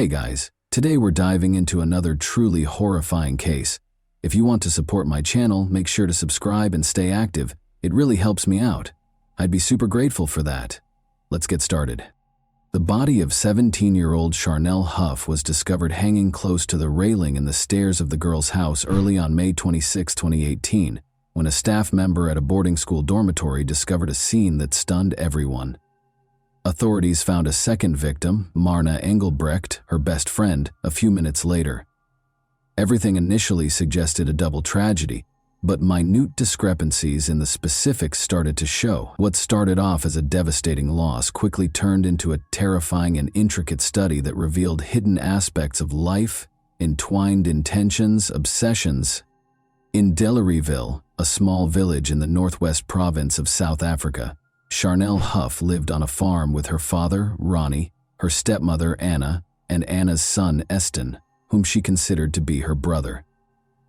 Hey guys, today we're diving into another truly horrifying case. If you want to support my channel, make sure to subscribe and stay active. It really helps me out. I'd be super grateful for that. Let's get started. The body of 17-year-old Charnel Huff was discovered hanging close to the railing in the stairs of the girl's house early on May 26, 2018, when a staff member at a boarding school dormitory discovered a scene that stunned everyone. Authorities found a second victim, Marna Engelbrecht, her best friend, a few minutes later. Everything initially suggested a double tragedy, but minute discrepancies in the specifics started to show. What started off as a devastating loss quickly turned into a terrifying and intricate study that revealed hidden aspects of life, entwined intentions, obsessions. In Delareyville, a small village in the northwest province of South Africa, Charnel Huff lived on a farm with her father, Ronnie, her stepmother, Anna, and Anna's son, Eston, whom she considered to be her brother.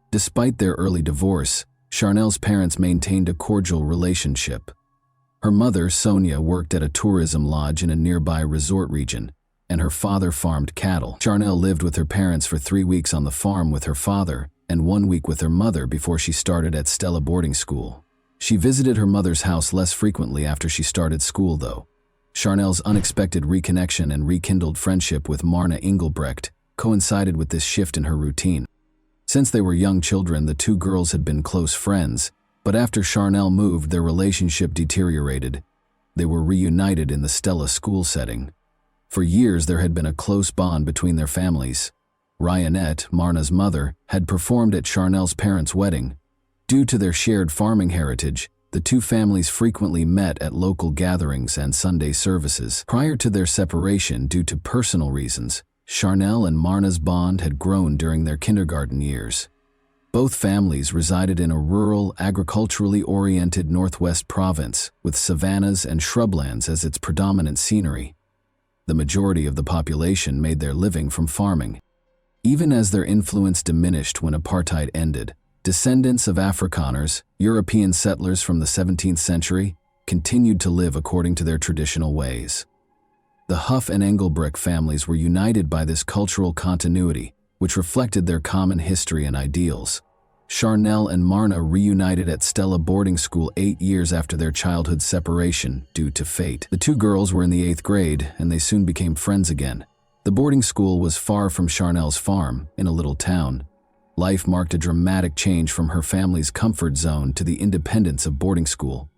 Despite their early divorce, Charnel's parents maintained a cordial relationship. Her mother, Sonia, worked at a tourism lodge in a nearby resort region, and her father farmed cattle. Charnel lived with her parents for 3 weeks on the farm with her father and 1 week with her mother before she started at Stella boarding school. She visited her mother's house less frequently after she started school, though. Charnel's unexpected reconnection and rekindled friendship with Marna Engelbrecht coincided with this shift in her routine. Since they were young children, the two girls had been close friends, but after Charnel moved, their relationship deteriorated. They were reunited in the Stella school setting. For years, there had been a close bond between their families. Ryanette, Marna's mother, had performed at Charnel's parents' wedding. Due to their shared farming heritage, the two families frequently met at local gatherings and Sunday services. Prior to their separation due to personal reasons, Charnel and Marna's bond had grown during their kindergarten years. Both families resided in a rural, agriculturally oriented northwest province, with savannas and shrublands as its predominant scenery. The majority of the population made their living from farming. Even as their influence diminished when apartheid ended, descendants of Afrikaners, European settlers from the 17th century, continued to live according to their traditional ways. The Huff and Engelbrecht families were united by this cultural continuity, which reflected their common history and ideals. Charnel and Marna reunited at Stella boarding school 8 years after their childhood separation due to fate. The two girls were in the 8th grade, and they soon became friends again. The boarding school was far from Charnel's farm, in a little town. Life marked a dramatic change from her family's comfort zone to the independence of boarding school.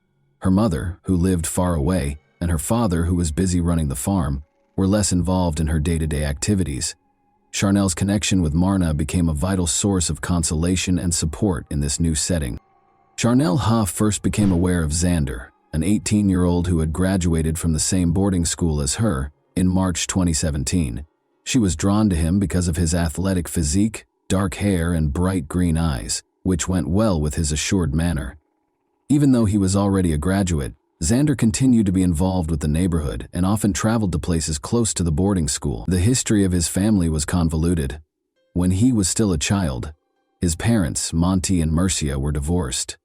Her mother, who lived far away, and her father, who was busy running the farm, were less involved in her day-to-day activities. Charnel's connection with Marna became a vital source of consolation and support in this new setting. Charnel Huff first became aware of Xander, an 18-year-old who had graduated from the same boarding school as her, in March 2017. She was drawn to him because of his athletic physique, dark hair, and bright green eyes, which went well with his assured manner. Even though he was already a graduate, Xander continued to be involved with the neighborhood and often traveled to places close to the boarding school. The history of his family was convoluted. When he was still a child, his parents, Monty and Mercia, were divorced.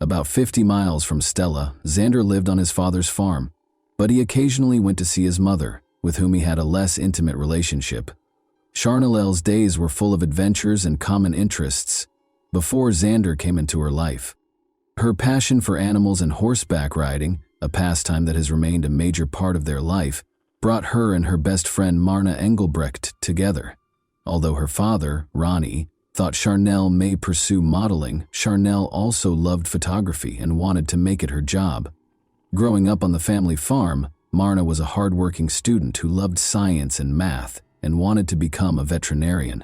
About 50 miles from Stella, Xander lived on his father's farm, but he occasionally went to see his mother, with whom he had a less intimate relationship. Charnel's days were full of adventures and common interests before Xander came into her life. Her passion for animals and horseback riding, a pastime that has remained a major part of their life, brought her and her best friend Marna Engelbrecht together. Although her father, Ronnie, thought Charnel may pursue modeling, Charnel also loved photography and wanted to make it her job. Growing up on the family farm, Marna was a hardworking student who loved science and math and wanted to become a veterinarian.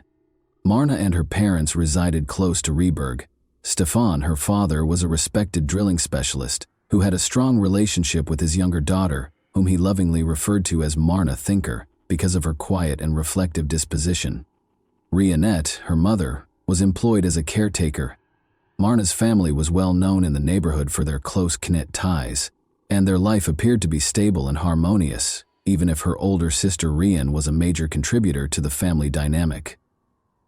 Marna and her parents resided close to Rieberg. Stefan, her father, was a respected drilling specialist who had a strong relationship with his younger daughter, whom he lovingly referred to as Marna Thinker because of her quiet and reflective disposition. Ryanette, her mother, was employed as a caretaker. Marna's family was well known in the neighborhood for their close-knit ties, and their life appeared to be stable and harmonious, even if her older sister Rian was a major contributor to the family dynamic.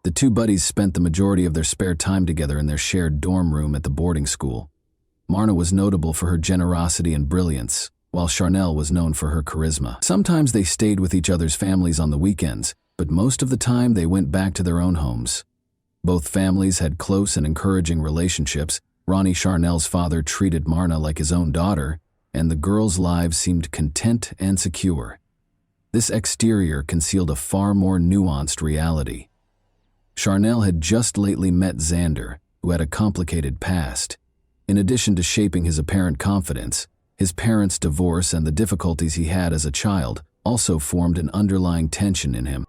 The two buddies spent the majority of their spare time together in their shared dorm room at the boarding school. Marna was notable for her generosity and brilliance, while Charnel was known for her charisma. Sometimes they stayed with each other's families on the weekends, but most of the time they went back to their own homes. Both families had close and encouraging relationships. Ronnie Charnel's father treated Marna like his own daughter, and the girls' lives seemed content and secure. This exterior concealed a far more nuanced reality. Charnel had just lately met Xander, who had a complicated past. In addition to shaping his apparent confidence, his parents' divorce and the difficulties he had as a child also formed an underlying tension in him.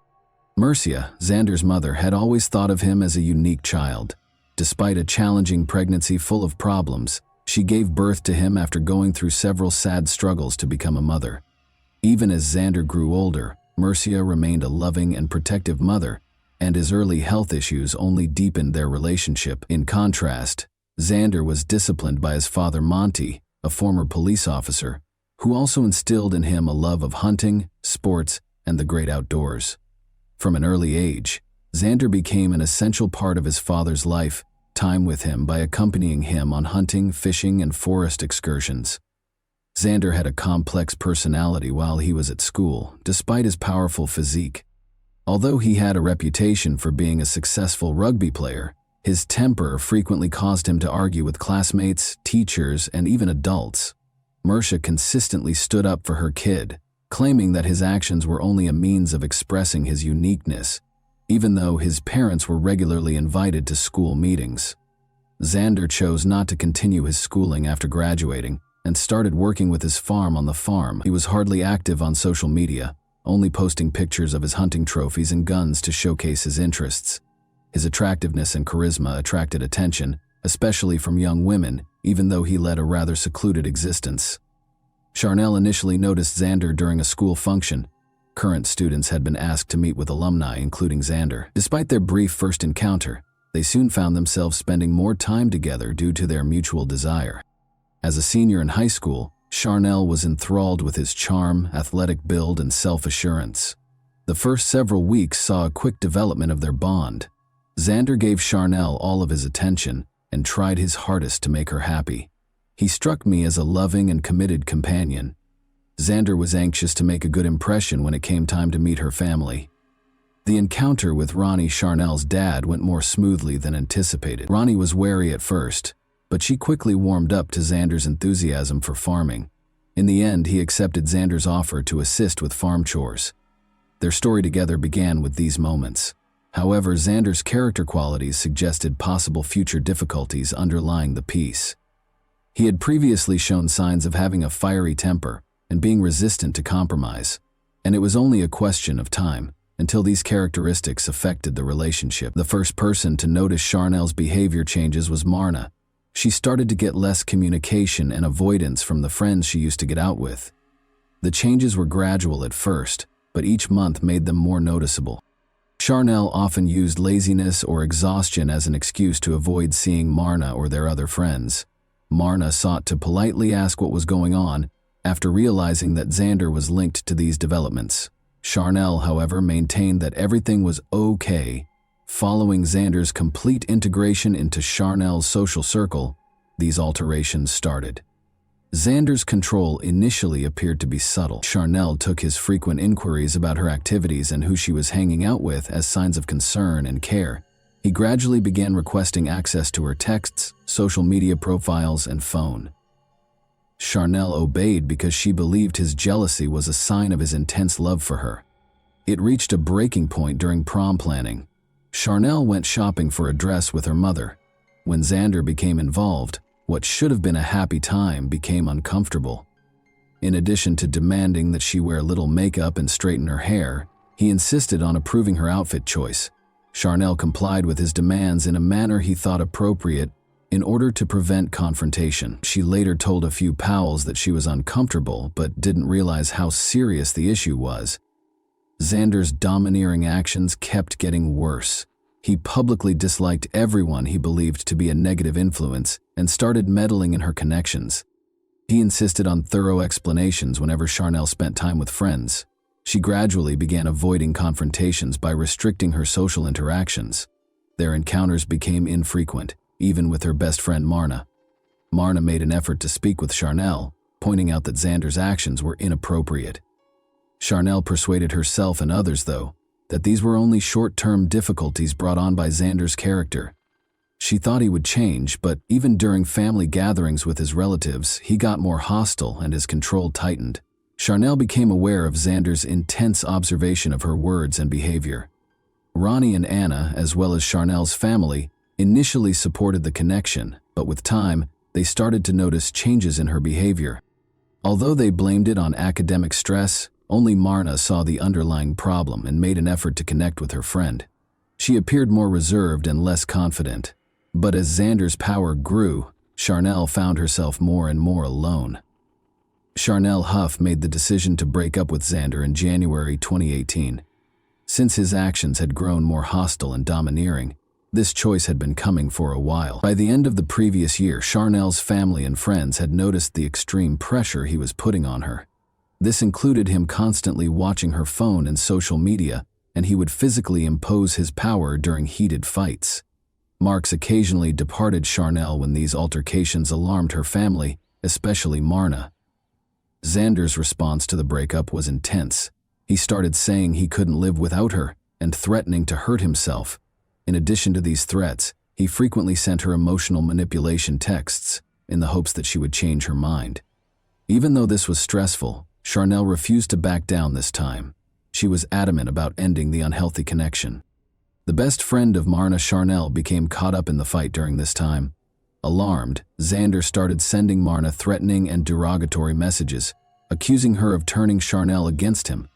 Mercia, Xander's mother, had always thought of him as a unique child. Despite a challenging pregnancy full of problems, she gave birth to him after going through several sad struggles to become a mother. Even as Xander grew older, Mercia remained a loving and protective mother, and his early health issues only deepened their relationship. In contrast, Xander was disciplined by his father Monty, a former police officer, who also instilled in him a love of hunting, sports, and the great outdoors. From an early age, Xander became an essential part of his father's life, time with him by accompanying him on hunting, fishing, and forest excursions. Xander had a complex personality while he was at school, despite his powerful physique. Although he had a reputation for being a successful rugby player, his temper frequently caused him to argue with classmates, teachers, and even adults. Mercia consistently stood up for her kid, claiming that his actions were only a means of expressing his uniqueness, even though his parents were regularly invited to school meetings. Xander chose not to continue his schooling after graduating and started working with his farm on the farm. He was hardly active on social media, only posting pictures of his hunting trophies and guns to showcase his interests. His attractiveness and charisma attracted attention, especially from young women, even though he led a rather secluded existence. Charnel initially noticed Xander during a school function. Current students had been asked to meet with alumni, including Xander. Despite their brief first encounter, they soon found themselves spending more time together due to their mutual desire. As a senior in high school, Charnel was enthralled with his charm, athletic build, and self-assurance. The first several weeks saw a quick development of their bond. Xander gave Charnel all of his attention and tried his hardest to make her happy. He struck me as a loving and committed companion. Xander was anxious to make a good impression when it came time to meet her family. The encounter with Ronnie Charnel's dad went more smoothly than anticipated. Ronnie was wary at first, but she quickly warmed up to Xander's enthusiasm for farming. In the end, he accepted Xander's offer to assist with farm chores. Their story together began with these moments. However, Xander's character qualities suggested possible future difficulties underlying the peace. He had previously shown signs of having a fiery temper and being resistant to compromise, and it was only a question of time until these characteristics affected the relationship. The first person to notice Charnel's behavior changes was Marna. She started to get less communication and avoidance from the friends she used to get out with. The changes were gradual at first, but each month made them more noticeable. Charnel often used laziness or exhaustion as an excuse to avoid seeing Marna or their other friends. Marna sought to politely ask what was going on after realizing that Xander was linked to these developments. Charnel, however, maintained that everything was okay. Following Xander's complete integration into Charnel's social circle, these alterations started. Xander's control initially appeared to be subtle. Charnel took his frequent inquiries about her activities and who she was hanging out with as signs of concern and care. He gradually began requesting access to her texts, social media profiles, and phone. Charnel obeyed because she believed his jealousy was a sign of his intense love for her. It reached a breaking point during prom planning. Charnel went shopping for a dress with her mother. When Xander became involved, what should have been a happy time became uncomfortable. In addition to demanding that she wear little makeup and straighten her hair, he insisted on approving her outfit choice. Charnel complied with his demands in a manner he thought appropriate in order to prevent confrontation. She later told a few pals that she was uncomfortable but didn't realize how serious the issue was. Xander's domineering actions kept getting worse. He publicly disliked everyone he believed to be a negative influence and started meddling in her connections. He insisted on thorough explanations whenever Charnel spent time with friends. She gradually began avoiding confrontations by restricting her social interactions. Their encounters became infrequent, even with her best friend Marna. Marna made an effort to speak with Charnel, pointing out that Xander's actions were inappropriate. Charnel persuaded herself and others, though, that these were only short-term difficulties brought on by Xander's character. She thought he would change, but even during family gatherings with his relatives, he got more hostile and his control tightened. Charnel became aware of Xander's intense observation of her words and behavior. Ronnie and Anna, as well as Charnel's family, initially supported the connection, but with time, they started to notice changes in her behavior. Although they blamed it on academic stress, only Marna saw the underlying problem and made an effort to connect with her friend. She appeared more reserved and less confident. But as Xander's power grew, Charnel found herself more and more alone. Charnel Huff made the decision to break up with Xander in January 2018. Since his actions had grown more hostile and domineering, this choice had been coming for a while. By the end of the previous year, Charnel's family and friends had noticed the extreme pressure he was putting on her. This included him constantly watching her phone and social media, and he would physically impose his power during heated fights. Marks occasionally departed Charnel when these altercations alarmed her family, especially Marna. Xander's response to the breakup was intense. He started saying he couldn't live without her and threatening to hurt himself. In addition to these threats, he frequently sent her emotional manipulation texts in the hopes that she would change her mind. Even though this was stressful, Charnel refused to back down this time. She was adamant about ending the unhealthy connection. The best friend of Marna, Charnel, became caught up in the fight during this time. Alarmed, Xander started sending Marna threatening and derogatory messages, accusing her of turning Charnel against him.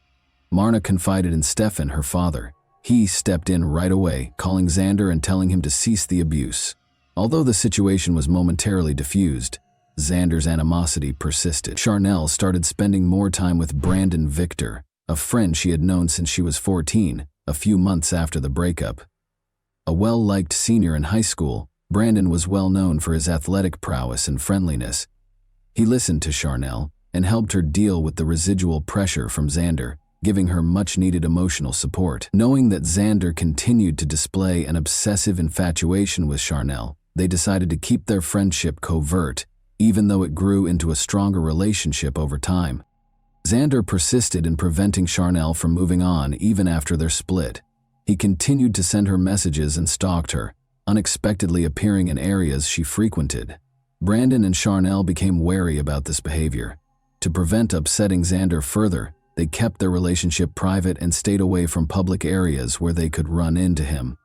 Marna confided in Stefan, her father. He stepped in right away, calling Xander and telling him to cease the abuse. Although the situation was momentarily diffused, Xander's animosity persisted. Charnel started spending more time with Brandon Victor, a friend she had known since she was 14, a few months after the breakup. A well-liked senior in high school, Brandon was well known for his athletic prowess and friendliness. He listened to Charnel and helped her deal with the residual pressure from Xander, giving her much-needed emotional support. Knowing that Xander continued to display an obsessive infatuation with Charnel, they decided to keep their friendship covert, even though it grew into a stronger relationship over time. Xander persisted in preventing Charnel from moving on even after their split. He continued to send her messages and stalked her, unexpectedly appearing in areas she frequented. Brandon and Charnel became wary about this behavior. To prevent upsetting Xander further, they kept their relationship private and stayed away from public areas where they could run into him.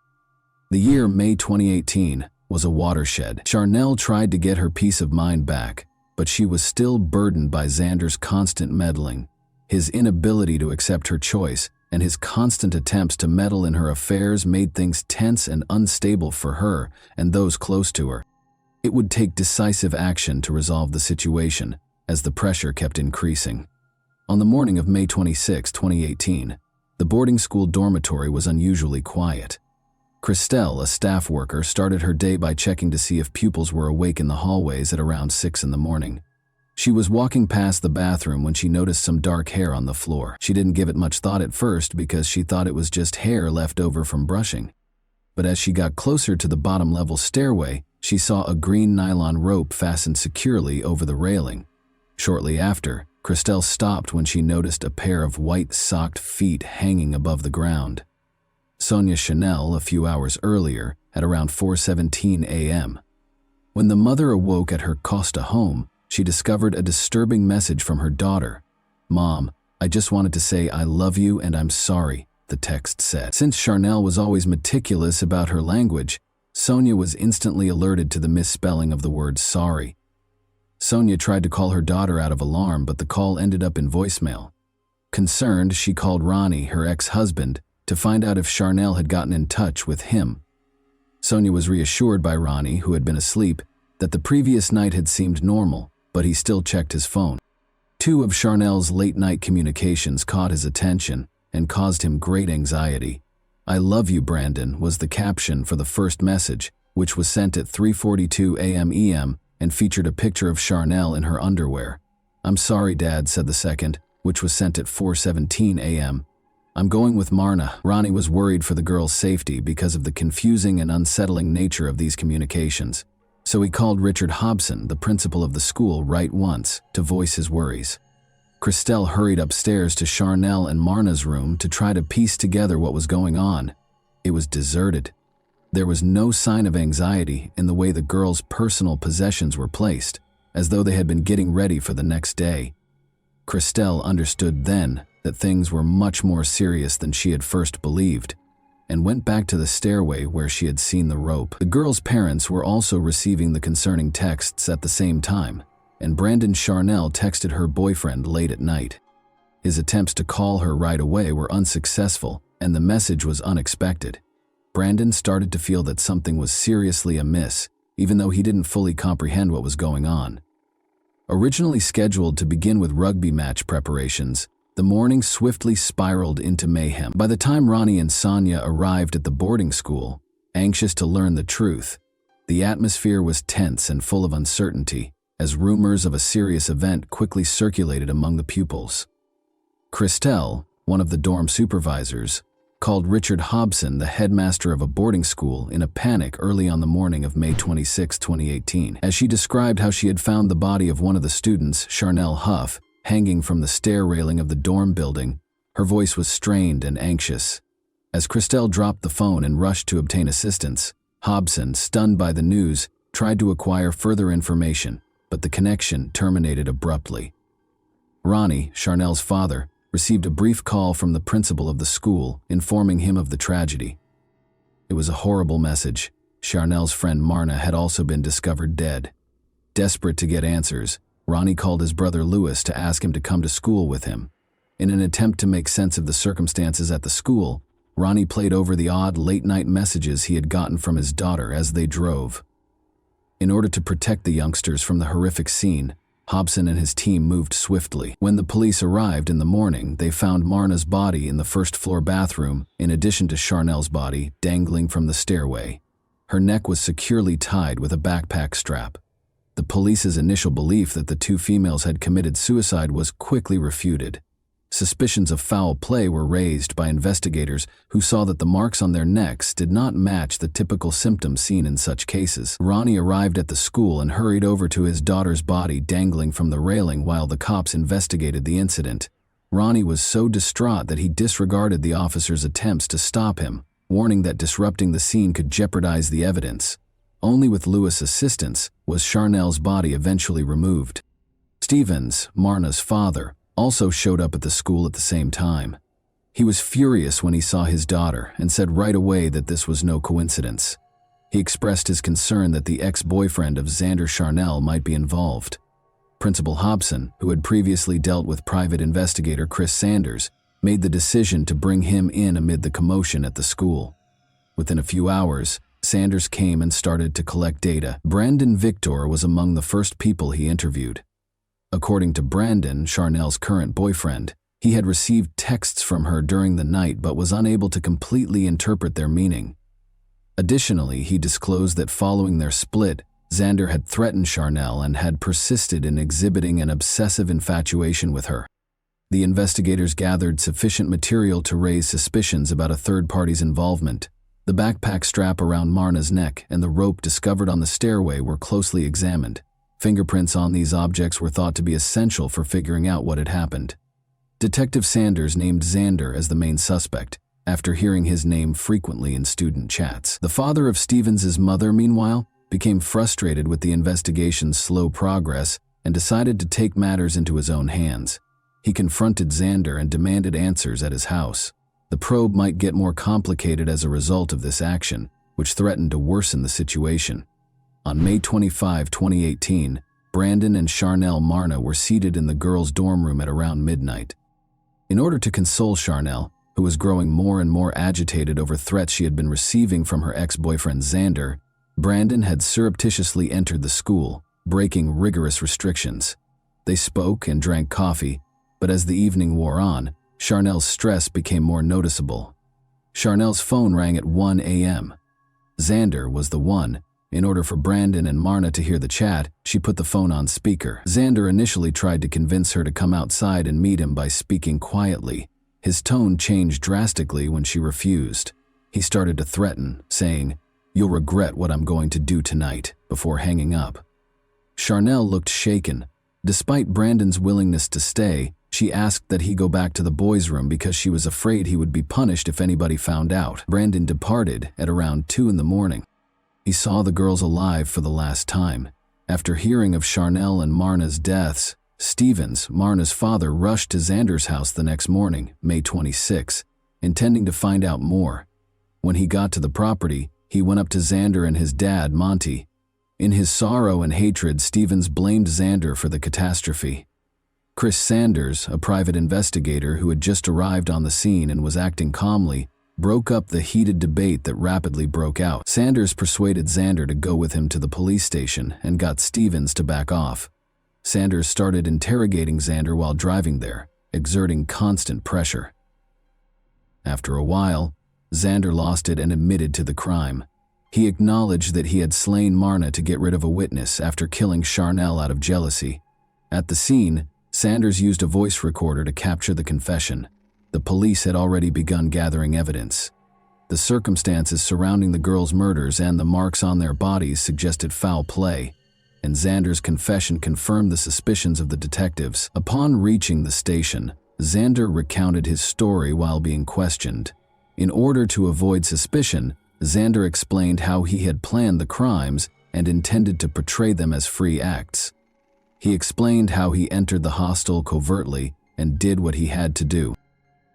The year May 2018 was a watershed. Charnel tried to get her peace of mind back, but she was still burdened by Xander's constant meddling. His inability to accept her choice and his constant attempts to meddle in her affairs made things tense and unstable for her and those close to her. It would take decisive action to resolve the situation, as the pressure kept increasing. On the morning of May 26, 2018, the boarding school dormitory was unusually quiet. Christelle, a staff worker, started her day by checking to see if pupils were awake in the hallways at around 6 in the morning. She was walking past the bathroom when she noticed some dark hair on the floor. She didn't give it much thought at first because she thought it was just hair left over from brushing. But as she got closer to the bottom-level stairway, she saw a green nylon rope fastened securely over the railing. Shortly after, Christelle stopped when she noticed a pair of white-socked feet hanging above the ground. Sonia Chanel, a few hours earlier, at around 4:17 a.m. When the mother awoke at her Costa home, she discovered a disturbing message from her daughter. "Mom, I just wanted to say I love you and I'm sorry," the text said. Since Charnel was always meticulous about her language, Sonia was instantly alerted to the misspelling of the word sorry. Sonia tried to call her daughter out of alarm, but the call ended up in voicemail. Concerned, she called Ronnie, her ex-husband, to find out if Charnel had gotten in touch with him. Sonia was reassured by Ronnie, who had been asleep, that the previous night had seemed normal, but he still checked his phone. 2 of Charnel's late-night communications caught his attention and caused him great anxiety. "I love you, Brandon," was the caption for the first message, which was sent at 3:42 a.m. EM and featured a picture of Charnel in her underwear. "I'm sorry, Dad," said the second, which was sent at 4:17 a.m. "I'm going with Marna." Ronnie was worried for the girl's safety because of the confusing and unsettling nature of these communications. So he called Richard Hobson, the principal of the school, right once, to voice his worries. Christelle hurried upstairs to Charnel and Marna's room to try to piece together what was going on. It was deserted. There was no sign of anxiety in the way the girls' personal possessions were placed, as though they had been getting ready for the next day. Christelle understood then that things were much more serious than she had first believed, and went back to the stairway where she had seen the rope. The girls' parents were also receiving the concerning texts at the same time, and Brandon Charnel texted her boyfriend late at night. His attempts to call her right away were unsuccessful, and the message was unexpected. Brandon started to feel that something was seriously amiss, even though he didn't fully comprehend what was going on. Originally scheduled to begin with rugby match preparations, the morning swiftly spiraled into mayhem. By the time Ronnie and Sonia arrived at the boarding school, anxious to learn the truth, the atmosphere was tense and full of uncertainty, as rumors of a serious event quickly circulated among the pupils. Christelle, one of the dorm supervisors, called Richard Hobson, the headmaster of a boarding school, in a panic early on the morning of May 26, 2018, as she described how she had found the body of one of the students, Charnel Huff, hanging from the stair railing of the dorm building. Her voice was strained and anxious. As Christelle dropped the phone and rushed to obtain assistance, Hobson, stunned by the news, tried to acquire further information, but the connection terminated abruptly. Ronnie, Charnel's father, received a brief call from the principal of the school, informing him of the tragedy. It was a horrible message. Charnel's friend Marna had also been discovered dead. Desperate to get answers, Ronnie called his brother Louis to ask him to come to school with him. In an attempt to make sense of the circumstances at the school, Ronnie played over the odd late-night messages he had gotten from his daughter as they drove. In order to protect the youngsters from the horrific scene, Hobson and his team moved swiftly. When the police arrived in the morning, they found Marna's body in the first-floor bathroom, in addition to Charnel's body dangling from the stairway. Her neck was securely tied with a backpack strap. The police's initial belief that the two females had committed suicide was quickly refuted. Suspicions of foul play were raised by investigators who saw that the marks on their necks did not match the typical symptoms seen in such cases. Ronnie arrived at the school and hurried over to his daughter's body dangling from the railing while the cops investigated the incident. Ronnie was so distraught that he disregarded the officers' attempts to stop him, warning that disrupting the scene could jeopardize the evidence. Only with Louis' assistance was Charnel's body eventually removed. Stevens, Marna's father, also showed up at the school at the same time. He was furious when he saw his daughter and said right away that this was no coincidence. He expressed his concern that the ex-boyfriend of Xander Charnel might be involved. Principal Hobson, who had previously dealt with private investigator Chris Sanders, made the decision to bring him in amid the commotion at the school. Within a few hours, Sanders came and started to collect data. Brandon Victor was among the first people he interviewed. According to Brandon, Charnel's current boyfriend, he had received texts from her during the night but was unable to completely interpret their meaning. Additionally, he disclosed that following their split, Xander had threatened Charnel and had persisted in exhibiting an obsessive infatuation with her. The investigators gathered sufficient material to raise suspicions about a third party's involvement. The backpack strap around Marna's neck and the rope discovered on the stairway were closely examined. Fingerprints on these objects were thought to be essential for figuring out what had happened. Detective Sanders named Xander as the main suspect, after hearing his name frequently in student chats. The father of Stevens' mother, meanwhile, became frustrated with the investigation's slow progress and decided to take matters into his own hands. He confronted Xander and demanded answers at his house. The probe might get more complicated as a result of this action, which threatened to worsen the situation. On May 25, 2018, Brandon and Charnel Marna were seated in the girls' dorm room at around midnight. In order to console Charnel, who was growing more and more agitated over threats she had been receiving from her ex-boyfriend Xander, Brandon had surreptitiously entered the school, breaking rigorous restrictions. They spoke and drank coffee, but as the evening wore on, Charnel's stress became more noticeable. Charnel's phone rang at 1 a.m. Xander was the one. In order for Brandon and Marna to hear the chat, she put the phone on speaker. Xander initially tried to convince her to come outside and meet him by speaking quietly. His tone changed drastically when she refused. He started to threaten, saying, "You'll regret what I'm going to do tonight," before hanging up. Charnel looked shaken. Despite Brandon's willingness to stay, She asked that he go back to the boys' room because she was afraid he would be punished if anybody found out. Brandon departed at around 2 in the morning. He saw the girls alive for the last time. After hearing of Charnel and Marna's deaths, Stevens, Marna's father, rushed to Xander's house the next morning, May 26, intending to find out more. When he got to the property, he went up to Xander and his dad, Monty. In his sorrow and hatred, Stevens blamed Xander for the catastrophe. Chris Sanders, a private investigator who had just arrived on the scene and was acting calmly, broke up the heated debate that rapidly broke out. Sanders persuaded Xander to go with him to the police station and got Stevens to back off. Sanders started interrogating Xander while driving there, exerting constant pressure. After a while, Xander lost it and admitted to the crime. He acknowledged that he had slain Marna to get rid of a witness after killing Charnel out of jealousy. At the scene, Sanders used a voice recorder to capture the confession. The police had already begun gathering evidence. The circumstances surrounding the girls' murders and the marks on their bodies suggested foul play, and Xander's confession confirmed the suspicions of the detectives. Upon reaching the station, Xander recounted his story while being questioned. In order to avoid suspicion, Xander explained how he had planned the crimes and intended to portray them as free acts. He explained how he entered the hostel covertly and did what he had to do.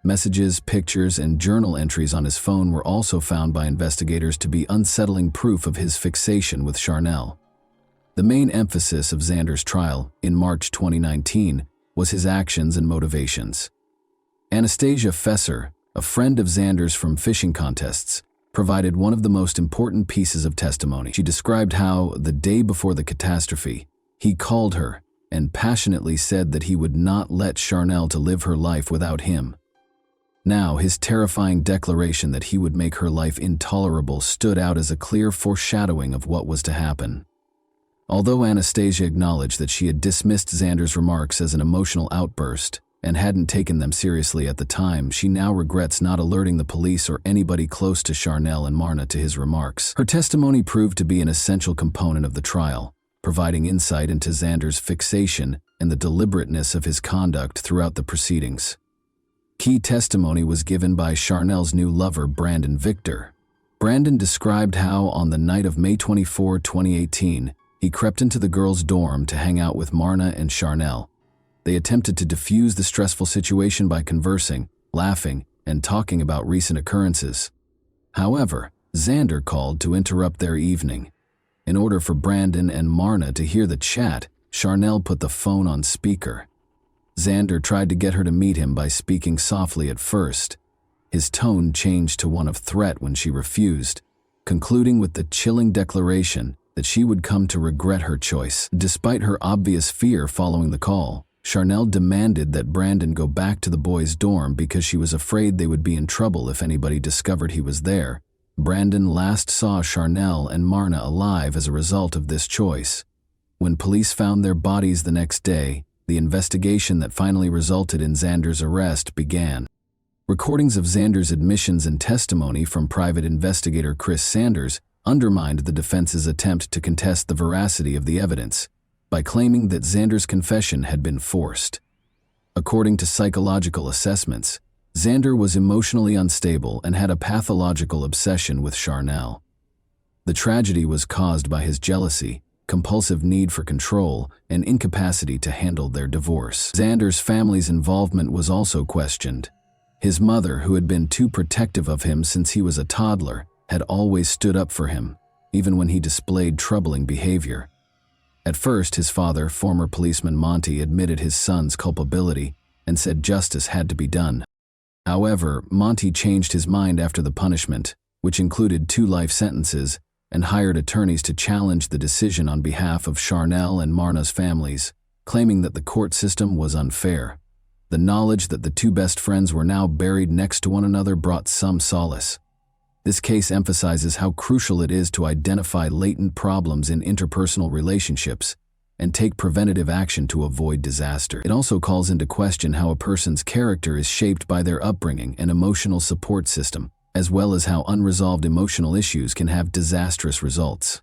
Messages, pictures, and journal entries on his phone were also found by investigators to be unsettling proof of his fixation with Charnel. The main emphasis of Xander's trial, in March 2019, was his actions and motivations. Anastasia Fesser, a friend of Xander's from fishing contests, provided one of the most important pieces of testimony. She described how, the day before the catastrophe, he called her and passionately said that he would not let Charnel to live her life without him. Now, his terrifying declaration that he would make her life intolerable stood out as a clear foreshadowing of what was to happen. Although Anastasia acknowledged that she had dismissed Xander's remarks as an emotional outburst and hadn't taken them seriously at the time, she now regrets not alerting the police or anybody close to Charnel and Marna to his remarks. Her testimony proved to be an essential component of the trial, providing insight into Xander's fixation and the deliberateness of his conduct throughout the proceedings. Key testimony was given by Charnel's new lover, Brandon Victor. Brandon described how, on the night of May 24, 2018, he crept into the girls' dorm to hang out with Marna and Charnel. They attempted to defuse the stressful situation by conversing, laughing, and talking about recent occurrences. However, Xander called to interrupt their evening. In order for Brandon and Marna to hear the chat, Charnel put the phone on speaker. Xander tried to get her to meet him by speaking softly at first. His tone changed to one of threat when she refused, concluding with the chilling declaration that she would come to regret her choice. Despite her obvious fear following the call, Charnel demanded that Brandon go back to the boys' dorm because she was afraid they would be in trouble if anybody discovered he was there. Brandon last saw Charnel and Marna alive as a result of this choice. When police found their bodies the next day, the investigation that finally resulted in Xander's arrest began. Recordings of Xander's admissions and testimony from private investigator Chris Sanders undermined the defense's attempt to contest the veracity of the evidence by claiming that Xander's confession had been forced. According to psychological assessments, Xander was emotionally unstable and had a pathological obsession with Charnel. The tragedy was caused by his jealousy, compulsive need for control, and incapacity to handle their divorce. Xander's family's involvement was also questioned. His mother, who had been too protective of him since he was a toddler, had always stood up for him, even when he displayed troubling behavior. At first, his father, former policeman Monty, admitted his son's culpability and said justice had to be done. However, Monty changed his mind after the punishment, which included 2 life sentences, and hired attorneys to challenge the decision on behalf of Charnel and Marna's families, claiming that the court system was unfair. The knowledge that the 2 best friends were now buried next to one another brought some solace. This case emphasizes how crucial it is to identify latent problems in interpersonal relationships and take preventative action to avoid disaster. It also calls into question how a person's character is shaped by their upbringing and emotional support system, as well as how unresolved emotional issues can have disastrous results.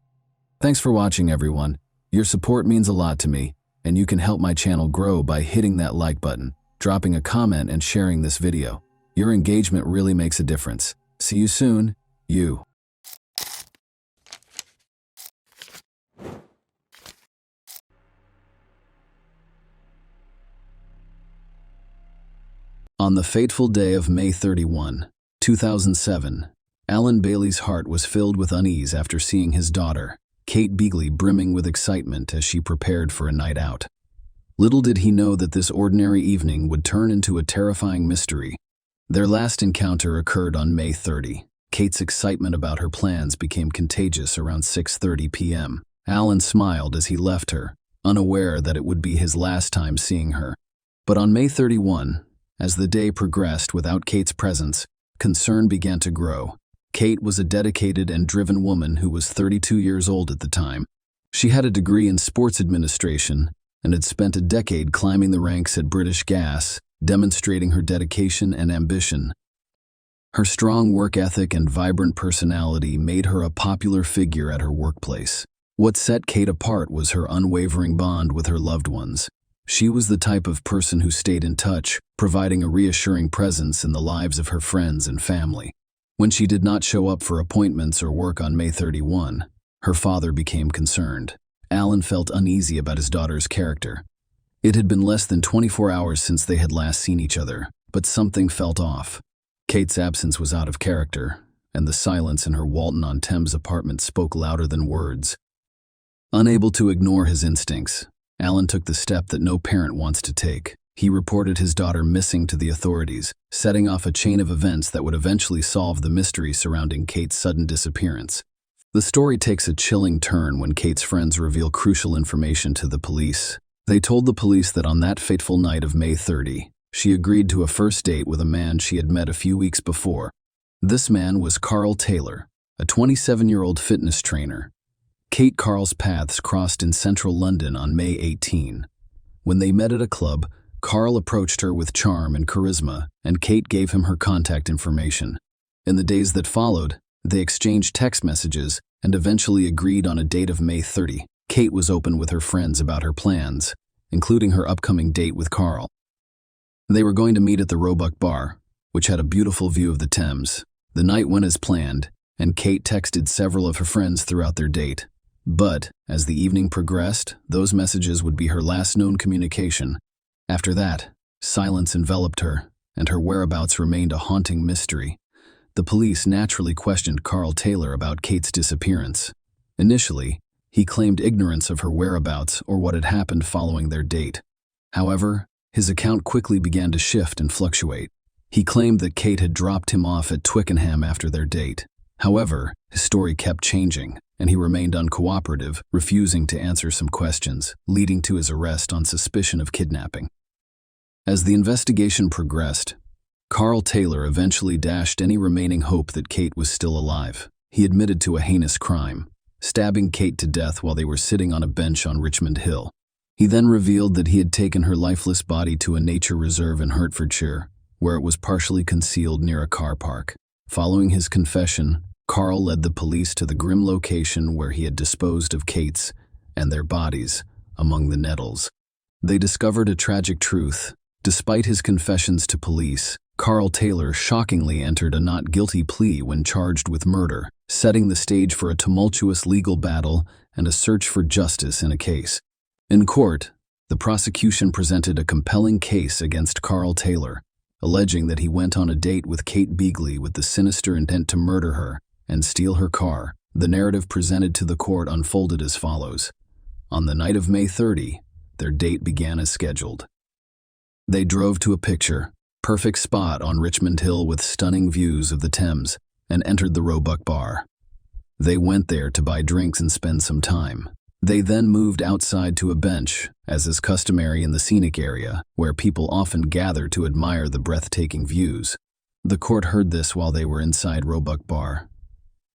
Thanks for watching, everyone. Your support means a lot to me, and you can help my channel grow by hitting that like button. dropping a comment, and sharing this video. Your engagement really makes a difference. See you soon, you. On the fateful day of May 31, 2007, Alan Bailey's heart was filled with unease after seeing his daughter, Kate Beagley, brimming with excitement as she prepared for a night out. Little did he know that this ordinary evening would turn into a terrifying mystery. Their last encounter occurred on May 30. Kate's excitement about her plans became contagious around 6:30 p.m. Alan smiled as he left her, unaware that it would be his last time seeing her. But on May 31, as the day progressed without Kate's presence, concern began to grow. Kate was a dedicated and driven woman who was 32 years old at the time. She had a degree in sports administration and had spent a decade climbing the ranks at British Gas, demonstrating her dedication and ambition. Her strong work ethic and vibrant personality made her a popular figure at her workplace. What set Kate apart was her unwavering bond with her loved ones. She was the type of person who stayed in touch, providing a reassuring presence in the lives of her friends and family. When she did not show up for appointments or work on May 31, her father became concerned. Alan felt uneasy about his daughter's character. It had been less than 24 hours since they had last seen each other, but something felt off. Kate's absence was out of character, and the silence in her Walton-on-Thames apartment spoke louder than words. Unable to ignore his instincts, Alan took the step that no parent wants to take. He reported his daughter missing to the authorities, setting off a chain of events that would eventually solve the mystery surrounding Kate's sudden disappearance. The story takes a chilling turn when Kate's friends reveal crucial information to the police. They told the police that on that fateful night of May 30, she agreed to a first date with a man she had met a few weeks before. This man was Carl Taylor, a 27-year-old fitness trainer. Kate Carl's paths crossed in central London on May 18. When they met at a club, Carl approached her with charm and charisma, and Kate gave him her contact information. In the days that followed, they exchanged text messages and eventually agreed on a date of May 30. Kate was open with her friends about her plans, including her upcoming date with Carl. They were going to meet at the Roebuck Bar, which had a beautiful view of the Thames. The night went as planned, and Kate texted several of her friends throughout their date. But, as the evening progressed, those messages would be her last known communication. After that, silence enveloped her, and her whereabouts remained a haunting mystery. The police naturally questioned Carl Taylor about Kate's disappearance. Initially, he claimed ignorance of her whereabouts or what had happened following their date. However, his account quickly began to shift and fluctuate. He claimed that Kate had dropped him off at Twickenham after their date. However, his story kept changing, and he remained uncooperative, refusing to answer some questions, leading to his arrest on suspicion of kidnapping. As the investigation progressed, Carl Taylor eventually dashed any remaining hope that Kate was still alive. He admitted to a heinous crime, stabbing Kate to death while they were sitting on a bench on Richmond Hill. He then revealed that he had taken her lifeless body to a nature reserve in Hertfordshire, where it was partially concealed near a car park. Following his confession, Carl led the police to the grim location where he had disposed of Kate's and their bodies among the nettles. They discovered a tragic truth. Despite his confessions to police, Carl Taylor shockingly entered a not guilty plea when charged with murder, setting the stage for a tumultuous legal battle and a search for justice in a case. In court, the prosecution presented a compelling case against Carl Taylor, alleging that he went on a date with Kate Beagley with the sinister intent to murder her and steal her car. The narrative presented to the court unfolded as follows. On the night of May 30, their date began as scheduled. They drove to a picture-perfect spot on Richmond Hill with stunning views of the Thames and entered the Roebuck Bar. They went there to buy drinks and spend some time. They then moved outside to a bench, as is customary in the scenic area, where people often gather to admire the breathtaking views. The court heard this while they were inside Roebuck Bar.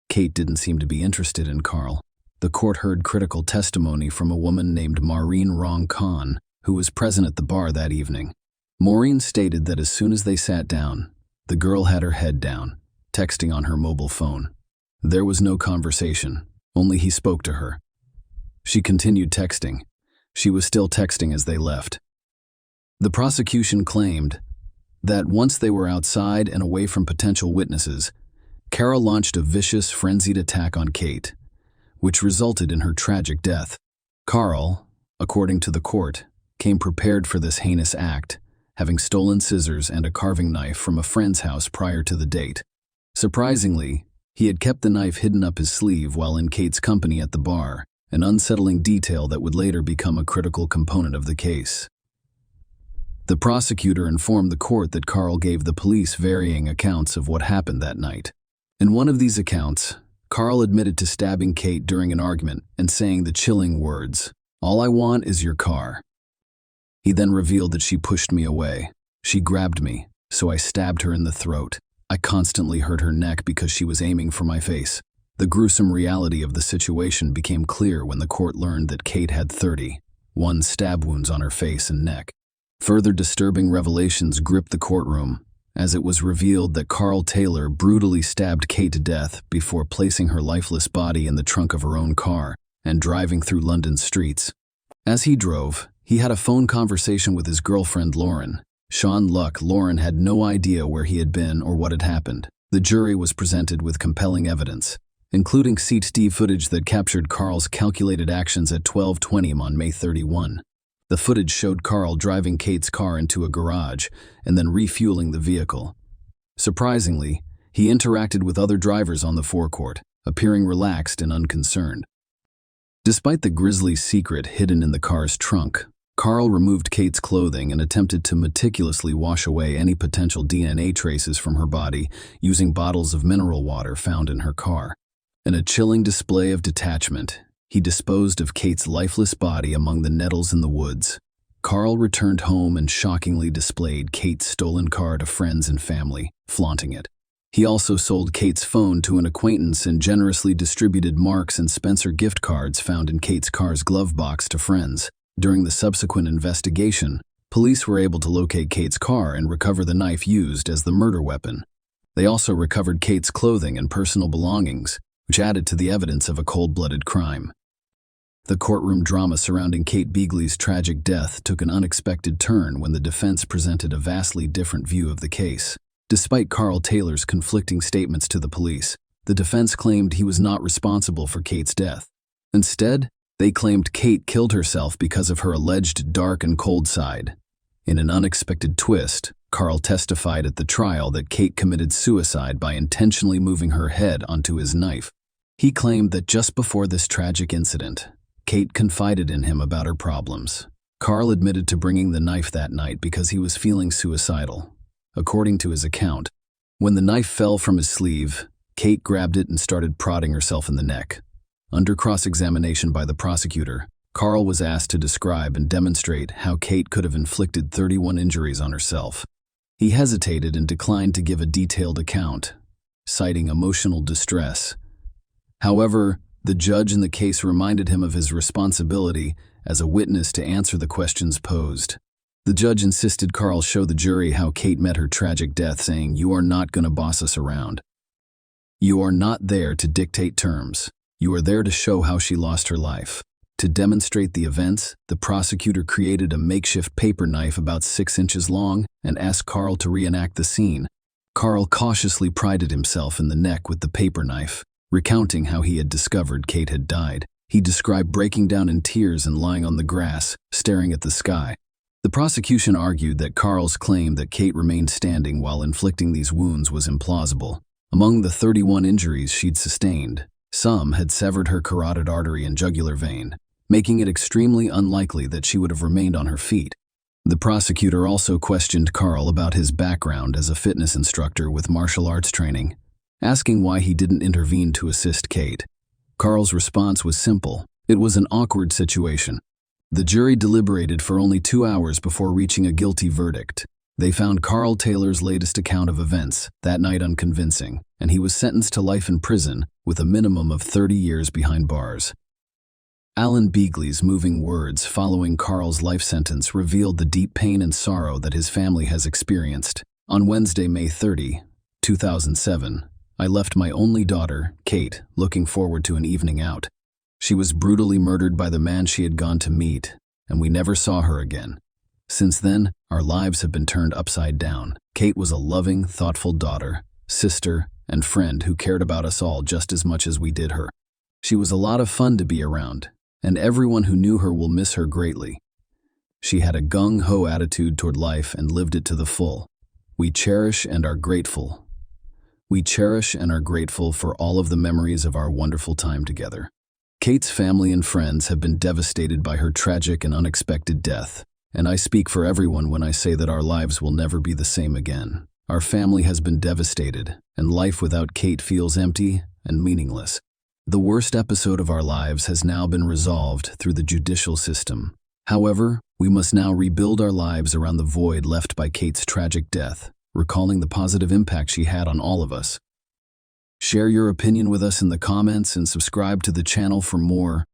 Kate didn't seem to be interested in Carl. The court heard critical testimony from a woman named Maureen Rong Khan, who was present at the bar that evening. Maureen stated that as soon as they sat down, the girl had her head down, texting on her mobile phone. There was no conversation, only he spoke to her. She continued texting. She was still texting as they left. The prosecution claimed that once they were outside and away from potential witnesses, Carol launched a vicious, frenzied attack on Kate, which resulted in her tragic death. Carl, according to the court, came prepared for this heinous act, having stolen scissors and a carving knife from a friend's house prior to the date. Surprisingly, he had kept the knife hidden up his sleeve while in Kate's company at the bar, an unsettling detail that would later become a critical component of the case. The prosecutor informed the court that Carl gave the police varying accounts of what happened that night. In one of these accounts, Carl admitted to stabbing Kate during an argument and saying the chilling words, "All I want is your car." He then revealed that she pushed me away. She grabbed me, so I stabbed her in the throat. I constantly hurt her neck because she was aiming for my face. The gruesome reality of the situation became clear when the court learned that Kate had 31 stab wounds on her face and neck. Further disturbing revelations gripped the courtroom, as it was revealed that Carl Taylor brutally stabbed Kate to death before placing her lifeless body in the trunk of her own car and driving through London's streets. As he drove, he had a phone conversation with his girlfriend Lauren. Sean Luck. Lauren had no idea where he had been or what had happened. The jury was presented with compelling evidence, including CCTV footage that captured Carl's calculated actions at 12:20 on May 31. The footage showed Carl driving Kate's car into a garage and then refueling the vehicle. Surprisingly, he interacted with other drivers on the forecourt, appearing relaxed and unconcerned. Despite the grisly secret hidden in the car's trunk, Carl removed Kate's clothing and attempted to meticulously wash away any potential DNA traces from her body using bottles of mineral water found in her car. In a chilling display of detachment, he disposed of Kate's lifeless body among the nettles in the woods. Carl returned home and shockingly displayed Kate's stolen car to friends and family, flaunting it. He also sold Kate's phone to an acquaintance and generously distributed Marks and Spencer gift cards found in Kate's car's glove box to friends. During the subsequent investigation, police were able to locate Kate's car and recover the knife used as the murder weapon. They also recovered Kate's clothing and personal belongings, which added to the evidence of a cold-blooded crime. The courtroom drama surrounding Kate Beagley's tragic death took an unexpected turn when the defense presented a vastly different view of the case. Despite Carl Taylor's conflicting statements to the police, the defense claimed he was not responsible for Kate's death. Instead, they claimed Kate killed herself because of her alleged dark and cold side. In an unexpected twist, Carl testified at the trial that Kate committed suicide by intentionally moving her head onto his knife. He claimed that just before this tragic incident, Kate confided in him about her problems. Carl admitted to bringing the knife that night because he was feeling suicidal. According to his account, when the knife fell from his sleeve, Kate grabbed it and started prodding herself in the neck. Under cross-examination by the prosecutor, Carl was asked to describe and demonstrate how Kate could have inflicted 31 injuries on herself. He hesitated and declined to give a detailed account, citing emotional distress. However, the judge in the case reminded him of his responsibility as a witness to answer the questions posed. The judge insisted Carl show the jury how Kate met her tragic death, saying, "You are not going to boss us around. You are not there to dictate terms. You are there to show how she lost her life." To demonstrate the events, the prosecutor created a makeshift paper knife about 6 inches long and asked Carl to reenact the scene. Carl cautiously prided himself in the neck with the paper knife, recounting how he had discovered Kate had died. He described breaking down in tears and lying on the grass, staring at the sky. The prosecution argued that Carl's claim that Kate remained standing while inflicting these wounds was implausible. Among the 31 injuries she'd sustained, some had severed her carotid artery and jugular vein, making it extremely unlikely that she would have remained on her feet. The prosecutor also questioned Carl about his background as a fitness instructor with martial arts training, asking why he didn't intervene to assist Kate. Carl's response was simple: it was an awkward situation. The jury deliberated for only 2 hours before reaching a guilty verdict. They found Carl Taylor's latest account of events that night unconvincing, and he was sentenced to life in prison with a minimum of 30 years behind bars. Alan Beagley's moving words following Carl's life sentence revealed the deep pain and sorrow that his family has experienced. On Wednesday, May 30, 2007, I left my only daughter, Kate, looking forward to an evening out. She was brutally murdered by the man she had gone to meet, and we never saw her again. Since then, our lives have been turned upside down. Kate was a loving, thoughtful daughter, sister, and friend who cared about us all just as much as we did her. She was a lot of fun to be around, and everyone who knew her will miss her greatly. She had a gung-ho attitude toward life and lived it to the full. We cherish and are grateful. We cherish and are grateful for all of the memories of our wonderful time together. Kate's family and friends have been devastated by her tragic and unexpected death, and I speak for everyone when I say that our lives will never be the same again. Our family has been devastated, and life without Kate feels empty and meaningless. The worst episode of our lives has now been resolved through the judicial system. However, we must now rebuild our lives around the void left by Kate's tragic death, recalling the positive impact she had on all of us. Share your opinion with us in the comments and subscribe to the channel for more.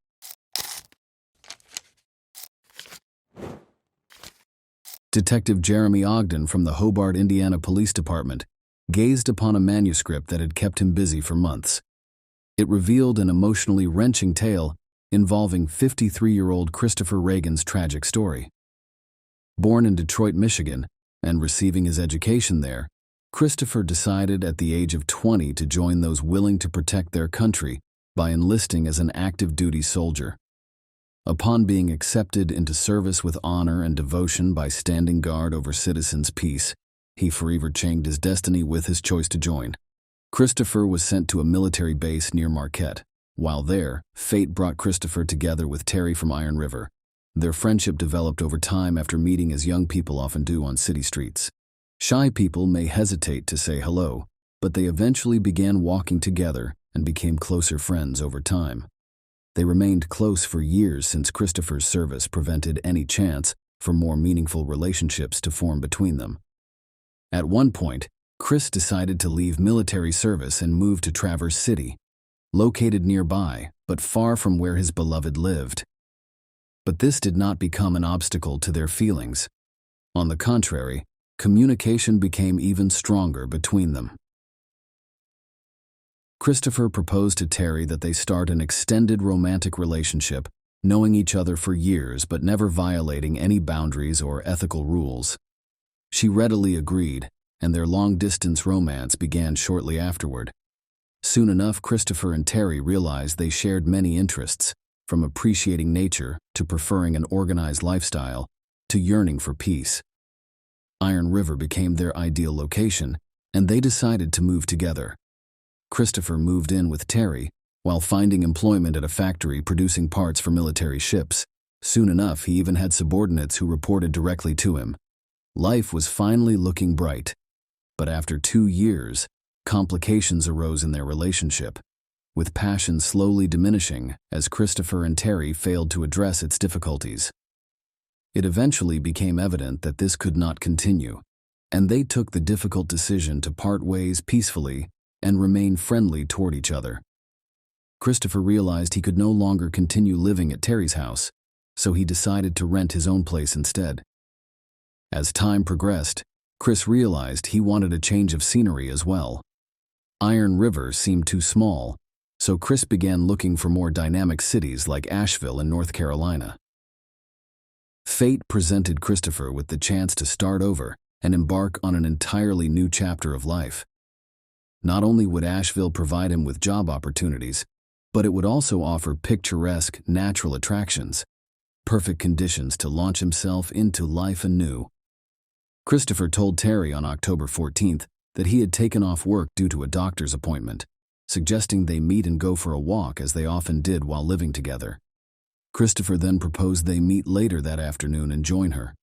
Detective Jeremy Ogden from the Hobart, Indiana Police Department gazed upon a manuscript that had kept him busy for months. It revealed an emotionally wrenching tale involving 53-year-old Christopher Reagan's tragic story. Born in Detroit, Michigan, and receiving his education there, Christopher decided at the age of 20 to join those willing to protect their country by enlisting as an active duty soldier. Upon being accepted into service with honor and devotion by standing guard over citizens' peace, he forever changed his destiny with his choice to join. Christopher was sent to a military base near Marquette. While there, fate brought Christopher together with Terry from Iron River. Their friendship developed over time after meeting as young people often do on city streets. Shy people may hesitate to say hello, but they eventually began walking together and became closer friends over time. They remained close for years since Christopher's service prevented any chance for more meaningful relationships to form between them. At one point, Chris decided to leave military service and move to Traverse City, located nearby but far from where his beloved lived. But this did not become an obstacle to their feelings. On the contrary, communication became even stronger between them. Christopher proposed to Terry that they start an extended romantic relationship, knowing each other for years but never violating any boundaries or ethical rules. She readily agreed, and their long-distance romance began shortly afterward. Soon enough, Christopher and Terry realized they shared many interests, from appreciating nature to preferring an organized lifestyle to yearning for peace. Iron River became their ideal location, and they decided to move together. Christopher moved in with Terry while finding employment at a factory producing parts for military ships. Soon enough, he even had subordinates who reported directly to him. Life was finally looking bright. But after 2 years, complications arose in their relationship, with passion slowly diminishing as Christopher and Terry failed to address its difficulties. It eventually became evident that this could not continue, and they took the difficult decision to part ways peacefully and remain friendly toward each other. Christopher realized he could no longer continue living at Terry's house, so he decided to rent his own place instead. As time progressed, Chris realized he wanted a change of scenery as well. Iron River seemed too small, so Chris began looking for more dynamic cities like Asheville in North Carolina. Fate presented Christopher with the chance to start over and embark on an entirely new chapter of life. Not only would Asheville provide him with job opportunities, but it would also offer picturesque natural attractions, perfect conditions to launch himself into life anew. Christopher told Terry on October 14th that he had taken off work due to a doctor's appointment, suggesting they meet and go for a walk as they often did while living together. Christopher then proposed they meet later that afternoon and join her.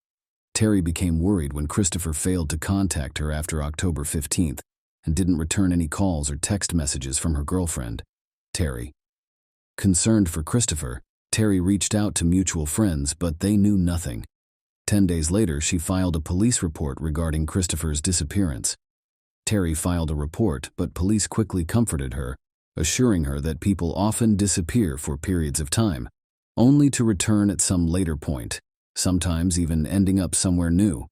Terry became worried when Christopher failed to contact her after October 15th and didn't return any calls or text messages from her girlfriend, Terry. Concerned for Christopher, Terry reached out to mutual friends, but they knew nothing. 10 days later, she filed a police report regarding Christopher's disappearance. Terry filed a report, but police quickly comforted her, assuring her that people often disappear for periods of time, only to return at some later point, sometimes even ending up somewhere new.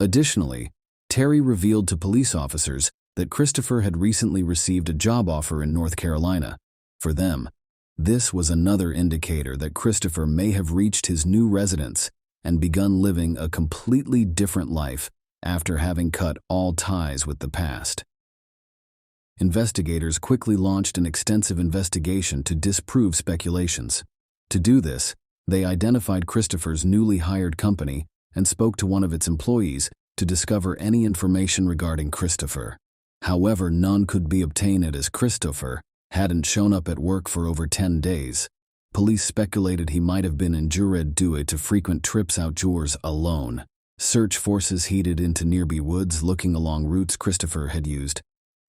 Additionally, Terry revealed to police officers that Christopher had recently received a job offer in North Carolina. For them, this was another indicator that Christopher may have reached his new residence and begun living a completely different life after having cut all ties with the past. Investigators quickly launched an extensive investigation to disprove speculations. To do this, they identified Christopher's newly hired company and spoke to one of its employees to discover any information regarding Christopher. However, none could be obtained as Christopher hadn't shown up at work for over 10 days. Police speculated he might have been injured due to frequent trips outdoors alone. Search forces headed into nearby woods looking along routes Christopher had used.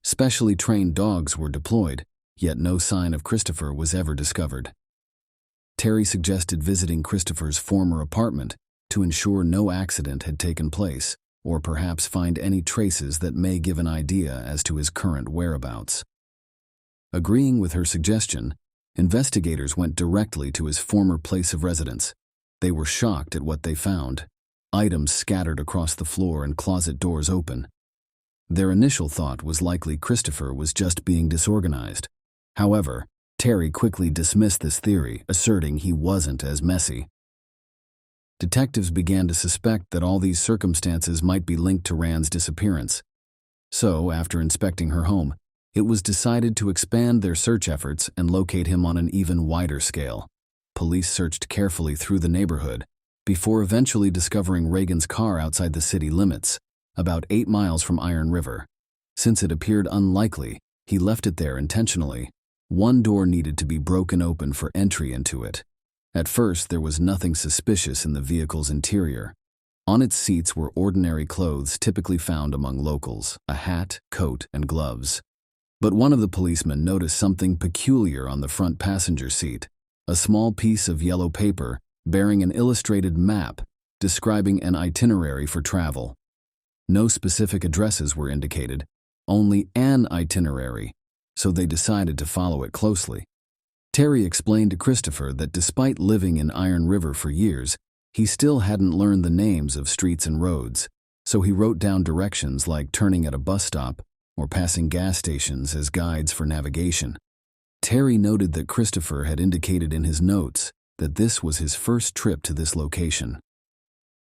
Specially trained dogs were deployed, yet no sign of Christopher was ever discovered. Terry suggested visiting Christopher's former apartment to ensure no accident had taken place, or perhaps find any traces that may give an idea as to his current whereabouts. Agreeing with her suggestion, investigators went directly to his former place of residence. They were shocked at what they found: items scattered across the floor and closet doors open. Their initial thought was likely Christopher was just being disorganized. However, Terry quickly dismissed this theory, asserting he wasn't as messy. Detectives began to suspect that all these circumstances might be linked to Rand's disappearance. So, after inspecting her home, it was decided to expand their search efforts and locate him on an even wider scale. Police searched carefully through the neighborhood, before eventually discovering Reagan's car outside the city limits, about 8 miles from Iron River. Since it appeared unlikely he left it there intentionally, one door needed to be broken open for entry into it. At first, there was nothing suspicious in the vehicle's interior. On its seats were ordinary clothes typically found among locals: a hat, coat, and gloves. But one of the policemen noticed something peculiar on the front passenger seat: a small piece of yellow paper bearing an illustrated map describing an itinerary for travel. No specific addresses were indicated, only an itinerary, so they decided to follow it closely. Terry explained to Christopher that despite living in Iron River for years, he still hadn't learned the names of streets and roads, so he wrote down directions like turning at a bus stop or passing gas stations as guides for navigation. Terry noted that Christopher had indicated in his notes that this was his first trip to this location.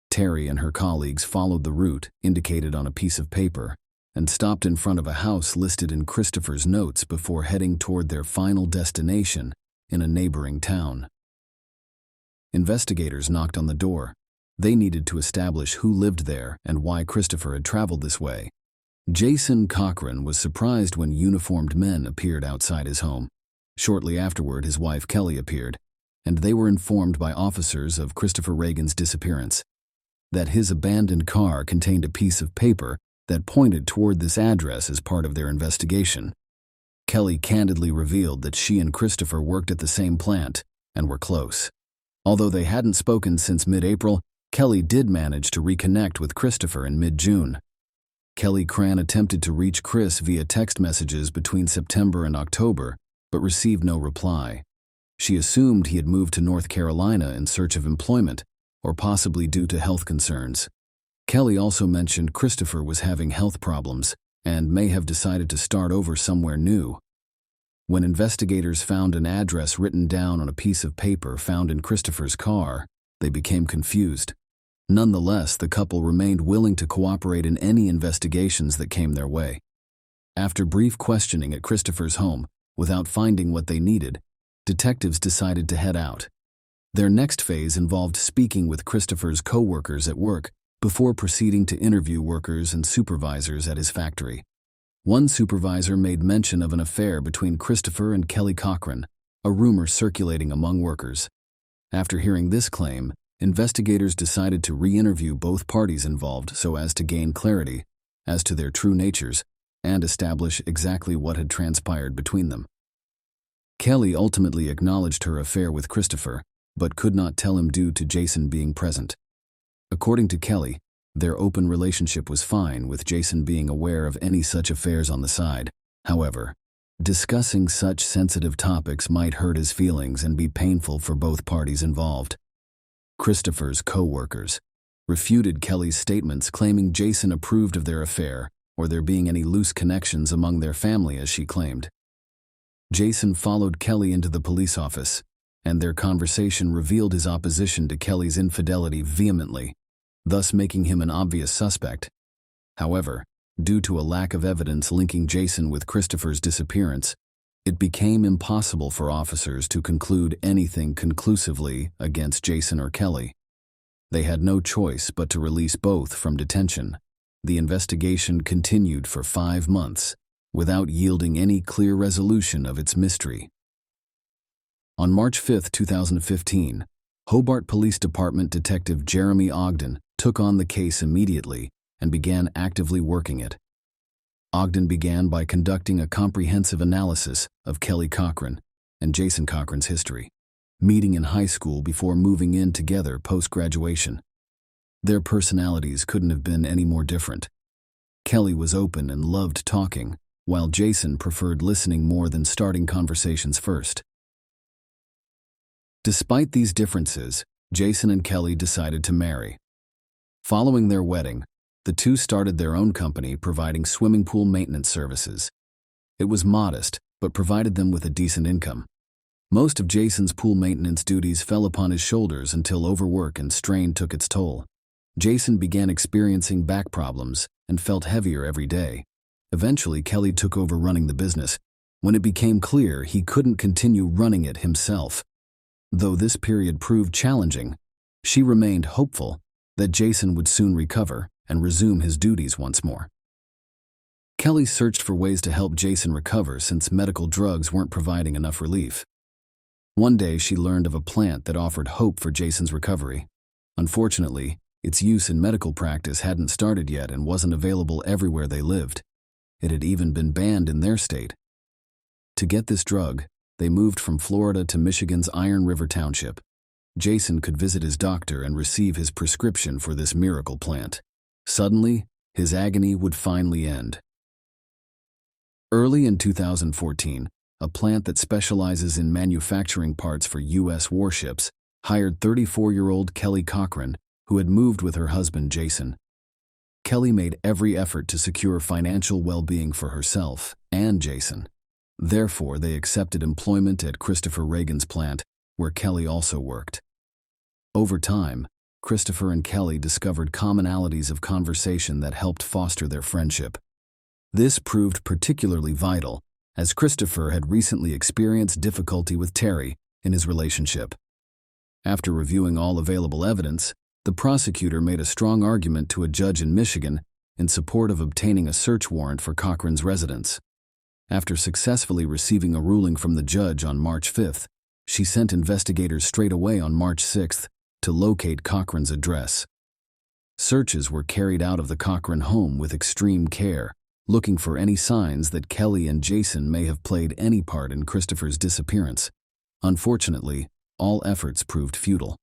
Terry and her colleagues followed the route indicated on a piece of paper and stopped in front of a house listed in Christopher's notes before heading toward their final destination in a neighboring town. Investigators knocked on the door. They needed to establish who lived there and why Christopher had traveled this way. Jason Cochran was surprised when uniformed men appeared outside his home. Shortly afterward, his wife Kelly appeared, and they were informed by officers of Christopher Reagan's disappearance, that his abandoned car contained a piece of paper that pointed toward this address as part of their investigation. Kelly candidly revealed that she and Christopher worked at the same plant and were close. Although they hadn't spoken since mid-April, Kelly did manage to reconnect with Christopher in mid-June. Kelly Cran attempted to reach Chris via text messages between September and October, but received no reply. She assumed he had moved to North Carolina in search of employment, or possibly due to health concerns. Kelly also mentioned Christopher was having health problems and may have decided to start over somewhere new. When investigators found an address written down on a piece of paper found in Christopher's car, they became confused. Nonetheless, the couple remained willing to cooperate in any investigations that came their way. After brief questioning at Christopher's home, without finding what they needed, detectives decided to head out. Their next phase involved speaking with Christopher's co-workers at work before proceeding to interview workers and supervisors at his factory. One supervisor made mention of an affair between Christopher and Kelly Cochran, a rumor circulating among workers. After hearing this claim, investigators decided to re-interview both parties involved so as to gain clarity as to their true natures and establish exactly what had transpired between them. Kelly ultimately acknowledged her affair with Christopher, but could not tell him due to Jason being present. According to Kelly, their open relationship was fine, with Jason being aware of any such affairs on the side. However, discussing such sensitive topics might hurt his feelings and be painful for both parties involved. Christopher's co-workers refuted Kelly's statements, claiming Jason approved of their affair or there being any loose connections among their family, as she claimed. Jason followed Kelly into the police office. and their conversation revealed his opposition to Kelly's infidelity vehemently, thus making him an obvious suspect. However, due to a lack of evidence linking Jason with Christopher's disappearance, it became impossible for officers to conclude anything conclusively against Jason or Kelly. They had no choice but to release both from detention. The investigation continued for 5 months, without yielding any clear resolution of its mystery. On March 5, 2015, Hobart Police Department Detective Jeremy Ogden took on the case immediately and began actively working it. Ogden began by conducting a comprehensive analysis of Kelly Cochran and Jason Cochran's history, meeting in high school before moving in together post-graduation. Their personalities couldn't have been any more different. Kelly was open and loved talking, while Jason preferred listening more than starting conversations first. Despite these differences, Jason and Kelly decided to marry. Following their wedding, the two started their own company providing swimming pool maintenance services. It was modest, but provided them with a decent income. Most of Jason's pool maintenance duties fell upon his shoulders until overwork and strain took its toll. Jason began experiencing back problems and felt heavier every day. Eventually, Kelly took over running the business, when it became clear he couldn't continue running it himself. Though this period proved challenging, she remained hopeful that Jason would soon recover and resume his duties once more. Kelly searched for ways to help Jason recover since medical drugs weren't providing enough relief. One day, she learned of a plant that offered hope for Jason's recovery. Unfortunately, its use in medical practice hadn't started yet and wasn't available everywhere they lived. It had even been banned in their state. To get this drug, they moved from Florida to Michigan's Iron River Township. Jason could visit his doctor and receive his prescription for this miracle plant. Suddenly, his agony would finally end. Early in 2014, a plant that specializes in manufacturing parts for U.S. warships hired 34-year-old Kelly Cochran, who had moved with her husband Jason. Kelly made every effort to secure financial well-being for herself and Jason. Therefore, they accepted employment at Christopher Reagan's plant, where Kelly also worked. Over time, Christopher and Kelly discovered commonalities of conversation that helped foster their friendship. This proved particularly vital, as Christopher had recently experienced difficulty with Terry in his relationship. After reviewing all available evidence, the prosecutor made a strong argument to a judge in Michigan in support of obtaining a search warrant for Cochran's residence. After successfully receiving a ruling from the judge on March 5th, she sent investigators straight away on March 6th to locate Cochran's address. Searches were carried out of the Cochran home with extreme care, looking for any signs that Kelly and Jason may have played any part in Christopher's disappearance. Unfortunately, all efforts proved futile.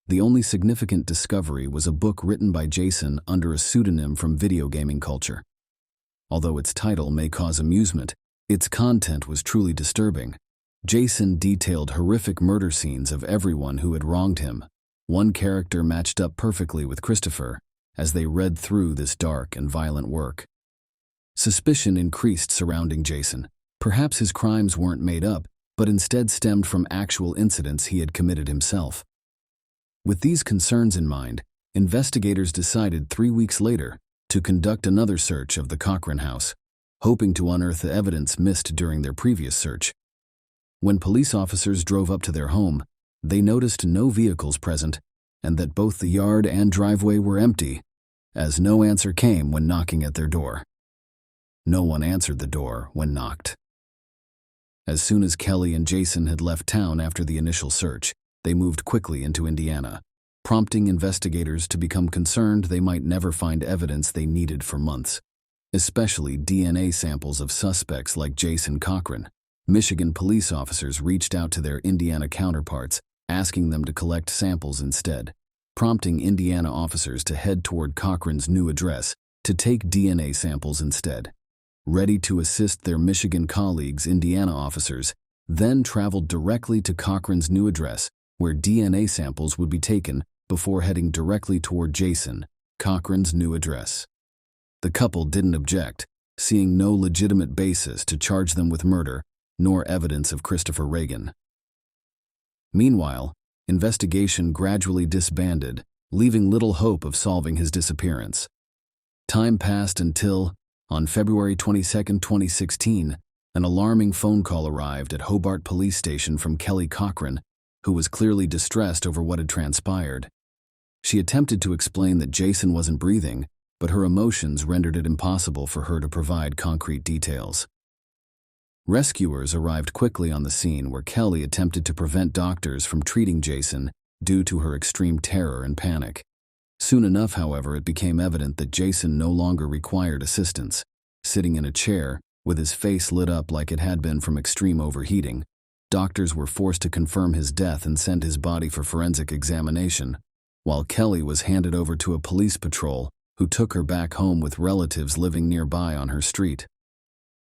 The only significant discovery was a book written by Jason under a pseudonym from video gaming culture. Although its title may cause amusement, its content was truly disturbing. Jason detailed horrific murder scenes of everyone who had wronged him. One character matched up perfectly with Christopher as they read through this dark and violent work. Suspicion increased surrounding Jason. Perhaps his crimes weren't made up, but instead stemmed from actual incidents he had committed himself. With these concerns in mind, investigators decided 3 weeks later to conduct another search of the Cochran house, hoping to unearth the evidence missed during their previous search. When police officers drove up to their home, they noticed no vehicles present and that both the yard and driveway were empty, as no answer came when knocking at their door. No one answered the door when knocked. As soon as Kelly and Jason had left town after the initial search, they moved quickly into Indiana, prompting investigators to become concerned they might never find evidence they needed for months, especially DNA samples of suspects like Jason Cochran. Michigan police officers reached out to their Indiana counterparts, asking them to collect samples instead, prompting Indiana officers to head toward Cochran's new address to take DNA samples instead. Ready to assist their Michigan colleagues, Indiana officers then traveled directly to Cochran's new address, where DNA samples would be taken before heading directly toward Jason, Cochran's new address. The couple didn't object, seeing no legitimate basis to charge them with murder, nor evidence of Christopher Reagan. Meanwhile, investigation gradually disbanded, leaving little hope of solving his disappearance. Time passed until, on February 22, 2016, an alarming phone call arrived at Hobart Police Station from Kelly Cochran, who was clearly distressed over what had transpired. She attempted to explain that Jason wasn't breathing, but her emotions rendered it impossible for her to provide concrete details. Rescuers arrived quickly on the scene where Kelly attempted to prevent doctors from treating Jason due to her extreme terror and panic. Soon enough, however, it became evident that Jason no longer required assistance. Sitting in a chair, with his face lit up like it had been from extreme overheating, doctors were forced to confirm his death and send his body for forensic examination, while Kelly was handed over to a police patrol who took her back home with relatives living nearby on her street.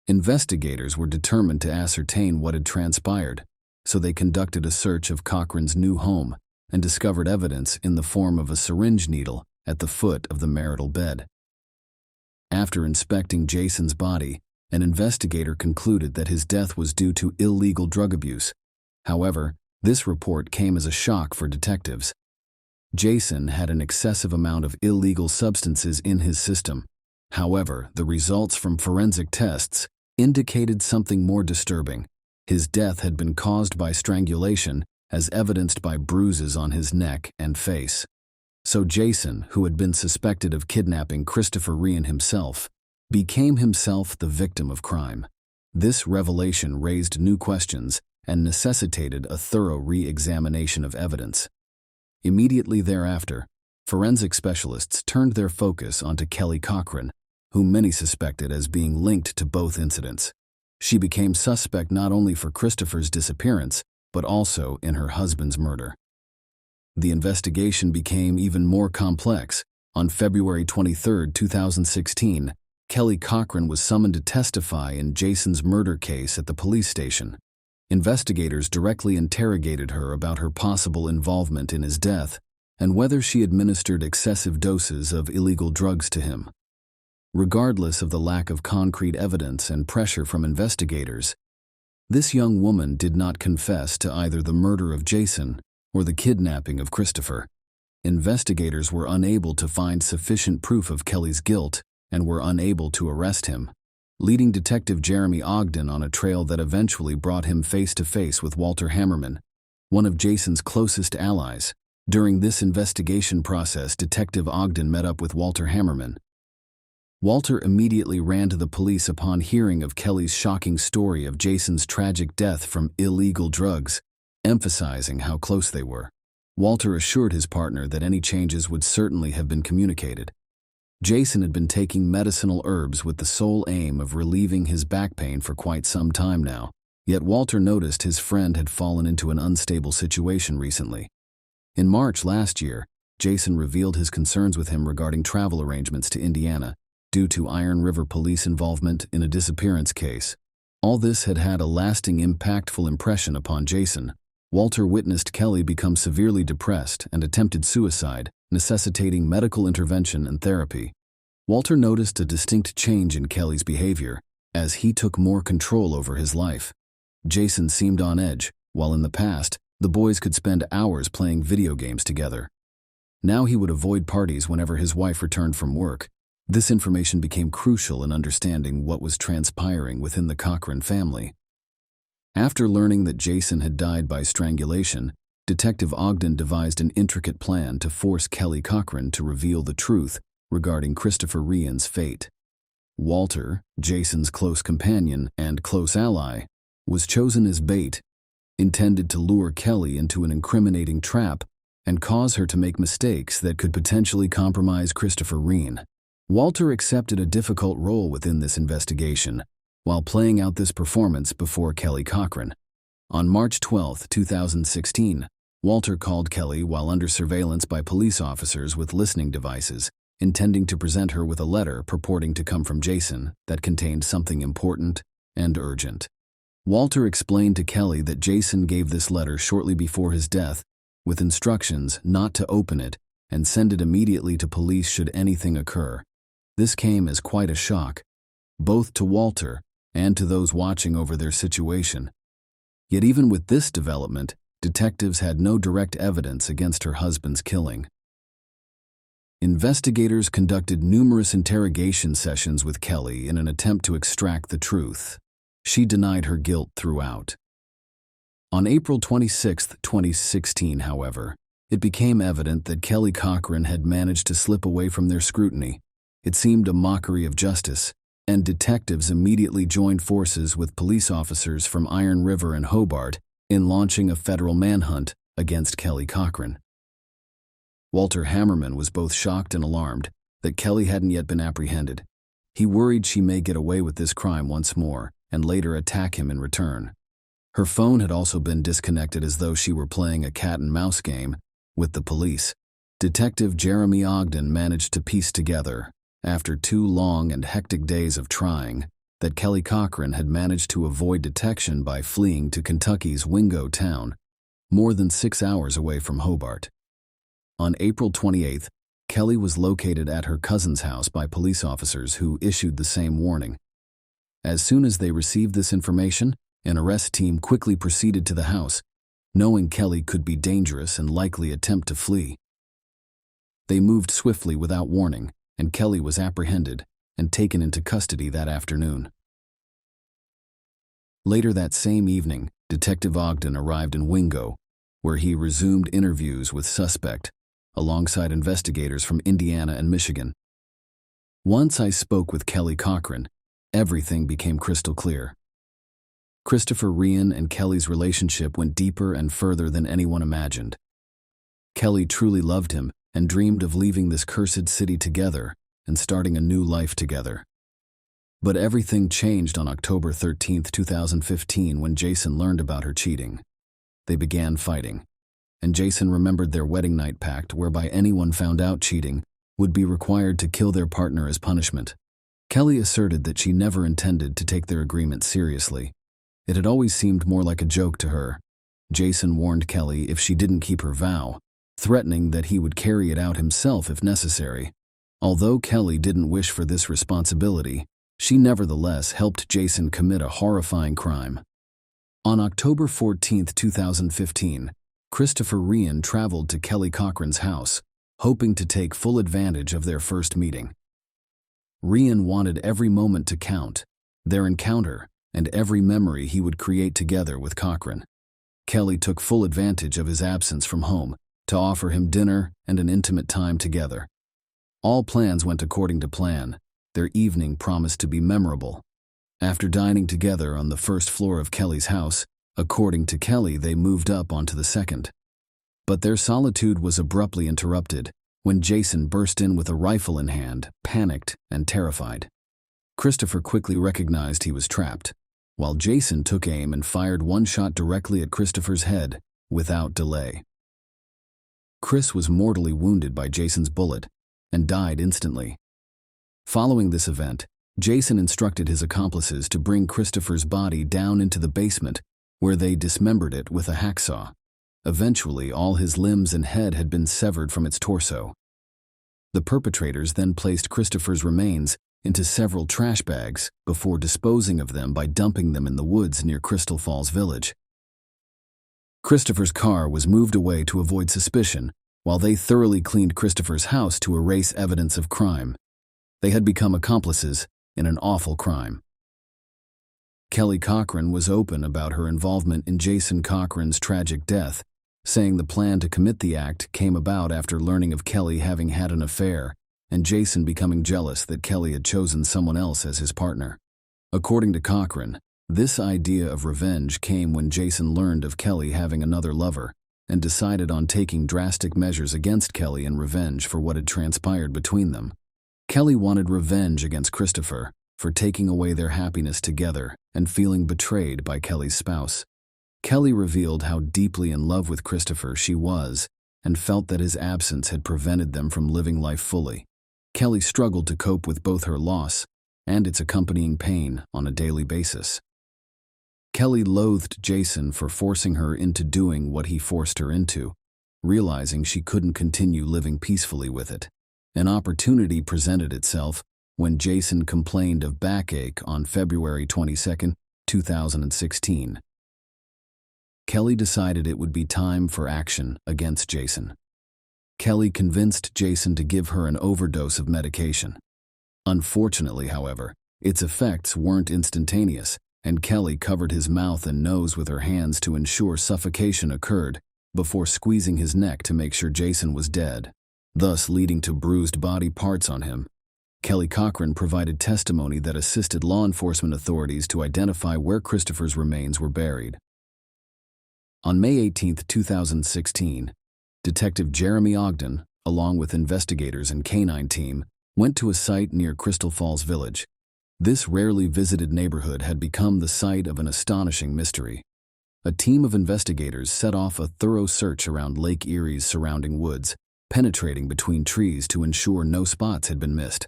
Investigators were determined to ascertain what had transpired, so they conducted a search of Cochran's new home and discovered evidence in the form of a syringe needle at the foot of the marital bed. After inspecting Jason's body, an investigator concluded that his death was due to illegal drug abuse. However, this report came as a shock for detectives. Jason had an excessive amount of illegal substances in his system. However, the results from forensic tests indicated something more disturbing. His death had been caused by strangulation, as evidenced by bruises on his neck and face. So Jason, who had been suspected of kidnapping Christopher Ryan himself, became himself the victim of crime. This revelation raised new questions and necessitated a thorough re-examination of evidence. Immediately thereafter, forensic specialists turned their focus onto Kelly Cochran, whom many suspected as being linked to both incidents. She became suspect not only for Christopher's disappearance, but also in her husband's murder. The investigation became even more complex. On February 23, 2016, Kelly Cochran was summoned to testify in Jason's murder case at the police station. Investigators directly interrogated her about her possible involvement in his death and whether she administered excessive doses of illegal drugs to him. Regardless of the lack of concrete evidence and pressure from investigators, this young woman did not confess to either the murder of Jason or the kidnapping of Christopher. Investigators were unable to find sufficient proof of Kelly's guilt and were unable to arrest him, leading Detective Jeremy Ogden on a trail that eventually brought him face-to-face with Walter Hammerman, one of Jason's closest allies. During this investigation process, Detective Ogden met up with Walter Hammerman. Walter immediately ran to the police upon hearing of Kelly's shocking story of Jason's tragic death from illegal drugs, emphasizing how close they were. Walter assured his partner that any changes would certainly have been communicated. Jason had been taking medicinal herbs with the sole aim of relieving his back pain for quite some time now, yet Walter noticed his friend had fallen into an unstable situation recently. In March last year, Jason revealed his concerns with him regarding travel arrangements to Indiana, due to Iron River police involvement in a disappearance case. All this had had a lasting, impactful impression upon Jason. Walter witnessed Kelly become severely depressed and attempted suicide, necessitating medical intervention and therapy. Walter noticed a distinct change in Kelly's behavior, as he took more control over his life. Jason seemed on edge, while in the past, the boys could spend hours playing video games together. Now he would avoid parties whenever his wife returned from work. This information became crucial in understanding what was transpiring within the Cochran family. After learning that Jason had died by strangulation, Detective Ogden devised an intricate plan to force Kelly Cochran to reveal the truth regarding Christopher Ryan's fate. Walter, Jason's close companion and close ally, was chosen as bait, intended to lure Kelly into an incriminating trap and cause her to make mistakes that could potentially compromise Christopher Ryan. Walter accepted a difficult role within this investigation, while playing out this performance before Kelly Cochran. On March 12, 2016, Walter called Kelly while under surveillance by police officers with listening devices, intending to present her with a letter purporting to come from Jason that contained something important and urgent. Walter explained to Kelly that Jason gave this letter shortly before his death, with instructions not to open it and send it immediately to police should anything occur. This came as quite a shock, both to Walter and to those watching over their situation. Yet even with this development, detectives had no direct evidence against her husband's killing. Investigators conducted numerous interrogation sessions with Kelly in an attempt to extract the truth. She denied her guilt throughout. On April 26, 2016, however, it became evident that Kelly Cochran had managed to slip away from their scrutiny. It seemed a mockery of justice, and detectives immediately joined forces with police officers from Iron River and Hobart in launching a federal manhunt against Kelly Cochran. Walter Hammerman was both shocked and alarmed that Kelly hadn't yet been apprehended. He worried she may get away with this crime once more and later attack him in return. Her phone had also been disconnected as though she were playing a cat-and-mouse game with the police. Detective Jeremy Ogden managed to piece together, after 2 long and hectic days of trying, that Kelly Cochran had managed to avoid detection by fleeing to Kentucky's Wingo town, more than 6 hours away from Hobart. On April 28th, Kelly was located at her cousin's house by police officers who issued the same warning. As soon as they received this information, an arrest team quickly proceeded to the house, knowing Kelly could be dangerous and likely attempt to flee. They moved swiftly without warning, and Kelly was apprehended and taken into custody that afternoon. Later that same evening, Detective Ogden arrived in Wingo, where he resumed interviews with suspect, alongside investigators from Indiana and Michigan. Once I spoke with Kelly Cochran, everything became crystal clear. Christopher Ryan and Kelly's relationship went deeper and further than anyone imagined. Kelly truly loved him and dreamed of leaving this cursed city together and starting a new life together. But everything changed on October 13, 2015, when Jason learned about her cheating. They began fighting, and Jason remembered their wedding night pact whereby anyone found out cheating would be required to kill their partner as punishment. Kelly asserted that she never intended to take their agreement seriously. It had always seemed more like a joke to her. Jason warned Kelly if she didn't keep her vow, threatening that he would carry it out himself if necessary. Although Kelly didn't wish for this responsibility, she nevertheless helped Jason commit a horrifying crime. On October 14, 2015, Christopher Ryan traveled to Kelly Cochran's house, hoping to take full advantage of their first meeting. Ryan wanted every moment to count, their encounter, and every memory he would create together with Cochran. Kelly took full advantage of his absence from home to offer him dinner and an intimate time together. All plans went according to plan. Their evening promised to be memorable. After dining together on the first floor of Kelly's house, according to Kelly, they moved up onto the second. But their solitude was abruptly interrupted when Jason burst in with a rifle in hand, panicked and terrified. Christopher quickly recognized he was trapped, while Jason took aim and fired one shot directly at Christopher's head without delay. Chris was mortally wounded by Jason's bullet and died instantly. Following this event, Jason instructed his accomplices to bring Christopher's body down into the basement, where they dismembered it with a hacksaw. Eventually, all his limbs and head had been severed from its torso. The perpetrators then placed Christopher's remains into several trash bags before disposing of them by dumping them in the woods near Crystal Falls Village. Christopher's car was moved away to avoid suspicion, while they thoroughly cleaned Christopher's house to erase evidence of crime. They had become accomplices in an awful crime. Kelly Cochran was open about her involvement in Jason Cochran's tragic death, saying the plan to commit the act came about after learning of Kelly having had an affair and Jason becoming jealous that Kelly had chosen someone else as his partner. According to Cochran, this idea of revenge came when Jason learned of Kelly having another lover and decided on taking drastic measures against Kelly in revenge for what had transpired between them. Kelly wanted revenge against Christopher for taking away their happiness together and feeling betrayed by Kelly's spouse. Kelly revealed how deeply in love with Christopher she was and felt that his absence had prevented them from living life fully. Kelly struggled to cope with both her loss and its accompanying pain on a daily basis. Kelly loathed Jason for forcing her into doing what he forced her into, realizing she couldn't continue living peacefully with it. An opportunity presented itself when Jason complained of backache on February 22, 2016. Kelly decided it would be time for action against Jason. Kelly convinced Jason to give her an overdose of medication. Unfortunately, however, its effects weren't instantaneous, and Kelly covered his mouth and nose with her hands to ensure suffocation occurred before squeezing his neck to make sure Jason was dead, thus leading to bruised body parts on him. Kelly Cochran provided testimony that assisted law enforcement authorities to identify where Christopher's remains were buried. On May 18, 2016, Detective Jeremy Ogden, along with investigators and canine team, went to a site near Crystal Falls Village. This rarely visited neighborhood had become the site of an astonishing mystery. A team of investigators set off a thorough search around Lake Erie's surrounding woods, penetrating between trees to ensure no spots had been missed.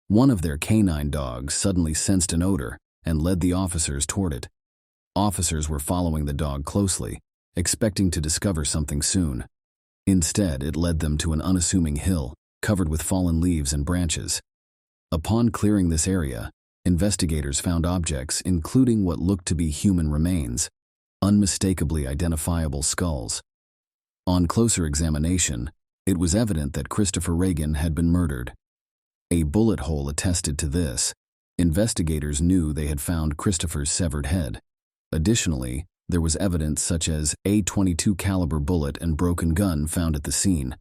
One of their canine dogs suddenly sensed an odor and led the officers toward it. Officers were following the dog closely, expecting to discover something soon. Instead, it led them to an unassuming hill, covered with fallen leaves and branches. Upon clearing this area, investigators found objects including what looked to be human remains, unmistakably identifiable skulls. On closer examination, it was evident that Christopher Reagan had been murdered. A bullet hole attested to this. Investigators knew they had found Christopher's severed head. Additionally, there was evidence such as a .22 caliber bullet and broken gun found at the scene,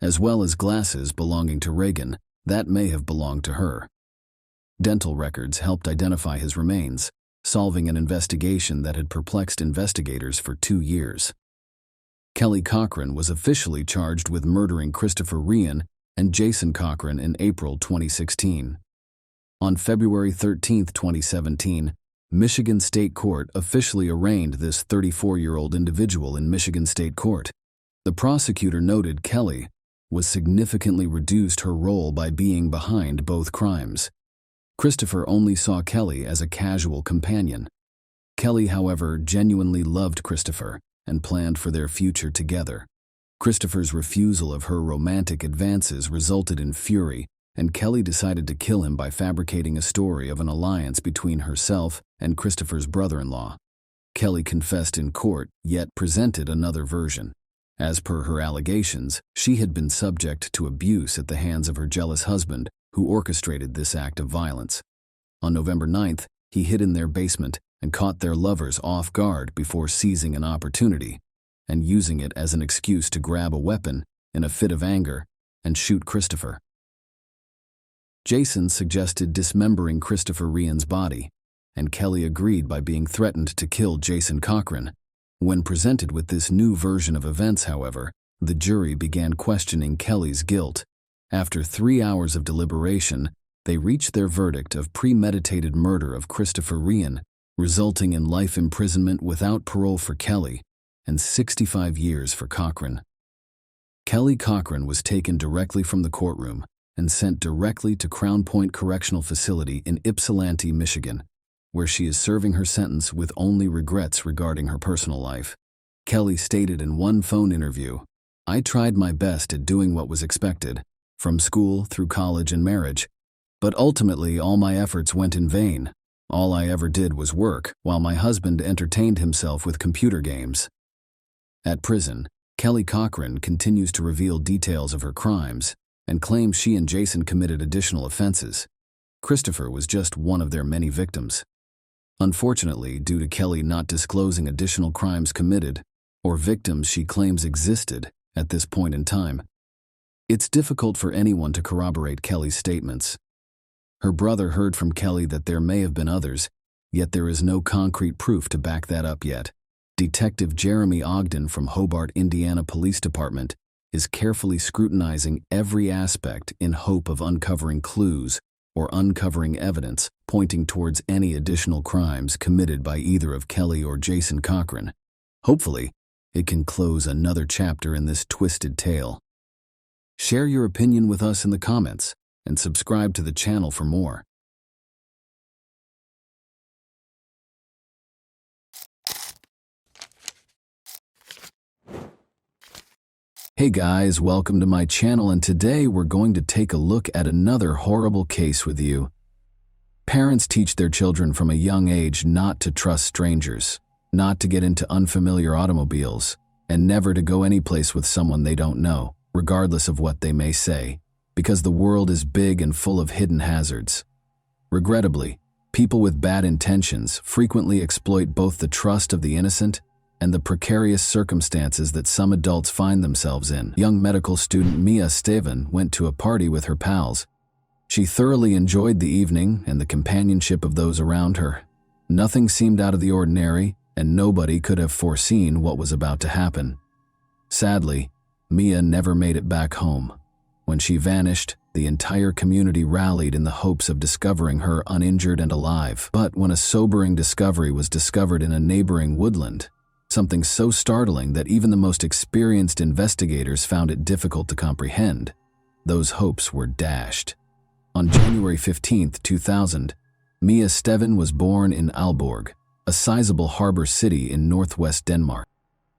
as well as glasses belonging to Reagan that may have belonged to her. Dental records helped identify his remains, solving an investigation that had perplexed investigators for 2 years. Kelly Cochran was officially charged with murdering Christopher Reagan and Jason Cochran in April 2016. On February 13, 2017, Michigan State Court officially arraigned this 34-year-old individual in Michigan State Court. The prosecutor noted Kelly was significantly reduced her role by being behind both crimes. Christopher only saw Kelly as a casual companion. Kelly, however, genuinely loved Christopher and planned for their future together. Christopher's refusal of her romantic advances resulted in fury, and Kelly decided to kill him by fabricating a story of an alliance between herself and Christopher's brother-in-law. Kelly confessed in court, yet presented another version. As per her allegations, she had been subject to abuse at the hands of her jealous husband, who orchestrated this act of violence. On November 9th, he hid in their basement and caught their lovers off guard before seizing an opportunity and using it as an excuse to grab a weapon in a fit of anger and shoot Christopher. Jason suggested dismembering Christopher Reagan's body, and Kelly agreed by being threatened to kill Jason Cochran. When presented with this new version of events, however, the jury began questioning Kelly's guilt. After 3 hours of deliberation, they reached their verdict of premeditated murder of Christopher Reagan, resulting in life imprisonment without parole for Kelly and 65 years for Cochran. Kelly Cochran was taken directly from the courtroom and sent directly to Crown Point Correctional Facility in Ypsilanti, Michigan, where she is serving her sentence with only regrets regarding her personal life. Kelly stated in one phone interview, "I tried my best at doing what was expected, from school through college and marriage, but ultimately all my efforts went in vain. All I ever did was work, while my husband entertained himself with computer games." At prison, Kelly Cochran continues to reveal details of her crimes and claims she and Jason committed additional offenses. Christopher was just one of their many victims. Unfortunately, due to Kelly not disclosing additional crimes committed or victims she claims existed at this point in time, it's difficult for anyone to corroborate Kelly's statements. Her brother heard from Kelly that there may have been others, yet there is no concrete proof to back that up yet. Detective Jeremy Ogden from Hobart, Indiana Police Department is carefully scrutinizing every aspect in hope of uncovering clues or uncovering evidence pointing towards any additional crimes committed by either of Kelly or Jason Cochran. Hopefully, it can close another chapter in this twisted tale. Share your opinion with us in the comments and subscribe to the channel for more. Hey guys, welcome to my channel, and today we're going to take a look at another horrible case with you. Parents teach their children from a young age not to trust strangers. not to get into unfamiliar automobiles, and never to go anyplace with someone they don't know, regardless of what they may say, because the world is big and full of hidden hazards. Regrettably, people with bad intentions frequently exploit both the trust of the innocent and the precarious circumstances that some adults find themselves in. Young medical student Mia Steven went to a party with her pals. She thoroughly enjoyed the evening and the companionship of those around her. Nothing seemed out of the ordinary, and nobody could have foreseen what was about to happen. Sadly, Mia never made it back home. When she vanished, the entire community rallied in the hopes of discovering her uninjured and alive. But when a sobering discovery was discovered in a neighboring woodland, something so startling that even the most experienced investigators found it difficult to comprehend, those hopes were dashed. On January 15, 2000, Mia Steven was born in Aalborg, a sizable harbor city in northwest Denmark.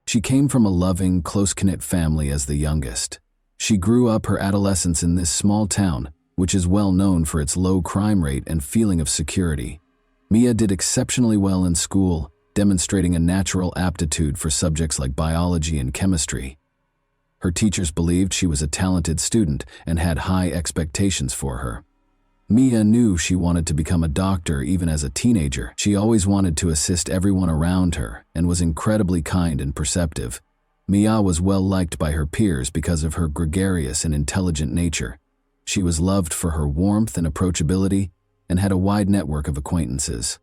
She came from a loving, close-knit family as the youngest. She grew up her adolescence in this small town, which is well known for its low crime rate and feeling of security. Mia did exceptionally well in school, demonstrating a natural aptitude for subjects like biology and chemistry. Her teachers believed she was a talented student and had high expectations for her. Mia knew she wanted to become a doctor even as a teenager. She always wanted to assist everyone around her and was incredibly kind and perceptive. Mia was well liked by her peers because of her gregarious and intelligent nature. She was loved for her warmth and approachability and had a wide network of acquaintances.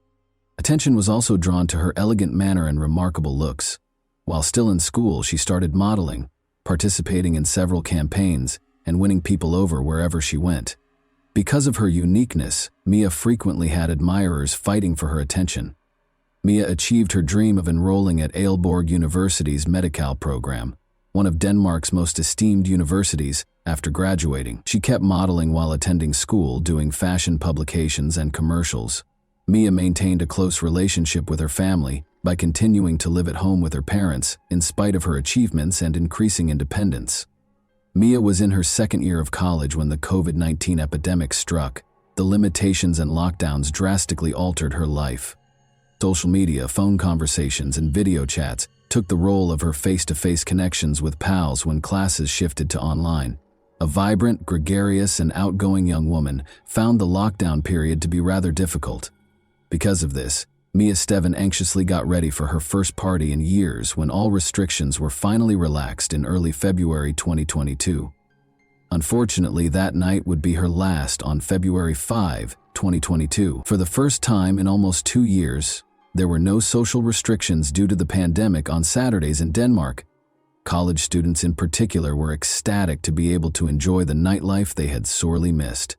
Attention was also drawn to her elegant manner and remarkable looks. While still in school, she started modeling, participating in several campaigns, and winning people over wherever she went. Because of her uniqueness, Mia frequently had admirers fighting for her attention. Mia achieved her dream of enrolling at Aalborg University's Medical program, one of Denmark's most esteemed universities. After graduating, she kept modeling while attending school, doing fashion publications and commercials. Mia maintained a close relationship with her family by continuing to live at home with her parents in spite of her achievements and increasing independence. Mia was in her second year of college when the COVID-19 epidemic struck. The limitations and lockdowns drastically altered her life. Social media, phone conversations, and video chats took the role of her face-to-face connections with pals when classes shifted to online. A vibrant, gregarious, and outgoing young woman found the lockdown period to be rather difficult. Because of this, Mia Steven anxiously got ready for her first party in years when all restrictions were finally relaxed in early February 2022. Unfortunately, that night would be her last on February 5, 2022. For the first time in almost 2 years, there were no social restrictions due to the pandemic on Saturdays in Denmark. College students in particular were ecstatic to be able to enjoy the nightlife they had sorely missed.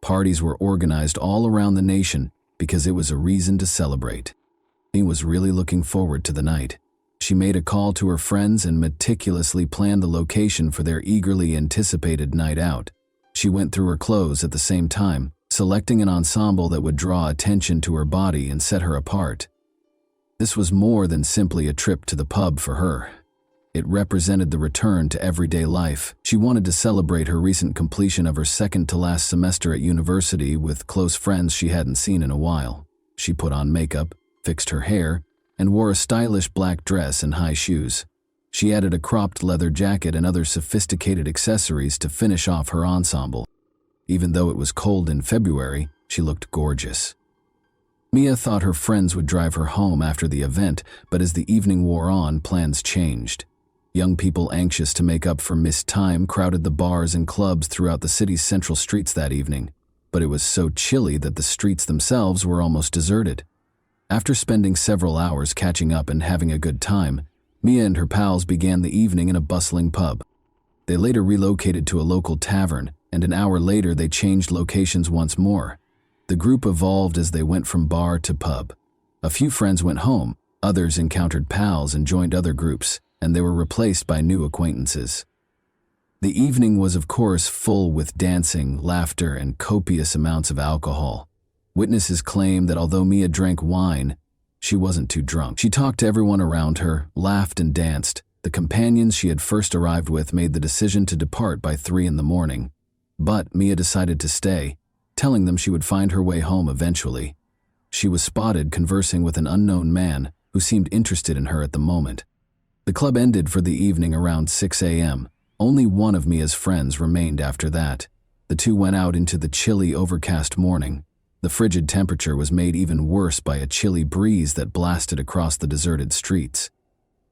Parties were organized all around the nation because it was a reason to celebrate. He was really looking forward to the night. She made a call to her friends and meticulously planned the location for their eagerly anticipated night out. She went through her clothes at the same time, selecting an ensemble that would draw attention to her body and set her apart. This was more than simply a trip to the pub for her. It represented the return to everyday life. She wanted to celebrate her recent completion of her second-to-last semester at university with close friends she hadn't seen in a while. She put on makeup, fixed her hair, and wore a stylish black dress and high shoes. She added a cropped leather jacket and other sophisticated accessories to finish off her ensemble. Even though it was cold in February, she looked gorgeous. Mia thought her friends would drive her home after the event, but as the evening wore on, plans changed. Young people anxious to make up for missed time crowded the bars and clubs throughout the city's central streets that evening, but it was so chilly that the streets themselves were almost deserted. After spending several hours catching up and having a good time, Mia and her pals began the evening in a bustling pub. They later relocated to a local tavern, and an hour later they changed locations once more. The group evolved as they went from bar to pub. A few friends went home, others encountered pals and joined other groups, and they were replaced by new acquaintances. The evening was of course full with dancing, laughter, and copious amounts of alcohol. Witnesses claim that although Mia drank wine, she wasn't too drunk. She talked to everyone around her, laughed and danced. The companions she had first arrived with made the decision to depart by 3 in the morning. But Mia decided to stay, telling them she would find her way home eventually. She was spotted conversing with an unknown man, who seemed interested in her at the moment. The club ended for the evening around 6 a.m. Only one of Mia's friends remained after that. The two went out into the chilly, overcast morning. The frigid temperature was made even worse by a chilly breeze that blasted across the deserted streets.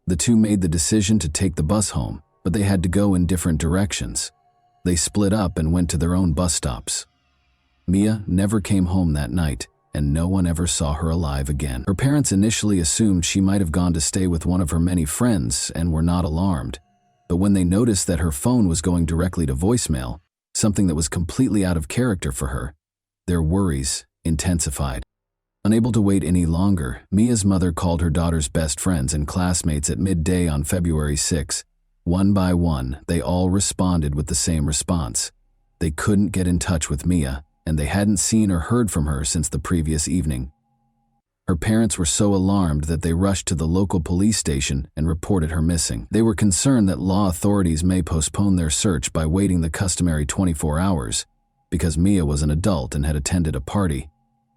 The two made the decision to take the bus home, but they had to go in different directions. They split up and went to their own bus stops. Mia never came home that night, and no one ever saw her alive again. Her parents initially assumed she might have gone to stay with one of her many friends and were not alarmed. But when they noticed that her phone was going directly to voicemail, something that was completely out of character for her, their worries intensified. Unable to wait any longer, Mia's mother called her daughter's best friends and classmates at midday on February 6. One by one, they all responded with the same response. They couldn't get in touch with Mia, and they hadn't seen or heard from her since the previous evening. Her parents were so alarmed that they rushed to the local police station and reported her missing. They were concerned that law authorities may postpone their search by waiting the customary 24 hours, because Mia was an adult and had attended a party.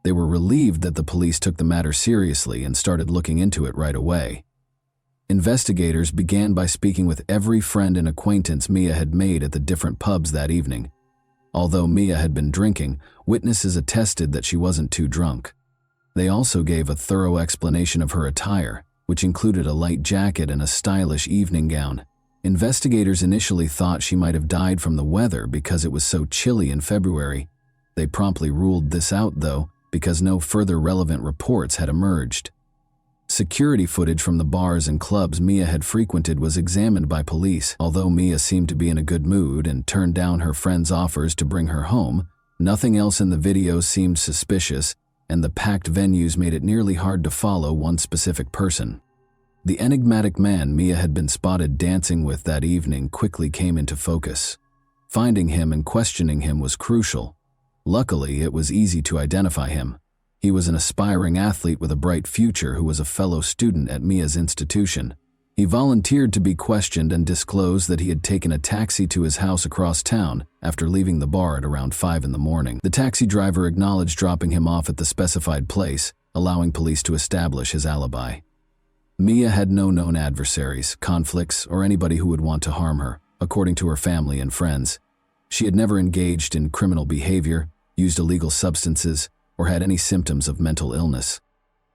They were relieved that the police took the matter seriously and started looking into it right away. Investigators began by speaking with every friend and acquaintance Mia had made at the different pubs that evening. Although Mia had been drinking, witnesses attested that she wasn't too drunk. They also gave a thorough explanation of her attire, which included a light jacket and a stylish evening gown. Investigators initially thought she might have died from the weather because it was so chilly in February. They promptly ruled this out, though, because no further relevant reports had emerged. Security footage from the bars and clubs Mia had frequented was examined by police. Although Mia seemed to be in a good mood and turned down her friends' offers to bring her home, nothing else in the video seemed suspicious, and the packed venues made it nearly hard to follow one specific person. The enigmatic man Mia had been spotted dancing with that evening quickly came into focus. Finding him and questioning him was crucial. Luckily, it was easy to identify him. He was an aspiring athlete with a bright future who was a fellow student at Mia's institution. He volunteered to be questioned and disclosed that he had taken a taxi to his house across town after leaving the bar at around 5 in the morning. The taxi driver acknowledged dropping him off at the specified place, allowing police to establish his alibi. Mia had no known adversaries, conflicts, or anybody who would want to harm her, according to her family and friends. She had never engaged in criminal behavior, used illegal substances, or had any symptoms of mental illness.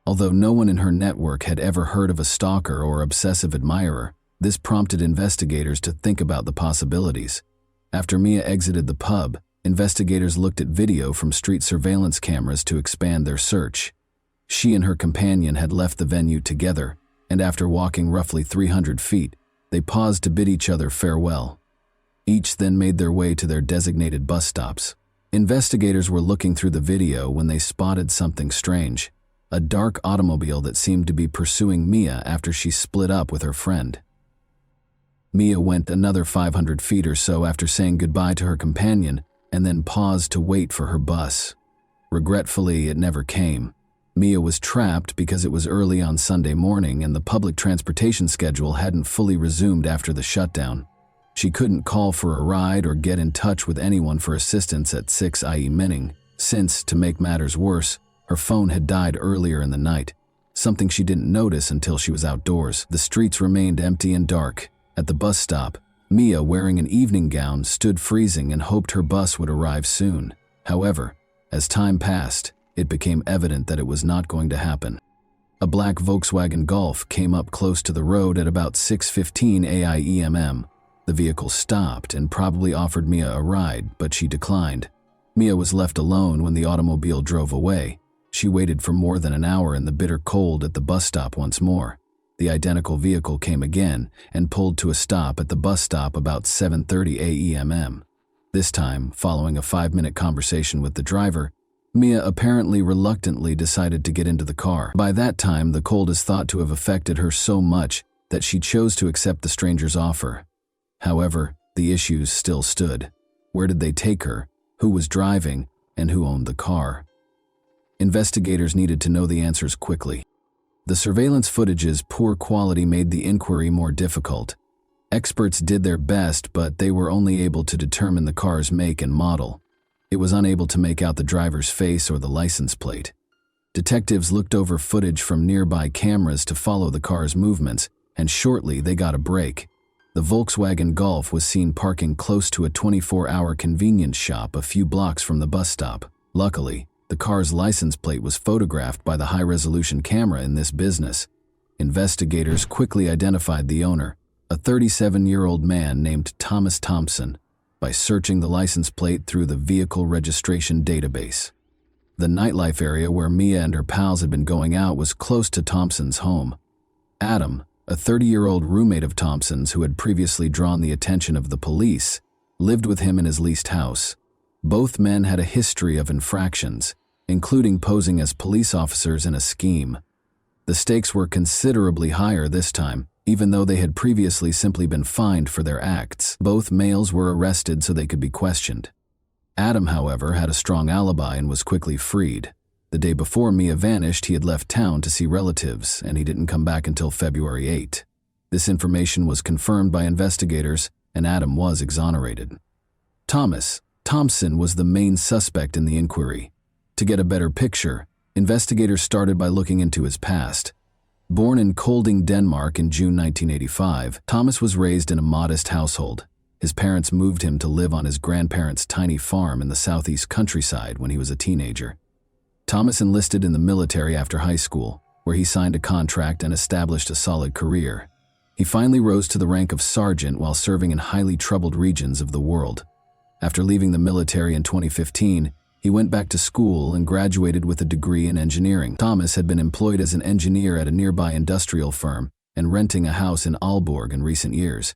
Although no one in her network had ever heard of a stalker or obsessive admirer, this prompted investigators to think about the possibilities. After Mia exited the pub, investigators looked at video from street surveillance cameras to expand their search. She and her companion had left the venue together, and after walking roughly 300 feet, they paused to bid each other farewell. Each then made their way to their designated bus stops. Investigators were looking through the video when they spotted something strange. A dark automobile that seemed to be pursuing Mia after she split up with her friend. Mia went another 500 feet or so after saying goodbye to her companion and then paused to wait for her bus. Regretfully, it never came. Mia was trapped because it was early on Sunday morning and the public transportation schedule hadn't fully resumed after the shutdown. She couldn't call for a ride or get in touch with anyone for assistance at 6 IE Minning, since, to make matters worse, her phone had died earlier in the night, something she didn't notice until she was outdoors. The streets remained empty and dark. At the bus stop, Mia, wearing an evening gown, stood freezing and hoped her bus would arrive soon. However, as time passed, it became evident that it was not going to happen. A black Volkswagen Golf came up close to the road at about 6:15 AIEMM. The vehicle stopped and probably offered Mia a ride, but she declined. Mia was left alone when the automobile drove away. She waited for more than an hour in the bitter cold at the bus stop once more. The identical vehicle came again and pulled to a stop at the bus stop about 7:30 AEMM. This time, following a 5-minute conversation with the driver, Mia apparently reluctantly decided to get into the car. By that time, the cold is thought to have affected her so much that she chose to accept the stranger's offer. However, the issues still stood. Where did they take her? Who was driving? And who owned the car? Investigators needed to know the answers quickly. The surveillance footage's poor quality made the inquiry more difficult. Experts did their best, but they were only able to determine the car's make and model. It was unable to make out the driver's face or the license plate. Detectives looked over footage from nearby cameras to follow the car's movements, and shortly they got a break. The Volkswagen Golf was seen parking close to a 24-hour convenience shop a few blocks from the bus stop. Luckily, the car's license plate was photographed by the high-resolution camera in this business. Investigators quickly identified the owner, a 37-year-old man named Thomas Thompson, by searching the license plate through the vehicle registration database. The nightlife area where Mia and her pals had been going out was close to Thompson's home. Adam, a 30-year-old roommate of Thompson's who had previously drawn the attention of the police, lived with him in his leased house. Both men had a history of infractions, including posing as police officers in a scheme. The stakes were considerably higher this time, even though they had previously simply been fined for their acts. Both males were arrested so they could be questioned. Adam, however, had a strong alibi and was quickly freed. The day before Mia vanished, he had left town to see relatives, and he didn't come back until February 8. This information was confirmed by investigators, and Adam was exonerated. Thomas Thompson was the main suspect in the inquiry. To get a better picture, investigators started by looking into his past. Born in Kolding, Denmark in June 1985, Thomas was raised in a modest household. His parents moved him to live on his grandparents' tiny farm in the southeast countryside when he was a teenager. Thomas enlisted in the military after high school, where he signed a contract and established a solid career. He finally rose to the rank of sergeant while serving in highly troubled regions of the world. After leaving the military in 2015, he went back to school and graduated with a degree in engineering. Thomas had been employed as an engineer at a nearby industrial firm and renting a house in Aalborg in recent years.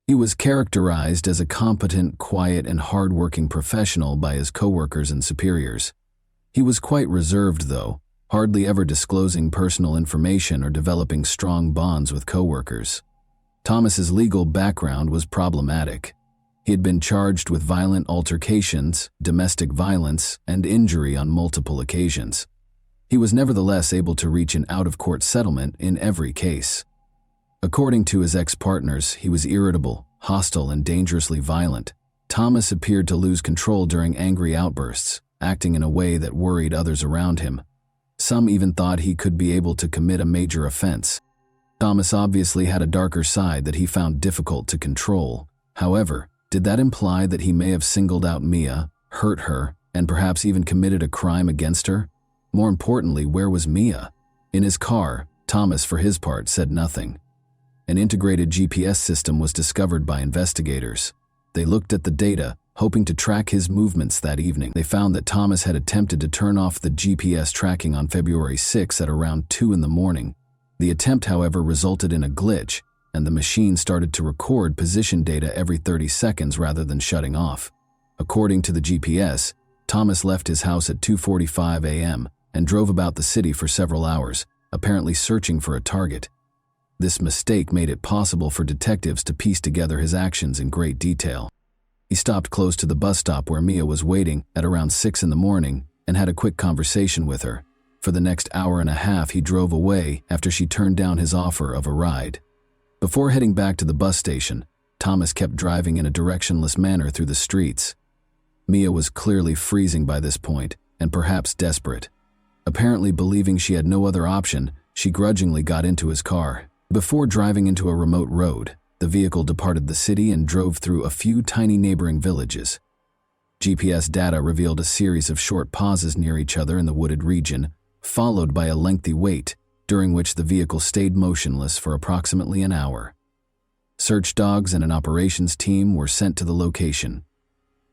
He was characterized as a competent, quiet, and hard-working professional by his coworkers and superiors. He was quite reserved, though, hardly ever disclosing personal information or developing strong bonds with coworkers. Thomas's legal background was problematic. He had been charged with violent altercations, domestic violence, and injury on multiple occasions. He was nevertheless able to reach an out-of-court settlement in every case. According to his ex-partners, he was irritable, hostile, and dangerously violent. Thomas appeared to lose control during angry outbursts, acting in a way that worried others around him. Some even thought he could be able to commit a major offense. Thomas obviously had a darker side that he found difficult to control. However, did that imply that he may have singled out Mia, hurt her, and perhaps even committed a crime against her? More importantly, where was Mia? In his car, Thomas, for his part, said nothing. An integrated GPS system was discovered by investigators. They looked at the data, hoping to track his movements that evening. They found that Thomas had attempted to turn off the GPS tracking on February 6 at around 2 in the morning. The attempt, however, resulted in a glitch, and the machine started to record position data every 30 seconds rather than shutting off. According to the GPS, Thomas left his house at 2:45 a.m. and drove about the city for several hours, apparently searching for a target. This mistake made it possible for detectives to piece together his actions in great detail. He stopped close to the bus stop where Mia was waiting at around 6 in the morning and had a quick conversation with her. For the next hour and a half, he drove away after she turned down his offer of a ride. Before heading back to the bus station, Thomas kept driving in a directionless manner through the streets. Mia was clearly freezing by this point and perhaps desperate. Apparently believing she had no other option, she grudgingly got into his car. Before driving into a remote road, the vehicle departed the city and drove through a few tiny neighboring villages. GPS data revealed a series of short pauses near each other in the wooded region, followed by a lengthy wait, during which the vehicle stayed motionless for approximately an hour. Search dogs and an operations team were sent to the location.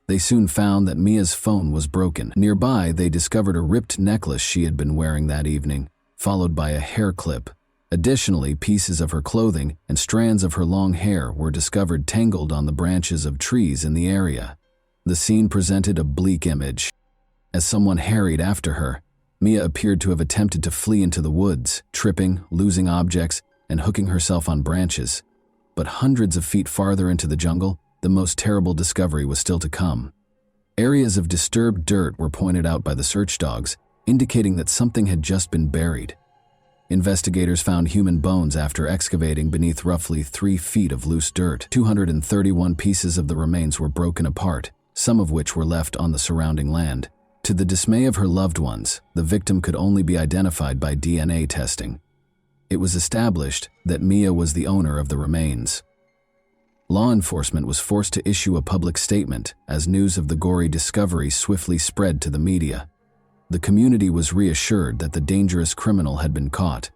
They soon found that Mia's phone was broken. Nearby, they discovered a ripped necklace she had been wearing that evening, followed by a hair clip. Additionally, pieces of her clothing and strands of her long hair were discovered tangled on the branches of trees in the area. The scene presented a bleak image. As someone harried after her, Mia appeared to have attempted to flee into the woods, tripping, losing objects, and hooking herself on branches. But hundreds of feet farther into the jungle, the most terrible discovery was still to come. Areas of disturbed dirt were pointed out by the search dogs, indicating that something had just been buried. Investigators found human bones after excavating beneath roughly 3 feet of loose dirt. 231 pieces of the remains were broken apart, some of which were left on the surrounding land. To the dismay of her loved ones, the victim could only be identified by DNA testing. It was established that Mia was the owner of the remains. Law enforcement was forced to issue a public statement as news of the gory discovery swiftly spread to the media. The community was reassured that the dangerous criminal had been caught.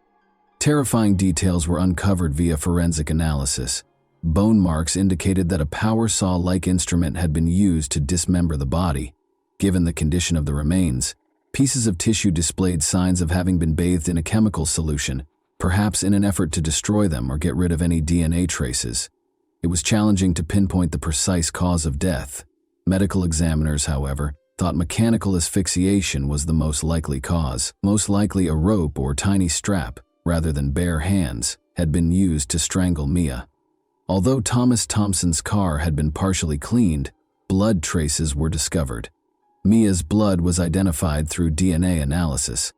Terrifying details were uncovered via forensic analysis. Bone marks indicated that a power saw-like instrument had been used to dismember the body. Given the condition of the remains, pieces of tissue displayed signs of having been bathed in a chemical solution, perhaps in an effort to destroy them or get rid of any DNA traces. It was challenging to pinpoint the precise cause of death. Medical examiners, however, thought mechanical asphyxiation was the most likely cause. Most likely a rope or tiny strap, rather than bare hands, had been used to strangle Mia. Although Thomas Thompson's car had been partially cleaned, blood traces were discovered. Mia's blood was identified through DNA analysis.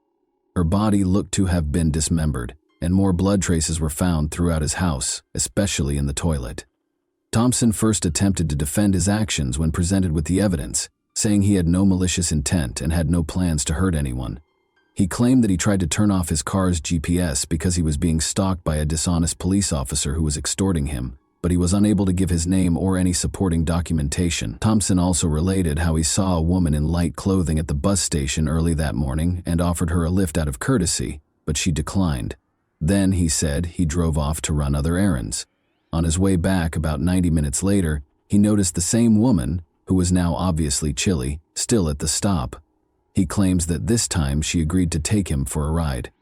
Her body looked to have been dismembered, and more blood traces were found throughout his house, especially in the toilet. Thompson first attempted to defend his actions when presented with the evidence, saying he had no malicious intent and had no plans to hurt anyone. He claimed that he tried to turn off his car's GPS because he was being stalked by a dishonest police officer who was extorting him, but he was unable to give his name or any supporting documentation. Thompson also related how he saw a woman in light clothing at the bus station early that morning and offered her a lift out of courtesy, but she declined. Then, he said, he drove off to run other errands. On his way back about 90 minutes later, he noticed the same woman, who was now obviously chilly, still at the stop. He claims that this time she agreed to take him for a ride.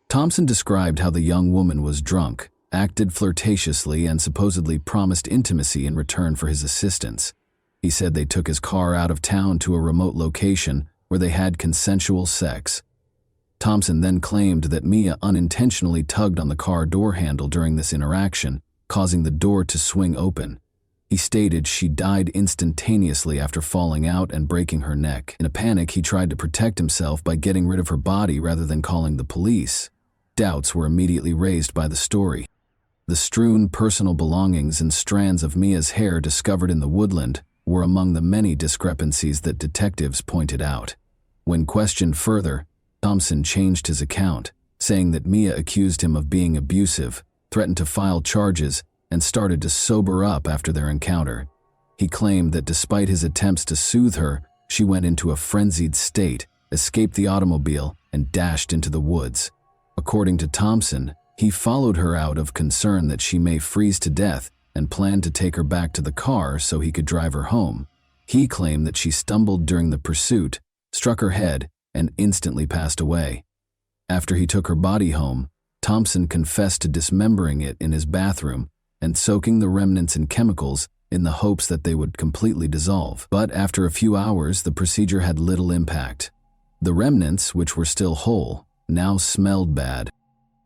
Thompson described how the young woman was drunk, acted flirtatiously, and supposedly promised intimacy in return for his assistance. He said they took his car out of town to a remote location where they had consensual sex. Thompson then claimed that Mia unintentionally tugged on the car door handle during this interaction, causing the door to swing open. He stated she died instantaneously after falling out and breaking her neck. In a panic, he tried to protect himself by getting rid of her body rather than calling the police. Doubts were immediately raised by the story. The strewn personal belongings and strands of Mia's hair discovered in the woodland were among the many discrepancies that detectives pointed out. When questioned further, Thompson changed his account, saying that Mia accused him of being abusive, threatened to file charges, and started to sober up after their encounter. He claimed that despite his attempts to soothe her, she went into a frenzied state, escaped the automobile, and dashed into the woods. According to Thompson, he followed her out of concern that she may freeze to death and planned to take her back to the car so he could drive her home. He claimed that she stumbled during the pursuit, struck her head, and instantly passed away. After he took her body home, Thompson confessed to dismembering it in his bathroom and soaking the remnants in chemicals in the hopes that they would completely dissolve. But after a few hours, the procedure had little impact. The remnants, which were still whole, now smelled bad.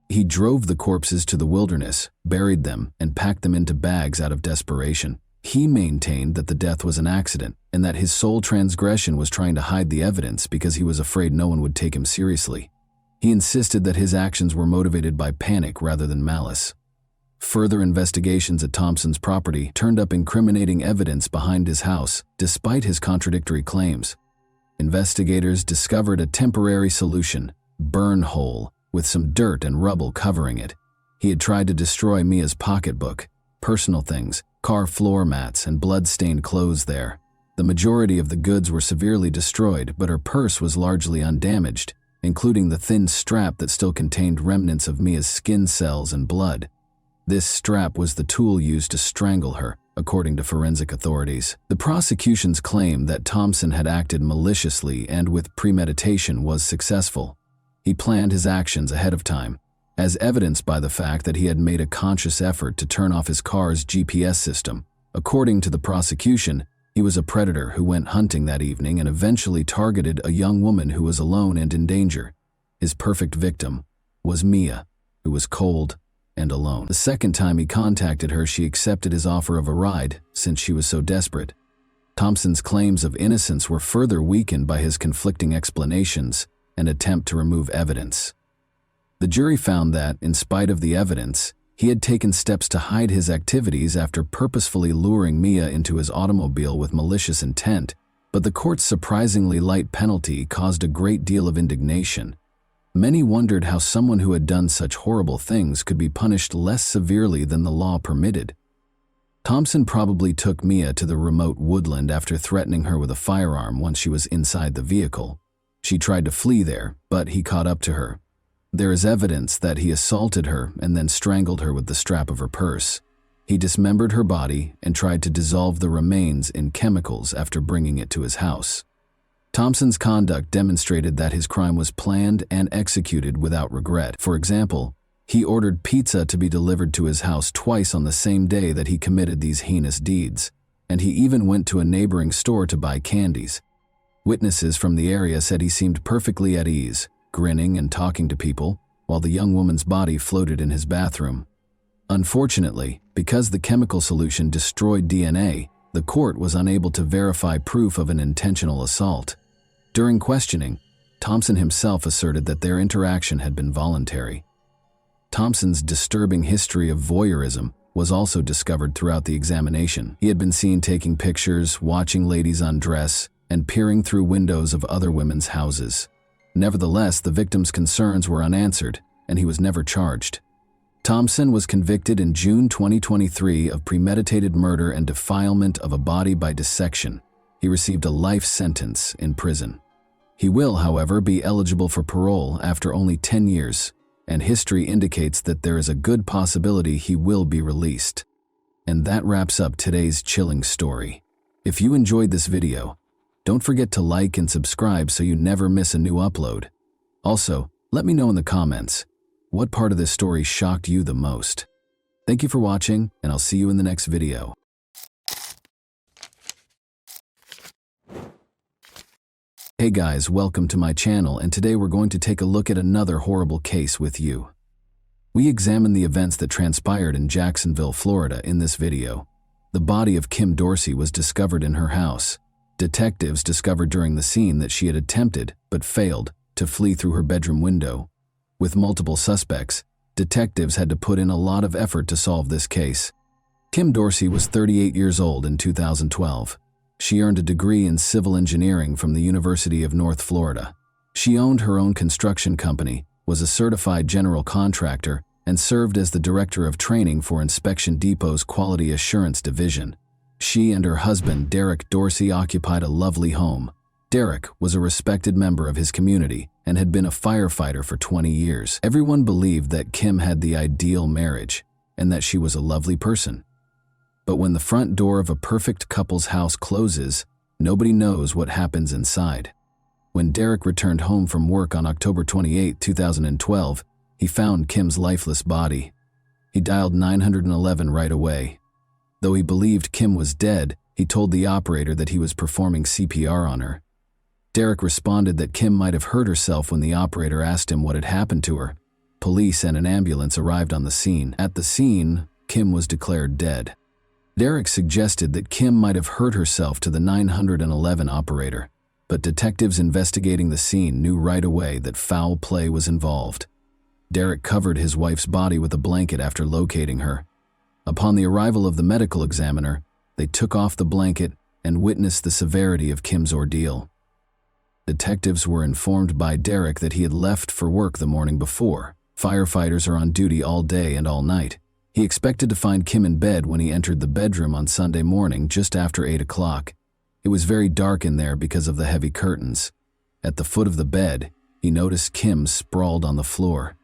He drove the corpses to the wilderness, buried them, and packed them into bags out of desperation. He maintained that the death was an accident and that his sole transgression was trying to hide the evidence because he was afraid no one would take him seriously. He insisted that his actions were motivated by panic rather than malice. Further investigations at Thompson's property turned up incriminating evidence behind his house, despite his contradictory claims. Investigators discovered a temporary solution, burn hole, with some dirt and rubble covering it. He had tried to destroy Mia's pocketbook, personal things, car floor mats, and blood-stained clothes there. The majority of the goods were severely destroyed, but her purse was largely undamaged, including the thin strap that still contained remnants of Mia's skin cells and blood. This strap was the tool used to strangle her, according to forensic authorities. The prosecution's claim that Thompson had acted maliciously and with premeditation was successful. He planned his actions ahead of time, as evidenced by the fact that he had made a conscious effort to turn off his car's GPS system. According to the prosecution, he was a predator who went hunting that evening and eventually targeted a young woman who was alone and in danger. His perfect victim was Mia, who was cold and alone. The second time he contacted her, she accepted his offer of a ride since she was so desperate. Thompson's claims of innocence were further weakened by his conflicting explanations and attempt to remove evidence. The jury found that, in spite of the evidence, he had taken steps to hide his activities after purposefully luring Mia into his automobile with malicious intent, But the court's surprisingly light penalty caused a great deal of indignation. Many wondered how someone who had done such horrible things could be punished less severely than the law permitted. Thompson probably took Mia to the remote woodland after threatening her with a firearm once she was inside the vehicle. She tried to flee there, but he caught up to her. There is evidence that he assaulted her and then strangled her with the strap of her purse. He dismembered her body and tried to dissolve the remains in chemicals after bringing it to his house. Thompson's conduct demonstrated that his crime was planned and executed without regret. For example, he ordered pizza to be delivered to his house twice on the same day that he committed these heinous deeds, and he even went to a neighboring store to buy candies. Witnesses from the area said he seemed perfectly at ease, grinning and talking to people, while the young woman's body floated in his bathroom. Unfortunately, because the chemical solution destroyed DNA, the court was unable to verify proof of an intentional assault. During questioning, Thompson himself asserted that their interaction had been voluntary. Thompson's disturbing history of voyeurism was also discovered throughout the examination. He had been seen taking pictures, watching ladies undress, and peering through windows of other women's houses. Nevertheless, the victim's concerns were unanswered, and he was never charged. Thompson was convicted in June 2023 of premeditated murder and defilement of a body by dissection. He received a life sentence in prison. He will, however, be eligible for parole after only 10 years, and history indicates that there is a good possibility he will be released. And that wraps up today's chilling story. If you enjoyed this video, don't forget to like and subscribe so you never miss a new upload. Also, let me know in the comments, what part of this story shocked you the most? Thank you for watching, and I'll see you in the next video. Hey guys, welcome to my channel, and today we're going to take a look at another horrible case with you. We examine the events that transpired in Jacksonville, Florida in this video. The body of Kim Dorsey was discovered in her house. Detectives discovered during the scene that she had attempted, but failed, to flee through her bedroom window. With multiple suspects, detectives had to put in a lot of effort to solve this case. Kim Dorsey was 38 years old in 2012. She earned a degree in civil engineering from the University of North Florida. She owned her own construction company, was a certified general contractor, and served as the director of training for Inspection Depot's Quality Assurance Division. She and her husband, Derek Dorsey, occupied a lovely home. Derek was a respected member of his community and had been a firefighter for 20 years. Everyone believed that Kim had the ideal marriage and that she was a lovely person. But when the front door of a perfect couple's house closes, nobody knows what happens inside. When Derek returned home from work on October 28, 2012, he found Kim's lifeless body. He dialed 911 right away. Though he believed Kim was dead, he told the operator that he was performing CPR on her. Derek responded that Kim might have hurt herself when the operator asked him what had happened to her. Police and an ambulance arrived on the scene. At the scene, Kim was declared dead. Derek suggested that Kim might have hurt herself to the 911 operator, but detectives investigating the scene knew right away that foul play was involved. Derek covered his wife's body with a blanket after locating her. Upon the arrival of the medical examiner, they took off the blanket and witnessed the severity of Kim's ordeal. Detectives were informed by Derek that he had left for work the morning before. Firefighters are on duty all day and all night. He expected to find Kim in bed when he entered the bedroom on Sunday morning just after 8 o'clock. It was very dark in there because of the heavy curtains. At the foot of the bed, he noticed Kim sprawled on the floor.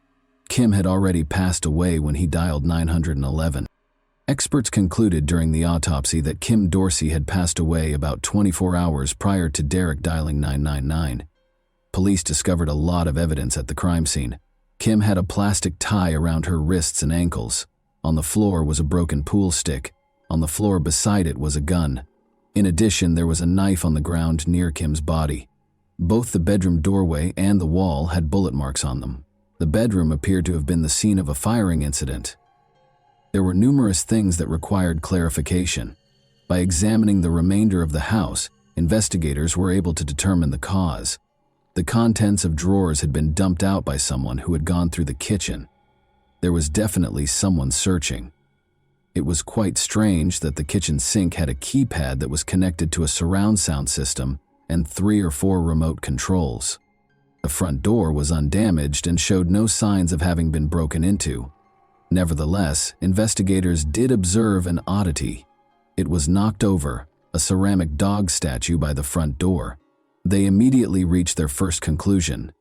Kim had already passed away when he dialed 911. Experts concluded during the autopsy that Kim Dorsey had passed away about 24 hours prior to Derek dialing 999. Police discovered a lot of evidence at the crime scene. Kim had a plastic tie around her wrists and ankles. On the floor was a broken pool stick. On the floor beside it was a gun. In addition, there was a knife on the ground near Kim's body. Both the bedroom doorway and the wall had bullet marks on them. The bedroom appeared to have been the scene of a firing incident. There were numerous things that required clarification. By examining the remainder of the house, investigators were able to determine the cause. The contents of drawers had been dumped out by someone who had gone through the kitchen. There was definitely someone searching. It was quite strange that the kitchen sink had a keypad that was connected to a surround sound system and 3 or 4 remote controls. The front door was undamaged and showed no signs of having been broken into. Nevertheless, investigators did observe an oddity. It was knocked over, a ceramic dog statue by the front door. They immediately reached their first conclusion.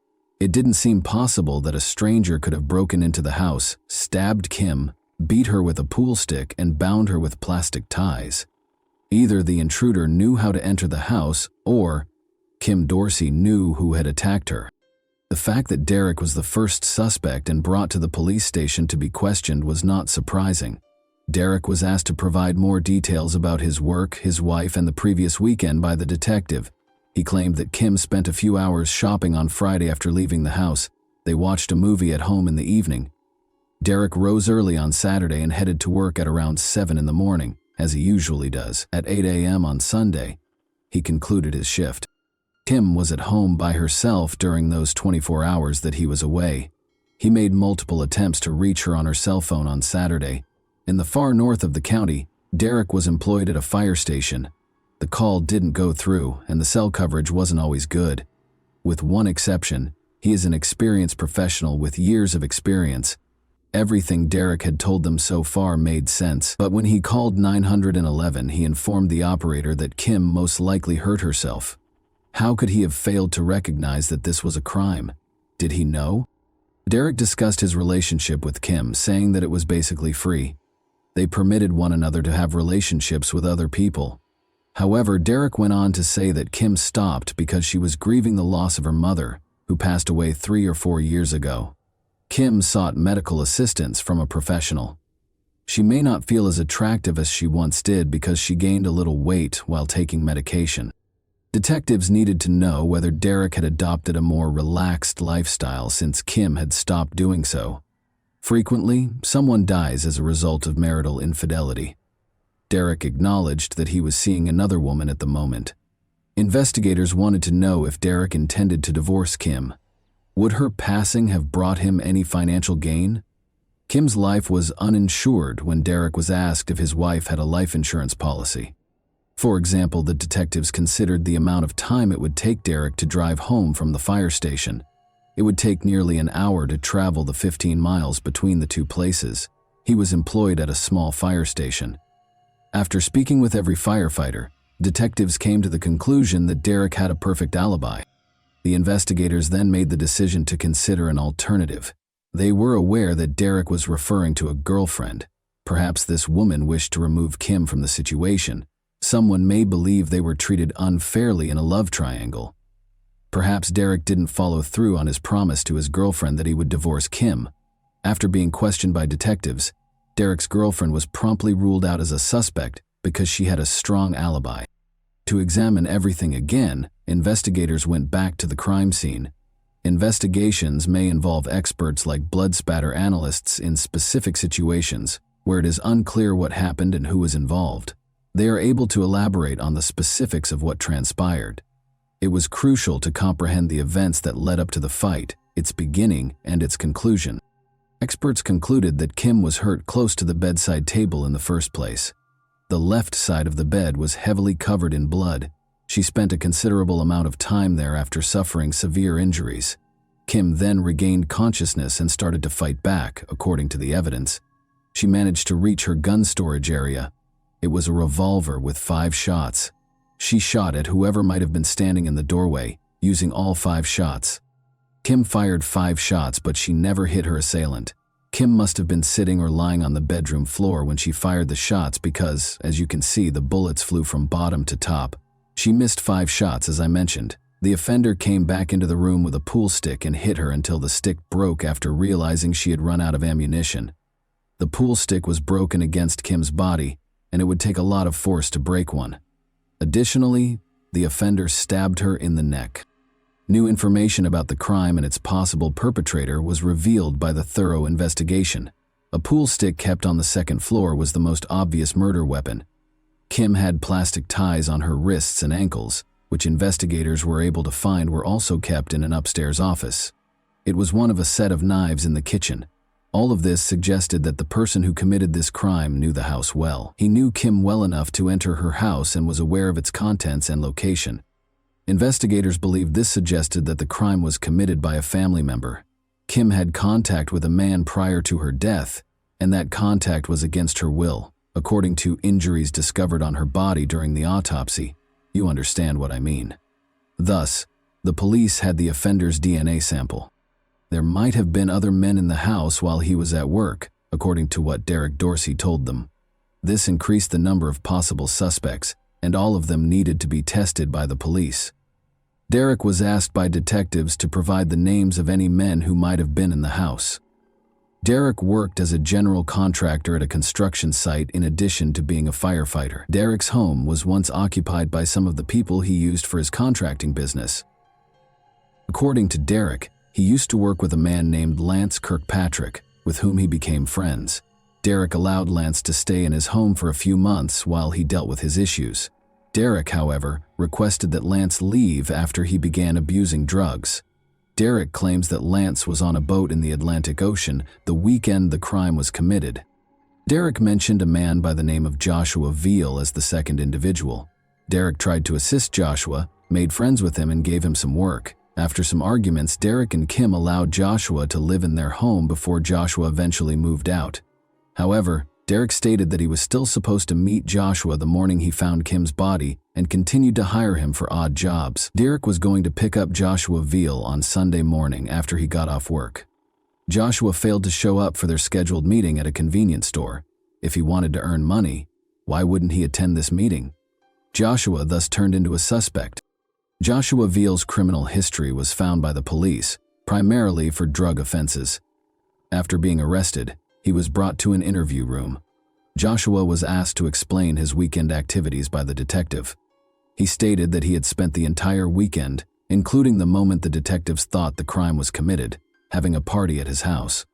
It didn't seem possible that a stranger could have broken into the house, stabbed Kim, beat her with a pool stick, and bound her with plastic ties. Either the intruder knew how to enter the house, or Kim Dorsey knew who had attacked her. The fact that Derek was the first suspect and brought to the police station to be questioned was not surprising. Derek was asked to provide more details about his work, his wife, and the previous weekend by the detective. He claimed that Kim spent a few hours shopping on Friday after leaving the house. They watched a movie at home in the evening. Derek rose early on Saturday and headed to work at around 7 in the morning, as he usually does. At 8 a.m. on Sunday, he concluded his shift. Kim was at home by herself during those 24 hours that he was away. He made multiple attempts to reach her on her cell phone on Saturday. In the far north of the county, Derek was employed at a fire station. The call didn't go through, and the cell coverage wasn't always good. With one exception, he is an experienced professional with years of experience. Everything Derek had told them so far made sense, but when he called 911, he informed the operator that Kim most likely hurt herself. How could he have failed to recognize that this was a crime? Did he know? Derek discussed his relationship with Kim, saying that it was basically free. They permitted one another to have relationships with other people. However, Derek went on to say that Kim stopped because she was grieving the loss of her mother, who passed away 3 or 4 years ago. Kim sought medical assistance from a professional. She may not feel as attractive as she once did because she gained a little weight while taking medication. Detectives needed to know whether Derek had adopted a more relaxed lifestyle since Kim had stopped doing so. Frequently, someone dies as a result of marital infidelity. Derek acknowledged that he was seeing another woman at the moment. Investigators wanted to know if Derek intended to divorce Kim. Would her passing have brought him any financial gain? Kim's life was uninsured when Derek was asked if his wife had a life insurance policy. For example, the detectives considered the amount of time it would take Derek to drive home from the fire station. It would take nearly an hour to travel the 15 miles between the two places. He was employed at a small fire station. After speaking with every firefighter, detectives came to the conclusion that Derek had a perfect alibi. The investigators then made the decision to consider an alternative. They were aware that Derek was referring to a girlfriend. Perhaps this woman wished to remove Kim from the situation. Someone may believe they were treated unfairly in a love triangle. Perhaps Derek didn't follow through on his promise to his girlfriend that he would divorce Kim. After being questioned by detectives, Derek's girlfriend was promptly ruled out as a suspect because she had a strong alibi. To examine everything again, investigators went back to the crime scene. Investigations may involve experts like blood spatter analysts in specific situations where it is unclear what happened and who was involved. They are able to elaborate on the specifics of what transpired. It was crucial to comprehend the events that led up to the fight, its beginning, and its conclusion. Experts concluded that Kim was hurt close to the bedside table in the first place. The left side of the bed was heavily covered in blood. She spent a considerable amount of time there after suffering severe injuries. Kim then regained consciousness and started to fight back, according to the evidence. She managed to reach her gun storage area. It was a revolver with 5 shots. She shot at whoever might have been standing in the doorway, using all 5 shots. Kim fired 5 shots, but she never hit her assailant. Kim must have been sitting or lying on the bedroom floor when she fired the shots because, as you can see, the bullets flew from bottom to top. She missed 5 shots, as I mentioned. The offender came back into the room with a pool stick and hit her until the stick broke after realizing she had run out of ammunition. The pool stick was broken against Kim's body, and it would take a lot of force to break one. Additionally, the offender stabbed her in the neck. New information about the crime and its possible perpetrator was revealed by the thorough investigation. A pool stick kept on the second floor was the most obvious murder weapon. Kim had plastic ties on her wrists and ankles, which investigators were able to find were also kept in an upstairs office. It was one of a set of knives in the kitchen. All of this suggested that the person who committed this crime knew the house well. He knew Kim well enough to enter her house and was aware of its contents and location. Investigators believed this suggested that the crime was committed by a family member. Kim had contact with a man prior to her death, and that contact was against her will, according to injuries discovered on her body during the autopsy. You understand what I mean. Thus, the police had the offender's DNA sample. There might have been other men in the house while he was at work, according to what Derek Dorsey told them. This increased the number of possible suspects, and all of them needed to be tested by the police. Derek was asked by detectives to provide the names of any men who might have been in the house. Derek worked as a general contractor at a construction site in addition to being a firefighter. Derek's home was once occupied by some of the people he used for his contracting business. According to Derek, he used to work with a man named Lance Kirkpatrick, with whom he became friends. Derek allowed Lance to stay in his home for a few months while he dealt with his issues. Derek, however, requested that Lance leave after he began abusing drugs. Derek claims that Lance was on a boat in the Atlantic Ocean the weekend the crime was committed. Derek mentioned a man by the name of Joshua Veal as the second individual. Derek tried to assist Joshua, made friends with him, and gave him some work. After some arguments, Derek and Kim allowed Joshua to live in their home before Joshua eventually moved out. However, Derek stated that he was still supposed to meet Joshua the morning he found Kim's body and continued to hire him for odd jobs. Derek was going to pick up Joshua Veal on Sunday morning after he got off work. Joshua failed to show up for their scheduled meeting at a convenience store. If he wanted to earn money, why wouldn't he attend this meeting? Joshua thus turned into a suspect. Joshua Veal's criminal history was found by the police, primarily for drug offenses. After being arrested, he was brought to an interview room. Joshua was asked to explain his weekend activities by the detective. He stated that he had spent the entire weekend, including the moment the detectives thought the crime was committed, having a party at his house.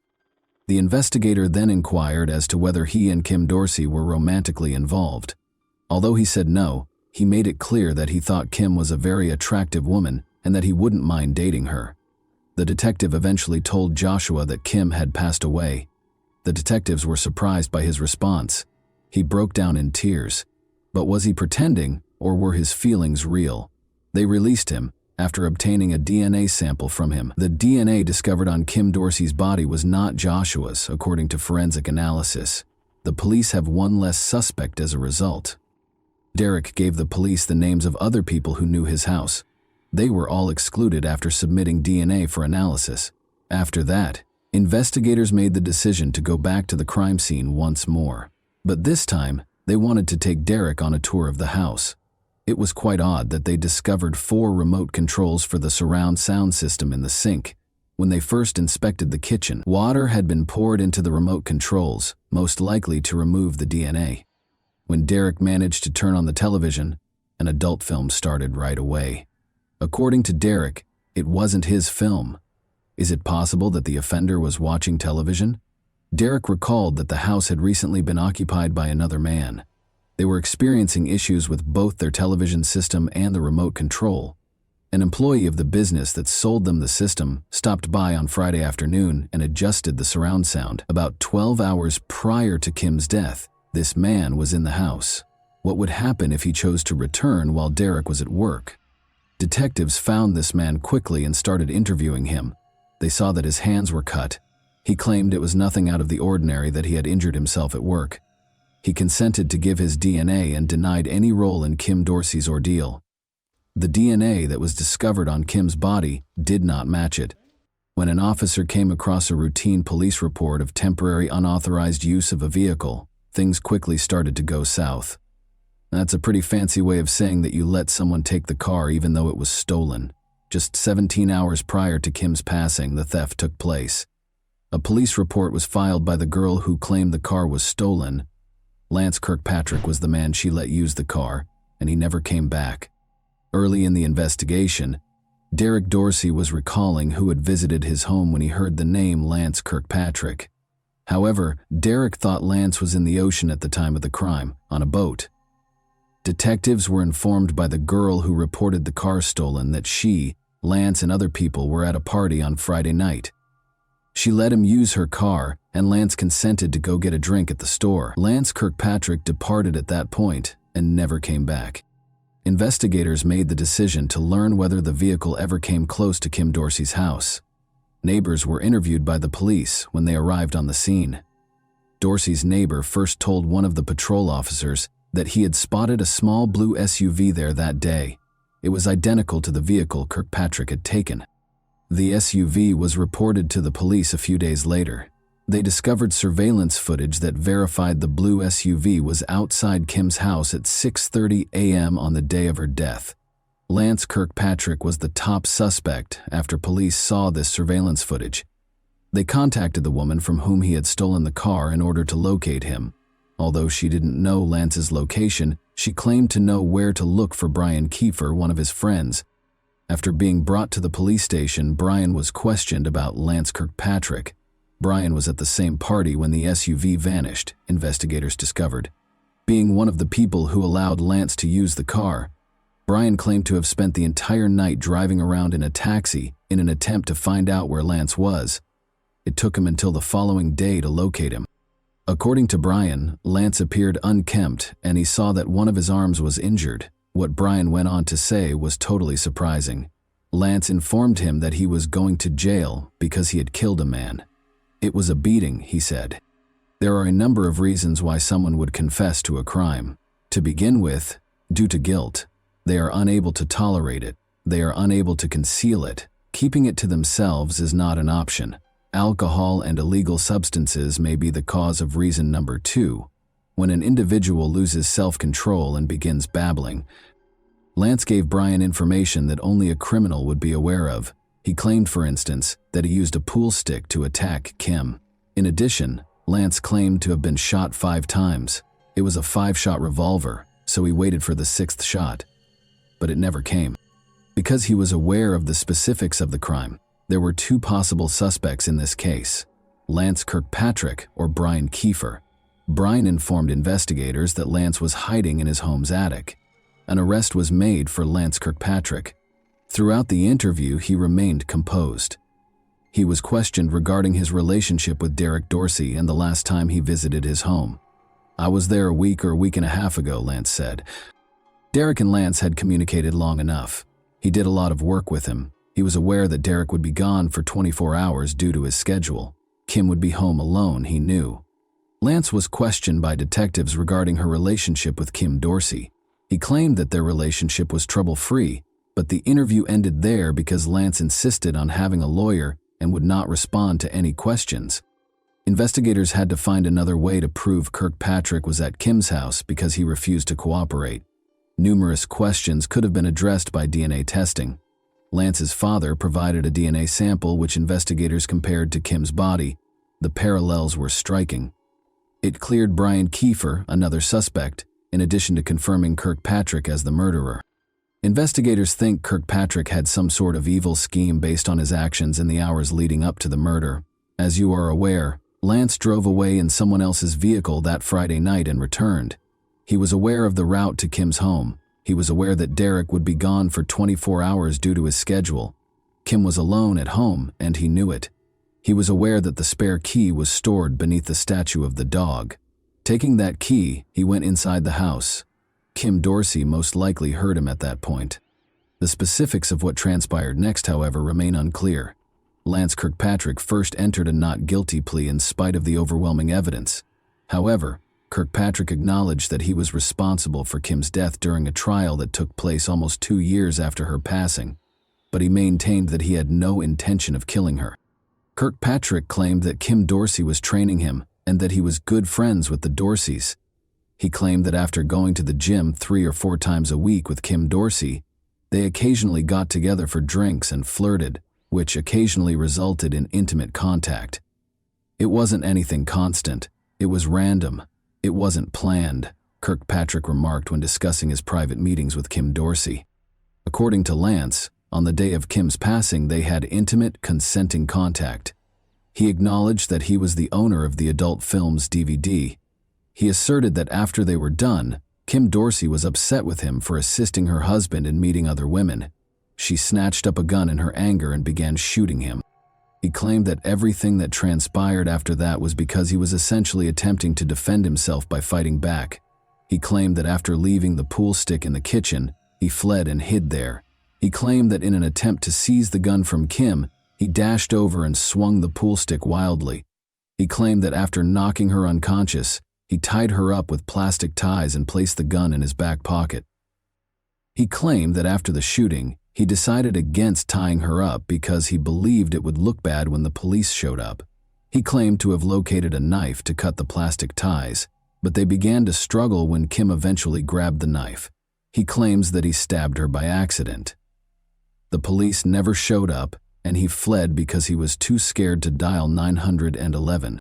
The investigator then inquired as to whether he and Kim Dorsey were romantically involved. Although he said no, he made it clear that he thought Kim was a very attractive woman and that he wouldn't mind dating her. The detective eventually told Joshua that Kim had passed away. The detectives were surprised by his response. He broke down in tears. But was he pretending, or were his feelings real? They released him, after obtaining a DNA sample from him. The DNA discovered on Kim Dorsey's body was not Joshua's, according to forensic analysis. The police have one less suspect as a result. Derek gave the police the names of other people who knew his house. They were all excluded after submitting DNA for analysis. After that, investigators made the decision to go back to the crime scene once more. But this time, they wanted to take Derek on a tour of the house. It was quite odd that they discovered 4 remote controls for the surround sound system in the sink. When they first inspected the kitchen, water had been poured into the remote controls, most likely to remove the DNA. When Derek managed to turn on the television, an adult film started right away. According to Derek, it wasn't his film. Is it possible that the offender was watching television? Derek recalled that the house had recently been occupied by another man. They were experiencing issues with both their television system and the remote control. An employee of the business that sold them the system stopped by on Friday afternoon and adjusted the surround sound. About 12 hours prior to Kim's death, this man was in the house. What would happen if he chose to return while Derek was at work? Detectives found this man quickly and started interviewing him. They saw that his hands were cut. He claimed it was nothing out of the ordinary that he had injured himself at work. He consented to give his DNA and denied any role in Kim Dorsey's ordeal. The DNA that was discovered on Kim's body did not match it. When an officer came across a routine police report of temporary unauthorized use of a vehicle, things quickly started to go south. That's a pretty fancy way of saying that you let someone take the car even though it was stolen. Just 17 hours prior to Kim's passing, the theft took place. A police report was filed by the girl who claimed the car was stolen. Lance Kirkpatrick was the man she let use the car, and he never came back. Early in the investigation, Derek Dorsey was recalling who had visited his home when he heard the name Lance Kirkpatrick. However, Derek thought Lance was in the ocean at the time of the crime, on a boat. Detectives were informed by the girl who reported the car stolen that she, Lance, and other people were at a party on Friday night. She let him use her car, and Lance consented to go get a drink at the store. Lance Kirkpatrick departed at that point and never came back. investigators made the decision to learn whether the vehicle ever came close to Kim Dorsey's house. Neighbors were interviewed by the police when they arrived on the scene. Dorsey's neighbor first told one of the patrol officers that he had spotted a small blue SUV there that day. It was identical to the vehicle Kirkpatrick had taken. The SUV was reported to the police a few days later. They discovered surveillance footage that verified the blue SUV was outside Kim's house at 6:30 a.m. on the day of her death. Lance Kirkpatrick was the top suspect after police saw this surveillance footage. They contacted the woman from whom he had stolen the car in order to locate him. Although she didn't know Lance's location, she claimed to know where to look for Brian Kiefer, one of his friends. After being brought to the police station, Brian was questioned about Lance Kirkpatrick. Brian was at the same party when the SUV vanished, investigators discovered. Being one of the people who allowed Lance to use the car, Brian claimed to have spent the entire night driving around in a taxi in an attempt to find out where Lance was. It took him until the following day to locate him. According to Brian, Lance appeared unkempt and he saw that one of his arms was injured. What Brian went on to say was totally surprising. Lance informed him that he was going to jail because he had killed a man. It was a beating, he said. There are a number of reasons why someone would confess to a crime. To begin with, due to guilt. They are unable to tolerate it. They are unable to conceal it. Keeping it to themselves is not an option. Alcohol and illegal substances may be the cause of reason number 2. When an individual loses self-control and begins babbling. Lance gave Brian information that only a criminal would be aware of. He claimed, for instance, that he used a pool stick to attack Kim. In addition, Lance claimed to have been shot 5 times. It was a 5-shot revolver, so he waited for the 6th shot. But it never came. Because he was aware of the specifics of the crime, there were 2 possible suspects in this case, Lance Kirkpatrick or Brian Kiefer. Brian informed investigators that Lance was hiding in his home's attic. An arrest was made for Lance Kirkpatrick. Throughout the interview, he remained composed. He was questioned regarding his relationship with Derek Dorsey and the last time he visited his home. "I was there a week or a week and a half ago," Lance said. Derek and Lance had communicated long enough. He did a lot of work with him. He was aware that Derek would be gone for 24 hours due to his schedule. Kim would be home alone, he knew. Lance was questioned by detectives regarding her relationship with Kim Dorsey. He claimed that their relationship was trouble-free, but the interview ended there because Lance insisted on having a lawyer and would not respond to any questions. Investigators had to find another way to prove Kirkpatrick was at Kim's house because he refused to cooperate. Numerous questions could have been addressed by DNA testing. Lance's father provided a DNA sample which investigators compared to Kim's body. The parallels were striking. It cleared Brian Kiefer, another suspect, in addition to confirming Kirkpatrick as the murderer. Investigators think Kirkpatrick had some sort of evil scheme based on his actions in the hours leading up to the murder. As you are aware, Lance drove away in someone else's vehicle that Friday night and returned. He was aware of the route to Kim's home. He was aware that Derek would be gone for 24 hours due to his schedule. Kim was alone at home, and he knew it. He was aware that the spare key was stored beneath the statue of the dog. Taking that key, he went inside the house. Kim Dorsey most likely heard him at that point. The specifics of what transpired next, however, remain unclear. Lance Kirkpatrick first entered a not guilty plea in spite of the overwhelming evidence. However, Kirkpatrick acknowledged that he was responsible for Kim's death during a trial that took place almost 2 years after her passing, but he maintained that he had no intention of killing her. Kirkpatrick claimed that Kim Dorsey was training him and that he was good friends with the Dorseys. He claimed that after going to the gym 3 or 4 times a week with Kim Dorsey, they occasionally got together for drinks and flirted, which occasionally resulted in intimate contact. It wasn't anything constant. It was random. It wasn't planned, Kirkpatrick remarked when discussing his private meetings with Kim Dorsey. According to Lance, on the day of Kim's passing, they had intimate, consenting contact. He acknowledged that he was the owner of the adult film's DVD. He asserted that after they were done, Kim Dorsey was upset with him for assisting her husband in meeting other women. She snatched up a gun in her anger and began shooting him. He claimed that everything that transpired after that was because he was essentially attempting to defend himself by fighting back. He claimed that after leaving the pool stick in the kitchen, He fled and hid there. He claimed that in an attempt to seize the gun from Kim, he dashed over and swung the pool stick wildly. He claimed that after knocking her unconscious, he tied her up with plastic ties and placed the gun in his back pocket. He claimed that after the shooting, he decided against tying her up because he believed it would look bad when the police showed up. He claimed to have located a knife to cut the plastic ties, but they began to struggle when Kim eventually grabbed the knife. He claims that he stabbed her by accident. The police never showed up, and he fled because he was too scared to dial 911.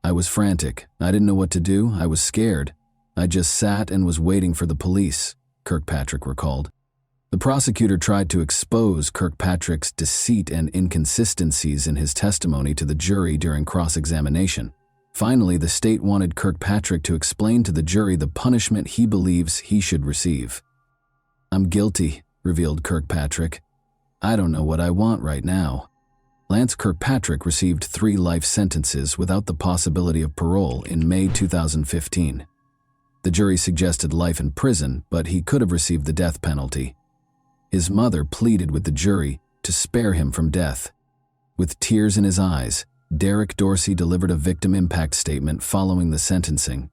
I was frantic. I didn't know what to do. I was scared. I just sat and was waiting for the police, Kirkpatrick recalled. The prosecutor tried to expose Kirkpatrick's deceit and inconsistencies in his testimony to the jury during cross-examination. Finally, the state wanted Kirkpatrick to explain to the jury the punishment he believes he should receive. "I'm guilty," revealed Kirkpatrick. "I don't know what I want right now." Lance Kirkpatrick received 3 life sentences without the possibility of parole in May 2015. The jury suggested life in prison, but he could have received the death penalty. His mother pleaded with the jury to spare him from death. With tears in his eyes, Derek Dorsey delivered a victim impact statement following the sentencing.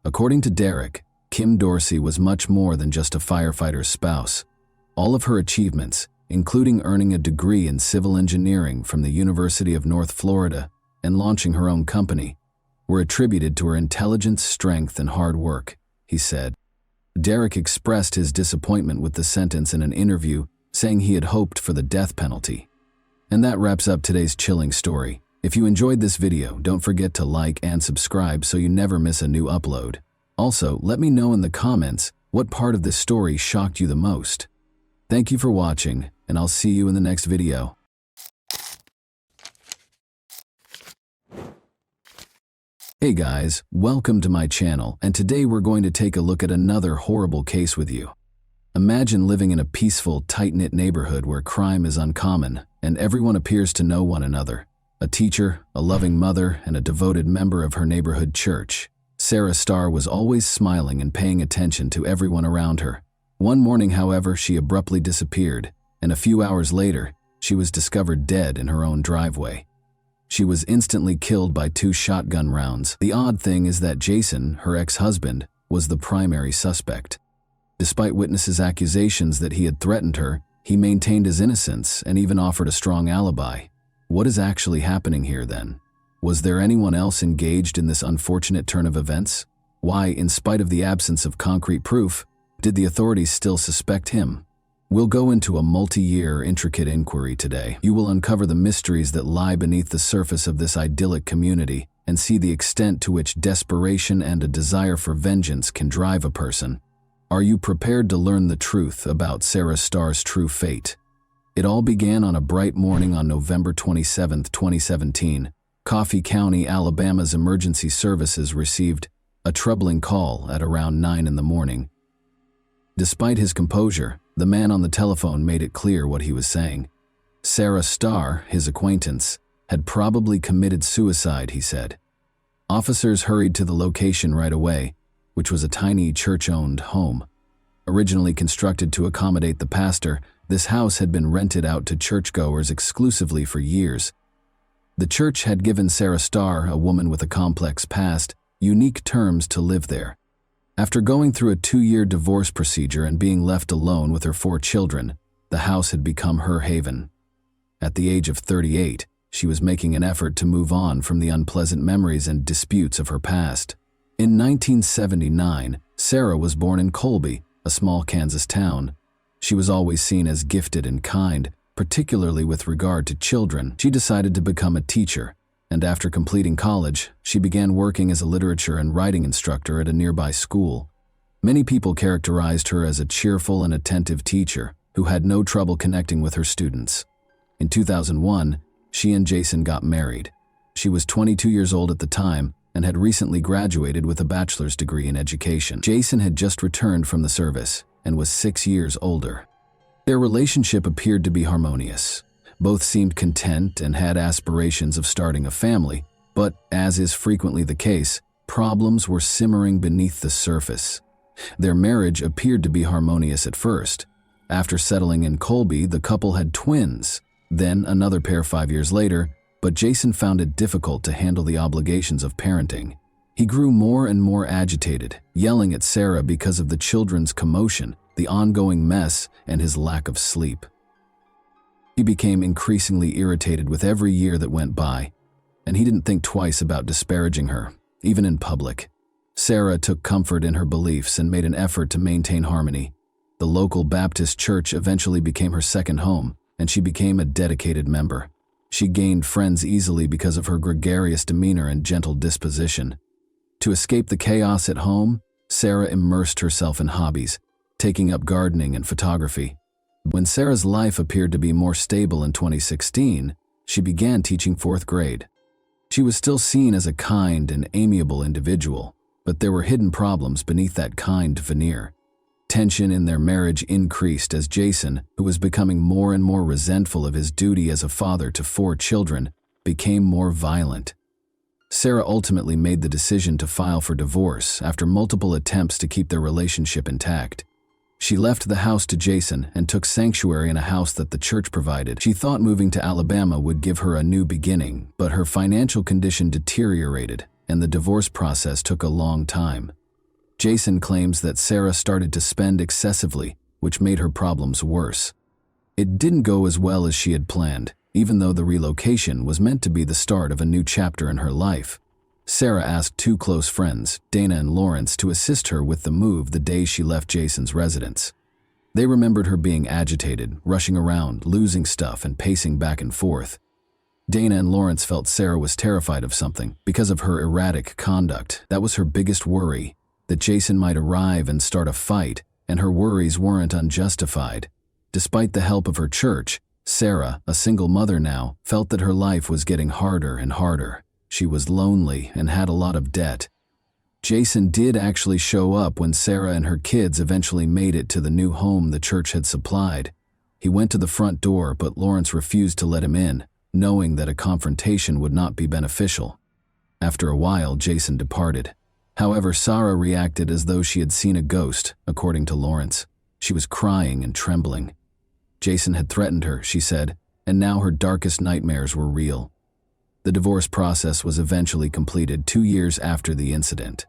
According to Derek, Kim Dorsey was much more than just a firefighter's spouse. All of her achievements, including earning a degree in civil engineering from the University of North Florida and launching her own company, were attributed to her intelligence, strength, and hard work, he said. Derek expressed his disappointment with the sentence in an interview, saying he had hoped for the death penalty. And that wraps up today's chilling story. If you enjoyed this video, don't forget to like and subscribe so you never miss a new upload. Also, let me know in the comments what part of this story shocked you the most. Thank you for watching, and I'll see you in the next video. Hey guys, welcome to my channel, and today we're going to take a look at another horrible case with you. Imagine living in a peaceful, tight-knit neighborhood where crime is uncommon and everyone appears to know one another. A teacher, a loving mother, and a devoted member of her neighborhood church. Sarah Starr was always smiling and paying attention to everyone around her. One morning, however, she abruptly disappeared, and a few hours later, she was discovered dead in her own driveway. She was instantly killed by 2 shotgun rounds. The odd thing is that Jason, her ex-husband, was the primary suspect. Despite witnesses' accusations that he had threatened her, he maintained his innocence and even offered a strong alibi. What is actually happening here then? Was there anyone else engaged in this unfortunate turn of events? Why, in spite of the absence of concrete proof, did the authorities still suspect him? We'll go into a multi-year, intricate inquiry today. You will uncover the mysteries that lie beneath the surface of this idyllic community and see the extent to which desperation and a desire for vengeance can drive a person. Are you prepared to learn the truth about Sarah Starr's true fate? It all began on a bright morning on November 27, 2017. Coffee County, Alabama's emergency services received a troubling call at around 9 in the morning. Despite his composure, the man on the telephone made it clear what he was saying. Sarah Starr, his acquaintance, had probably committed suicide, he said. Officers hurried to the location right away, which was a tiny church-owned home. Originally constructed to accommodate the pastor, this house had been rented out to churchgoers exclusively for years. The church had given Sarah Starr, a woman with a complex past, unique terms to live there. After going through a 2-year divorce procedure and being left alone with her 4 children, the house had become her haven. At the age of 38, she was making an effort to move on from the unpleasant memories and disputes of her past. In 1979, Sarah was born in Colby, a small Kansas town. She was always seen as gifted and kind, particularly with regard to children. She decided to become a teacher, and after completing college, she began working as a literature and writing instructor at a nearby school. Many people characterized her as a cheerful and attentive teacher who had no trouble connecting with her students. In 2001, she and Jason got married. She was 22 years old at the time and had recently graduated with a bachelor's degree in education. Jason had just returned from the service and was 6 years older. Their relationship appeared to be harmonious. Both seemed content and had aspirations of starting a family, but, as is frequently the case, problems were simmering beneath the surface. Their marriage appeared to be harmonious at first, After settling in Colby, the couple had twins, then another pair 5 years later, but Jason found it difficult to handle the obligations of parenting. He grew more and more agitated, yelling at Sarah because of the children's commotion, the ongoing mess, and his lack of sleep. He became increasingly irritated with every year that went by, and he didn't think twice about disparaging her, even in public. Sarah took comfort in her beliefs and made an effort to maintain harmony. The local Baptist church eventually became her second home, and she became a dedicated member. She gained friends easily because of her gregarious demeanor and gentle disposition. To escape the chaos at home, Sarah immersed herself in hobbies, taking up gardening and photography. When Sarah's life appeared to be more stable in 2016, she began teaching 4th grade. She was still seen as a kind and amiable individual, but there were hidden problems beneath that kind veneer. Tension in their marriage increased as Jason, who was becoming more and more resentful of his duty as a father to 4 children, became more violent. Sarah ultimately made the decision to file for divorce after multiple attempts to keep their relationship intact. She left the house to Jason and took sanctuary in a house that the church provided. She thought moving to Alabama would give her a new beginning, but her financial condition deteriorated, and the divorce process took a long time. Jason claims that Sarah started to spend excessively, which made her problems worse. It didn't go as well as she had planned, even though the relocation was meant to be the start of a new chapter in her life. Sarah asked 2 close friends, Dana and Lawrence, to assist her with the move the day she left Jason's residence. They remembered her being agitated, rushing around, losing stuff, and pacing back and forth. Dana and Lawrence felt Sarah was terrified of something because of her erratic conduct. That was her biggest worry, that Jason might arrive and start a fight, and her worries weren't unjustified. Despite the help of her church, Sarah, a single mother now, felt that her life was getting harder and harder. She was lonely and had a lot of debt. Jason did actually show up when Sarah and her kids eventually made it to the new home the church had supplied. He went to the front door, but Lawrence refused to let him in, knowing that a confrontation would not be beneficial. After a while, Jason departed. However, Sarah reacted as though she had seen a ghost, according to Lawrence. She was crying and trembling. Jason had threatened her, she said, and now her darkest nightmares were real. The divorce process was eventually completed 2 years after the incident.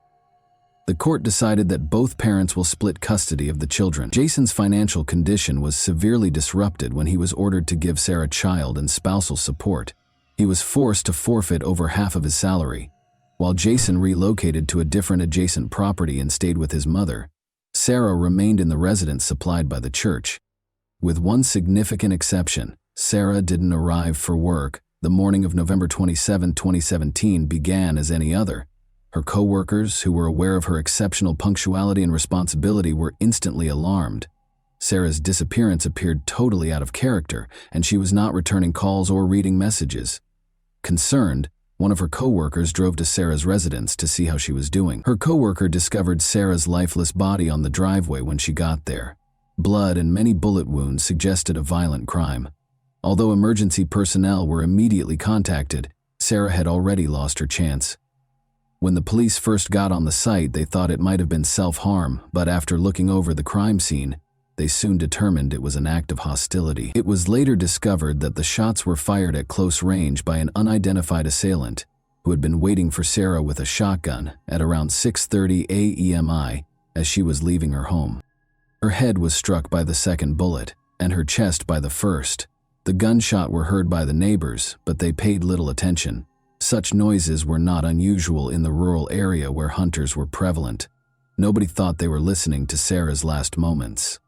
The court decided that both parents will split custody of the children. Jason's financial condition was severely disrupted when he was ordered to give Sarah child and spousal support. He was forced to forfeit over half of his salary. While Jason relocated to a different adjacent property and stayed with his mother, Sarah remained in the residence supplied by the church. With one significant exception, Sarah didn't arrive for work. The morning of November 27, 2017 began as any other. Her co-workers, who were aware of her exceptional punctuality and responsibility, were instantly alarmed. Sarah's disappearance appeared totally out of character, and she was not returning calls or reading messages. Concerned, one of her co-workers drove to Sarah's residence to see how she was doing. Her co-worker discovered Sarah's lifeless body on the driveway when she got there. Blood and many bullet wounds suggested a violent crime. Although emergency personnel were immediately contacted, Sarah had already lost her chance. When the police first got on the site, they thought it might have been self-harm, but after looking over the crime scene, they soon determined it was an act of hostility. It was later discovered that the shots were fired at close range by an unidentified assailant who had been waiting for Sarah with a shotgun at around 6:30 a.m. as she was leaving her home. Her head was struck by the second bullet, and her chest by the first. The gunshot were heard by the neighbors, but they paid little attention. Such noises were not unusual in the rural area where hunters were prevalent. Nobody thought they were listening to Sarah's last moments.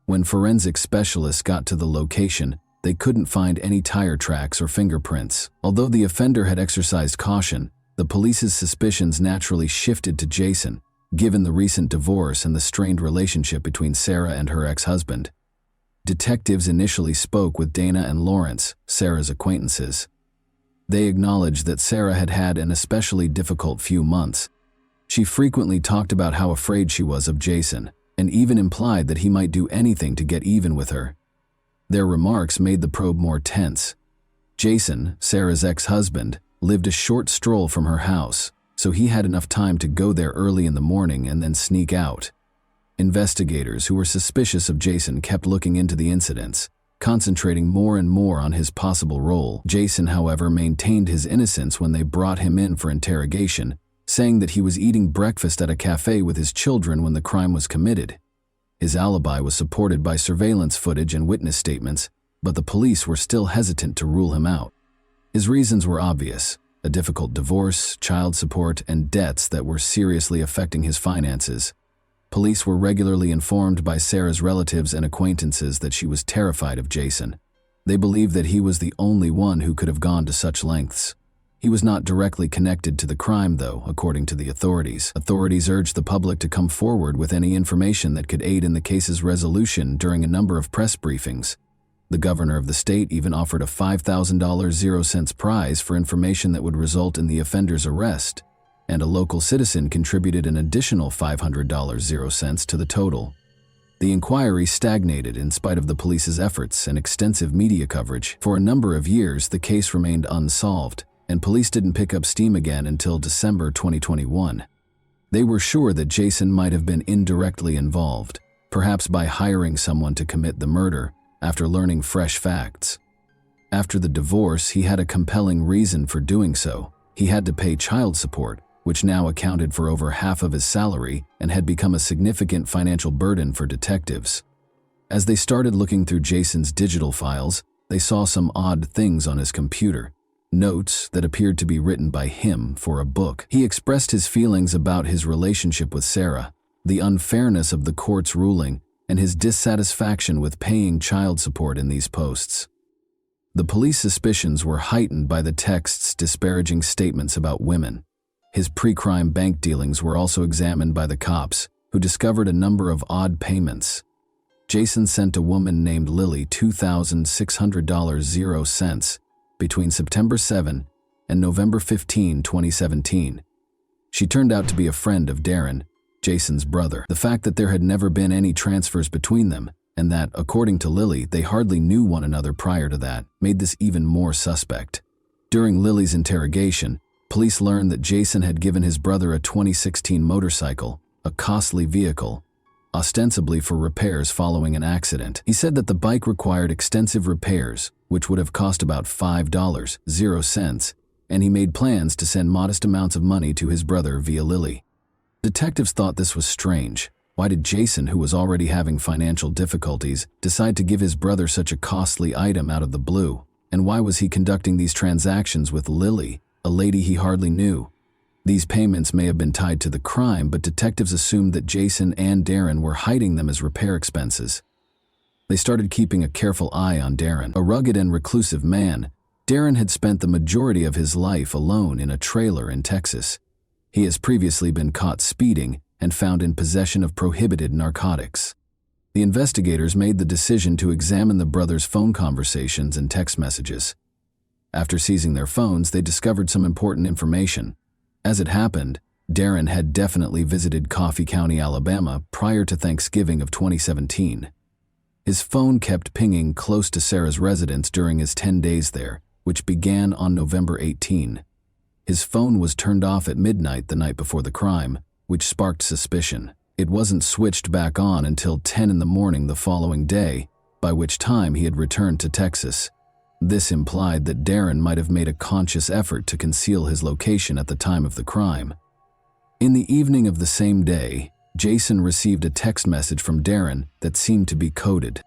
When forensic specialists got to the location, they couldn't find any tire tracks or fingerprints. Although the offender had exercised caution, the police's suspicions naturally shifted to Jason, given the recent divorce and the strained relationship between Sarah and her ex-husband. Detectives initially spoke with Dana and Lawrence, Sarah's acquaintances. They acknowledged that Sarah had had an especially difficult few months. She frequently talked about how afraid she was of Jason, and even implied that he might do anything to get even with her. Their remarks made the probe more tense. Jason, Sarah's ex-husband, lived a short stroll from her house, so he had enough time to go there early in the morning and then sneak out. Investigators who were suspicious of Jason kept looking into the incidents, concentrating more and more on his possible role. Jason, however, maintained his innocence when they brought him in for interrogation, saying that he was eating breakfast at a cafe with his children when the crime was committed. His alibi was supported by surveillance footage and witness statements, but the police were still hesitant to rule him out. His reasons were obvious: a difficult divorce, child support, and debts that were seriously affecting his finances. Police were regularly informed by Sarah's relatives and acquaintances that she was terrified of Jason. They believed that he was the only one who could have gone to such lengths. He was not directly connected to the crime, though, according to the authorities. Authorities urged the public to come forward with any information that could aid in the case's resolution during a number of press briefings. The governor of the state even offered a $5,000 0-cent prize for information that would result in the offender's arrest, and a local citizen contributed an additional $500 0-cents to the total. The inquiry stagnated in spite of the police's efforts and extensive media coverage. For a number of years, the case remained unsolved, and police didn't pick up steam again until December 2021. They were sure that Jason might have been indirectly involved, perhaps by hiring someone to commit the murder, after learning fresh facts. After the divorce, he had a compelling reason for doing so. He had to pay child support, which now accounted for over half of his salary and had become a significant financial burden for detectives. As they started looking through Jason's digital files, they saw some odd things on his computer. Notes that appeared to be written by him for a book. He expressed his feelings about his relationship with Sarah, the unfairness of the court's ruling, and his dissatisfaction with paying child support in these posts. The police suspicions were heightened by the text's disparaging statements about women. His pre-crime bank dealings were also examined by the cops, who discovered a number of odd payments. Jason sent a woman named Lily $2,600 0-cents between September 7 and November 15, 2017. She turned out to be a friend of Darren, Jason's brother. The fact that there had never been any transfers between them, and that, according to Lily, they hardly knew one another prior to that, made this even more suspect. During Lily's interrogation, police learned that Jason had given his brother a 2016 motorcycle, a costly vehicle, ostensibly for repairs following an accident. He said that the bike required extensive repairs, which would have cost about $5 0-cents, and he made plans to send modest amounts of money to his brother via Lily. Detectives thought this was strange. Why did Jason, who was already having financial difficulties, decide to give his brother such a costly item out of the blue? And why was he conducting these transactions with Lily, a lady he hardly knew? These payments may have been tied to the crime, but detectives assumed that Jason and Darren were hiding them as repair expenses. They started keeping a careful eye on Darren. A rugged and reclusive man, Darren had spent the majority of his life alone in a trailer in Texas. He has previously been caught speeding and found in possession of prohibited narcotics. The investigators made the decision to examine the brothers' phone conversations and text messages. After seizing their phones, they discovered some important information. As it happened, Darren had definitely visited Coffee County, Alabama prior to Thanksgiving of 2017. His phone kept pinging close to Sarah's residence during his 10 days there, which began on November 18. His phone was turned off at midnight the night before the crime, which sparked suspicion. It wasn't switched back on until 10 in the morning the following day, by which time he had returned to Texas. This implied that Darren might have made a conscious effort to conceal his location at the time of the crime. In the evening of the same day, Jason received a text message from Darren that seemed to be coded.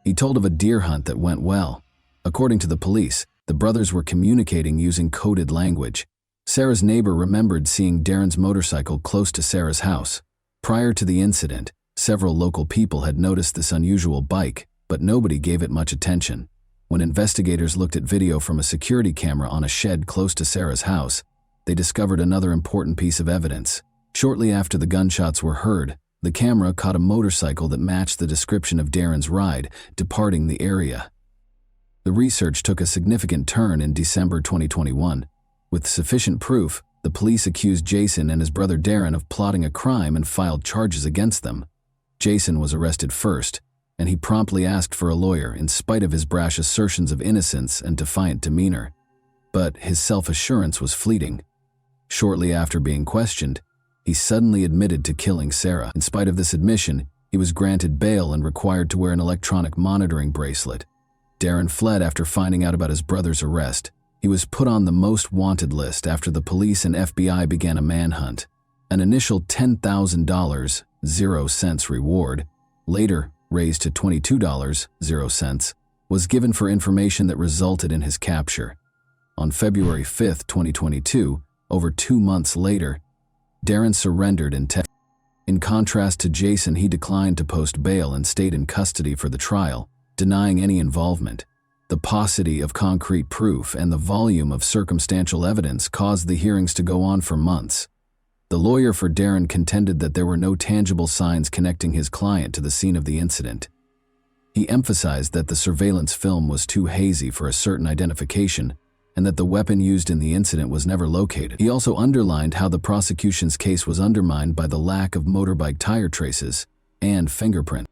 He told of a deer hunt that went well. According to the police, the brothers were communicating using coded language. Sarah's neighbor remembered seeing Darren's motorcycle close to Sarah's house. Prior to the incident, several local people had noticed this unusual bike, but nobody gave it much attention. When investigators looked at video from a security camera on a shed close to Sarah's house, they discovered another important piece of evidence. Shortly after the gunshots were heard, the camera caught a motorcycle that matched the description of Darren's ride, departing the area. The research took a significant turn in December 2021. With sufficient proof, the police accused Jason and his brother Darren of plotting a crime and filed charges against them. Jason was arrested first, and he promptly asked for a lawyer in spite of his brash assertions of innocence and defiant demeanor. But his self-assurance was fleeting. Shortly after being questioned, he suddenly admitted to killing Sarah. In spite of this admission, he was granted bail and required to wear an electronic monitoring bracelet. Darren fled after finding out about his brother's arrest. He was put on the most wanted list after the police and FBI began a manhunt. An initial $10,000 reward, later raised to $22 was given for information that resulted in his capture. On February 5, 2022, over 2 months later, Darren surrendered in Texas. In contrast to Jason, he declined to post bail and stayed in custody for the trial, denying any involvement. The paucity of concrete proof and the volume of circumstantial evidence caused the hearings to go on for months. The lawyer for Darren contended that there were no tangible signs connecting his client to the scene of the incident. He emphasized that the surveillance film was too hazy for a certain identification and that the weapon used in the incident was never located. He also underlined how the prosecution's case was undermined by the lack of motorbike tire traces and fingerprints.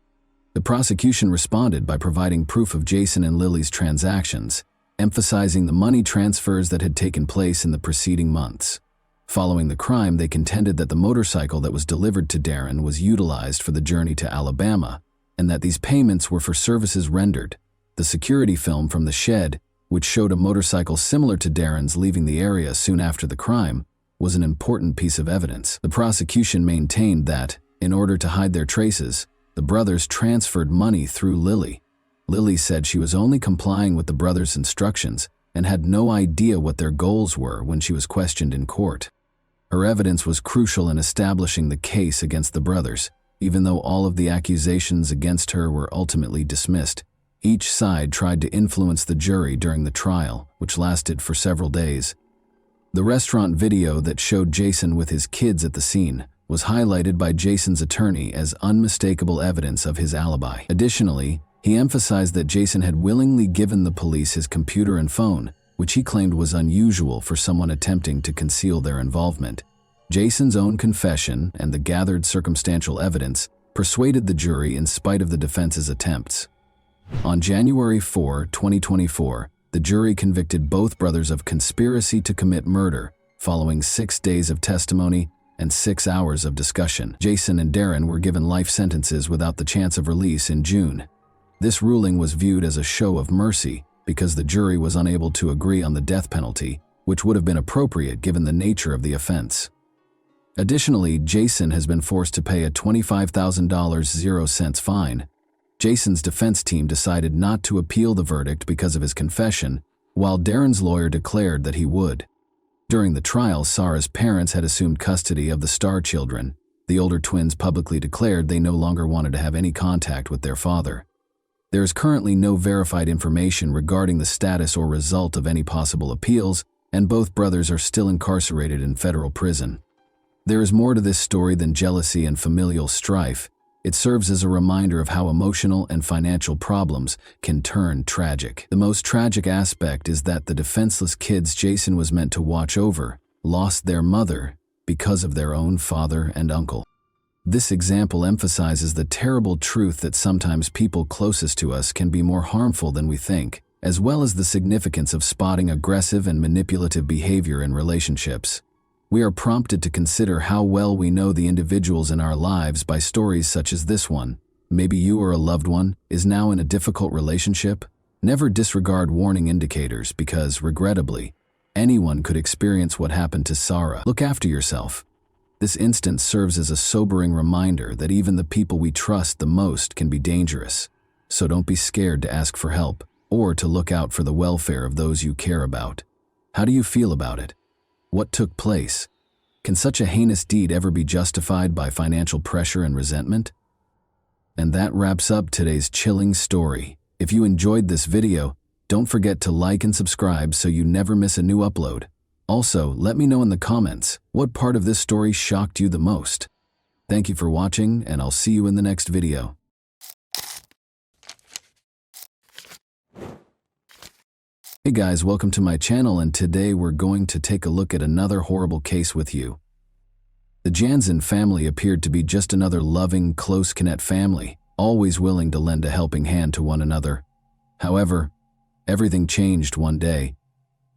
The prosecution responded by providing proof of Jason and Lily's transactions, emphasizing the money transfers that had taken place in the preceding months. Following the crime, they contended that the motorcycle that was delivered to Darren was utilized for the journey to Alabama, and that these payments were for services rendered. The security film from the shed, which showed a motorcycle similar to Darren's leaving the area soon after the crime, was an important piece of evidence. The prosecution maintained that, in order to hide their traces, the brothers transferred money through Lily. Lily said she was only complying with the brothers' instructions and had no idea what their goals were when she was questioned in court. Her evidence was crucial in establishing the case against the brothers, even though all of the accusations against her were ultimately dismissed. Each side tried to influence the jury during the trial, which lasted for several days. The restaurant video that showed Jason with his kids at the scene was highlighted by Jason's attorney as unmistakable evidence of his alibi. Additionally, he emphasized that Jason had willingly given the police his computer and phone, which he claimed was unusual for someone attempting to conceal their involvement. Jason's own confession and the gathered circumstantial evidence persuaded the jury in spite of the defense's attempts. On January 4, 2024, the jury convicted both brothers of conspiracy to commit murder, following 6 days of testimony and 6 hours of discussion. Jason and Darren were given life sentences without the chance of release in June. This ruling was viewed as a show of mercy because the jury was unable to agree on the death penalty, which would have been appropriate given the nature of the offense. Additionally, Jason has been forced to pay a $25,000 fine. Jason's defense team decided not to appeal the verdict because of his confession, while Darren's lawyer declared that he would. During the trial, Sarah's parents had assumed custody of the Star children. The older twins publicly declared they no longer wanted to have any contact with their father. There is currently no verified information regarding the status or result of any possible appeals, and both brothers are still incarcerated in federal prison. There is more to this story than jealousy and familial strife. It serves as a reminder of how emotional and financial problems can turn tragic. The most tragic aspect is that the defenseless kids Jason was meant to watch over lost their mother because of their own father and uncle. This example emphasizes the terrible truth that sometimes people closest to us can be more harmful than we think, as well as the significance of spotting aggressive and manipulative behavior in relationships. We are prompted to consider how well we know the individuals in our lives by stories such as this one. Maybe you or a loved one is now in a difficult relationship. Never disregard warning indicators because, regrettably, anyone could experience what happened to Sarah. Look after yourself. This instance serves as a sobering reminder that even the people we trust the most can be dangerous. So don't be scared to ask for help or to look out for the welfare of those you care about. How do you feel about it? What took place? Can such a heinous deed ever be justified by financial pressure and resentment? And that wraps up today's chilling story. If you enjoyed this video, don't forget to like and subscribe so you never miss a new upload. Also, let me know in the comments what part of this story shocked you the most. Thank you for watching, and I'll see you in the next video. Hey guys, welcome to my channel, and today we're going to take a look at another horrible case with you. The Jansen family appeared to be just another loving, close-knit family, always willing to lend a helping hand to one another. However, everything changed one day.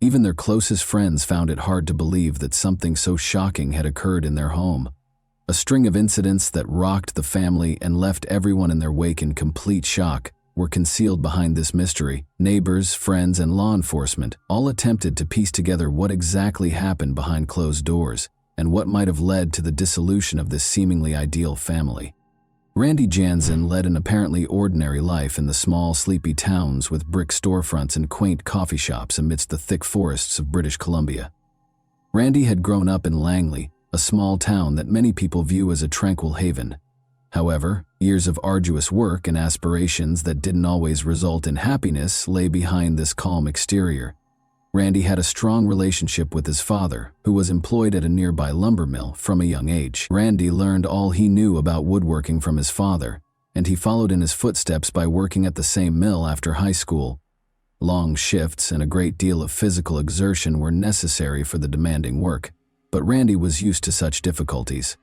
Even their closest friends found it hard to believe that something so shocking had occurred in their home. A string of incidents that rocked the family and left everyone in their wake in complete shock were concealed behind this mystery. Neighbors, friends, and law enforcement all attempted to piece together what exactly happened behind closed doors and what might have led to the dissolution of this seemingly ideal family. Randy Jansen led an apparently ordinary life in the small, sleepy towns with brick storefronts and quaint coffee shops amidst the thick forests of British Columbia. Randy had grown up in Langley, a small town that many people view as a tranquil haven. However, years of arduous work and aspirations that didn't always result in happiness lay behind this calm exterior. Randy had a strong relationship with his father, who was employed at a nearby lumber mill from a young age. Randy learned all he knew about woodworking from his father, and he followed in his footsteps by working at the same mill after high school. Long shifts and a great deal of physical exertion were necessary for the demanding work, but Randy was used to such difficulties.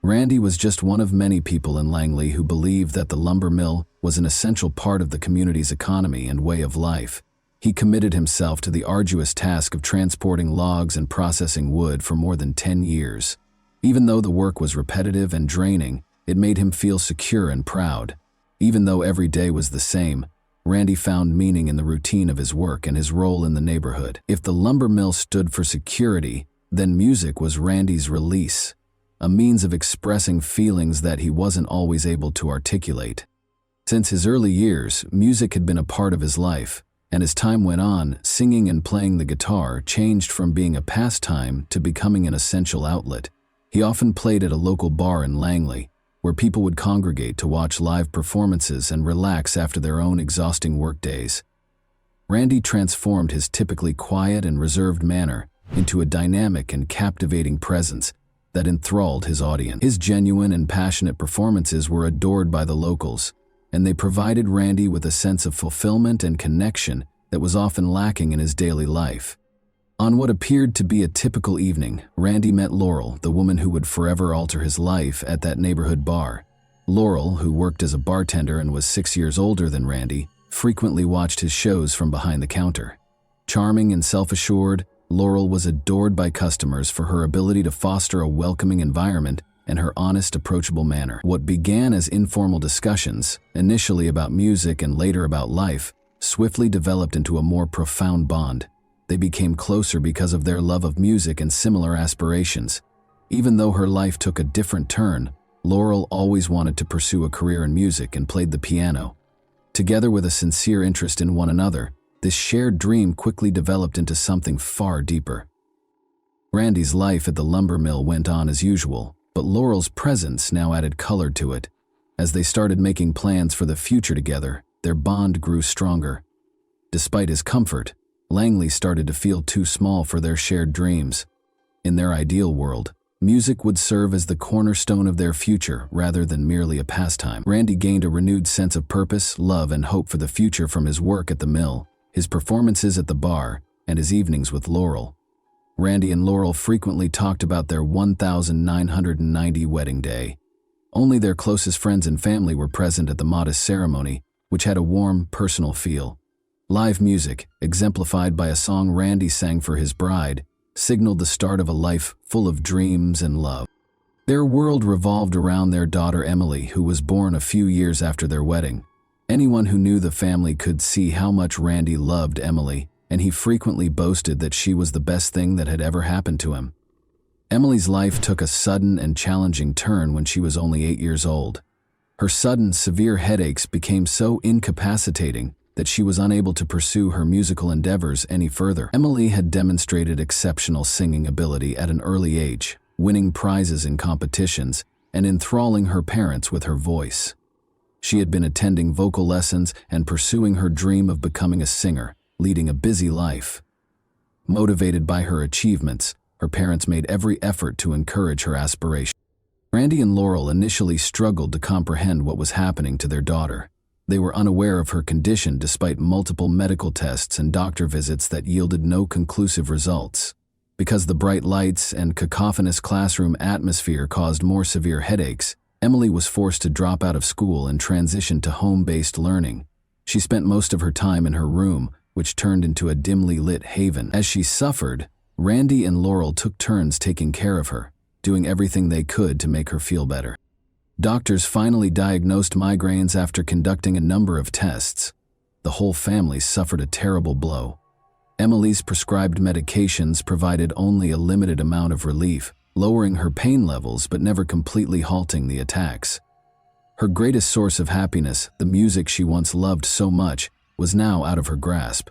Randy was just one of many people in Langley who believed that the lumber mill was an essential part of the community's economy and way of life. He committed himself to the arduous task of transporting logs and processing wood for more than 10 years. Even though the work was repetitive and draining, it made him feel secure and proud. Even though every day was the same, Randy found meaning in the routine of his work and his role in the neighborhood. If the lumber mill stood for security, then music was Randy's release, a means of expressing feelings that he wasn't always able to articulate. Since his early years, music had been a part of his life, and as time went on, singing and playing the guitar changed from being a pastime to becoming an essential outlet. He often played at a local bar in Langley, where people would congregate to watch live performances and relax after their own exhausting workdays. Randy transformed his typically quiet and reserved manner into a dynamic and captivating presence that enthralled his audience. His genuine and passionate performances were adored by the locals, and they provided Randy with a sense of fulfillment and connection that was often lacking in his daily life. On what appeared to be a typical evening, Randy met Laurel, the woman who would forever alter his life, at that neighborhood bar. Laurel, who worked as a bartender and was 6 years older than Randy, frequently watched his shows from behind the counter. Charming and self-assured, Laurel was adored by customers for her ability to foster a welcoming environment and her honest, approachable manner. What began as informal discussions, initially about music and later about life, swiftly developed into a more profound bond. They became closer because of their love of music and similar aspirations. Even though her life took a different turn, Laurel always wanted to pursue a career in music and played the piano. Together with a sincere interest in one another, this shared dream quickly developed into something far deeper. Randy's life at the lumber mill went on as usual, but Laurel's presence now added color to it. As they started making plans for the future together, their bond grew stronger. Despite his comfort, Langley started to feel too small for their shared dreams. In their ideal world, music would serve as the cornerstone of their future rather than merely a pastime. Randy gained a renewed sense of purpose, love, and hope for the future from his work at the mill, his performances at the bar, and his evenings with Laurel. Randy and Laurel frequently talked about their 1990 wedding day. Only their closest friends and family were present at the modest ceremony, which had a warm, personal feel. Live music, exemplified by a song Randy sang for his bride, signaled the start of a life full of dreams and love. Their world revolved around their daughter Emily, who was born a few years after their wedding. Anyone who knew the family could see how much Randy loved Emily, and he frequently boasted that she was the best thing that had ever happened to him. Emily's life took a sudden and challenging turn when she was only 8 years old. Her sudden, severe headaches became so incapacitating that she was unable to pursue her musical endeavors any further. Emily had demonstrated exceptional singing ability at an early age, winning prizes in competitions and enthralling her parents with her voice. She had been attending vocal lessons and pursuing her dream of becoming a singer, leading a busy life. Motivated by her achievements, her parents made every effort to encourage her aspiration. Randy and Laurel initially struggled to comprehend what was happening to their daughter. They were unaware of her condition despite multiple medical tests and doctor visits that yielded no conclusive results. Because the bright lights and cacophonous classroom atmosphere caused more severe headaches, Emily was forced to drop out of school and transition to home-based learning. She spent most of her time in her room, which turned into a dimly lit haven. As she suffered, Randy and Laurel took turns taking care of her. doing everything they could to make her feel better. Doctors finally diagnosed migraines after conducting a number of tests. The whole family suffered a terrible blow. Emily's prescribed medications provided only a limited amount of relief, lowering her pain levels but never completely halting the attacks. Her greatest source of happiness, the music she once loved so much, was now out of her grasp.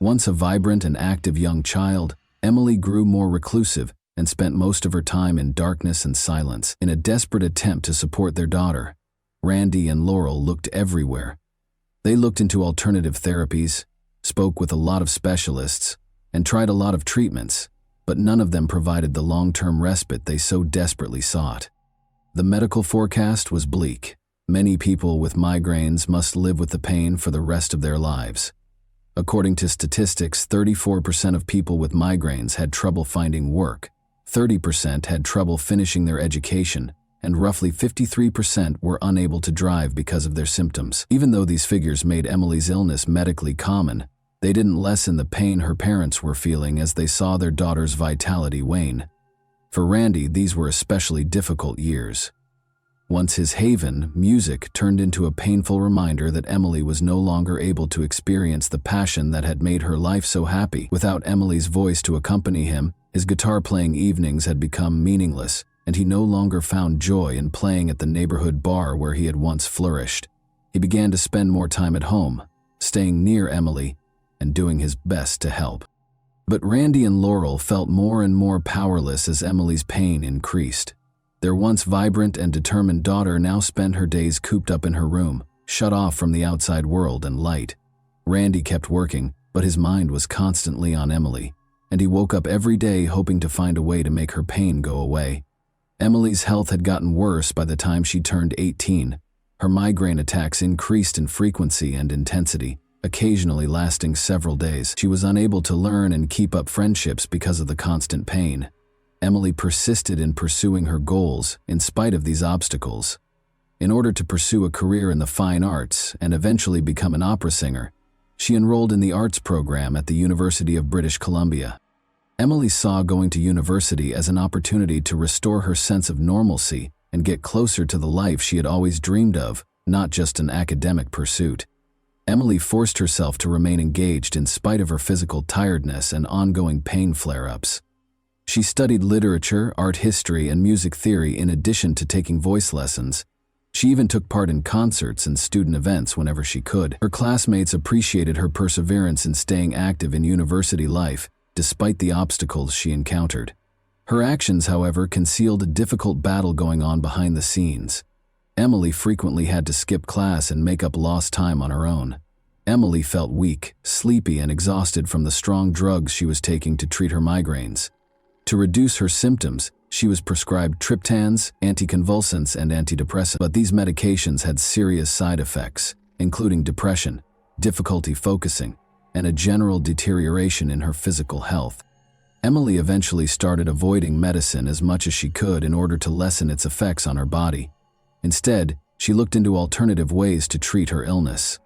Once a vibrant and active young child, Emily grew more reclusive and spent most of her time in darkness and silence. In a desperate attempt to support their daughter, Randy and Laurel looked everywhere. They looked into alternative therapies, spoke with a lot of specialists, and tried a lot of treatments, but none of them provided the long-term respite they so desperately sought. The medical forecast was bleak. Many people with migraines must live with the pain for the rest of their lives. According to statistics, 34% of people with migraines had trouble finding work, 30% had trouble finishing their education, and roughly 53% were unable to drive because of their symptoms. Even though these figures made Emily's illness medically common, they didn't lessen the pain her parents were feeling as they saw their daughter's vitality wane. For Randy, these were especially difficult years. Once his haven, music, turned into a painful reminder that Emily was no longer able to experience the passion that had made her life so happy. Without Emily's voice to accompany him, his guitar-playing evenings had become meaningless, and he no longer found joy in playing at the neighborhood bar where he had once flourished. He began to spend more time at home, staying near Emily, and doing his best to help. But Randy and Laurel felt more and more powerless as Emily's pain increased. Their once vibrant and determined daughter now spent her days cooped up in her room, shut off from the outside world and light. Randy kept working, but his mind was constantly on Emily, and he woke up every day hoping to find a way to make her pain go away. Emily's health had gotten worse by the time she turned 18. Her migraine attacks increased in frequency and intensity, occasionally lasting several days. She was unable to learn and keep up friendships because of the constant pain. Emily persisted in pursuing her goals in spite of these obstacles. In order to pursue a career in the fine arts and eventually become an opera singer, she enrolled in the arts program at the University of British Columbia. Emily saw going to university as an opportunity to restore her sense of normalcy and get closer to the life she had always dreamed of, not just an academic pursuit. Emily forced herself to remain engaged in spite of her physical tiredness and ongoing pain flare-ups. She studied literature, art history, and music theory in addition to taking voice lessons. She even took part in concerts and student events whenever she could. Her classmates appreciated her perseverance in staying active in university life, despite the obstacles she encountered. Her actions, however, concealed a difficult battle going on behind the scenes. Emily frequently had to skip class and make up lost time on her own. Emily felt weak, sleepy, and exhausted from the strong drugs she was taking to treat her migraines. To reduce her symptoms, she was prescribed triptans, anticonvulsants, and antidepressants, but these medications had serious side effects, including depression, difficulty focusing, and a general deterioration in her physical health. Emily eventually started avoiding medicine as much as she could in order to lessen its effects on her body. Instead, she looked into alternative ways to treat her illness.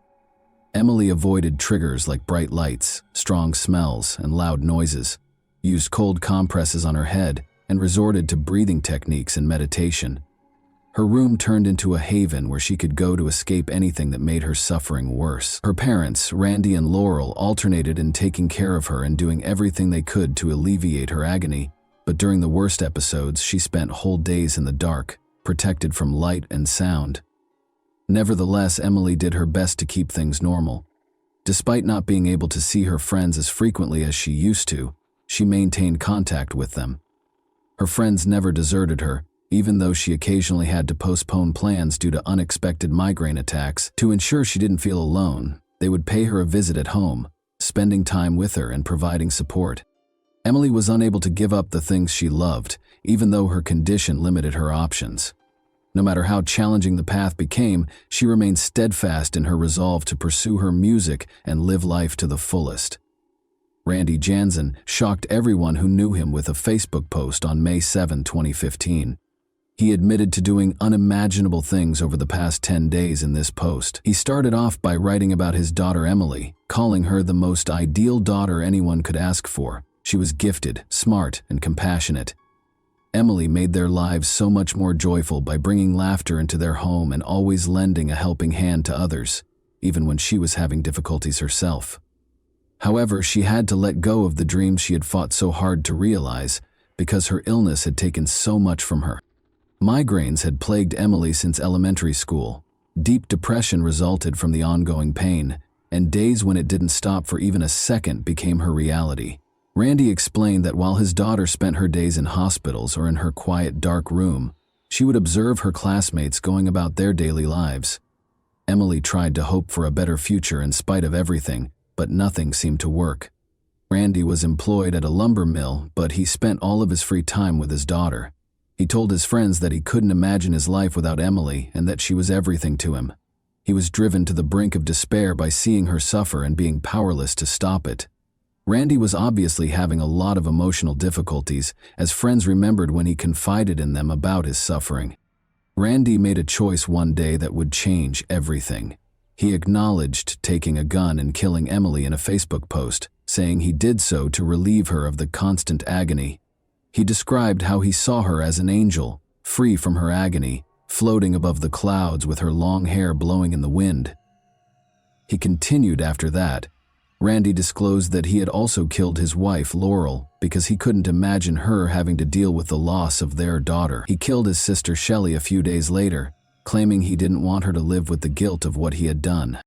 Emily avoided triggers like bright lights, strong smells, and loud noises, used cold compresses on her head, and resorted to breathing techniques and meditation. Her room turned into a haven where she could go to escape anything that made her suffering worse. Her parents, Randy and Laurel, alternated in taking care of her and doing everything they could to alleviate her agony, but during the worst episodes, she spent whole days in the dark, protected from light and sound. Nevertheless, Emily did her best to keep things normal. Despite not being able to see her friends as frequently as she used to, she maintained contact with them. Her friends never deserted her, even though she occasionally had to postpone plans due to unexpected migraine attacks. To ensure she didn't feel alone, they would pay her a visit at home, spending time with her and providing support. Emily was unable to give up the things she loved, even though her condition limited her options. No matter how challenging the path became, she remained steadfast in her resolve to pursue her music and live life to the fullest. Randy Jansen shocked everyone who knew him with a Facebook post on May 7, 2015. He admitted to doing unimaginable things over the past 10 days in this post. He started off by writing about his daughter Emily, calling her the most ideal daughter anyone could ask for. She was gifted, smart, and compassionate. Emily made their lives so much more joyful by bringing laughter into their home and always lending a helping hand to others, even when she was having difficulties herself. However, she had to let go of the dreams she had fought so hard to realize because her illness had taken so much from her. Migraines had plagued Emily since elementary school. Deep depression resulted from the ongoing pain, and days when it didn't stop for even a second became her reality. Randy explained that while his daughter spent her days in hospitals or in her quiet, dark room, she would observe her classmates going about their daily lives. Emily tried to hope for a better future in spite of everything, but nothing seemed to work. Randy was employed at a lumber mill, but he spent all of his free time with his daughter. He told his friends that he couldn't imagine his life without Emily and that she was everything to him. He was driven to the brink of despair by seeing her suffer and being powerless to stop it. Randy was obviously having a lot of emotional difficulties, as friends remembered when he confided in them about his suffering. Randy made a choice one day that would change everything. He acknowledged taking a gun and killing Emily in a Facebook post, saying he did so to relieve her of the constant agony. He described how he saw her as an angel, free from her agony, floating above the clouds with her long hair blowing in the wind. He continued after that. Randy disclosed that he had also killed his wife, Laurel, because he couldn't imagine her having to deal with the loss of their daughter. He killed his sister Shelley a few days later, claiming he didn't want her to live with the guilt of what he had done.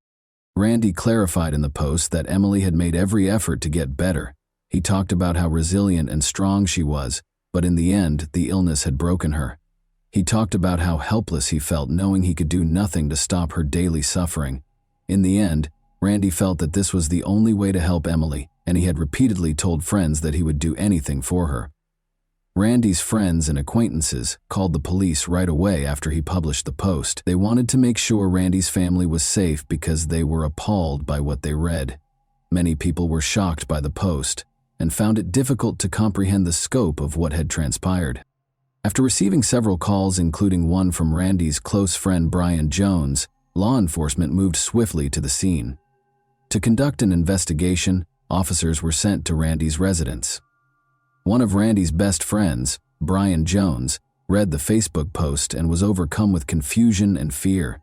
Randy clarified in the post that Emily had made every effort to get better. He talked about how resilient and strong she was, but in the end, the illness had broken her. He talked about how helpless he felt knowing he could do nothing to stop her daily suffering. In the end, Randy felt that this was the only way to help Emily, and he had repeatedly told friends that he would do anything for her. Randy's friends and acquaintances called the police right away after he published the post. They wanted to make sure Randy's family was safe because they were appalled by what they read. Many people were shocked by the post and found it difficult to comprehend the scope of what had transpired. After receiving several calls, including one from Randy's close friend Brian Jones, law enforcement moved swiftly to the scene. To conduct an investigation, officers were sent to Randy's residence. One of Randy's best friends, Brian Jones, read the Facebook post and was overcome with confusion and fear.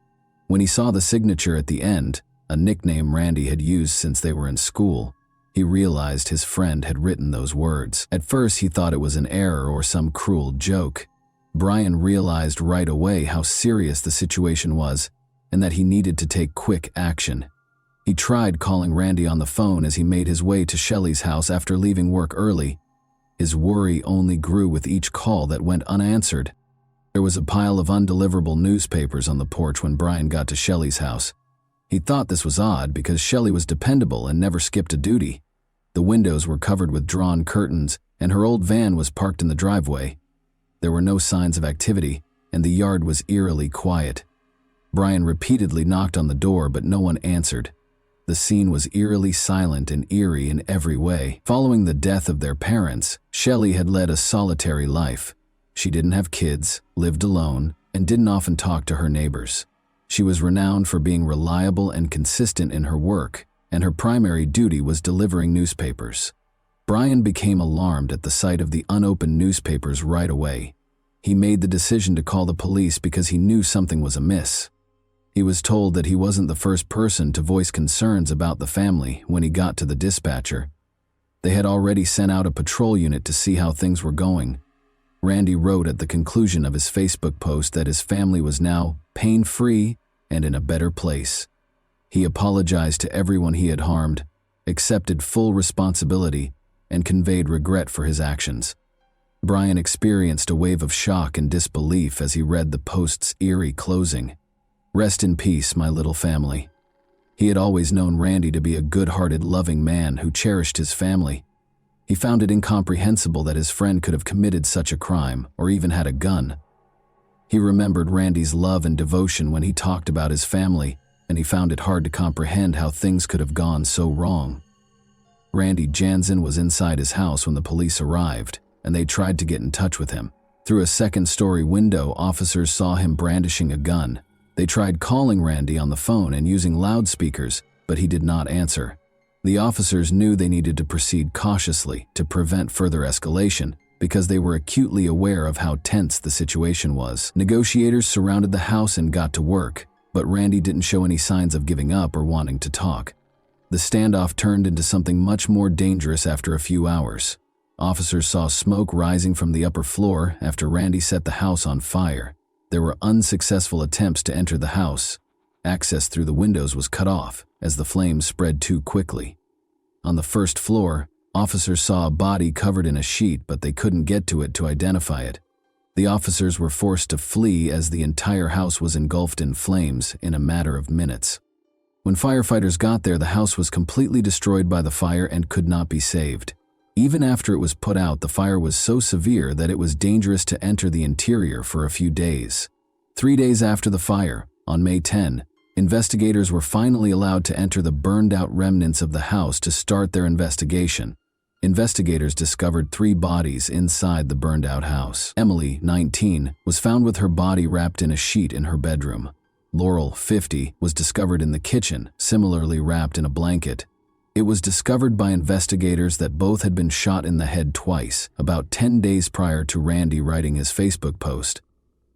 When he saw the signature at the end, a nickname Randy had used since they were in school, he realized his friend had written those words. At first, he thought it was an error or some cruel joke. Brian realized right away how serious the situation was and that he needed to take quick action. He tried calling Randy on the phone as he made his way to Shelley's house after leaving work early. His worry only grew with each call that went unanswered. There was a pile of undeliverable newspapers on the porch when Brian got to Shelley's house. He thought this was odd because Shelley was dependable and never skipped a duty. The windows were covered with drawn curtains, and her old van was parked in the driveway. There were no signs of activity, and the yard was eerily quiet. Brian repeatedly knocked on the door, but no one answered. The scene was eerily silent and eerie in every way. Following the death of their parents, Shelley had led a solitary life. She didn't have kids, lived alone, and didn't often talk to her neighbors. She was renowned for being reliable and consistent in her work, and her primary duty was delivering newspapers. Brian became alarmed at the sight of the unopened newspapers right away. He made the decision to call the police because he knew something was amiss. He was told that he wasn't the first person to voice concerns about the family when he got to the dispatcher. They had already sent out a patrol unit to see how things were going. Randy wrote at the conclusion of his Facebook post that his family was now pain-free and in a better place. He apologized to everyone he had harmed, accepted full responsibility, and conveyed regret for his actions. Brian experienced a wave of shock and disbelief as he read the post's eerie closing. "Rest in peace, my little family." He had always known Randy to be a good-hearted, loving man who cherished his family. He found it incomprehensible that his friend could have committed such a crime or even had a gun. He remembered Randy's love and devotion when he talked about his family, and he found it hard to comprehend how things could have gone so wrong. Randy Jansen was inside his house when the police arrived, and they tried to get in touch with him. Through a second-story window, officers saw him brandishing a gun. They tried calling Randy on the phone and using loudspeakers, but he did not answer. The officers knew they needed to proceed cautiously to prevent further escalation, because they were acutely aware of how tense the situation was. Negotiators surrounded the house and got to work, but Randy didn't show any signs of giving up or wanting to talk. The standoff turned into something much more dangerous after a few hours. Officers saw smoke rising from the upper floor after Randy set the house on fire. There were unsuccessful attempts to enter the house. Access through the windows was cut off as the flames spread too quickly. On the first floor, officers saw a body covered in a sheet, but they couldn't get to it to identify it. The officers were forced to flee as the entire house was engulfed in flames in a matter of minutes. When firefighters got there, the house was completely destroyed by the fire and could not be saved. Even after it was put out, the fire was so severe that it was dangerous to enter the interior for a few days. 3 days after the fire, on May 10, investigators were finally allowed to enter the burned-out remnants of the house to start their investigation. Investigators discovered 3 bodies inside the burned-out house. Emily, 19, was found with her body wrapped in a sheet in her bedroom. Laurel, 50, was discovered in the kitchen, similarly wrapped in a blanket. It was discovered by investigators that both had been shot in the head twice, about 10 days prior to Randy writing his Facebook post.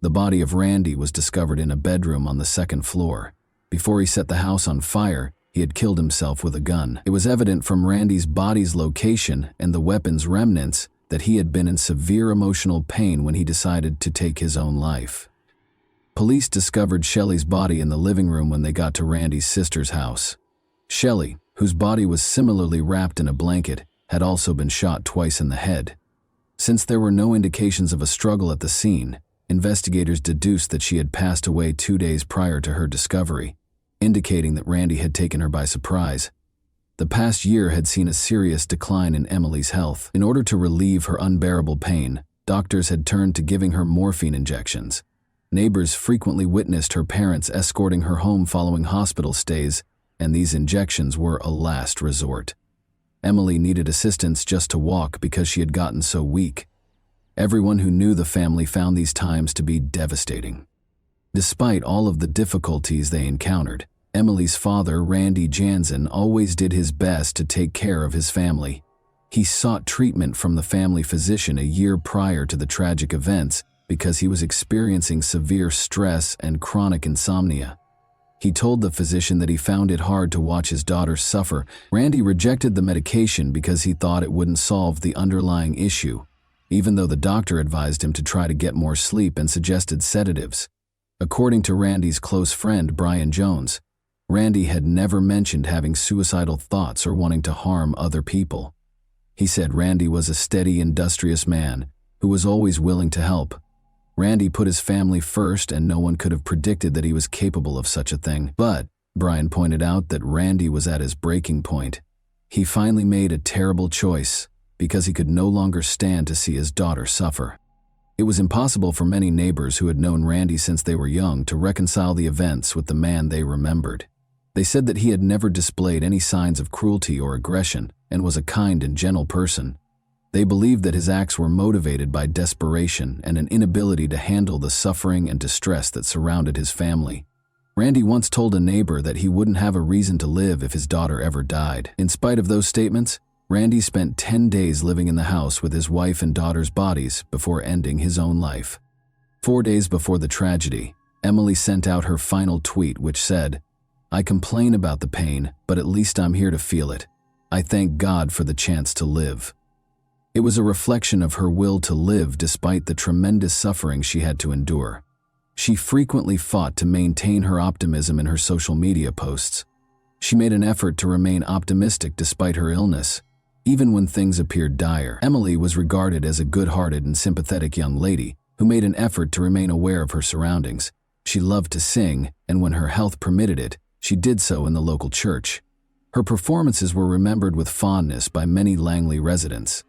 The body of Randy was discovered in a bedroom on the 2nd floor. Before he set the house on fire, he had killed himself with a gun. It was evident from Randy's body's location and the weapon's remnants that he had been in severe emotional pain when he decided to take his own life. Police discovered Shelley's body in the living room when they got to Randy's sister's house. Shelley, whose body was similarly wrapped in a blanket, had also been shot twice in the head. Since there were no indications of a struggle at the scene, investigators deduced that she had passed away 2 days prior to her discovery, indicating that Randy had taken her by surprise. The past year had seen a serious decline in Emily's health. In order to relieve her unbearable pain, doctors had turned to giving her morphine injections. Neighbors frequently witnessed her parents escorting her home following hospital stays, and these injections were a last resort. Emily needed assistance just to walk because she had gotten so weak. Everyone who knew the family found these times to be devastating. Despite all of the difficulties they encountered, Emily's father, Randy Jansen, always did his best to take care of his family. He sought treatment from the family physician a year prior to the tragic events because he was experiencing severe stress and chronic insomnia. He told the physician that he found it hard to watch his daughter suffer. Randy rejected the medication because he thought it wouldn't solve the underlying issue, even though the doctor advised him to try to get more sleep and suggested sedatives. According to Randy's close friend, Brian Jones, Randy had never mentioned having suicidal thoughts or wanting to harm other people. He said Randy was a steady, industrious man who was always willing to help. Randy put his family first, and no one could have predicted that he was capable of such a thing. But Brian pointed out that Randy was at his breaking point. He finally made a terrible choice because he could no longer stand to see his daughter suffer. It was impossible for many neighbors who had known Randy since they were young to reconcile the events with the man they remembered. They said that he had never displayed any signs of cruelty or aggression and was a kind and gentle person. They believed that his acts were motivated by desperation and an inability to handle the suffering and distress that surrounded his family. Randy once told a neighbor that he wouldn't have a reason to live if his daughter ever died. In spite of those statements, Randy spent 10 days living in the house with his wife and daughter's bodies before ending his own life. 4 days before the tragedy, Emily sent out her final tweet, which said, "I complain about the pain, but at least I'm here to feel it. I thank God for the chance to live." It was a reflection of her will to live despite the tremendous suffering she had to endure. She frequently fought to maintain her optimism in her social media posts. She made an effort to remain optimistic despite her illness, even when things appeared dire. Emily was regarded as a good-hearted and sympathetic young lady who made an effort to remain aware of her surroundings. She loved to sing, and when her health permitted it, she did so in the local church. Her performances were remembered with fondness by many Langley residents.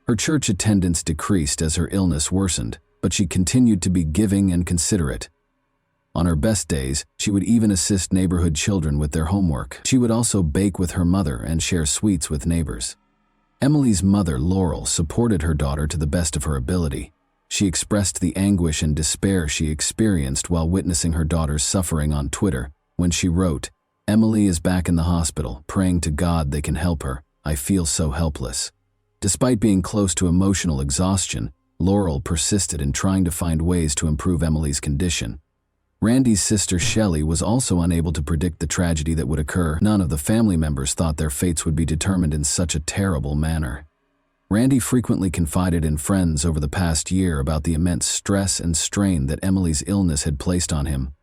Her church attendance decreased as her illness worsened, but she continued to be giving and considerate. On her best days, she would even assist neighborhood children with their homework. She would also bake with her mother and share sweets with neighbors. Emily's mother, Laurel, supported her daughter to the best of her ability. She expressed the anguish and despair she experienced while witnessing her daughter's suffering on Twitter when she wrote, "Emily is back in the hospital, praying to God they can help her. I feel so helpless." Despite being close to emotional exhaustion, Laurel persisted in trying to find ways to improve Emily's condition. Randy's sister Shelley was also unable to predict the tragedy that would occur. None of the family members thought their fates would be determined in such a terrible manner. Randy frequently confided in friends over the past year about the immense stress and strain that Emily's illness had placed on him.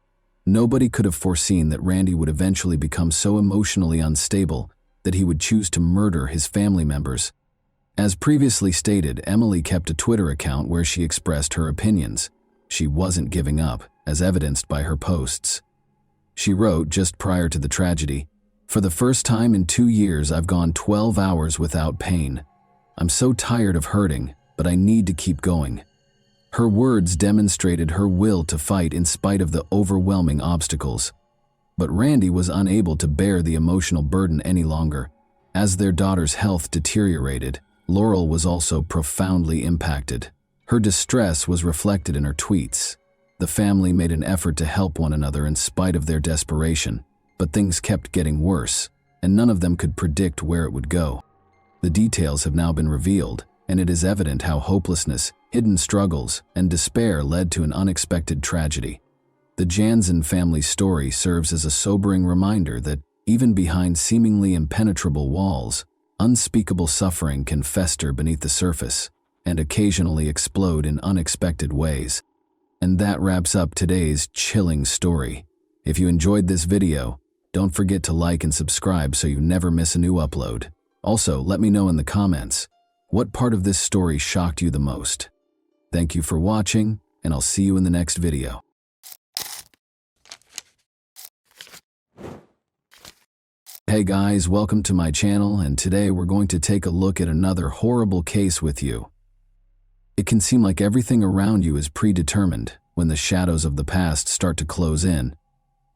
Nobody could have foreseen that Randy would eventually become so emotionally unstable that he would choose to murder his family members. As previously stated, Emily kept a Twitter account where she expressed her opinions. She wasn't giving up, as evidenced by her posts. She wrote just prior to the tragedy, "For the first time in 2 years, I've gone 12 hours without pain. I'm so tired of hurting, but I need to keep going." Her words demonstrated her will to fight in spite of the overwhelming obstacles. But Randy was unable to bear the emotional burden any longer. As their daughter's health deteriorated, Laurel was also profoundly impacted. Her distress was reflected in her tweets. The family made an effort to help one another in spite of their desperation, but things kept getting worse, and none of them could predict where it would go. The details have now been revealed, and it is evident how hopelessness, hidden struggles, and despair led to an unexpected tragedy. The Jansen family story serves as a sobering reminder that, even behind seemingly impenetrable walls, unspeakable suffering can fester beneath the surface and occasionally explode in unexpected ways. And that wraps up today's chilling story. If you enjoyed this video, don't forget to like and subscribe so you never miss a new upload. Also, let me know in the comments, what part of this story shocked you the most? Thank you for watching, and I'll see you in the next video. Hey guys, welcome to my channel, and today we're going to take a look at another horrible case with you. It can seem like everything around you is predetermined when the shadows of the past start to close in.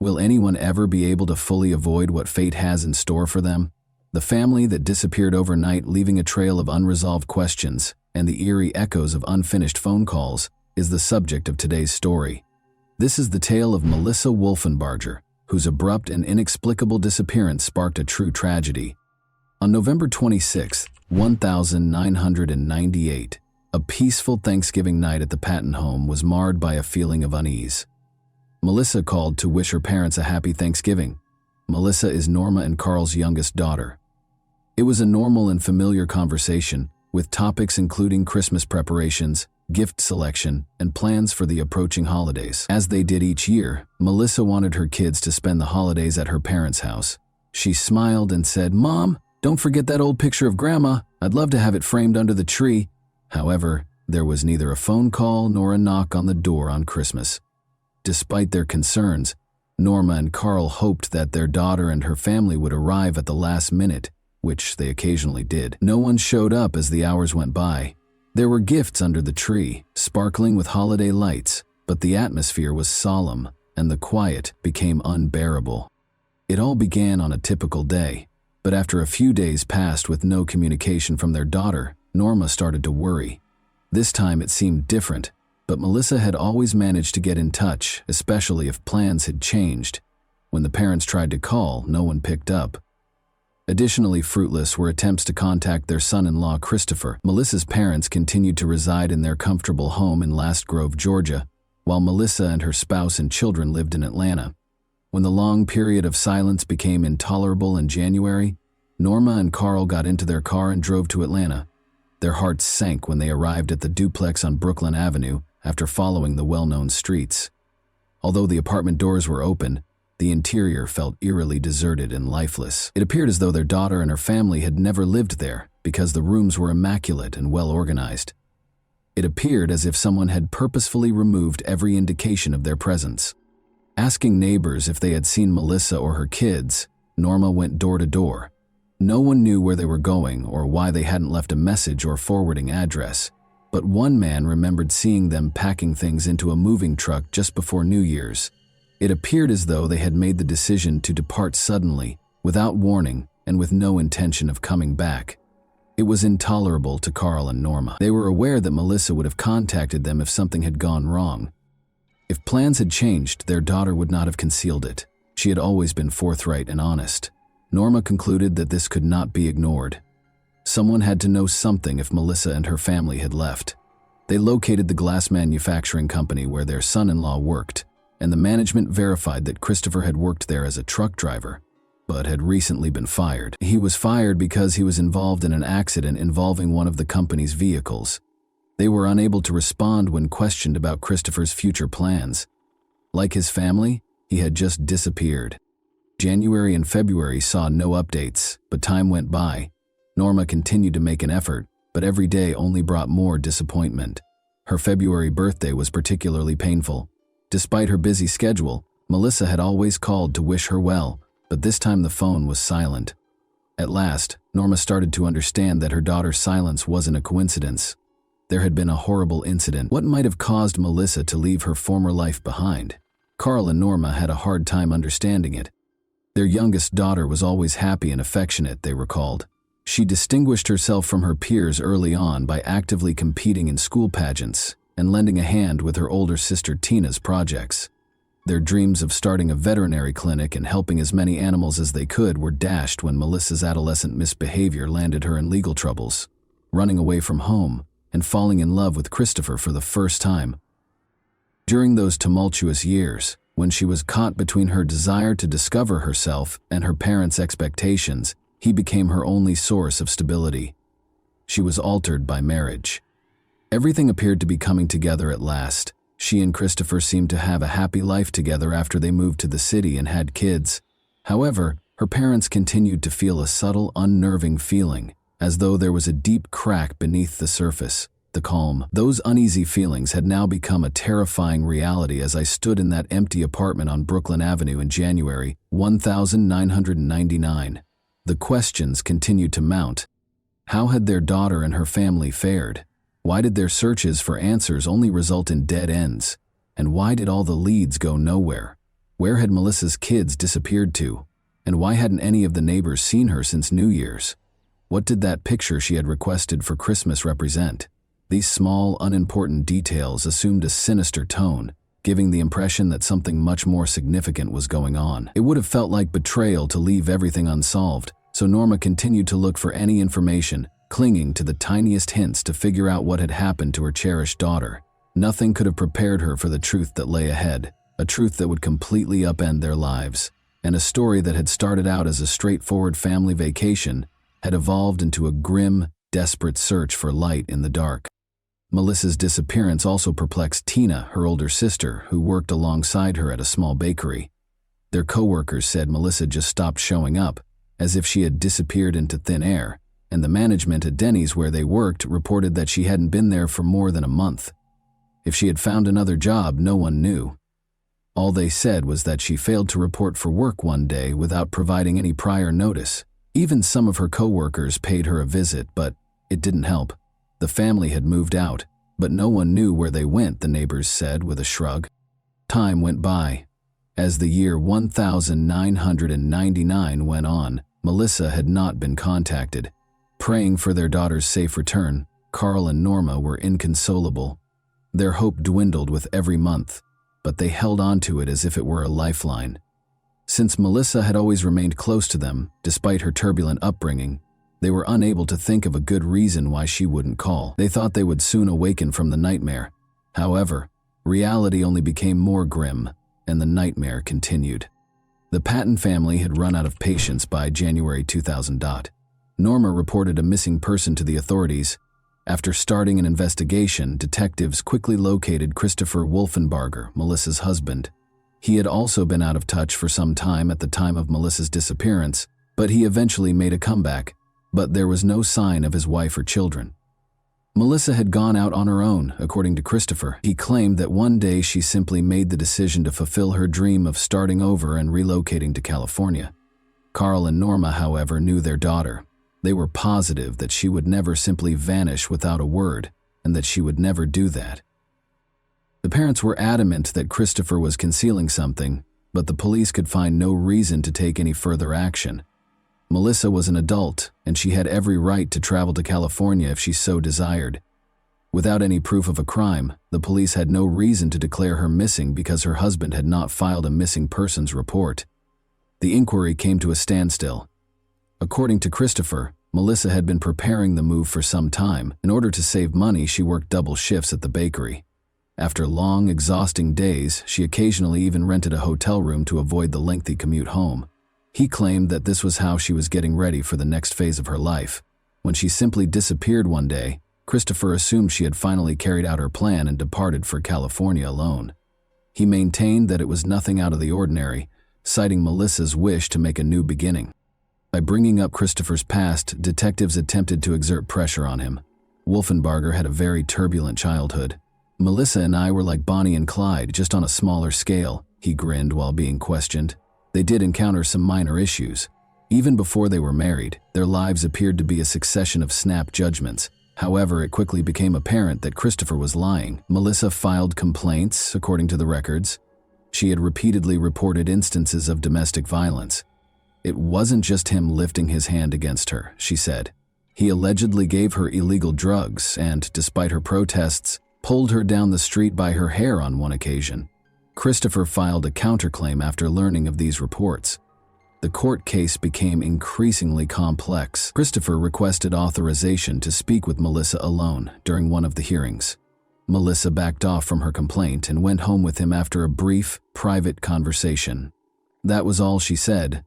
Will anyone ever be able to fully avoid what fate has in store for them? The family that disappeared overnight, leaving a trail of unresolved questions and the eerie echoes of unfinished phone calls, is the subject of today's story. This is the tale of Melissa Wolfenbarger, whose abrupt and inexplicable disappearance sparked a true tragedy. On November 26, 1998, a peaceful Thanksgiving night at the Patton home was marred by a feeling of unease. Melissa called to wish her parents a happy Thanksgiving. Melissa is Norma and Carl's youngest daughter. It was a normal and familiar conversation, with topics including Christmas preparations, gift selection, and plans for the approaching holidays. As they did each year, Melissa wanted her kids to spend the holidays at her parents' house. She smiled and said, "Mom, don't forget that old picture of Grandma. I'd love to have it framed under the tree." However, there was neither a phone call nor a knock on the door on Christmas. Despite their concerns, Norma and Carl hoped that their daughter and her family would arrive at the last minute, which they occasionally did. No one showed up as the hours went by. There were gifts under the tree, sparkling with holiday lights, but the atmosphere was solemn, and the quiet became unbearable. It all began on a typical day, but after a few days passed with no communication from their daughter, Norma started to worry. This time it seemed different, but Melissa had always managed to get in touch, especially if plans had changed. When the parents tried to call, no one picked up. Additionally, fruitless were attempts to contact their son-in-law Christopher. Melissa's parents continued to reside in their comfortable home in Last Grove, Georgia, while Melissa and her spouse and children lived in Atlanta. When the long period of silence became intolerable in January, Norma and Carl got into their car and drove to Atlanta. Their hearts sank when they arrived at the duplex on Brooklyn Avenue after following the well-known streets. Although the apartment doors were open, the interior felt eerily deserted and lifeless. It appeared as though their daughter and her family had never lived there because the rooms were immaculate and well organized. It appeared as if someone had purposefully removed every indication of their presence. Asking neighbors if they had seen Melissa or her kids, Norma went door to door. No one knew where they were going or why they hadn't left a message or forwarding address, but one man remembered seeing them packing things into a moving truck just before New Year's. It appeared as though they had made the decision to depart suddenly, without warning, and with no intention of coming back. It was intolerable to Carl and Norma. They were aware that Melissa would have contacted them if something had gone wrong. If plans had changed, their daughter would not have concealed it. She had always been forthright and honest. Norma concluded that this could not be ignored. Someone had to know something if Melissa and her family had left. They located the glass manufacturing company where their son-in-law worked, and the management verified that Christopher had worked there as a truck driver, but had recently been fired. He was fired because he was involved in an accident involving one of the company's vehicles. They were unable to respond when questioned about Christopher's future plans. Like his family, he had just disappeared. January and February saw no updates, but time went by. Norma continued to make an effort, but every day only brought more disappointment. Her February birthday was particularly painful. Despite her busy schedule, Melissa had always called to wish her well, but this time the phone was silent. At last, Norma started to understand that her daughter's silence wasn't a coincidence. There had been a horrible incident. What might have caused Melissa to leave her former life behind? Carl and Norma had a hard time understanding it. Their youngest daughter was always happy and affectionate, they recalled. She distinguished herself from her peers early on by actively competing in school pageants and lending a hand with her older sister Tina's projects. Their dreams of starting a veterinary clinic and helping as many animals as they could were dashed when Melissa's adolescent misbehavior landed her in legal troubles, running away from home and falling in love with Christopher for the first time. During those tumultuous years, when she was caught between her desire to discover herself and her parents' expectations, he became her only source of stability. She was altered by marriage. Everything appeared to be coming together at last. She and Christopher seemed to have a happy life together after they moved to the city and had kids. However, her parents continued to feel a subtle, unnerving feeling, as though there was a deep crack beneath the surface, the calm. Those uneasy feelings had now become a terrifying reality as I stood in that empty apartment on Brooklyn Avenue in January 1999. The questions continued to mount. How had their daughter and her family fared? Why did their searches for answers only result in dead ends? And why did all the leads go nowhere? Where had Melissa's kids disappeared to? And why hadn't any of the neighbors seen her since New Year's? What did that picture she had requested for Christmas represent? These small, unimportant details assumed a sinister tone, giving the impression that something much more significant was going on. It would have felt like betrayal to leave everything unsolved, so Norma continued to look for any information, clinging to the tiniest hints to figure out what had happened to her cherished daughter. Nothing could have prepared her for the truth that lay ahead, a truth that would completely upend their lives, and a story that had started out as a straightforward family vacation had evolved into a grim, desperate search for light in the dark. Melissa's disappearance also perplexed Tina, her older sister, who worked alongside her at a small bakery. Their co-workers said Melissa just stopped showing up, as if she had disappeared into thin air, and the management at Denny's where they worked reported that she hadn't been there for more than a month. If she had found another job, no one knew. All they said was that she failed to report for work one day without providing any prior notice. Even some of her co-workers paid her a visit, but it didn't help. The family had moved out, but no one knew where they went, the neighbors said with a shrug. Time went by. As the year 1999 went on, Melissa had not been contacted. Praying for their daughter's safe return, Carl and Norma were inconsolable. Their hope dwindled with every month, but they held on to it as if it were a lifeline. Since Melissa had always remained close to them, despite her turbulent upbringing, they were unable to think of a good reason why she wouldn't call. They thought they would soon awaken from the nightmare. However, reality only became more grim, and the nightmare continued. The Patton family had run out of patience by January 2000. Norma reported a missing person to the authorities. After starting an investigation, detectives quickly located Christopher Wolfenbarger, Melissa's husband. He had also been out of touch for some time at the time of Melissa's disappearance, but he eventually made a comeback. But there was no sign of his wife or children. Melissa had gone out on her own, according to Christopher. He claimed that one day she simply made the decision to fulfill her dream of starting over and relocating to California. Carl and Norma, however, knew their daughter. They were positive that she would never simply vanish without a word, and that she would never do that. The parents were adamant that Christopher was concealing something, but the police could find no reason to take any further action. Melissa was an adult, and she had every right to travel to California if she so desired. Without any proof of a crime, the police had no reason to declare her missing because her husband had not filed a missing persons report. The inquiry came to a standstill. According to Christopher, Melissa had been preparing the move for some time. In order to save money, she worked double shifts at the bakery. After long, exhausting days, she occasionally even rented a hotel room to avoid the lengthy commute home. He claimed that this was how she was getting ready for the next phase of her life. When she simply disappeared one day, Christopher assumed she had finally carried out her plan and departed for California alone. He maintained that it was nothing out of the ordinary, citing Melissa's wish to make a new beginning. By bringing up Christopher's past, detectives attempted to exert pressure on him. Wolfenbarger had a very turbulent childhood. "Melissa and I were like Bonnie and Clyde, just on a smaller scale," he grinned while being questioned. They did encounter some minor issues. Even before they were married, their lives appeared to be a succession of snap judgments. However, it quickly became apparent that Christopher was lying. Melissa filed complaints, according to the records. She had repeatedly reported instances of domestic violence. It wasn't just him lifting his hand against her, she said. He allegedly gave her illegal drugs and, despite her protests, pulled her down the street by her hair on one occasion. Christopher filed a counterclaim after learning of these reports. The court case became increasingly complex. Christopher requested authorization to speak with Melissa alone during one of the hearings. Melissa backed off from her complaint and went home with him after a brief, private conversation. That was all she said.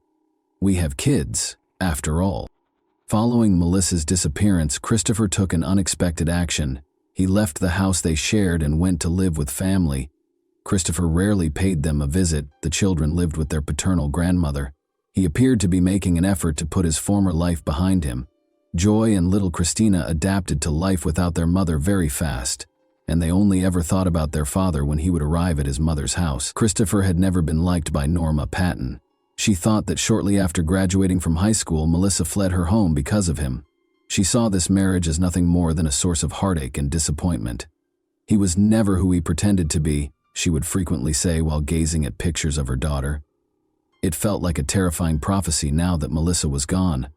"We have kids, after all." Following Melissa's disappearance, Christopher took an unexpected action. He left the house they shared and went to live with family. Christopher rarely paid them a visit. The children lived with their paternal grandmother. He appeared to be making an effort to put his former life behind him. Joy and little Christina adapted to life without their mother very fast, and they only ever thought about their father when he would arrive at his mother's house. Christopher had never been liked by Norma Patton. She thought that shortly after graduating from high school, Melissa fled her home because of him. She saw this marriage as nothing more than a source of heartache and disappointment. "He was never who he pretended to be," she would frequently say while gazing at pictures of her daughter. It felt like a terrifying prophecy now that Melissa was gone.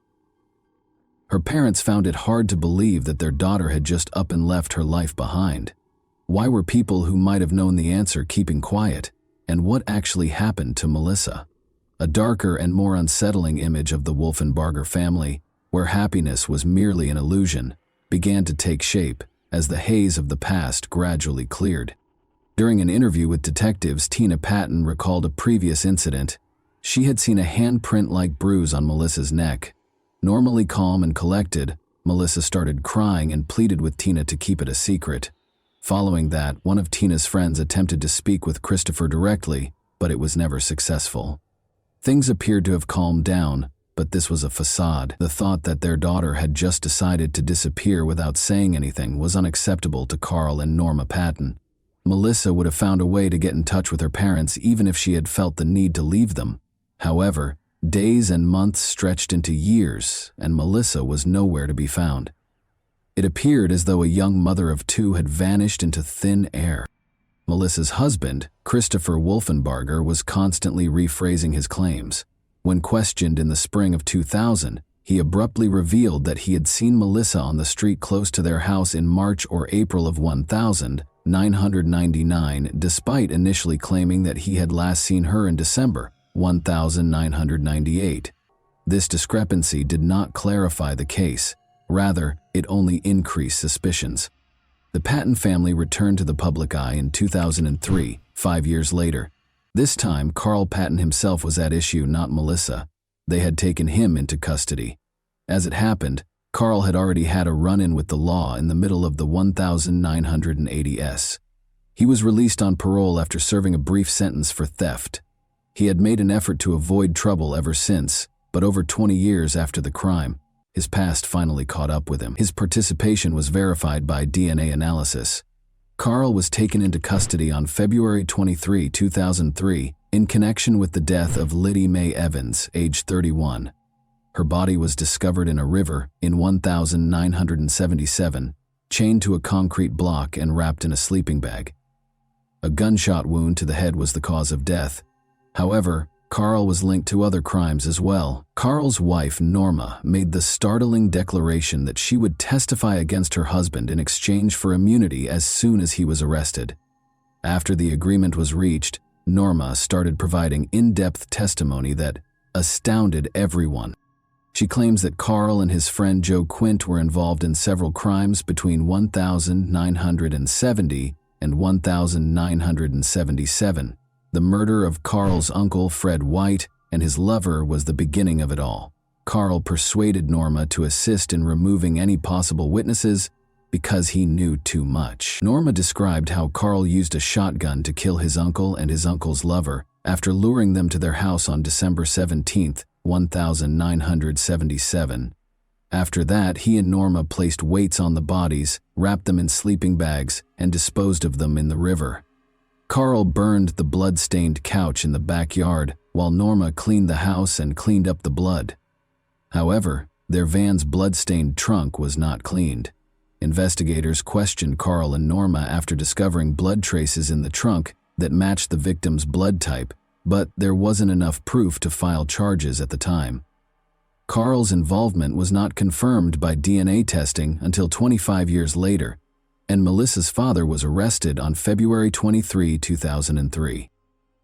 Her parents found it hard to believe that their daughter had just up and left her life behind. Why were people who might have known the answer keeping quiet? And what actually happened to Melissa? A darker and more unsettling image of the Wolfenbarger family, where happiness was merely an illusion, began to take shape as the haze of the past gradually cleared. During an interview with detectives, Tina Patton recalled a previous incident. She had seen a handprint-like bruise on Melissa's neck. Normally calm and collected, Melissa started crying and pleaded with Tina to keep it a secret. Following that, one of Tina's friends attempted to speak with Christopher directly, but it was never successful. Things appeared to have calmed down, but this was a facade. The thought that their daughter had just decided to disappear without saying anything was unacceptable to Carl and Norma Patton. Melissa would have found a way to get in touch with her parents even if she had felt the need to leave them. However, days and months stretched into years, and Melissa was nowhere to be found. It appeared as though a young mother of two had vanished into thin air. Melissa's husband, Christopher Wolfenbarger, was constantly rephrasing his claims. When questioned in the spring of 2000, he abruptly revealed that he had seen Melissa on the street close to their house in March or April of 1999, despite initially claiming that he had last seen her in December 1998. This discrepancy did not clarify the case. Rather, it only increased suspicions. The Patton family returned to the public eye in 2003, 5 years later. This time, Carl Patton himself was at issue, not Melissa. They had taken him into custody. As it happened, Carl had already had a run-in with the law in the middle of the 1980s. He was released on parole after serving a brief sentence for theft. He had made an effort to avoid trouble ever since, but over 20 years after the crime, his past finally caught up with him. His participation was verified by DNA analysis. Carl was taken into custody on February 23, 2003, in connection with the death of Liddy Mae Evans, age 31. Her body was discovered in a river in 1977, chained to a concrete block and wrapped in a sleeping bag. A gunshot wound to the head was the cause of death. However, Carl was linked to other crimes as well. Carl's wife, Norma, made the startling declaration that she would testify against her husband in exchange for immunity as soon as he was arrested. After the agreement was reached, Norma started providing in-depth testimony that astounded everyone. She claims that Carl and his friend Joe Quint were involved in several crimes between 1970 and 1977. The murder of Carl's uncle, Fred White, and his lover was the beginning of it all. Carl persuaded Norma to assist in removing any possible witnesses because he knew too much. Norma described how Carl used a shotgun to kill his uncle and his uncle's lover after luring them to their house on December 17, 1977. After that, he and Norma placed weights on the bodies, wrapped them in sleeping bags, and disposed of them in the river. Carl burned the blood-stained couch in the backyard, while Norma cleaned the house and cleaned up the blood. However, their van's blood-stained trunk was not cleaned. Investigators questioned Carl and Norma after discovering blood traces in the trunk that matched the victim's blood type, but there wasn't enough proof to file charges at the time. Carl's involvement was not confirmed by DNA testing until 25 years later, and Melissa's father was arrested on February 23, 2003.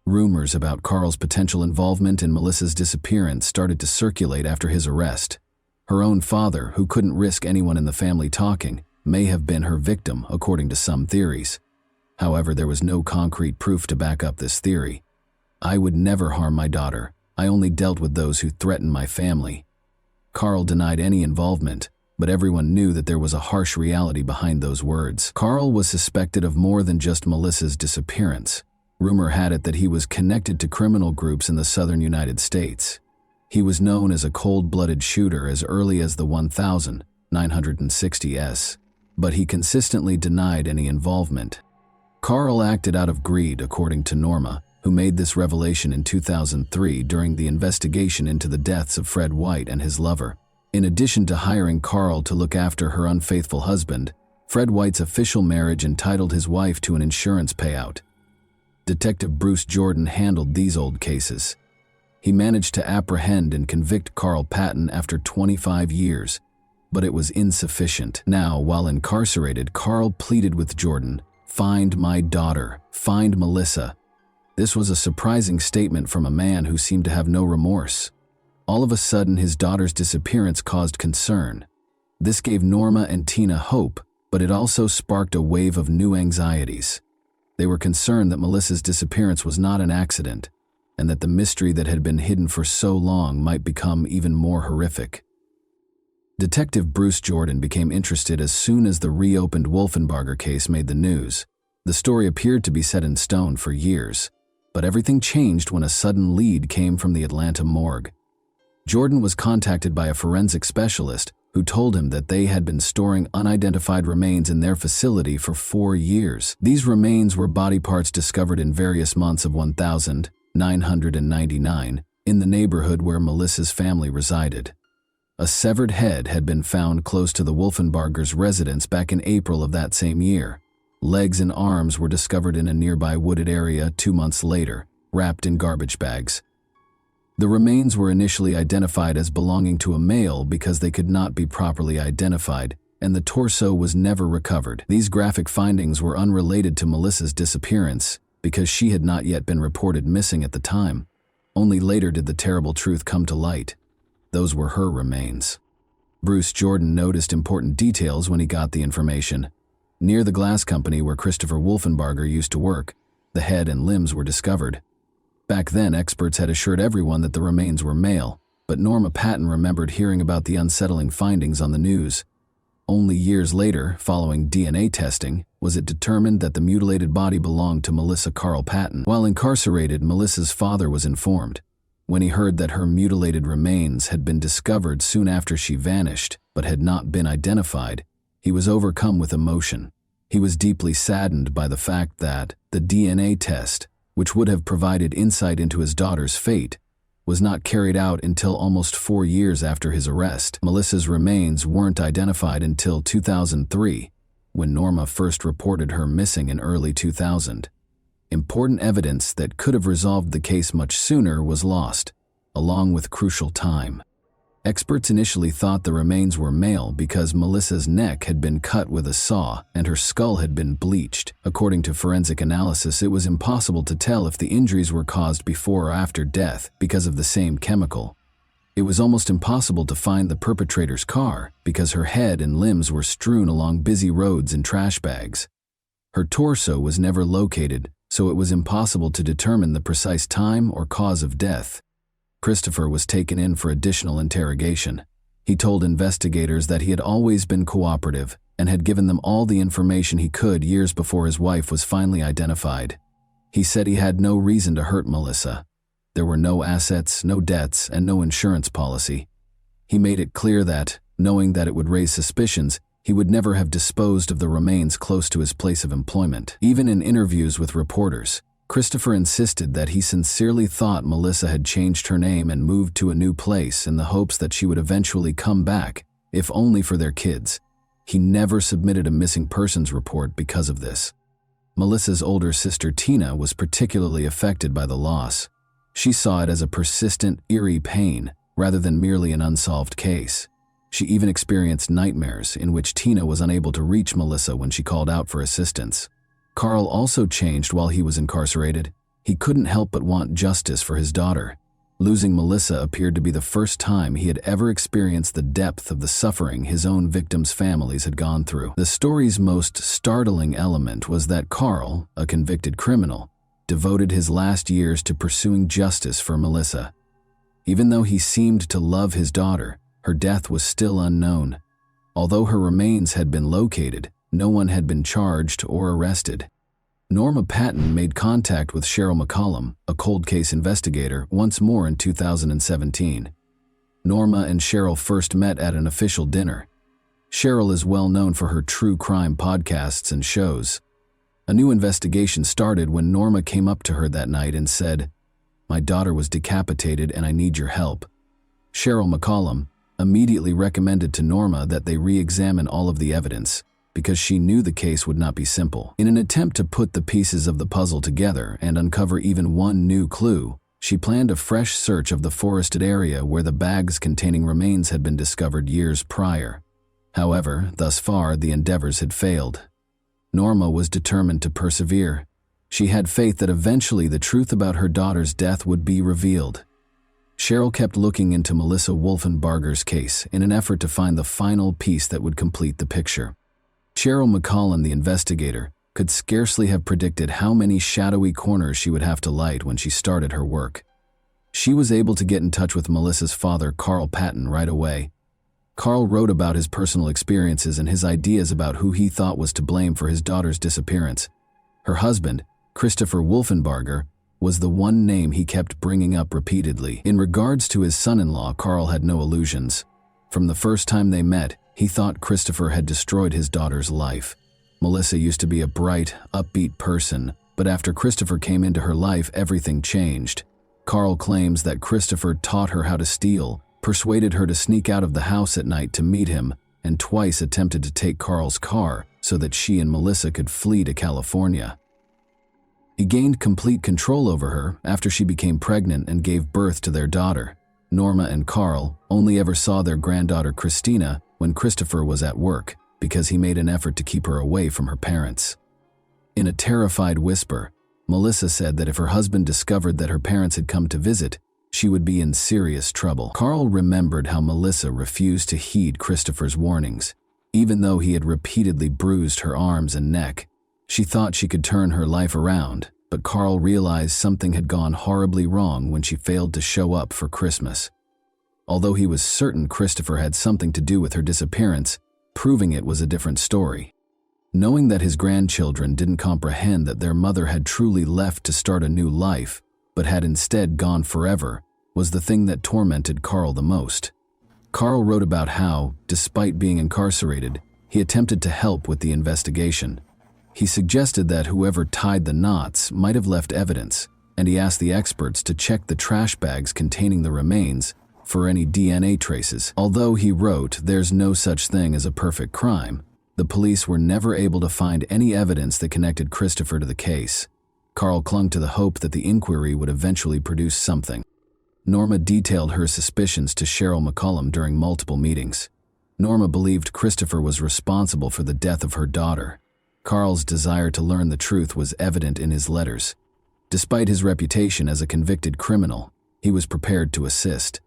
Rumors about Carl's potential involvement in Melissa's disappearance started to circulate after his arrest. Her own father, who couldn't risk anyone in the family talking, may have been her victim, according to some theories. However, there was no concrete proof to back up this theory. "I would never harm my daughter. I only dealt with those who threatened my family." Carl denied any involvement, but everyone knew that there was a harsh reality behind those words. Carl was suspected of more than just Melissa's disappearance. Rumor had it that he was connected to criminal groups in the southern United States. He was known as a cold-blooded shooter as early as the 1960s, but he consistently denied any involvement. Carl acted out of greed, according to Norma, who made this revelation in 2003 during the investigation into the deaths of Fred White and his lover. In addition to hiring Carl to look after her unfaithful husband, Fred White's official marriage entitled his wife to an insurance payout. Detective Bruce Jordan handled these old cases. He managed to apprehend and convict Carl Patton after 25 years, but it was insufficient. Now, while incarcerated, Carl pleaded with Jordan, "Find my daughter, find Melissa." This was a surprising statement from a man who seemed to have no remorse. All of a sudden, his daughter's disappearance caused concern. This gave Norma and Tina hope, but it also sparked a wave of new anxieties. They were concerned that Melissa's disappearance was not an accident, and that the mystery that had been hidden for so long might become even more horrific. Detective Bruce Jordan became interested as soon as the reopened Wolfenbarger case made the news. The story appeared to be set in stone for years, but everything changed when a sudden lead came from the Atlanta morgue. Jordan was contacted by a forensic specialist who told him that they had been storing unidentified remains in their facility for 4 years. These remains were body parts discovered in various months of 1999 in the neighborhood where Melissa's family resided. A severed head had been found close to the Wolfenbargers' residence back in April of that same year. Legs and arms were discovered in a nearby wooded area 2 months later, wrapped in garbage bags. The remains were initially identified as belonging to a male because they could not be properly identified, and the torso was never recovered. These graphic findings were unrelated to Melissa's disappearance because she had not yet been reported missing at the time. Only later did the terrible truth come to light. Those were her remains. Bruce Jordan noticed important details when he got the information. Near the glass company where Christopher Wolfenbarger used to work, the head and limbs were discovered. Back then, experts had assured everyone that the remains were male, but Norma Patton remembered hearing about the unsettling findings on the news. Only years later, following DNA testing, was it determined that the mutilated body belonged to Melissa Carl Patton. While incarcerated, Melissa's father was informed. When he heard that her mutilated remains had been discovered soon after she vanished, but had not been identified, he was overcome with emotion. He was deeply saddened by the fact that the DNA test, which would have provided insight into his daughter's fate, was not carried out until almost 4 years after his arrest. Melissa's remains weren't identified until 2003, when Norma first reported her missing in early 2000. Important evidence that could have resolved the case much sooner was lost, along with crucial time. Experts initially thought the remains were male because Melissa's neck had been cut with a saw and her skull had been bleached. According to forensic analysis, it was impossible to tell if the injuries were caused before or after death because of the same chemical. It was almost impossible to find the perpetrator's car because her head and limbs were strewn along busy roads in trash bags. Her torso was never located, so it was impossible to determine the precise time or cause of death. Christopher was taken in for additional interrogation. He told investigators that he had always been cooperative and had given them all the information he could years before his wife was finally identified. He said he had no reason to hurt Melissa. There were no assets, no debts, and no insurance policy. He made it clear that, knowing that it would raise suspicions, he would never have disposed of the remains close to his place of employment. Even in interviews with reporters, Christopher insisted that he sincerely thought Melissa had changed her name and moved to a new place in the hopes that she would eventually come back, if only for their kids. He never submitted a missing persons report because of this. Melissa's older sister Tina was particularly affected by the loss. She saw it as a persistent, eerie pain, rather than merely an unsolved case. She even experienced nightmares in which Tina was unable to reach Melissa when she called out for assistance. Carl also changed while he was incarcerated. He couldn't help but want justice for his daughter. Losing Melissa appeared to be the first time he had ever experienced the depth of the suffering his own victims' families had gone through. The story's most startling element was that Carl, a convicted criminal, devoted his last years to pursuing justice for Melissa. Even though he seemed to love his daughter, her death was still unknown. Although her remains had been located, no one had been charged or arrested. Norma Patton made contact with Cheryl McCollum, a cold case investigator, once more in 2017. Norma and Cheryl first met at an official dinner. Cheryl is well known for her true crime podcasts and shows. A new investigation started when Norma came up to her that night and said, "My daughter was decapitated and I need your help." Cheryl McCollum immediately recommended to Norma that they re-examine all of the evidence, because she knew the case would not be simple. In an attempt to put the pieces of the puzzle together and uncover even one new clue, she planned a fresh search of the forested area where the bags containing remains had been discovered years prior. However, thus far, the endeavors had failed. Norma was determined to persevere. She had faith that eventually the truth about her daughter's death would be revealed. Cheryl kept looking into Melissa Wolfenbarger's case in an effort to find the final piece that would complete the picture. Cheryl McCollum, the investigator, could scarcely have predicted how many shadowy corners she would have to light when she started her work. She was able to get in touch with Melissa's father, Carl Patton, right away. Carl wrote about his personal experiences and his ideas about who he thought was to blame for his daughter's disappearance. Her husband, Christopher Wolfenbarger, was the one name he kept bringing up repeatedly. In regards to his son-in-law, Carl had no illusions. From the first time they met, he thought Christopher had destroyed his daughter's life. Melissa used to be a bright, upbeat person, but after Christopher came into her life, everything changed. Carl claims that Christopher taught her how to steal, persuaded her to sneak out of the house at night to meet him, and twice attempted to take Carl's car so that she and Melissa could flee to California. He gained complete control over her after she became pregnant and gave birth to their daughter. Norma and Carl only ever saw their granddaughter Christina when Christopher was at work, because he made an effort to keep her away from her parents. In a terrified whisper, Melissa said that if her husband discovered that her parents had come to visit, she would be in serious trouble. Carl remembered how Melissa refused to heed Christopher's warnings, even though he had repeatedly bruised her arms and neck. She thought she could turn her life around, but Carl realized something had gone horribly wrong when she failed to show up for Christmas. Although he was certain Christopher had something to do with her disappearance, proving it was a different story. Knowing that his grandchildren didn't comprehend that their mother had truly left to start a new life, but had instead gone forever, was the thing that tormented Carl the most. Carl wrote about how, despite being incarcerated, he attempted to help with the investigation. He suggested that whoever tied the knots might have left evidence, and he asked the experts to check the trash bags containing the remains for any DNA traces. Although he wrote, "There's no such thing as a perfect crime," the police were never able to find any evidence that connected Christopher to the case. Carl clung to the hope that the inquiry would eventually produce something. Norma detailed her suspicions to Cheryl McCollum during multiple meetings. Norma believed Christopher was responsible for the death of her daughter. Carl's desire to learn the truth was evident in his letters. Despite his reputation as a convicted criminal, he was prepared to assist.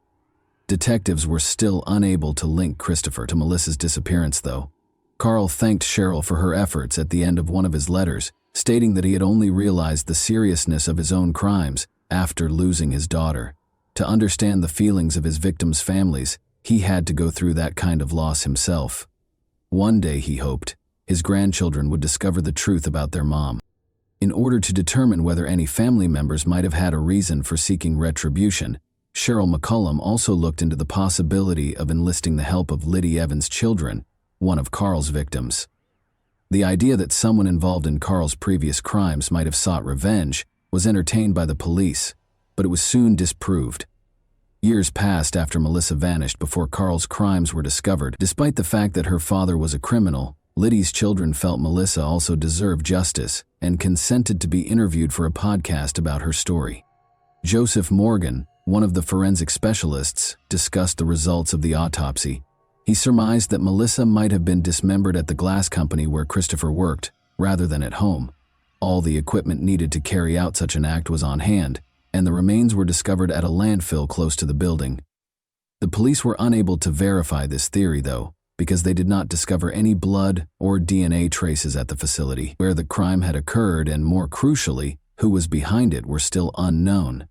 Detectives were still unable to link Christopher to Melissa's disappearance, though. Carl thanked Cheryl for her efforts at the end of one of his letters, stating that he had only realized the seriousness of his own crimes after losing his daughter. To understand the feelings of his victims' families, he had to go through that kind of loss himself. One day, he hoped, his grandchildren would discover the truth about their mom. In order to determine whether any family members might have had a reason for seeking retribution, Cheryl McCollum also looked into the possibility of enlisting the help of Liddy Evans' children, one of Carl's victims. The idea that someone involved in Carl's previous crimes might have sought revenge was entertained by the police, but it was soon disproved. Years passed after Melissa vanished before Carl's crimes were discovered. Despite the fact that her father was a criminal, Liddy's children felt Melissa also deserved justice and consented to be interviewed for a podcast about her story. Joseph Morgan, one of the forensic specialists, discussed the results of the autopsy. He surmised that Melissa might have been dismembered at the glass company where Christopher worked, rather than at home. All the equipment needed to carry out such an act was on hand, and the remains were discovered at a landfill close to the building. The police were unable to verify this theory, though, because they did not discover any blood or DNA traces at the facility where the crime had occurred, and more crucially, who was behind it were still unknown.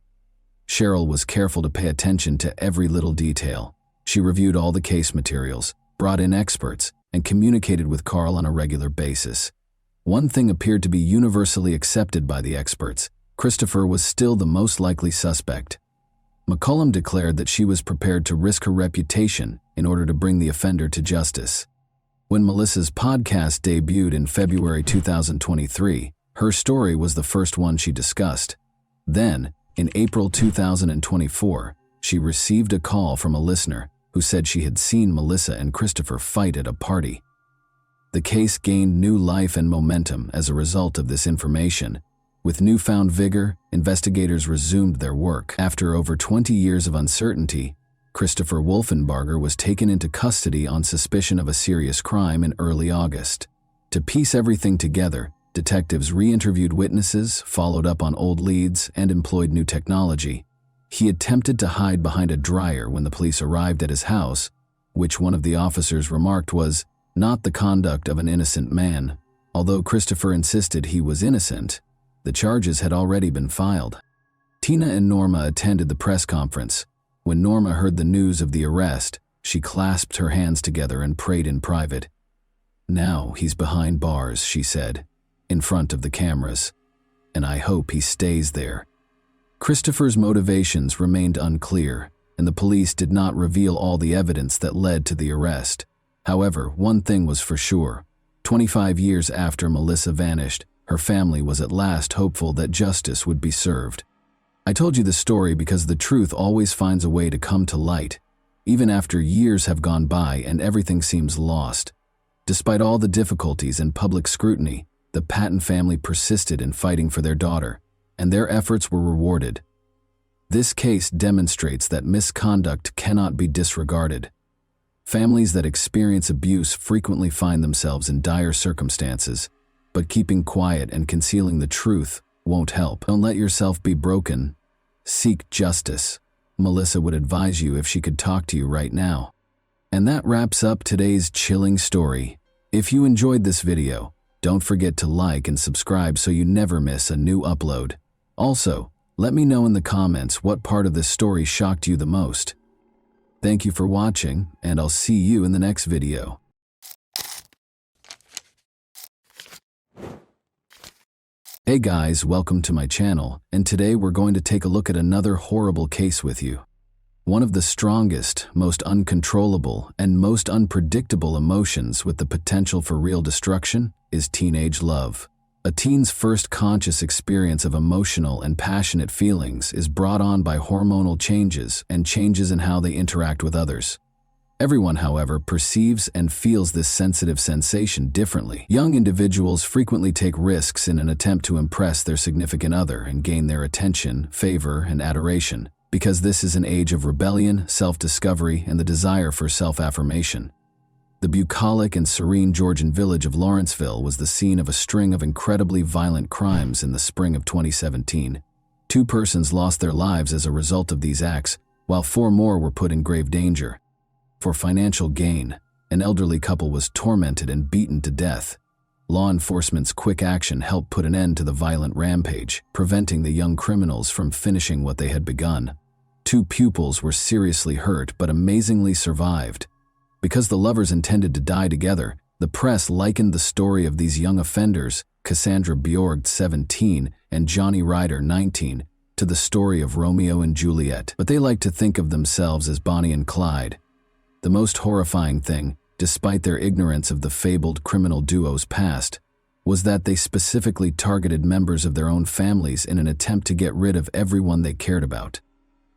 Cheryl was careful to pay attention to every little detail. She reviewed all the case materials, brought in experts, and communicated with Carl on a regular basis. One thing appeared to be universally accepted by the experts: Christopher was still the most likely suspect. McCollum declared that she was prepared to risk her reputation in order to bring the offender to justice. When Melissa's podcast debuted in February 2023, her story was the first one she discussed. Then, in April 2024, she received a call from a listener who said she had seen Melissa and Christopher fight at a party. The case gained new life and momentum as a result of this information. With newfound vigor, investigators resumed their work. After over 20 years of uncertainty, Christopher Wolfenbarger was taken into custody on suspicion of a serious crime in early August. To piece everything together, detectives re-interviewed witnesses, followed up on old leads, and employed new technology. He attempted to hide behind a dryer when the police arrived at his house, which one of the officers remarked was not the conduct of an innocent man. Although Christopher insisted he was innocent, the charges had already been filed. Tina and Norma attended the press conference. When Norma heard the news of the arrest, she clasped her hands together and prayed in private. "Now he's behind bars," she said, in front of the cameras, "and I hope he stays there." Christopher's motivations remained unclear, and the police did not reveal all the evidence that led to the arrest. However, one thing was for sure: 25 years after Melissa vanished, her family was at last hopeful that justice would be served. I told you this story because the truth always finds a way to come to light, even after years have gone by and everything seems lost. Despite all the difficulties and public scrutiny, the Patton family persisted in fighting for their daughter, and their efforts were rewarded. This case demonstrates that misconduct cannot be disregarded. Families that experience abuse frequently find themselves in dire circumstances, but keeping quiet and concealing the truth won't help. Don't let yourself be broken. Seek justice. Melissa would advise you if she could talk to you right now. And that wraps up today's chilling story. If you enjoyed this video, don't forget to like and subscribe so you never miss a new upload. Also, let me know in the comments what part of this story shocked you the most. Thank you for watching, and I'll see you in the next video. Hey guys, welcome to my channel, and today we're going to take a look at another horrible case with you. One of the strongest, most uncontrollable, and most unpredictable emotions with the potential for real destruction is teenage love. A teen's first conscious experience of emotional and passionate feelings is brought on by hormonal changes and changes in how they interact with others. Everyone, however, perceives and feels this sensitive sensation differently. Young individuals frequently take risks in an attempt to impress their significant other and gain their attention, favor, and adoration, because this is an age of rebellion, self-discovery, and the desire for self-affirmation. The bucolic and serene Georgian village of Lawrenceville was the scene of a string of incredibly violent crimes in the spring of 2017. 2 persons lost their lives as a result of these acts, while 4 more were put in grave danger. For financial gain, an elderly couple was tormented and beaten to death. Law enforcement's quick action helped put an end to the violent rampage, preventing the young criminals from finishing what they had begun. 2 pupils were seriously hurt but amazingly survived. Because the lovers intended to die together, the press likened the story of these young offenders, Cassandra Bjorg, 17, and Johnny Ryder, 19, to the story of Romeo and Juliet. But they liked to think of themselves as Bonnie and Clyde. The most horrifying thing, despite their ignorance of the fabled criminal duo's past, was that they specifically targeted members of their own families in an attempt to get rid of everyone they cared about.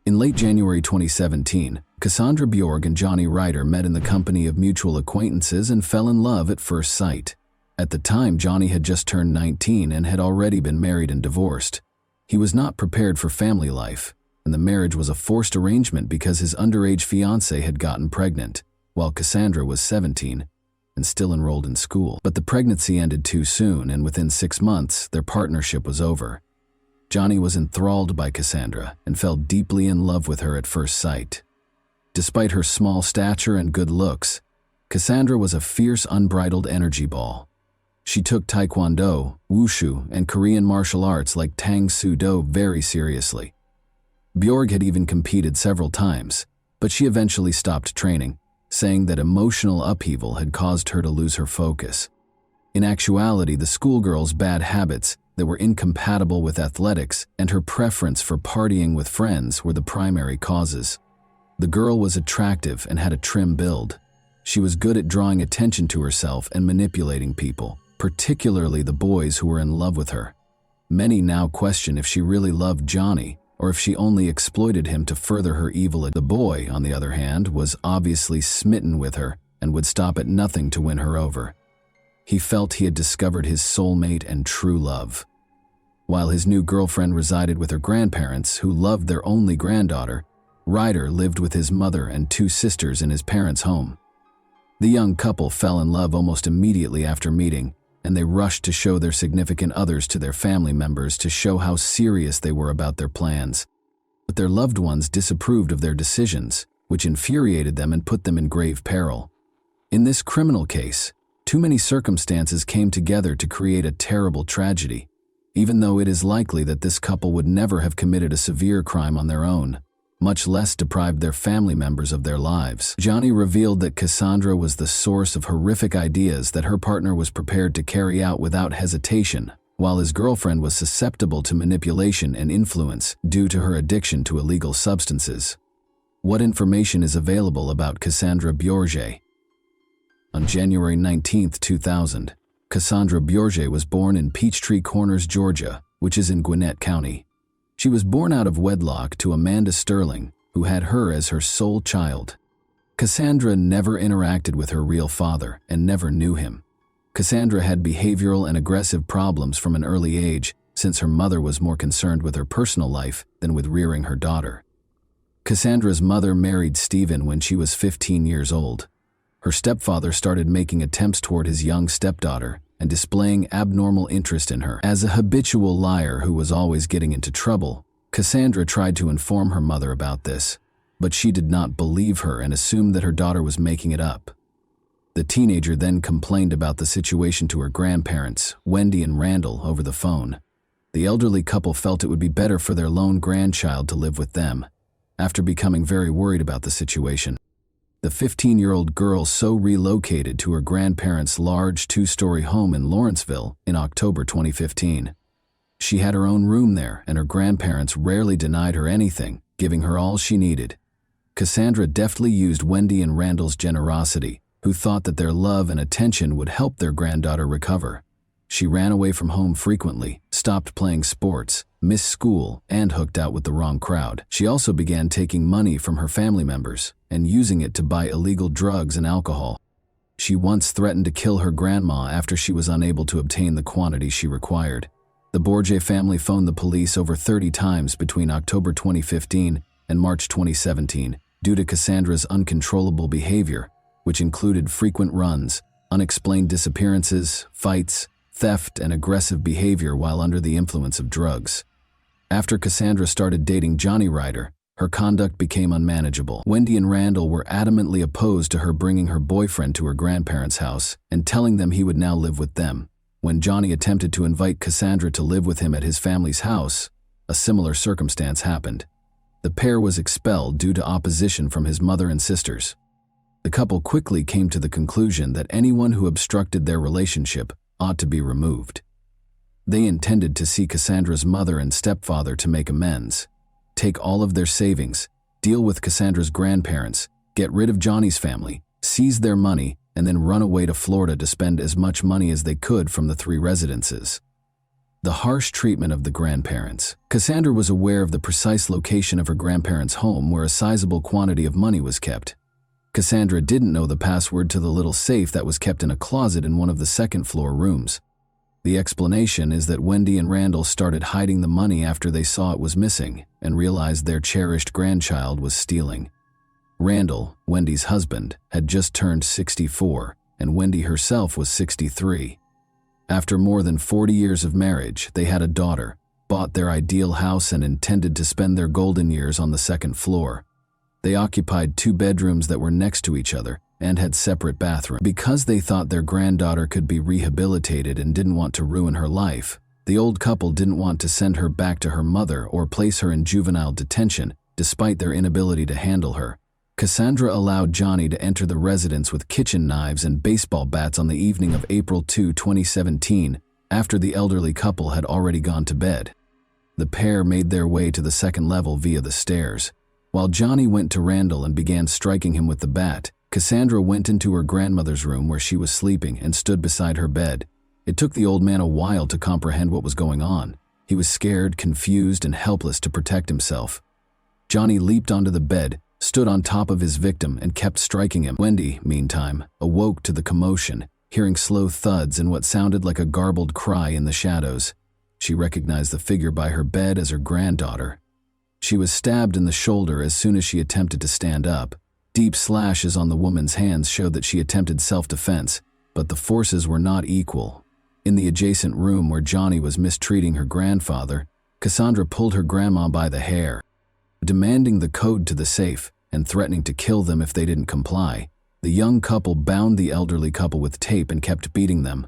In late January 2017, Cassandra Bjorg and Johnny Ryder met in the company of mutual acquaintances and fell in love at first sight. At the time, Johnny had just turned 19 and had already been married and divorced. He was not prepared for family life, and the marriage was a forced arrangement because his underage fiancée had gotten pregnant, while Cassandra was 17 and still enrolled in school. But the pregnancy ended too soon, and within 6 months, their partnership was over. Johnny was enthralled by Cassandra and fell deeply in love with her at first sight. Despite her small stature and good looks, Cassandra was a fierce, unbridled energy ball. She took Taekwondo, Wushu, and Korean martial arts like Tang Soo Do very seriously. Bjorg had even competed several times, but she eventually stopped training, saying that emotional upheaval had caused her to lose her focus. In actuality, the schoolgirl's bad habits that were incompatible with athletics and her preference for partying with friends were the primary causes. The girl was attractive and had a trim build. She was good at drawing attention to herself and manipulating people, particularly the boys who were in love with her. Many now question if she really loved Johnny or if she only exploited him to further her evil. The boy, on the other hand, was obviously smitten with her and would stop at nothing to win her over. He felt he had discovered his soulmate and true love. While his new girlfriend resided with her grandparents, who loved their only granddaughter, Ryder lived with his mother and 2 sisters in his parents' home. The young couple fell in love almost immediately after meeting, and they rushed to show their significant others to their family members to show how serious they were about their plans. But their loved ones disapproved of their decisions, which infuriated them and put them in grave peril. In this criminal case, too many circumstances came together to create a terrible tragedy, even though it is likely that this couple would never have committed a severe crime on their own, much less deprived their family members of their lives. Johnny revealed that Cassandra was the source of horrific ideas that her partner was prepared to carry out without hesitation, while his girlfriend was susceptible to manipulation and influence due to her addiction to illegal substances. What information is available about Cassandra Bjorg? On January 19, 2000, Cassandra Bjorg was born in Peachtree Corners, Georgia, which is in Gwinnett County. She was born out of wedlock to Amanda Sterling, who had her as her sole child. Cassandra never interacted with her real father and never knew him. Cassandra had behavioral and aggressive problems from an early age, since her mother was more concerned with her personal life than with rearing her daughter. Cassandra's mother married Stephen when she was 15 years old. Her stepfather started making attempts toward his young stepdaughter and displaying abnormal interest in her. As a habitual liar who was always getting into trouble, Cassandra tried to inform her mother about this, but she did not believe her and assumed that her daughter was making it up. The teenager then complained about the situation to her grandparents, Wendy and Randall, over the phone. The elderly couple felt it would be better for their lone grandchild to live with them, after becoming very worried about the situation. The 15-year-old girl so relocated to her grandparents' large 2-story home in Lawrenceville in October 2015. She had her own room there, and her grandparents rarely denied her anything, giving her all she needed. Cassandra deftly used Wendy and Randall's generosity, who thought that their love and attention would help their granddaughter recover. She ran away from home frequently, stopped playing sports, missed school, and hooked out with the wrong crowd. She also began taking money from her family members and using it to buy illegal drugs and alcohol. She once threatened to kill her grandma after she was unable to obtain the quantity she required. The Bjorg family phoned the police over 30 times between October 2015 and March 2017 due to Cassandra's uncontrollable behavior, which included frequent runs, unexplained disappearances, fights, theft, and aggressive behavior while under the influence of drugs. After Cassandra started dating Johnny Ryder, Her conduct became unmanageable. Wendy and Randall were adamantly opposed to her bringing her boyfriend to her grandparents' house and telling them he would now live with them. When Johnny attempted to invite Cassandra to live with him at his family's house, a similar circumstance happened. The pair was expelled due to opposition from his mother and sisters. The couple quickly came to the conclusion that anyone who obstructed their relationship ought to be removed. They intended to see Cassandra's mother and stepfather to make amends, take all of their savings, deal with Cassandra's grandparents, get rid of Johnny's family, seize their money, and then run away to Florida to spend as much money as they could from the 3 residences. The harsh treatment of the grandparents. Cassandra was aware of the precise location of her grandparents' home where a sizable quantity of money was kept. Cassandra didn't know the password to the little safe that was kept in a closet in one of the second-floor rooms. The explanation is that Wendy and Randall started hiding the money after they saw it was missing and realized their cherished grandchild was stealing. Randall, Wendy's husband, had just turned 64, and Wendy herself was 63. After more than 40 years of marriage, they had a daughter, bought their ideal house, and intended to spend their golden years on the second floor. They occupied 2 bedrooms that were next to each other and had separate bathrooms. Because they thought their granddaughter could be rehabilitated and didn't want to ruin her life, the old couple didn't want to send her back to her mother or place her in juvenile detention, despite their inability to handle her. Cassandra allowed Johnny to enter the residence with kitchen knives and baseball bats on the evening of April 2, 2017, after the elderly couple had already gone to bed. The pair made their way to the second level via the stairs. While Johnny went to Randall and began striking him with the bat, Cassandra went into her grandmother's room where she was sleeping and stood beside her bed. It took the old man a while to comprehend what was going on. He was scared, confused, and helpless to protect himself. Johnny leaped onto the bed, stood on top of his victim, and kept striking him. Wendy, meantime, awoke to the commotion, hearing slow thuds and what sounded like a garbled cry in the shadows. She recognized the figure by her bed as her granddaughter. She was stabbed in the shoulder as soon as she attempted to stand up. Deep slashes on the woman's hands showed that she attempted self-defense, but the forces were not equal. In the adjacent room where Johnny was mistreating her grandfather, Cassandra pulled her grandma by the hair, demanding the code to the safe and threatening to kill them if they didn't comply. The young couple bound the elderly couple with tape and kept beating them.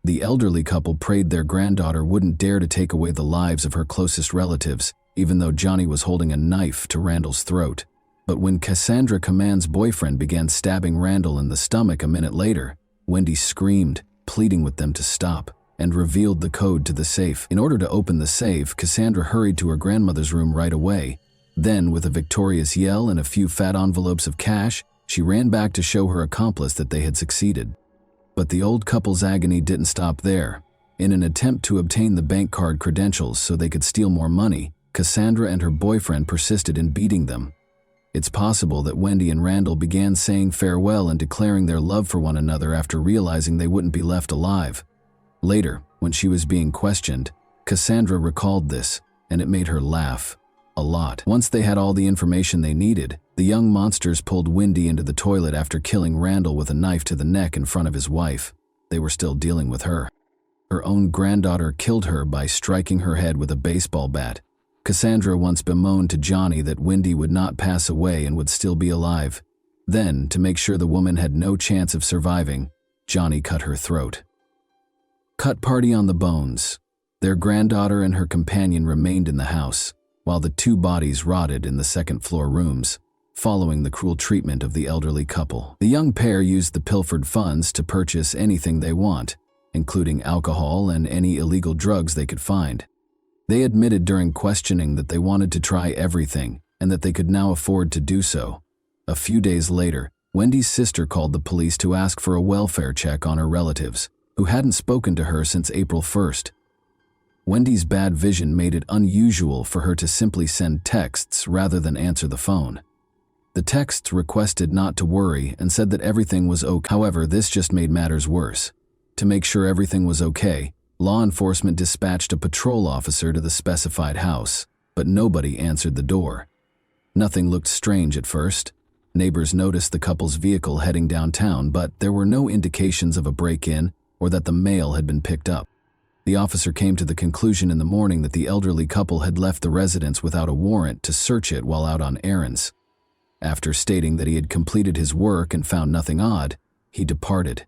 The elderly couple prayed their granddaughter wouldn't dare to take away the lives of her closest relatives, even though Johnny was holding a knife to Randall's throat. But when Cassandra Command's boyfriend began stabbing Randall in the stomach a minute later, Wendy screamed, pleading with them to stop, and revealed the code to the safe. In order to open the safe, Cassandra hurried to her grandmother's room right away. Then, with a victorious yell and a few fat envelopes of cash, she ran back to show her accomplice that they had succeeded. But the old couple's agony didn't stop there. In an attempt to obtain the bank card credentials so they could steal more money, Cassandra and her boyfriend persisted in beating them. It's possible that Wendy and Randall began saying farewell and declaring their love for one another after realizing they wouldn't be left alive. Later, when she was being questioned, Cassandra recalled this, and it made her laugh. A lot. Once they had all the information they needed, the young monsters pulled Wendy into the toilet after killing Randall with a knife to the neck in front of his wife. They were still dealing with her. Her own granddaughter killed her by striking her head with a baseball bat. Cassandra once bemoaned to Johnny that Wendy would not pass away and would still be alive. Then, to make sure the woman had no chance of surviving, Johnny cut her throat. Cut party on the bones. Their granddaughter and her companion remained in the house, while the 2 bodies rotted in the second-floor rooms, following the cruel treatment of the elderly couple. The young pair used the pilfered funds to purchase anything they want, including alcohol and any illegal drugs they could find. They admitted during questioning that they wanted to try everything and that they could now afford to do so. A few days later, Wendy's sister called the police to ask for a welfare check on her relatives, who hadn't spoken to her since April 1st. Wendy's bad vision made it unusual for her to simply send texts rather than answer the phone. The texts requested not to worry and said that everything was okay. However, this just made matters worse. To make sure everything was okay, law enforcement dispatched a patrol officer to the specified house, but nobody answered the door. Nothing looked strange at first. Neighbors noticed the couple's vehicle heading downtown, but there were no indications of a break-in or that the mail had been picked up. The officer came to the conclusion in the morning that the elderly couple had left the residence without a warrant to search it while out on errands. After stating that he had completed his work and found nothing odd, he departed.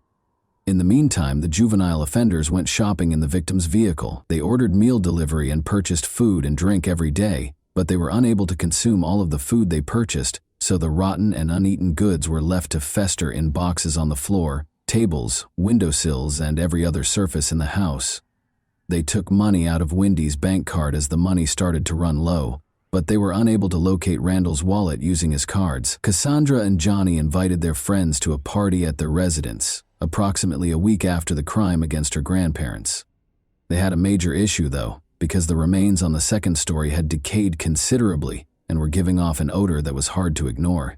In the meantime, the juvenile offenders went shopping in the victim's vehicle. They ordered meal delivery and purchased food and drink every day, but they were unable to consume all of the food they purchased, so the rotten and uneaten goods were left to fester in boxes on the floor, tables, windowsills, and every other surface in the house. They took money out of Wendy's bank card as the money started to run low, but they were unable to locate Randall's wallet using his cards. Cassandra and Johnny invited their friends to a party at their residence, approximately a week after the crime against her grandparents. They had a major issue, though, because the remains on the second story had decayed considerably and were giving off an odor that was hard to ignore.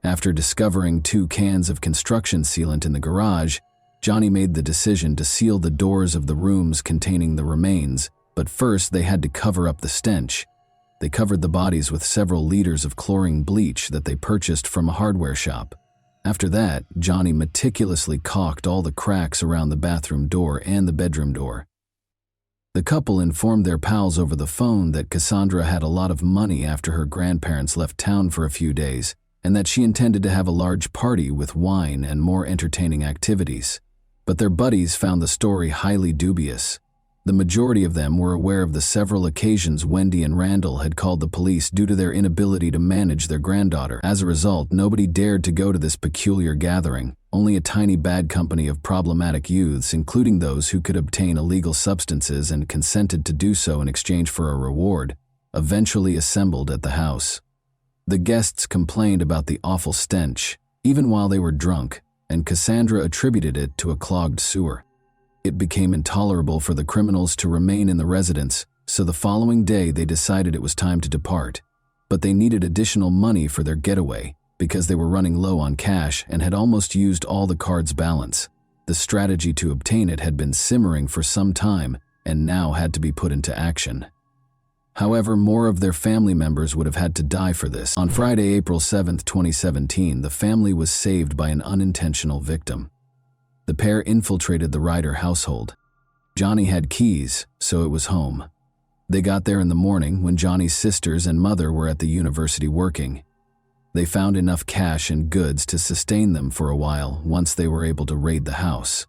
After discovering 2 cans of construction sealant in the garage, Johnny made the decision to seal the doors of the rooms containing the remains, but first they had to cover up the stench. They covered the bodies with several liters of chlorine bleach that they purchased from a hardware shop. After that, Johnny meticulously caulked all the cracks around the bathroom door and the bedroom door. The couple informed their pals over the phone that Cassandra had a lot of money after her grandparents left town for a few days, and that she intended to have a large party with wine and more entertaining activities. But their buddies found the story highly dubious. The majority of them were aware of the several occasions Wendy and Randall had called the police due to their inability to manage their granddaughter. As a result, nobody dared to go to this peculiar gathering. Only a tiny bad company of problematic youths, including those who could obtain illegal substances and consented to do so in exchange for a reward, eventually assembled at the house. The guests complained about the awful stench, even while they were drunk, and Cassandra attributed it to a clogged sewer. It became intolerable for the criminals to remain in the residence, so the following day they decided it was time to depart. But they needed additional money for their getaway, because they were running low on cash and had almost used all the card's balance. The strategy to obtain it had been simmering for some time and now had to be put into action. However, more of their family members would have had to die for this. On Friday, April 7, 2017, the family was saved by an unintentional victim. The pair infiltrated the Ryder household. Johnny had keys, so it was home. They got there in the morning when Johnny's sisters and mother were at the university working. They found enough cash and goods to sustain them for a while once they were able to raid the house.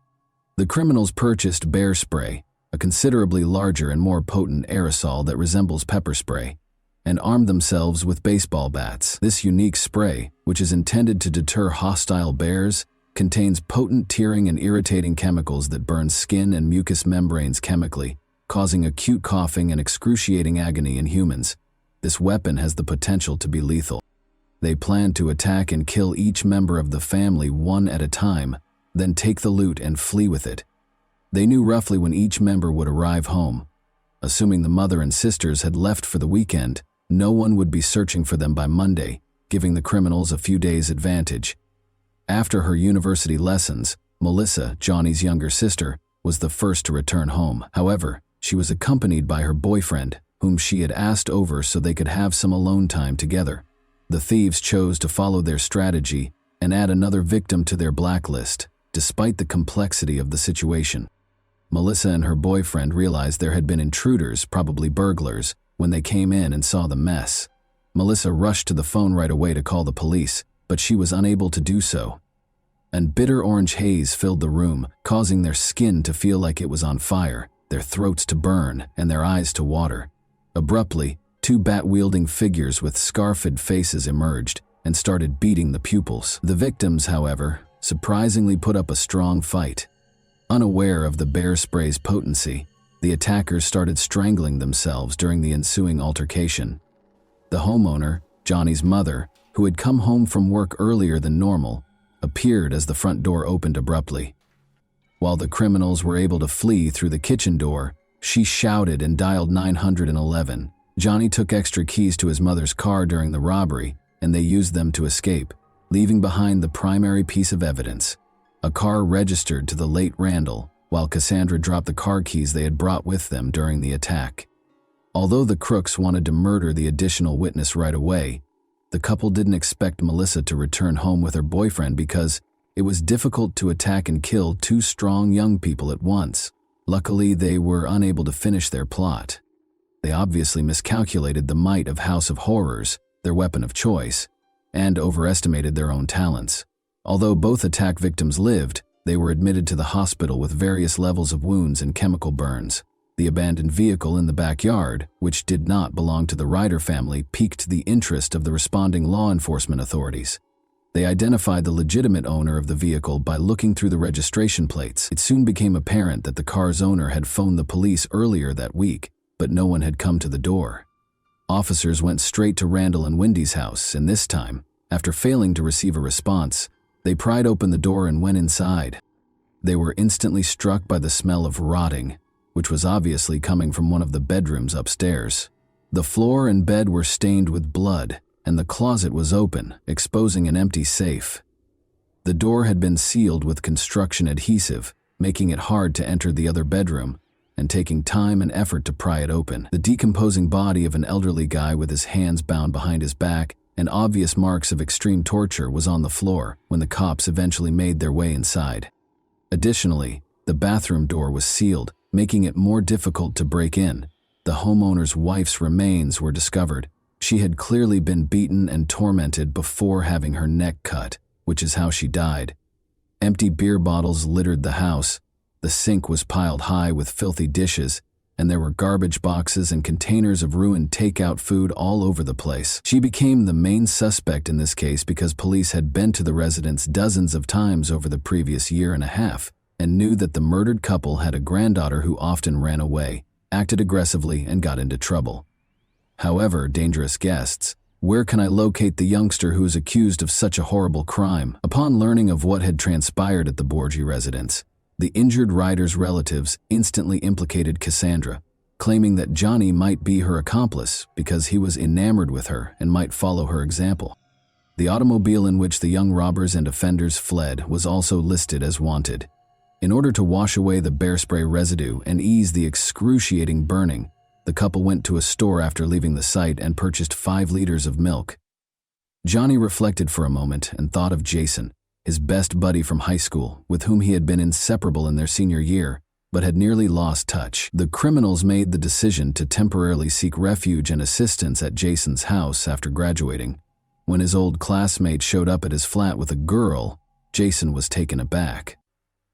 The criminals purchased bear spray, a considerably larger and more potent aerosol that resembles pepper spray, and armed themselves with baseball bats. This unique spray, which is intended to deter hostile bears, contains potent tearing and irritating chemicals that burn skin and mucous membranes chemically, causing acute coughing and excruciating agony in humans. This weapon has the potential to be lethal. They planned to attack and kill each member of the family one at a time, then take the loot and flee with it. They knew roughly when each member would arrive home. Assuming the mother and sisters had left for the weekend, no one would be searching for them by Monday, giving the criminals a few days' advantage. After her university lessons, Melissa, Johnny's younger sister, was the first to return home. However, she was accompanied by her boyfriend, whom she had asked over so they could have some alone time together. The thieves chose to follow their strategy and add another victim to their blacklist, despite the complexity of the situation. Melissa and her boyfriend realized there had been intruders, probably burglars, when they came in and saw the mess. Melissa rushed to the phone right away to call the police, but she was unable to do so. An bitter orange haze filled the room, causing their skin to feel like it was on fire, their throats to burn, and their eyes to water. Abruptly, 2 bat-wielding figures with scarfed faces emerged and started beating the pupils. The victims, however, surprisingly put up a strong fight. Unaware of the bear spray's potency, the attackers started strangling themselves during the ensuing altercation. The homeowner, Johnny's mother, who had come home from work earlier than normal, appeared as the front door opened abruptly. While the criminals were able to flee through the kitchen door, she shouted and dialed 911. Johnny took extra keys to his mother's car during the robbery, and they used them to escape, leaving behind the primary piece of evidence, a car registered to the late Randall, while Cassandra dropped the car keys they had brought with them during the attack. Although the crooks wanted to murder the additional witness right away, the couple didn't expect Melissa to return home with her boyfriend because it was difficult to attack and kill 2 strong young people at once. Luckily, they were unable to finish their plot. They obviously miscalculated the might of House of Horrors, their weapon of choice, and overestimated their own talents. Although both attack victims lived, they were admitted to the hospital with various levels of wounds and chemical burns. The abandoned vehicle in the backyard, which did not belong to the Ryder family, piqued the interest of the responding law enforcement authorities. They identified the legitimate owner of the vehicle by looking through the registration plates. It soon became apparent that the car's owner had phoned the police earlier that week, but no one had come to the door. Officers went straight to Randall and Wendy's house, and this time, after failing to receive a response, they pried open the door and went inside. They were instantly struck by the smell of rotting, which was obviously coming from one of the bedrooms upstairs. The floor and bed were stained with blood, and the closet was open, exposing an empty safe. The door had been sealed with construction adhesive, making it hard to enter the other bedroom, and taking time and effort to pry it open. The decomposing body of an elderly guy with his hands bound behind his back and obvious marks of extreme torture was on the floor when the cops eventually made their way inside. Additionally, the bathroom door was sealed, making it more difficult to break in. The homeowner's wife's remains were discovered. She had clearly been beaten and tormented before having her neck cut, which is how she died. Empty beer bottles littered the house. The sink was piled high with filthy dishes, and there were garbage boxes and containers of ruined takeout food all over the place. She became the main suspect in this case because police had been to the residence dozens of times over the previous year and a half and knew that the murdered couple had a granddaughter who often ran away, acted aggressively, and got into trouble. However, dangerous guests, where can I locate the youngster who is accused of such a horrible crime? Upon learning of what had transpired at the Borgi residence, the injured Ryder's relatives instantly implicated Cassandra, claiming that Johnny might be her accomplice because he was enamored with her and might follow her example. The automobile in which the young robbers and offenders fled was also listed as wanted. In order to wash away the bear spray residue and ease the excruciating burning, the couple went to a store after leaving the site and purchased 5 liters of milk. Johnny reflected for a moment and thought of Jason, his best buddy from high school, with whom he had been inseparable in their senior year, but had nearly lost touch. The criminals made the decision to temporarily seek refuge and assistance at Jason's house after graduating. When his old classmate showed up at his flat with a girl, Jason was taken aback.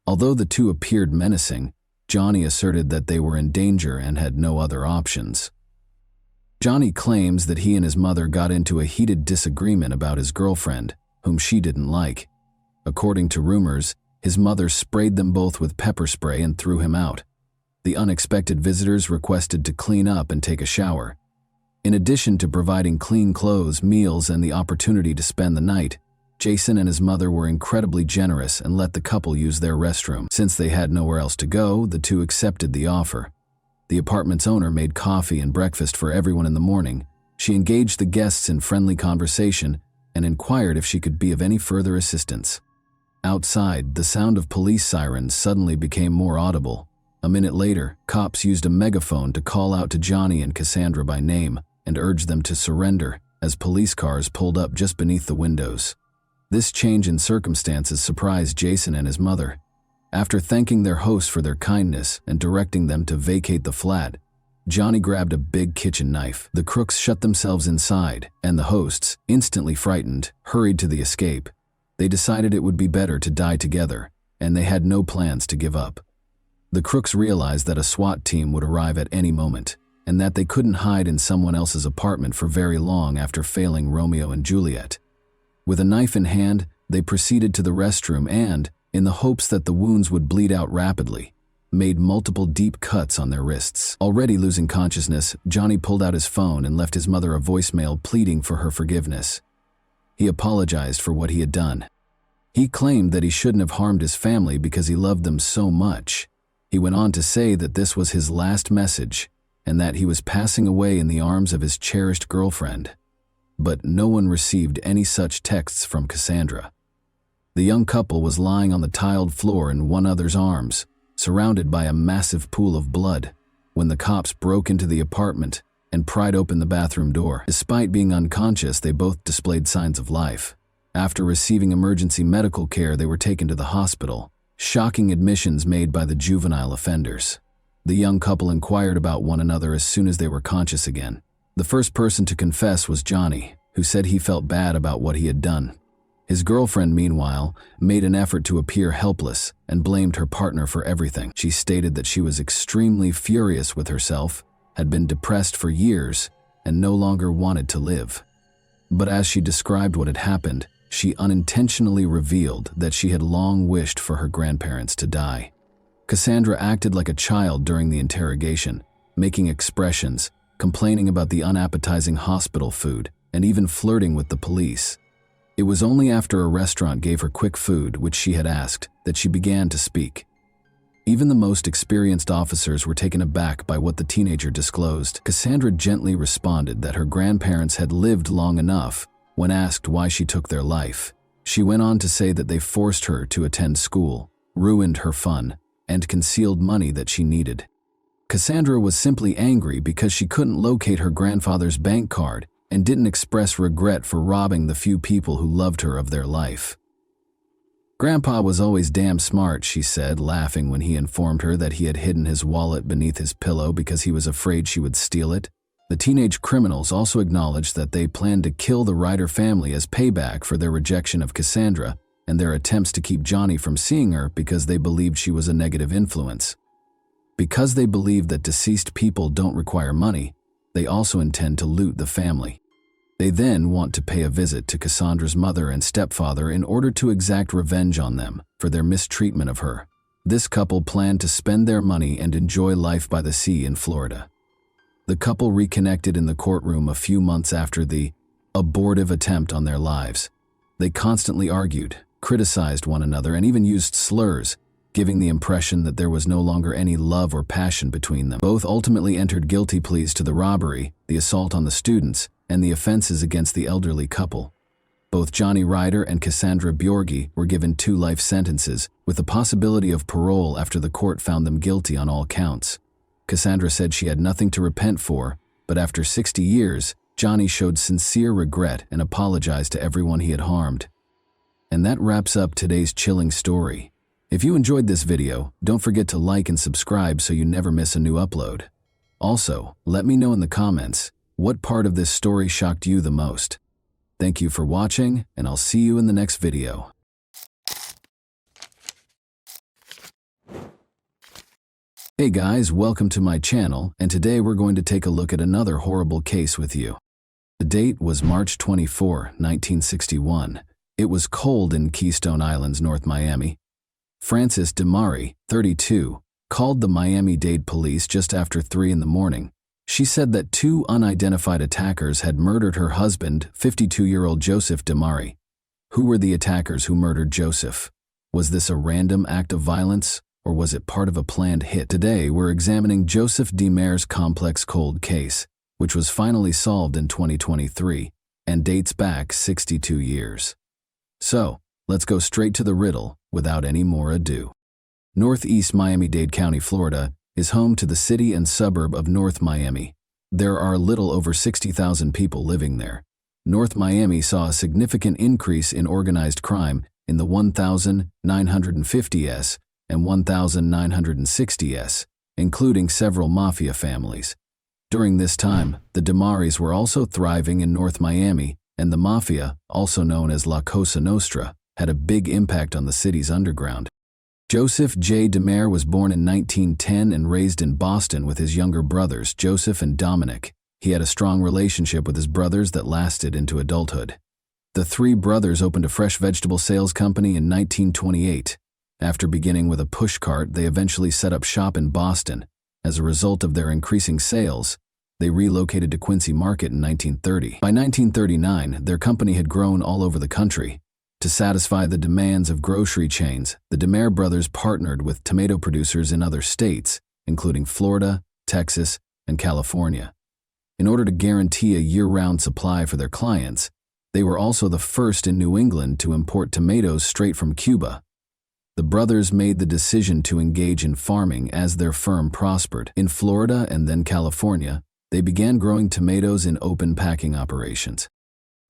Although the two appeared menacing, Johnny asserted that they were in danger and had no other options. Johnny claims that he and his mother got into a heated disagreement about his girlfriend, whom she didn't like. According to rumors, his mother sprayed them both with pepper spray and threw him out. The unexpected visitors requested to clean up and take a shower. In addition to providing clean clothes, meals, and the opportunity to spend the night, Jason and his mother were incredibly generous and let the couple use their restroom. Since they had nowhere else to go, the two accepted the offer. The apartment's owner made coffee and breakfast for everyone in the morning. She engaged the guests in friendly conversation and inquired if she could be of any further assistance. Outside, the sound of police sirens suddenly became more audible. A minute later, cops used a megaphone to call out to Johnny and Cassandra by name and urge them to surrender as police cars pulled up just beneath the windows. This change in circumstances surprised Jason and his mother. After thanking their hosts for their kindness and directing them to vacate the flat, Johnny grabbed a big kitchen knife. The crooks shut themselves inside, and the hosts, instantly frightened, hurried to the escape. They decided it would be better to die together, and they had no plans to give up. The crooks realized that a SWAT team would arrive at any moment, and that they couldn't hide in someone else's apartment for very long after failing Romeo and Juliet. With a knife in hand, they proceeded to the restroom and, in the hopes that the wounds would bleed out rapidly, made multiple deep cuts on their wrists. Already losing consciousness, Johnny pulled out his phone and left his mother a voicemail pleading for her forgiveness. He apologized for what he had done. He claimed that he shouldn't have harmed his family because he loved them so much. He went on to say that this was his last message and that he was passing away in the arms of his cherished girlfriend. But no one received any such texts from Cassandra. The young couple was lying on the tiled floor in one another's arms, surrounded by a massive pool of blood, when the cops broke into the apartment and pried open the bathroom door. Despite being unconscious, they both displayed signs of life. After receiving emergency medical care, they were taken to the hospital. Shocking admissions made by the juvenile offenders. The young couple inquired about one another as soon as they were conscious again. The first person to confess was Johnny, who said he felt bad about what he had done. His girlfriend, meanwhile, made an effort to appear helpless and blamed her partner for everything. She stated that she was extremely furious with herself, had been depressed for years, and no longer wanted to live. But as she described what had happened, she unintentionally revealed that she had long wished for her grandparents to die. Cassandra acted like a child during the interrogation, making expressions, complaining about the unappetizing hospital food, and even flirting with the police. It was only after a restaurant gave her quick food, which she had asked, that she began to speak. Even the most experienced officers were taken aback by what the teenager disclosed. Cassandra gently responded that her grandparents had lived long enough when asked why she took their life. She went on to say that they forced her to attend school, ruined her fun, and concealed money that she needed. Cassandra was simply angry because she couldn't locate her grandfather's bank card and didn't express regret for robbing the few people who loved her of their life. Grandpa was always damn smart, she said, laughing when he informed her that he had hidden his wallet beneath his pillow because he was afraid she would steal it. The teenage criminals also acknowledged that they planned to kill the Ryder family as payback for their rejection of Cassandra and their attempts to keep Johnny from seeing her because they believed she was a negative influence. Because they believe that deceased people don't require money, they also intend to loot the family. They then want to pay a visit to Cassandra's mother and stepfather in order to exact revenge on them for their mistreatment of her. This couple planned to spend their money and enjoy life by the sea in Florida. The couple reconnected in the courtroom a few months after the abortive attempt on their lives. They constantly argued, criticized one another, and even used slurs, giving the impression that there was no longer any love or passion between them. Both ultimately entered guilty pleas to the robbery, the assault on the students, and the offenses against the elderly couple. Both Johnny Ryder and Cassandra Bjorgi were given 2 life sentences, with the possibility of parole after the court found them guilty on all counts. Cassandra said she had nothing to repent for, but after 60 years, Johnny showed sincere regret and apologized to everyone he had harmed. And that wraps up today's chilling story. If you enjoyed this video, don't forget to like and subscribe so you never miss a new upload. Also, let me know in the comments, what part of this story shocked you the most? Thank you for watching, and I'll see you in the next video. Hey guys, welcome to my channel, and today we're going to take a look at another horrible case with you. The date was March 24, 1961. It was cold in Keystone Islands, North Miami. Frances DeMari, 32, called the Miami-Dade police just after 3 in the morning. She said that 2 unidentified attackers had murdered her husband, 52-year-old Joseph DeMari. Who were the attackers who murdered Joseph? Was this a random act of violence, or was it part of a planned hit? Today, we're examining Joseph DeMari's complex cold case, which was finally solved in 2023 and dates back 62 years. So, let's go straight to the riddle without any more ado. Northeast Miami-Dade County, Florida, is home to the city and suburb of North Miami. There are a little over 60,000 people living there. North Miami saw a significant increase in organized crime in the 1950s and 1960s, including several mafia families. During this time, the DeMaris were also thriving in North Miami, and the mafia, also known as La Cosa Nostra, had a big impact on the city's underground. Joseph J. DeMare was born in 1910 and raised in Boston with his younger brothers, Joseph and Dominic. He had a strong relationship with his brothers that lasted into adulthood. The 3 brothers opened a fresh vegetable sales company in 1928. After beginning with a pushcart, they eventually set up shop in Boston. As a result of their increasing sales, they relocated to Quincy Market in 1930. By 1939, their company had grown all over the country. To satisfy the demands of grocery chains, the DeMare brothers partnered with tomato producers in other states, including Florida, Texas, and California. In order to guarantee a year-round supply for their clients, they were also the first in New England to import tomatoes straight from Cuba. The brothers made the decision to engage in farming as their firm prospered. In Florida and then California, they began growing tomatoes in open packing operations.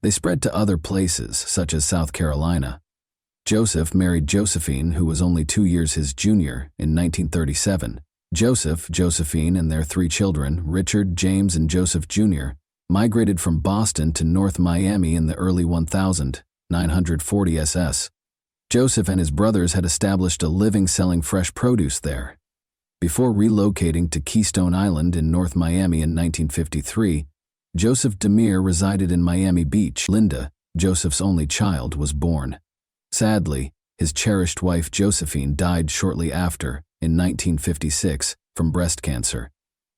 They spread to other places, such as South Carolina. Joseph married Josephine, who was only 2 years his junior, in 1937, Joseph, Josephine, and their 3 children, Richard, James, and Joseph Jr., migrated from Boston to North Miami in the early 1940 SS. Joseph and his brothers had established a living selling fresh produce there. Before relocating to Keystone Island in North Miami in 1953, Joseph Demir resided in Miami Beach. Linda, Joseph's only child, was born. Sadly, his cherished wife Josephine died shortly after, in 1956, from breast cancer.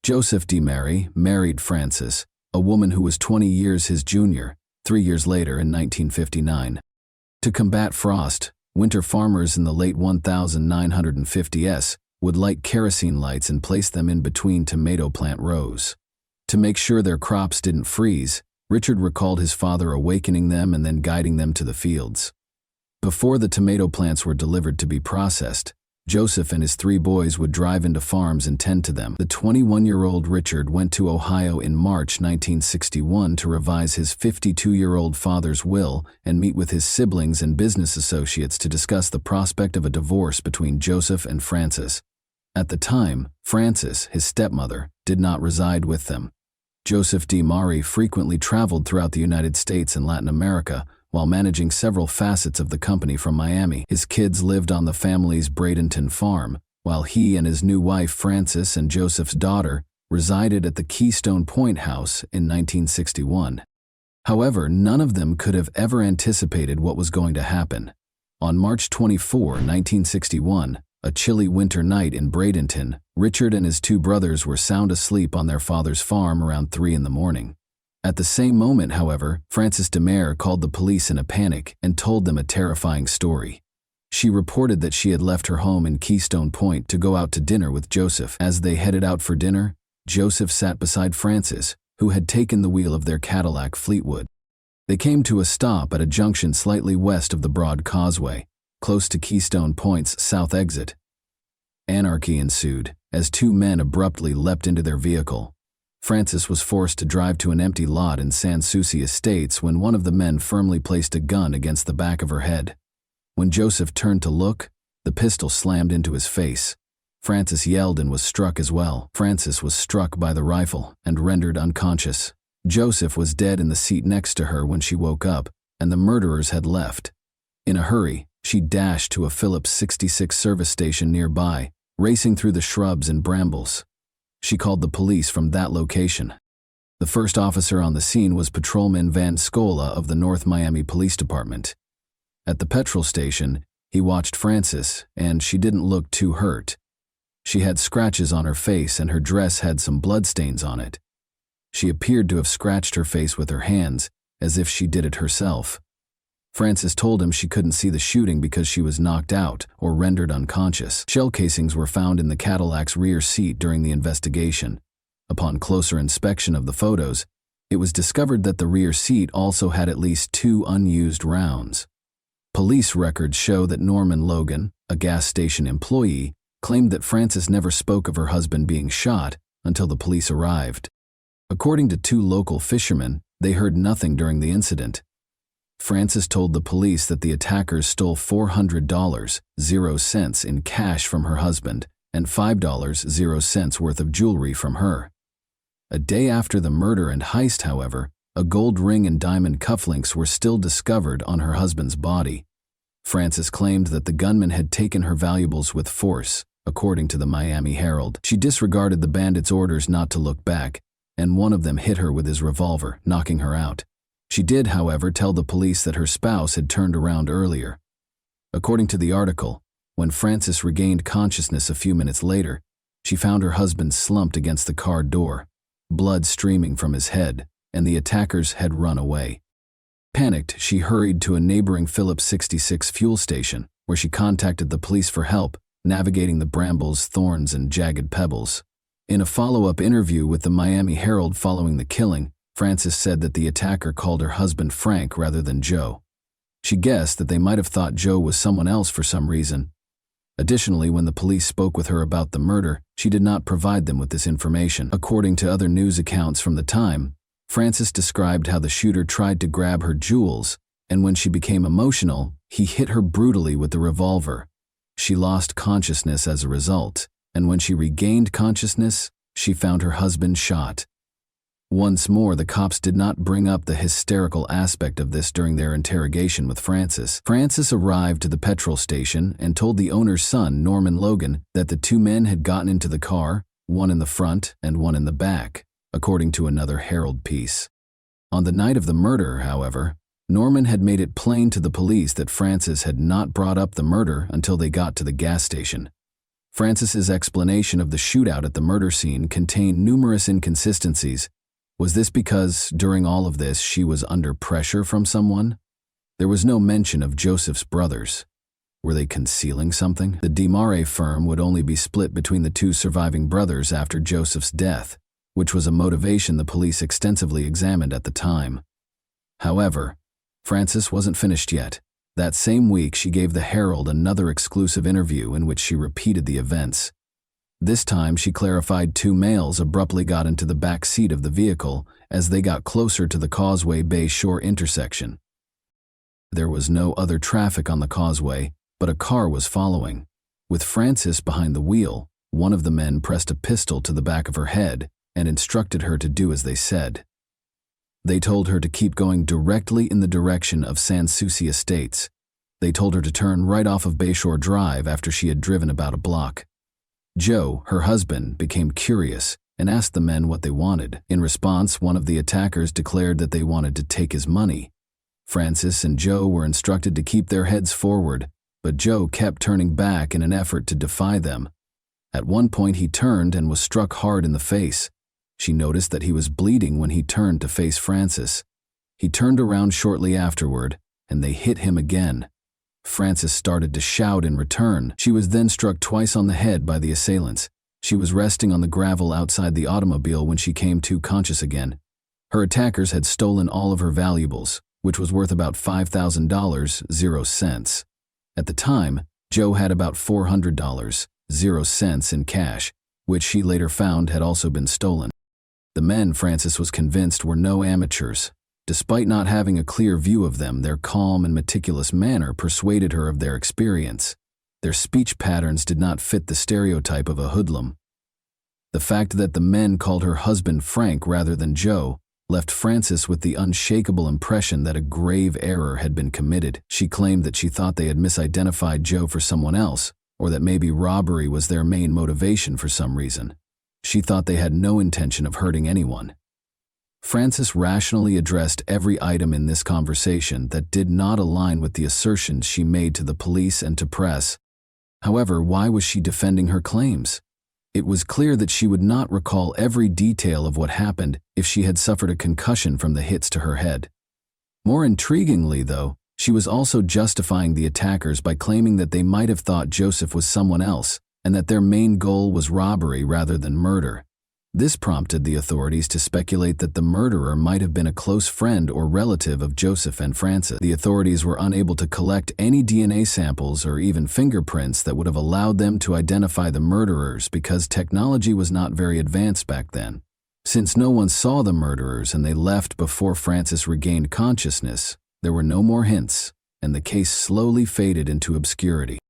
Joseph Demir married Frances, a woman who was 20 years his junior, 3 years later in 1959. To combat frost, winter farmers in the late 1950s would light kerosene lights and place them in between tomato plant rows. To make sure their crops didn't freeze, Richard recalled his father awakening them and then guiding them to the fields. Before the tomato plants were delivered to be processed, Joseph and his 3 boys would drive into farms and tend to them. The 21-year-old Richard went to Ohio in March 1961 to revise his 52-year-old father's will and meet with his siblings and business associates to discuss the prospect of a divorce between Joseph and Frances. At the time, Frances, his stepmother, did not reside with them. Joseph Demir frequently traveled throughout the United States and Latin America, while managing several facets of the company from Miami. His kids lived on the family's Bradenton farm, while he and his new wife Frances and Joseph's daughter resided at the Keystone Point House in 1961. However, none of them could have ever anticipated what was going to happen. On March 24, 1961, a chilly winter night in Bradenton, Richard and his 2 brothers were sound asleep on their father's farm around 3 in the morning. At the same moment, however, Frances Demir called the police in a panic and told them a terrifying story. She reported that she had left her home in Keystone Point to go out to dinner with Joseph. As they headed out for dinner, Joseph sat beside Frances, who had taken the wheel of their Cadillac Fleetwood. They came to a stop at a junction slightly west of the Broad Causeway, close to Keystone Point's south exit. Anarchy ensued, as 2 men abruptly leapt into their vehicle. Frances was forced to drive to an empty lot in Sans Souci Estates when one of the men firmly placed a gun against the back of her head. When Joseph turned to look, the pistol slammed into his face. Frances yelled and was struck as well. Frances was struck by the rifle and rendered unconscious. Joseph was dead in the seat next to her when she woke up, and the murderers had left. In a hurry, she dashed to a Phillips 66 service station nearby, racing through the shrubs and brambles. She called the police from that location. The first officer on the scene was Patrolman Van Scola of the North Miami Police Department. At the petrol station, he watched Frances, and she didn't look too hurt. She had scratches on her face and her dress had some bloodstains on it. She appeared to have scratched her face with her hands, as if she did it herself. Frances told him she couldn't see the shooting because she was knocked out or rendered unconscious. Shell casings were found in the Cadillac's rear seat during the investigation. Upon closer inspection of the photos, it was discovered that the rear seat also had at least 2 unused rounds. Police records show that Norman Logan, a gas station employee, claimed that Frances never spoke of her husband being shot until the police arrived. According to 2 local fishermen, they heard nothing during the incident. Frances told the police that the attackers stole $400.00 in cash from her husband and $5.00 worth of jewelry from her. A day after the murder and heist, however, a gold ring and diamond cufflinks were still discovered on her husband's body. Frances claimed that the gunman had taken her valuables with force, according to the Miami Herald. She disregarded the bandits' orders not to look back, and one of them hit her with his revolver, knocking her out. She did, however, tell the police that her spouse had turned around earlier. According to the article, when Frances regained consciousness a few minutes later, she found her husband slumped against the car door, blood streaming from his head, and the attackers had run away. Panicked, she hurried to a neighboring Phillips 66 fuel station, where she contacted the police for help, navigating the brambles, thorns, and jagged pebbles. In a follow-up interview with the Miami Herald following the killing, Frances said that the attacker called her husband Frank rather than Joe. She guessed that they might have thought Joe was someone else for some reason. Additionally, when the police spoke with her about the murder, she did not provide them with this information. According to other news accounts from the time, Frances described how the shooter tried to grab her jewels, and when she became emotional, he hit her brutally with the revolver. She lost consciousness as a result, and when she regained consciousness, she found her husband shot. Once more, the cops did not bring up the hysterical aspect of this during their interrogation with Francis. Francis arrived to the petrol station and told the owner's son, Norman Logan, that the two men had gotten into the car, one in the front and one in the back, according to another Herald piece. On the night of the murder, however, Norman had made it plain to the police that Francis had not brought up the murder until they got to the gas station. Francis's explanation of the shootout at the murder scene contained numerous inconsistencies. Was this because, during all of this, she was under pressure from someone? There was no mention of Joseph's brothers. Were they concealing something? The DeMare firm would only be split between the two surviving brothers after Joseph's death, which was a motivation the police extensively examined at the time. However, Francis wasn't finished yet. That same week, she gave the Herald another exclusive interview in which she repeated the events. This time, she clarified two males abruptly got into the back seat of the vehicle as they got closer to the Causeway Bay Shore intersection. There was no other traffic on the causeway, but a car was following. With Francis behind the wheel, one of the men pressed a pistol to the back of her head and instructed her to do as they said. They told her to keep going directly in the direction of Sans Souci Estates. They told her to turn right off of Bayshore Drive after she had driven about a block. Joe, her husband, became curious and asked the men what they wanted. In response, one of the attackers declared that they wanted to take his money. Francis and Joe were instructed to keep their heads forward, but Joe kept turning back in an effort to defy them. At one point, he turned and was struck hard in the face. She noticed that he was bleeding when he turned to face Francis. He turned around shortly afterward, and they hit him again. Francis started to shout in return. She was then struck twice on the head by the assailants. She was resting on the gravel outside the automobile when she came to conscious again. Her attackers had stolen all of her valuables, which was worth about $5,000.00. At the time, Joe had about $400.00 in cash, which she later found had also been stolen. The men, Francis was convinced, were no amateurs. Despite not having a clear view of them, their calm and meticulous manner persuaded her of their experience. Their speech patterns did not fit the stereotype of a hoodlum. The fact that the men called her husband Frank rather than Joe left Francis with the unshakable impression that a grave error had been committed. She claimed that she thought they had misidentified Joe for someone else, or that maybe robbery was their main motivation for some reason. She thought they had no intention of hurting anyone. Francis rationally addressed every item in this conversation that did not align with the assertions she made to the police and to press. However, why was she defending her claims? It was clear that she would not recall every detail of what happened if she had suffered a concussion from the hits to her head. More intriguingly, though, she was also justifying the attackers by claiming that they might have thought Joseph was someone else and that their main goal was robbery rather than murder. This prompted the authorities to speculate that the murderer might have been a close friend or relative of Joseph and Francis. The authorities were unable to collect any DNA samples or even fingerprints that would have allowed them to identify the murderers because technology was not very advanced back then. Since no one saw the murderers and they left before Francis regained consciousness, there were no more hints, and the case slowly faded into obscurity.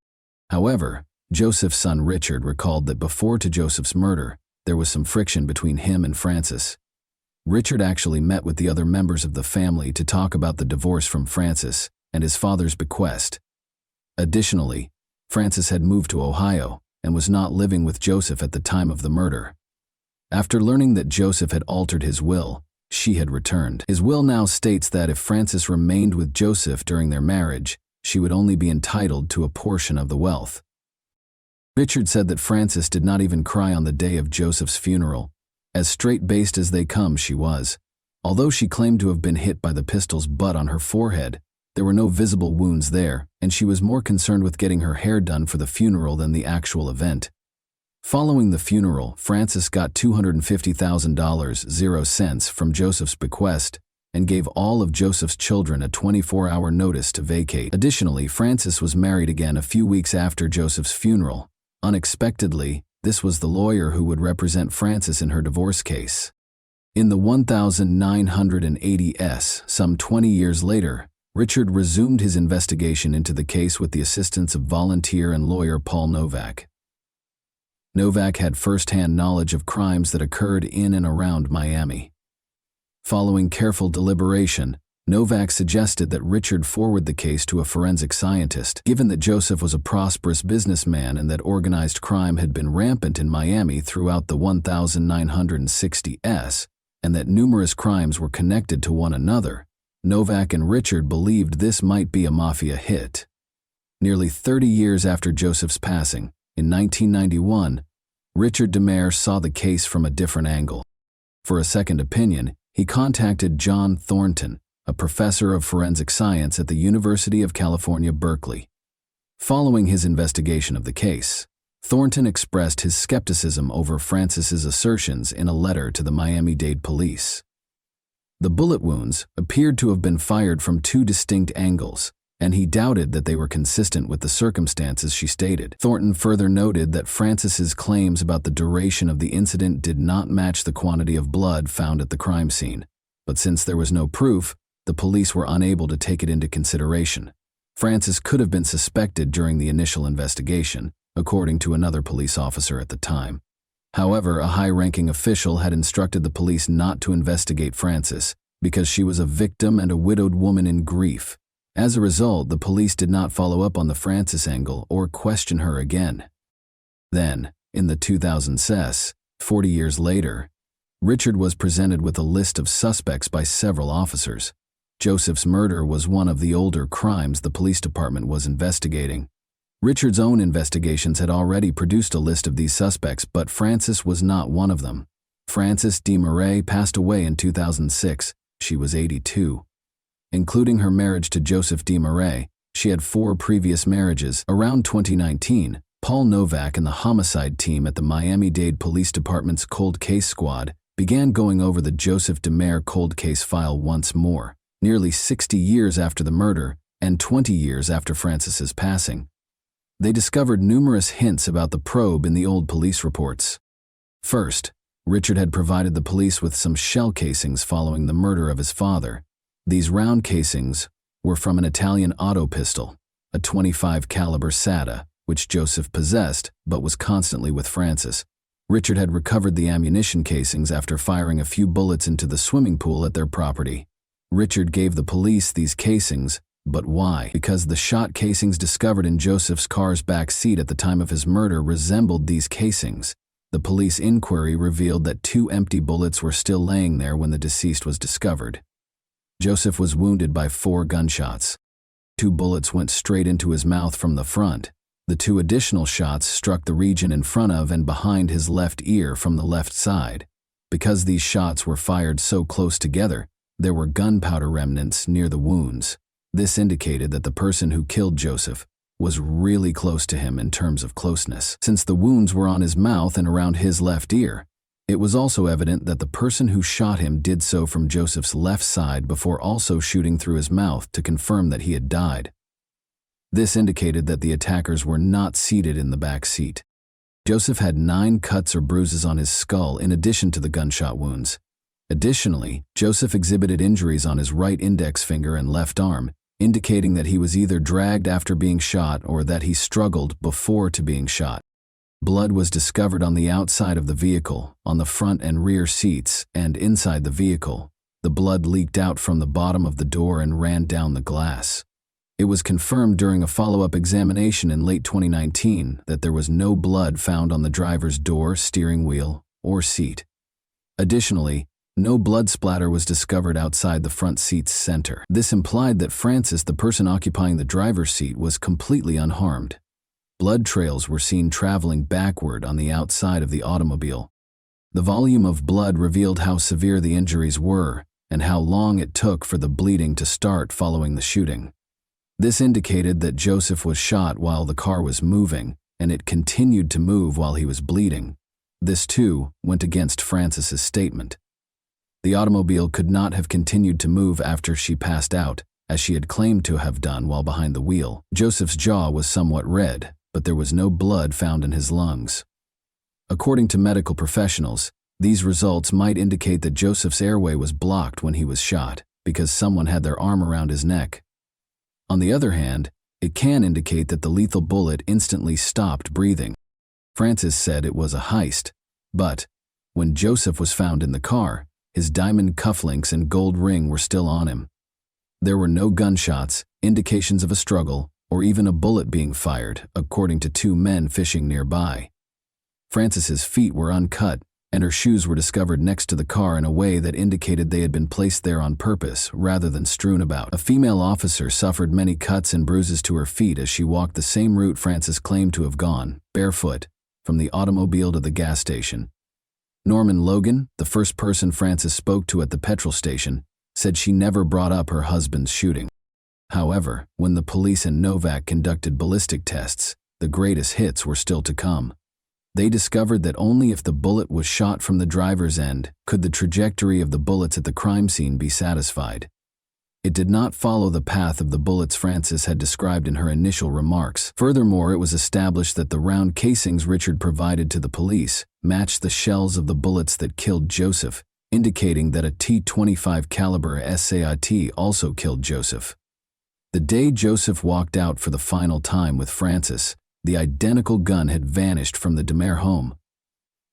However, Joseph's son Richard recalled that before to Joseph's murder, there was some friction between him and Francis. Richard actually met with the other members of the family to talk about the divorce from Francis and his father's bequest. Additionally, Francis had moved to Ohio and was not living with Joseph at the time of the murder. After learning that Joseph had altered his will, she had returned. His will now states that if Francis remained with Joseph during their marriage, she would only be entitled to a portion of the wealth. Richard said that Francis did not even cry on the day of Joseph's funeral. As straight-laced as they come, she was. Although she claimed to have been hit by the pistol's butt on her forehead, there were no visible wounds there, and she was more concerned with getting her hair done for the funeral than the actual event. Following the funeral, Francis got $250,000 from Joseph's bequest and gave all of Joseph's children a 24-hour notice to vacate. Additionally, Francis was married again a few weeks after Joseph's funeral. Unexpectedly, this was the lawyer who would represent Francis in her divorce case. In the 1980s, some 20 years later, Richard resumed his investigation into the case with the assistance of volunteer and lawyer Paul Novak. Novak had first-hand knowledge of crimes that occurred in and around Miami. Following careful deliberation, Novak suggested that Richard forward the case to a forensic scientist, given that Joseph was a prosperous businessman and that organized crime had been rampant in Miami throughout the 1960s, and that numerous crimes were connected to one another. Novak and Richard believed this might be a mafia hit. Nearly 30 years after Joseph's passing, in 1991, Richard DeMare saw the case from a different angle. For a second opinion, he contacted John Thornton, a professor of forensic science at the University of California, Berkeley. Following his investigation of the case, Thornton expressed his skepticism over Francis's assertions in a letter to the Miami-Dade police. The bullet wounds appeared to have been fired from two distinct angles, and he doubted that they were consistent with the circumstances she stated. Thornton further noted that Francis's claims about the duration of the incident did not match the quantity of blood found at the crime scene, but since there was no proof, the police were unable to take it into consideration. Francis could have been suspected during the initial investigation, according to another police officer at the time. However, a high-ranking official had instructed the police not to investigate Francis because she was a victim and a widowed woman in grief. As a result, the police did not follow up on the Francis angle or question her again. Then, in the 2000s, 40 years later, Richard was presented with a list of suspects by several officers. Joseph's murder was one of the older crimes the police department was investigating. Richard's own investigations had already produced a list of these suspects, but Francis was not one of them. Frances DeMarais passed away in 2006. She was 82. Including her marriage to Joseph DeMarais, she had 4 previous marriages. Around 2019, Paul Novak and the homicide team at the Miami-Dade Police Department's Cold Case Squad began going over the Joseph DeMare cold case file once more, nearly 60 years after the murder and 20 years after Francis's passing. They discovered numerous hints about the probe in the old police reports. First, Richard had provided the police with some shell casings following the murder of his father. These round casings were from an Italian auto pistol, a .25 caliber SATA, which Joseph possessed but was constantly with Francis. Richard had recovered the ammunition casings after firing a few bullets into the swimming pool at their property. Richard gave the police these casings, but why? Because the shot casings discovered in Joseph's car's back seat at the time of his murder resembled these casings. The police inquiry revealed that 2 empty bullets were still laying there when the deceased was discovered. Joseph was wounded by 4 gunshots. 2 bullets went straight into his mouth from the front. The 2 additional shots struck the region in front of and behind his left ear from the left side. Because these shots were fired so close together, there were gunpowder remnants near the wounds. This indicated that the person who killed Joseph was really close to him in terms of closeness. Since the wounds were on his mouth and around his left ear, it was also evident that the person who shot him did so from Joseph's left side before also shooting through his mouth to confirm that he had died. This indicated that the attackers were not seated in the back seat. Joseph had 9 cuts or bruises on his skull in addition to the gunshot wounds. Additionally, Joseph exhibited injuries on his right index finger and left arm, indicating that he was either dragged after being shot or that he struggled before to being shot. Blood was discovered on the outside of the vehicle, on the front and rear seats, and inside the vehicle. The blood leaked out from the bottom of the door and ran down the glass. It was confirmed during a follow-up examination in late 2019 that there was no blood found on the driver's door, steering wheel, or seat. Additionally, no blood splatter was discovered outside the front seat's center. This implied that Francis, the person occupying the driver's seat, was completely unharmed. Blood trails were seen traveling backward on the outside of the automobile. The volume of blood revealed how severe the injuries were and how long it took for the bleeding to start following the shooting. This indicated that Joseph was shot while the car was moving, and it continued to move while he was bleeding. This, too, went against Francis's statement. The automobile could not have continued to move after she passed out, as she had claimed to have done while behind the wheel. Joseph's jaw was somewhat red, but there was no blood found in his lungs. According to medical professionals, these results might indicate that Joseph's airway was blocked when he was shot, because someone had their arm around his neck. On the other hand, it can indicate that the lethal bullet instantly stopped breathing. Francis said it was a heist, but when Joseph was found in the car, his diamond cufflinks and gold ring were still on him. There were no gunshots, indications of a struggle, or even a bullet being fired, according to two men fishing nearby. Francis's feet were uncut, and her shoes were discovered next to the car in a way that indicated they had been placed there on purpose rather than strewn about. A female officer suffered many cuts and bruises to her feet as she walked the same route Francis claimed to have gone, barefoot, from the automobile to the gas station. Norman Logan, the first person Francis spoke to at the petrol station, said she never brought up her husband's shooting. However, when the police and Novak conducted ballistic tests, the greatest hits were still to come. They discovered that only if the bullet was shot from the driver's end could the trajectory of the bullets at the crime scene be satisfied. It did not follow the path of the bullets Francis had described in her initial remarks. Furthermore, it was established that the round casings Richard provided to the police matched the shells of the bullets that killed Joseph, indicating that a .25 caliber SAIT also killed Joseph. The day Joseph walked out for the final time with Francis, the identical gun had vanished from the DeMare home.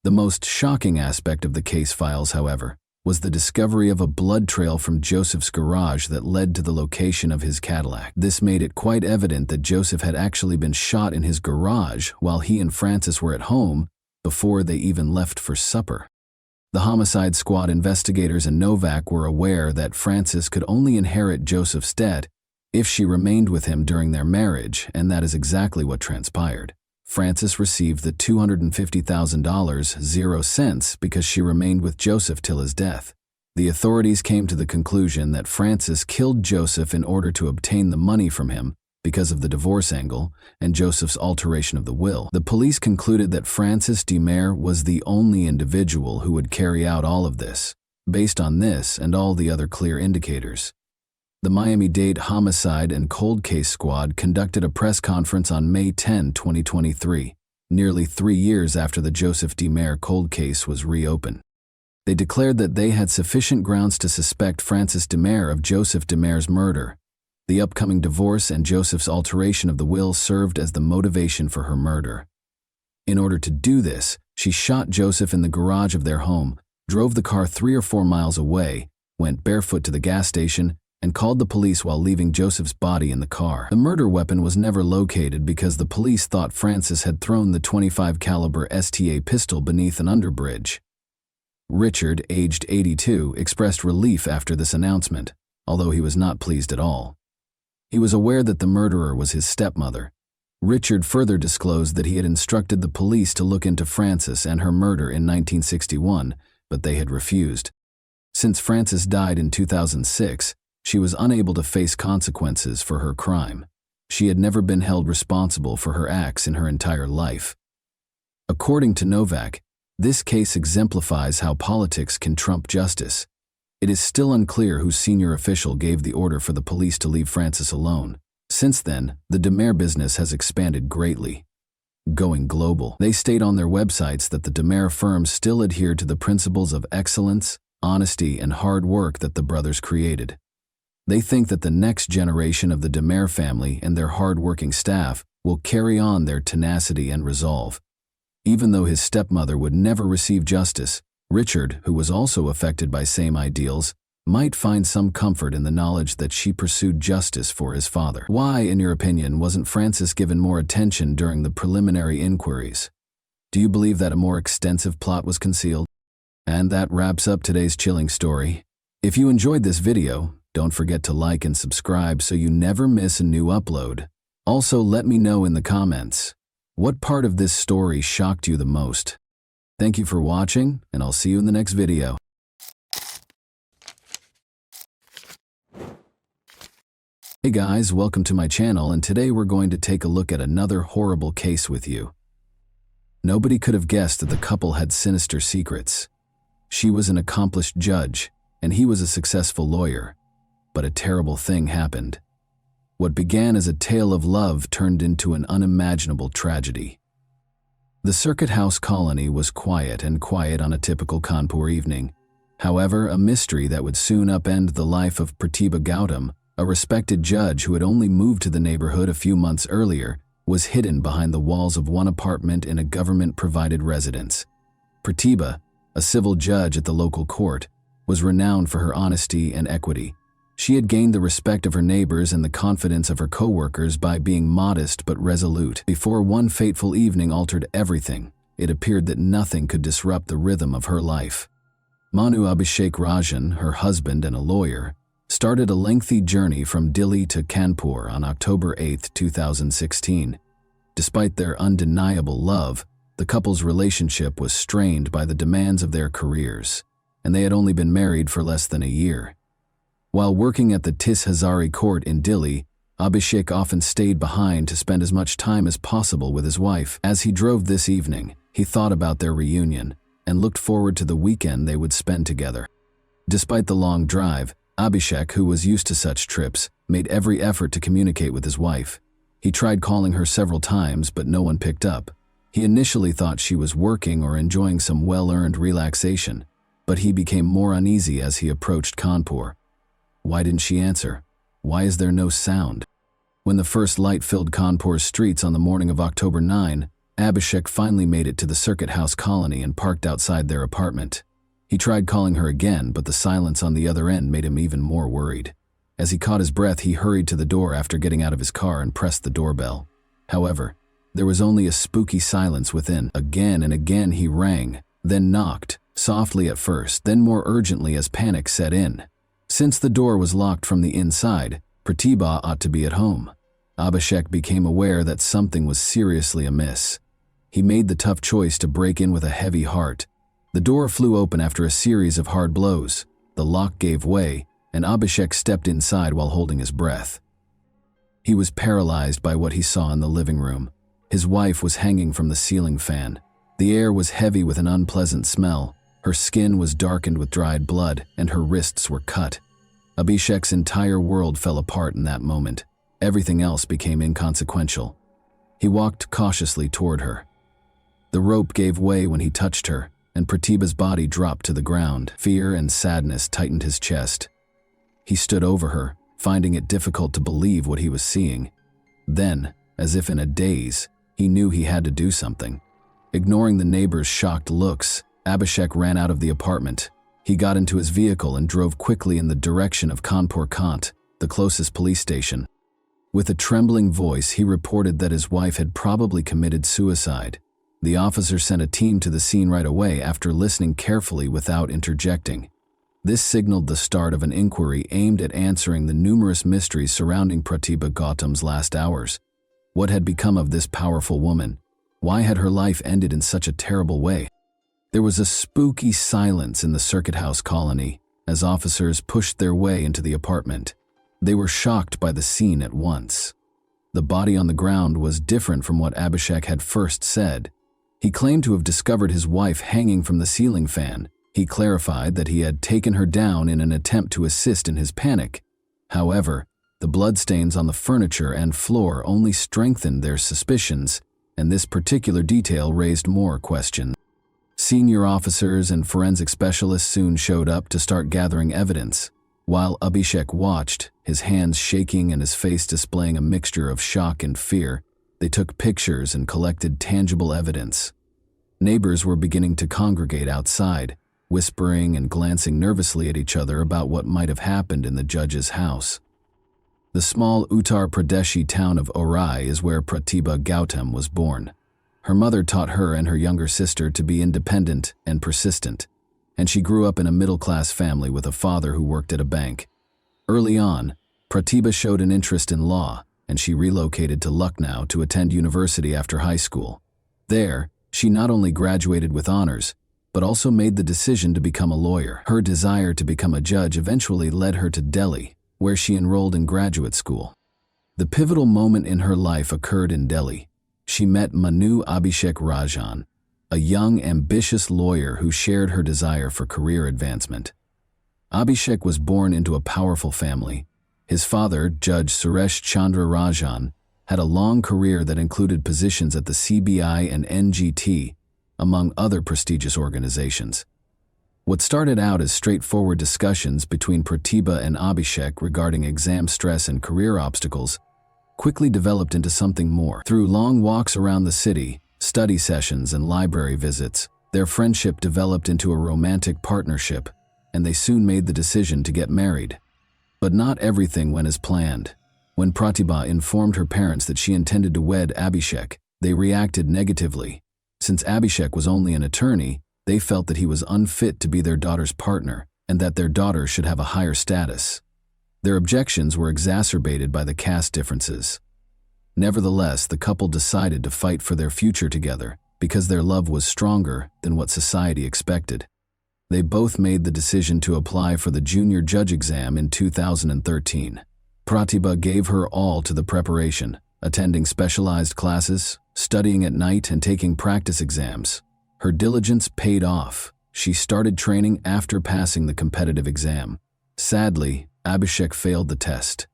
The most shocking aspect of the case files, however, was the discovery of a blood trail from Joseph's garage that led to the location of his Cadillac. This made it quite evident that Joseph had actually been shot in his garage while he and Francis were at home before they even left for supper. The homicide squad investigators and Novak were aware that Francis could only inherit Joseph's debt if she remained with him during their marriage, and that is exactly what transpired. Francis received the $250,000 0 cents because she remained with Joseph till his death. The authorities came to the conclusion that Francis killed Joseph in order to obtain the money from him because of the divorce angle and Joseph's alteration of the will. The police concluded that Francis DeMare was the only individual who would carry out all of this, based on this and all the other clear indicators. The Miami-Dade Homicide and Cold Case Squad conducted a press conference on May 10, 2023, nearly 3 years after the Joseph DeMare cold case was reopened. They declared that they had sufficient grounds to suspect Francis DeMare of Joseph DeMare's murder. The upcoming divorce and Joseph's alteration of the will served as the motivation for her murder. In order to do this, she shot Joseph in the garage of their home, drove the car 3 or 4 miles away, went barefoot to the gas station, and called the police while leaving Joseph's body in the car. The murder weapon was never located because the police thought Francis had thrown the .25 caliber STA pistol beneath an underbridge. Richard, aged 82, expressed relief after this announcement, although he was not pleased at all. He was aware that the murderer was his stepmother. Richard further disclosed that he had instructed the police to look into Francis and her murder in 1961, but they had refused. Since Francis died in 2006, she was unable to face consequences for her crime. She had never been held responsible for her acts in her entire life. According to Novak, this case exemplifies how politics can trump justice. It is still unclear whose senior official gave the order for the police to leave Francis alone. Since then, the DeMare business has expanded greatly, going global. They state on their websites that the DeMare firm still adhere to the principles of excellence, honesty, and hard work that the brothers created. They think that the next generation of the DeMare family and their hard-working staff will carry on their tenacity and resolve. Even though his stepmother would never receive justice, Richard, who was also affected by same ideals, might find some comfort in the knowledge that she pursued justice for his father. Why, in your opinion, wasn't Francis given more attention during the preliminary inquiries? Do you believe that a more extensive plot was concealed? And that wraps up today's chilling story. If you enjoyed this video, don't forget to like and subscribe so you never miss a new upload. Also, let me know in the comments, what part of this story shocked you the most? Thank you for watching, and I'll see you in the next video. Hey guys, welcome to my channel, and today we're going to take a look at another horrible case with you. Nobody could have guessed that the couple had sinister secrets. She was an accomplished judge, and he was a successful lawyer. But a terrible thing happened. What began as a tale of love turned into an unimaginable tragedy. The Circuit House colony was quiet on a typical Kanpur evening. However, a mystery that would soon upend the life of Pratibha Gautam, a respected judge who had only moved to the neighborhood a few months earlier, was hidden behind the walls of one apartment in a government-provided residence. Pratibha, a civil judge at the local court, was renowned for her honesty and equity. She had gained the respect of her neighbors and the confidence of her co-workers by being modest but resolute. Before one fateful evening altered everything, it appeared that nothing could disrupt the rhythm of her life. Manu Abhishek Rajan, her husband and a lawyer, started a lengthy journey from Delhi to Kanpur on October 8, 2016. Despite their undeniable love, the couple's relationship was strained by the demands of their careers, and they had only been married for less than a year. While working at the Tis Hazari court in Delhi, Abhishek often stayed behind to spend as much time as possible with his wife. As he drove this evening, he thought about their reunion and looked forward to the weekend they would spend together. Despite the long drive, Abhishek, who was used to such trips, made every effort to communicate with his wife. He tried calling her several times, but no one picked up. He initially thought she was working or enjoying some well-earned relaxation, but he became more uneasy as he approached Kanpur. Why didn't she answer? Why is there no sound? When the first light filled Kanpur's streets on the morning of October 9, Abhishek finally made it to the Circuit House colony and parked outside their apartment. He tried calling her again, but the silence on the other end made him even more worried. As he caught his breath, he hurried to the door after getting out of his car and pressed the doorbell. However, there was only a spooky silence within. Again and again he rang, then knocked, softly at first, then more urgently as panic set in. Since the door was locked from the inside, Pratibha ought to be at home. Abhishek became aware that something was seriously amiss. He made the tough choice to break in with a heavy heart. The door flew open after a series of hard blows. The lock gave way, and Abhishek stepped inside while holding his breath. He was paralyzed by what he saw in the living room. His wife was hanging from the ceiling fan. The air was heavy with an unpleasant smell. Her skin was darkened with dried blood, and her wrists were cut. Abhishek's entire world fell apart in that moment. Everything else became inconsequential. He walked cautiously toward her. The rope gave way when he touched her, and Pratibha's body dropped to the ground. Fear and sadness tightened his chest. He stood over her, finding it difficult to believe what he was seeing. Then, as if in a daze, he knew he had to do something. Ignoring the neighbors' shocked looks, Abhishek ran out of the apartment. He got into his vehicle and drove quickly in the direction of Kanpur Kant, the closest police station. With a trembling voice, he reported that his wife had probably committed suicide. The officer sent a team to the scene right away after listening carefully without interjecting. This signaled the start of an inquiry aimed at answering the numerous mysteries surrounding Pratibha Gautam's last hours. What had become of this powerful woman? Why had her life ended in such a terrible way? There was a spooky silence in the Circuit House colony as officers pushed their way into the apartment. They were shocked by the scene at once. The body on the ground was different from what Abhishek had first said. He claimed to have discovered his wife hanging from the ceiling fan. He clarified that he had taken her down in an attempt to assist in his panic. However, the bloodstains on the furniture and floor only strengthened their suspicions, and this particular detail raised more questions. Senior officers and forensic specialists soon showed up to start gathering evidence. While Abhishek watched, his hands shaking and his face displaying a mixture of shock and fear, they took pictures and collected tangible evidence. Neighbors were beginning to congregate outside, whispering and glancing nervously at each other about what might have happened in the judge's house. The small Uttar Pradeshi town of Orai is where Pratibha Gautam was born. Her mother taught her and her younger sister to be independent and persistent, and she grew up in a middle-class family with a father who worked at a bank. Early on, Pratibha showed an interest in law, and she relocated to Lucknow to attend university after high school. There, she not only graduated with honors, but also made the decision to become a lawyer. Her desire to become a judge eventually led her to Delhi, where she enrolled in graduate school. The pivotal moment in her life occurred in Delhi. She met Manu Abhishek Rajan, a young, ambitious lawyer who shared her desire for career advancement. Abhishek was born into a powerful family. His father, Judge Suresh Chandra Rajan, had a long career that included positions at the CBI and NGT, among other prestigious organizations. What started out as straightforward discussions between Pratibha and Abhishek regarding exam stress and career obstacles quickly developed into something more. Through long walks around the city, study sessions, and library visits, their friendship developed into a romantic partnership, and they soon made the decision to get married. But not everything went as planned. When Pratibha informed her parents that she intended to wed Abhishek, they reacted negatively. Since Abhishek was only an attorney, they felt that he was unfit to be their daughter's partner and that their daughter should have a higher status. Their objections were exacerbated by the caste differences. Nevertheless, the couple decided to fight for their future together because their love was stronger than what society expected. They both made the decision to apply for the junior judge exam in 2013. Pratibha gave her all to the preparation, attending specialized classes, studying at night, and taking practice exams. Her diligence paid off. She started training after passing the competitive exam. Sadly, Abhishek failed the test.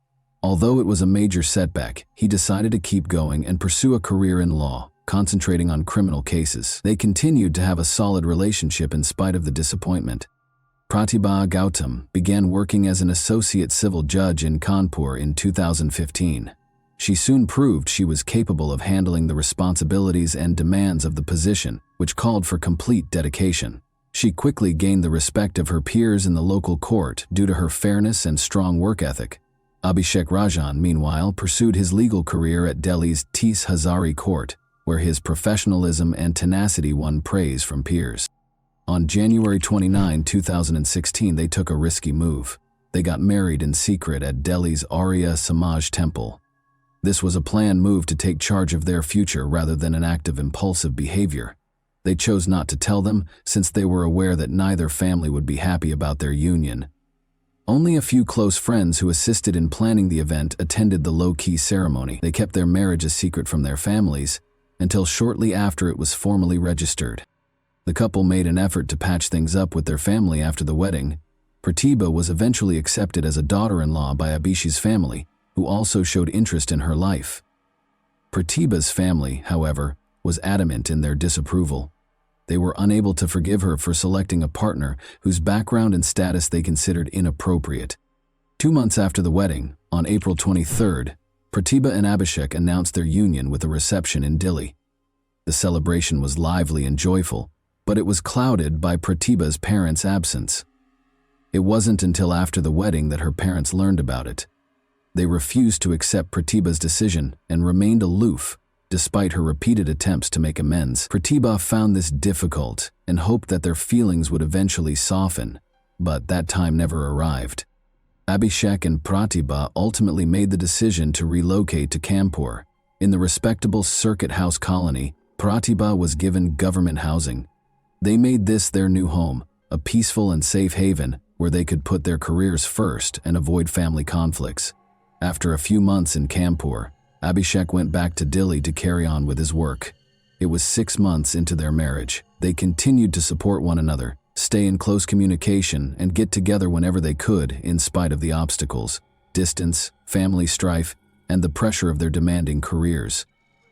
Although it was a major setback, he decided to keep going and pursue a career in law, concentrating on criminal cases. They continued to have a solid relationship in spite of the disappointment. Pratibha Gautam began working as an associate civil judge in Kanpur in 2015. She soon proved she was capable of handling the responsibilities and demands of the position, which called for complete dedication. She quickly gained the respect of her peers in the local court due to her fairness and strong work ethic. Abhishek Rajan, meanwhile, pursued his legal career at Delhi's Tis Hazari Court, where his professionalism and tenacity won praise from peers. On January 29, 2016, they took a risky move. They got married in secret at Delhi's Arya Samaj temple. This was a planned move to take charge of their future rather than an act of impulsive behavior. They chose not to tell them since they were aware that neither family would be happy about their union. Only a few close friends who assisted in planning the event attended the low-key ceremony. They kept their marriage a secret from their families until shortly after it was formally registered. The couple made an effort to patch things up with their family after the wedding. Pratibha was eventually accepted as a daughter-in-law by Abhishek's family, who also showed interest in her life. Pratibha's family, however, was adamant in their disapproval. They were unable to forgive her for selecting a partner whose background and status they considered inappropriate. 2 months after the wedding, on April 23rd, Pratibha and Abhishek announced their union with a reception in Delhi. The celebration was lively and joyful, but it was clouded by Pratibha's parents' absence. It wasn't until after the wedding that her parents learned about it. They refused to accept Pratibha's decision and remained aloof, despite her repeated attempts to make amends. Pratibha found this difficult and hoped that their feelings would eventually soften, but that time never arrived. Abhishek and Pratibha ultimately made the decision to relocate to Kanpur. In the respectable Circuit House colony, Pratibha was given government housing. They made this their new home, a peaceful and safe haven where they could put their careers first and avoid family conflicts. After a few months in Kanpur, Abhishek went back to Delhi to carry on with his work. It was 6 months into their marriage. They continued to support one another, stay in close communication, and get together whenever they could in spite of the obstacles, distance, family strife, and the pressure of their demanding careers.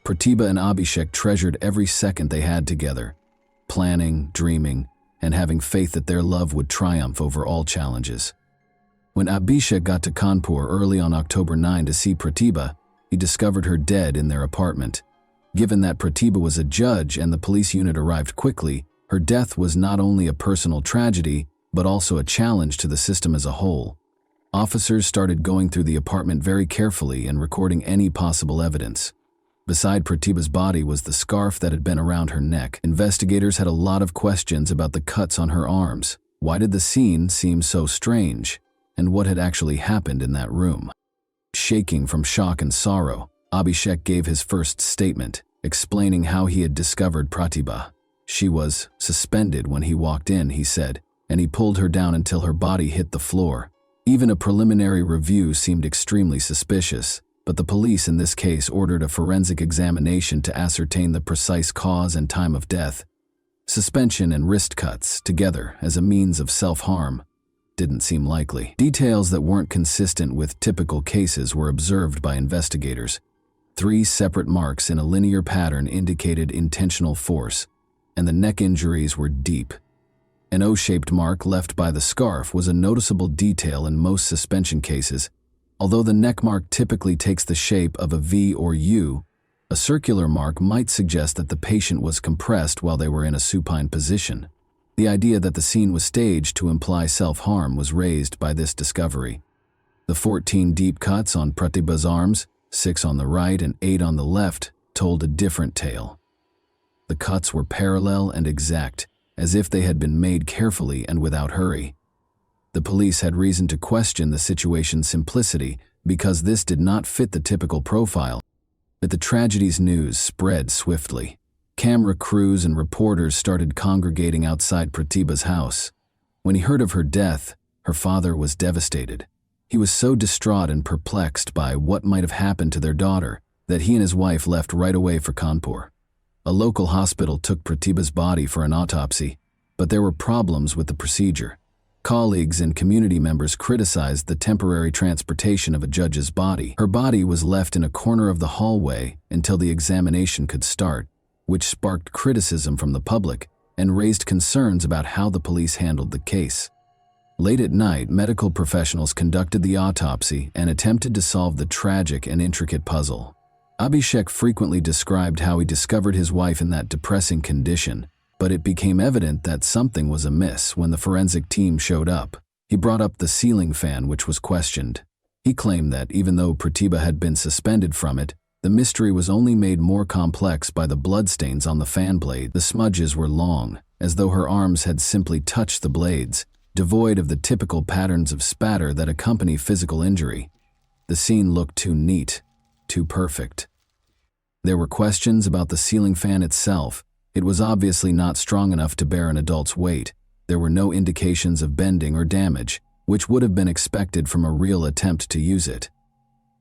Pratibha and Abhishek treasured every second they had together, planning, dreaming, and having faith that their love would triumph over all challenges. When Abhishek got to Kanpur early on October 9 to see Pratibha, he discovered her dead in their apartment. Given that Pratibha was a judge and the police unit arrived quickly, her death was not only a personal tragedy, but also a challenge to the system as a whole. Officers started going through the apartment very carefully and recording any possible evidence. Beside Pratibha's body was the scarf that had been around her neck. Investigators had a lot of questions about the cuts on her arms. Why did the scene seem so strange? And what had actually happened in that room? Shaking from shock and sorrow, Abhishek gave his first statement, explaining how he had discovered Pratibha. She was suspended when he walked in, he said, and he pulled her down until her body hit the floor. Even a preliminary review seemed extremely suspicious, but the police in this case ordered a forensic examination to ascertain the precise cause and time of death. Suspension and wrist cuts, together as a means of self-harm, didn't seem likely. Details that weren't consistent with typical cases were observed by investigators. 3 separate marks in a linear pattern indicated intentional force, and the neck injuries were deep. An O-shaped mark left by the scarf was a noticeable detail in most suspension cases, Although the neck mark typically takes the shape of a V or U, a circular mark might suggest that the patient was compressed while they were in a supine position. The idea that the scene was staged to imply self-harm was raised by this discovery. The 14 deep cuts on Pratibha's arms, 6 on the right and 8 on the left, told a different tale. The cuts were parallel and exact, as if they had been made carefully and without hurry. The police had reason to question the situation's simplicity because this did not fit the typical profile. But the tragedy's news spread swiftly. Camera crews and reporters started congregating outside Pratibha's house. When he heard of her death, her father was devastated. He was so distraught and perplexed by what might have happened to their daughter that he and his wife left right away for Kanpur. A local hospital took Pratibha's body for an autopsy, but there were problems with the procedure. Colleagues and community members criticized the temporary transportation of a judge's body. Her body was left in a corner of the hallway until the examination could start, which sparked criticism from the public and raised concerns about how the police handled the case. Late at night, medical professionals conducted the autopsy and attempted to solve the tragic and intricate puzzle. Abhishek frequently described how he discovered his wife in that depressing condition, but it became evident that something was amiss when the forensic team showed up. He brought up the ceiling fan, which was questioned. He claimed that even though Pratibha had been suspended from it, the mystery was only made more complex by the bloodstains on the fan blade. The smudges were long, as though her arms had simply touched the blades, devoid of the typical patterns of spatter that accompany physical injury. The scene looked too neat, too perfect. There were questions about the ceiling fan itself. It was obviously not strong enough to bear an adult's weight. There were no indications of bending or damage, which would have been expected from a real attempt to use it.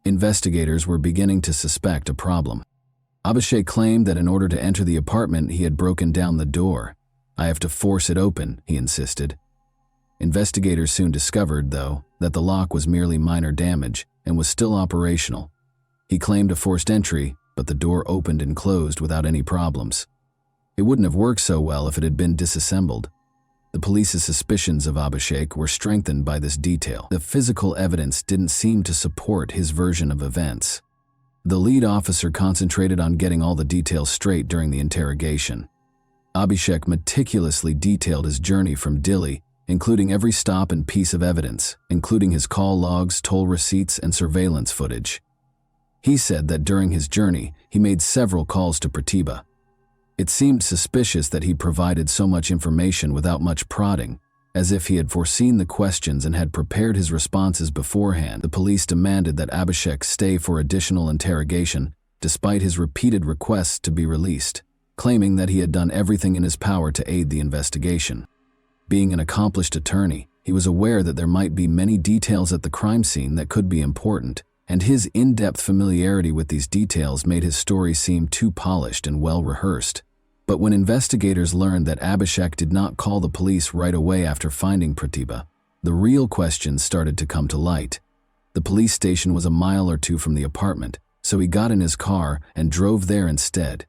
Investigators were beginning to suspect a problem. Abhishek claimed that in order to enter the apartment, he had broken down the door. "I have to force it open," he insisted. Investigators soon discovered, though, that the lock was merely minor damage and was still operational. He claimed a forced entry, but the door opened and closed without any problems. It wouldn't have worked so well if it had been disassembled. The police's suspicions of Abhishek were strengthened by this detail. The physical evidence didn't seem to support his version of events. The lead officer concentrated on getting all the details straight during the interrogation. Abhishek meticulously detailed his journey from Delhi, including every stop and piece of evidence, including his call logs, toll receipts, and surveillance footage. He said that during his journey, he made several calls to Pratibha. It seemed suspicious that he provided so much information without much prodding, as if he had foreseen the questions and had prepared his responses beforehand. The police demanded that Abhishek stay for additional interrogation, despite his repeated requests to be released, claiming that he had done everything in his power to aid the investigation. Being an accomplished attorney, he was aware that there might be many details at the crime scene that could be important, and his in-depth familiarity with these details made his story seem too polished and well-rehearsed. But when investigators learned that Abhishek did not call the police right away after finding Pratibha, the real questions started to come to light. The police station was a mile or two from the apartment, so he got in his car and drove there instead.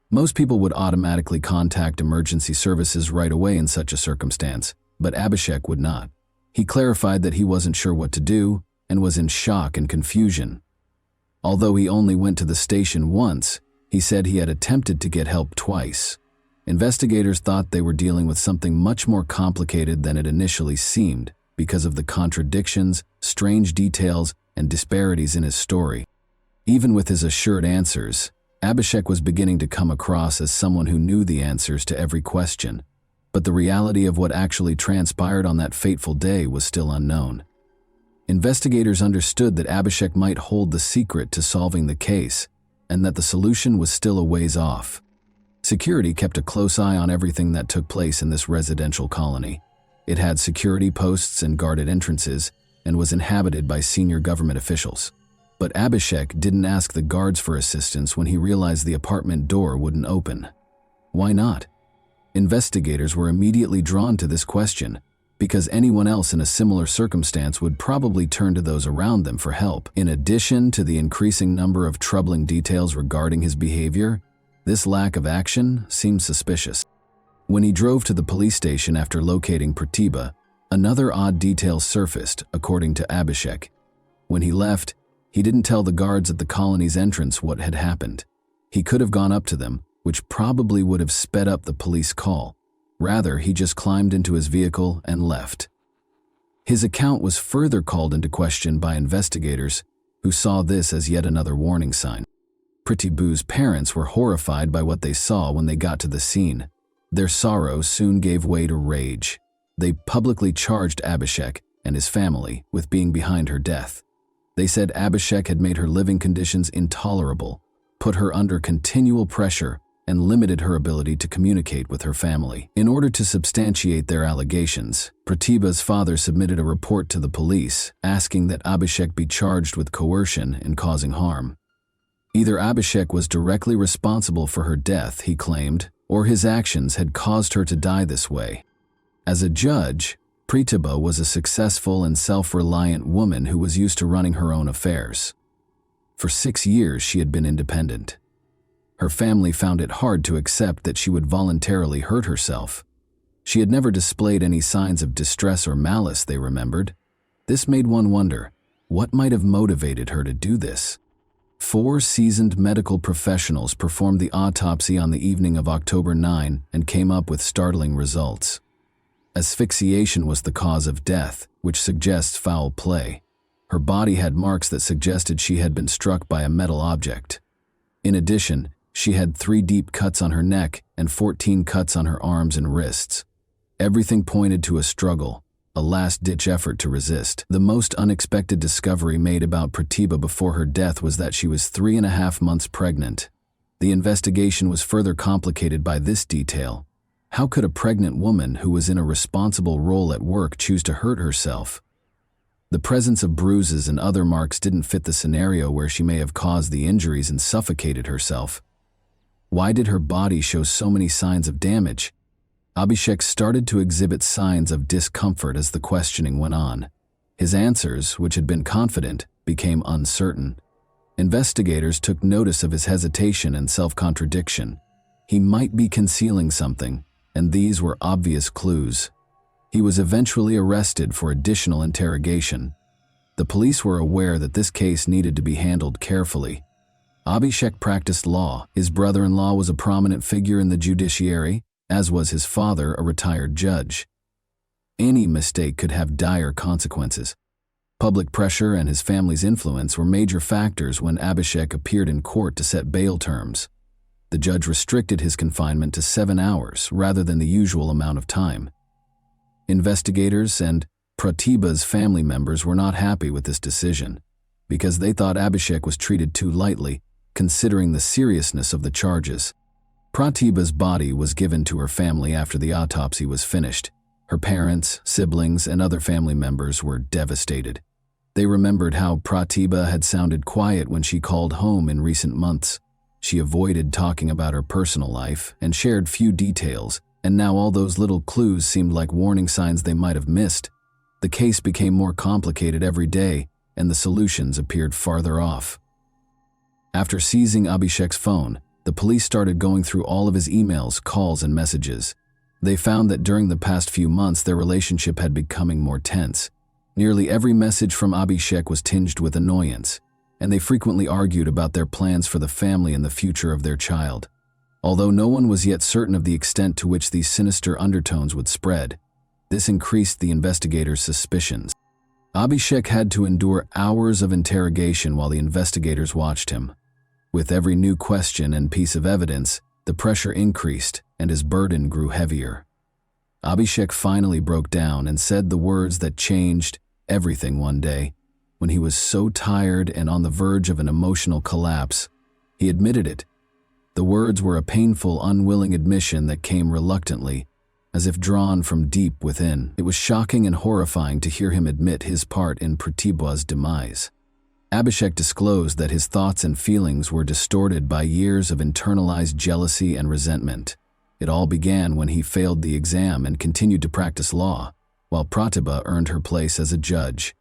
Most people would automatically contact emergency services right away in such a circumstance, but Abhishek would not. He clarified that he wasn't sure what to do and was in shock and confusion. Although he only went to the station once, he said he had attempted to get help twice. Investigators thought they were dealing with something much more complicated than it initially seemed because of the contradictions, strange details, and disparities in his story. Even with his assured answers, Abhishek was beginning to come across as someone who knew the answers to every question, but the reality of what actually transpired on that fateful day was still unknown. Investigators understood that Abhishek might hold the secret to solving the case, and that the solution was still a ways off. Security kept a close eye on everything that took place in this residential colony. It had security posts and guarded entrances, and was inhabited by senior government officials. But Abhishek didn't ask the guards for assistance when he realized the apartment door wouldn't open. Why not? Investigators were immediately drawn to this question, because anyone else in a similar circumstance would probably turn to those around them for help. In addition to the increasing number of troubling details regarding his behavior, this lack of action seemed suspicious. When he drove to the police station after locating Pratibha, another odd detail surfaced, according to Abhishek. When he left, he didn't tell the guards at the colony's entrance what had happened. He could have gone up to them, which probably would have sped up the police call. Rather, he just climbed into his vehicle and left. His account was further called into question by investigators, who saw this as yet another warning sign. Pratibha's parents were horrified by what they saw when they got to the scene. Their sorrow soon gave way to rage. They publicly charged Abhishek and his family with being behind her death. They said Abhishek had made her living conditions intolerable, put her under continual pressure, and limited her ability to communicate with her family. In order to substantiate their allegations, Pratibha's father submitted a report to the police asking that Abhishek be charged with coercion and causing harm. Either Abhishek was directly responsible for her death, he claimed, or his actions had caused her to die this way. As a judge, Pratibha was a successful and self-reliant woman who was used to running her own affairs. For 6 years, she had been independent. Her family found it hard to accept that she would voluntarily hurt herself. She had never displayed any signs of distress or malice, they remembered. This made one wonder, what might have motivated her to do this? 4 seasoned medical professionals performed the autopsy on the evening of October 9 and came up with startling results. Asphyxiation was the cause of death, which suggests foul play. Her body had marks that suggested she had been struck by a metal object. In addition, she had 3 deep cuts on her neck and 14 cuts on her arms and wrists. Everything pointed to a struggle, a last-ditch effort to resist. The most unexpected discovery made about Pratibha before her death was that she was 3.5 months pregnant. The investigation was further complicated by this detail. How could a pregnant woman who was in a responsible role at work choose to hurt herself? The presence of bruises and other marks didn't fit the scenario where she may have caused the injuries and suffocated herself. Why did her body show so many signs of damage? Abhishek started to exhibit signs of discomfort as the questioning went on. His answers, which had been confident, became uncertain. Investigators took notice of his hesitation and self-contradiction. He might be concealing something, and these were obvious clues. He was eventually arrested for additional interrogation. The police were aware that this case needed to be handled carefully. Abhishek practiced law. His brother-in-law was a prominent figure in the judiciary, as was his father, a retired judge. Any mistake could have dire consequences. Public pressure and his family's influence were major factors when Abhishek appeared in court to set bail terms. The judge restricted his confinement to 7 hours rather than the usual amount of time. Investigators and Pratibha's family members were not happy with this decision because they thought Abhishek was treated too lightly, considering the seriousness of the charges. Pratibha's body was given to her family after the autopsy was finished. Her parents, siblings, and other family members were devastated. They remembered how Pratibha had sounded quiet when she called home in recent months. She avoided talking about her personal life and shared few details, and now all those little clues seemed like warning signs they might have missed. The case became more complicated every day, and the solutions appeared farther off. After seizing Abhishek's phone, the police started going through all of his emails, calls, and messages. They found that during the past few months their relationship had becoming more tense. Nearly every message from Abhishek was tinged with annoyance, and they frequently argued about their plans for the family and the future of their child. Although no one was yet certain of the extent to which these sinister undertones would spread, this increased the investigators' suspicions. Abhishek had to endure hours of interrogation while the investigators watched him. With every new question and piece of evidence, the pressure increased and his burden grew heavier. Abhishek finally broke down and said the words that changed everything one day. When he was so tired and on the verge of an emotional collapse, he admitted it. The words were a painful, unwilling admission that came reluctantly, as if drawn from deep within. It was shocking and horrifying to hear him admit his part in Pratibha's demise. Abhishek disclosed that his thoughts and feelings were distorted by years of internalized jealousy and resentment. It all began when he failed the exam and continued to practice law, while Pratibha earned her place as a judge.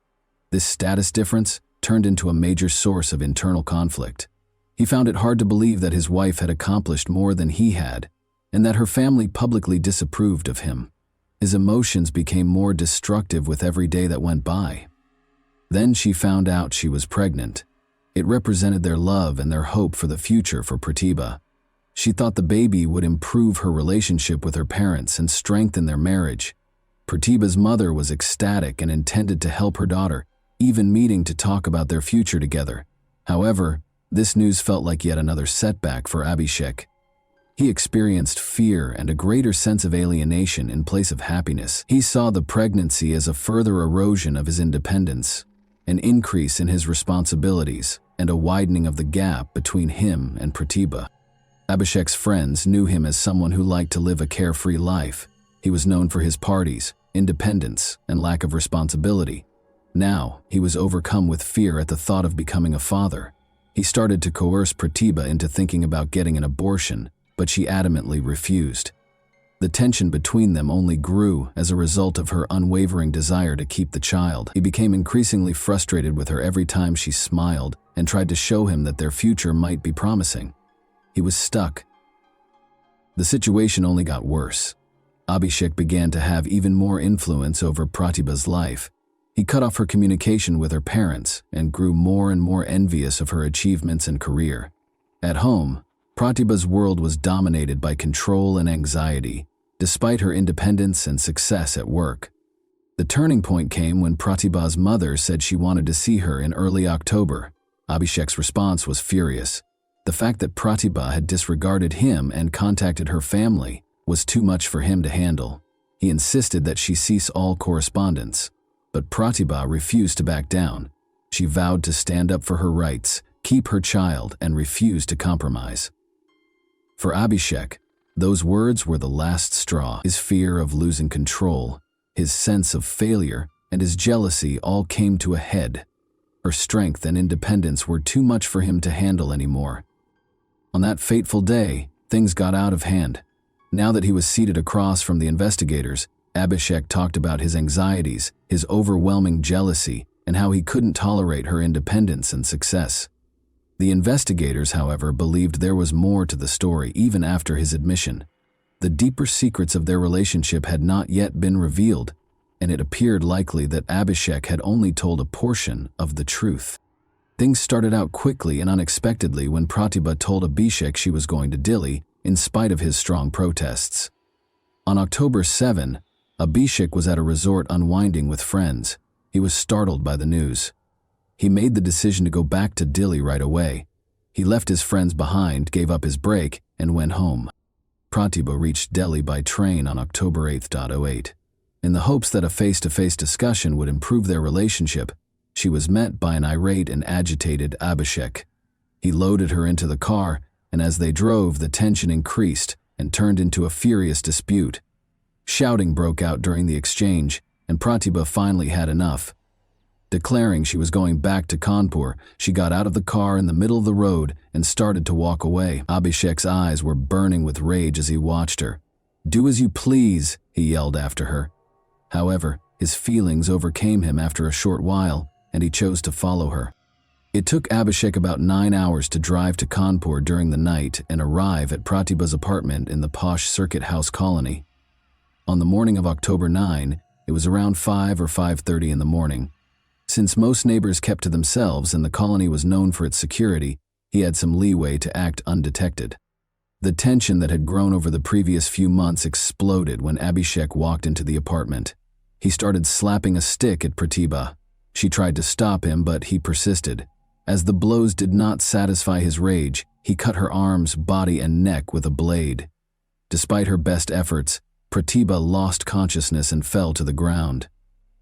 This status difference turned into a major source of internal conflict. He found it hard to believe that his wife had accomplished more than he had, and that her family publicly disapproved of him. His emotions became more destructive with every day that went by. Then she found out she was pregnant. It represented their love and their hope for the future for Pratibha. She thought the baby would improve her relationship with her parents and strengthen their marriage. Pratibha's mother was ecstatic and intended to help her daughter, even meeting to talk about their future together. However, this news felt like yet another setback for Abhishek. He experienced fear and a greater sense of alienation in place of happiness. He saw the pregnancy as a further erosion of his independence, an increase in his responsibilities, and a widening of the gap between him and Pratibha. Abhishek's friends knew him as someone who liked to live a carefree life. He was known for his parties, independence, and lack of responsibility. Now, he was overcome with fear at the thought of becoming a father. He started to coerce Pratibha into thinking about getting an abortion, but she adamantly refused. The tension between them only grew as a result of her unwavering desire to keep the child. He became increasingly frustrated with her every time she smiled and tried to show him that their future might be promising. He was stuck. The situation only got worse. Abhishek began to have even more influence over Pratibha's life. He cut off her communication with her parents and grew more and more envious of her achievements and career. At home, Pratibha's world was dominated by control and anxiety, despite her independence and success at work. The turning point came when Pratibha's mother said she wanted to see her in early October. Abhishek's response was furious. The fact that Pratibha had disregarded him and contacted her family was too much for him to handle. He insisted that she cease all correspondence, but Pratibha refused to back down. She vowed to stand up for her rights, keep her child, and refuse to compromise. For Abhishek, those words were the last straw. His fear of losing control, his sense of failure, and his jealousy all came to a head. Her strength and independence were too much for him to handle anymore. On that fateful day, things got out of hand. Now that he was seated across from the investigators, Abhishek talked about his anxieties, his overwhelming jealousy, and how he couldn't tolerate her independence and success. The investigators, however, believed there was more to the story even after his admission. The deeper secrets of their relationship had not yet been revealed, and it appeared likely that Abhishek had only told a portion of the truth. Things started out quickly and unexpectedly when Pratibha told Abhishek she was going to Delhi, in spite of his strong protests. On October 7, Abhishek was at a resort unwinding with friends. He was startled by the news. He made the decision to go back to Delhi right away. He left his friends behind, gave up his break, and went home. Pratibha reached Delhi by train on October 8. In the hopes that a face-to-face discussion would improve their relationship, she was met by an irate and agitated Abhishek. He loaded her into the car, and as they drove, the tension increased and turned into a furious dispute. Shouting broke out during the exchange, and Pratibha finally had enough. Declaring she was going back to Kanpur, she got out of the car in the middle of the road and started to walk away. Abhishek's eyes were burning with rage as he watched her. "Do as you please," he yelled after her. However, his feelings overcame him after a short while, and he chose to follow her. It took Abhishek about 9 hours to drive to Kanpur during the night and arrive at Pratibha's apartment in the posh Circuit House colony. On the morning of October 9, it was around 5 or 5:30 in the morning. Since most neighbors kept to themselves and the colony was known for its security, he had some leeway to act undetected. The tension that had grown over the previous few months exploded when Abhishek walked into the apartment. He started slapping a stick at Pratibha. She tried to stop him, but he persisted. As the blows did not satisfy his rage, he cut her arms, body, and neck with a blade. Despite her best efforts, Pratibha lost consciousness and fell to the ground.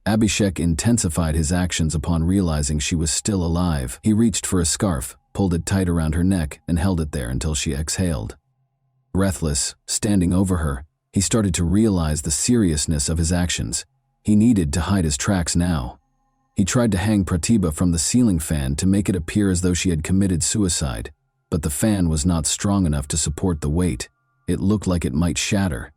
Abhishek intensified his actions upon realizing she was still alive. He reached for a scarf, pulled it tight around her neck, and held it there until she exhaled. Breathless, standing over her, he started to realize the seriousness of his actions. He needed to hide his tracks now. He tried to hang Pratibha from the ceiling fan to make it appear as though she had committed suicide, but the fan was not strong enough to support the weight. It looked like it might shatter.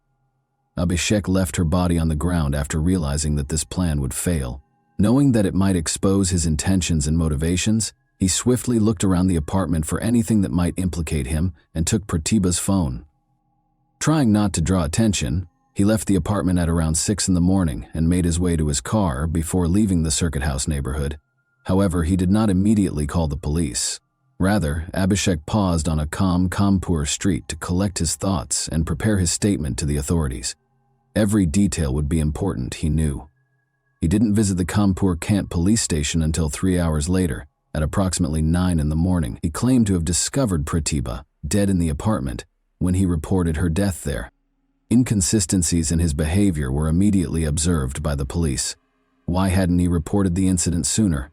Abhishek left her body on the ground after realizing that this plan would fail. Knowing that it might expose his intentions and motivations, he swiftly looked around the apartment for anything that might implicate him and took Pratibha's phone. Trying not to draw attention, he left the apartment at around 6 in the morning and made his way to his car before leaving the Circuit House neighborhood. However, he did not immediately call the police. Rather, Abhishek paused on a calm Kanpur street to collect his thoughts and prepare his statement to the authorities. Every detail would be important, he knew. He didn't visit the Kanpur Cant police station until 3 hours later, at approximately 9 in the morning. He claimed to have discovered Pratibha dead in the apartment when he reported her death there. Inconsistencies in his behavior were immediately observed by the police. Why hadn't he reported the incident sooner?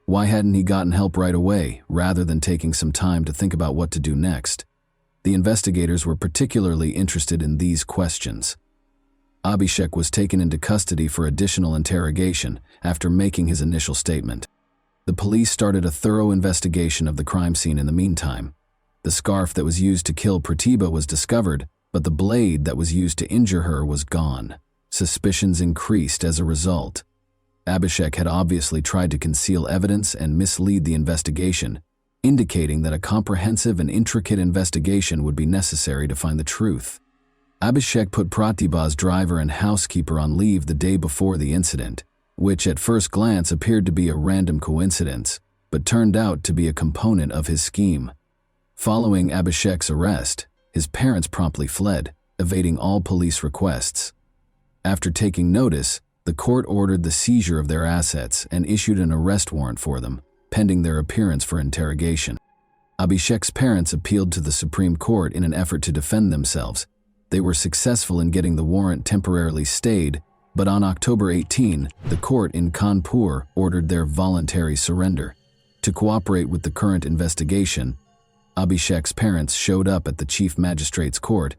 Why hadn't he gotten help right away, rather than taking some time to think about what to do next? The investigators were particularly interested in these questions. Abhishek was taken into custody for additional interrogation after making his initial statement. The police started a thorough investigation of the crime scene in the meantime. The scarf that was used to kill Pratibha was discovered, but the blade that was used to injure her was gone. Suspicions increased as a result. Abhishek had obviously tried to conceal evidence and mislead the investigation, indicating that a comprehensive and intricate investigation would be necessary to find the truth. Abhishek put Pratibha's driver and housekeeper on leave the day before the incident, which at first glance appeared to be a random coincidence, but turned out to be a component of his scheme. Following Abhishek's arrest, his parents promptly fled, evading all police requests. After taking notice, the court ordered the seizure of their assets and issued an arrest warrant for them, pending their appearance for interrogation. Abhishek's parents appealed to the Supreme Court in an effort to defend themselves. They were successful in getting the warrant temporarily stayed, but on October 18, the court in Kanpur ordered their voluntary surrender. To cooperate with the current investigation, Abhishek's parents showed up at the chief magistrate's court.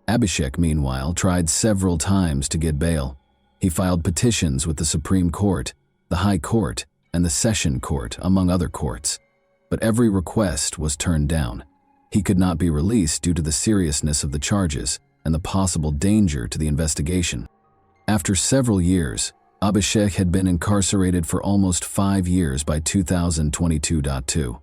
Abhishek, meanwhile, tried several times to get bail. He filed petitions with the Supreme Court, the High Court, and the Session Court, among other courts. But every request was turned down. He could not be released due to the seriousness of the charges and the possible danger to the investigation. After several years, Abhishek had been incarcerated for almost 5 years by 2022.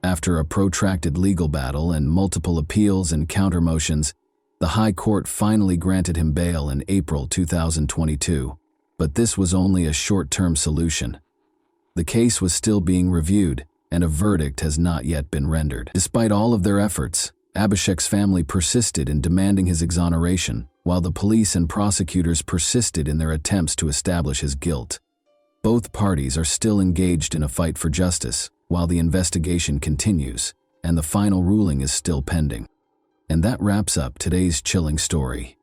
After a protracted legal battle and multiple appeals and counter-motions, the High Court finally granted him bail in April 2022, but this was only a short-term solution. The case was still being reviewed, and a verdict has not yet been rendered. Despite all of their efforts, Abhishek's family persisted in demanding his exoneration, while the police and prosecutors persisted in their attempts to establish his guilt. Both parties are still engaged in a fight for justice, while the investigation continues, and the final ruling is still pending. And that wraps up today's chilling story.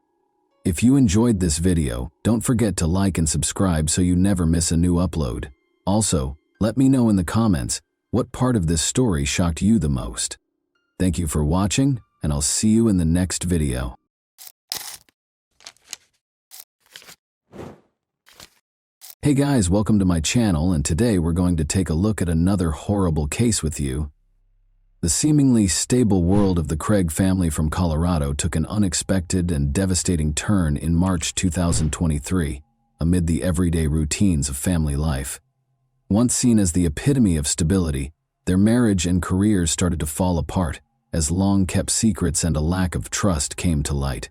If you enjoyed this video, don't forget to like and subscribe so you never miss a new upload. Also, let me know in the comments what part of this story shocked you the most. Thank you for watching, and I'll see you in the next video. Hey guys, welcome to my channel, and today we're going to take a look at another horrible case with you. The seemingly stable world of the Craig family from Colorado took an unexpected and devastating turn in March 2023, amid the everyday routines of family life. Once seen as the epitome of stability, their marriage and careers started to fall apart as long-kept secrets and a lack of trust came to light.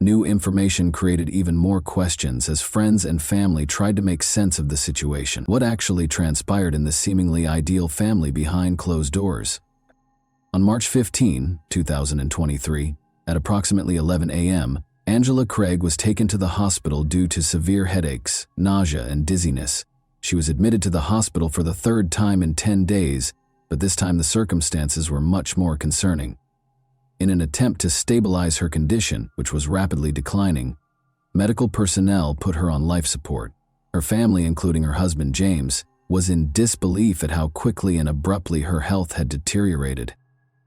New information created even more questions as friends and family tried to make sense of the situation. What actually transpired in the seemingly ideal family behind closed doors? On March 15, 2023, at approximately 11 a.m., Angela Craig was taken to the hospital due to severe headaches, nausea, and dizziness. She was admitted to the hospital for the third time in 10 days, but this time the circumstances were much more concerning. In an attempt to stabilize her condition, which was rapidly declining, medical personnel put her on life support. Her family, including her husband James, was in disbelief at how quickly and abruptly her health had deteriorated.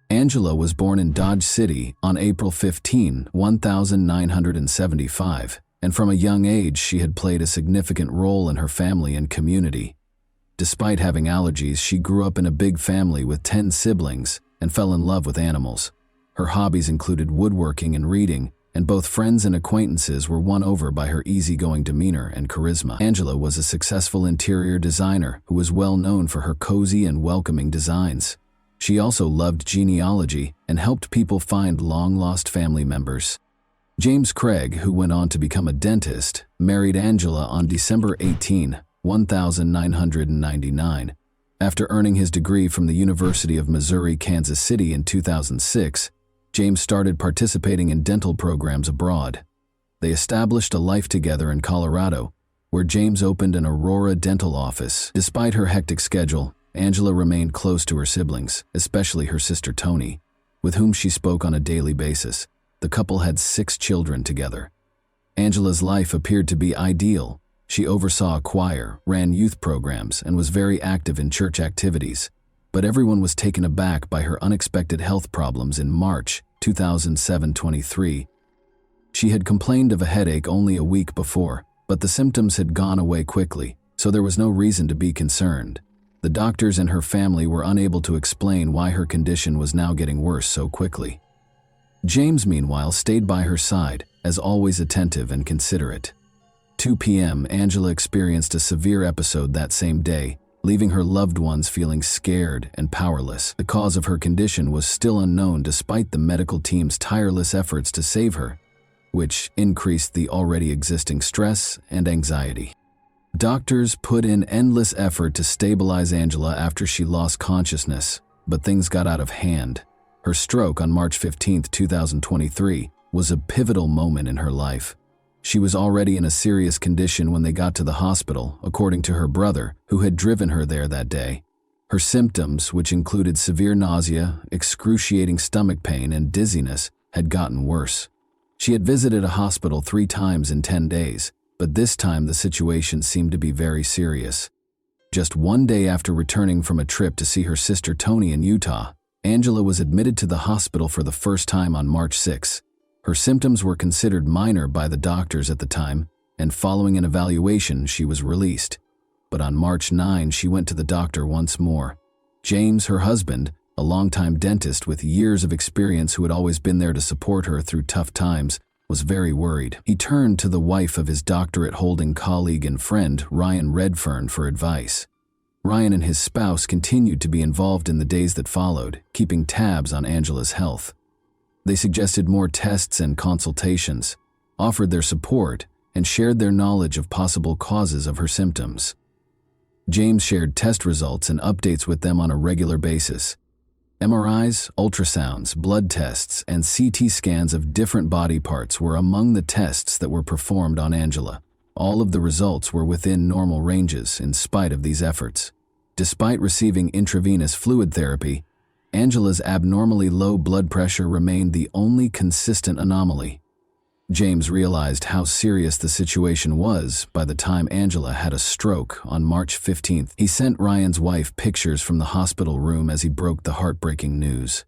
Angela was born in Dodge City on April 15, 1975, and from a young age she had played a significant role in her family and community. Despite having allergies, she grew up in a big family with 10 siblings and fell in love with animals. Her hobbies included woodworking and reading, and both friends and acquaintances were won over by her easygoing demeanor and charisma. Angela was a successful interior designer who was well known for her cozy and welcoming designs. She also loved genealogy and helped people find long-lost family members. James Craig, who went on to become a dentist, married Angela on December 18, $1,999. After earning his degree from the University of Missouri, Kansas City in 2006, James started participating in dental programs abroad. They established a life together in Colorado, where James opened an Aurora dental office. Despite her hectic schedule, Angela remained close to her siblings, especially her sister Toni, with whom she spoke on a daily basis. The couple had 6 children together. Angela's life appeared to be ideal. She oversaw a choir, ran youth programs, and was very active in church activities. But everyone was taken aback by her unexpected health problems in March 2007-23. She had complained of a headache only a week before, but the symptoms had gone away quickly, so there was no reason to be concerned. The doctors and her family were unable to explain why her condition was now getting worse so quickly. James, meanwhile, stayed by her side, as always attentive and considerate. 2 p.m., Angela experienced a severe episode that same day, leaving her loved ones feeling scared and powerless. The cause of her condition was still unknown despite the medical team's tireless efforts to save her, which increased the already existing stress and anxiety. Doctors put in endless effort to stabilize Angela after she lost consciousness, but things got out of hand. Her stroke on March 15, 2023, was a pivotal moment in her life. She was already in a serious condition when they got to the hospital, according to her brother, who had driven her there that day. Her symptoms, which included severe nausea, excruciating stomach pain, and dizziness, had gotten worse. She had visited a hospital 3 times in 10 days, but this time the situation seemed to be very serious. Just 1 day after returning from a trip to see her sister Toni in Utah, Angela was admitted to the hospital for the first time on March 6. Her symptoms were considered minor by the doctors at the time, and following an evaluation, she was released. But on March 9, she went to the doctor once more. James, her husband, a longtime dentist with years of experience who had always been there to support her through tough times, was very worried. He turned to the wife of his doctorate-holding colleague and friend, Ryan Redfern, for advice. Ryan and his spouse continued to be involved in the days that followed, keeping tabs on Angela's health. They suggested more tests and consultations, offered their support, and shared their knowledge of possible causes of her symptoms. James shared test results and updates with them on a regular basis. MRIs, ultrasounds, blood tests, and CT scans of different body parts were among the tests that were performed on Angela. All of the results were within normal ranges in spite of these efforts. Despite receiving intravenous fluid therapy, Angela's abnormally low blood pressure remained the only consistent anomaly. James realized how serious the situation was by the time Angela had a stroke on March 15th. He sent Ryan's wife pictures from the hospital room as he broke the heartbreaking news.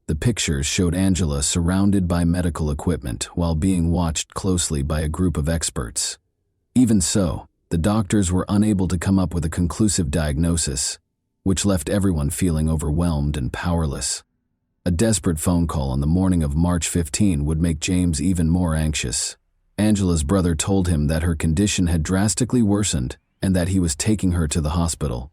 The pictures showed Angela surrounded by medical equipment while being watched closely by a group of experts. Even so, the doctors were unable to come up with a conclusive diagnosis, which left everyone feeling overwhelmed and powerless. A desperate phone call on the morning of March 15 would make James even more anxious. Angela's brother told him that her condition had drastically worsened and that he was taking her to the hospital.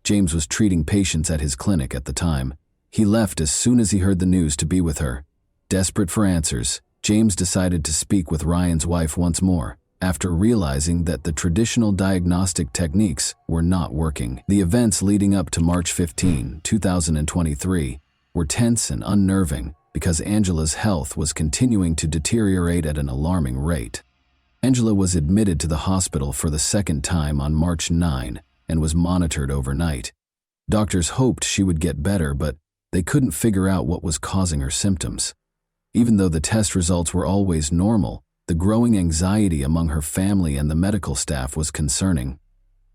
James was treating patients at his clinic at the time. He left as soon as he heard the news to be with her. Desperate for answers, James decided to speak with Ryan's wife once more, after realizing that the traditional diagnostic techniques were not working. The events leading up to March 15, 2023, were tense and unnerving because Angela's health was continuing to deteriorate at an alarming rate. Angela was admitted to the hospital for the second time on March 9 and was monitored overnight. Doctors hoped she would get better, but they couldn't figure out what was causing her symptoms. Even though the test results were always normal, the growing anxiety among her family and the medical staff was concerning.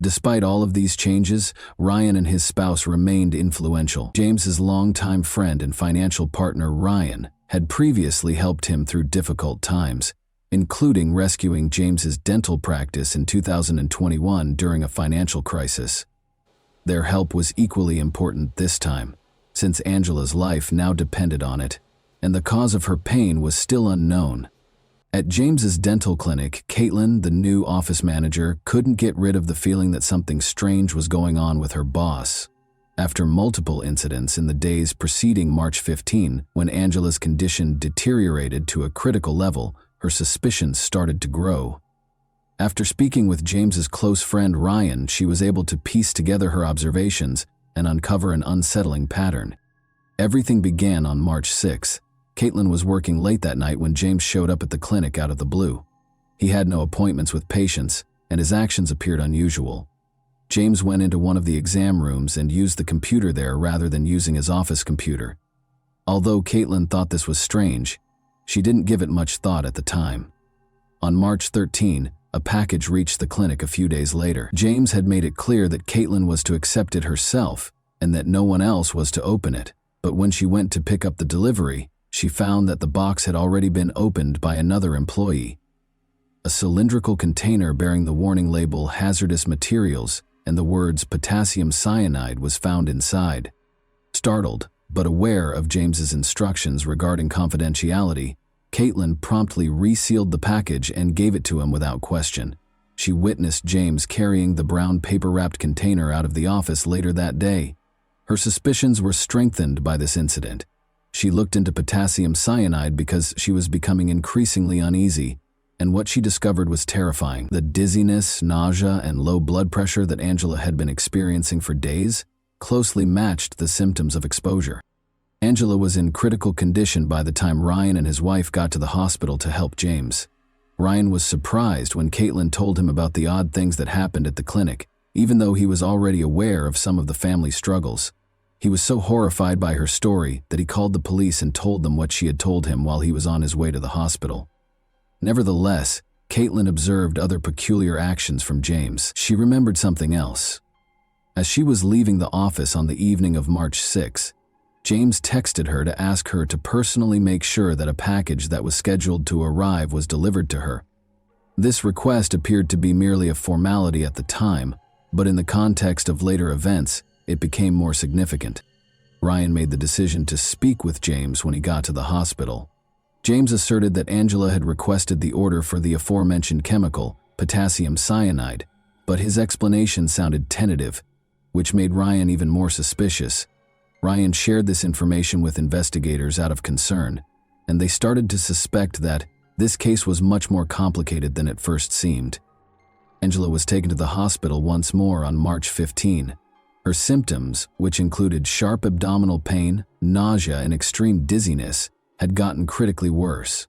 Despite all of these changes, Ryan and his spouse remained influential. James's longtime friend and financial partner, Ryan, had previously helped him through difficult times, including rescuing James's dental practice in 2021 during a financial crisis. Their help was equally important this time, since Angela's life now depended on it, and the cause of her pain was still unknown. At James's dental clinic, Caitlin, the new office manager, couldn't get rid of the feeling that something strange was going on with her boss. After multiple incidents in the days preceding March 15, when Angela's condition deteriorated to a critical level, her suspicions started to grow. After speaking with James's close friend Ryan, she was able to piece together her observations and uncover an unsettling pattern. Everything began on March 6. Caitlin was working late that night when James showed up at the clinic out of the blue. He had no appointments with patients, and his actions appeared unusual. James went into one of the exam rooms and used the computer there rather than using his office computer. Although Caitlin thought this was strange, she didn't give it much thought at the time. On March 13, a package reached the clinic a few days later. James had made it clear that Caitlin was to accept it herself and that no one else was to open it, but when she went to pick up the delivery, she found that the box had already been opened by another employee. A cylindrical container bearing the warning label "Hazardous Materials" and the words "Potassium cyanide" was found inside. Startled, but aware of James's instructions regarding confidentiality, Caitlin promptly resealed the package and gave it to him without question. She witnessed James carrying the brown paper-wrapped container out of the office later that day. Her suspicions were strengthened by this incident. She looked into potassium cyanide because she was becoming increasingly uneasy, and what she discovered was terrifying. The dizziness, nausea, and low blood pressure that Angela had been experiencing for days closely matched the symptoms of exposure. Angela was in critical condition by the time Ryan and his wife got to the hospital to help James. Ryan was surprised when Caitlin told him about the odd things that happened at the clinic, even though he was already aware of some of the family struggles. He was so horrified by her story that he called the police and told them what she had told him while he was on his way to the hospital. Nevertheless, Caitlin observed other peculiar actions from James. She remembered something else. As she was leaving the office on the evening of March 6, James texted her to ask her to personally make sure that a package that was scheduled to arrive was delivered to her. This request appeared to be merely a formality at the time, but in the context of later events, it became more significant. Ryan made the decision to speak with James when he got to the hospital. James asserted that Angela had requested the order for the aforementioned chemical, potassium cyanide, but his explanation sounded tentative, which made Ryan even more suspicious. Ryan shared this information with investigators out of concern, and they started to suspect that this case was much more complicated than it first seemed. Angela was taken to the hospital once more on March 15. Her symptoms, which included sharp abdominal pain, nausea, and extreme dizziness, had gotten critically worse.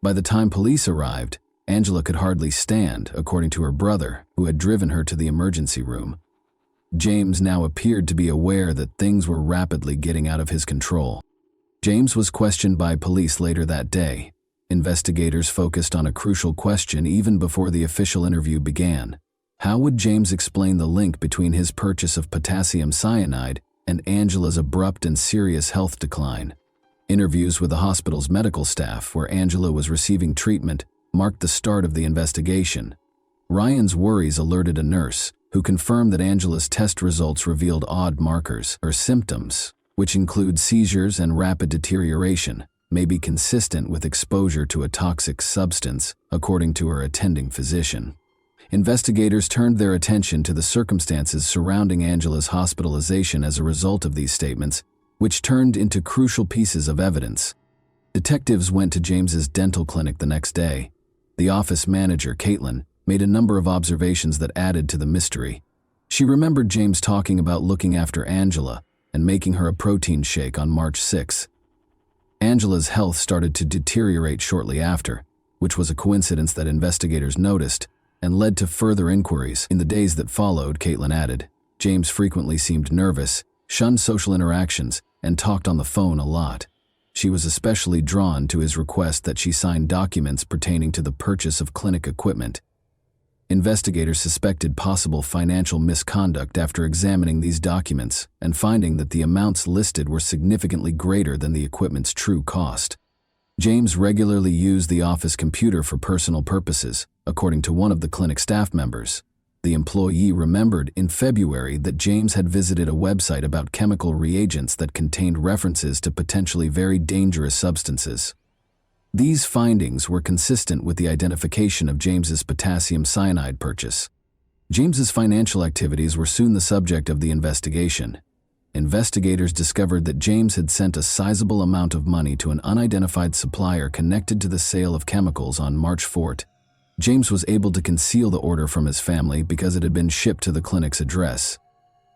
By the time police arrived, Angela could hardly stand, according to her brother, who had driven her to the emergency room. James now appeared to be aware that things were rapidly getting out of his control. James was questioned by police later that day. Investigators focused on a crucial question even before the official interview began. How would James explain the link between his purchase of potassium cyanide and Angela's abrupt and serious health decline? Interviews with the hospital's medical staff, where Angela was receiving treatment, marked the start of the investigation. Ryan's worries alerted a nurse, who confirmed that Angela's test results revealed odd markers. Her symptoms, which include seizures and rapid deterioration, may be consistent with exposure to a toxic substance, according to her attending physician. Investigators turned their attention to the circumstances surrounding Angela's hospitalization as a result of these statements, which turned into crucial pieces of evidence. Detectives went to James's dental clinic the next day. The office manager, Caitlin, made a number of observations that added to the mystery. She remembered James talking about looking after Angela and making her a protein shake on March 6. Angela's health started to deteriorate shortly after, which was a coincidence that investigators noticed and led to further inquiries. In the days that followed, Caitlin added, James frequently seemed nervous, shunned social interactions, and talked on the phone a lot. She was especially drawn to his request that she sign documents pertaining to the purchase of clinic equipment. Investigators suspected possible financial misconduct after examining these documents and finding that the amounts listed were significantly greater than the equipment's true cost. James regularly used the office computer for personal purposes, according to one of the clinic staff members. The employee remembered in February that James had visited a website about chemical reagents that contained references to potentially very dangerous substances. These findings were consistent with the identification of James's potassium cyanide purchase. James's financial activities were soon the subject of the investigation. Investigators discovered that James had sent a sizable amount of money to an unidentified supplier connected to the sale of chemicals on March 4. James was able to conceal the order from his family because it had been shipped to the clinic's address.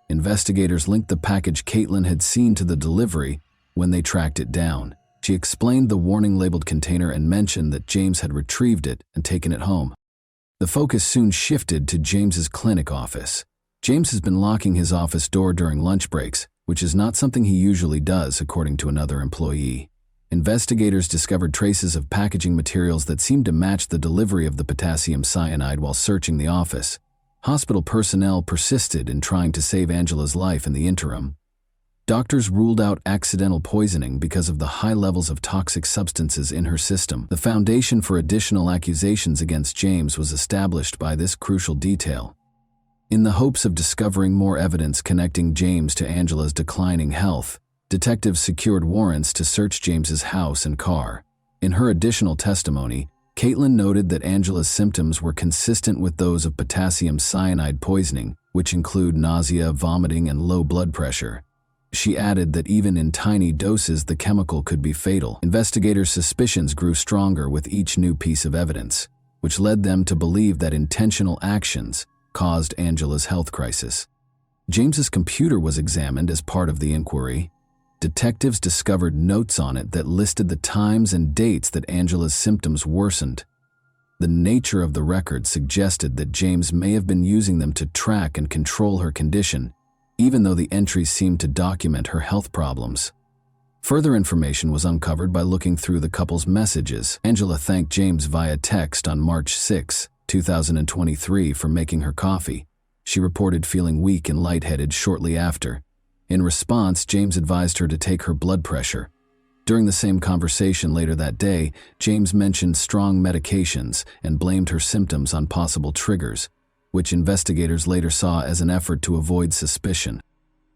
Investigators linked the package Caitlin had seen to the delivery when they tracked it down. She explained the warning-labeled container and mentioned that James had retrieved it and taken it home. The focus soon shifted to James's clinic office. James has been locking his office door during lunch breaks, which is not something he usually does, according to another employee. Investigators discovered traces of packaging materials that seemed to match the delivery of the potassium cyanide while searching the office. Hospital personnel persisted in trying to save Angela's life in the interim. Doctors ruled out accidental poisoning because of the high levels of toxic substances in her system. The foundation for additional accusations against James was established by this crucial detail. In the hopes of discovering more evidence connecting James to Angela's declining health, detectives secured warrants to search James's house and car. In her additional testimony, Caitlin noted that Angela's symptoms were consistent with those of potassium cyanide poisoning, which include nausea, vomiting, and low blood pressure. She added that even in tiny doses the chemical could be fatal. Investigators' suspicions grew stronger with each new piece of evidence, which led them to believe that intentional actions caused Angela's health crisis. James's computer was examined as part of the inquiry. Detectives discovered notes on it that listed the times and dates that Angela's symptoms worsened. The nature of the records suggested that James may have been using them to track and control her condition, even though the entries seemed to document her health problems. Further information was uncovered by looking through the couple's messages. Angela thanked James via text on March 6, 2023 for making her coffee. She reported feeling weak and lightheaded shortly after. In response, James advised her to take her blood pressure. During the same conversation later that day, James mentioned strong medications and blamed her symptoms on possible triggers, which investigators later saw as an effort to avoid suspicion.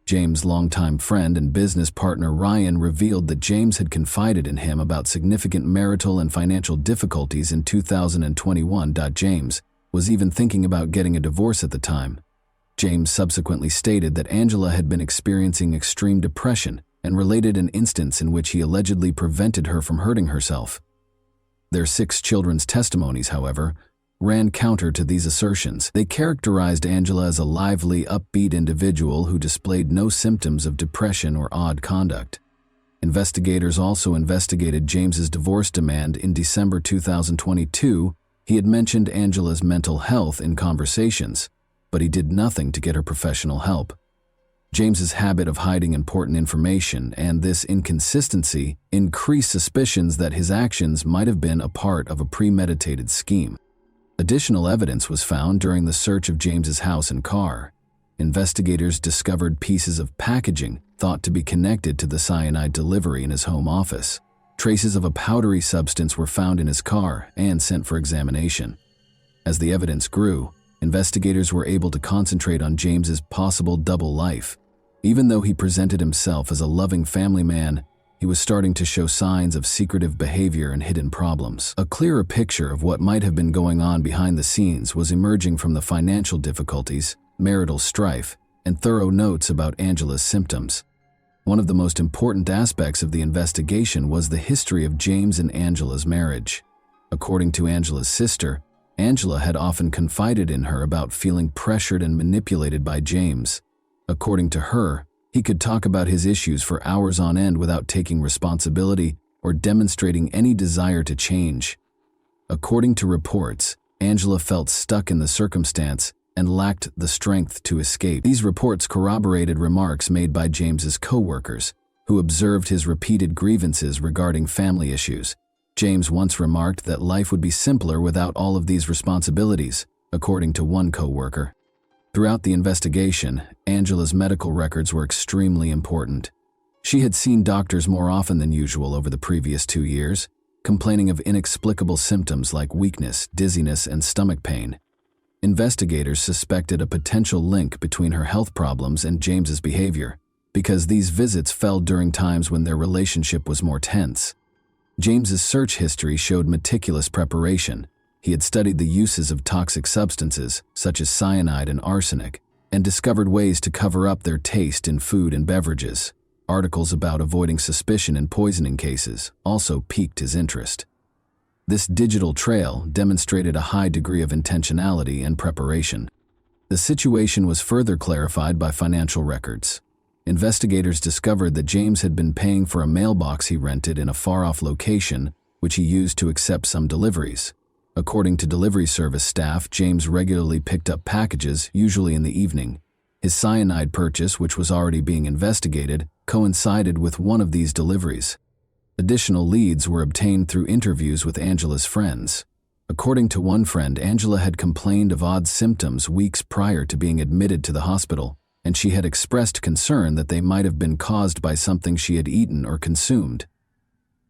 James' longtime friend and business partner Ryan revealed that James had confided in him about significant marital and financial difficulties in 2021. James was even thinking about getting a divorce at the time. James subsequently stated that Angela had been experiencing extreme depression and related an instance in which he allegedly prevented her from hurting herself. Their 6 children's testimonies, however, ran counter to these assertions. They characterized Angela as a lively, upbeat individual who displayed no symptoms of depression or odd conduct. Investigators also investigated James's divorce demand in December 2022. He had mentioned Angela's mental health in conversations, but he did nothing to get her professional help. James's habit of hiding important information and this inconsistency increased suspicions that his actions might have been a part of a premeditated scheme. Additional evidence was found during the search of James's house and car. Investigators discovered pieces of packaging thought to be connected to the cyanide delivery in his home office. Traces of a powdery substance were found in his car and sent for examination. As the evidence grew, investigators were able to concentrate on James's possible double life. Even though he presented himself as a loving family man, he was starting to show signs of secretive behavior and hidden problems. A clearer picture of what might have been going on behind the scenes was emerging from the financial difficulties, marital strife, and thorough notes about Angela's symptoms. One of the most important aspects of the investigation was the history of James and Angela's marriage. According to Angela's sister, Angela had often confided in her about feeling pressured and manipulated by James. According to her, he could talk about his issues for hours on end without taking responsibility or demonstrating any desire to change. According to reports, Angela felt stuck in the circumstance and lacked the strength to escape. These reports corroborated remarks made by James's co-workers, who observed his repeated grievances regarding family issues. James once remarked that life would be simpler without all of these responsibilities, according to one co-worker. Throughout the investigation, Angela's medical records were extremely important. She had seen doctors more often than usual over the previous 2 years, complaining of inexplicable symptoms like weakness, dizziness, and stomach pain. Investigators suspected a potential link between her health problems and James's behavior, because these visits fell during times when their relationship was more tense. James's search history showed meticulous preparation. He had studied the uses of toxic substances, such as cyanide and arsenic, and discovered ways to cover up their taste in food and beverages. Articles about avoiding suspicion in poisoning cases also piqued his interest. This digital trail demonstrated a high degree of intentionality and preparation. The situation was further clarified by financial records. Investigators discovered that James had been paying for a mailbox he rented in a far-off location, which he used to accept some deliveries. According to delivery service staff, James regularly picked up packages, usually in the evening. His cyanide purchase, which was already being investigated, coincided with one of these deliveries. Additional leads were obtained through interviews with Angela's friends. According to one friend, Angela had complained of odd symptoms weeks prior to being admitted to the hospital, and she had expressed concern that they might have been caused by something she had eaten or consumed.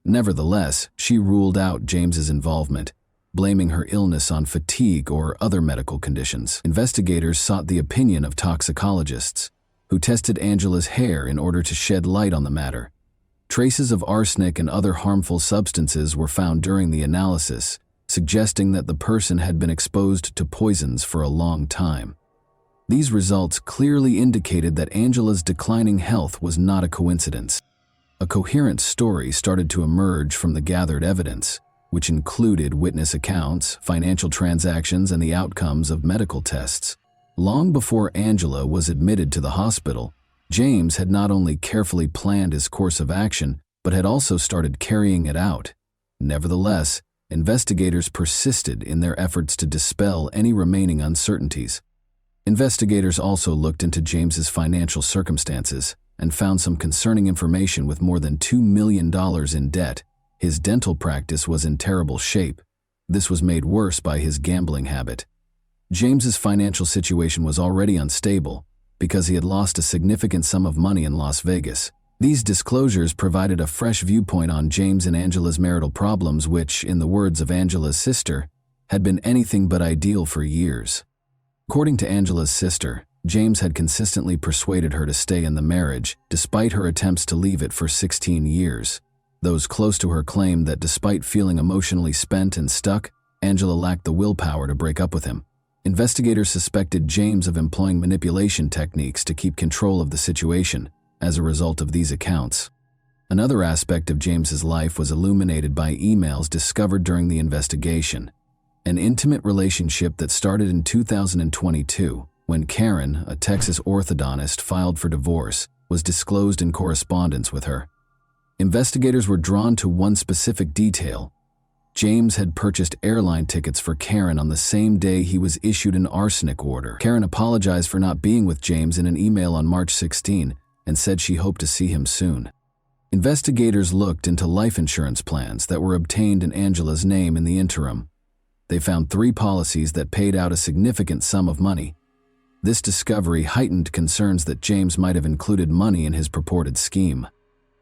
Nevertheless, she ruled out James's involvement, blaming her illness on fatigue or other medical conditions. Investigators sought the opinion of toxicologists, who tested Angela's hair in order to shed light on the matter. Traces of arsenic and other harmful substances were found during the analysis, suggesting that the person had been exposed to poisons for a long time. These results clearly indicated that Angela's declining health was not a coincidence. A coherent story started to emerge from the gathered evidence, which included witness accounts, financial transactions, and the outcomes of medical tests. Long before Angela was admitted to the hospital, James had not only carefully planned his course of action, but had also started carrying it out. Nevertheless, investigators persisted in their efforts to dispel any remaining uncertainties. Investigators also looked into James's financial circumstances and found some concerning information. With more than $2 million in debt, his dental practice was in terrible shape. This was made worse by his gambling habit. James's financial situation was already unstable because he had lost a significant sum of money in Las Vegas. These disclosures provided a fresh viewpoint on James and Angela's marital problems, which, in the words of Angela's sister, had been anything but ideal for years. According to Angela's sister, James had consistently persuaded her to stay in the marriage, despite her attempts to leave it for 16 years. Those close to her claimed that despite feeling emotionally spent and stuck, Angela lacked the willpower to break up with him. Investigators suspected James of employing manipulation techniques to keep control of the situation as a result of these accounts. Another aspect of James's life was illuminated by emails discovered during the investigation. An intimate relationship that started in 2022, when Karen, a Texas orthodontist, filed for divorce, was disclosed in correspondence with her. Investigators were drawn to one specific detail. James had purchased airline tickets for Karen on the same day he was issued an arsenic order. Karen apologized for not being with James in an email on March 16 and said she hoped to see him soon. Investigators looked into life insurance plans that were obtained in Angela's name in the interim. They found 3 policies that paid out a significant sum of money. This discovery heightened concerns that James might have included money in his purported scheme.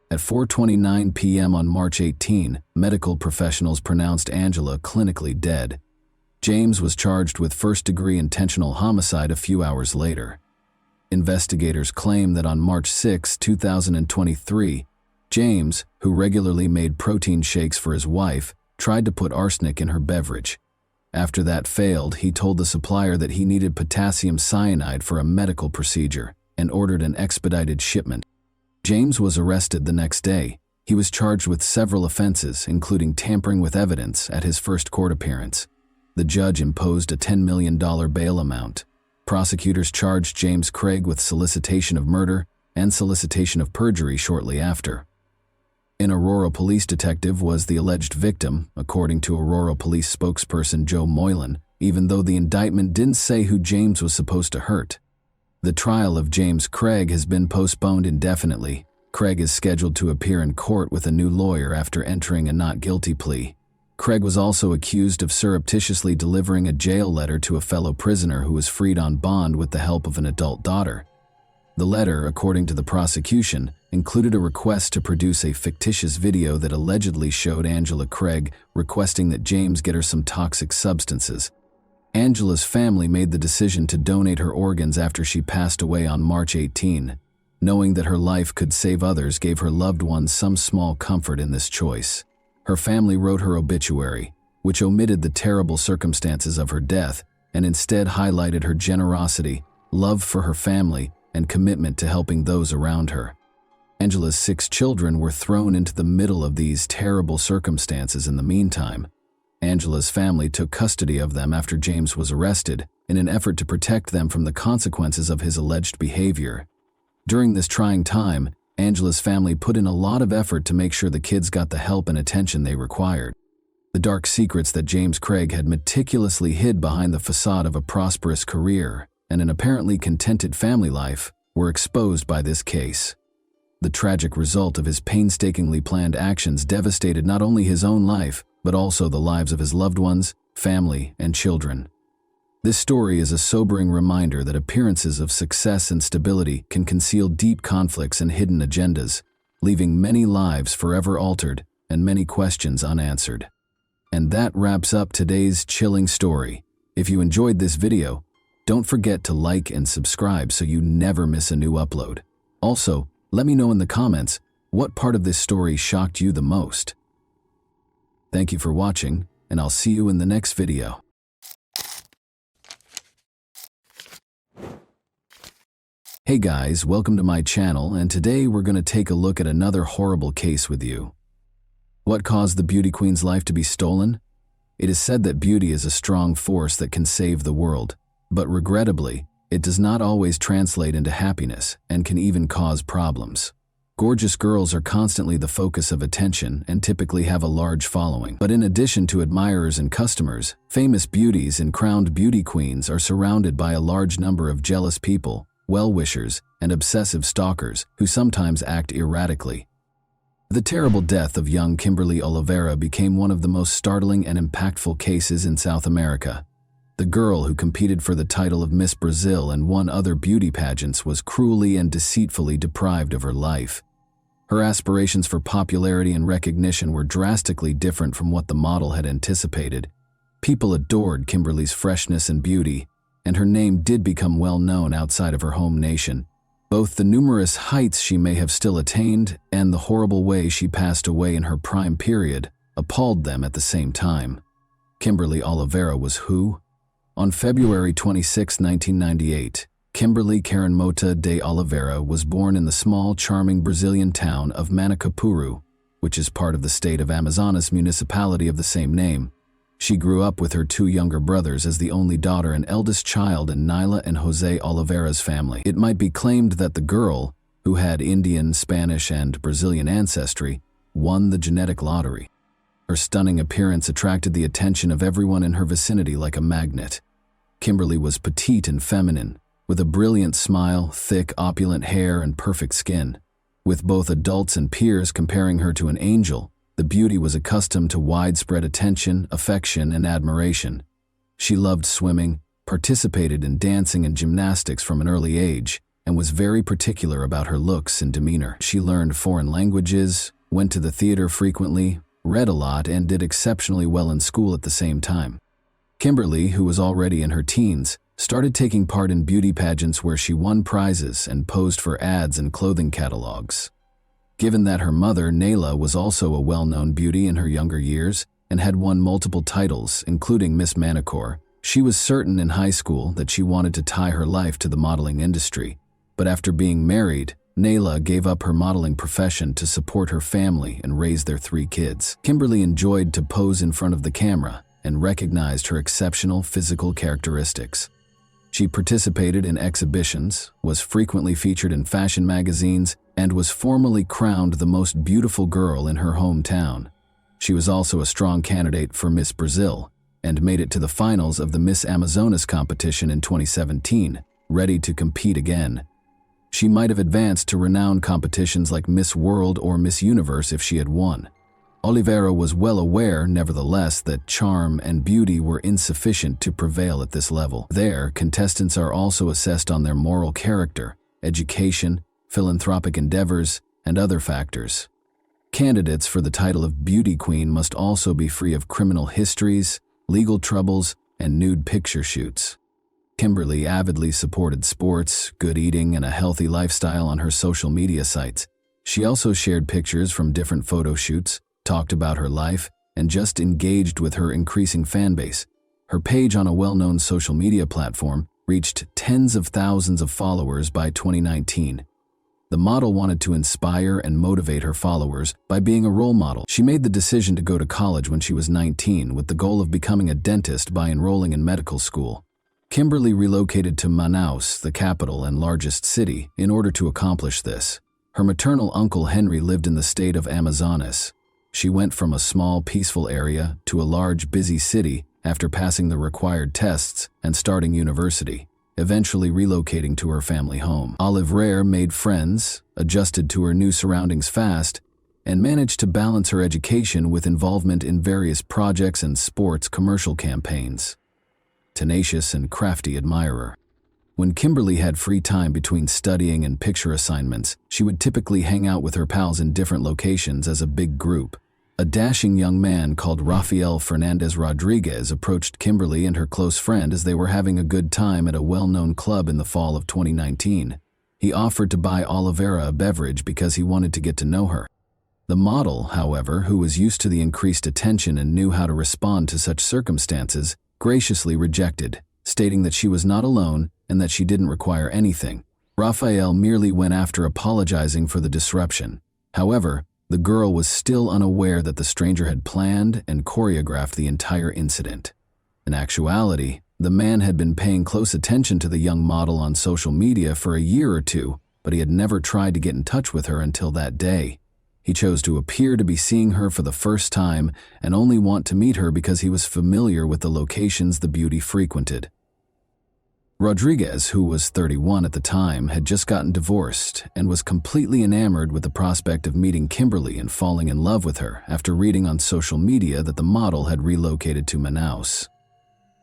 At 4:29 p.m. on March 18, medical professionals pronounced Angela clinically dead. James was charged with first-degree intentional homicide a few hours later. Investigators claim that on March 6, 2023, James, who regularly made protein shakes for his wife, tried to put arsenic in her beverage. After that failed, he told the supplier that he needed potassium cyanide for a medical procedure and ordered an expedited shipment. James was arrested the next day. He was charged with several offenses, including tampering with evidence, at his first court appearance. The judge imposed a $10 million bail amount. Prosecutors charged James Craig with solicitation of murder and solicitation of perjury shortly after. An Aurora police detective was the alleged victim, according to Aurora police spokesperson Joe Moylan, even though the indictment didn't say who James was supposed to hurt. The trial of James Craig has been postponed indefinitely. Craig is scheduled to appear in court with a new lawyer after entering a not guilty plea. Craig was also accused of surreptitiously delivering a jail letter to a fellow prisoner who was freed on bond with the help of an adult daughter. The letter, according to the prosecution, included a request to produce a fictitious video that allegedly showed Angela Craig requesting that James get her some toxic substances. Angela's family made the decision to donate her organs after she passed away on March 18. Knowing that her life could save others gave her loved ones some small comfort in this choice. Her family wrote her obituary, which omitted the terrible circumstances of her death and instead highlighted her generosity, love for her family, and commitment to helping those around her. Angela's 6 children were thrown into the middle of these terrible circumstances in the meantime. Angela's family took custody of them after James was arrested in an effort to protect them from the consequences of his alleged behavior. During this trying time, Angela's family put in a lot of effort to make sure the kids got the help and attention they required. The dark secrets that James Craig had meticulously hid behind the facade of a prosperous career and an apparently contented family life were exposed by this case. The tragic result of his painstakingly planned actions devastated not only his own life, but also the lives of his loved ones, family, and children. This story is a sobering reminder that appearances of success and stability can conceal deep conflicts and hidden agendas, leaving many lives forever altered and many questions unanswered. And that wraps up today's chilling story. If you enjoyed this video, don't forget to like and subscribe so you never miss a new upload. Also, let me know in the comments what part of this story shocked you the most. Thank you for watching, and I'll see you in the next video. Hey guys, welcome to my channel, and today we're going to take a look at another horrible case with you. What caused the beauty queen's life to be stolen? It is said that beauty is a strong force that can save the world, but regrettably, it does not always translate into happiness and can even cause problems. Gorgeous girls are constantly the focus of attention and typically have a large following. But in addition to admirers and customers, famous beauties and crowned beauty queens are surrounded by a large number of jealous people, well-wishers, and obsessive stalkers who sometimes act erratically. The terrible death of young Kimberly Oliveira became one of the most startling and impactful cases in South America. The girl who competed for the title of Miss Brazil and won other beauty pageants was cruelly and deceitfully deprived of her life. Her aspirations for popularity and recognition were drastically different from what the model had anticipated. People adored Kimberly's freshness and beauty, and her name did become well known outside of her home nation. Both the numerous heights she may have still attained and the horrible way she passed away in her prime period appalled them at the same time. Kimberly Oliveira was who? On February 26, 1998, Kimberly Karen Mota de Oliveira was born in the small, charming Brazilian town of Manacapuru, which is part of the state of Amazonas municipality of the same name. She grew up with her two younger brothers as the only daughter and eldest child in Naila and Jose Oliveira's family. It might be claimed that the girl, who had Indian, Spanish, and Brazilian ancestry, won the genetic lottery. Her stunning appearance attracted the attention of everyone in her vicinity like a magnet. Kimberly was petite and feminine, with a brilliant smile, thick, opulent hair, and perfect skin. With both adults and peers comparing her to an angel, the beauty was accustomed to widespread attention, affection, and admiration. She loved swimming, participated in dancing and gymnastics from an early age, and was very particular about her looks and demeanor. She learned foreign languages, went to the theater frequently, read a lot, and did exceptionally well in school at the same time. Kimberly, who was already in her teens, started taking part in beauty pageants where she won prizes and posed for ads and clothing catalogs. Given that her mother, Naila, was also a well-known beauty in her younger years and had won multiple titles, including Miss Manicure, she was certain in high school that she wanted to tie her life to the modeling industry. But after being married, Naila gave up her modeling profession to support her family and raise their 3 kids. Kimberly enjoyed to pose in front of the camera and recognized her exceptional physical characteristics. She participated in exhibitions, was frequently featured in fashion magazines, and was formally crowned the most beautiful girl in her hometown. She was also a strong candidate for Miss Brazil and made it to the finals of the Miss Amazonas competition in 2017, ready to compete again. She might have advanced to renowned competitions like Miss World or Miss Universe if she had won. Oliveira was well aware, nevertheless, that charm and beauty were insufficient to prevail at this level. There, contestants are also assessed on their moral character, education, philanthropic endeavors, and other factors. Candidates for the title of Beauty Queen must also be free of criminal histories, legal troubles, and nude picture shoots. Kimberly avidly supported sports, good eating, and a healthy lifestyle on her social media sites. She also shared pictures from different photo shoots, talked about her life, and just engaged with her increasing fan base. Her page on a well-known social media platform reached tens of thousands of followers by 2019. The model wanted to inspire and motivate her followers by being a role model. She made the decision to go to college when she was 19 with the goal of becoming a dentist by enrolling in medical school. Kimberly relocated to Manaus, the capital and largest city, in order to accomplish this. Her maternal uncle Henry lived in the state of Amazonas. She went from a small, peaceful area to a large, busy city after passing the required tests and starting university, eventually relocating to her family home. Oliveira made friends, adjusted to her new surroundings fast, and managed to balance her education with involvement in various projects and sports commercial campaigns. Tenacious and crafty admirer. When Kimberly had free time between studying and picture assignments, she would typically hang out with her pals in different locations as a big group. A dashing young man called Rafael Fernandez Rodriguez approached Kimberly and her close friend as they were having a good time at a well-known club in the fall of 2019. He offered to buy Oliveira a beverage because he wanted to get to know her. The model, however, who was used to the increased attention and knew how to respond to such circumstances, graciously rejected, stating that she was not alone and that she didn't require anything. Rafael merely went after apologizing for the disruption. However, the girl was still unaware that the stranger had planned and choreographed the entire incident. In actuality, the man had been paying close attention to the young model on social media for a year or two, but he had never tried to get in touch with her until that day. He chose to appear to be seeing her for the first time and only want to meet her because he was familiar with the locations the beauty frequented. Rodriguez, who was 31 at the time, had just gotten divorced and was completely enamored with the prospect of meeting Kimberly and falling in love with her after reading on social media that the model had relocated to Manaus.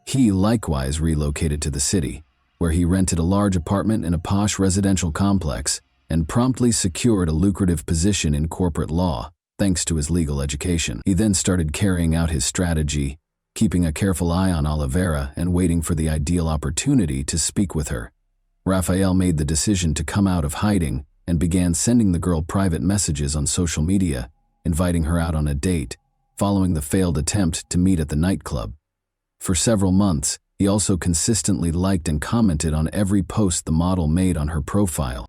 He likewise relocated to the city, where he rented a large apartment in a posh residential complex and promptly secured a lucrative position in corporate law, thanks to his legal education. He then started carrying out his strategy, keeping a careful eye on Oliveira and waiting for the ideal opportunity to speak with her. Rafael made the decision to come out of hiding and began sending the girl private messages on social media, inviting her out on a date, following the failed attempt to meet at the nightclub. For several months, he also consistently liked and commented on every post the model made on her profile.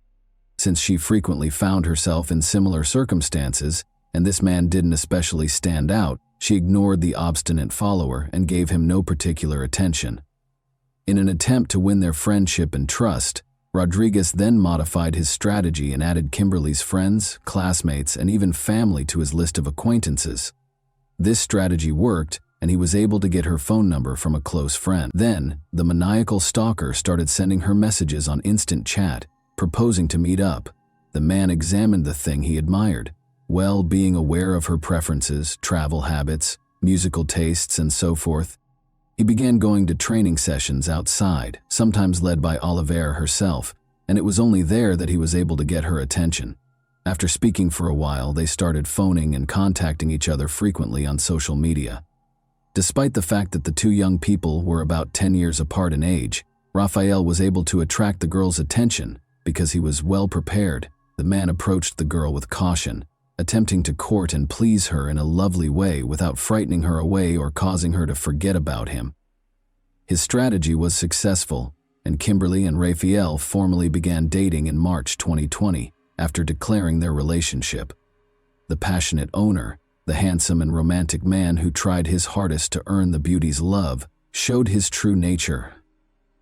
Since she frequently found herself in similar circumstances, and this man didn't especially stand out, she ignored the obstinate follower and gave him no particular attention. In an attempt to win their friendship and trust, Rodriguez then modified his strategy and added Kimberly's friends, classmates, and even family to his list of acquaintances. This strategy worked, and he was able to get her phone number from a close friend. Then, the maniacal stalker started sending her messages on instant chat, proposing to meet up. The man examined the thing he admired, well, being aware of her preferences, travel habits, musical tastes, and so forth. He began going to training sessions outside, sometimes led by Oliveira herself, and it was only there that he was able to get her attention. After speaking for a while, they started phoning and contacting each other frequently on social media. Despite the fact that the two young people were about 10 years apart in age, Rafael was able to attract the girl's attention because he was well prepared. The man approached the girl with caution, attempting to court and please her in a lovely way without frightening her away or causing her to forget about him. His strategy was successful, and Kimberly and Rafael formally began dating in March 2020 after declaring their relationship. The passionate owner, the handsome and romantic man who tried his hardest to earn the beauty's love, showed his true nature.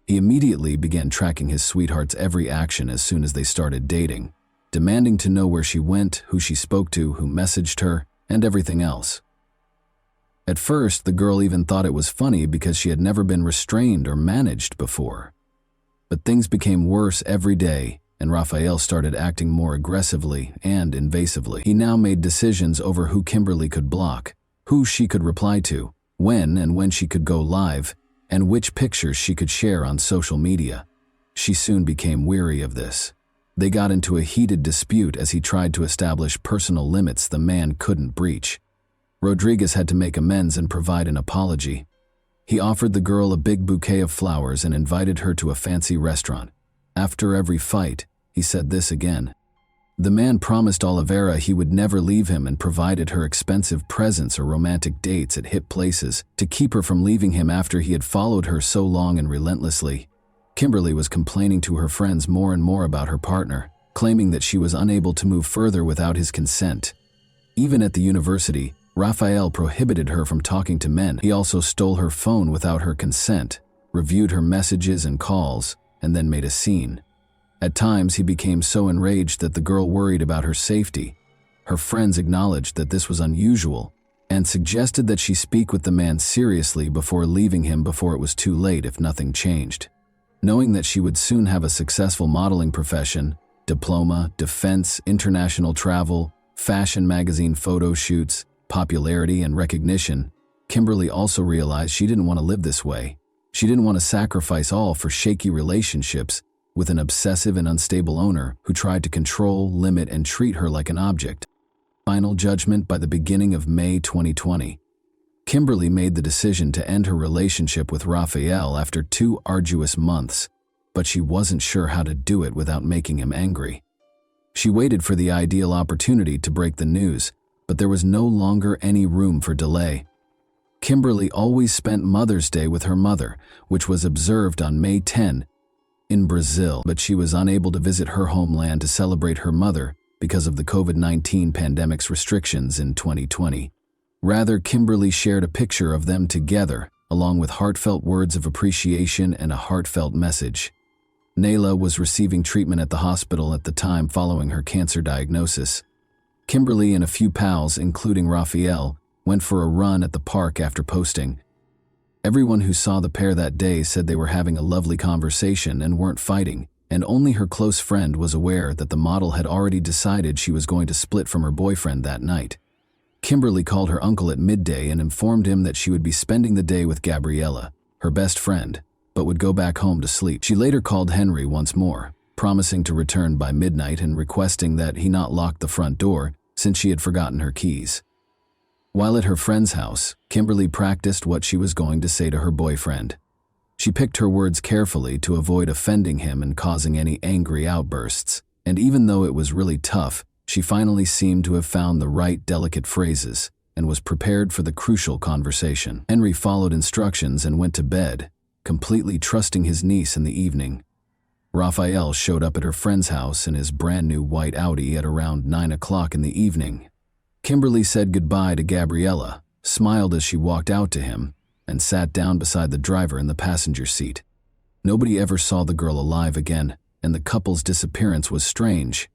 He immediately began tracking his sweetheart's every action as soon as they started dating, demanding to know where she went, who she spoke to, who messaged her, and everything else. At first, the girl even thought it was funny because she had never been restrained or managed before. But things became worse every day, and Rafael started acting more aggressively and invasively. He now made decisions over who Kimberly could block, who she could reply to, when and when she could go live, and which pictures she could share on social media. She soon became weary of this. They got into a heated dispute as he tried to establish personal limits the man couldn't breach. Rodriguez had to make amends and provide an apology. He offered the girl a big bouquet of flowers and invited her to a fancy restaurant. After every fight, he said this again. The man promised Oliveira he would never leave him and provided her expensive presents or romantic dates at hip places to keep her from leaving him after he had followed her so long and relentlessly. Kimberly was complaining to her friends more and more about her partner, claiming that she was unable to move further without his consent. Even at the university, Raphael prohibited her from talking to men. He also stole her phone without her consent, reviewed her messages and calls, and then made a scene. At times, he became so enraged that the girl worried about her safety. Her friends acknowledged that this was unusual and suggested that she speak with the man seriously before leaving him before it was too late if nothing changed. Knowing that she would soon have a successful modeling profession, diploma, defense, international travel, fashion magazine photo shoots, popularity, and recognition, Kimberly also realized she didn't want to live this way. She didn't want to sacrifice all for shaky relationships with an obsessive and unstable owner who tried to control, limit, and treat her like an object. Final judgment by the beginning of May 2020. Kimberly made the decision to end her relationship with Raphael after 2 arduous months, but she wasn't sure how to do it without making him angry. She waited for the ideal opportunity to break the news, but there was no longer any room for delay. Kimberly always spent Mother's Day with her mother, which was observed on May 10 in Brazil, but she was unable to visit her homeland to celebrate her mother because of the COVID-19 pandemic's restrictions in 2020. Rather, Kimberly shared a picture of them together, along with heartfelt words of appreciation and a heartfelt message. Nayla was receiving treatment at the hospital at the time following her cancer diagnosis. Kimberly and a few pals, including Raphael, went for a run at the park after posting. Everyone who saw the pair that day said they were having a lovely conversation and weren't fighting, and only her close friend was aware that the model had already decided she was going to split from her boyfriend that night. Kimberly called her uncle at midday and informed him that she would be spending the day with Gabriella, her best friend, but would go back home to sleep. She later called Henry once more, promising to return by midnight and requesting that he not lock the front door since she had forgotten her keys. While at her friend's house, Kimberly practiced what she was going to say to her boyfriend. She picked her words carefully to avoid offending him and causing any angry outbursts, and even though it was really tough, she finally seemed to have found the right delicate phrases and was prepared for the crucial conversation. Henry followed instructions and went to bed, completely trusting his niece in the evening. Raphael showed up at her friend's house in his brand new white Audi at around 9 o'clock in the evening. Kimberly said goodbye to Gabriella, smiled as she walked out to him, and sat down beside the driver in the passenger seat. Nobody ever saw the girl alive again, and the couple's disappearance was strange.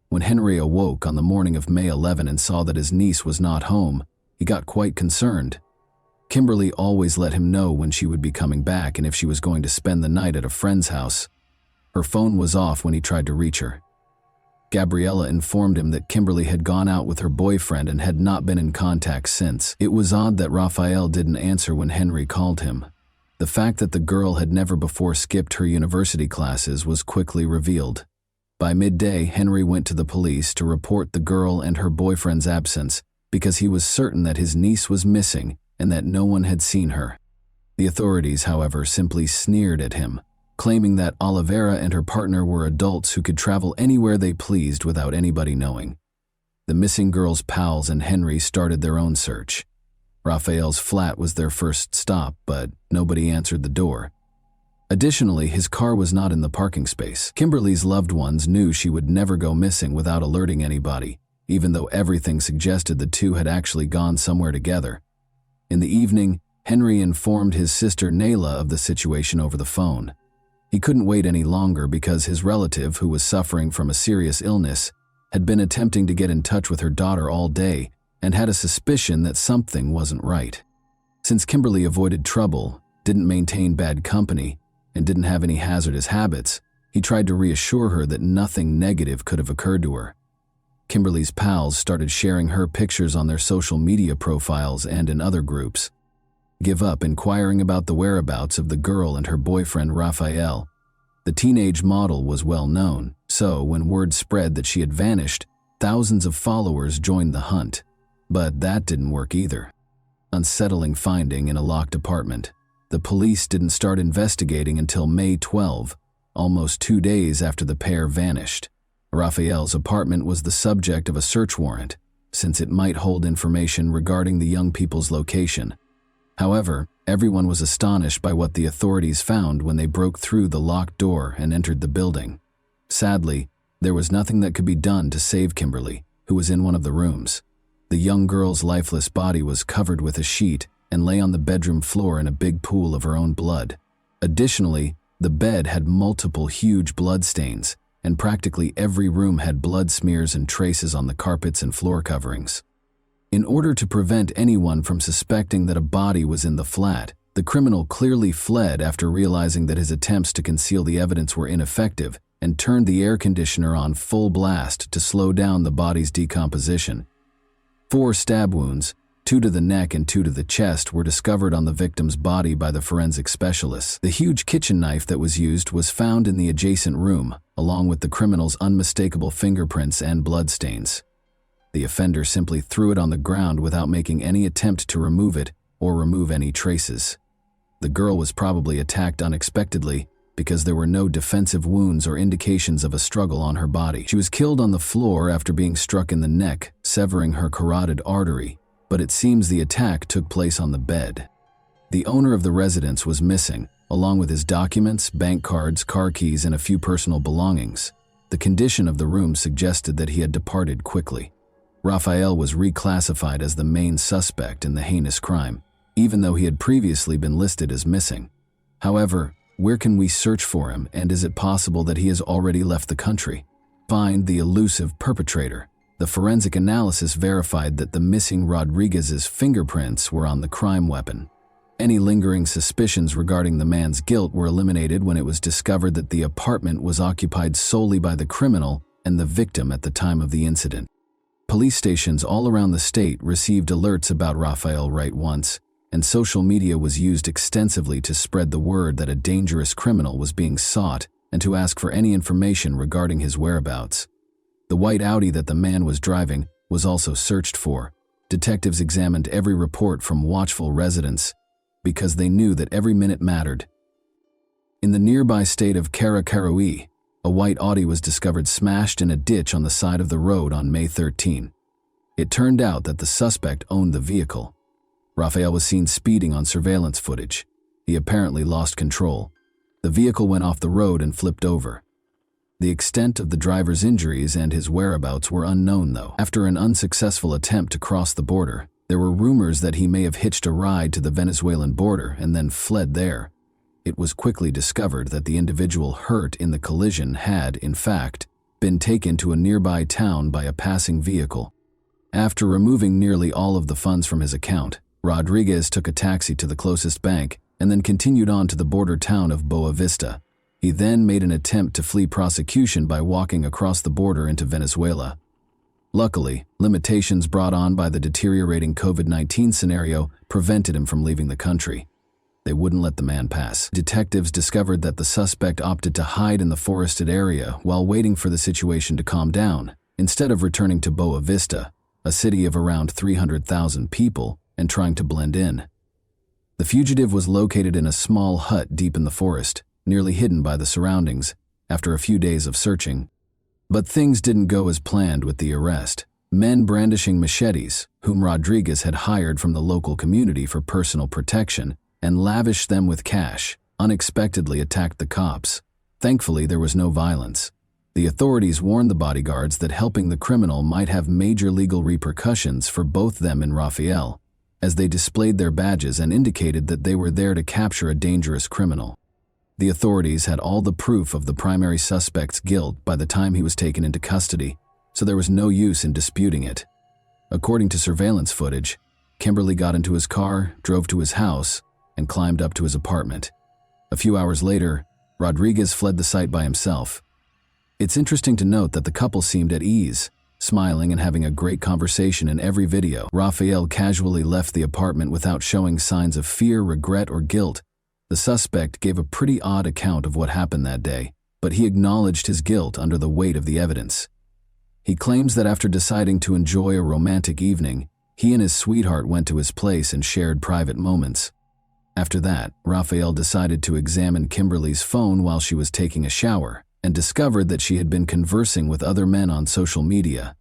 When Henry awoke on the morning of May 11 and saw that his niece was not home, he got quite concerned. Kimberly always let him know when she would be coming back and if she was going to spend the night at a friend's house. Her phone was off when he tried to reach her. Gabriella informed him that Kimberly had gone out with her boyfriend and had not been in contact since. It was odd that Raphael didn't answer when Henry called him. The fact that the girl had never before skipped her university classes was quickly revealed. By midday, Henry went to the police to report the girl and her boyfriend's absence because he was certain that his niece was missing and that no one had seen her. The authorities, however, simply sneered at him, claiming that Oliveira and her partner were adults who could travel anywhere they pleased without anybody knowing. The missing girl's pals and Henry started their own search. Raphael's flat was their first stop, but nobody answered the door. Additionally, his car was not in the parking space. Kimberly's loved ones knew she would never go missing without alerting anybody, even though everything suggested the two had actually gone somewhere together. In the evening, Henry informed his sister Nayla of the situation over the phone. He couldn't wait any longer because his relative, who was suffering from a serious illness, had been attempting to get in touch with her daughter all day and had a suspicion that something wasn't right. Since Kimberly avoided trouble, didn't maintain bad company, and didn't have any hazardous habits, he tried to reassure her that nothing negative could have occurred to her. Kimberly's pals started sharing her pictures on their social media profiles and in other groups. Give up inquiring about the whereabouts of the girl and her boyfriend Raphael. The teenage model was well known, so when word spread that she had vanished, thousands of followers joined the hunt. But that didn't work either. Unsettling finding in a locked apartment. The police didn't start investigating until May 12, almost 2 days after the pair vanished. Raphael's apartment was the subject of a search warrant, since it might hold information regarding the young people's location. However, everyone was astonished by what the authorities found when they broke through the locked door and entered the building. Sadly, There was nothing that could be done to save Kimberly, who was in one of the rooms. The young girl's lifeless body was covered with a sheet and lay on the bedroom floor in a big pool of her own blood. Additionally, the bed had multiple huge blood stains, and practically every room had blood smears and traces on the carpets and floor coverings. In order to prevent anyone from suspecting that a body was in the flat, the criminal clearly fled after realizing that his attempts to conceal the evidence were ineffective and turned the air conditioner on full blast to slow down the body's decomposition. 4 stab wounds, 2 to the neck and 2 to the chest, were discovered on the victim's body by the forensic specialists. The huge kitchen knife that was used was found in the adjacent room, along with the criminal's unmistakable fingerprints and bloodstains. The offender simply threw it on the ground without making any attempt to remove it or remove any traces. The girl was probably attacked unexpectedly because there were no defensive wounds or indications of a struggle on her body. She was killed on the floor after being struck in the neck, severing her carotid artery, but it seems the attack took place on the bed. The owner of the residence was missing, along with his documents, bank cards, car keys, and a few personal belongings. The condition of the room suggested that he had departed quickly. Raphael was reclassified as the main suspect in the heinous crime, even though he had previously been listed as missing. However, where can we search for him, and is it possible that he has already left the country? Find the elusive perpetrator. The forensic analysis verified that the missing Rodriguez's fingerprints were on the crime weapon. Any lingering suspicions regarding the man's guilt were eliminated when it was discovered that the apartment was occupied solely by the criminal and the victim at the time of the incident. Police stations all around the state received alerts about Raphael right once, and social media was used extensively to spread the word that a dangerous criminal was being sought and to ask for any information regarding his whereabouts. The white Audi that the man was driving was also searched for. Detectives examined every report from watchful residents because they knew that every minute mattered. In the nearby state of Karakarui, a white Audi was discovered smashed in a ditch on the side of the road on May 13. It turned out that the suspect owned the vehicle. Raphael was seen speeding on surveillance footage. He apparently lost control. The vehicle went off the road and flipped over. The extent of the driver's injuries and his whereabouts were unknown, though. After an unsuccessful attempt to cross the border, there were rumors that he may have hitched a ride to the Venezuelan border and then fled there. It was quickly discovered that the individual hurt in the collision had, in fact, been taken to a nearby town by a passing vehicle. After removing nearly all of the funds from his account, Rodriguez took a taxi to the closest bank and then continued on to the border town of Boa Vista. He then made an attempt to flee prosecution by walking across the border into Venezuela. Luckily, limitations brought on by the deteriorating COVID-19 scenario prevented him from leaving the country. They wouldn't let the man pass. Detectives discovered that the suspect opted to hide in the forested area while waiting for the situation to calm down, instead of returning to Boa Vista, a city of around 300,000 people, and trying to blend in. The fugitive was located in a small hut deep in the forest, nearly hidden by the surroundings, after a few days of searching. But things didn't go as planned with the arrest. Men brandishing machetes, whom Rodriguez had hired from the local community for personal protection and lavished them with cash, unexpectedly attacked the cops. Thankfully, there was no violence. The authorities warned the bodyguards that helping the criminal might have major legal repercussions for both them and Raphael, as they displayed their badges and indicated that they were there to capture a dangerous criminal. The authorities had all the proof of the primary suspect's guilt by the time he was taken into custody, so there was no use in disputing it. According to surveillance footage, Kimberly got into his car, drove to his house, and climbed up to his apartment. A few hours later, Rodriguez fled the site by himself. It's interesting to note that the couple seemed at ease, smiling and having a great conversation in every video. Raphael casually left the apartment without showing signs of fear, regret, or guilt. The suspect gave a pretty odd account of what happened that day, but he acknowledged his guilt under the weight of the evidence. He claims that after deciding to enjoy a romantic evening, he and his sweetheart went to his place and shared private moments. After that, Raphael decided to examine Kimberly's phone while she was taking a shower and discovered that she had been conversing with other men on social media.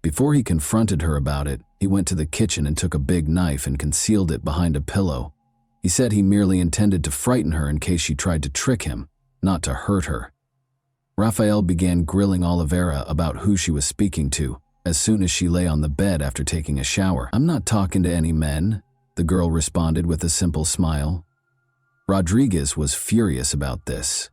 Before he confronted her about it, he went to the kitchen and took a big knife and concealed it behind a pillow. He said he merely intended to frighten her in case she tried to trick him, not to hurt her. Raphael began grilling Oliveira about who she was speaking to as soon as she lay on the bed after taking a shower. "I'm not talking to any men," the girl responded with a simple smile. Rodriguez was furious about this.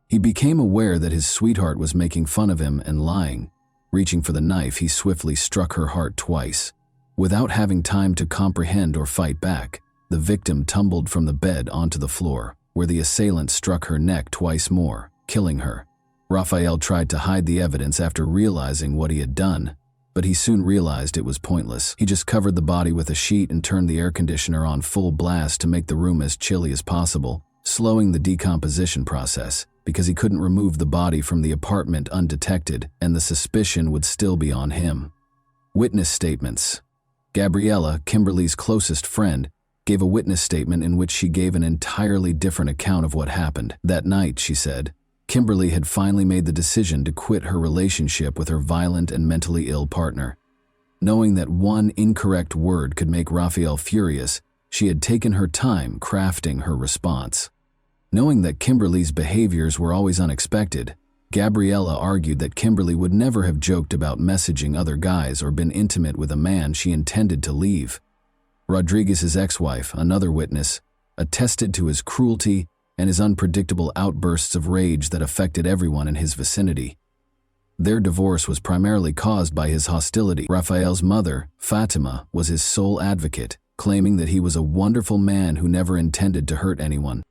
He became aware that his sweetheart was making fun of him and lying. Reaching for the knife, he swiftly struck her heart twice. Without having time to comprehend or fight back, the victim tumbled from the bed onto the floor, where the assailant struck her neck twice more, killing her. Raphael tried to hide the evidence after realizing what he had done, but he soon realized it was pointless. He just covered the body with a sheet and turned the air conditioner on full blast to make the room as chilly as possible, slowing the decomposition process, because he couldn't remove the body from the apartment undetected, and the suspicion would still be on him. Witness statements. Gabriella, Kimberly's closest friend, gave a witness statement in which she gave an entirely different account of what happened. That night, she said, Kimberly had finally made the decision to quit her relationship with her violent and mentally ill partner. Knowing that one incorrect word could make Raphael furious, she had taken her time crafting her response. Knowing that Kimberly's behaviors were always unexpected, Gabriella argued that Kimberly would never have joked about messaging other guys or been intimate with a man she intended to leave. Rodriguez's ex-wife, another witness, attested to his cruelty and his unpredictable outbursts of rage that affected everyone in his vicinity. Their divorce was primarily caused by his hostility. Raphael's mother, Fatima, was his sole advocate, claiming that he was a wonderful man who never intended to hurt anyone.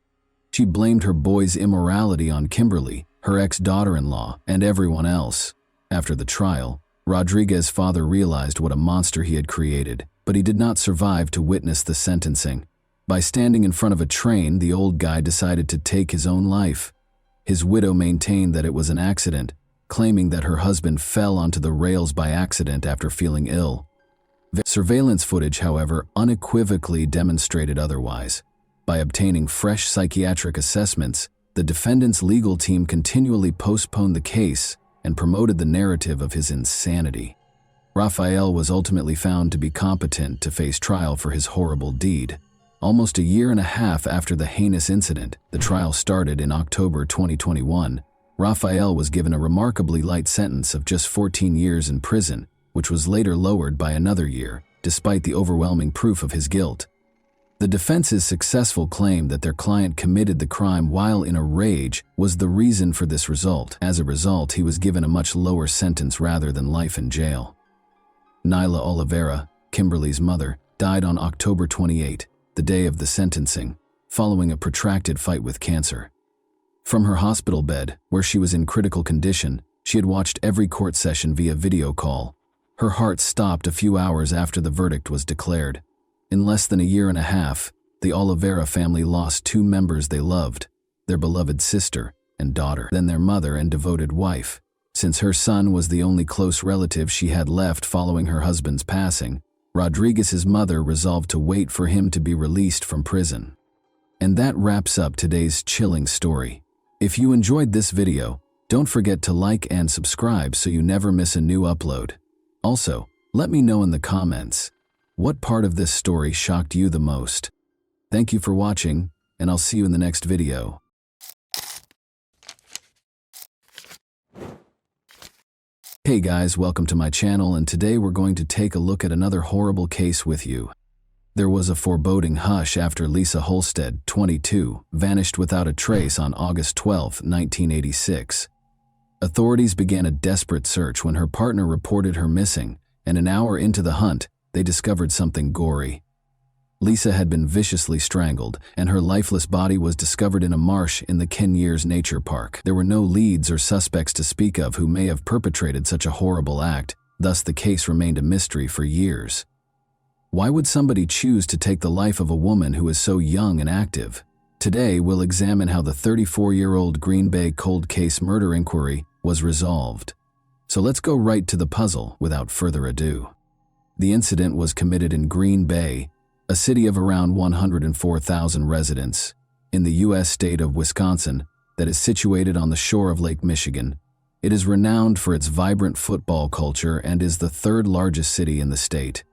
She blamed her boy's immorality on Kimberly, her ex-daughter-in-law, and everyone else. After the trial, Rodriguez's father realized what a monster he had created, but he did not survive to witness the sentencing. By standing in front of a train, the old guy decided to take his own life. His widow maintained that it was an accident, claiming that her husband fell onto the rails by accident after feeling ill. Surveillance footage, however, unequivocally demonstrated otherwise. By obtaining fresh psychiatric assessments, the defendant's legal team continually postponed the case and promoted the narrative of his insanity. Raphael was ultimately found to be competent to face trial for his horrible deed. Almost a year and a half after the heinous incident, the trial started in October 2021. Raphael was given a remarkably light sentence of just 14 years in prison, which was later lowered by another year, despite the overwhelming proof of his guilt. The defense's successful claim that their client committed the crime while in a rage was the reason for this result. As a result, he was given a much lower sentence rather than life in jail. Nyla Oliveira, Kimberly's mother, died on October 28, the day of the sentencing, following a protracted fight with cancer. From her hospital bed, where she was in critical condition, she had watched every court session via video call. Her heart stopped a few hours after the verdict was declared. In less than a year and a half, the Oliveira family lost two members they loved, their beloved sister and daughter, then their mother and devoted wife. Since her son was the only close relative she had left following her husband's passing, Rodriguez's mother resolved to wait for him to be released from prison. And that wraps up today's chilling story. If you enjoyed this video, don't forget to like and subscribe so you never miss a new upload. Also, let me know in the comments, what part of this story shocked you the most? Thank you for watching, and I'll see you in the next video. Hey guys, welcome to my channel, and today we're going to take a look at another horrible case with you. There was a foreboding hush after Lisa Holstead, 22, vanished without a trace on August 12, 1986. Authorities began a desperate search when her partner reported her missing, and an hour into the hunt, they discovered something gory. Lisa had been viciously strangled, and her lifeless body was discovered in a marsh in the Kenyers Nature Park. There were no leads or suspects to speak of who may have perpetrated such a horrible act, thus the case remained a mystery for years. Why would somebody choose to take the life of a woman who is so young and active? Today, we'll examine how the 34-year-old Green Bay cold case murder inquiry was resolved. So let's go right to the puzzle without further ado. The incident was committed in Green Bay, a city of around 104,000 residents, in the U.S. state of Wisconsin that is situated on the shore of Lake Michigan. It is renowned for its vibrant football culture and is the third largest city in the state.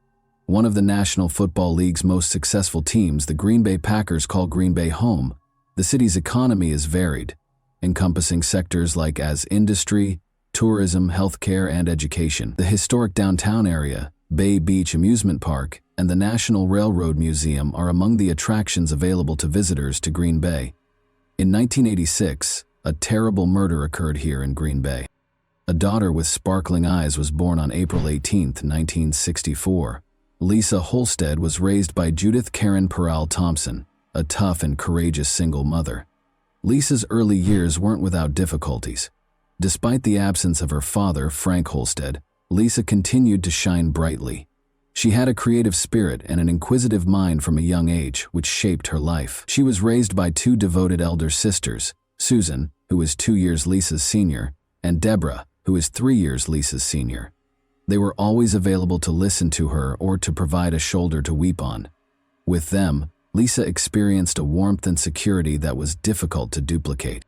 One of the National Football League's most successful teams, the Green Bay Packers, call Green Bay home. The city's economy is varied. encompassing sectors like as industry, tourism, healthcare, and education. The historic downtown area, Bay Beach Amusement Park, and the National Railroad Museum are among the attractions available to visitors to Green Bay. In 1986, a terrible murder occurred here in Green Bay. A daughter with sparkling eyes was born on April 18, 1964. Lisa Holstead was raised by Judith Karen Peral Thompson, a tough and courageous single mother. Lisa's early years weren't without difficulties. Despite the absence of her father, Frank Holstead, Lisa continued to shine brightly. She had a creative spirit and an inquisitive mind from a young age, which shaped her life. She was raised by two devoted elder sisters, Susan, who is 2 years Lisa's senior, and Deborah, who is 3 years Lisa's senior. They were always available to listen to her or to provide a shoulder to weep on. With them, Lisa experienced a warmth and security that was difficult to duplicate.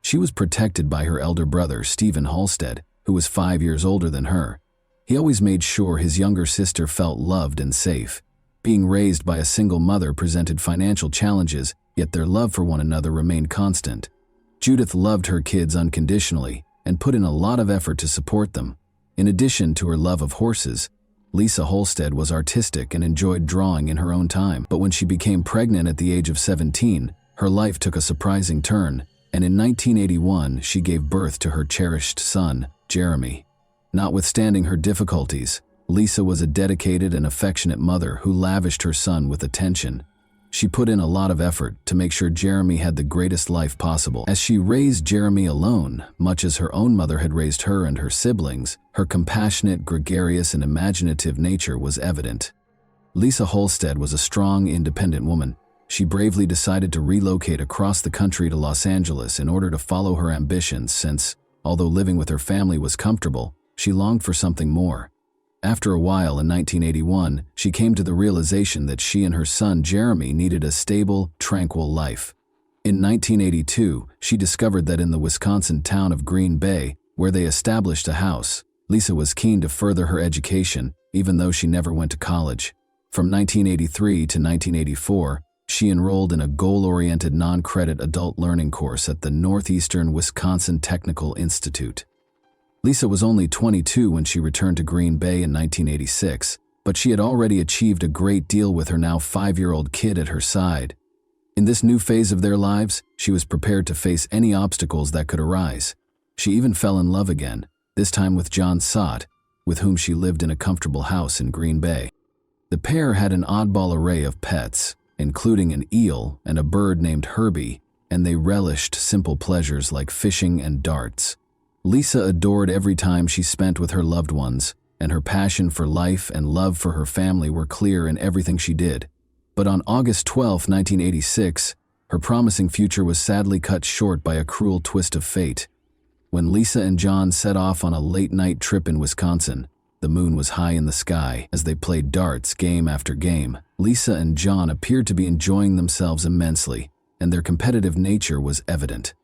She was protected by her elder brother, Stephen Halstead, who was 5 years older than her. He always made sure his younger sister felt loved and safe. Being raised by a single mother presented financial challenges, yet their love for one another remained constant. Judith loved her kids unconditionally and put in a lot of effort to support them. In addition to her love of horses, Lisa Holstead was artistic and enjoyed drawing in her own time. But when she became pregnant at the age of 17, her life took a surprising turn, and in 1981 she gave birth to her cherished son, Jeremy. Notwithstanding her difficulties, Lisa was a dedicated and affectionate mother who lavished her son with attention. She put in a lot of effort to make sure Jeremy had the greatest life possible. As she raised Jeremy alone, much as her own mother had raised her and her siblings, her compassionate, gregarious, and imaginative nature was evident. Lisa Holstead was a strong, independent woman. She bravely decided to relocate across the country to Los Angeles in order to follow her ambitions since, although living with her family was comfortable, she longed for something more. After a while in 1981, she came to the realization that she and her son Jeremy needed a stable, tranquil life. In 1982, she discovered that in the Wisconsin town of Green Bay, where they established a house, Lisa was keen to further her education, even though she never went to college. From 1983 to 1984, she enrolled in a goal-oriented non-credit adult learning course at the Northeastern Wisconsin Technical Institute. Lisa was only 22 when she returned to Green Bay in 1986, but she had already achieved a great deal with her now 5-year-old kid at her side. In this new phase of their lives, she was prepared to face any obstacles that could arise. She even fell in love again, this time with John Sott, with whom she lived in a comfortable house in Green Bay. The pair had an oddball array of pets, including an eel and a bird named Herbie, and they relished simple pleasures like fishing and darts. Lisa adored every time she spent with her loved ones, and her passion for life and love for her family were clear in everything she did. But on August 12, 1986, her promising future was sadly cut short by a cruel twist of fate. When Lisa and John set off on a late-night trip in Wisconsin, the moon was high in the sky. As they played darts game after game, Lisa and John appeared to be enjoying themselves immensely, and their competitive nature was evident.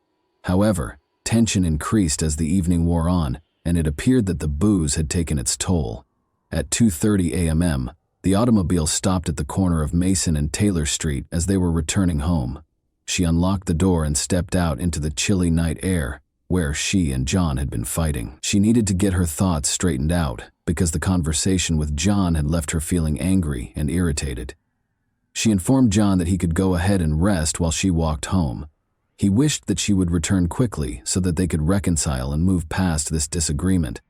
However, tension increased as the evening wore on, and it appeared that the booze had taken its toll. At 2:30 a.m., the automobile stopped at the corner of Mason and Taylor Street as they were returning home. She unlocked the door and stepped out into the chilly night air, where she and John had been fighting. She needed to get her thoughts straightened out, because the conversation with John had left her feeling angry and irritated. She informed John that he could go ahead and rest while she walked home. He wished that she would return quickly so that they could reconcile and move past this disagreement.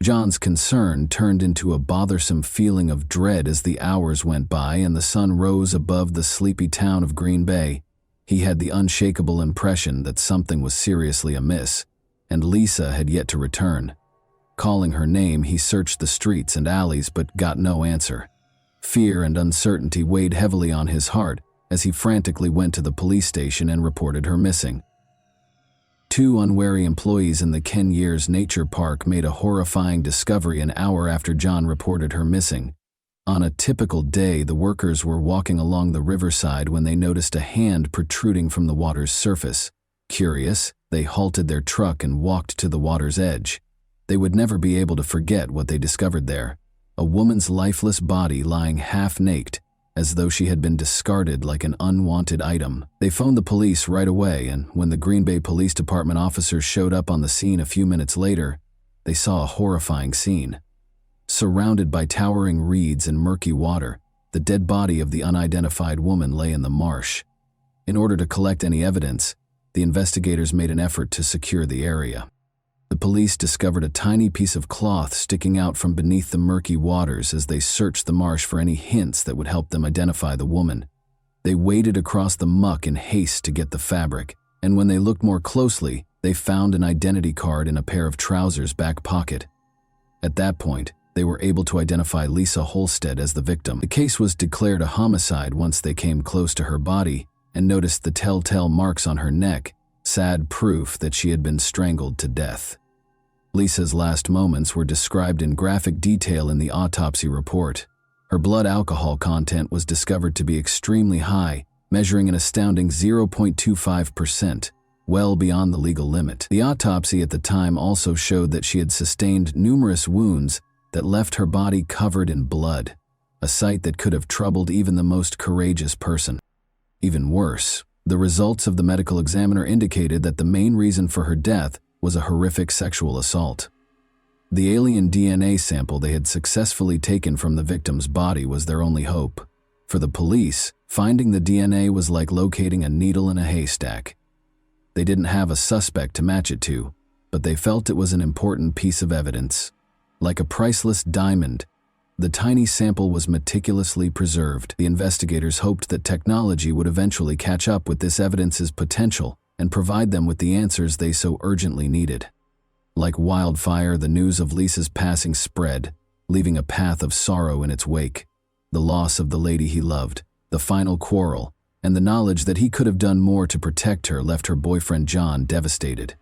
John's concern turned into a bothersome feeling of dread as the hours went by and the sun rose above the sleepy town of Green Bay. He had the unshakable impression that something was seriously amiss, and Lisa had yet to return. Calling her name, he searched the streets and alleys but got no answer. Fear and uncertainty weighed heavily on his heart as he frantically went to the police station and reported her missing. 2 unwary employees in the Ken Years Nature Park made a horrifying discovery an hour after John reported her missing. On a typical day, the workers were walking along the riverside when they noticed a hand protruding from the water's surface. Curious, they halted their truck and walked to the water's edge. They would never be able to forget what they discovered there. A woman's lifeless body lying half-naked, as though she had been discarded like an unwanted item. They phoned the police right away, and when the Green Bay Police Department officers showed up on the scene a few minutes later, they saw a horrifying scene. Surrounded by towering reeds and murky water, the dead body of the unidentified woman lay in the marsh. In order to collect any evidence, the investigators made an effort to secure the area. The police discovered a tiny piece of cloth sticking out from beneath the murky waters as they searched the marsh for any hints that would help them identify the woman. They waded across the muck in haste to get the fabric, and when they looked more closely, they found an identity card in a pair of trousers' back pocket. At that point, they were able to identify Lisa Holstead as the victim. The case was declared a homicide once they came close to her body and noticed the telltale marks on her neck, sad proof that she had been strangled to death. Lisa's last moments were described in graphic detail in the autopsy report. Her blood alcohol content was discovered to be extremely high, measuring an astounding 0.25%, well beyond the legal limit. The autopsy at the time also showed that she had sustained numerous wounds that left her body covered in blood, a sight that could have troubled even the most courageous person. Even worse, the results of the medical examiner indicated that the main reason for her death was a horrific sexual assault. The alien DNA sample they had successfully taken from the victim's body was their only hope. For the police, finding the DNA was like locating a needle in a haystack. They didn't have a suspect to match it to, but they felt it was an important piece of evidence. Like a priceless diamond, the tiny sample was meticulously preserved. The investigators hoped that technology would eventually catch up with this evidence's potential and provide them with the answers they so urgently needed. Like wildfire, the news of Lisa's passing spread, leaving a path of sorrow in its wake. The loss of the lady he loved, the final quarrel, and the knowledge that he could have done more to protect her left her boyfriend John devastated.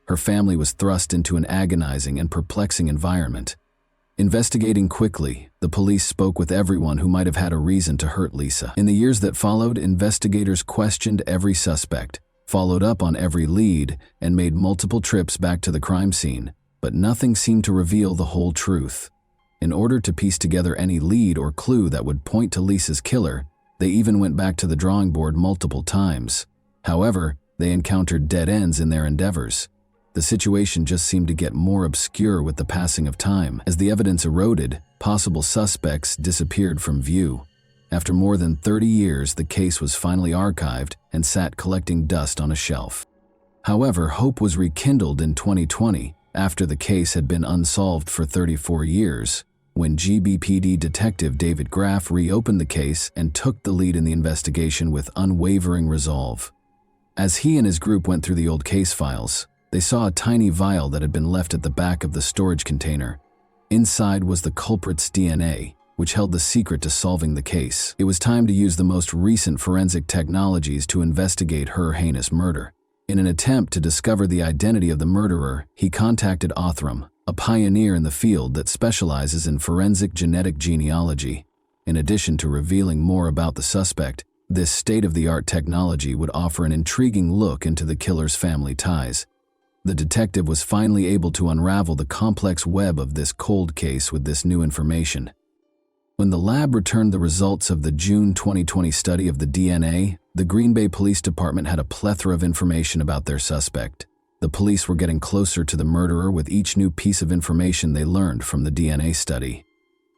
Her family was thrust into an agonizing and perplexing environment. Investigating quickly, the police spoke with everyone who might have had a reason to hurt Lisa. In the years that followed, investigators questioned every suspect, followed up on every lead, and made multiple trips back to the crime scene, but nothing seemed to reveal the whole truth. In order to piece together any lead or clue that would point to Lisa's killer, they even went back to the drawing board multiple times. However, they encountered dead ends in their endeavors. The situation just seemed to get more obscure with the passing of time. As the evidence eroded, possible suspects disappeared from view. After more than 30 years, the case was finally archived and sat collecting dust on a shelf. However, hope was rekindled in 2020, after the case had been unsolved for 34 years, when GBPD detective David Graff reopened the case and took the lead in the investigation with unwavering resolve. As he and his group went through the old case files, they saw a tiny vial that had been left at the back of the storage container. Inside was the culprit's DNA, which held the secret to solving the case. It was time to use the most recent forensic technologies to investigate her heinous murder. In an attempt to discover the identity of the murderer, he contacted Othram, a pioneer in the field that specializes in forensic genetic genealogy. In addition to revealing more about the suspect, this state-of-the-art technology would offer an intriguing look into the killer's family ties. The detective was finally able to unravel the complex web of this cold case with this new information. When the lab returned the results of the June 2020 study of the DNA, the Green Bay Police Department had a plethora of information about their suspect. The police were getting closer to the murderer with each new piece of information they learned from the DNA study.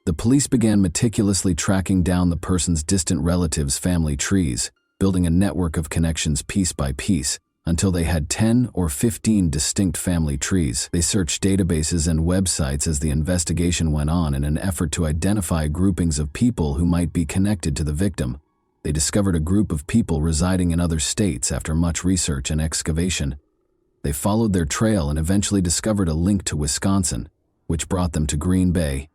The police began meticulously tracking down the person's distant relatives' family trees, building a network of connections piece by piece, until they had 10 or 15 distinct family trees. They searched databases and websites as the investigation went on in an effort to identify groupings of people who might be connected to the victim. They discovered a group of people residing in other states after much research and excavation. They followed their trail and eventually discovered a link to Wisconsin, which brought them to Green Bay,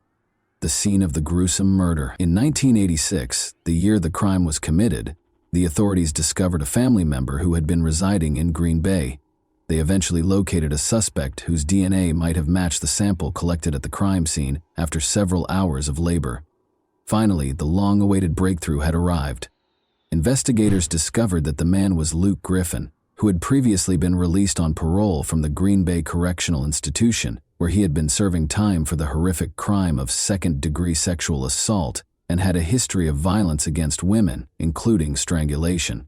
the scene of the gruesome murder. In 1986, the year the crime was committed, the authorities discovered a family member who had been residing in Green Bay. They eventually located a suspect whose DNA might have matched the sample collected at the crime scene after several hours of labor. Finally, the long-awaited breakthrough had arrived. Investigators discovered that the man was Luke Griffin, who had previously been released on parole from the Green Bay Correctional Institution, where he had been serving time for the horrific crime of second-degree sexual assault and had a history of violence against women, including strangulation.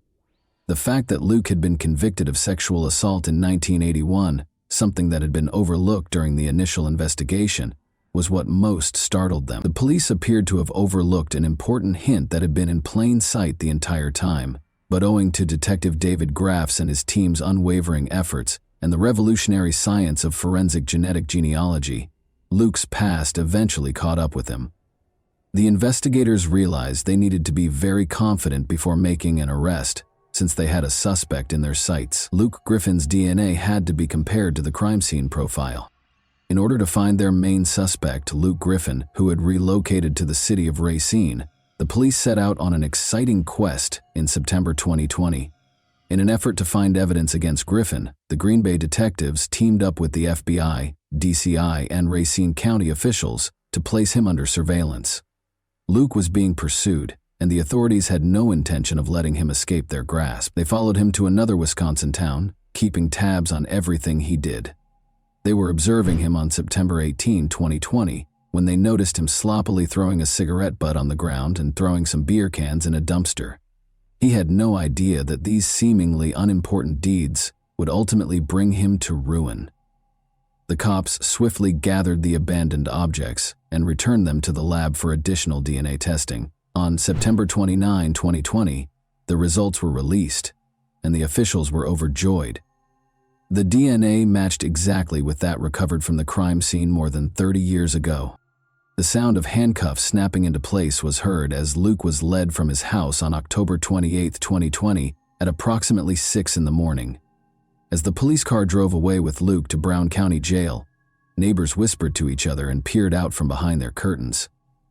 The fact that Luke had been convicted of sexual assault in 1981, something that had been overlooked during the initial investigation, was what most startled them. The police appeared to have overlooked an important hint that had been in plain sight the entire time, but owing to Detective David Graff's and his team's unwavering efforts and the revolutionary science of forensic genetic genealogy, Luke's past eventually caught up with him. The investigators realized they needed to be very confident before making an arrest, since they had a suspect in their sights. Luke Griffin's DNA had to be compared to the crime scene profile. In order to find their main suspect, Luke Griffin, who had relocated to the city of Racine, the police set out on an exciting quest in September 2020. In an effort to find evidence against Griffin, the Green Bay detectives teamed up with the FBI, DCI, and Racine County officials to place him under surveillance. Luke was being pursued, and the authorities had no intention of letting him escape their grasp. They followed him to another Wisconsin town, keeping tabs on everything he did. They were observing him on September 18, 2020, when they noticed him sloppily throwing a cigarette butt on the ground and throwing some beer cans in a dumpster. He had no idea that these seemingly unimportant deeds would ultimately bring him to ruin. The cops swiftly gathered the abandoned objects and returned them to the lab for additional DNA testing. On September 29, 2020, the results were released, and the officials were overjoyed. The DNA matched exactly with that recovered from the crime scene more than 30 years ago. The sound of handcuffs snapping into place was heard as Luke was led from his house on October 28, 2020, at approximately 6 in the morning. As the police car drove away with Luke to Brown County Jail, neighbors whispered to each other and peered out from behind their curtains.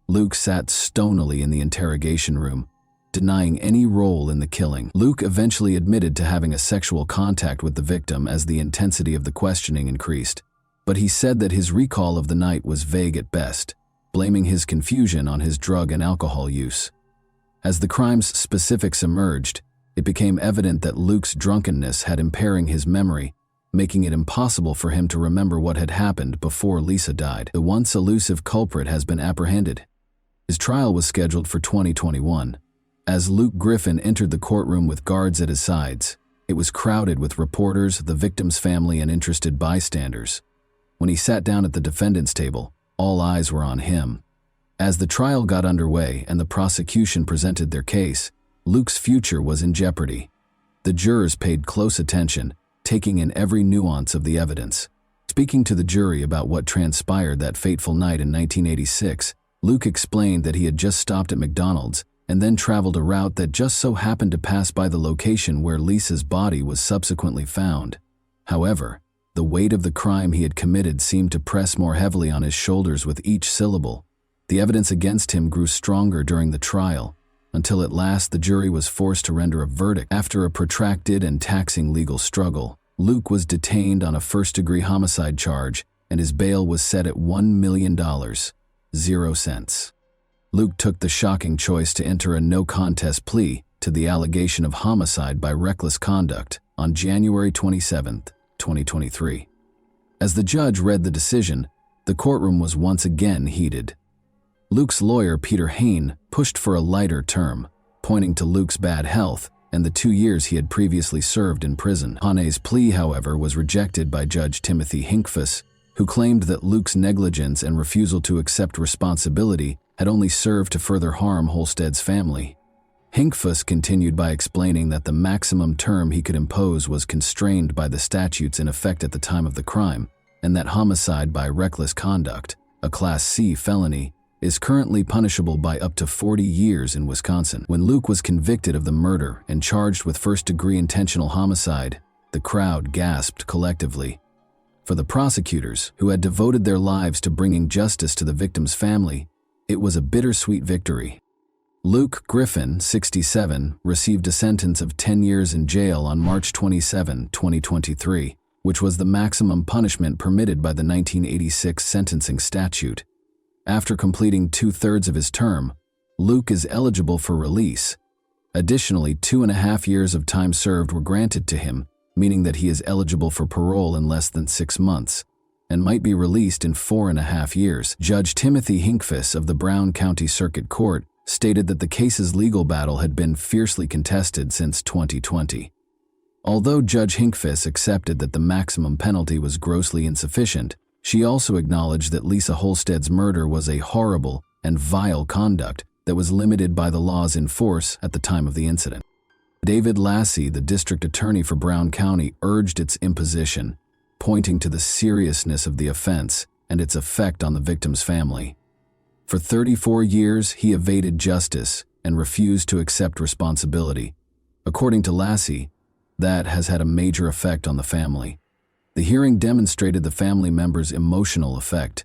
Luke sat stonily in the interrogation room, denying any role in the killing. Luke eventually admitted to having a sexual contact with the victim as the intensity of the questioning increased, but he said that his recall of the night was vague at best, blaming his confusion on his drug and alcohol use. As the crime's specifics emerged, it became evident that Luke's drunkenness had impairing his memory, making it impossible for him to remember what had happened before Lisa died. The once elusive culprit has been apprehended. His trial was scheduled for 2021. As Luke Griffin entered the courtroom with guards at his sides, it was crowded with reporters, the victim's family, and interested bystanders. When he sat down at the defendant's table, all eyes were on him. As the trial got underway and the prosecution presented their case, Luke's future was in jeopardy. The jurors paid close attention, taking in every nuance of the evidence. Speaking to the jury about what transpired that fateful night in 1986, Luke explained that he had just stopped at McDonald's and then traveled a route that just so happened to pass by the location where Lisa's body was subsequently found. However, the weight of the crime he had committed seemed to press more heavily on his shoulders with each syllable. The evidence against him grew stronger during the trial, until at last the jury was forced to render a verdict. After a protracted and taxing legal struggle, Luke was detained on a first-degree homicide charge, and his bail was set at $1 million, 0 cents. Luke took the shocking choice to enter a no-contest plea to the allegation of homicide by reckless conduct on January 27, 2023. As the judge read the decision, the courtroom was once again heated. Luke's lawyer, Peter Hain, pushed for a lighter term, pointing to Luke's bad health and the 2 years he had previously served in prison. Hain's plea, however, was rejected by Judge Timothy Hinkfuss, who claimed that Luke's negligence and refusal to accept responsibility had only served to further harm Holstead's family. Hinkfuss continued by explaining that the maximum term he could impose was constrained by the statutes in effect at the time of the crime, and that homicide by reckless conduct, a Class C felony, is currently punishable by up to 40 years in Wisconsin. When Luke was convicted of the murder and charged with first-degree intentional homicide, the crowd gasped collectively. For the prosecutors, who had devoted their lives to bringing justice to the victim's family, it was a bittersweet victory. Luke Griffin, 67, received a sentence of 10 years in jail on March 27, 2023, which was the maximum punishment permitted by the 1986 sentencing statute. After completing 2/3 of his term, Luke is eligible for release. Additionally, 2.5 years of time served were granted to him, meaning that he is eligible for parole in less than 6 months, and might be released in 4.5 years. Judge Timothy Hinkfuss of the Brown County Circuit Court stated that the case's legal battle had been fiercely contested since 2020. Although Judge Hinkfist accepted that the maximum penalty was grossly insufficient, she also acknowledged that Lisa Holsted's murder was a horrible and vile conduct that was limited by the laws in force at the time of the incident. David Lassie, the district attorney for Brown County, urged its imposition, pointing to the seriousness of the offense and its effect on the victim's family. For 34 years, he evaded justice and refused to accept responsibility. According to Lassie, that has had a major effect on the family. The hearing demonstrated the family members' emotional effect,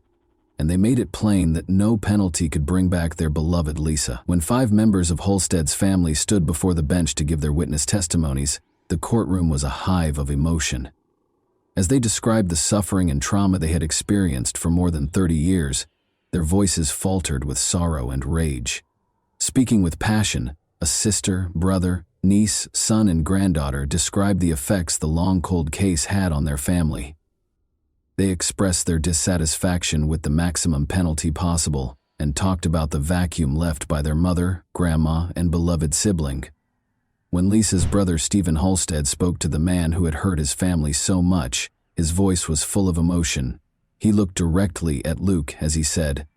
and they made it plain that no penalty could bring back their beloved Lisa. When 5 members of Holsted's family stood before the bench to give their witness testimonies, the courtroom was a hive of emotion. As they described the suffering and trauma they had experienced for more than 30 years, their voices faltered with sorrow and rage. Speaking with passion, a sister, brother, niece, son, and granddaughter described the effects the long cold case had on their family. They expressed their dissatisfaction with the maximum penalty possible and talked about the vacuum left by their mother, grandma, and beloved sibling. When Lisa's brother Stephen Holsted spoke to the man who had hurt his family so much, his voice was full of emotion. He looked directly at Luke as he said,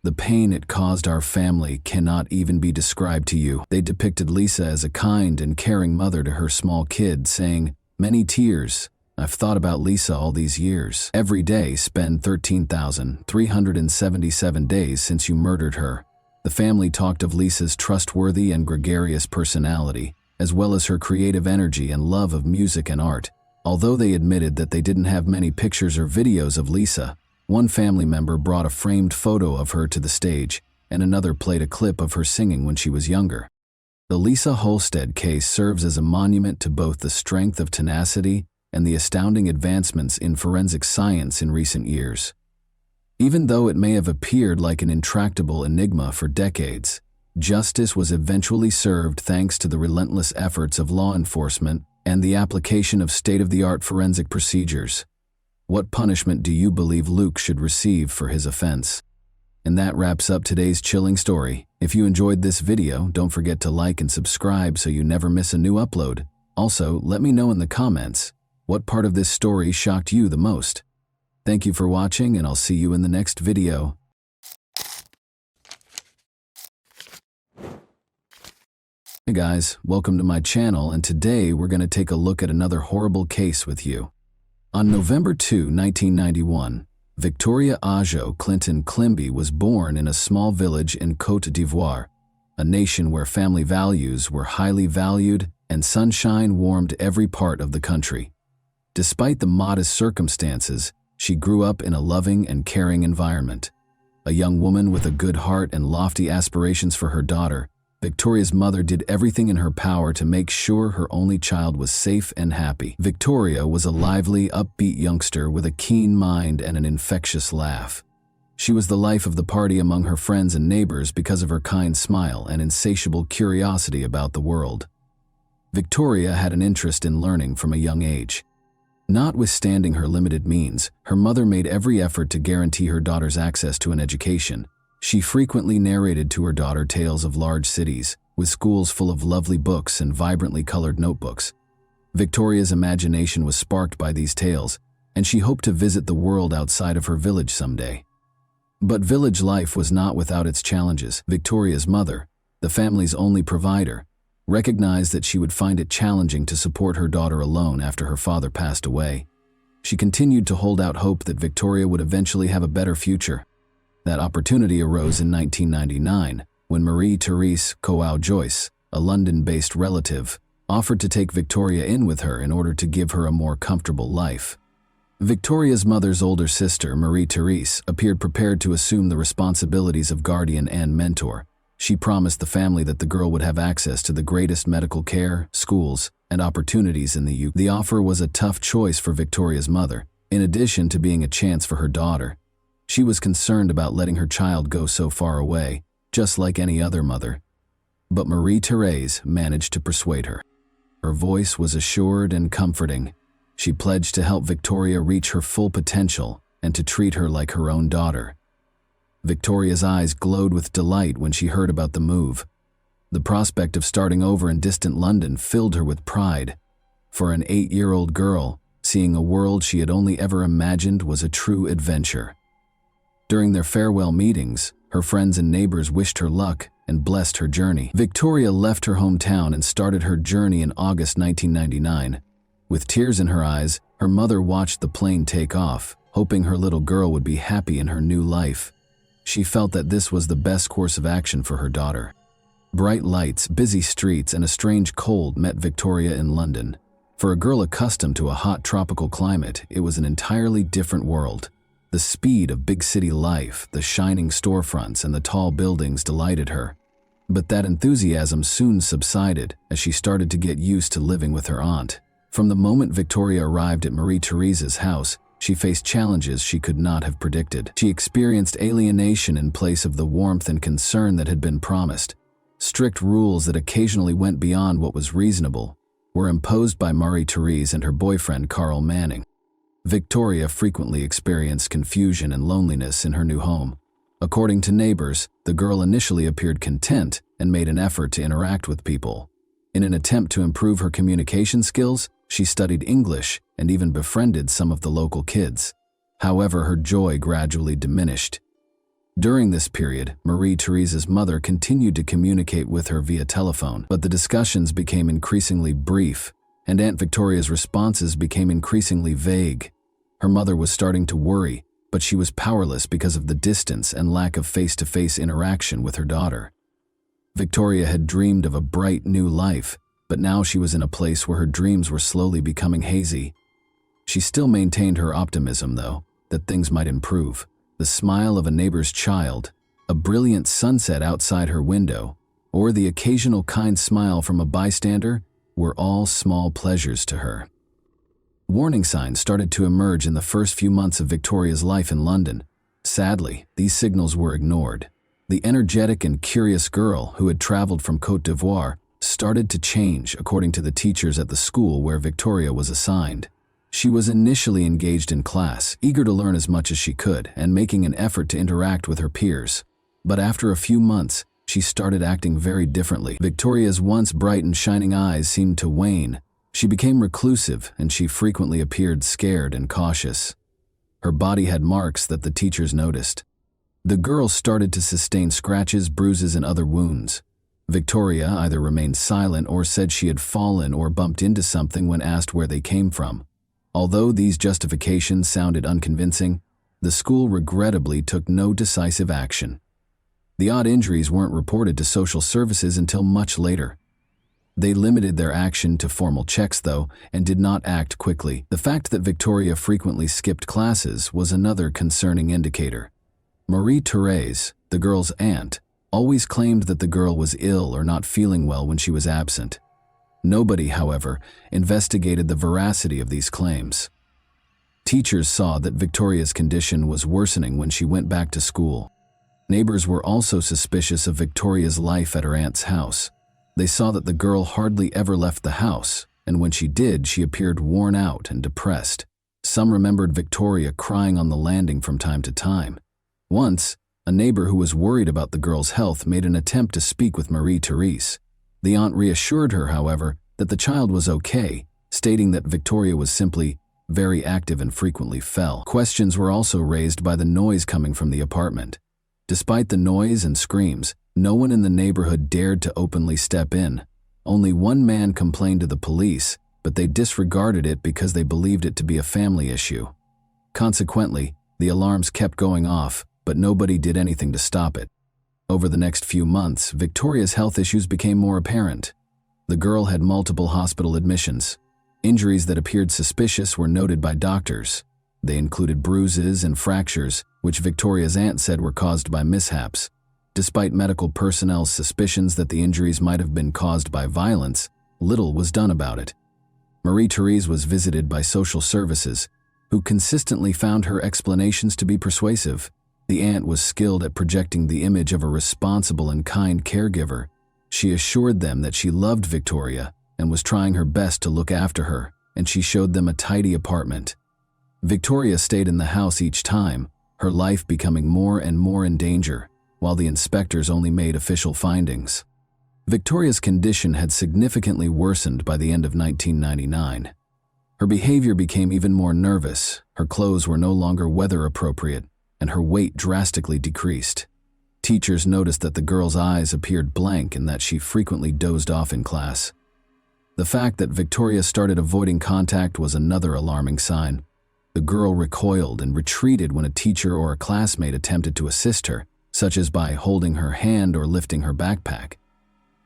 "The pain it caused our family cannot even be described to you." They depicted Lisa as a kind and caring mother to her small kid, saying, "Many tears. I've thought about Lisa all these years. Every day spend 13,377 days since you murdered her." The family talked of Lisa's trustworthy and gregarious personality, as well as her creative energy and love of music and art. Although they admitted that they didn't have many pictures or videos of Lisa, one family member brought a framed photo of her to the stage, and another played a clip of her singing when she was younger. The Lisa Holsted case serves as a monument to both the strength of tenacity and the astounding advancements in forensic science in recent years. Even though it may have appeared like an intractable enigma for decades, justice was eventually served thanks to the relentless efforts of law enforcement and the application of state-of-the-art forensic procedures. What punishment do you believe Luke should receive for his offense? And that wraps up today's chilling story. If you enjoyed this video, don't forget to like and subscribe so you never miss a new upload. Also, let me know in the comments, what part of this story shocked you the most? Thank you for watching, and I'll see you in the next video. Hey guys, welcome to my channel, and today we're going to take a look at another horrible case with you. On November 2, 1991, Victoria Ajo Clinton Climby was born in a small village in Côte d'Ivoire, a nation where family values were highly valued and sunshine warmed every part of the country. Despite the modest circumstances, she grew up in a loving and caring environment. A young woman with a good heart and lofty aspirations for her daughter, Victoria's mother did everything in her power to make sure her only child was safe and happy. Victoria was a lively, upbeat youngster with a keen mind and an infectious laugh. She was the life of the party among her friends and neighbors because of her kind smile and insatiable curiosity about the world. Victoria had an interest in learning from a young age. Notwithstanding her limited means, her mother made every effort to guarantee her daughter's access to an education. She frequently narrated to her daughter tales of large cities, with schools full of lovely books and vibrantly colored notebooks. Victoria's imagination was sparked by these tales, and she hoped to visit the world outside of her village someday. But village life was not without its challenges. Victoria's mother, the family's only provider, recognized that she would find it challenging to support her daughter alone after her father passed away. She continued to hold out hope that Victoria would eventually have a better future. That opportunity arose in 1999 when Marie-Therese Coau-Joyce, a London-based relative, offered to take Victoria in with her in order to give her a more comfortable life. Victoria's mother's older sister, Marie-Therese, appeared prepared to assume the responsibilities of guardian and mentor. She promised the family that the girl would have access to the greatest medical care, schools, and opportunities in the UK. The offer was a tough choice for Victoria's mother, in addition to being a chance for her daughter. She was concerned about letting her child go so far away, just like any other mother. But Marie-Therese managed to persuade her. Her voice was assured and comforting. She pledged to help Victoria reach her full potential and to treat her like her own daughter. Victoria's eyes glowed with delight when she heard about the move. The prospect of starting over in distant London filled her with pride. For an 8-year-old girl, seeing a world she had only ever imagined was a true adventure. During their farewell meetings, her friends and neighbors wished her luck and blessed her journey. Victoria left her hometown and started her journey in August 1999. With tears in her eyes, her mother watched the plane take off, hoping her little girl would be happy in her new life. She felt that this was the best course of action for her daughter. Bright lights, busy streets, and a strange cold met Victoria in London. For a girl accustomed to a hot tropical climate, it was an entirely different world. The speed of big city life, the shining storefronts, and the tall buildings delighted her. But that enthusiasm soon subsided as she started to get used to living with her aunt. From the moment Victoria arrived at Marie Therese's house, she faced challenges she could not have predicted. She experienced alienation in place of the warmth and concern that had been promised. Strict rules that occasionally went beyond what was reasonable were imposed by Marie Therese and her boyfriend Carl Manning. Victoria frequently experienced confusion and loneliness in her new home. According to neighbors, the girl initially appeared content and made an effort to interact with people. In an attempt to improve her communication skills, she studied English and even befriended some of the local kids. However, her joy gradually diminished. During this period, Marie Therese's mother continued to communicate with her via telephone, but the discussions became increasingly brief, and Aunt Victoria's responses became increasingly vague. Her mother was starting to worry, but she was powerless because of the distance and lack of face-to-face interaction with her daughter. Victoria had dreamed of a bright new life, but now she was in a place where her dreams were slowly becoming hazy. She still maintained her optimism, though, that things might improve. The smile of a neighbor's child, a brilliant sunset outside her window, or the occasional kind smile from a bystander were all small pleasures to her. Warning signs started to emerge in the first few months of Victoria's life in London. Sadly, these signals were ignored. The energetic and curious girl who had traveled from Côte d'Ivoire started to change, according to the teachers at the school where Victoria was assigned. She was initially engaged in class, eager to learn as much as she could and making an effort to interact with her peers. But after a few months, she started acting very differently. Victoria's once bright and shining eyes seemed to wane. She became reclusive, and she frequently appeared scared and cautious. Her body had marks that the teachers noticed. The girl started to sustain scratches, bruises, and other wounds. Victoria either remained silent or said she had fallen or bumped into something when asked where they came from. Although these justifications sounded unconvincing, the school regrettably took no decisive action. The odd injuries weren't reported to social services until much later. They limited their action to formal checks, though, and did not act quickly. The fact that Victoria frequently skipped classes was another concerning indicator. Marie Therese, the girl's aunt, always claimed that the girl was ill or not feeling well when she was absent. Nobody, however, investigated the veracity of these claims. Teachers saw that Victoria's condition was worsening when she went back to school. Neighbors were also suspicious of Victoria's life at her aunt's house. They saw that the girl hardly ever left the house, and when she did, she appeared worn out and depressed. Some remembered Victoria crying on the landing from time to time. Once, a neighbor who was worried about the girl's health made an attempt to speak with Marie Therese. The aunt reassured her, however, that the child was okay, stating that Victoria was simply very active and frequently fell. Questions were also raised by the noise coming from the apartment. Despite the noise and screams, no one in the neighborhood dared to openly step in. Only one man complained to the police, but they disregarded it because they believed it to be a family issue. Consequently, the alarms kept going off, but nobody did anything to stop it. Over the next few months, Victoria's health issues became more apparent. The girl had multiple hospital admissions. Injuries that appeared suspicious were noted by doctors. They included bruises and fractures, which Victoria's aunt said were caused by mishaps. Despite medical personnel's suspicions that the injuries might have been caused by violence, little was done about it. Marie Therese was visited by social services, who consistently found her explanations to be persuasive. The aunt was skilled at projecting the image of a responsible and kind caregiver. She assured them that she loved Victoria and was trying her best to look after her, and she showed them a tidy apartment. Victoria stayed in the house each time, her life becoming more and more in danger, while the inspectors only made official findings. Victoria's condition had significantly worsened by the end of 1999. Her behavior became even more nervous, her clothes were no longer weather appropriate, and her weight drastically decreased. Teachers noticed that the girl's eyes appeared blank and that she frequently dozed off in class. The fact that Victoria started avoiding contact was another alarming sign. The girl recoiled and retreated when a teacher or a classmate attempted to assist her, such as by holding her hand or lifting her backpack.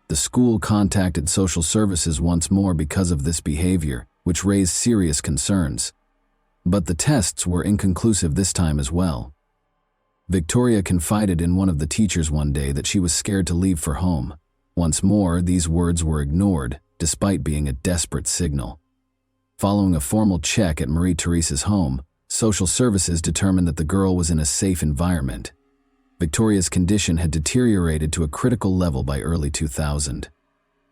The school contacted social services once more because of this behavior, which raised serious concerns. But the tests were inconclusive this time as well. Victoria confided in one of the teachers one day that she was scared to leave for home. Once more, these words were ignored, despite being a desperate signal. Following a formal check at Marie-Therese's home, social services determined that the girl was in a safe environment. Victoria's condition had deteriorated to a critical level by early 2000.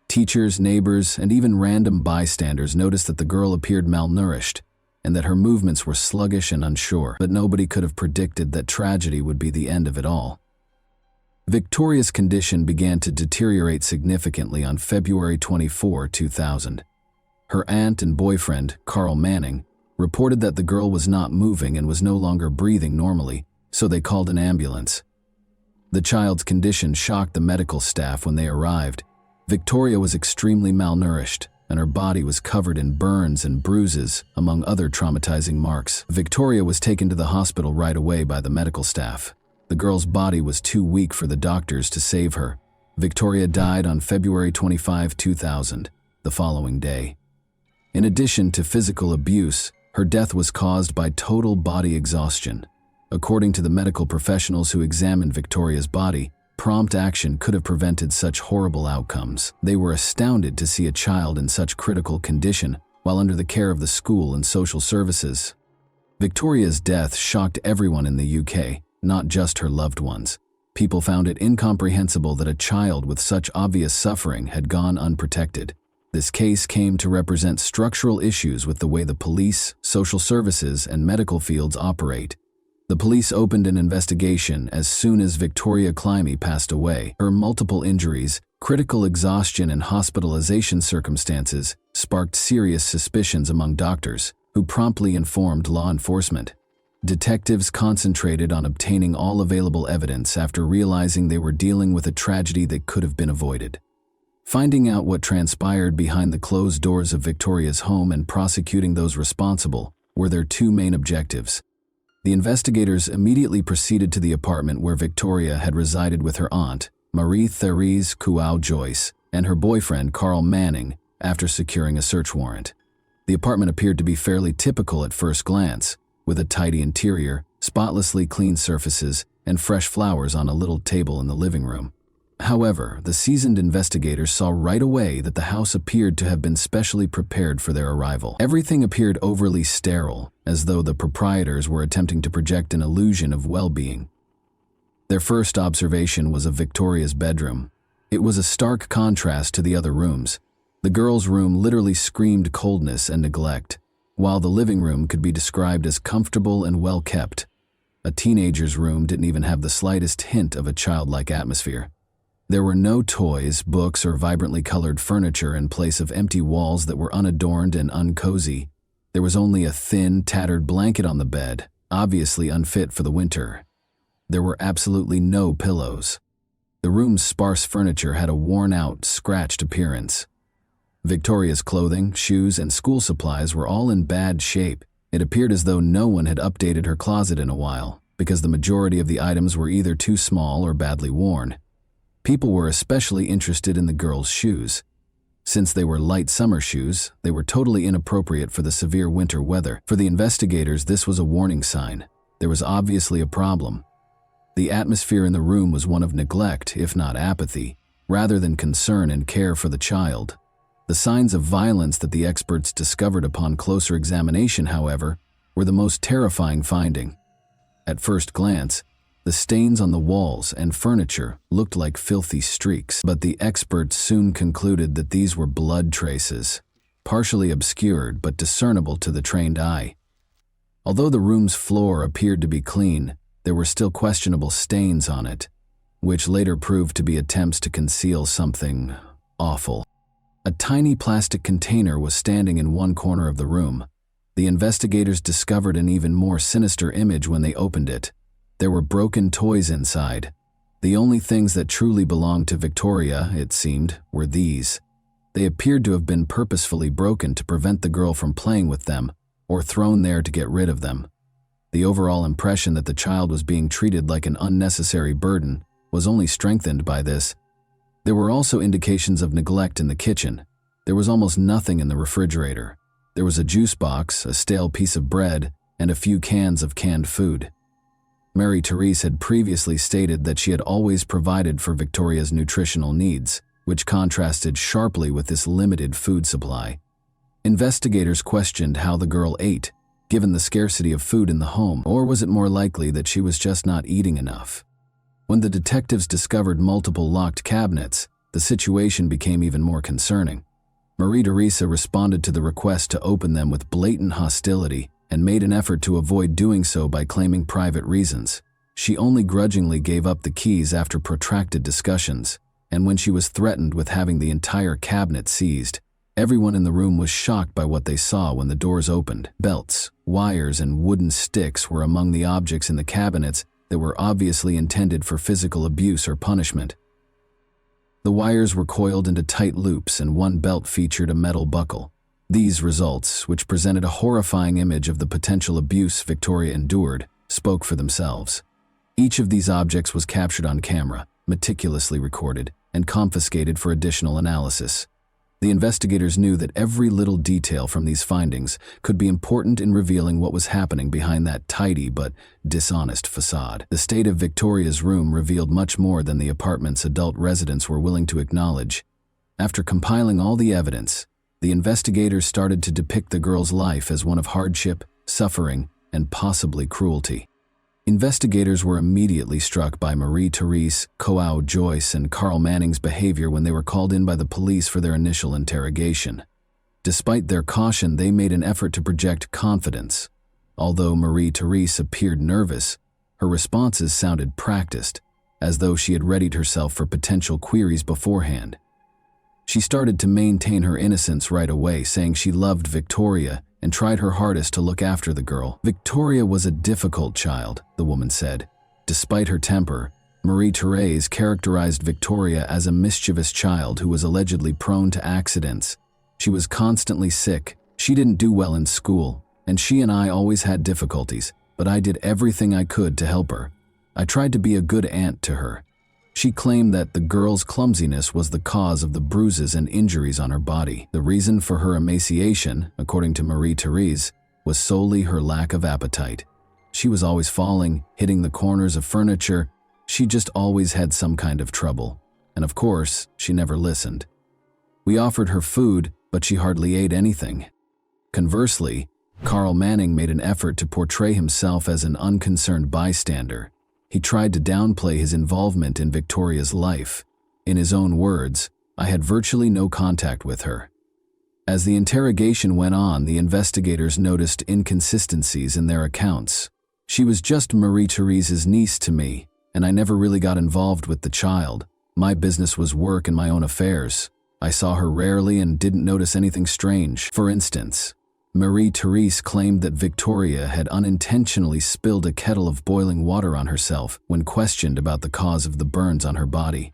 Teachers, neighbors, and even random bystanders noticed that the girl appeared malnourished and that her movements were sluggish and unsure, but nobody could have predicted that tragedy would be the end of it all. Victoria's condition began to deteriorate significantly on February 24, 2000. Her aunt and boyfriend, Carl Manning, reported that the girl was not moving and was no longer breathing normally, so they called an ambulance. The child's condition shocked the medical staff when they arrived. Victoria was extremely malnourished, and her body was covered in burns and bruises, among other traumatizing marks. Victoria was taken to the hospital right away by the medical staff. The girl's body was too weak for the doctors to save her. Victoria died on February 25, 2000, the following day. In addition to physical abuse, her death was caused by total body exhaustion. According to the medical professionals who examined Victoria's body, prompt action could have prevented such horrible outcomes. They were astounded to see a child in such critical condition while under the care of the school and social services. Victoria's death shocked everyone in the UK, not just her loved ones. People found it incomprehensible that a child with such obvious suffering had gone unprotected. This case came to represent structural issues with the way the police, social services, and medical fields operate. The police opened an investigation as soon as Victoria Climie passed away. Her multiple injuries, critical exhaustion, and hospitalization circumstances sparked serious suspicions among doctors, who promptly informed law enforcement. Detectives concentrated on obtaining all available evidence after realizing they were dealing with a tragedy that could have been avoided. Finding out what transpired behind the closed doors of Victoria's home and prosecuting those responsible were their two main objectives. The investigators immediately proceeded to the apartment where Victoria had resided with her aunt, Marie-Therese Joyce, and her boyfriend, Carl Manning, after securing a search warrant. The apartment appeared to be fairly typical at first glance, with a tidy interior, spotlessly clean surfaces, and fresh flowers on a little table in the living room. However, the seasoned investigators saw right away that the house appeared to have been specially prepared for their arrival. Everything appeared overly sterile, as though the proprietors were attempting to project an illusion of well-being. Their first observation was of Victoria's bedroom. It was a stark contrast to the other rooms. The girl's room literally screamed coldness and neglect, while the living room could be described as comfortable and well-kept. A teenager's room didn't even have the slightest hint of a childlike atmosphere. There were no toys, books, or vibrantly colored furniture in place of empty walls that were unadorned and uncozy. There was only a thin, tattered blanket on the bed, obviously unfit for the winter. There were absolutely no pillows. The room's sparse furniture had a worn-out, scratched appearance. Victoria's clothing, shoes, and school supplies were all in bad shape. It appeared as though no one had updated her closet in a while, because the majority of the items were either too small or badly worn. People were especially interested in the girl's shoes. Since they were light summer shoes, they were totally inappropriate for the severe winter weather. For the investigators, this was a warning sign. There was obviously a problem. The atmosphere in the room was one of neglect, if not apathy, rather than concern and care for the child. The signs of violence that the experts discovered upon closer examination, however, were the most terrifying finding. At first glance, the stains on the walls and furniture looked like filthy streaks, but the experts soon concluded that these were blood traces, partially obscured but discernible to the trained eye. Although the room's floor appeared to be clean, there were still questionable stains on it, which later proved to be attempts to conceal something awful. A tiny plastic container was standing in one corner of the room. The investigators discovered an even more sinister image when they opened it. There were broken toys inside. The only things that truly belonged to Victoria, it seemed, were these. They appeared to have been purposefully broken to prevent the girl from playing with them, or thrown there to get rid of them. The overall impression that the child was being treated like an unnecessary burden was only strengthened by this. There were also indications of neglect in the kitchen. There was almost nothing in the refrigerator. There was a juice box, a stale piece of bread, and a few cans of canned food. Marie-Therese had previously stated that she had always provided for Victoria's nutritional needs, which contrasted sharply with this limited food supply. Investigators questioned how the girl ate, given the scarcity of food in the home, or was it more likely that she was just not eating enough? When the detectives discovered multiple locked cabinets, the situation became even more concerning. Marie-Therese responded to the request to open them with blatant hostility and made an effort to avoid doing so by claiming private reasons. She only grudgingly gave up the keys after protracted discussions, and when she was threatened with having the entire cabinet seized. Everyone in the room was shocked by what they saw when the doors opened. Belts, wires, and wooden sticks were among the objects in the cabinets that were obviously intended for physical abuse or punishment. The wires were coiled into tight loops, and one belt featured a metal buckle. These results, which presented a horrifying image of the potential abuse Victoria endured, spoke for themselves. Each of these objects was captured on camera, meticulously recorded, and confiscated for additional analysis. The investigators knew that every little detail from these findings could be important in revealing what was happening behind that tidy but dishonest facade. The state of Victoria's room revealed much more than the apartment's adult residents were willing to acknowledge. After compiling all the evidence, the investigators started to depict the girl's life as one of hardship, suffering, and possibly cruelty. Investigators were immediately struck by Marie-Therese, Coau Joyce, and Carl Manning's behavior when they were called in by the police for their initial interrogation. Despite their caution, they made an effort to project confidence. Although Marie-Therese appeared nervous, her responses sounded practiced, as though she had readied herself for potential queries beforehand. She started to maintain her innocence right away, saying she loved Victoria and tried her hardest to look after the girl. Victoria was a difficult child, the woman said. Despite her temper, Marie-Therese characterized Victoria as a mischievous child who was allegedly prone to accidents. She was constantly sick, she didn't do well in school, and she and I always had difficulties, but I did everything I could to help her. I tried to be a good aunt to her. She claimed that the girl's clumsiness was the cause of the bruises and injuries on her body. The reason for her emaciation, according to Marie-Therese, was solely her lack of appetite. She was always falling, hitting the corners of furniture. She just always had some kind of trouble. And of course, she never listened. We offered her food, but she hardly ate anything. Conversely, Carl Manning made an effort to portray himself as an unconcerned bystander. He tried to downplay his involvement in Victoria's life. In his own words, "I had virtually no contact with her." As the interrogation went on, the investigators noticed inconsistencies in their accounts. "She was just Marie-Therese's niece to me, and I never really got involved with the child. My business was work and my own affairs. I saw her rarely and didn't notice anything strange." For instance, Marie-Therese claimed that Victoria had unintentionally spilled a kettle of boiling water on herself when questioned about the cause of the burns on her body.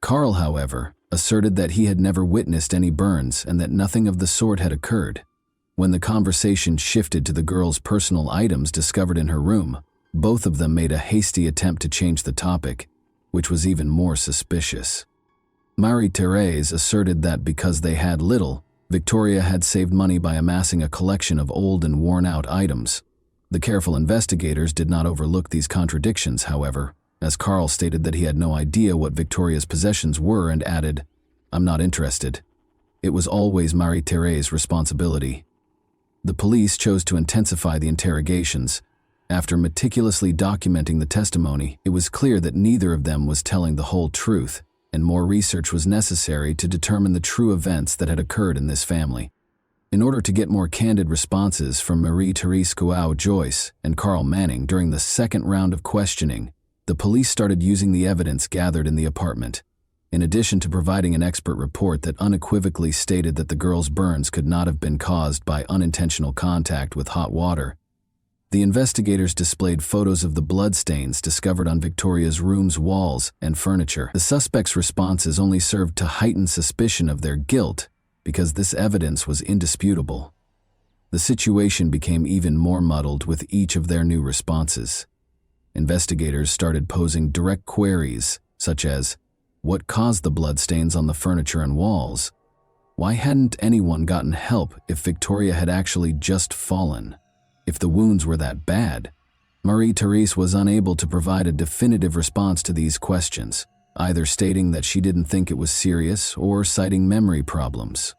Carl, however, asserted that he had never witnessed any burns and that nothing of the sort had occurred. When the conversation shifted to the girl's personal items discovered in her room, both of them made a hasty attempt to change the topic, which was even more suspicious. Marie-Therese asserted that because they had little, Victoria had saved money by amassing a collection of old and worn-out items. The careful investigators did not overlook these contradictions, however, as Carl stated that he had no idea what Victoria's possessions were and added, "I'm not interested." It was always Marie-Therese's responsibility. The police chose to intensify the interrogations. After meticulously documenting the testimony, it was clear that neither of them was telling the whole truth, and more research was necessary to determine the true events that had occurred in this family. In order to get more candid responses from Marie-Therese Joyce and Carl Manning during the second round of questioning, the police started using the evidence gathered in the apartment. In addition to providing an expert report that unequivocally stated that the girls' burns could not have been caused by unintentional contact with hot water, the investigators displayed photos of the bloodstains discovered on Victoria's room's walls and furniture. The suspects' responses only served to heighten suspicion of their guilt because this evidence was indisputable. The situation became even more muddled with each of their new responses. Investigators started posing direct queries, such as, what caused the bloodstains on the furniture and walls? Why hadn't anyone gotten help if Victoria had actually just fallen? If the wounds were that bad? Marie-Therese was unable to provide a definitive response to these questions, either stating that she didn't think it was serious or citing memory problems.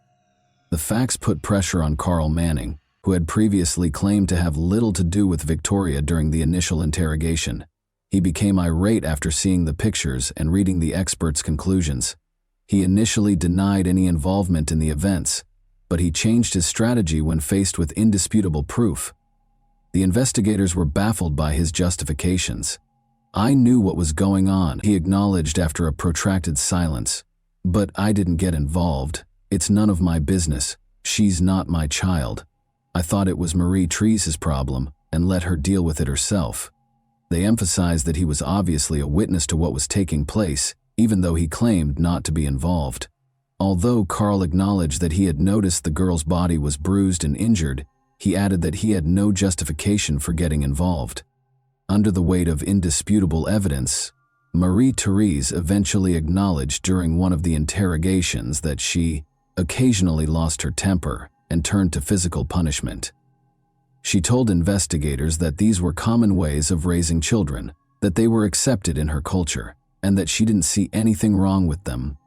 The facts put pressure on Carl Manning, who had previously claimed to have little to do with Victoria during the initial interrogation. He became irate after seeing the pictures and reading the experts' conclusions. He initially denied any involvement in the events, but he changed his strategy when faced with indisputable proof. The investigators were baffled by his justifications. "I knew what was going on," he acknowledged after a protracted silence. "But I didn't get involved. It's none of my business. She's not my child. I thought it was Marie-Therese's problem and let her deal with it herself." They emphasized that he was obviously a witness to what was taking place, even though he claimed not to be involved. Although Carl acknowledged that he had noticed the girl's body was bruised and injured, he added that he had no justification for getting involved. Under the weight of indisputable evidence, Marie-Therese eventually acknowledged during one of the interrogations that she occasionally lost her temper and turned to physical punishment. She told investigators that these were common ways of raising children, that they were accepted in her culture, and that she didn't see anything wrong with them.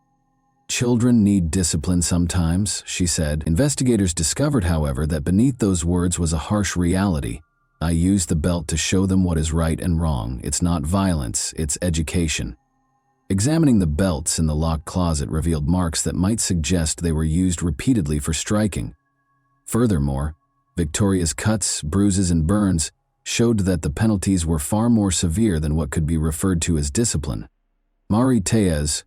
"Children need discipline sometimes," she said. Investigators discovered, however, that beneath those words was a harsh reality. "I use the belt to show them what is right and wrong. It's not violence, it's education." Examining the belts in the locked closet revealed marks that might suggest they were used repeatedly for striking. Furthermore, Victoria's cuts, bruises, and burns showed that the penalties were far more severe than what could be referred to as discipline. Marie-Therese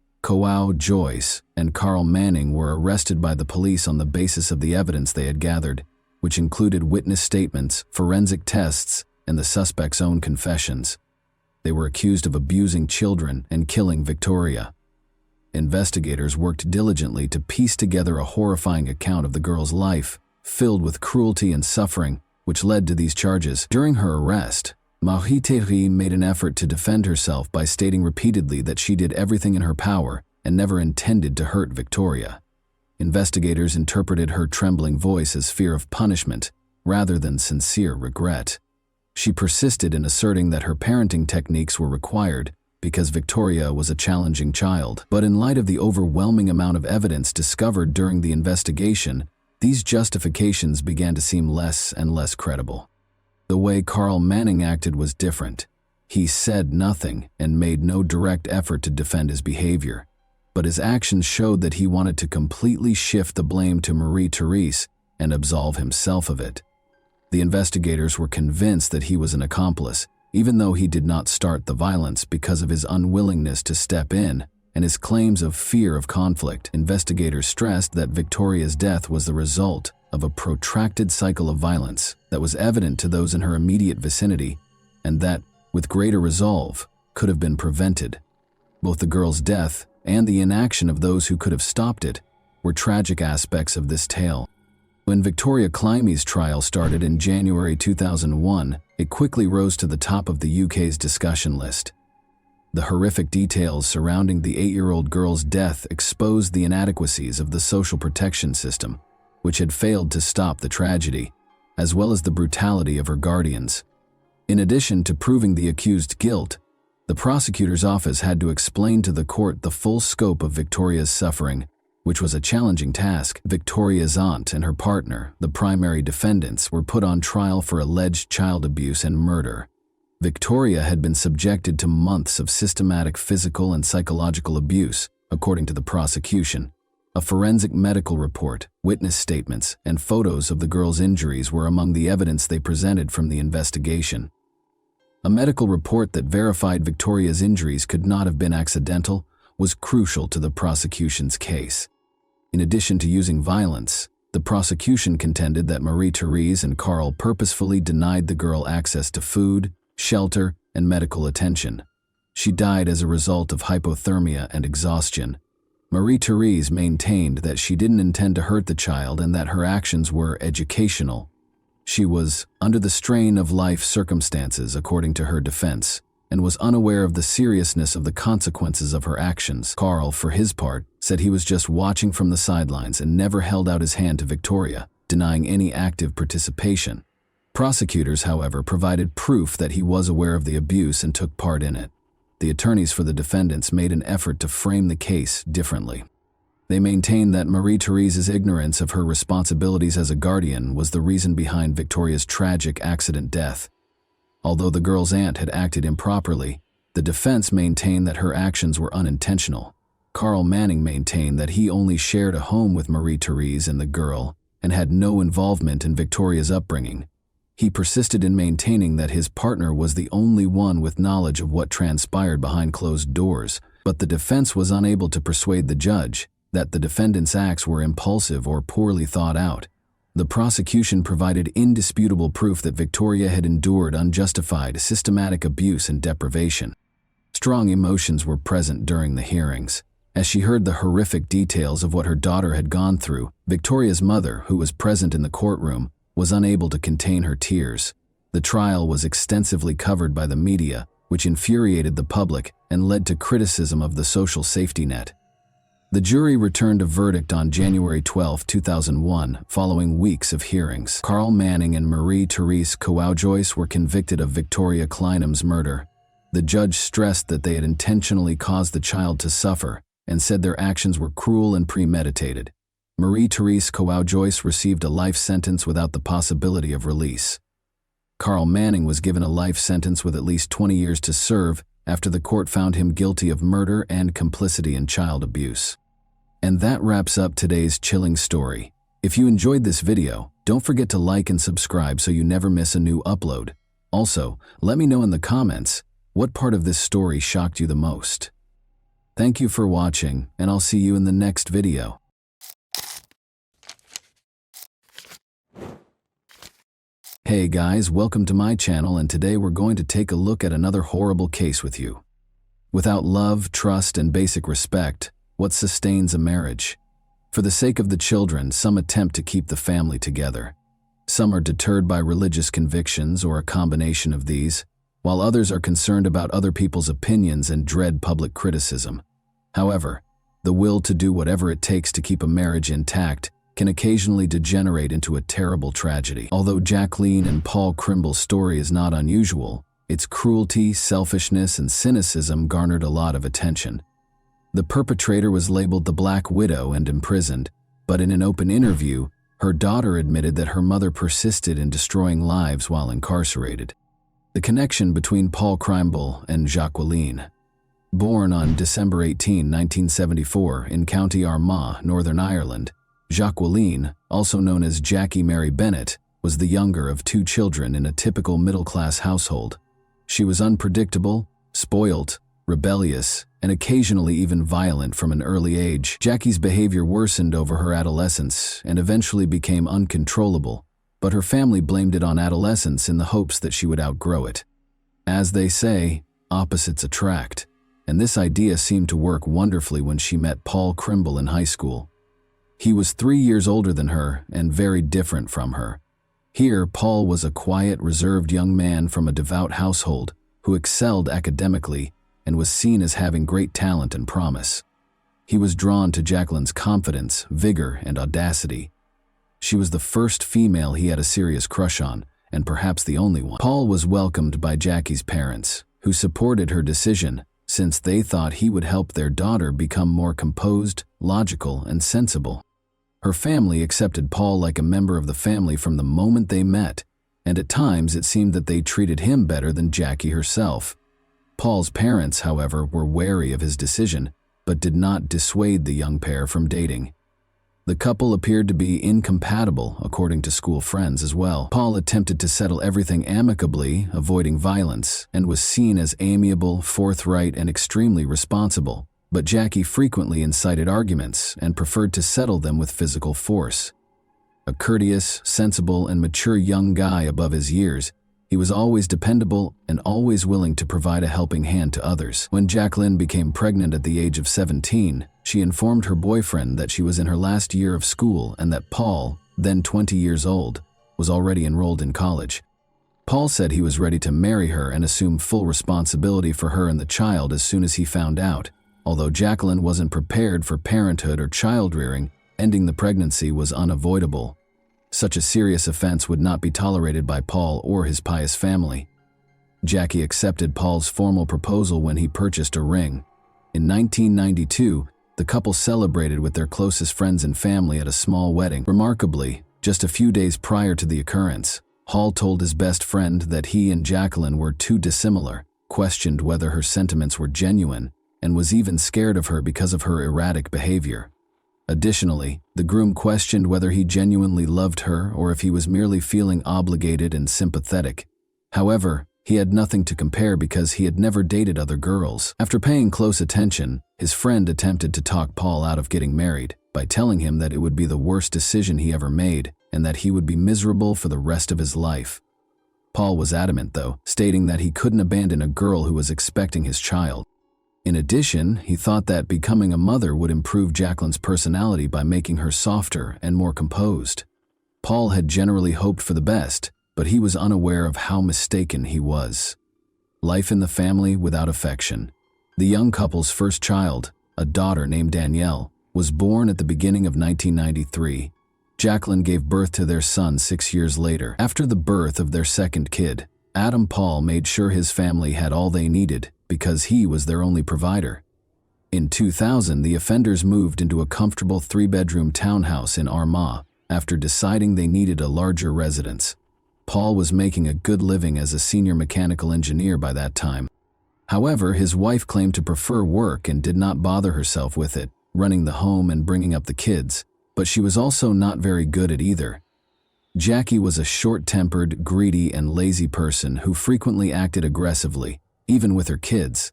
Joyce and Carl Manning were arrested by the police on the basis of the evidence they had gathered, which included witness statements, forensic tests, and the suspect's own confessions. They were accused of abusing children and killing Victoria. Investigators worked diligently to piece together a horrifying account of the girl's life, filled with cruelty and suffering, which led to these charges. During her arrest, Marie-Therese made an effort to defend herself by stating repeatedly that she did everything in her power and never intended to hurt Victoria. Investigators interpreted her trembling voice as fear of punishment rather than sincere regret. She persisted in asserting that her parenting techniques were required because Victoria was a challenging child. But in light of the overwhelming amount of evidence discovered during the investigation, these justifications began to seem less and less credible. The way Carl Manning acted was different. He said nothing and made no direct effort to defend his behavior, but his actions showed that he wanted to completely shift the blame to Marie-Therese and absolve himself of it. The investigators were convinced that he was an accomplice, even though he did not start the violence because of his unwillingness to step in and his claims of fear of conflict. Investigators stressed that Victoria's death was the result of a protracted cycle of violence that was evident to those in her immediate vicinity and that, with greater resolve, could have been prevented. Both the girl's death and the inaction of those who could have stopped it were tragic aspects of this tale. When Victoria Climie's trial started in January 2001, it quickly rose to the top of the UK's discussion list. The horrific details surrounding the 8-year-old girl's death exposed the inadequacies of the social protection system, which had failed to stop the tragedy, as well as the brutality of her guardians. In addition to proving the accused guilt, the prosecutor's office had to explain to the court the full scope of Victoria's suffering, which was a challenging task. Victoria's aunt and her partner, the primary defendants, were put on trial for alleged child abuse and murder. Victoria had been subjected to months of systematic physical and psychological abuse, according to the prosecution. A forensic medical report, witness statements, and photos of the girl's injuries were among the evidence they presented from the investigation. A medical report that verified Victoria's injuries could not have been accidental was crucial to the prosecution's case. In addition to using violence, the prosecution contended that Marie-Therese and Carl purposefully denied the girl access to food, shelter, and medical attention. She died as a result of hypothermia and exhaustion. Marie-Therese maintained that she didn't intend to hurt the child and that her actions were educational. She was under the strain of life circumstances, according to her defense, and was unaware of the seriousness of the consequences of her actions. Carl, for his part, said he was just watching from the sidelines and never held out his hand to Victoria, denying any active participation. Prosecutors, however, provided proof that he was aware of the abuse and took part in it. The attorneys for the defendants made an effort to frame the case differently. They maintained that Marie-Therese's ignorance of her responsibilities as a guardian was the reason behind Victoria's tragic accident death. Although the girl's aunt had acted improperly, the defense maintained that her actions were unintentional. Carl Manning maintained that he only shared a home with Marie-Therese and the girl and had no involvement in Victoria's upbringing. He persisted in maintaining that his partner was the only one with knowledge of what transpired behind closed doors, but the defense was unable to persuade the judge that the defendant's acts were impulsive or poorly thought out. The prosecution provided indisputable proof that Victoria had endured unjustified, systematic abuse and deprivation. Strong emotions were present during the hearings. As she heard the horrific details of what her daughter had gone through, Victoria's mother, who was present in the courtroom, was unable to contain her tears. The trial was extensively covered by the media, which infuriated the public and led to criticism of the social safety net. The jury returned a verdict on January 12, 2001, following weeks of hearings. Carl Manning and Marie-Therese Kouajoyce were convicted of Victoria Kleinham's murder. The judge stressed that they had intentionally caused the child to suffer and said their actions were cruel and premeditated. Marie-Therese Kouajoyce received a life sentence without the possibility of release. Carl Manning was given a life sentence with at least 20 years to serve after the court found him guilty of murder and complicity in child abuse. And that wraps up today's chilling story. If you enjoyed this video, don't forget to like and subscribe so you never miss a new upload. Also, let me know in the comments what part of this story shocked you the most. Thank you for watching, and I'll see you in the next video. Hey guys, welcome to my channel, and today we're going to take a look at another horrible case with you. Without love, trust, and basic respect, what sustains a marriage? For the sake of the children, some attempt to keep the family together. Some are deterred by religious convictions or a combination of these, while others are concerned about other people's opinions and dread public criticism. However, the will to do whatever it takes to keep a marriage intact can occasionally degenerate into a terrible tragedy. Although Jacqueline and Paul Krimble's story is not unusual, its cruelty, selfishness, and cynicism garnered a lot of attention. The perpetrator was labeled the Black Widow and imprisoned, but in an open interview, her daughter admitted that her mother persisted in destroying lives while incarcerated. The connection between Paul Krimble and Jacqueline. Born on December 18, 1974 in County Armagh, Northern Ireland, Jacqueline, also known as Jackie Mary Bennett, was the younger of two children in a typical middle-class household. She was unpredictable, spoilt, rebellious, and occasionally even violent from an early age. Jackie's behavior worsened over her adolescence and eventually became uncontrollable, but her family blamed it on adolescence in the hopes that she would outgrow it. As they say, opposites attract, and this idea seemed to work wonderfully when she met Paul Krimble in high school. He was 3 years older than her and very different from her. Here, Paul was a quiet, reserved young man from a devout household who excelled academically and was seen as having great talent and promise. He was drawn to Jacqueline's confidence, vigor, and audacity. She was the first female he had a serious crush on, and perhaps the only one. Paul was welcomed by Jackie's parents, who supported her decision since they thought he would help their daughter become more composed, logical, and sensible. Her family accepted Paul like a member of the family from the moment they met, and at times it seemed that they treated him better than Jackie herself. Paul's parents, however, were wary of his decision, but did not dissuade the young pair from dating. The couple appeared to be incompatible, according to school friends as well. Paul attempted to settle everything amicably, avoiding violence, and was seen as amiable, forthright, and extremely responsible. But Jackie frequently incited arguments and preferred to settle them with physical force. A courteous, sensible, and mature young guy above his years, he was always dependable and always willing to provide a helping hand to others. When Jacqueline became pregnant at the age of 17, she informed her boyfriend that she was in her last year of school and that Paul, then 20 years old, was already enrolled in college. Paul said he was ready to marry her and assume full responsibility for her and the child as soon as he found out. Although Jacqueline wasn't prepared for parenthood or child-rearing, ending the pregnancy was unavoidable. Such a serious offense would not be tolerated by Paul or his pious family. Jackie accepted Paul's formal proposal when he purchased a ring. In 1992, the couple celebrated with their closest friends and family at a small wedding. Remarkably, just a few days prior to the occurrence, Hall told his best friend that he and Jacqueline were too dissimilar, questioned whether her sentiments were genuine, and was even scared of her because of her erratic behavior. Additionally, the groom questioned whether he genuinely loved her or if he was merely feeling obligated and sympathetic. However, he had nothing to compare because he had never dated other girls. After paying close attention, his friend attempted to talk Paul out of getting married by telling him that it would be the worst decision he ever made and that he would be miserable for the rest of his life. Paul was adamant, though, stating that he couldn't abandon a girl who was expecting his child. In addition, he thought that becoming a mother would improve Jacqueline's personality by making her softer and more composed. Paul had generally hoped for the best, but he was unaware of how mistaken he was. Life in the family without affection. The young couple's first child, a daughter named Danielle, was born at the beginning of 1993. Jacqueline gave birth to their son 6 years later. After the birth of their second kid, Adam Paul made sure his family had all they needed because he was their only provider. In 2000, the offenders moved into a comfortable 3-bedroom townhouse in Armagh after deciding they needed a larger residence. Paul was making a good living as a senior mechanical engineer by that time. However, his wife claimed to prefer work and did not bother herself with it, running the home and bringing up the kids, but she was also not very good at either. Jackie was a short-tempered, greedy, and lazy person who frequently acted aggressively, even with her kids.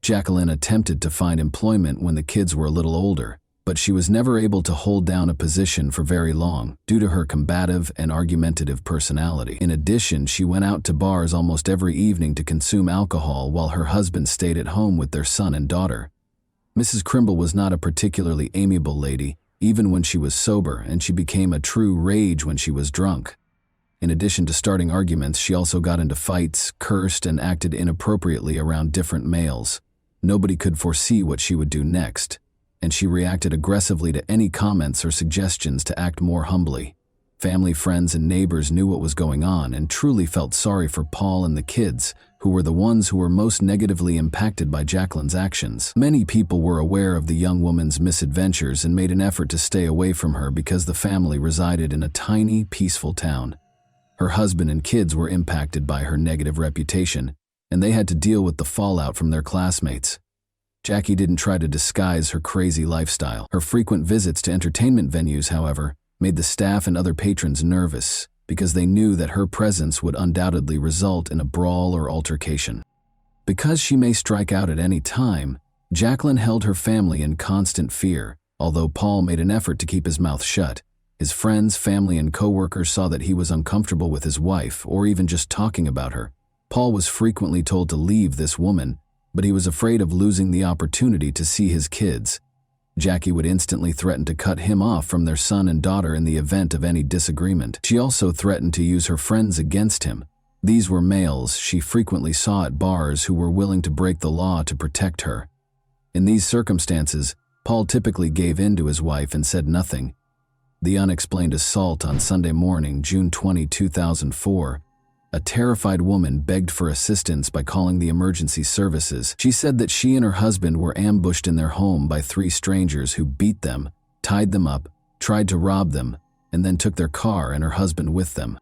Jacqueline attempted to find employment when the kids were a little older, but she was never able to hold down a position for very long due to her combative and argumentative personality. In addition, she went out to bars almost every evening to consume alcohol while her husband stayed at home with their son and daughter. Mrs. Crimble was not a particularly amiable lady, even when she was sober, and she became a true rage when she was drunk. In addition to starting arguments, she also got into fights, cursed, and acted inappropriately around different males. Nobody could foresee what she would do next, and she reacted aggressively to any comments or suggestions to act more humbly. Family, friends, and neighbors knew what was going on and truly felt sorry for Paul and the kids, who were the ones who were most negatively impacted by Jacqueline's actions. Many people were aware of the young woman's misadventures and made an effort to stay away from her because the family resided in a tiny, peaceful town. Her husband and kids were impacted by her negative reputation, and they had to deal with the fallout from their classmates. Jackie didn't try to disguise her crazy lifestyle. Her frequent visits to entertainment venues, however, made the staff and other patrons nervous because they knew that her presence would undoubtedly result in a brawl or altercation. Because she may strike out at any time, Jacqueline held her family in constant fear, although Paul made an effort to keep his mouth shut. His friends, family, and co-workers saw that he was uncomfortable with his wife or even just talking about her. Paul was frequently told to leave this woman, but he was afraid of losing the opportunity to see his kids. Jackie would instantly threaten to cut him off from their son and daughter in the event of any disagreement. She also threatened to use her friends against him. These were males she frequently saw at bars who were willing to break the law to protect her. In these circumstances, Paul typically gave in to his wife and said nothing. The unexplained assault on Sunday morning, June 20, 2004. A terrified woman begged for assistance by calling the emergency services. She said that she and her husband were ambushed in their home by 3 strangers who beat them, tied them up, tried to rob them, and then took their car and her husband with them.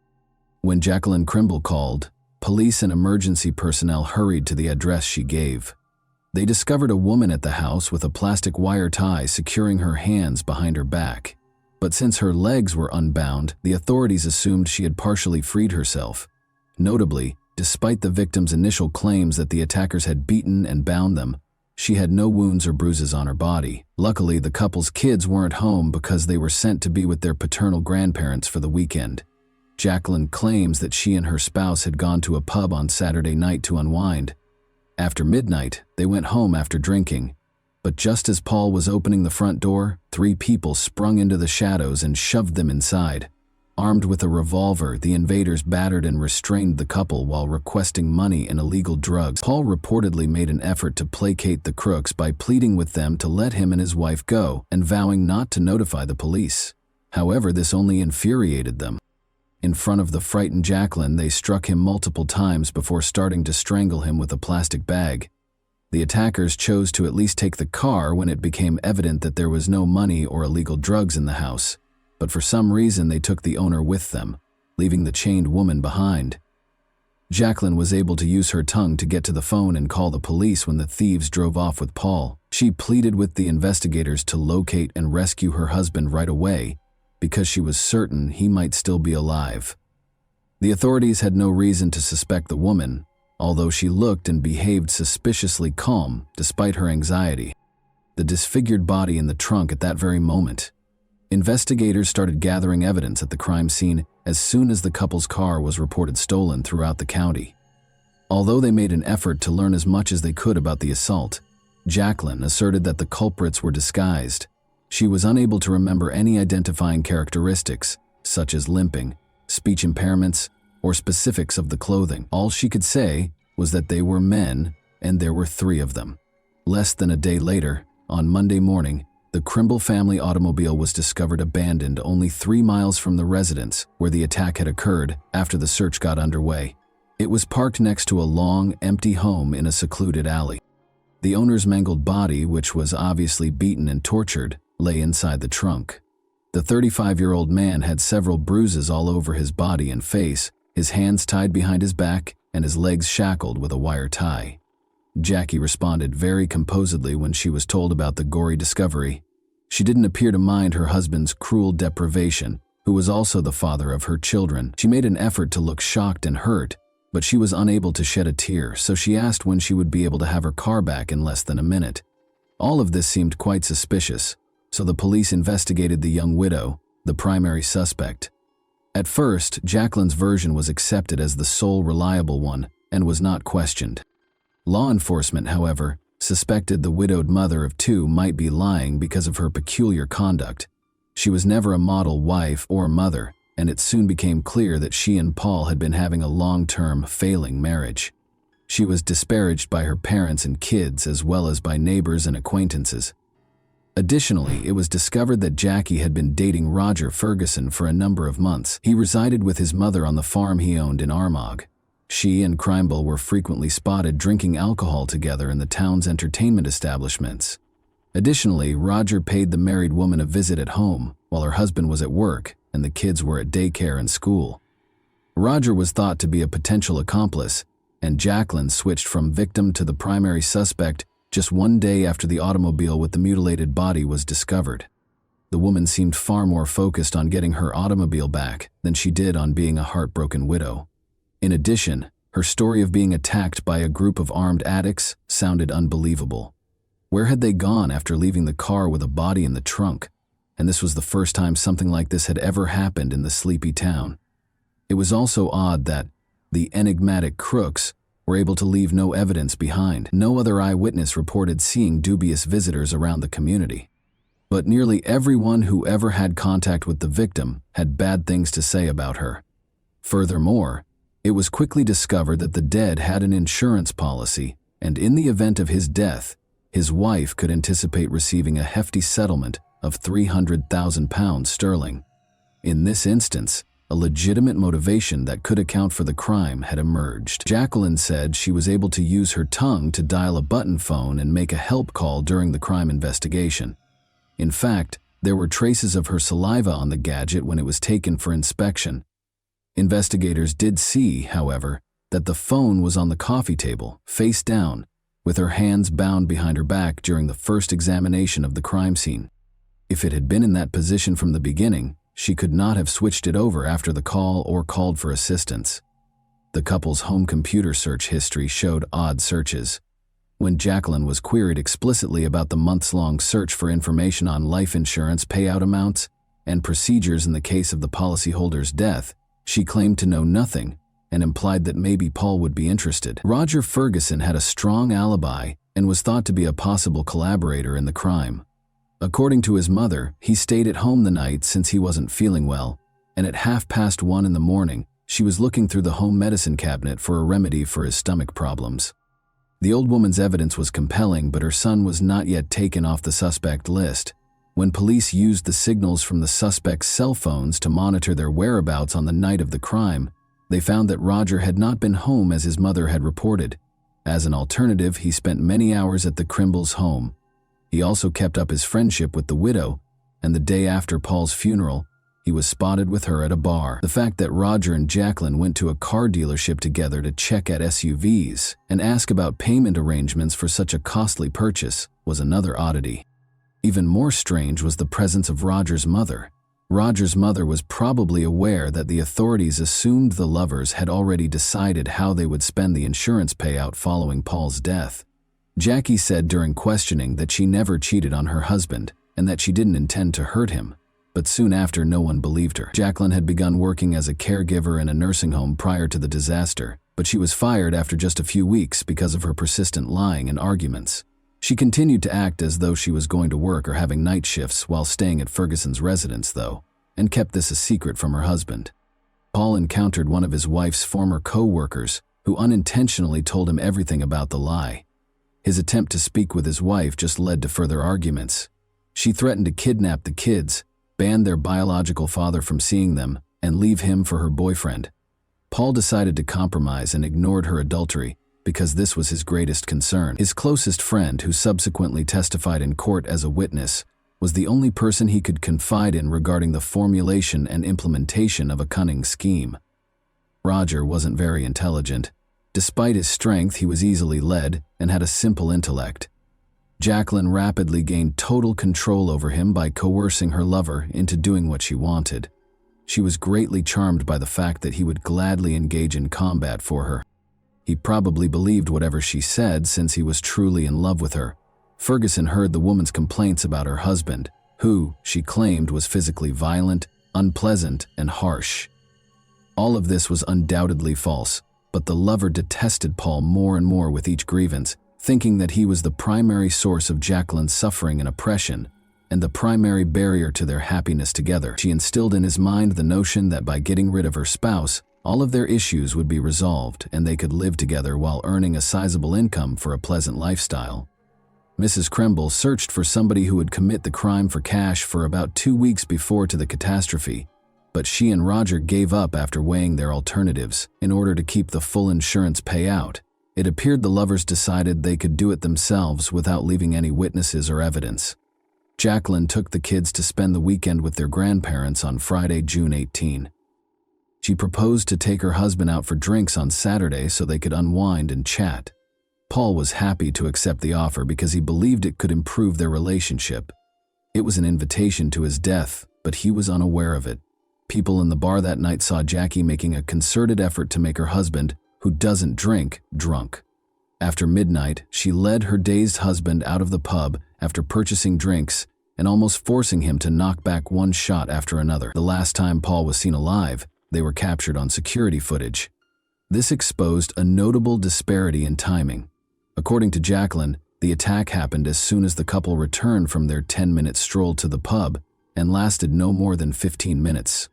When Jacqueline Crimble called, police and emergency personnel hurried to the address she gave. They discovered a woman at the house with a plastic wire tie securing her hands behind her back. But since her legs were unbound, the authorities assumed she had partially freed herself. Notably, despite the victim's initial claims that the attackers had beaten and bound them, she had no wounds or bruises on her body. Luckily, the couple's kids weren't home because they were sent to be with their paternal grandparents for the weekend. Jacqueline claims that she and her spouse had gone to a pub on Saturday night to unwind. After midnight, they went home after drinking. But just as Paul was opening the front door, 3 people sprung into the shadows and shoved them inside. Armed with a revolver, the invaders battered and restrained the couple while requesting money and illegal drugs. Paul reportedly made an effort to placate the crooks by pleading with them to let him and his wife go and vowing not to notify the police. However, this only infuriated them. In front of the frightened Jacqueline, they struck him multiple times before starting to strangle him with a plastic bag. The attackers chose to at least take the car when it became evident that there was no money or illegal drugs in the house. But for some reason they took the owner with them, leaving the chained woman behind. Jacqueline was able to use her tongue to get to the phone and call the police when the thieves drove off with Paul. She pleaded with the investigators to locate and rescue her husband right away because she was certain he might still be alive. The authorities had no reason to suspect the woman, although she looked and behaved suspiciously calm despite her anxiety. The disfigured body in the trunk at that very moment. Investigators started gathering evidence at the crime scene as soon as the couple's car was reported stolen throughout the county. Although they made an effort to learn as much as they could about the assault, Jacqueline asserted that the culprits were disguised. She was unable to remember any identifying characteristics, such as limping, speech impairments, or specifics of the clothing. All she could say was that they were men, and there were 3 of them. Less than a day later, on Monday morning, the Crimble family automobile was discovered abandoned only 3 miles from the residence where the attack had occurred after the search got underway. It was parked next to a long, empty home in a secluded alley. The owner's mangled body, which was obviously beaten and tortured, lay inside the trunk. The 35-year-old man had several bruises all over his body and face, his hands tied behind his back and his legs shackled with a wire tie. Jackie responded very composedly when she was told about the gory discovery. She didn't appear to mind her husband's cruel deprivation, who was also the father of her children. She made an effort to look shocked and hurt, but she was unable to shed a tear, so she asked when she would be able to have her car back in less than a minute. All of this seemed quite suspicious, so the police investigated the young widow, the primary suspect. At first, Jacqueline's version was accepted as the sole reliable one and was not questioned. Law enforcement, however, suspected the widowed mother of 2 might be lying because of her peculiar conduct. She was never a model wife or mother, and it soon became clear that she and Paul had been having a long-term, failing marriage. She was disparaged by her parents and kids as well as by neighbors and acquaintances. Additionally, it was discovered that Jackie had been dating Roger Ferguson for a number of months. He resided with his mother on the farm he owned in Armagh. She and Crimble were frequently spotted drinking alcohol together in the town's entertainment establishments. Additionally, Roger paid the married woman a visit at home while her husband was at work and the kids were at daycare and school. Roger was thought to be a potential accomplice, and Jacqueline switched from victim to the primary suspect just 1 day after the automobile with the mutilated body was discovered. The woman seemed far more focused on getting her automobile back than she did on being a heartbroken widow. In addition, her story of being attacked by a group of armed addicts sounded unbelievable. Where had they gone after leaving the car with a body in the trunk? And this was the first time something like this had ever happened in the sleepy town. It was also odd that the enigmatic crooks were able to leave no evidence behind. No other eyewitness reported seeing dubious visitors around the community. But nearly everyone who ever had contact with the victim had bad things to say about her. Furthermore, it was quickly discovered that the dead had an insurance policy, and in the event of his death, his wife could anticipate receiving a hefty settlement of £300,000 sterling. In this instance, a legitimate motivation that could account for the crime had emerged. Jacqueline said she was able to use her tongue to dial a button phone and make a help call during the crime investigation. In fact, there were traces of her saliva on the gadget when it was taken for inspection. Investigators did see, however, that the phone was on the coffee table, face down, with her hands bound behind her back during the first examination of the crime scene. If it had been in that position from the beginning, she could not have switched it over after the call or called for assistance. The couple's home computer search history showed odd searches. When Jacqueline was queried explicitly about the months-long search for information on life insurance payout amounts and procedures in the case of the policyholder's death, she claimed to know nothing and implied that maybe Paul would be interested. Roger Ferguson had a strong alibi and was thought to be a possible collaborator in the crime. According to his mother, he stayed at home the night since he wasn't feeling well, and at 1:30 in the morning, she was looking through the home medicine cabinet for a remedy for his stomach problems. The old woman's evidence was compelling, but her son was not yet taken off the suspect list. When police used the signals from the suspect's cell phones to monitor their whereabouts on the night of the crime, they found that Roger had not been home as his mother had reported. As an alternative, he spent many hours at the Crimbles' home. He also kept up his friendship with the widow, and the day after Paul's funeral, he was spotted with her at a bar. The fact that Roger and Jacqueline went to a car dealership together to check at SUVs and ask about payment arrangements for such a costly purchase was another oddity. Even more strange was the presence of Roger's mother. Roger's mother was probably aware that the authorities assumed the lovers had already decided how they would spend the insurance payout following Paul's death. Jackie said during questioning that she never cheated on her husband and that she didn't intend to hurt him, but soon after no one believed her. Jacqueline had begun working as a caregiver in a nursing home prior to the disaster, but she was fired after just a few weeks because of her persistent lying and arguments. She continued to act as though she was going to work or having night shifts while staying at Ferguson's residence, though, and kept this a secret from her husband. Paul encountered one of his wife's former co-workers who unintentionally told him everything about the lie. His attempt to speak with his wife just led to further arguments. She threatened to kidnap the kids, ban their biological father from seeing them, and leave him for her boyfriend. Paul decided to compromise and ignored her adultery because this was his greatest concern. His closest friend, who subsequently testified in court as a witness, was the only person he could confide in regarding the formulation and implementation of a cunning scheme. Roger wasn't very intelligent. Despite his strength, he was easily led and had a simple intellect. Jacqueline rapidly gained total control over him by coercing her lover into doing what she wanted. She was greatly charmed by the fact that he would gladly engage in combat for her. He probably believed whatever she said since he was truly in love with her. Ferguson heard the woman's complaints about her husband, who, she claimed, was physically violent, unpleasant, and harsh. All of this was undoubtedly false, but the lover detested Paul more and more with each grievance, thinking that he was the primary source of Jacqueline's suffering and oppression, and the primary barrier to their happiness together. She instilled in his mind the notion that by getting rid of her spouse, all of their issues would be resolved and they could live together while earning a sizable income for a pleasant lifestyle. Mrs. Crimble searched for somebody who would commit the crime for cash for about 2 weeks before to the catastrophe, but she and Roger gave up after weighing their alternatives. In order to keep the full insurance payout, it appeared the lovers decided they could do it themselves without leaving any witnesses or evidence. Jacqueline took the kids to spend the weekend with their grandparents on Friday, June 18. She proposed to take her husband out for drinks on Saturday so they could unwind and chat. Paul was happy to accept the offer because he believed it could improve their relationship. It was an invitation to his death, but he was unaware of it. People in the bar that night saw Jackie making a concerted effort to make her husband, who doesn't drink, drunk. After midnight, she led her dazed husband out of the pub after purchasing drinks and almost forcing him to knock back one shot after another. The last time Paul was seen alive, they were captured on security footage. This exposed a notable disparity in timing. According to Jacqueline, the attack happened as soon as the couple returned from their 10-minute stroll to the pub and lasted no more than 15 minutes.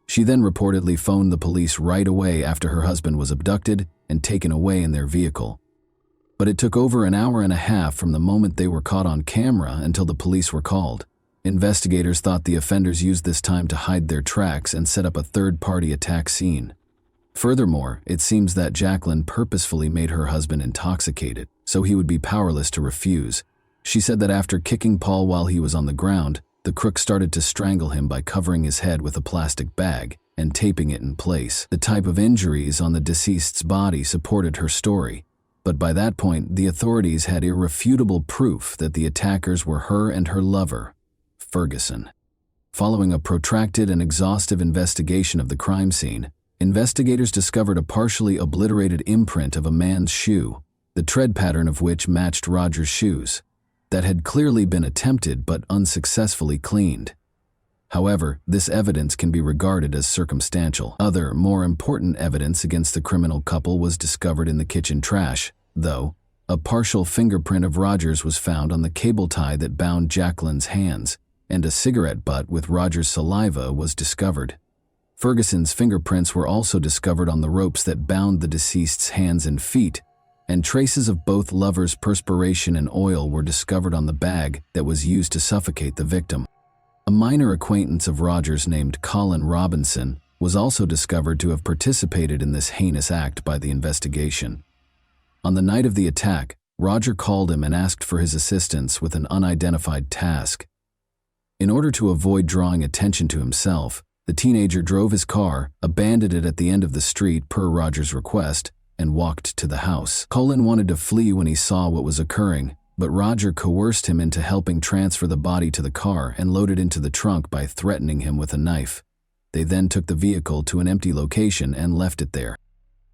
She then reportedly phoned the police right away after her husband was abducted and taken away in their vehicle. But it took over an hour and a half from the moment they were caught on camera until the police were called. Investigators thought the offenders used this time to hide their tracks and set up a third-party attack scene. Furthermore, it seems that Jacqueline purposefully made her husband intoxicated, so he would be powerless to refuse. She said that after kicking Paul while he was on the ground, the crook started to strangle him by covering his head with a plastic bag and taping it in place. The type of injuries on the deceased's body supported her story, but by that point, the authorities had irrefutable proof that the attackers were her and her lover. Ferguson. Following a protracted and exhaustive investigation of the crime scene, investigators discovered a partially obliterated imprint of a man's shoe, the tread pattern of which matched Roger's shoes, that had clearly been attempted but unsuccessfully cleaned. However, this evidence can be regarded as circumstantial. Other, more important evidence against the criminal couple was discovered in the kitchen trash, though. A partial fingerprint of Roger's was found on the cable tie that bound Jacqueline's hands, and a cigarette butt with Roger's saliva was discovered. Ferguson's fingerprints were also discovered on the ropes that bound the deceased's hands and feet, and traces of both lovers' perspiration and oil were discovered on the bag that was used to suffocate the victim. A minor acquaintance of Roger's named Colin Robinson was also discovered to have participated in this heinous act by the investigation. On the night of the attack, Roger called him and asked for his assistance with an unidentified task. In order to avoid drawing attention to himself, the teenager drove his car, abandoned it at the end of the street per Roger's request, and walked to the house. Colin wanted to flee when he saw what was occurring, but Roger coerced him into helping transfer the body to the car and load it into the trunk by threatening him with a knife. They then took the vehicle to an empty location and left it there.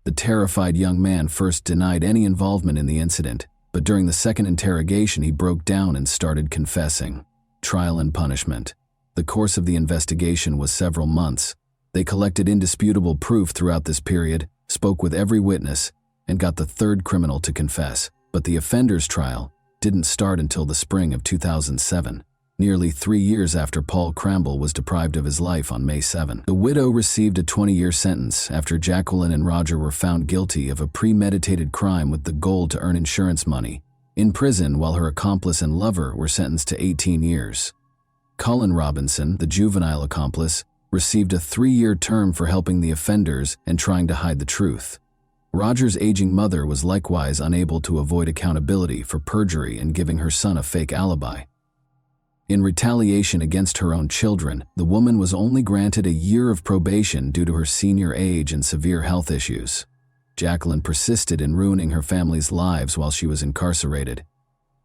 The terrified young man first denied any involvement in the incident, but during the second interrogation he broke down and started confessing. Trial and punishment. The course of the investigation was several months. They collected indisputable proof throughout this period, spoke with every witness, and got the third criminal to confess, but the offender's trial didn't start until the spring of 2007, nearly 3 years after Paul Cramble was deprived of his life on May 7. The widow received a 20-year sentence after Jacqueline and Roger were found guilty of a premeditated crime with the goal to earn insurance money, in prison, while her accomplice and lover were sentenced to 18 years. Colin Robinson, the juvenile accomplice, received a 3-year term for helping the offenders and trying to hide the truth. Roger's aging mother was likewise unable to avoid accountability for perjury and giving her son a fake alibi. In retaliation against her own children, the woman was only granted a year of probation due to her senior age and severe health issues. Jacqueline persisted in ruining her family's lives while she was incarcerated.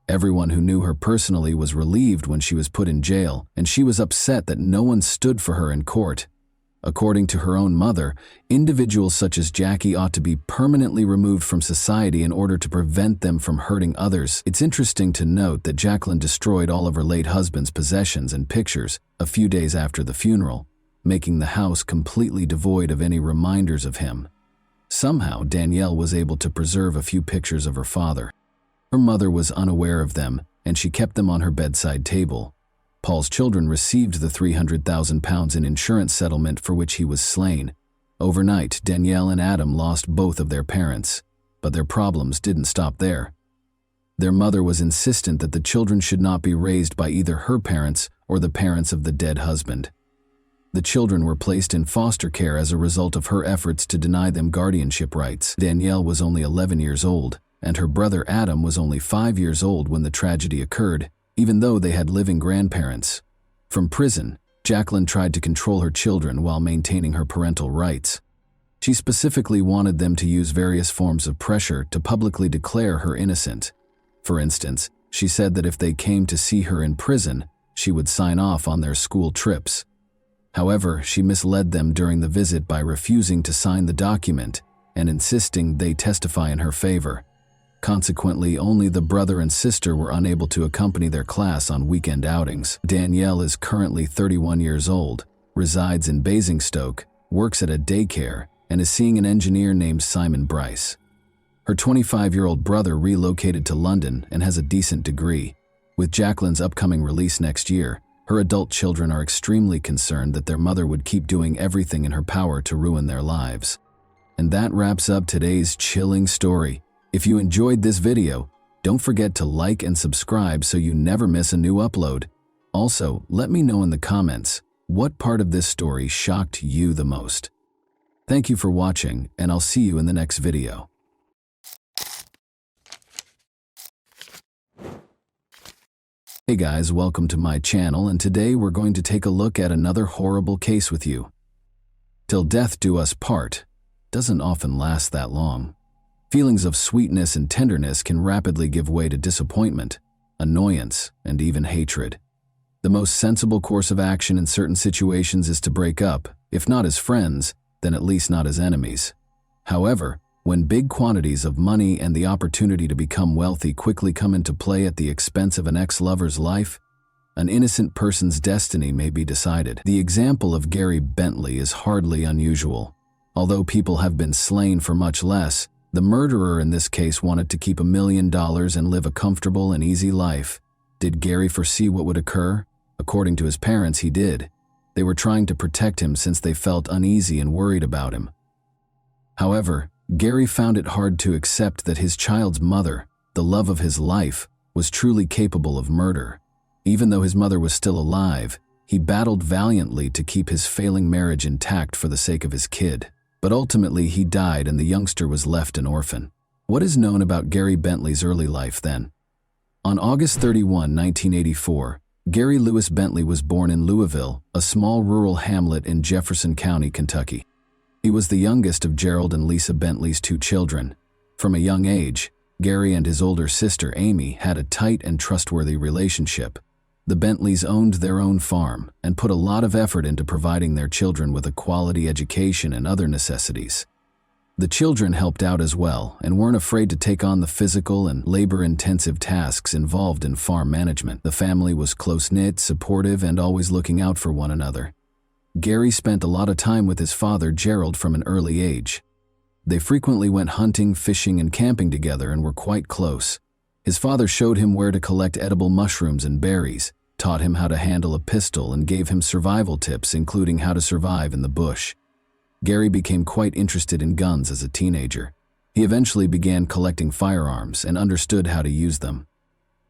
Everyone who knew her personally was relieved when she was put in jail, and she was upset that no one stood for her in court. According to her own mother, individuals such as Jackie ought to be permanently removed from society in order to prevent them from hurting others. It's interesting to note that Jacqueline destroyed all of her late husband's possessions and pictures a few days after the funeral, making the house completely devoid of any reminders of him. Somehow, Danielle was able to preserve a few pictures of her father. Her mother was unaware of them, and she kept them on her bedside table. Paul's children received the £300,000 in insurance settlement for which he was slain. Overnight, Danielle and Adam lost both of their parents, but their problems didn't stop there. Their mother was insistent that the children should not be raised by either her parents or the parents of the dead husband. The children were placed in foster care as a result of her efforts to deny them guardianship rights. Danielle was only 11 years old, and her brother Adam was only 5 years old when the tragedy occurred, even though they had living grandparents. From prison, Jacqueline tried to control her children while maintaining her parental rights. She specifically wanted them to use various forms of pressure to publicly declare her innocent. For instance, she said that if they came to see her in prison, she would sign off on their school trips. However, she misled them during the visit by refusing to sign the document and insisting they testify in her favor. Consequently, only the brother and sister were unable to accompany their class on weekend outings. Danielle is currently 31 years old, resides in Basingstoke, works at a daycare, and is seeing an engineer named Simon Bryce. Her 25-year-old brother relocated to London and has a decent degree. With Jacqueline's upcoming release next year, her adult children are extremely concerned that their mother would keep doing everything in her power to ruin their lives. And that wraps up today's chilling story. If you enjoyed this video, don't forget to like and subscribe so you never miss a new upload. Also, let me know in the comments what part of this story shocked you the most. Thank you for watching, and I'll see you in the next video. Hey guys, welcome to my channel, and today we're going to take a look at another horrible case with you. Till death do us part doesn't often last that long. Feelings of sweetness and tenderness can rapidly give way to disappointment, annoyance, and even hatred. The most sensible course of action in certain situations is to break up, if not as friends, then at least not as enemies. However, when big quantities of money and the opportunity to become wealthy quickly come into play at the expense of an ex-lover's life, an innocent person's destiny may be decided. The example of Gary Bentley is hardly unusual. Although people have been slain for much less, the murderer in this case wanted to keep $1 million and live a comfortable and easy life. Did Gary foresee what would occur? According to his parents, he did. They were trying to protect him since they felt uneasy and worried about him. However, Gary found it hard to accept that his child's mother, the love of his life, was truly capable of murder. Even though his mother was still alive, he battled valiantly to keep his failing marriage intact for the sake of his kid. But ultimately he died and the youngster was left an orphan. What is known about Gary Bentley's early life then? On August 31, 1984, Gary Lewis Bentley was born in Louisville, a small rural hamlet in Jefferson County, Kentucky. He was the youngest of Gerald and Lisa Bentley's 2 children. From a young age, Gary and his older sister Amy had a tight and trustworthy relationship. The Bentleys owned their own farm and put a lot of effort into providing their children with a quality education and other necessities. The children helped out as well and weren't afraid to take on the physical and labor-intensive tasks involved in farm management. The family was close-knit, supportive, and always looking out for one another. Gary spent a lot of time with his father, Gerald, from an early age. They frequently went hunting, fishing, and camping together and were quite close. His father showed him where to collect edible mushrooms and berries, taught him how to handle a pistol, and gave him survival tips, including how to survive in the bush. Gary became quite interested in guns as a teenager. He eventually began collecting firearms and understood how to use them.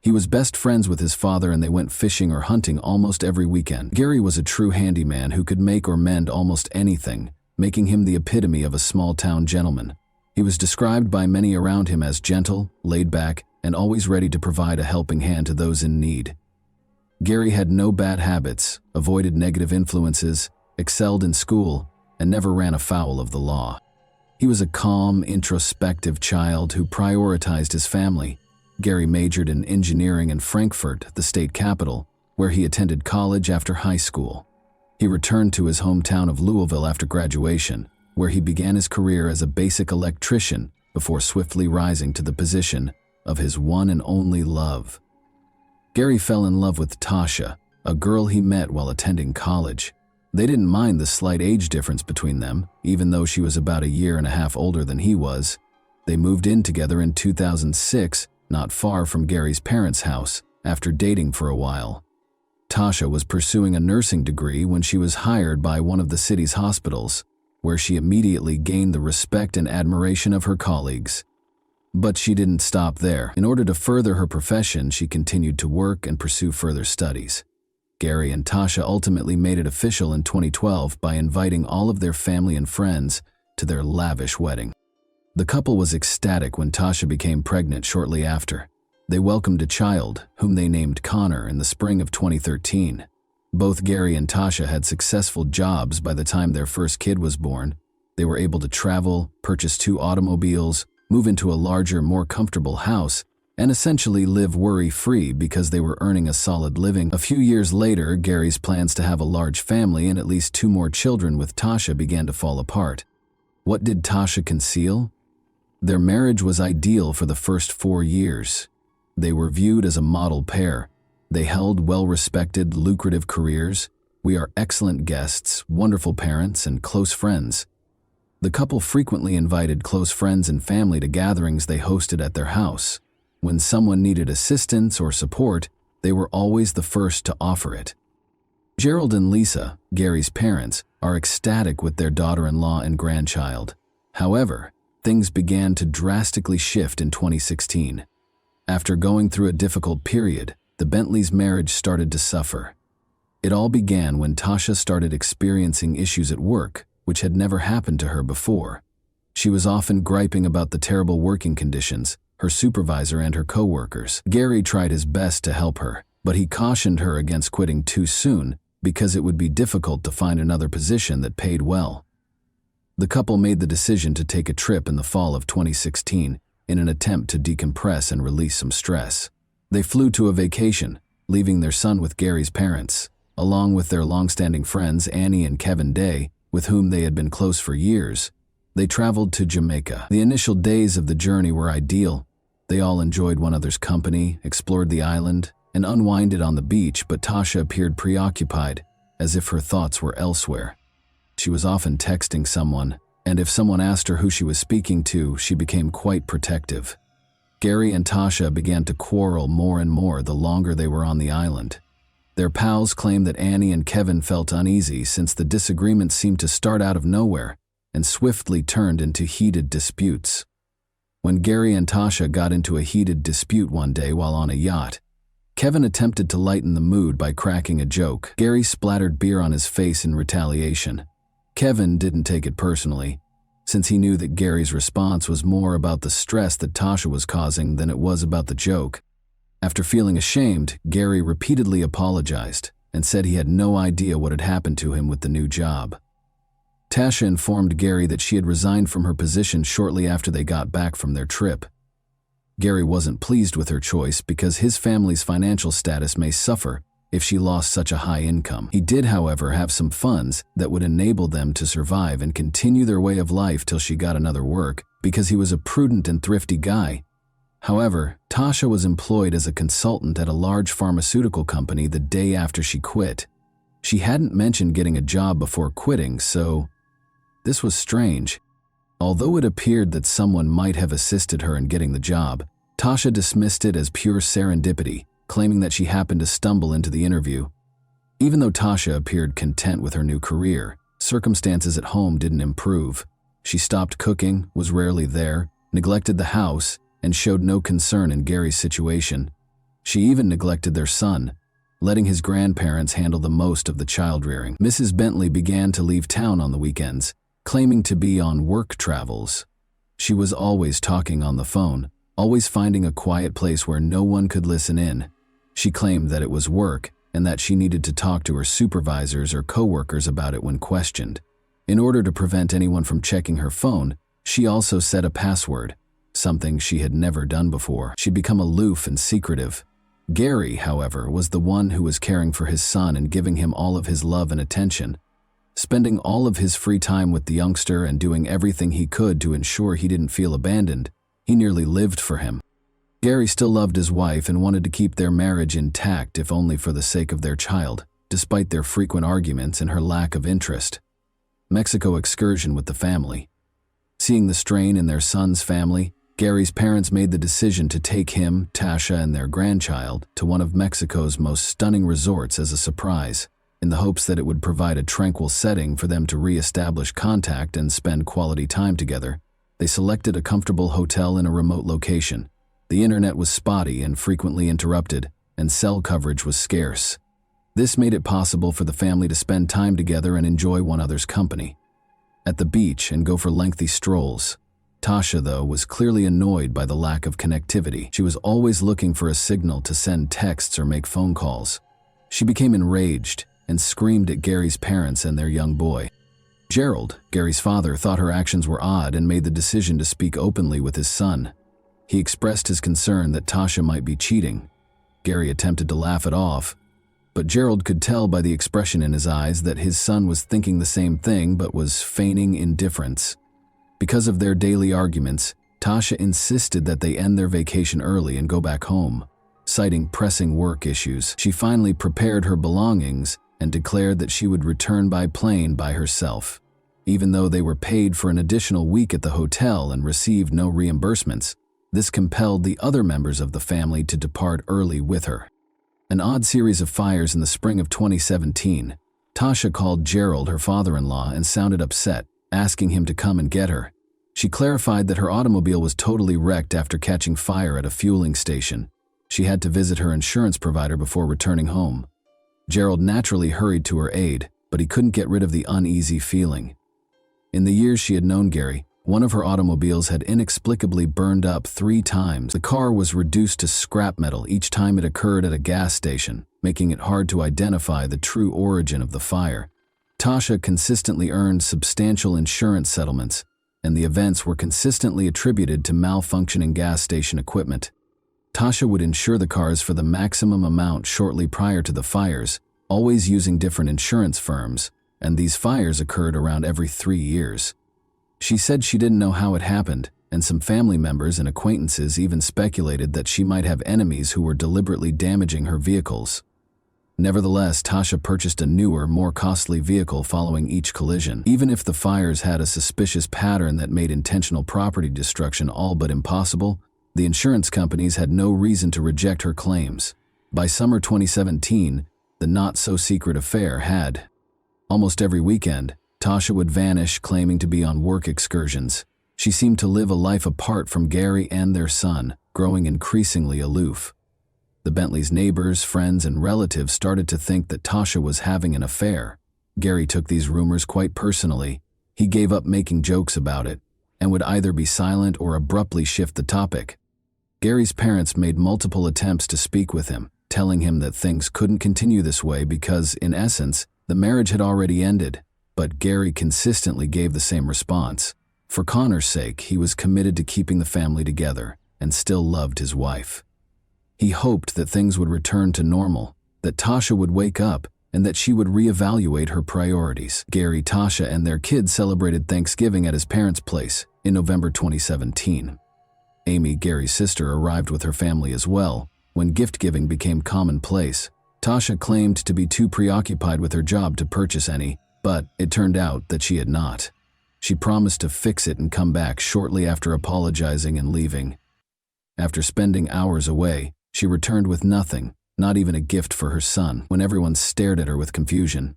He was best friends with his father and they went fishing or hunting almost every weekend. Gary was a true handyman who could make or mend almost anything, making him the epitome of a small-town gentleman. He was described by many around him as gentle, laid-back, and always ready to provide a helping hand to those in need. Gary had no bad habits, avoided negative influences, excelled in school, and never ran afoul of the law. He was a calm, introspective child who prioritized his family. Gary majored in engineering in Frankfurt, the state capital, where he attended college after high school. He returned to his hometown of Louisville after graduation, where he began his career as a basic electrician before swiftly rising to the position of his one and only love. Gary fell in love with Tasha, a girl he met while attending college. They didn't mind the slight age difference between them, even though she was about 1.5 years older than he was. They moved in together in 2006, not far from Gary's parents' house, after dating for a while. Tasha was pursuing a nursing degree when she was hired by one of the city's hospitals, where she immediately gained the respect and admiration of her colleagues. But she didn't stop there. In order to further her profession, she continued to work and pursue further studies. Gary and Tasha ultimately made it official in 2012 by inviting all of their family and friends to their lavish wedding. The couple was ecstatic when Tasha became pregnant shortly after. They welcomed a child, whom they named Connor, in the spring of 2013. Both Gary and Tasha had successful jobs by the time their first kid was born. They were able to travel, purchase 2 automobiles, move into a larger, more comfortable house, and essentially live worry-free because they were earning a solid living. A few years later, Gary's plans to have a large family and at least 2 more children with Tasha began to fall apart. What did Tasha conceal? Their marriage was ideal for the first 4 years. They were viewed as a model pair. They held well-respected, lucrative careers. We are excellent guests, wonderful parents, and close friends. The couple frequently invited close friends and family to gatherings they hosted at their house. When someone needed assistance or support, they were always the first to offer it. Gerald and Lisa, Gary's parents, are ecstatic with their daughter-in-law and grandchild. However, things began to drastically shift in 2016. After going through a difficult period, the Bentleys' marriage started to suffer. It all began when Tasha started experiencing issues at work, which had never happened to her before. She was often griping about the terrible working conditions, her supervisor and her co-workers. Gary tried his best to help her, but he cautioned her against quitting too soon because it would be difficult to find another position that paid well. The couple made the decision to take a trip in the fall of 2016 in an attempt to decompress and release some stress. They flew to a vacation, leaving their son with Gary's parents, along with their long-standing friends Annie and Kevin Day, with whom they had been close for years. They traveled to Jamaica. The initial days of the journey were ideal. They all enjoyed one another's company, explored the island, and unwinded on the beach, but Tasha appeared preoccupied, as if her thoughts were elsewhere. She was often texting someone, and if someone asked her who she was speaking to, she became quite protective. Gary and Tasha began to quarrel more and more the longer they were on the island. Their pals claimed that Annie and Kevin felt uneasy since the disagreements seemed to start out of nowhere and swiftly turned into heated disputes. When Gary and Tasha got into a heated dispute one day while on a yacht, Kevin attempted to lighten the mood by cracking a joke. Gary splattered beer on his face in retaliation. Kevin didn't take it personally, since he knew that Gary's response was more about the stress that Tasha was causing than it was about the joke. After feeling ashamed, Gary repeatedly apologized and said he had no idea what had happened to him with the new job. Tasha informed Gary that she had resigned from her position shortly after they got back from their trip. Gary wasn't pleased with her choice because his family's financial status may suffer if she lost such a high income. He did, however, have some funds that would enable them to survive and continue their way of life till she got another work, because he was a prudent and thrifty guy. However, Tasha was employed as a consultant at a large pharmaceutical company the day after she quit. She hadn't mentioned getting a job before quitting, so this was strange. Although it appeared that someone might have assisted her in getting the job, Tasha dismissed it as pure serendipity, claiming that she happened to stumble into the interview. Even though Tasha appeared content with her new career, circumstances at home didn't improve. She stopped cooking, was rarely there, neglected the house, and showed no concern in Gary's situation. She even neglected their son, letting his grandparents handle the most of the child-rearing. Mrs. Bentley began to leave town on the weekends, claiming to be on work travels. She was always talking on the phone, always finding a quiet place where no one could listen in. She claimed that it was work and that she needed to talk to her supervisors or coworkers about it when questioned. In order to prevent anyone from checking her phone, she also set a password, something she had never done before. She'd become aloof and secretive. Gary, however, was the one who was caring for his son and giving him all of his love and attention. Spending all of his free time with the youngster and doing everything he could to ensure he didn't feel abandoned, he nearly lived for him. Gary still loved his wife and wanted to keep their marriage intact, if only for the sake of their child, despite their frequent arguments and her lack of interest. Mexico excursion with the family. Seeing the strain in their son's family, Gary's parents made the decision to take him, Tasha, and their grandchild to one of Mexico's most stunning resorts as a surprise, in the hopes that it would provide a tranquil setting for them to re-establish contact and spend quality time together. They selected a comfortable hotel in a remote location. The internet was spotty and frequently interrupted, and cell coverage was scarce. This made it possible for the family to spend time together and enjoy one another's company. At the beach and go for lengthy strolls. Tasha, though, was clearly annoyed by the lack of connectivity. She was always looking for a signal to send texts or make phone calls. She became enraged and screamed at Gary's parents and their young boy. Gerald, Gary's father, thought her actions were odd and made the decision to speak openly with his son. He expressed his concern that Tasha might be cheating. Gary attempted to laugh it off, but Gerald could tell by the expression in his eyes that his son was thinking the same thing but was feigning indifference. Because of their daily arguments, Tasha insisted that they end their vacation early and go back home. Citing pressing work issues, she finally prepared her belongings and declared that she would return by plane by herself. Even though they were paid for an additional week at the hotel and received no reimbursements, this compelled the other members of the family to depart early with her. An odd series of fires in the spring of 2017, Tasha called Gerald, her father-in-law, and sounded upset, asking him to come and get her. She clarified that her automobile was totally wrecked after catching fire at a fueling station. She had to visit her insurance provider before returning home. Gerald naturally hurried to her aid, but he couldn't get rid of the uneasy feeling. In the years she had known Gary, one of her automobiles had inexplicably burned up 3 times. The car was reduced to scrap metal each time it occurred at a gas station, making it hard to identify the true origin of the fire. Tasha consistently earned substantial insurance settlements, and the events were consistently attributed to malfunctioning gas station equipment. Tasha would insure the cars for the maximum amount shortly prior to the fires, always using different insurance firms, and these fires occurred around every 3 years. She said she didn't know how it happened, and some family members and acquaintances even speculated that she might have enemies who were deliberately damaging her vehicles. Nevertheless, Tasha purchased a newer, more costly vehicle following each collision. Even if the fires had a suspicious pattern that made intentional property destruction all but impossible, the insurance companies had no reason to reject her claims. By summer 2017, the not-so-secret affair had. Almost every weekend, Tasha would vanish, claiming to be on work excursions. She seemed to live a life apart from Gary and their son, growing increasingly aloof. The Bentleys' neighbors, friends, and relatives started to think that Tasha was having an affair. Gary took these rumors quite personally. He gave up making jokes about it, and would either be silent or abruptly shift the topic. Gary's parents made multiple attempts to speak with him, telling him that things couldn't continue this way because, in essence, the marriage had already ended. But Gary consistently gave the same response. For Connor's sake, he was committed to keeping the family together and still loved his wife. He hoped that things would return to normal, that Tasha would wake up, and that she would reevaluate her priorities. Gary, Tasha, and their kids celebrated Thanksgiving at his parents' place in November 2017. Amy, Gary's sister, arrived with her family as well. When gift-giving became commonplace, Tasha claimed to be too preoccupied with her job to purchase any, but it turned out that she had not. She promised to fix it and come back shortly after apologizing and leaving. After spending hours away, she returned with nothing, not even a gift for her son, when everyone stared at her with confusion.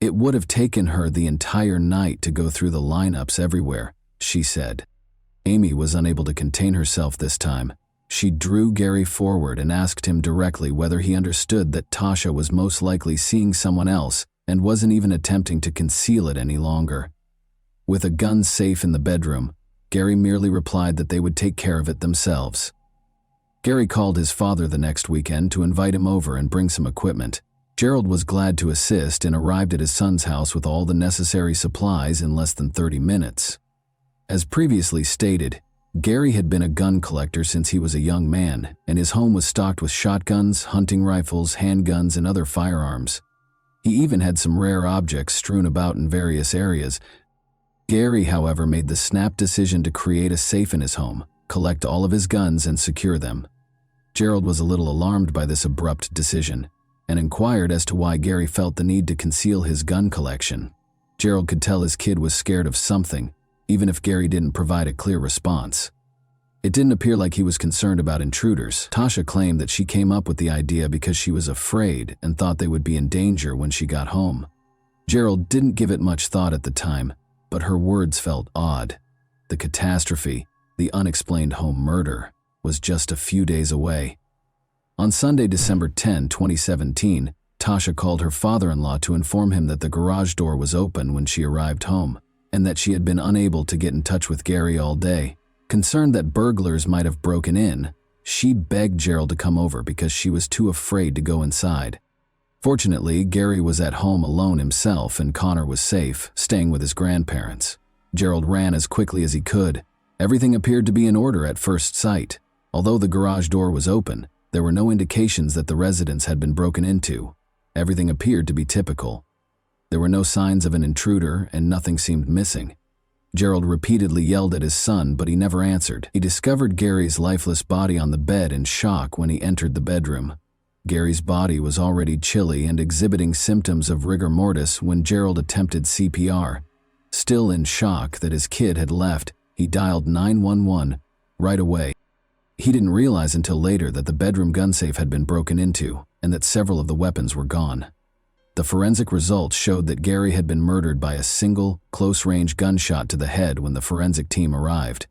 It would have taken her the entire night to go through the lineups everywhere, she said. Amy was unable to contain herself this time. She drew Gary forward and asked him directly whether he understood that Tasha was most likely seeing someone else and wasn't even attempting to conceal it any longer. With a gun safe in the bedroom, Gary merely replied that they would take care of it themselves. Gary called his father the next weekend to invite him over and bring some equipment. Gerald was glad to assist and arrived at his son's house with all the necessary supplies in less than 30 minutes. As previously stated, Gary had been a gun collector since he was a young man, and his home was stocked with shotguns, hunting rifles, handguns, and other firearms. He even had some rare objects strewn about in various areas. Gary, however, made the snap decision to create a safe in his home, collect all of his guns, and secure them. Gerald was a little alarmed by this abrupt decision, and inquired as to why Gary felt the need to conceal his gun collection. Gerald could tell his kid was scared of something, even if Gary didn't provide a clear response. It didn't appear like he was concerned about intruders. Tasha claimed that she came up with the idea because she was afraid and thought they would be in danger when she got home. Gerald didn't give it much thought at the time, but her words felt odd. The catastrophe, the unexplained home murder, was just a few days away. On Sunday, December 10, 2017, Tasha called her father-in-law to inform him that the garage door was open when she arrived home, and that she had been unable to get in touch with Gary all day. Concerned that burglars might have broken in, she begged Gerald to come over because she was too afraid to go inside. Fortunately, Gary was at home alone himself and Connor was safe, staying with his grandparents. Gerald ran as quickly as he could. Everything appeared to be in order at first sight. Although the garage door was open, there were no indications that the residence had been broken into. Everything appeared to be typical. There were no signs of an intruder and nothing seemed missing. Gerald repeatedly yelled at his son, but he never answered. He discovered Gary's lifeless body on the bed in shock when he entered the bedroom. Gary's body was already chilly and exhibiting symptoms of rigor mortis when Gerald attempted CPR. Still in shock that his kid had left, he dialed 911 right away. He didn't realize until later that the bedroom gun safe had been broken into and that several of the weapons were gone. The forensic results showed that Gary had been murdered by a single, close-range gunshot to the head when the forensic team arrived.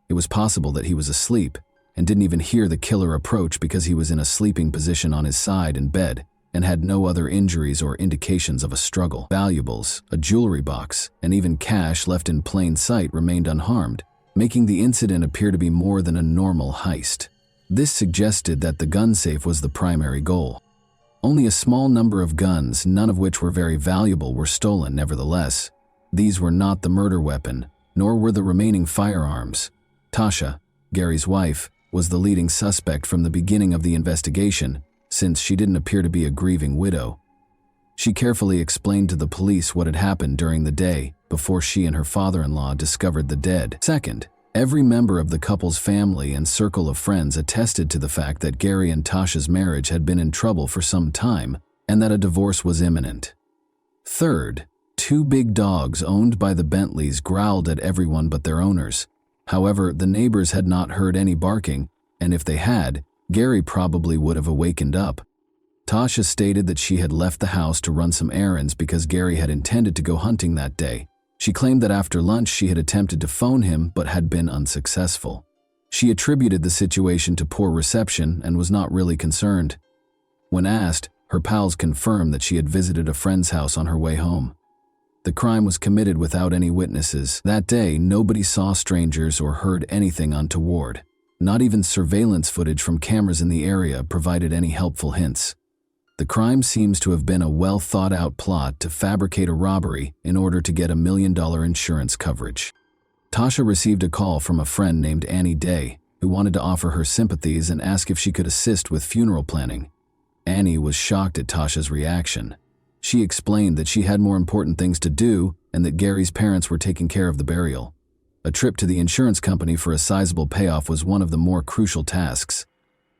It was possible that he was asleep and didn't even hear the killer approach because he was in a sleeping position on his side in bed and had no other injuries or indications of a struggle. Valuables, a jewelry box, and even cash left in plain sight remained unharmed, making the incident appear to be more than a normal heist. This suggested that the gun safe was the primary goal. Only a small number of guns, none of which were very valuable, were stolen nevertheless. These were not the murder weapon, nor were the remaining firearms. Tasha, Gary's wife, was the leading suspect from the beginning of the investigation, since she didn't appear to be a grieving widow. She carefully explained to the police what had happened during the day before she and her father-in-law discovered the dead. Second, every member of the couple's family and circle of friends attested to the fact that Gary and Tasha's marriage had been in trouble for some time and that a divorce was imminent. Third, 2 big dogs owned by the Bentleys growled at everyone but their owners. However, the neighbors had not heard any barking, and if they had, Gary probably would have awakened up. Tasha stated that she had left the house to run some errands because Gary had intended to go hunting that day. She claimed that after lunch she had attempted to phone him but had been unsuccessful. She attributed the situation to poor reception and was not really concerned. When asked, her pals confirmed that she had visited a friend's house on her way home. The crime was committed without any witnesses. That day, nobody saw strangers or heard anything untoward. Not even surveillance footage from cameras in the area provided any helpful hints. The crime seems to have been a well-thought-out plot to fabricate a robbery in order to get $1 million insurance coverage. Tasha received a call from a friend named Annie Day, who wanted to offer her sympathies and ask if she could assist with funeral planning. Annie was shocked at Tasha's reaction. She explained that she had more important things to do and that Gary's parents were taking care of the burial. A trip to the insurance company for a sizable payoff was one of the more crucial tasks.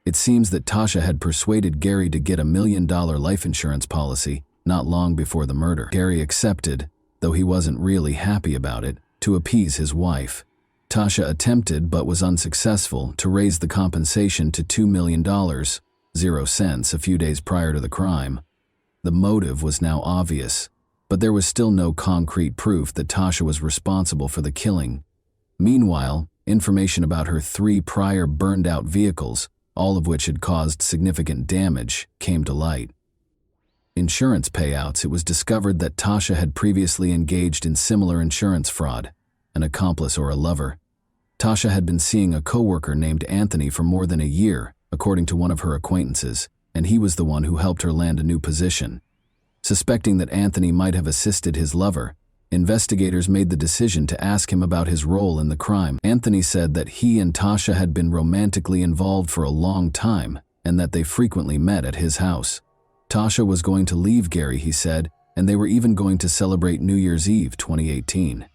It seems that Tasha had persuaded Gary to get $1 million life insurance policy not long before the murder. Gary accepted, though he wasn't really happy about it, to appease his wife. Tasha attempted but was unsuccessful to raise the compensation to $2 million, 0 cents, a few days prior to the crime. The motive was now obvious, but there was still no concrete proof that Tasha was responsible for the killing. Meanwhile, information about her 3 prior burned-out vehicles, all of which had caused significant damage, came to light. Insurance payouts. It was discovered that Tasha had previously engaged in similar insurance fraud, an accomplice or a lover. Tasha had been seeing a coworker named Anthony for more than a year, according to one of her acquaintances, and he was the one who helped her land a new position. Suspecting that Anthony might have assisted his lover, investigators made the decision to ask him about his role in the crime. Anthony said that he and Tasha had been romantically involved for a long time and that they frequently met at his house. Tasha was going to leave Gary, he said, and they were even going to celebrate New Year's Eve 2018.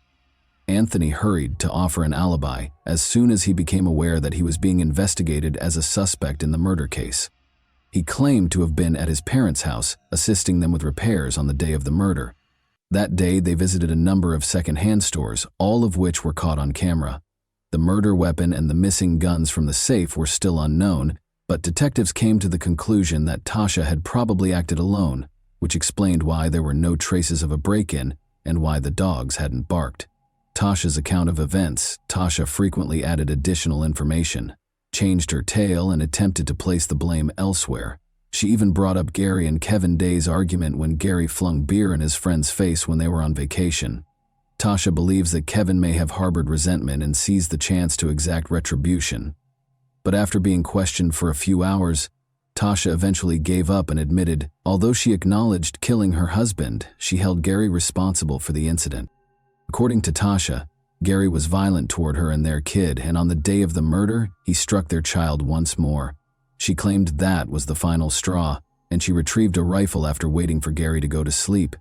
Anthony hurried to offer an alibi as soon as he became aware that he was being investigated as a suspect in the murder case. He claimed to have been at his parents' house, assisting them with repairs on the day of the murder. That day, they visited a number of second-hand stores, all of which were caught on camera. The murder weapon and the missing guns from the safe were still unknown, but detectives came to the conclusion that Tasha had probably acted alone, which explained why there were no traces of a break-in and why the dogs hadn't barked. Tasha's account of events. Tasha frequently added additional information, changed her tale, and attempted to place the blame elsewhere. She even brought up Gary and Kevin Day's argument when Gary flung beer in his friend's face when they were on vacation. Tasha believes that Kevin may have harbored resentment and seized the chance to exact retribution. But after being questioned for a few hours, Tasha eventually gave up and admitted, although she acknowledged killing her husband, she held Gary responsible for the incident. According to Tasha, Gary was violent toward her and their kid, and on the day of the murder, he struck their child once more. She claimed that was the final straw, and she retrieved a rifle after waiting for Gary to go to sleep.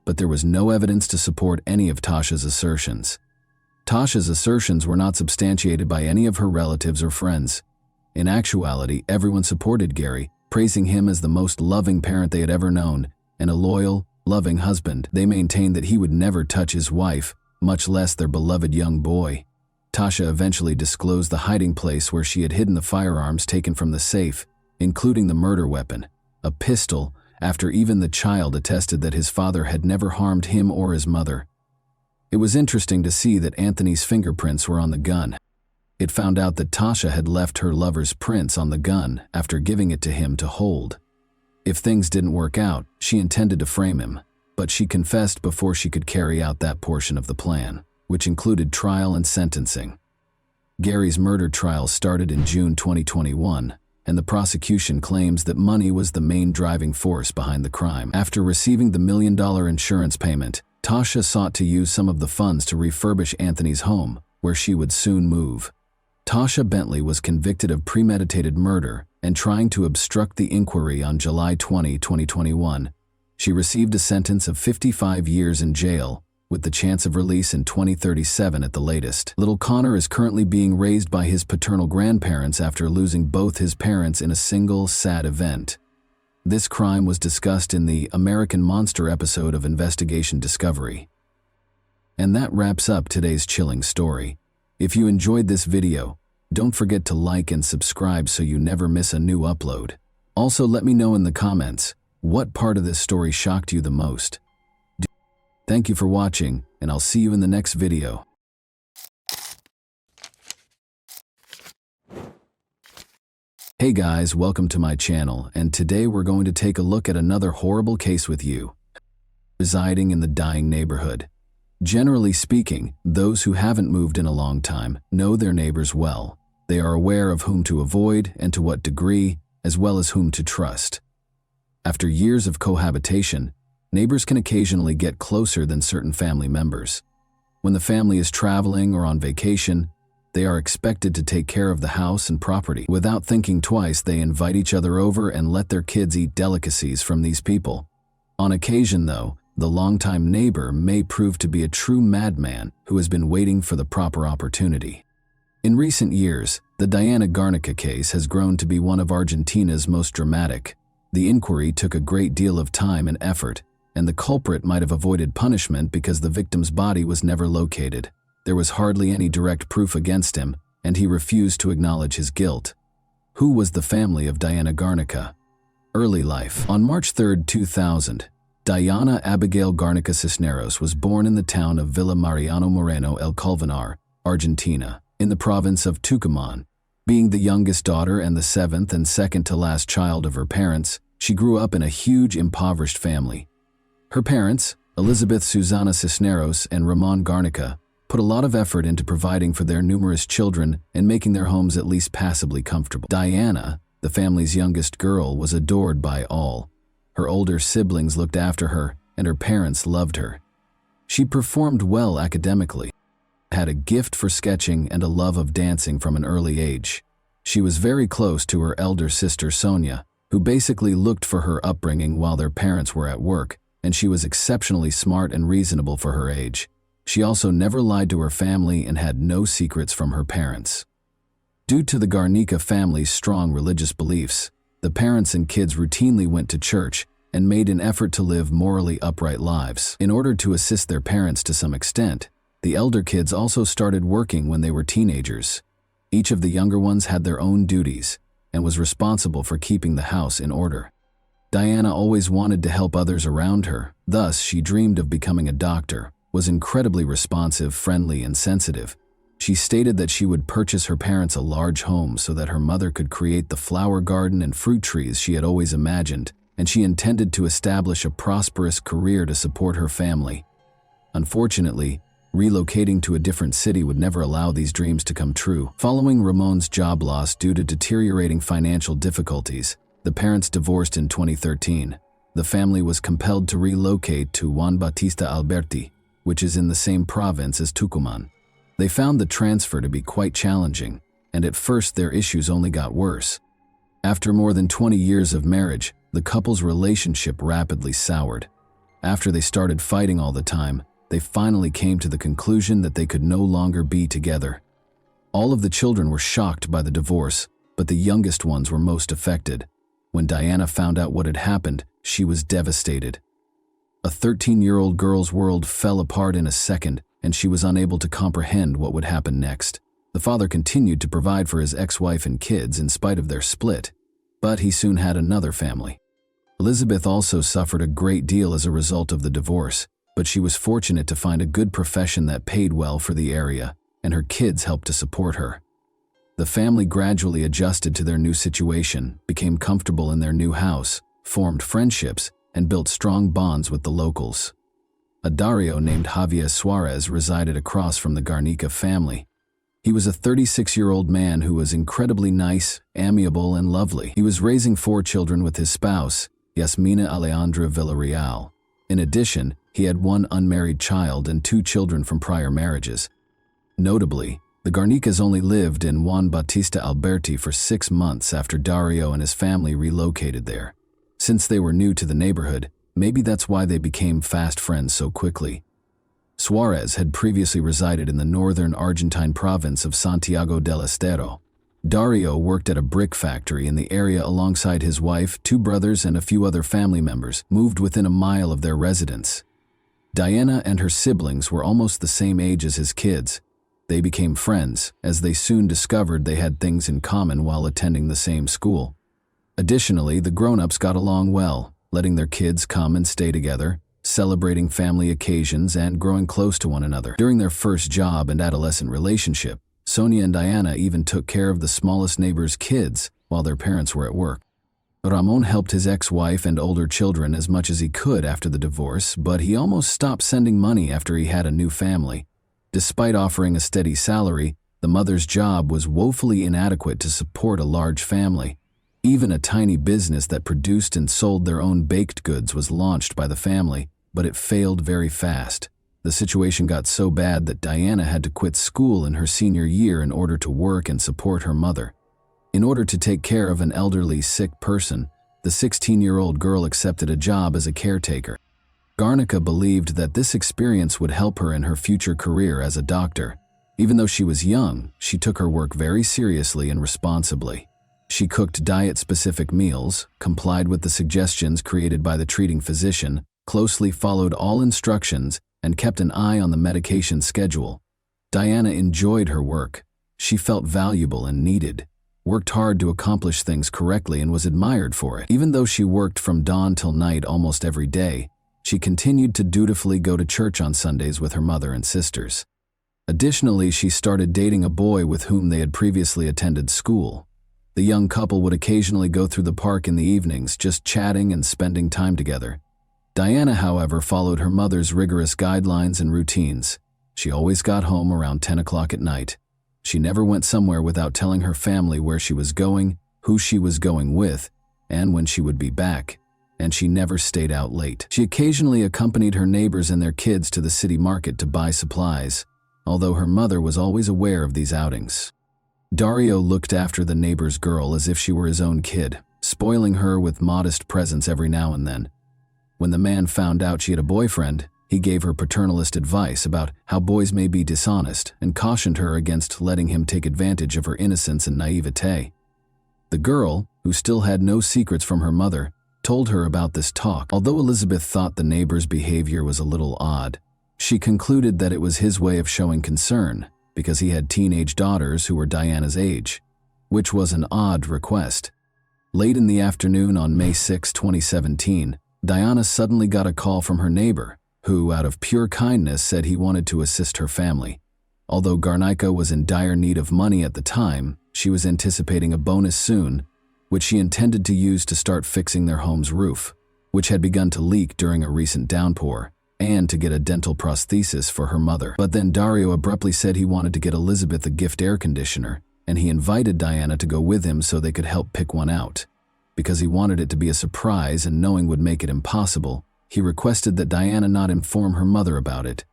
But there was no evidence to support any of Tasha's assertions. Tasha's assertions were not substantiated by any of her relatives or friends. In actuality, everyone supported Gary, praising him as the most loving parent they had ever known, and a loyal, loving husband. They maintained that he would never touch his wife, much less their beloved young boy. Tasha eventually disclosed the hiding place where she had hidden the firearms taken from the safe, including the murder weapon, a pistol, after even the child attested that his father had never harmed him or his mother. It was interesting to see that Anthony's fingerprints were on the gun. It found out that Tasha had left her lover's prints on the gun after giving it to him to hold. If things didn't work out, she intended to frame him, but she confessed before she could carry out that portion of the plan, which included trial and sentencing. Gary's murder trial started in June 2021, and the prosecution claims that money was the main driving force behind the crime. After receiving the $1 million insurance payment, Tasha sought to use some of the funds to refurbish Anthony's home, where she would soon move. Tasha Bentley was convicted of premeditated murder and trying to obstruct the inquiry on July 20, 2021. She received a sentence of 55 years in jail, with the chance of release in 2037 at the latest. Little Connor is currently being raised by his paternal grandparents after losing both his parents in a single sad event. This crime was discussed in the American Monster episode of Investigation Discovery. And that wraps up today's chilling story. If you enjoyed this video, don't forget to like and subscribe so you never miss a new upload. Also, let me know in the comments, what part of this story shocked you the most? Thank you for watching, and I'll see you in the next video. Hey guys, welcome to my channel, and today we're going to take a look at another horrible case with you. Residing in the dying neighborhood. Generally speaking, those who haven't moved in a long time know their neighbors well. They are aware of whom to avoid and to what degree, as well as whom to trust. After years of cohabitation, neighbors can occasionally get closer than certain family members. When the family is traveling or on vacation, they are expected to take care of the house and property. Without thinking twice, they invite each other over and let their kids eat delicacies from these people. On occasion, though, the longtime neighbor may prove to be a true madman who has been waiting for the proper opportunity. In recent years, the Diana Garnica case has grown to be one of Argentina's most dramatic. The inquiry took a great deal of time and effort, and the culprit might have avoided punishment because the victim's body was never located. There was hardly any direct proof against him, and he refused to acknowledge his guilt. Who was the family of Diana Garnica? Early life. On March 3, 2000, Diana Abigail Garnica Cisneros was born in the town of Villa Mariano Moreno El Colmenar, Argentina, in the province of Tucumán. Being the youngest daughter and the seventh and second to last child of her parents, she grew up in a huge impoverished family. Her parents, Elizabeth Susana Cisneros and Ramon Garnica, put a lot of effort into providing for their numerous children and making their homes at least passably comfortable. Diana, the family's youngest girl, was adored by all. Her older siblings looked after her, and her parents loved her. She performed well academically, had a gift for sketching and a love of dancing from an early age. She was very close to her elder sister Sonia, who basically looked for her upbringing while their parents were at work, and she was exceptionally smart and reasonable for her age. She also never lied to her family and had no secrets from her parents. Due to the Garnica family's strong religious beliefs, the parents and kids routinely went to church and made an effort to live morally upright lives. In order to assist their parents to some extent, the elder kids also started working when they were teenagers. Each of the younger ones had their own duties and was responsible for keeping the house in order. Diana always wanted to help others around her, thus she dreamed of becoming a doctor, was incredibly responsive, friendly, and sensitive. She stated that she would purchase her parents a large home so that her mother could create the flower garden and fruit trees she had always imagined, and she intended to establish a prosperous career to support her family. Unfortunately, relocating to a different city would never allow these dreams to come true. Following Ramon's job loss due to deteriorating financial difficulties, the parents divorced in 2013. The family was compelled to relocate to Juan Bautista Alberti, which is in the same province as Tucumán. They found the transfer to be quite challenging, and at first their issues only got worse. After more than 20 years of marriage, the couple's relationship rapidly soured. After they started fighting all the time, they finally came to the conclusion that they could no longer be together. All of the children were shocked by the divorce, but the youngest ones were most affected. When Diana found out what had happened, she was devastated. A 13-year-old girl's world fell apart in a second, and she was unable to comprehend what would happen next. The father continued to provide for his ex-wife and kids in spite of their split, but he soon had another family. Elizabeth also suffered a great deal as a result of the divorce, but she was fortunate to find a good profession that paid well for the area, and her kids helped to support her. The family gradually adjusted to their new situation, became comfortable in their new house, formed friendships, and built strong bonds with the locals. A Dario named Javier Suarez resided across from the Garnica family. He was a 36-year-old man who was incredibly nice, amiable, and lovely. He was raising 4 children with his spouse, Yasmina Alejandra Villarreal. In addition, he had 1 unmarried child and 2 children from prior marriages. Notably, The Garnicas only lived in Juan Bautista Alberti for 6 months after Dario and his family relocated there. Since they were new to the neighborhood, maybe that's why they became fast friends so quickly. Suarez had previously resided in the northern Argentine province of Santiago del Estero. Dario worked at a brick factory in the area alongside his wife, 2 brothers, and a few other family members, moved within a mile of their residence. Diana and her siblings were almost the same age as his kids. They became friends, as they soon discovered they had things in common while attending the same school. Additionally, the grown-ups got along well, letting their kids come and stay together, celebrating family occasions and growing close to one another. During their first job and adolescent relationship, Sonia and Diana even took care of the smallest neighbor's kids while their parents were at work. Ramon helped his ex-wife and older children as much as he could after the divorce, but he almost stopped sending money after he had a new family. Despite offering a steady salary, the mother's job was woefully inadequate to support a large family. Even a tiny business that produced and sold their own baked goods was launched by the family, but it failed very fast. The situation got so bad that Diana had to quit school in her senior year in order to work and support her mother. In order to take care of an elderly, sick person, the 16-year-old girl accepted a job as a caretaker. Garnica believed that this experience would help her in her future career as a doctor. Even though she was young, she took her work very seriously and responsibly. She cooked diet-specific meals, complied with the suggestions created by the treating physician, closely followed all instructions, and kept an eye on the medication schedule. Diana enjoyed her work. She felt valuable and needed, worked hard to accomplish things correctly, and was admired for it. Even though she worked from dawn till night almost every day, she continued to dutifully go to church on Sundays with her mother and sisters. Additionally, she started dating a boy with whom they had previously attended school. The young couple would occasionally go through the park in the evenings, just chatting and spending time together. Diana, however, followed her mother's rigorous guidelines and routines. She always got home around 10 o'clock at night. She never went somewhere without telling her family where she was going, who she was going with, and when she would be back. And she never stayed out late. She occasionally accompanied her neighbors and their kids to the city market to buy supplies, although her mother was always aware of these outings. Dario looked after the neighbor's girl as if she were his own kid, spoiling her with modest presents every now and then. When the man found out she had a boyfriend, he gave her paternalist advice about how boys may be dishonest and cautioned her against letting him take advantage of her innocence and naivete. The girl, who still had no secrets from her mother, told her about this talk. Although Elizabeth thought the neighbor's behavior was a little odd, she concluded that it was his way of showing concern because he had teenage daughters who were Diana's age, which was an odd request. Late in the afternoon on May 6, 2017, Diana suddenly got a call from her neighbor, who, out of pure kindness, said he wanted to assist her family. Although Garnica was in dire need of money at the time, she was anticipating a bonus soon, which she intended to use to start fixing their home's roof, which had begun to leak during a recent downpour, and to get a dental prosthesis for her mother. But then Dario abruptly said he wanted to get Elizabeth a gift air conditioner, and he invited Diana to go with him so they could help pick one out. Because he wanted it to be a surprise and knowing would make it impossible, he requested that Diana not inform her mother about it.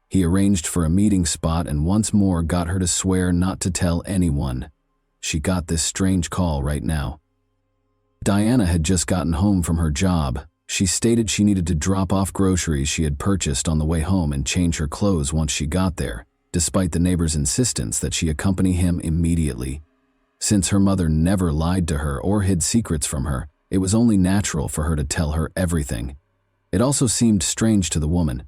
He arranged for a meeting spot and once more got her to swear not to tell anyone. She got this strange call right now. Diana had just gotten home from her job. She stated she needed to drop off groceries she had purchased on the way home and change her clothes once she got there, despite the neighbor's insistence that she accompany him immediately. Since her mother never lied to her or hid secrets from her, it was only natural for her to tell her everything. It also seemed strange to the woman.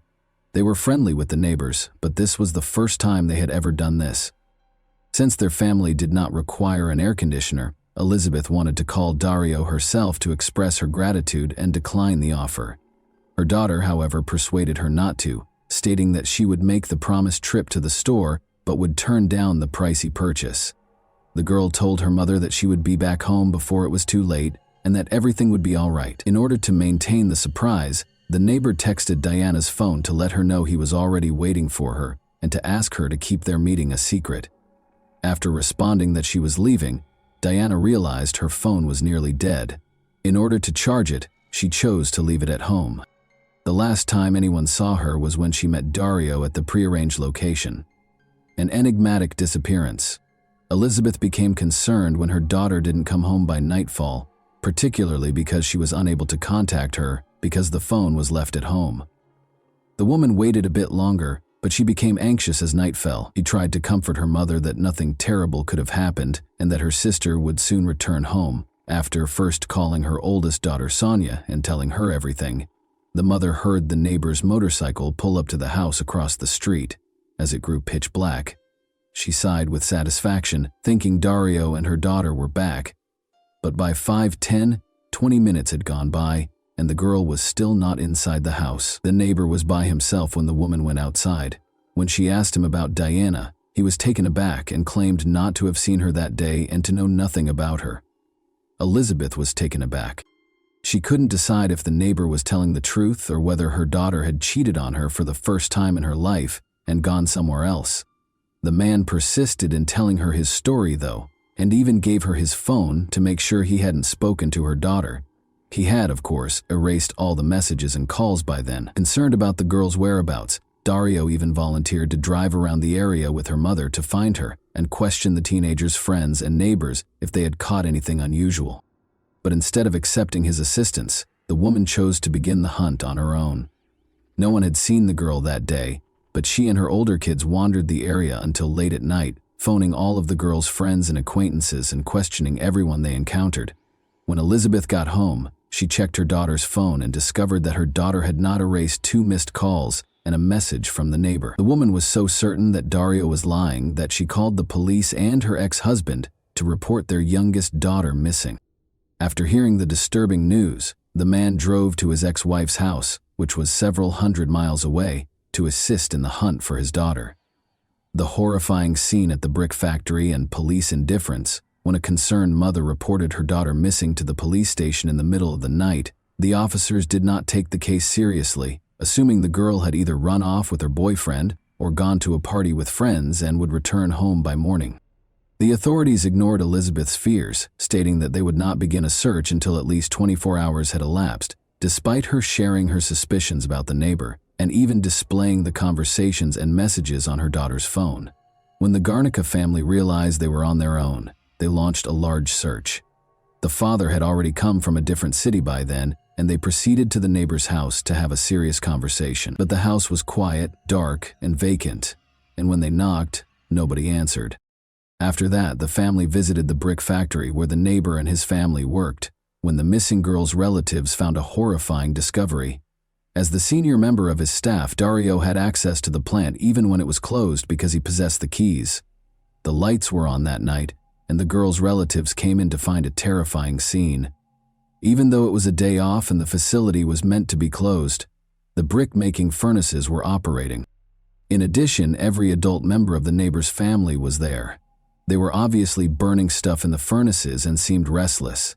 They were friendly with the neighbors, but this was the first time they had ever done this. Since their family did not require an air conditioner, Elizabeth wanted to call Dario herself to express her gratitude and decline the offer. Her daughter, however, persuaded her not to, stating that she would make the promised trip to the store but would turn down the pricey purchase. The girl told her mother that she would be back home before it was too late and that everything would be all right. In order to maintain the surprise, the neighbor texted Diana's phone to let her know he was already waiting for her and to ask her to keep their meeting a secret. After responding that she was leaving, Diana realized her phone was nearly dead. In order to charge it, she chose to leave it at home. The last time anyone saw her was when she met Dario at the prearranged location. An enigmatic disappearance. Elizabeth became concerned when her daughter didn't come home by nightfall, particularly because she was unable to contact her because the phone was left at home. The woman waited a bit longer, but she became anxious as night fell. She tried to comfort her mother that nothing terrible could have happened and that her sister would soon return home. After first calling her oldest daughter Sonia and telling her everything, the mother heard the neighbor's motorcycle pull up to the house across the street. As it grew pitch black, she sighed with satisfaction, thinking Dario and her daughter were back. But by 5, 10, 20 minutes had gone by, and the girl was still not inside the house. The neighbor was by himself when the woman went outside. When she asked him about Diana, he was taken aback and claimed not to have seen her that day and to know nothing about her. Elizabeth was taken aback. She couldn't decide if the neighbor was telling the truth or whether her daughter had cheated on her for the first time in her life and gone somewhere else. The man persisted in telling her his story, though, and even gave her his phone to make sure he hadn't spoken to her daughter. He had, of course, erased all the messages and calls by then. Concerned about the girl's whereabouts, Dario even volunteered to drive around the area with her mother to find her and question the teenager's friends and neighbors if they had caught anything unusual. But instead of accepting his assistance, the woman chose to begin the hunt on her own. No one had seen the girl that day, but she and her older kids wandered the area until late at night, phoning all of the girl's friends and acquaintances and questioning everyone they encountered. When Elizabeth got home, she checked her daughter's phone and discovered that her daughter had not erased 2 missed calls and a message from the neighbor. The woman was so certain that Dario was lying that she called the police and her ex-husband to report their youngest daughter missing. After hearing the disturbing news, the man drove to his ex-wife's house, which was several hundred miles away, to assist in the hunt for his daughter. The horrifying scene at the brick factory and police indifference, when a concerned mother reported her daughter missing to the police station in the middle of the night, the officers did not take the case seriously, assuming the girl had either run off with her boyfriend or gone to a party with friends and would return home by morning. The authorities ignored Elizabeth's fears, stating that they would not begin a search until at least 24 hours had elapsed, despite her sharing her suspicions about the neighbor and even displaying the conversations and messages on her daughter's phone. When the Garnica family realized they were on their own, they launched a large search. The father had already come from a different city by then, and they proceeded to the neighbor's house to have a serious conversation. But the house was quiet, dark, and vacant, and when they knocked, nobody answered. After that, the family visited the brick factory where the neighbor and his family worked, when the missing girl's relatives found a horrifying discovery. As the senior member of his staff, Dario had access to the plant even when it was closed because he possessed the keys. The lights were on that night, and the girl's relatives came in to find a terrifying scene. Even though it was a day off and the facility was meant to be closed, the brick-making furnaces were operating. In addition, every adult member of the neighbor's family was there. They were obviously burning stuff in the furnaces and seemed restless.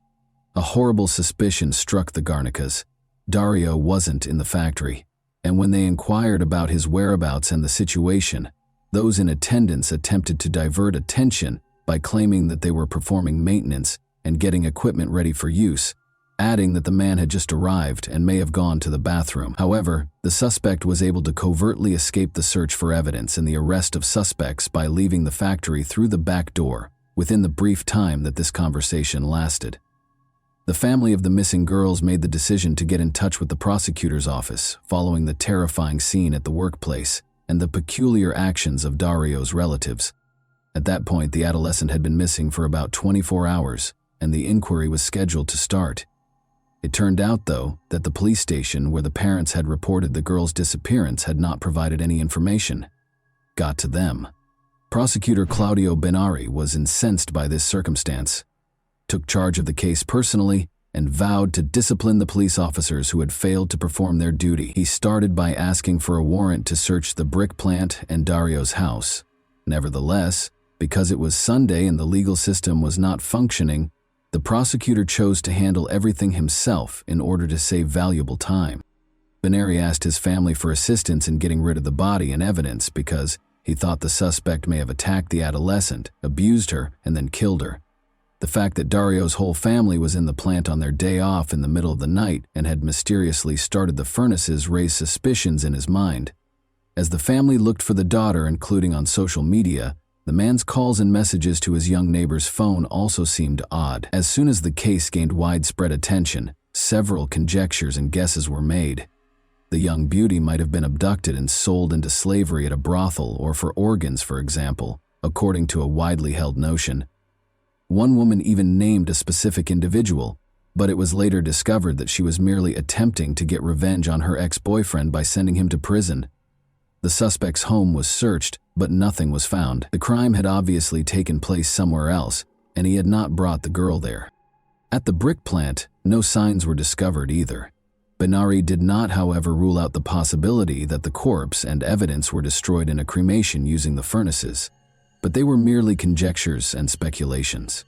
A horrible suspicion struck the Garnicas. Dario wasn't in the factory, and when they inquired about his whereabouts and the situation, those in attendance attempted to divert attention by claiming that they were performing maintenance and getting equipment ready for use, adding that the man had just arrived and may have gone to the bathroom. However, the suspect was able to covertly escape the search for evidence and the arrest of suspects by leaving the factory through the back door within the brief time that this conversation lasted. The family of the missing girls made the decision to get in touch with the prosecutor's office following the terrifying scene at the workplace and the peculiar actions of Dario's relatives. At that point, the adolescent had been missing for about 24 hours, and the inquiry was scheduled to start. It turned out, though, that the police station where the parents had reported the girl's disappearance had not provided any information. Got to them. Prosecutor Claudio Benari was incensed by this circumstance, took charge of the case personally, and vowed to discipline the police officers who had failed to perform their duty. He started by asking for a warrant to search the brick plant and Dario's house. Nevertheless, because it was Sunday and the legal system was not functioning, the prosecutor chose to handle everything himself in order to save valuable time. Benari asked his family for assistance in getting rid of the body and evidence because he thought the suspect may have attacked the adolescent, abused her, and then killed her. The fact that Dario's whole family was in the plant on their day off in the middle of the night and had mysteriously started the furnaces raised suspicions in his mind. As the family looked for the daughter, including on social media, the man's calls and messages to his young neighbor's phone also seemed odd. As soon as the case gained widespread attention, several conjectures and guesses were made. The young beauty might have been abducted and sold into slavery at a brothel or for organs, for example, according to a widely held notion. One woman even named a specific individual, but it was later discovered that she was merely attempting to get revenge on her ex-boyfriend by sending him to prison. The suspect's home was searched, but nothing was found. The crime had obviously taken place somewhere else, and he had not brought the girl there. At the brick plant, no signs were discovered either. Benari did not, however, rule out the possibility that the corpse and evidence were destroyed in a cremation using the furnaces, but they were merely conjectures and speculations.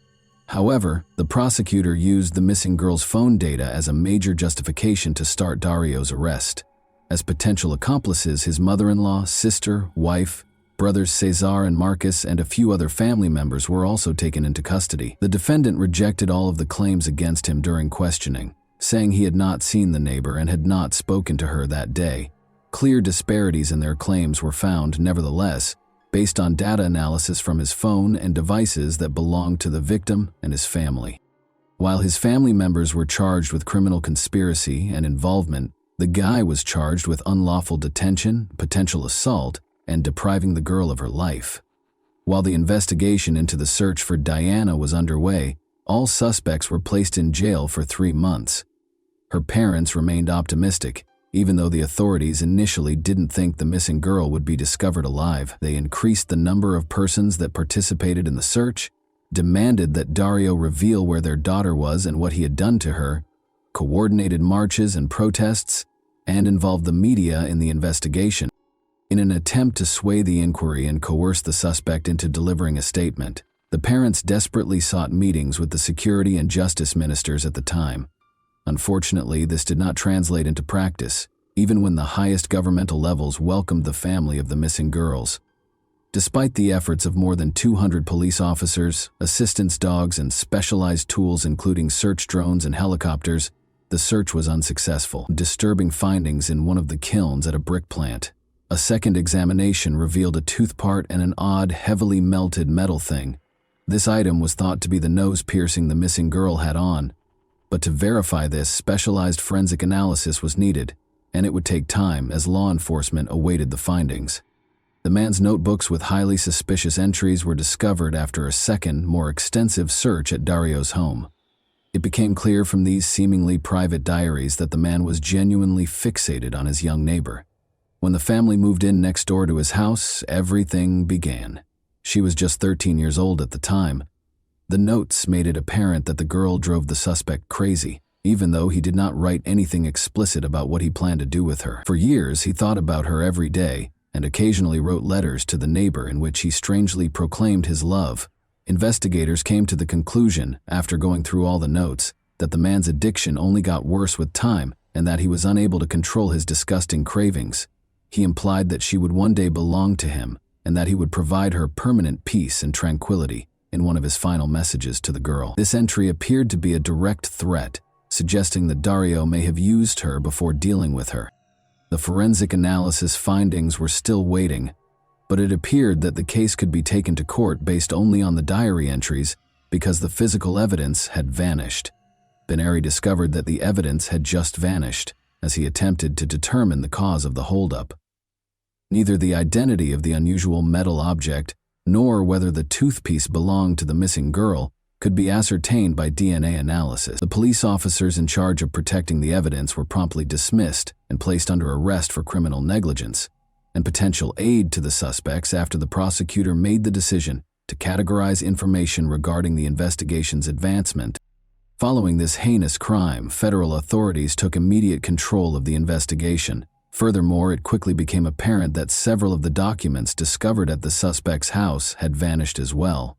However, the prosecutor used the missing girl's phone data as a major justification to start Dario's arrest. As potential accomplices, his mother-in-law, sister, wife, brothers Cesar and Marcus, and a few other family members were also taken into custody. The defendant rejected all of the claims against him during questioning, saying he had not seen the neighbor and had not spoken to her that day. Clear disparities in their claims were found, nevertheless, based on data analysis from his phone and devices that belonged to the victim and his family. While his family members were charged with criminal conspiracy and involvement, the guy was charged with unlawful detention, potential assault, and depriving the girl of her life. While the investigation into the search for Diana was underway, all suspects were placed in jail for 3 months. Her parents remained optimistic. Even though the authorities initially didn't think the missing girl would be discovered alive, they increased the number of persons that participated in the search, demanded that Dario reveal where their daughter was and what he had done to her, coordinated marches and protests, and involved the media in the investigation. In an attempt to sway the inquiry and coerce the suspect into delivering a statement, the parents desperately sought meetings with the security and justice ministers at the time. Unfortunately, this did not translate into practice, even when the highest governmental levels welcomed the family of the missing girls. Despite the efforts of more than 200 police officers, assistance dogs, and specialized tools including search drones and helicopters, the search was unsuccessful. Disturbing findings in one of the kilns at a brick plant. A second examination revealed a tooth part and an odd, heavily melted metal thing. This item was thought to be the nose piercing the missing girl had on. But to verify this, specialized forensic analysis was needed, and it would take time as law enforcement awaited the findings. The man's notebooks with highly suspicious entries were discovered after a second, more extensive search at Dario's home. It became clear from these seemingly private diaries that the man was genuinely fixated on his young neighbor. When the family moved in next door to his house, everything began. She was just 13 years old at the time. The notes made it apparent that the girl drove the suspect crazy, even though he did not write anything explicit about what he planned to do with her. For years, he thought about her every day and occasionally wrote letters to the neighbor in which he strangely proclaimed his love. Investigators came to the conclusion, after going through all the notes, that the man's addiction only got worse with time and that he was unable to control his disgusting cravings. He implied that she would one day belong to him and that he would provide her permanent peace and tranquility in one of his final messages to the girl. This entry appeared to be a direct threat, suggesting that Dario may have used her before dealing with her. The forensic analysis findings were still waiting, but it appeared that the case could be taken to court based only on the diary entries because the physical evidence had vanished. Benari discovered that the evidence had just vanished as he attempted to determine the cause of the holdup. Neither the identity of the unusual metal object nor whether the toothpiece belonged to the missing girl could be ascertained by DNA analysis. The police officers in charge of protecting the evidence were promptly dismissed and placed under arrest for criminal negligence and potential aid to the suspects after the prosecutor made the decision to categorize information regarding the investigation's advancement. Following this heinous crime, federal authorities took immediate control of the investigation. Furthermore, it quickly became apparent that several of the documents discovered at the suspect's house had vanished as well.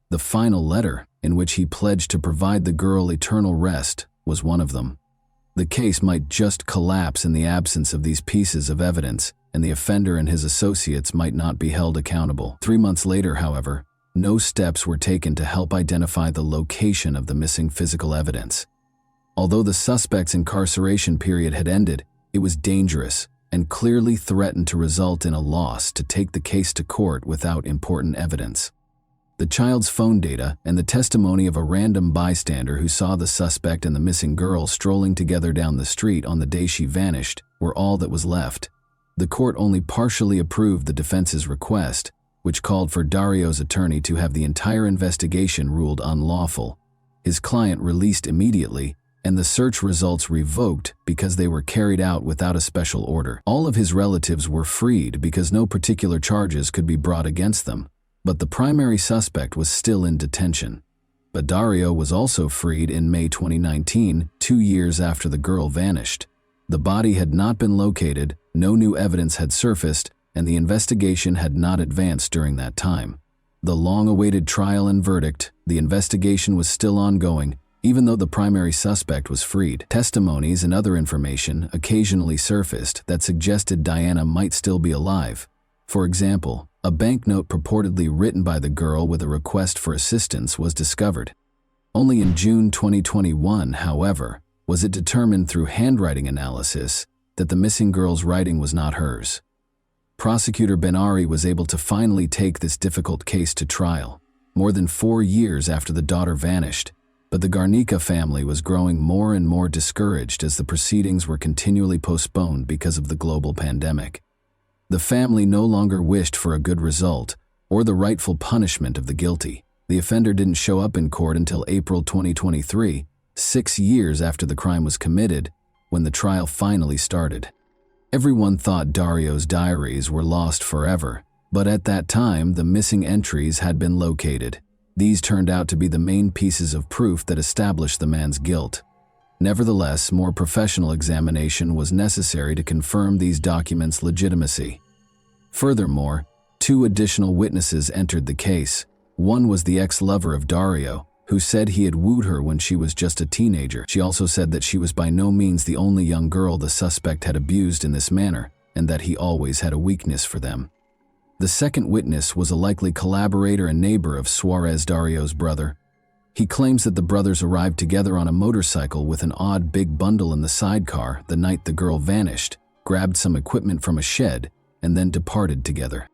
The final letter, in which he pledged to provide the girl eternal rest, was one of them. The case might just collapse in the absence of these pieces of evidence, and the offender and his associates might not be held accountable. 3 months later, however, no steps were taken to help identify the location of the missing physical evidence. Although the suspect's incarceration period had ended, it was dangerous and clearly threatened to result in a loss to take the case to court without important evidence. The child's phone data and the testimony of a random bystander who saw the suspect and the missing girl strolling together down the street on the day she vanished were all that was left. The court only partially approved the defense's request, which called for Dario's attorney to have the entire investigation ruled unlawful, his client released immediately, and the search results revoked because they were carried out without a special order. All of his relatives were freed because no particular charges could be brought against them, but the primary suspect was still in detention. But Dario was also freed in May 2019, 2 years after the girl vanished. The body had not been located, no new evidence had surfaced, and the investigation had not advanced during that time. The long-awaited trial and verdict, the investigation was still ongoing, even though the primary suspect was freed. Testimonies and other information occasionally surfaced that suggested Diana might still be alive. For example, a banknote purportedly written by the girl with a request for assistance was discovered. Only in June 2021, however, was it determined through handwriting analysis that the missing girl's writing was not hers. Prosecutor Ben-Ari was able to finally take this difficult case to trial, more than 4 years after the daughter vanished, but the Garnica family was growing more and more discouraged as the proceedings were continually postponed because of the global pandemic. The family no longer wished for a good result or the rightful punishment of the guilty. The offender didn't show up in court until April 2023, 6 years after the crime was committed, when the trial finally started. Everyone thought Dario's diaries were lost forever, but at that time the missing entries had been located. These turned out to be the main pieces of proof that established the man's guilt. Nevertheless, more professional examination was necessary to confirm these documents' legitimacy. Furthermore, 2 additional witnesses entered the case. One was the ex-lover of Dario, who said he had wooed her when she was just a teenager. She also said that she was by no means the only young girl the suspect had abused in this manner, and that he always had a weakness for them. The second witness was a likely collaborator and neighbor of Suarez, Dario's brother. He claims that the brothers arrived together on a motorcycle with an odd big bundle in the sidecar the night the girl vanished, grabbed some equipment from a shed, and then departed together.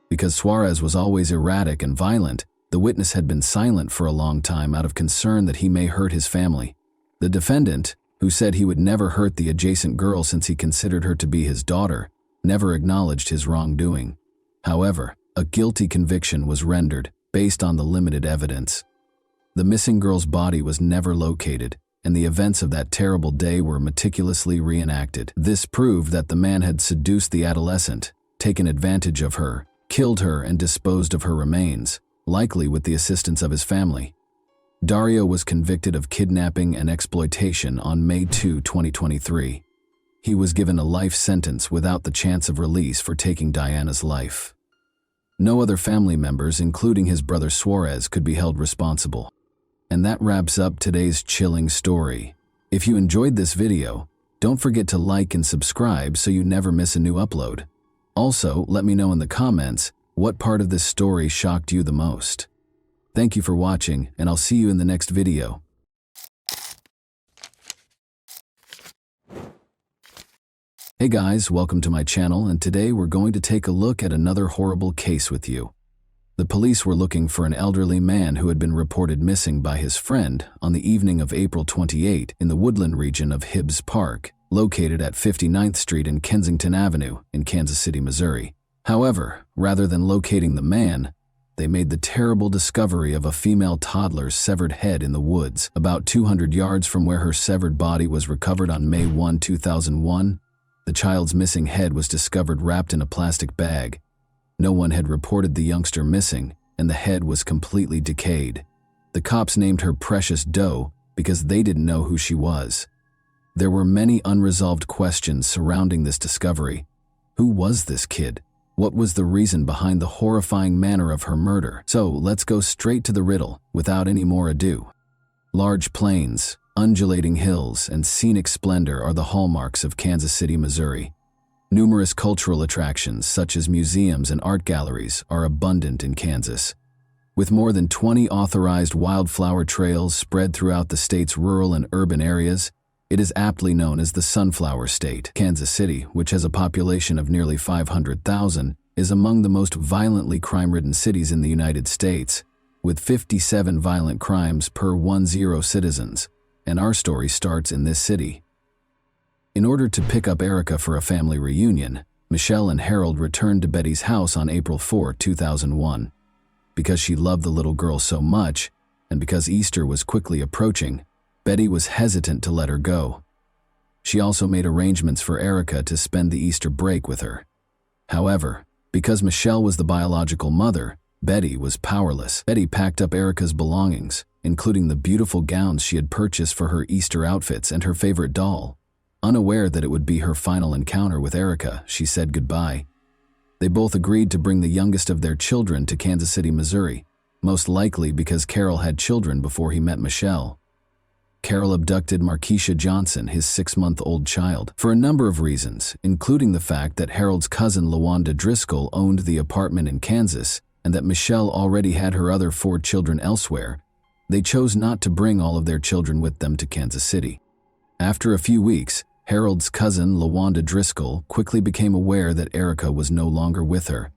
Because Suarez was always erratic and violent, the witness had been silent for a long time out of concern that he may hurt his family. The defendant, who said he would never hurt the adjacent girl since he considered her to be his daughter, never acknowledged his wrongdoing. However, a guilty conviction was rendered based on the limited evidence. The missing girl's body was never located, and the events of that terrible day were meticulously reenacted. This proved that the man had seduced the adolescent, taken advantage of her, killed her, and disposed of her remains, likely with the assistance of his family. Dario was convicted of kidnapping and exploitation on May 2, 2023. He was given a life sentence without the chance of release for taking Diana's life. No other family members, including his brother Suarez, could be held responsible. And that wraps up today's chilling story. If you enjoyed this video, don't forget to like and subscribe so you never miss a new upload. Also, let me know in the comments what part of this story shocked you the most. Thank you for watching, and I'll see you in the next video. Hey guys, welcome to my channel, and today we're going to take a look at another horrible case with you. The police were looking for an elderly man who had been reported missing by his friend on the evening of April 28 in the woodland region of Hibbs Park, located at 59th Street and Kensington Avenue in Kansas City, Missouri. However, rather than locating the man, they made the terrible discovery of a female toddler's severed head in the woods, about 200 yards from where her severed body was recovered on May 1, 2001. The child's missing head was discovered wrapped in a plastic bag. No one had reported the youngster missing, and the head was completely decayed. The cops named her Precious Doe because they didn't know who she was. There were many unresolved questions surrounding this discovery. Who was this kid? What was the reason behind the horrifying manner of her murder? So let's go straight to the riddle without any more ado. Large plains, undulating hills, and scenic splendor are the hallmarks of Kansas City, Missouri. Numerous cultural attractions, such as museums and art galleries, are abundant in Kansas. With more than 20 authorized wildflower trails spread throughout the state's rural and urban areas, It is aptly known as the Sunflower State. Kansas City, which has a population of nearly 500,000, is among the most violently crime-ridden cities in the United States, with 57 violent crimes per 10 citizens, and our story starts in this city. In order to pick up Erica for a family reunion, Michelle and Harold returned to Betty's house on April 4, 2001. Because she loved the little girl so much, and because Easter was quickly approaching, Betty was hesitant to let her go. She also made arrangements for Erica to spend the Easter break with her. However, because Michelle was the biological mother, Betty was powerless. Betty packed up Erica's belongings, including the beautiful gowns she had purchased for her Easter outfits and her favorite doll. Unaware that it would be her final encounter with Erica, she said goodbye. They both agreed to bring the youngest of their children to Kansas City, Missouri, most likely because Carol had children before he met Michelle. Carol abducted Markeisha Johnson, his 6-month-old child, for a number of reasons, including the fact that Harold's cousin LaWanda Driscoll owned the apartment in Kansas and that Michelle already had her other 4 children elsewhere. They chose not to bring all of their children with them to Kansas City. After a few weeks, Harold's cousin LaWanda Driscoll quickly became aware that Erica was no longer with her.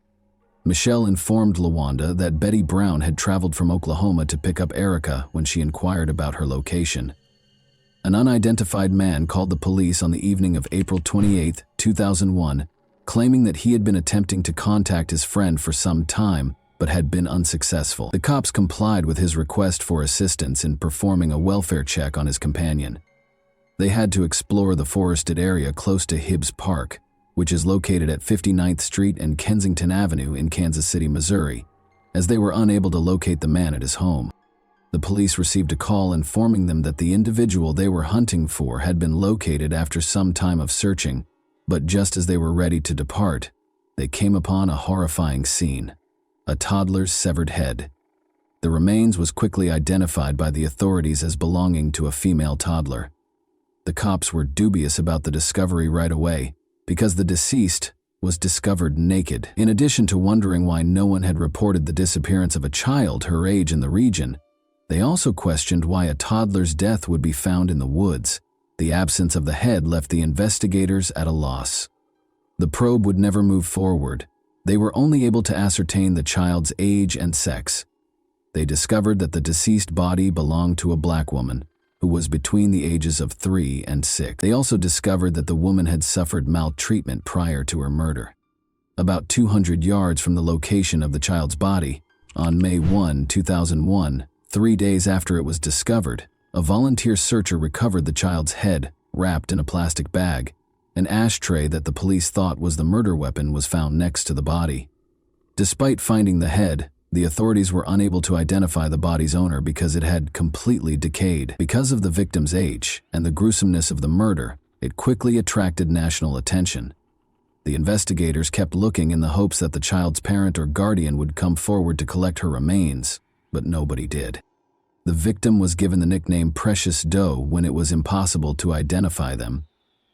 Michelle informed LaWanda that Betty Brown had traveled from Oklahoma to pick up Erica when she inquired about her location. An unidentified man called the police on the evening of April 28, 2001, claiming that he had been attempting to contact his friend for some time but had been unsuccessful. The cops complied with his request for assistance in performing a welfare check on his companion. They had to explore the forested area close to Hibbs Park, which is located at 59th Street and Kensington Avenue in Kansas City, Missouri, as they were unable to locate the man at his home. The police received a call informing them that the individual they were hunting for had been located after some time of searching, but just as they were ready to depart, they came upon a horrifying scene: a toddler's severed head. The remains was quickly identified by the authorities as belonging to a female toddler. The cops were dubious about the discovery right away, because the deceased was discovered naked. In addition to wondering why no one had reported the disappearance of a child her age in the region, they also questioned why a toddler's death would be found in the woods. The absence of the head left the investigators at a loss. The probe would never move forward. They were only able to ascertain the child's age and sex. They discovered that the deceased body belonged to a black woman, who was between the ages of 3 and 6. They also discovered that the woman had suffered maltreatment prior to her murder. About 200 yards from the location of the child's body, on May 1, 2001, 3 days after it was discovered, a volunteer searcher recovered the child's head, wrapped in a plastic bag. An ashtray that the police thought was the murder weapon was found next to the body. Despite finding the head, the authorities were unable to identify the body's owner because it had completely decayed. Because of the victim's age and the gruesomeness of the murder, it quickly attracted national attention. The investigators kept looking in the hopes that the child's parent or guardian would come forward to collect her remains, but nobody did. The victim was given the nickname Precious Doe when it was impossible to identify them.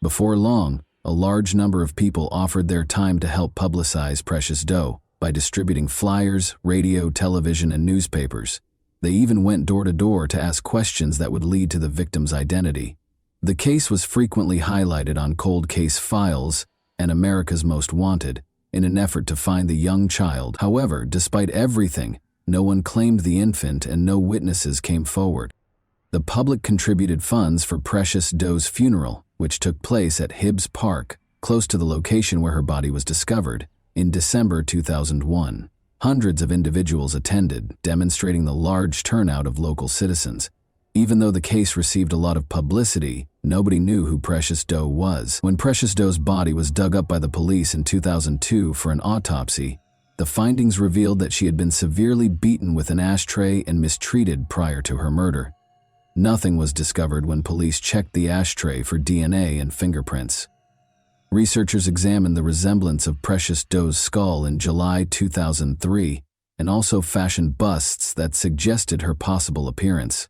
Before long, a large number of people offered their time to help publicize Precious Doe by distributing flyers, radio, television, and newspapers. They even went door to door to ask questions that would lead to the victim's identity. The case was frequently highlighted on cold case files and America's Most Wanted in an effort to find the young child. However, despite everything, no one claimed the infant and no witnesses came forward. The public contributed funds for Precious Doe's funeral, which took place at Hibbs Park, close to the location where her body was discovered, in December 2001. Hundreds of individuals attended, demonstrating the large turnout of local citizens. Even though the case received a lot of publicity, nobody knew who Precious Doe was. When Precious Doe's body was dug up by the police in 2002 for an autopsy, the findings revealed that she had been severely beaten with an ashtray and mistreated prior to her murder. Nothing was discovered when police checked the ashtray for DNA and fingerprints. Researchers examined the resemblance of Precious Doe's skull in July 2003 and also fashioned busts that suggested her possible appearance.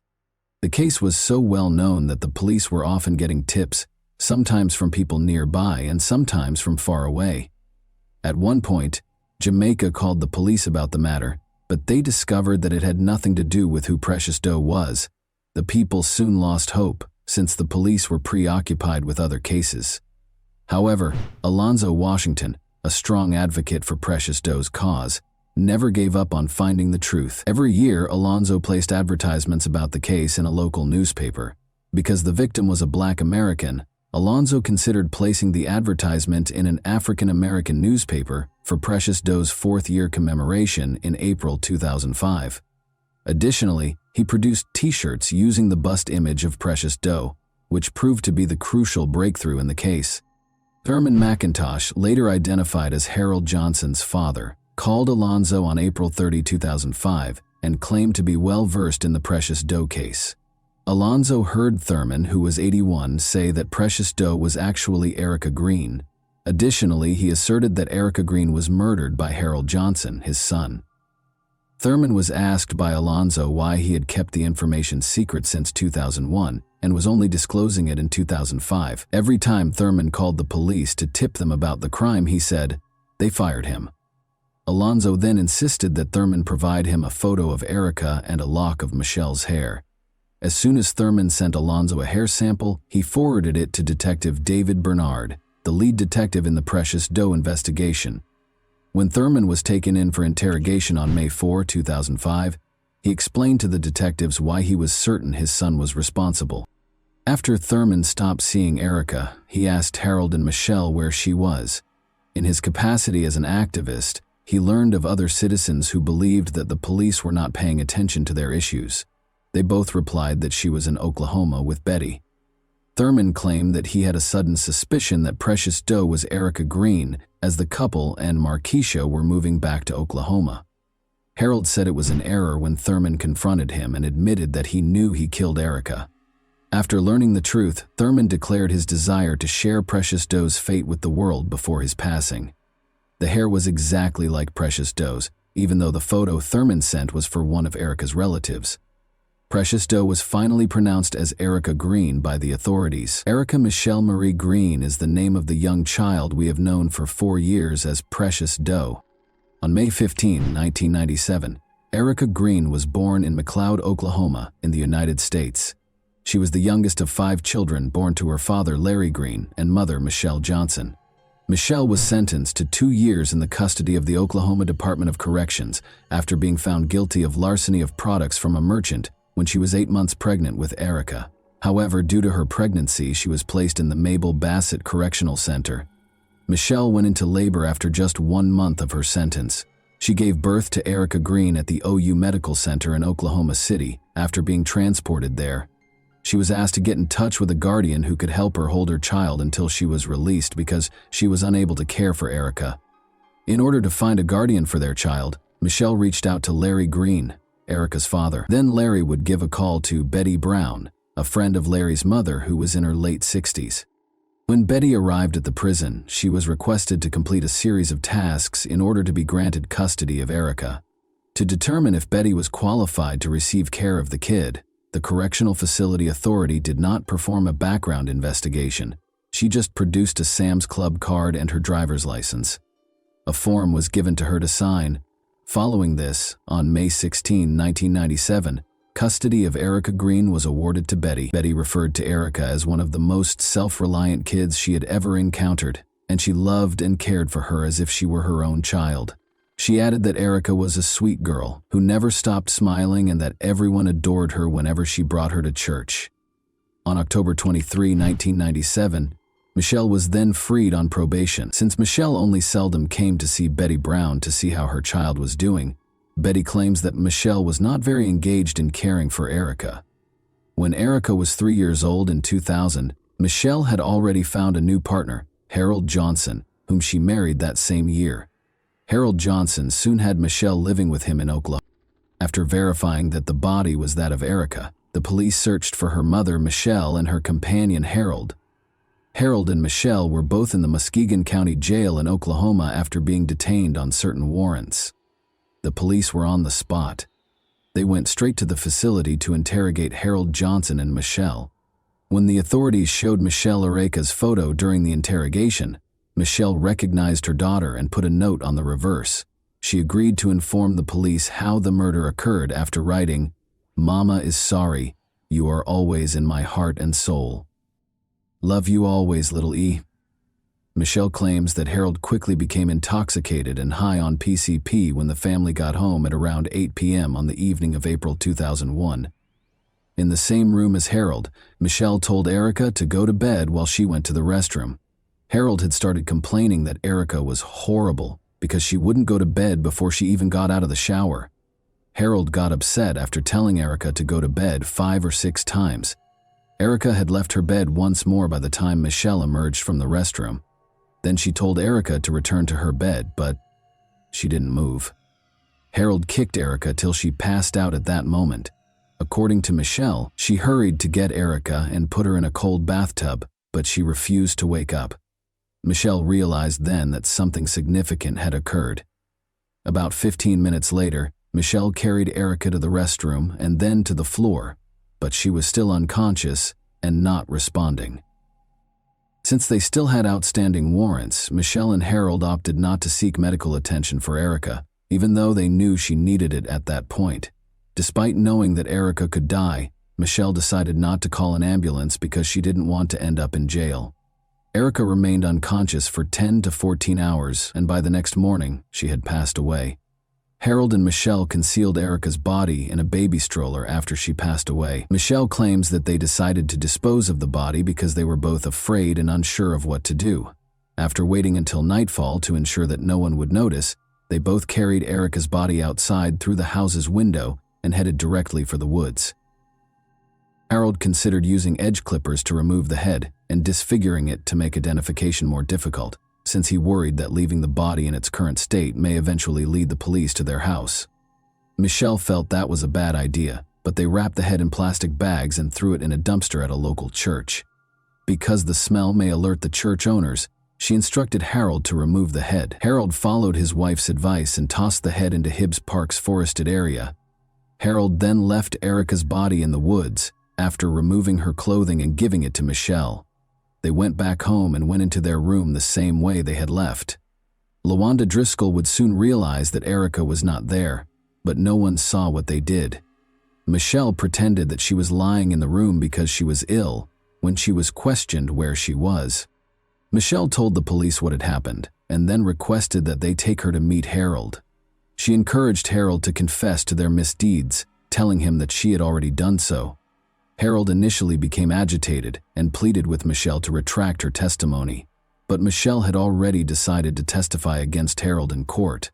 The case was so well known that the police were often getting tips, sometimes from people nearby and sometimes from far away. At one point, Jamaica called the police about the matter, but they discovered that it had nothing to do with who Precious Doe was. The people soon lost hope, since the police were preoccupied with other cases. However, Alonzo Washington, a strong advocate for Precious Doe's cause, never gave up on finding the truth. Every year, Alonzo placed advertisements about the case in a local newspaper. Because the victim was a Black American, Alonzo considered placing the advertisement in an African American newspaper for Precious Doe's 4th-year commemoration in April 2005. Additionally, he produced T-shirts using the bust image of Precious Doe, which proved to be the crucial breakthrough in the case. Thurman McIntosh, later identified as Harold Johnson's father, called Alonzo on April 30, 2005, and claimed to be well-versed in the Precious Doe case. Alonzo heard Thurman, who was 81, say that Precious Doe was actually Erica Green. Additionally, he asserted that Erica Green was murdered by Harold Johnson, his son. Thurman was asked by Alonzo why he had kept the information secret since 2001 and was only disclosing it in 2005. Every time Thurman called the police to tip them about the crime, he said, "They fired him." Alonzo then insisted that Thurman provide him a photo of Erica and a lock of Michelle's hair. As soon as Thurman sent Alonzo a hair sample, he forwarded it to Detective David Bernard, the lead detective in the Precious Doe investigation. When Thurman was taken in for interrogation on May 4, 2005, he explained to the detectives why he was certain his son was responsible. After Thurman stopped seeing Erica, he asked Harold and Michelle where she was. In his capacity as an activist, he learned of other citizens who believed that the police were not paying attention to their issues. They both replied that she was in Oklahoma with Betty. Thurman claimed that he had a sudden suspicion that Precious Doe was Erica Green, as the couple and Markeisha were moving back to Oklahoma. Harold said it was an error when Thurman confronted him and admitted that he knew he killed Erica. After learning the truth, Thurman declared his desire to share Precious Doe's fate with the world before his passing. The hair was exactly like Precious Doe's, even though the photo Thurman sent was for one of Erica's relatives. Precious Doe was finally pronounced as Erica Green by the authorities. Erica Michelle Marie Green is the name of the young child we have known for 4 years as Precious Doe. On May 15, 1997, Erica Green was born in McLeod, Oklahoma, in the United States. She was the youngest of 5 children born to her father Larry Green and mother Michelle Johnson. Michelle was sentenced to 2 years in the custody of the Oklahoma Department of Corrections after being found guilty of larceny of products from a merchant when she was 8 months pregnant with Erica. However, due to her pregnancy, she was placed in the Mabel Bassett Correctional Center. Michelle went into labor after just 1 month of her sentence. She gave birth to Erica Green at the OU Medical Center in Oklahoma City after being transported there. She was asked to get in touch with a guardian who could help her hold her child until she was released because she was unable to care for Erica. In order to find a guardian for their child, Michelle reached out to Larry Green, Erica's father. Then Larry would give a call to Betty Brown, a friend of Larry's mother who was in her late 60s. When Betty arrived at the prison, she was requested to complete a series of tasks in order to be granted custody of Erica. To determine if Betty was qualified to receive care of the kid, the Correctional Facility Authority did not perform a background investigation. She just produced a Sam's Club card and her driver's license. A form was given to her to sign. Following this, on May 16, 1997, custody of Erica Green was awarded to Betty. Betty referred to Erica as one of the most self-reliant kids she had ever encountered, and she loved and cared for her as if she were her own child. She added that Erica was a sweet girl who never stopped smiling and that everyone adored her whenever she brought her to church. On October 23, 1997, Michelle was then freed on probation. Since Michelle only seldom came to see Betty Brown to see how her child was doing, Betty claims that Michelle was not very engaged in caring for Erica. When Erica was 3 years old in 2000, Michelle had already found a new partner, Harold Johnson, whom she married that same year. Harold Johnson soon had Michelle living with him in Oklahoma. After verifying that the body was that of Erica, the police searched for her mother, Michelle, and her companion, Harold. Harold and Michelle were both in the Muskegon County Jail in Oklahoma after being detained on certain warrants. The police were on the spot. They went straight to the facility to interrogate Harold Johnson and Michelle. When the authorities showed Michelle Erica's photo during the interrogation, Michelle recognized her daughter and put a note on the reverse. She agreed to inform the police how the murder occurred after writing, "Mama is sorry. You are always in my heart and soul. Love you always, little E. Michelle claims that Harold quickly became intoxicated and high on PCP when the family got home at around 8 p.m. on the evening of April 2001. In the same room as Harold, Michelle told Erica to go to bed while she went to the restroom. Harold had started complaining that Erica was horrible because she wouldn't go to bed before she even got out of the shower. Harold got upset after telling Erica to go to bed 5 or 6 times. Erica had left her bed once more by the time Michelle emerged from the restroom. Then she told Erica to return to her bed, but she didn't move. Harold kicked Erica till she passed out at that moment. According to Michelle, she hurried to get Erica and put her in a cold bathtub, but she refused to wake up. Michelle realized then that something significant had occurred. About 15 minutes later, Michelle carried Erica to the restroom and then to the floor, but she was still unconscious and not responding. Since they still had outstanding warrants, Michelle and Harold opted not to seek medical attention for Erica, even though they knew she needed it at that point. Despite knowing that Erica could die, Michelle decided not to call an ambulance because she didn't want to end up in jail. Erica remained unconscious for 10 to 14 hours, and by the next morning, she had passed away. Harold and Michelle concealed Erica's body in a baby stroller after she passed away. Michelle claims that they decided to dispose of the body because they were both afraid and unsure of what to do. After waiting until nightfall to ensure that no one would notice, they both carried Erica's body outside through the house's window and headed directly for the woods. Harold considered using edge clippers to remove the head and disfiguring it to make identification more difficult, since he worried that leaving the body in its current state may eventually lead the police to their house. Michelle felt that was a bad idea, but they wrapped the head in plastic bags and threw it in a dumpster at a local church. Because the smell may alert the church owners, she instructed Harold to remove the head. Harold followed his wife's advice and tossed the head into Hibbs Park's forested area. Harold then left Erica's body in the woods after removing her clothing and giving it to Michelle. They went back home and went into their room the same way they had left. LaWanda Driscoll would soon realize that Erica was not there, but no one saw what they did. Michelle pretended that she was lying in the room because she was ill when she was questioned where she was. Michelle told the police what had happened and then requested that they take her to meet Harold. She encouraged Harold to confess to their misdeeds, telling him that she had already done so. Harold initially became agitated and pleaded with Michelle to retract her testimony, but Michelle had already decided to testify against Harold in court.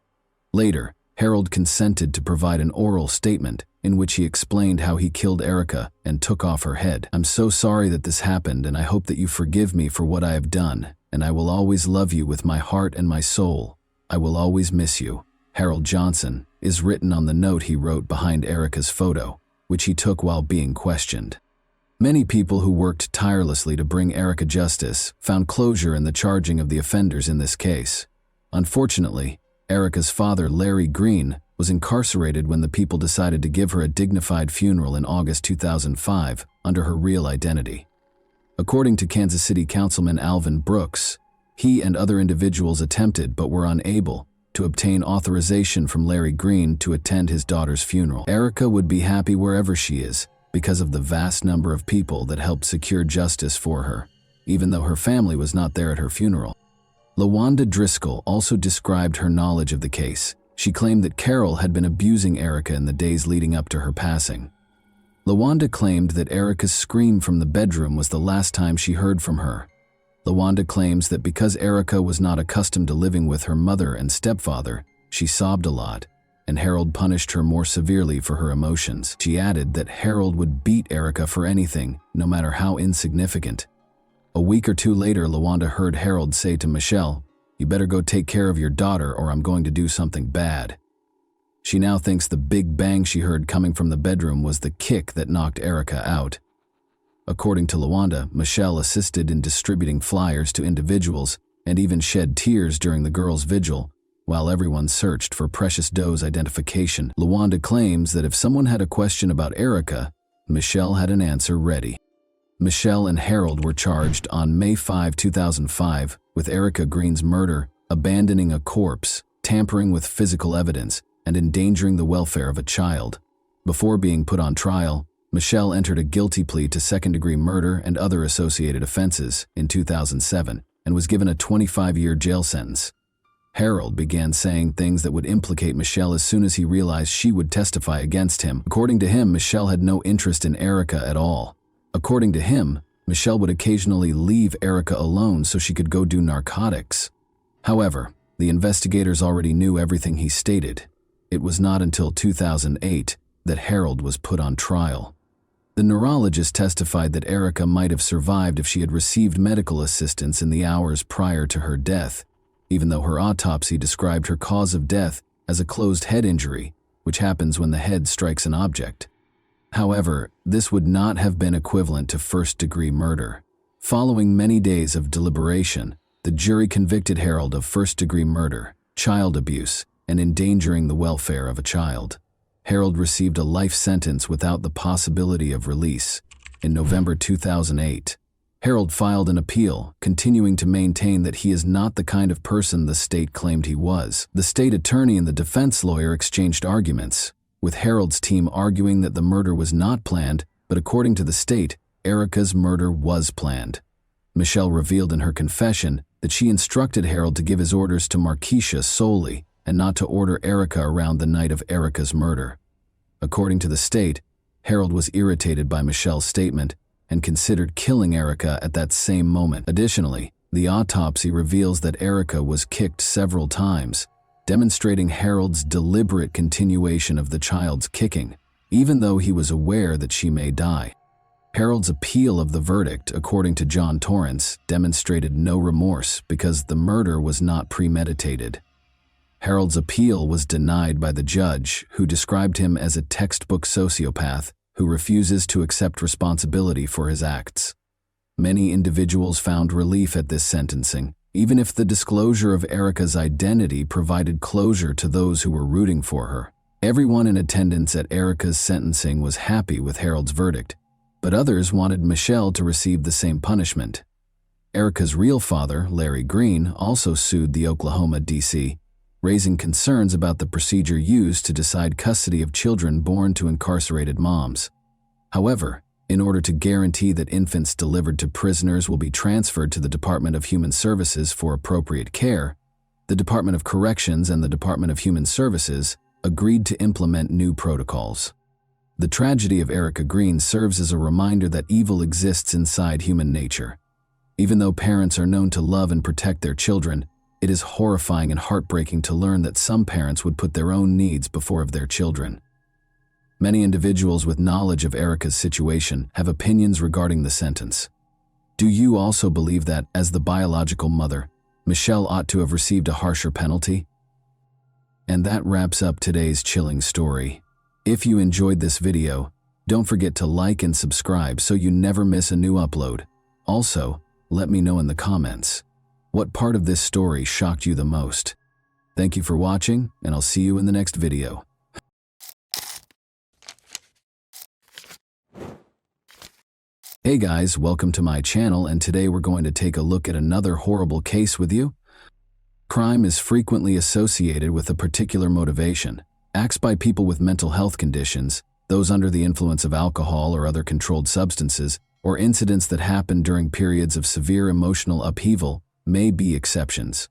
Later, Harold consented to provide an oral statement in which he explained how he killed Erica and took off her head. "I'm so sorry that this happened, and I hope that you forgive me for what I have done, and I will always love you with my heart and my soul. I will always miss you. Harold Johnson," is written on the note he wrote behind Erica's photo, which he took while being questioned. Many people who worked tirelessly to bring Erica justice found closure in the charging of the offenders in this case. Unfortunately, Erica's father, Larry Green, was incarcerated when the people decided to give her a dignified funeral in August 2005 under her real identity. According to Kansas City Councilman Alvin Brooks, he and other individuals attempted but were unable to obtain authorization from Larry Green to attend his daughter's funeral. Erica would be happy wherever she is because of the vast number of people that helped secure justice for her, even though her family was not there at her funeral. LaWanda Driscoll also described her knowledge of the case. She claimed that Carol had been abusing Erica in the days leading up to her passing. LaWanda claimed that Erica's scream from the bedroom was the last time she heard from her. LaWanda claims that because Erica was not accustomed to living with her mother and stepfather, she sobbed a lot, and Harold punished her more severely for her emotions. She added that Harold would beat Erica for anything, no matter how insignificant. A week or two later, LaWanda heard Harold say to Michelle, "You better go take care of your daughter or I'm going to do something bad." She now thinks the big bang she heard coming from the bedroom was the kick that knocked Erica out. According to LaWanda, Michelle assisted in distributing flyers to individuals and even shed tears during the girls' vigil, while everyone searched for Precious Doe's identification. LaWanda claims that if someone had a question about Erica, Michelle had an answer ready. Michelle and Harold were charged on May 5, 2005 with Erica Green's murder, abandoning a corpse, tampering with physical evidence, and endangering the welfare of a child. Before being put on trial, Michelle entered a guilty plea to second-degree murder and other associated offenses in 2007 and was given a 25-year jail sentence. Harold began saying things that would implicate Michelle as soon as he realized she would testify against him. According to him, Michelle had no interest in Erica at all. According to him, Michelle would occasionally leave Erica alone so she could go do narcotics. However, the investigators already knew everything he stated. It was not until 2008 that Harold was put on trial. The neurologist testified that Erica might have survived if she had received medical assistance in the hours prior to her death, even though her autopsy described her cause of death as a closed head injury, which happens when the head strikes an object. However, this would not have been equivalent to first-degree murder. Following many days of deliberation, the jury convicted Harold of first-degree murder, child abuse, and endangering the welfare of a child. Harold received a life sentence without the possibility of release. In November 2008, Harold filed an appeal, continuing to maintain that he is not the kind of person the state claimed he was. The state attorney and the defense lawyer exchanged arguments, with Harold's team arguing that the murder was not planned, but according to the state, Erica's murder was planned. Michelle revealed in her confession that she instructed Harold to give his orders to Markeisha solely and not to order Erica around the night of Erica's murder. According to the state, Harold was irritated by Michelle's statement and considered killing Erica at that same moment. Additionally, the autopsy reveals that Erica was kicked several times, demonstrating Harold's deliberate continuation of the child's kicking, even though he was aware that she may die. Harold's appeal of the verdict, according to John Torrance, demonstrated no remorse because the murder was not premeditated. Harold's appeal was denied by the judge, who described him as a textbook sociopath who refuses to accept responsibility for his acts. Many individuals found relief at this sentencing, even if the disclosure of Erica's identity provided closure to those who were rooting for her. Everyone in attendance at Erica's sentencing was happy with Harold's verdict, but others wanted Michelle to receive the same punishment. Erica's real father, Larry Green, also sued the Oklahoma D.C., raising concerns about the procedure used to decide custody of children born to incarcerated moms. However, in order to guarantee that infants delivered to prisoners will be transferred to the Department of Human Services for appropriate care, the Department of Corrections and the Department of Human Services agreed to implement new protocols. The tragedy of Erica Green serves as a reminder that evil exists inside human nature. Even though parents are known to love and protect their children, it is horrifying and heartbreaking to learn that some parents would put their own needs before of their children. Many individuals with knowledge of Erica's situation have opinions regarding the sentence. Do you also believe that, as the biological mother, Michelle ought to have received a harsher penalty? And that wraps up today's chilling story. If you enjoyed this video, don't forget to like and subscribe so you never miss a new upload. Also, let me know in the comments, what part of this story shocked you the most? Thank you for watching, and I'll see you in the next video. Hey guys, welcome to my channel, and today we're going to take a look at another horrible case with you. Crime is frequently associated with a particular motivation. Acts by people with mental health conditions, those under the influence of alcohol or other controlled substances, or incidents that happen during periods of severe emotional upheaval may be exceptions.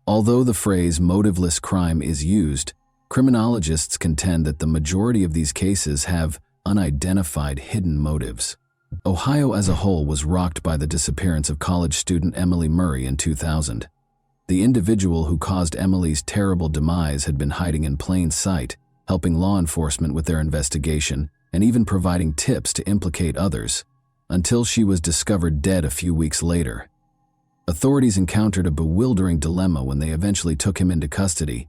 Although the phrase motiveless crime is used, criminologists contend that the majority of these cases have unidentified hidden motives. Ohio as a whole was rocked by the disappearance of college student Emily Murray in 2000. The individual who caused Emily's terrible demise had been hiding in plain sight, helping law enforcement with their investigation and even providing tips to implicate others, until she was discovered dead a few weeks later. Authorities encountered a bewildering dilemma when they eventually took him into custody.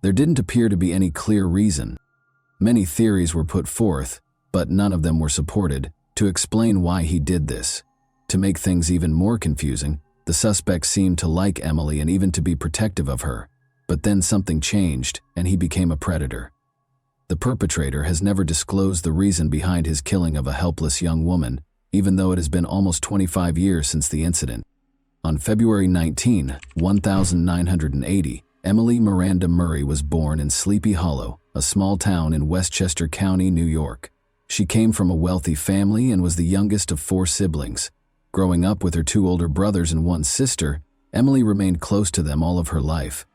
There didn't appear to be any clear reason. Many theories were put forth, but none of them were supported, to explain why he did this. To make things even more confusing, the suspect seemed to like Emily and even to be protective of her, but then something changed and he became a predator. The perpetrator has never disclosed the reason behind his killing of a helpless young woman, even though it has been almost 25 years since the incident. On February 19, 1980, Emily Miranda Murray was born in Sleepy Hollow, a small town in Westchester County, New York. She came from a wealthy family and was the youngest of 4 siblings. Growing up with her 2 older brothers and 1 sister, Emily remained close to them all of her life.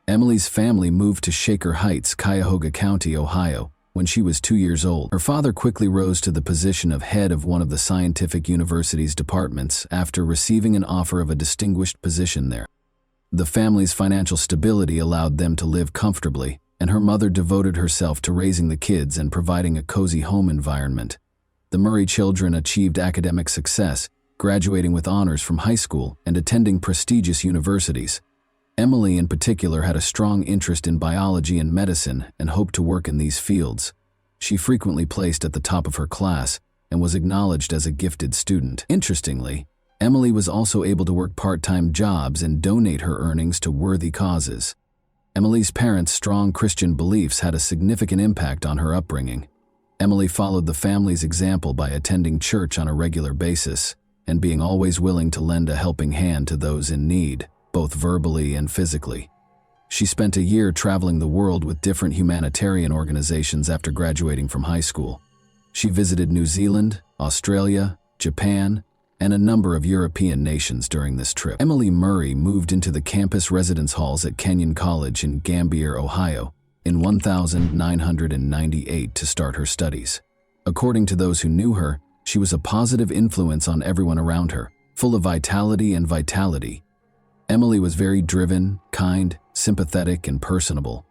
Emily's family moved to Shaker Heights, Cuyahoga County, Ohio, when she was 2 years old. Her father quickly rose to the position of head of one of the scientific university's departments after receiving an offer of a distinguished position there. The family's financial stability allowed them to live comfortably, and her mother devoted herself to raising the kids and providing a cozy home environment. The Murray children achieved academic success, graduating with honors from high school and attending prestigious universities. Emily in particular had a strong interest in biology and medicine and hoped to work in these fields. She frequently placed at the top of her class and was acknowledged as a gifted student. Interestingly, Emily was also able to work part-time jobs and donate her earnings to worthy causes. Emily's parents' strong Christian beliefs had a significant impact on her upbringing. Emily followed the family's example by attending church on a regular basis and being always willing to lend a helping hand to those in need, both verbally and physically. She spent a year traveling the world with different humanitarian organizations after graduating from high school. She visited New Zealand, Australia, Japan, and a number of European nations during this trip. Emily Murray moved into the campus residence halls at Kenyon College in Gambier, Ohio, in 1998 to start her studies. According to those who knew her, she was a positive influence on everyone around her, full of vitality and vitality. Emily was very driven, kind, sympathetic, and personable.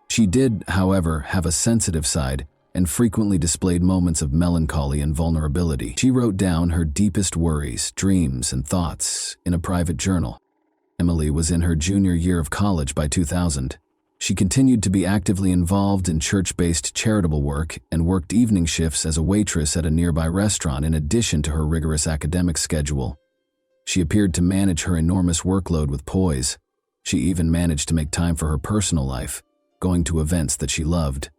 She did, however, have a sensitive side and frequently displayed moments of melancholy and vulnerability. She wrote down her deepest worries, dreams, and thoughts in a private journal. Emily was in her junior year of college by 2000. She continued to be actively involved in church-based charitable work and worked evening shifts as a waitress at a nearby restaurant in addition to her rigorous academic schedule. She appeared to manage her enormous workload with poise. She even managed to make time for her personal life, going to events that she loved.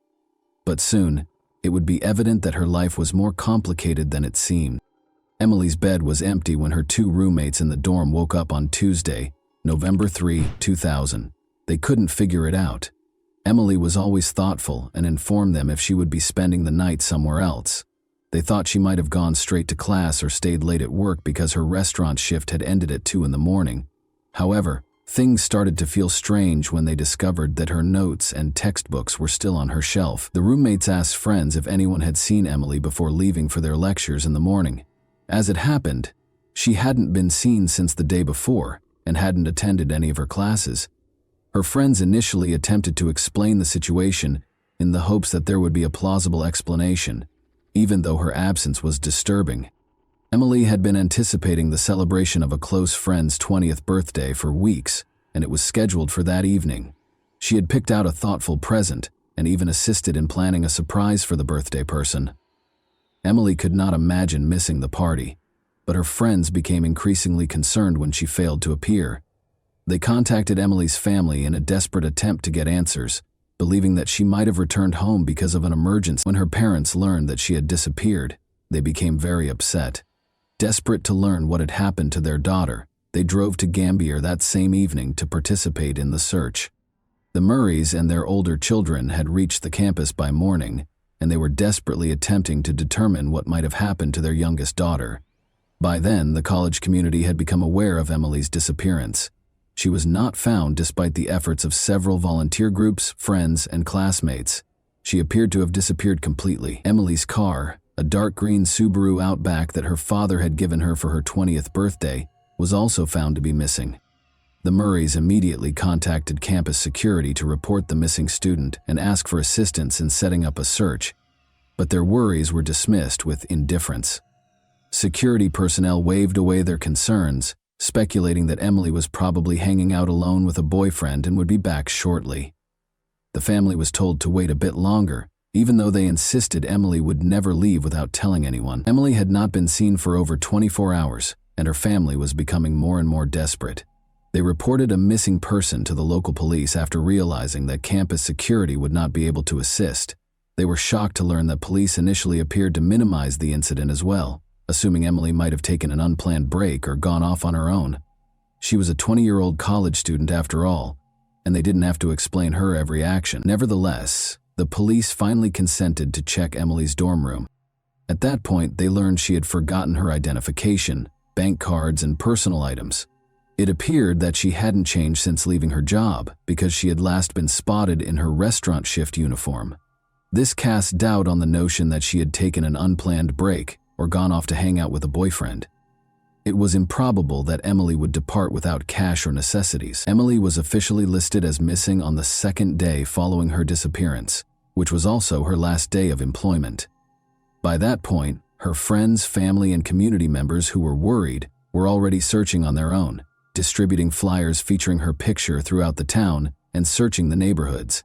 But soon, it would be evident that her life was more complicated than it seemed. Emily's bed was empty when her 2 roommates in the dorm woke up on Tuesday, November 3, 2000. They couldn't figure it out. Emily was always thoughtful and informed them if she would be spending the night somewhere else. They thought she might have gone straight to class or stayed late at work because her restaurant shift had ended at 2 in the morning. However, things started to feel strange when they discovered that her notes and textbooks were still on her shelf. The roommates asked friends if anyone had seen Emily before leaving for their lectures in the morning. As it happened, she hadn't been seen since the day before and hadn't attended any of her classes. Her friends initially attempted to explain the situation in the hopes that there would be a plausible explanation, even though her absence was disturbing. Emily had been anticipating the celebration of a close friend's 20th birthday for weeks, and it was scheduled for that evening. She had picked out a thoughtful present and even assisted in planning a surprise for the birthday person. Emily could not imagine missing the party, but her friends became increasingly concerned when she failed to appear. They contacted Emily's family in a desperate attempt to get answers, believing that she might have returned home because of an emergency. When her parents learned that she had disappeared, they became very upset. Desperate to learn what had happened to their daughter, they drove to Gambier that same evening to participate in the search. The Murrays and their older children had reached the campus by morning, and they were desperately attempting to determine what might have happened to their youngest daughter. By then, the college community had become aware of Emily's disappearance. She was not found despite the efforts of several volunteer groups, friends, and classmates. She appeared to have disappeared completely. Emily's car, a dark green Subaru Outback that her father had given her for her 20th birthday, was also found to be missing. The Murrays immediately contacted campus security to report the missing student and ask for assistance in setting up a search, but their worries were dismissed with indifference. Security personnel waved away their concerns, speculating that Emily was probably hanging out alone with a boyfriend and would be back shortly. The family was told to wait a bit longer, even though they insisted Emily would never leave without telling anyone. Emily had not been seen for over 24 hours, and her family was becoming more and more desperate. They reported a missing person to the local police after realizing that campus security would not be able to assist. They were shocked to learn that police initially appeared to minimize the incident as well, assuming Emily might have taken an unplanned break or gone off on her own. She was a 20-year-old college student after all, and they didn't have to explain her every action. Nevertheless, The police finally consented to check Emily's dorm room. At that point, they learned she had forgotten her identification, bank cards, and personal items. It appeared that she hadn't changed since leaving her job because she had last been spotted in her restaurant shift uniform. This cast doubt on the notion that she had taken an unplanned break or gone off to hang out with a boyfriend. It was improbable that Emily would depart without cash or necessities. Emily was officially listed as missing on the second day following her disappearance, which was also her last day of employment. By that point, her friends, family, and community members who were worried were already searching on their own, distributing flyers featuring her picture throughout the town and searching the neighborhoods.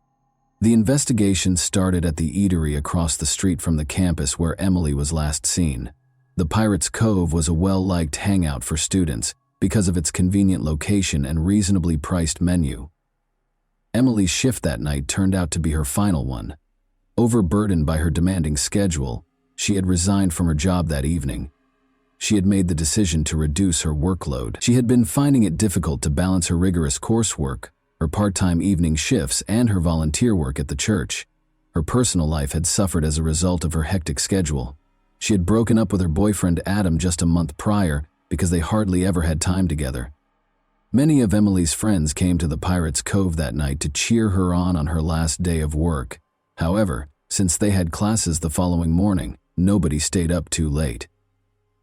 The investigation started at the eatery across the street from the campus where Emily was last seen. The Pirates Cove was a well-liked hangout for students because of its convenient location and reasonably priced menu. Emily's shift that night turned out to be her final one. Overburdened by her demanding schedule, she had resigned from her job that evening. She had made the decision to reduce her workload. She had been finding it difficult to balance her rigorous coursework, her part-time evening shifts, and her volunteer work at the church. Her personal life had suffered as a result of her hectic schedule. She had broken up with her boyfriend Adam just a month prior because they hardly ever had time together. Many of Emily's friends came to the Pirates Cove that night to cheer her on her last day of work. However, since they had classes the following morning, nobody stayed up too late.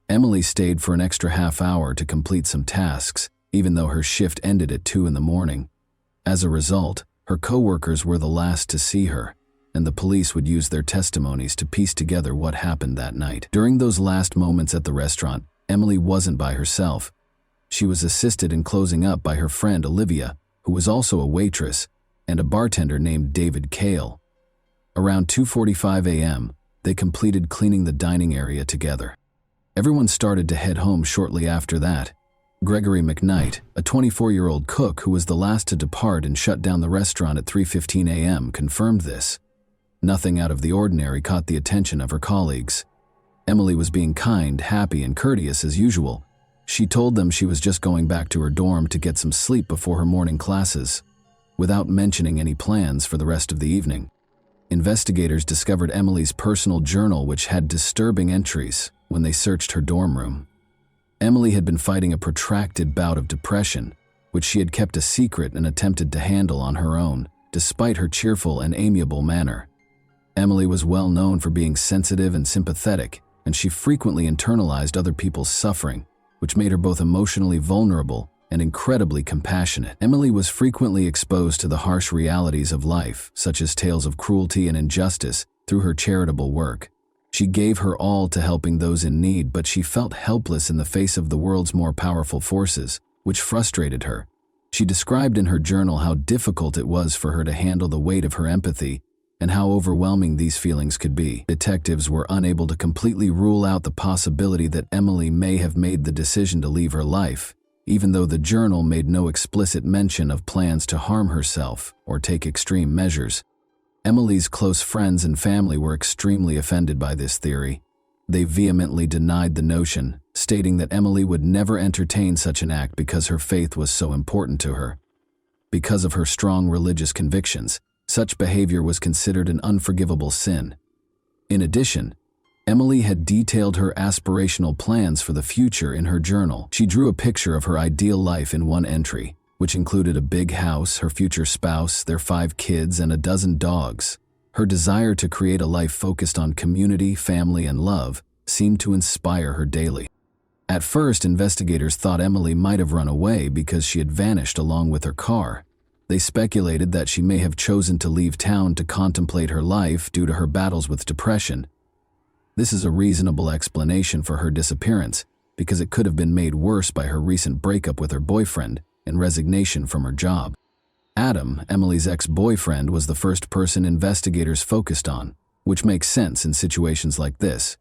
Emily stayed for an extra half hour to complete some tasks, even though her shift ended at 2 in the morning. As a result, her coworkers were the last to see her, and the police would use their testimonies to piece together what happened that night. During those last moments at the restaurant, Emily wasn't by herself. She was assisted in closing up by her friend Olivia, who was also a waitress, and a bartender named David Cale. Around 2:45 a.m., they completed cleaning the dining area together. Everyone started to head home shortly after that. Gregory McKnight, a 24-year-old cook who was the last to depart and shut down the restaurant at 3:15 a.m., confirmed this. Nothing out of the ordinary caught the attention of her colleagues. Emily was being kind, happy, and courteous as usual. She told them she was just going back to her dorm to get some sleep before her morning classes, without mentioning any plans for the rest of the evening. Investigators discovered Emily's personal journal, which had disturbing entries when they searched her dorm room. Emily had been fighting a protracted bout of depression, which she had kept a secret and attempted to handle on her own, despite her cheerful and amiable manner. Emily was well known for being sensitive and sympathetic, and she frequently internalized other people's suffering, which made her both emotionally vulnerable and incredibly compassionate. Emily was frequently exposed to the harsh realities of life, such as tales of cruelty and injustice, through her charitable work. She gave her all to helping those in need, but she felt helpless in the face of the world's more powerful forces, which frustrated her. She described in her journal how difficult it was for her to handle the weight of her empathy and how overwhelming these feelings could be. Detectives were unable to completely rule out the possibility that Emily may have made the decision to leave her life, even though the journal made no explicit mention of plans to harm herself or take extreme measures. Emily's close friends and family were extremely offended by this theory. They vehemently denied the notion, stating that Emily would never entertain such an act because her faith was so important to her. Because of her strong religious convictions, such behavior was considered an unforgivable sin. In addition, Emily had detailed her aspirational plans for the future in her journal. She drew a picture of her ideal life in one entry, which included a big house, her future spouse, their 5 kids, and a dozen dogs. Her desire to create a life focused on community, family, and love seemed to inspire her daily. At first, investigators thought Emily might have run away because she had vanished along with her car. They speculated that she may have chosen to leave town to contemplate her life due to her battles with depression. This is a reasonable explanation for her disappearance, because it could have been made worse by her recent breakup with her boyfriend and resignation from her job. Adam, Emily's ex-boyfriend, was the first person investigators focused on, which makes sense in situations like this.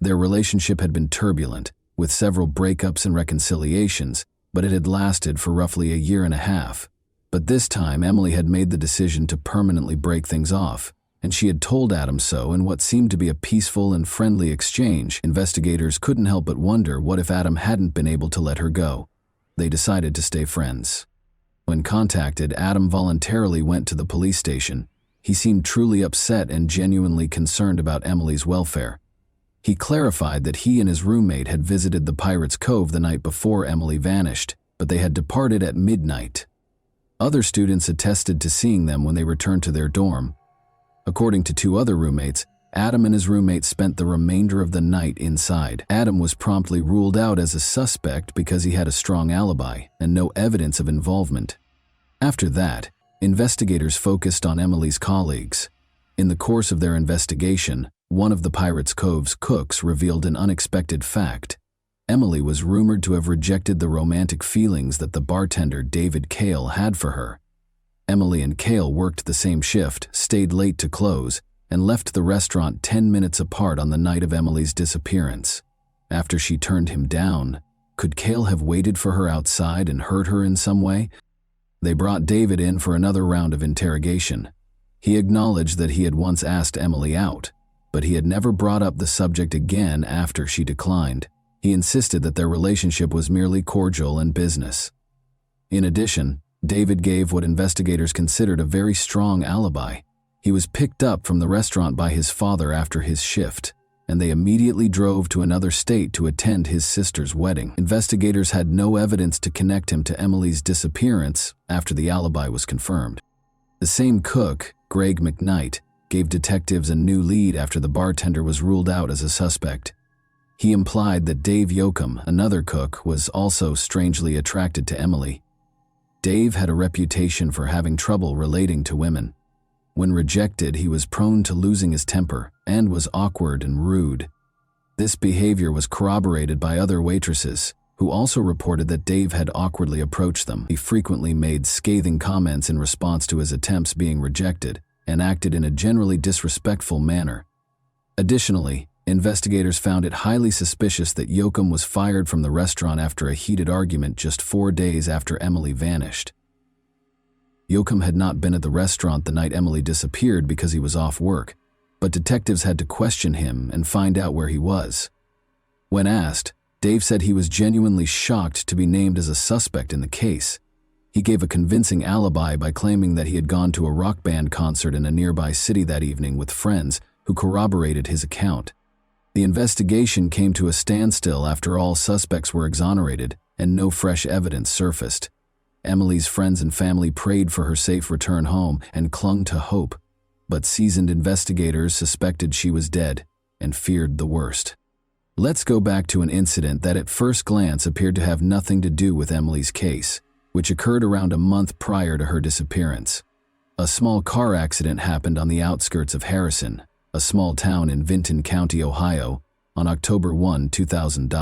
Their relationship had been turbulent, with several breakups and reconciliations, but it had lasted for roughly a year and a half. But this time, Emily had made the decision to permanently break things off, and she had told Adam so in what seemed to be a peaceful and friendly exchange. Investigators couldn't help but wonder what if Adam hadn't been able to let her go. They decided to stay friends. When contacted, Adam voluntarily went to the police station. He seemed truly upset and genuinely concerned about Emily's welfare. He clarified that he and his roommate had visited the Pirates Cove the night before Emily vanished, but they had departed at midnight. Other students attested to seeing them when they returned to their dorm. According to two other roommates, Adam and his roommate spent the remainder of the night inside. Adam was promptly ruled out as a suspect because he had a strong alibi and no evidence of involvement. After that, investigators focused on Emily's colleagues. In the course of their investigation, one of the Pirates Cove's cooks revealed an unexpected fact. Emily was rumored to have rejected the romantic feelings that the bartender David Cale had for her. Emily and Cale worked the same shift, stayed late to close, and left the restaurant 10 minutes apart on the night of Emily's disappearance. After she turned him down, could Cale have waited for her outside and hurt her in some way? They brought David in for another round of interrogation. He acknowledged that he had once asked Emily out, but he had never brought up the subject again after she declined. He insisted that their relationship was merely cordial and business. In addition, David gave what investigators considered a very strong alibi. He was picked up from the restaurant by his father after his shift, and they immediately drove to another state to attend his sister's wedding. Investigators had no evidence to connect him to Emily's disappearance after the alibi was confirmed. The same cook, Greg McKnight, gave detectives a new lead after the bartender was ruled out as a suspect. He implied that Dave Yoakum, another cook, was also strangely attracted to Emily. Dave had a reputation for having trouble relating to women. When rejected, he was prone to losing his temper and was awkward and rude. This behavior was corroborated by other waitresses, who also reported that Dave had awkwardly approached them. He frequently made scathing comments in response to his attempts being rejected and acted in a generally disrespectful manner. Additionally, investigators found it highly suspicious that Yoakum was fired from the restaurant after a heated argument just 4 days after Emily vanished. Yoakum had not been at the restaurant the night Emily disappeared because he was off work, but detectives had to question him and find out where he was. When asked, Dave said he was genuinely shocked to be named as a suspect in the case. He gave a convincing alibi by claiming that he had gone to a rock band concert in a nearby city that evening with friends who corroborated his account. The investigation came to a standstill after all suspects were exonerated and no fresh evidence surfaced. Emily's friends and family prayed for her safe return home and clung to hope, but seasoned investigators suspected she was dead and feared the worst. Let's go back to an incident that at first glance appeared to have nothing to do with Emily's case, which occurred around a month prior to her disappearance. A small car accident happened on the outskirts of Harrison, a small town in Vinton County, Ohio, on October 1, 2000.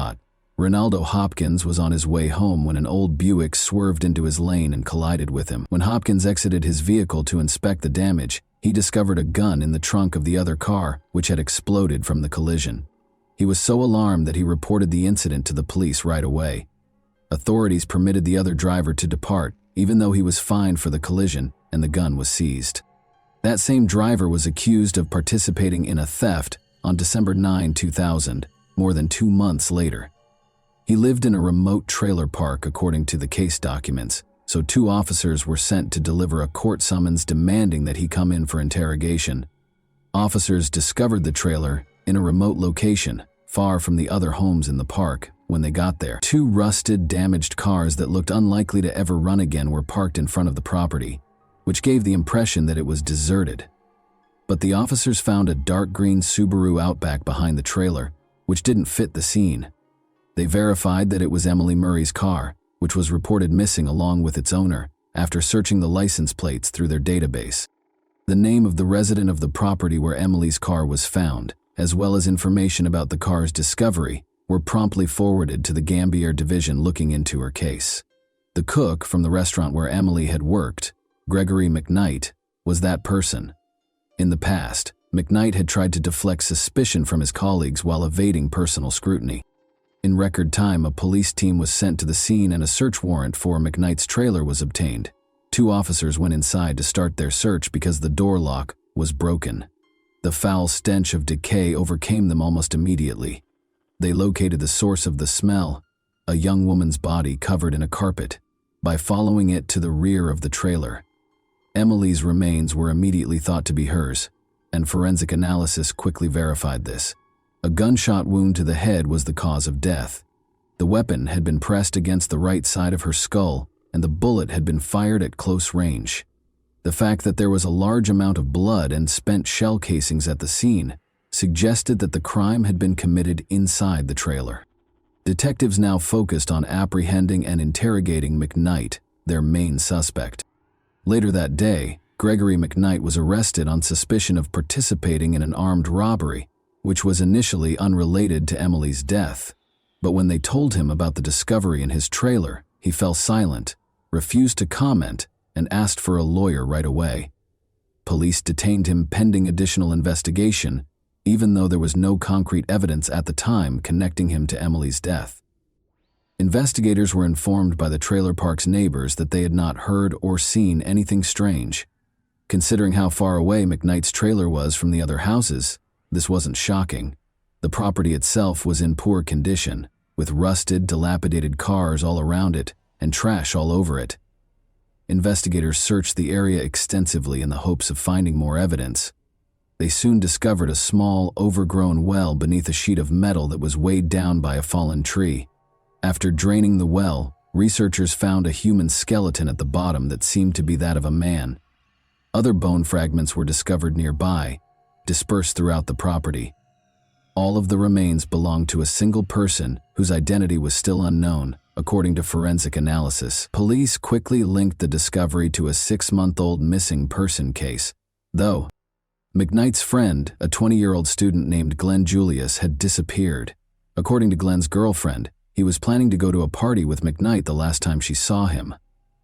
Ronaldo Hopkins was on his way home when an old Buick swerved into his lane and collided with him. When Hopkins exited his vehicle to inspect the damage, he discovered a gun in the trunk of the other car, which had exploded from the collision. He was so alarmed that he reported the incident to the police right away. Authorities permitted the other driver to depart, even though he was fined for the collision, and the gun was seized. That same driver was accused of participating in a theft on December 9, 2000, more than 2 months later. He lived in a remote trailer park according to the case documents, so 2 officers were sent to deliver a court summons demanding that he come in for interrogation. Officers discovered the trailer in a remote location, far from the other homes in the park. When they got there, 2 rusted, damaged cars that looked unlikely to ever run again were parked in front of the property, which gave the impression that it was deserted. But the officers found a dark green Subaru Outback behind the trailer, which didn't fit the scene. They verified that it was Emily Murray's car, which was reported missing along with its owner, after searching the license plates through their database. The name of the resident of the property where Emily's car was found, as well as information about the car's discovery, were promptly forwarded to the Gambier Division looking into her case. The cook from the restaurant where Emily had worked, Gregory McKnight, was that person. In the past, McKnight had tried to deflect suspicion from his colleagues while evading personal scrutiny. In record time, a police team was sent to the scene and a search warrant for McKnight's trailer was obtained. 2 officers went inside to start their search because the door lock was broken. The foul stench of decay overcame them almost immediately. They located the source of the smell, a young woman's body covered in a carpet, by following it to the rear of the trailer. Emily's remains were immediately thought to be hers, and forensic analysis quickly verified this. A gunshot wound to the head was the cause of death. The weapon had been pressed against the right side of her skull, and the bullet had been fired at close range. The fact that there was a large amount of blood and spent shell casings at the scene suggested that the crime had been committed inside the trailer. Detectives now focused on apprehending and interrogating McKnight, their main suspect. Later that day, Gregory McKnight was arrested on suspicion of participating in an armed robbery, which was initially unrelated to Emily's death. But when they told him about the discovery in his trailer, he fell silent, refused to comment, and asked for a lawyer right away. Police detained him pending additional investigation, even though there was no concrete evidence at the time connecting him to Emily's death. Investigators were informed by the trailer park's neighbors that they had not heard or seen anything strange. Considering how far away McKnight's trailer was from the other houses, this wasn't shocking. The property itself was in poor condition, with rusted, dilapidated cars all around it and trash all over it. Investigators searched the area extensively in the hopes of finding more evidence. They soon discovered a small, overgrown well beneath a sheet of metal that was weighed down by a fallen tree. After draining the well, researchers found a human skeleton at the bottom that seemed to be that of a man. Other bone fragments were discovered nearby, dispersed throughout the property. All of the remains belonged to a single person whose identity was still unknown, according to forensic analysis. Police quickly linked the discovery to a 6-month-old missing person case, though McKnight's friend, a 20-year-old student named Glenn Julius, had disappeared. According to Glenn's girlfriend, he was planning to go to a party with McKnight the last time she saw him.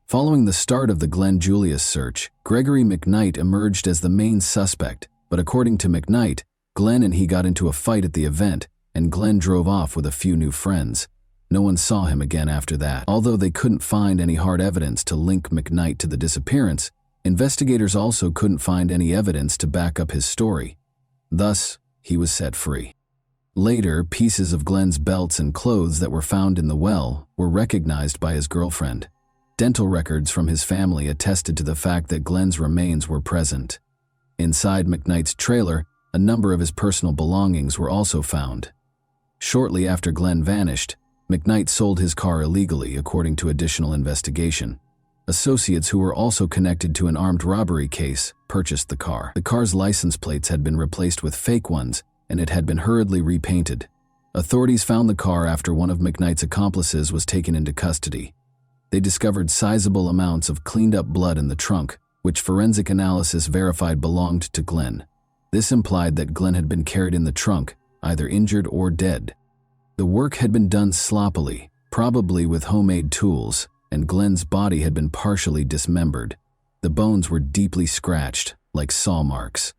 Following the start of the Glenn Julius search, Gregory McKnight emerged as the main suspect, but according to McKnight, Glenn and he got into a fight at the event, and Glenn drove off with a few new friends. No one saw him again after that. Although they couldn't find any hard evidence to link McKnight to the disappearance, investigators also couldn't find any evidence to back up his story. Thus, he was set free. Later, pieces of Glenn's belts and clothes that were found in the well were recognized by his girlfriend. Dental records from his family attested to the fact that Glenn's remains were present. Inside McKnight's trailer, a number of his personal belongings were also found. Shortly after Glenn vanished, McKnight sold his car illegally, according to additional investigation. Associates who were also connected to an armed robbery case purchased the car. The car's license plates had been replaced with fake ones, and it had been hurriedly repainted. Authorities found the car after one of McKnight's accomplices was taken into custody. They discovered sizable amounts of cleaned-up blood in the trunk, which forensic analysis verified belonged to Glenn. This implied that Glenn had been carried in the trunk, either injured or dead. The work had been done sloppily, probably with homemade tools, and Glenn's body had been partially dismembered. The bones were deeply scratched, like saw marks.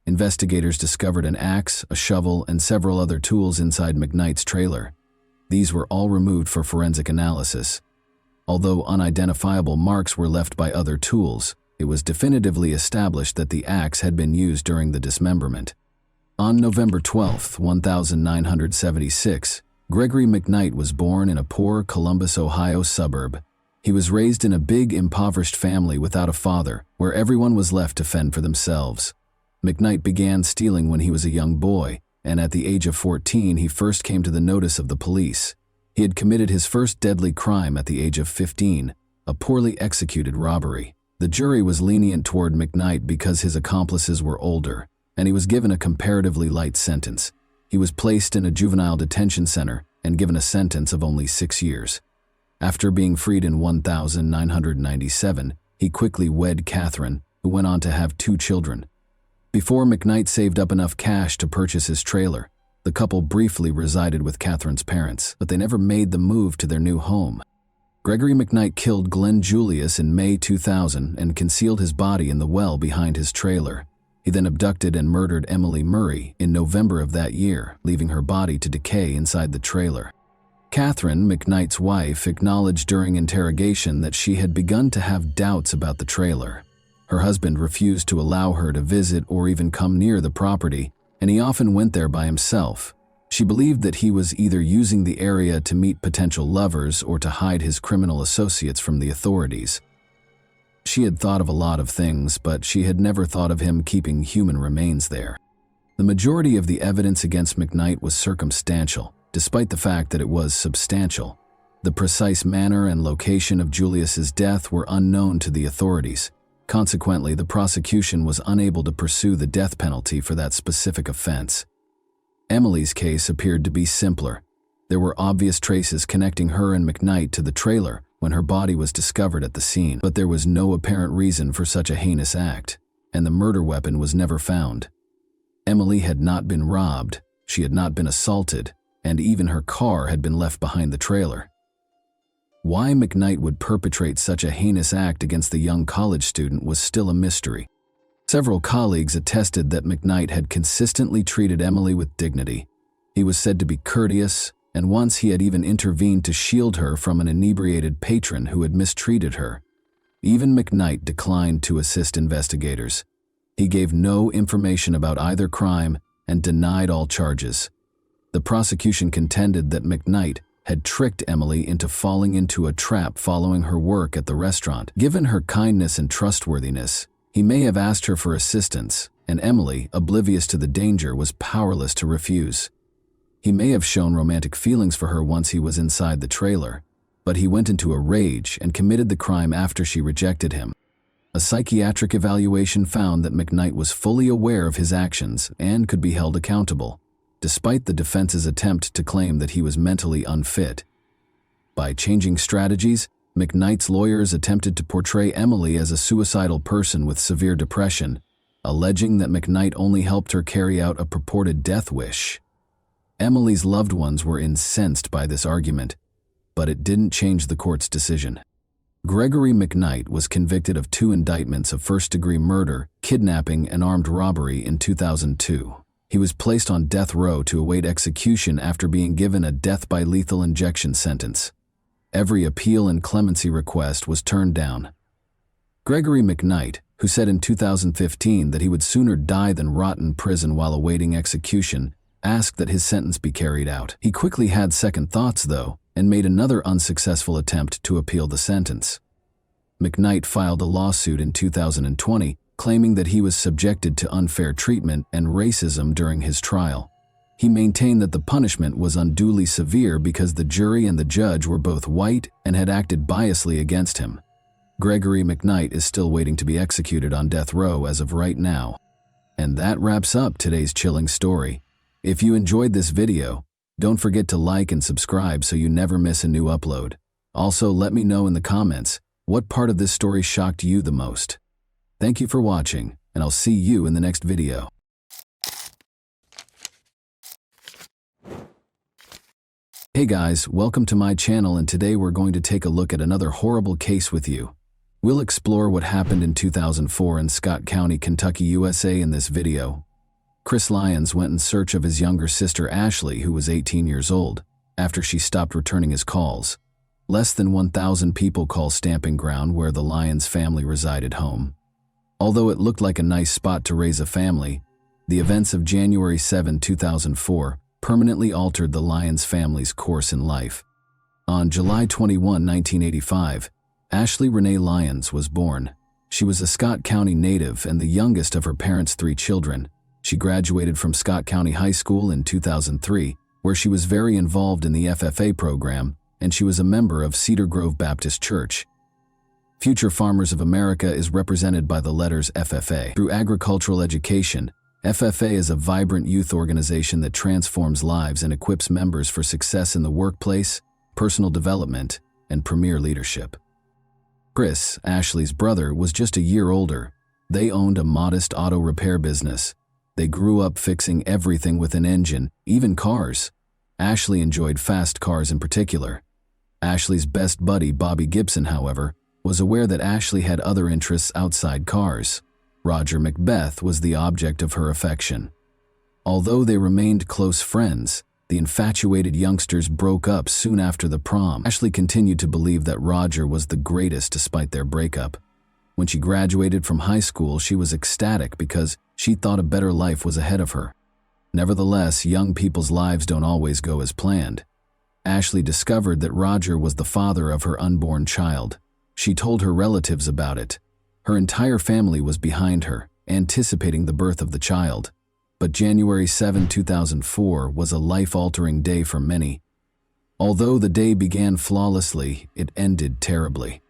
Investigators discovered an axe, a shovel, and several other tools inside McKnight's trailer. These were all removed for forensic analysis. Although unidentifiable marks were left by other tools, it was definitively established that the axe had been used during the dismemberment. On November 12, 1976, Gregory McKnight was born in a poor Columbus, Ohio suburb. He was raised in a big, impoverished family without a father, where everyone was left to fend for themselves. McKnight began stealing when he was a young boy, and at the age of 14 he first came to the notice of the police. He had committed his first deadly crime at the age of 15, a poorly executed robbery. The jury was lenient toward McKnight because his accomplices were older, and he was given a comparatively light sentence. He was placed in a juvenile detention center and given a sentence of only 6 years. After being freed in 1997, he quickly wed Catherine, who went on to have 2 children. Before McKnight saved up enough cash to purchase his trailer, the couple briefly resided with Catherine's parents, but they never made the move to their new home. Gregory McKnight killed Glenn Julius in May 2000 and concealed his body in the well behind his trailer. He then abducted and murdered Emily Murray in November of that year, leaving her body to decay inside the trailer. Catherine, McKnight's wife, acknowledged during interrogation that she had begun to have doubts about the trailer. Her husband refused to allow her to visit or even come near the property, and he often went there by himself. She believed that he was either using the area to meet potential lovers or to hide his criminal associates from the authorities. She had thought of a lot of things, but she had never thought of him keeping human remains there. The majority of the evidence against McKnight was circumstantial, despite the fact that it was substantial. The precise manner and location of Julius's death were unknown to the authorities. Consequently, the prosecution was unable to pursue the death penalty for that specific offense. Emily's case appeared to be simpler. There were obvious traces connecting her and McKnight to the trailer when her body was discovered at the scene, but there was no apparent reason for such a heinous act, and the murder weapon was never found. Emily had not been robbed, she had not been assaulted, and even her car had been left behind the trailer. Why McKnight would perpetrate such a heinous act against the young college student was still a mystery. Several colleagues attested that McKnight had consistently treated Emily with dignity. He was said to be courteous, and once he had even intervened to shield her from an inebriated patron who had mistreated her. Even McKnight declined to assist investigators. He gave no information about either crime and denied all charges. The prosecution contended that McKnight had tricked Emily into falling into a trap following her work at the restaurant. Given her kindness and trustworthiness, he may have asked her for assistance, and Emily, oblivious to the danger, was powerless to refuse. He may have shown romantic feelings for her once he was inside the trailer, but he went into a rage and committed the crime after she rejected him. A psychiatric evaluation found that McKnight was fully aware of his actions and could be held accountable, despite the defense's attempt to claim that he was mentally unfit. By changing strategies, McKnight's lawyers attempted to portray Emily as a suicidal person with severe depression, alleging that McKnight only helped her carry out a purported death wish. Emily's loved ones were incensed by this argument, but it didn't change the court's decision. Gregory McKnight was convicted of 2 indictments of first-degree murder, kidnapping, and armed robbery in 2002. He was placed on death row to await execution after being given a death by lethal injection sentence. Every appeal and clemency request was turned down. Gregory McKnight, who said in 2015 that he would sooner die than rot in prison while awaiting execution, asked that his sentence be carried out. He quickly had second thoughts, though, and made another unsuccessful attempt to appeal the sentence. McKnight filed a lawsuit in 2020, claiming that he was subjected to unfair treatment and racism during his trial. He maintained that the punishment was unduly severe because the jury and the judge were both white and had acted biasly against him. Gregory McKnight is still waiting to be executed on death row as of right now. And that wraps up today's chilling story. If you enjoyed this video, don't forget to like and subscribe so you never miss a new upload. Also, let me know in the comments what part of this story shocked you the most. Thank you for watching, and I'll see you in the next video. Hey guys, welcome to my channel, and today we're going to take a look at another horrible case with you. We'll explore what happened in 2004 in Scott County, Kentucky, USA in this video. Chris Lyons went in search of his younger sister Ashley, who was 18 years old, after she stopped returning his calls. Less than 1,000 people call Stamping Ground where the Lyons family resided home. Although it looked like a nice spot to raise a family, the events of January 7, 2004 permanently altered the Lyons family's course in life. On July 21, 1985, Ashley Renee Lyons was born. She was a Scott County native and the youngest of her parents' 3 children. She graduated from Scott County High School in 2003, where she was very involved in the FFA program, and she was a member of Cedar Grove Baptist Church. Future Farmers of America is represented by the letters FFA. Through agricultural education, FFA is a vibrant youth organization that transforms lives and equips members for success in the workplace, personal development, and premier leadership. Chris, Ashley's brother, was just a year older. They owned a modest auto repair business. They grew up fixing everything with an engine, even cars. Ashley enjoyed fast cars in particular. Ashley's best buddy, Bobby Gibson, however, was aware that Ashley had other interests outside cars. Roger Macbeth was the object of her affection. Although they remained close friends, the infatuated youngsters broke up soon after the prom. Ashley continued to believe that Roger was the greatest despite their breakup. When she graduated from high school, she was ecstatic because she thought a better life was ahead of her. Nevertheless, young people's lives don't always go as planned. Ashley discovered that Roger was the father of her unborn child. She told her relatives about it, Her entire family was behind her, anticipating the birth of the child. But January 7, 2004 was a life-altering day for many. Although the day began flawlessly, it ended terribly.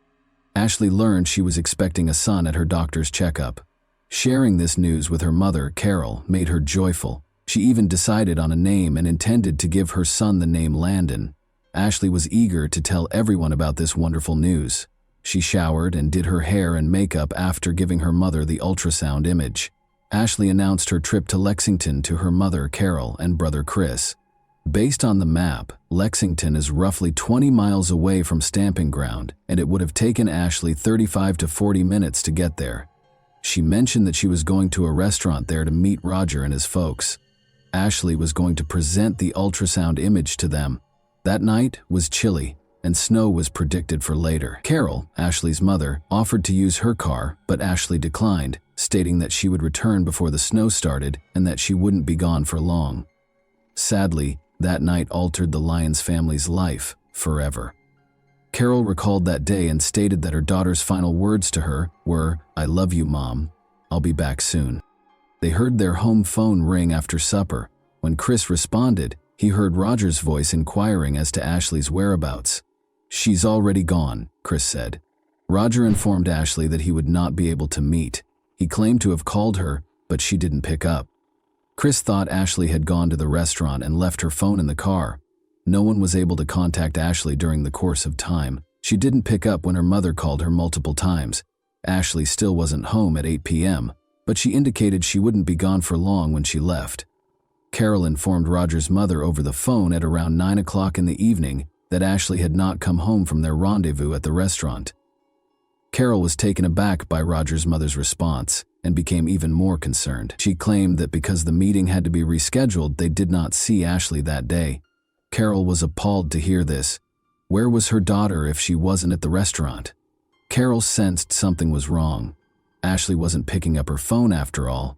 Ashley learned she was expecting a son at her doctor's checkup. Sharing this news with her mother, Carol, made her joyful. She even decided on a name and intended to give her son the name Landon. Ashley was eager to tell everyone about this wonderful news. She showered and did her hair and makeup after giving her mother the ultrasound image. Ashley announced her trip to Lexington to her mother, Carol, and brother, Chris. Based on the map, Lexington is roughly 20 miles away from Stamping Ground, and it would have taken Ashley 35 to 40 minutes to get there. She mentioned that she was going to a restaurant there to meet Roger and his folks. Ashley was going to present the ultrasound image to them. That night was chilly, and snow was predicted for later. Carol, Ashley's mother, offered to use her car, but Ashley declined, stating that she would return before the snow started and that she wouldn't be gone for long. Sadly, that night altered the Lyons family's life forever. Carol recalled that day and stated that her daughter's final words to her were, "I love you, Mom. I'll be back soon." They heard their home phone ring after supper. When Chris responded, he heard Roger's voice inquiring as to Ashley's whereabouts. "She's already gone," Chris said. Roger informed Ashley that he would not be able to meet. He claimed to have called her, but she didn't pick up. Chris thought Ashley had gone to the restaurant and left her phone in the car. No one was able to contact Ashley during the course of time. She didn't pick up when her mother called her multiple times. Ashley still wasn't home at 8 p.m., but she indicated she wouldn't be gone for long when she left. Carol informed Roger's mother over the phone at around 9 o'clock in the evening that Ashley had not come home from their rendezvous at the restaurant. Carol was taken aback by Roger's mother's response and became even more concerned. She claimed that because the meeting had to be rescheduled, they did not see Ashley that day. Carol was appalled to hear this. Where was her daughter if she wasn't at the restaurant? Carol sensed something was wrong. Ashley wasn't picking up her phone after all.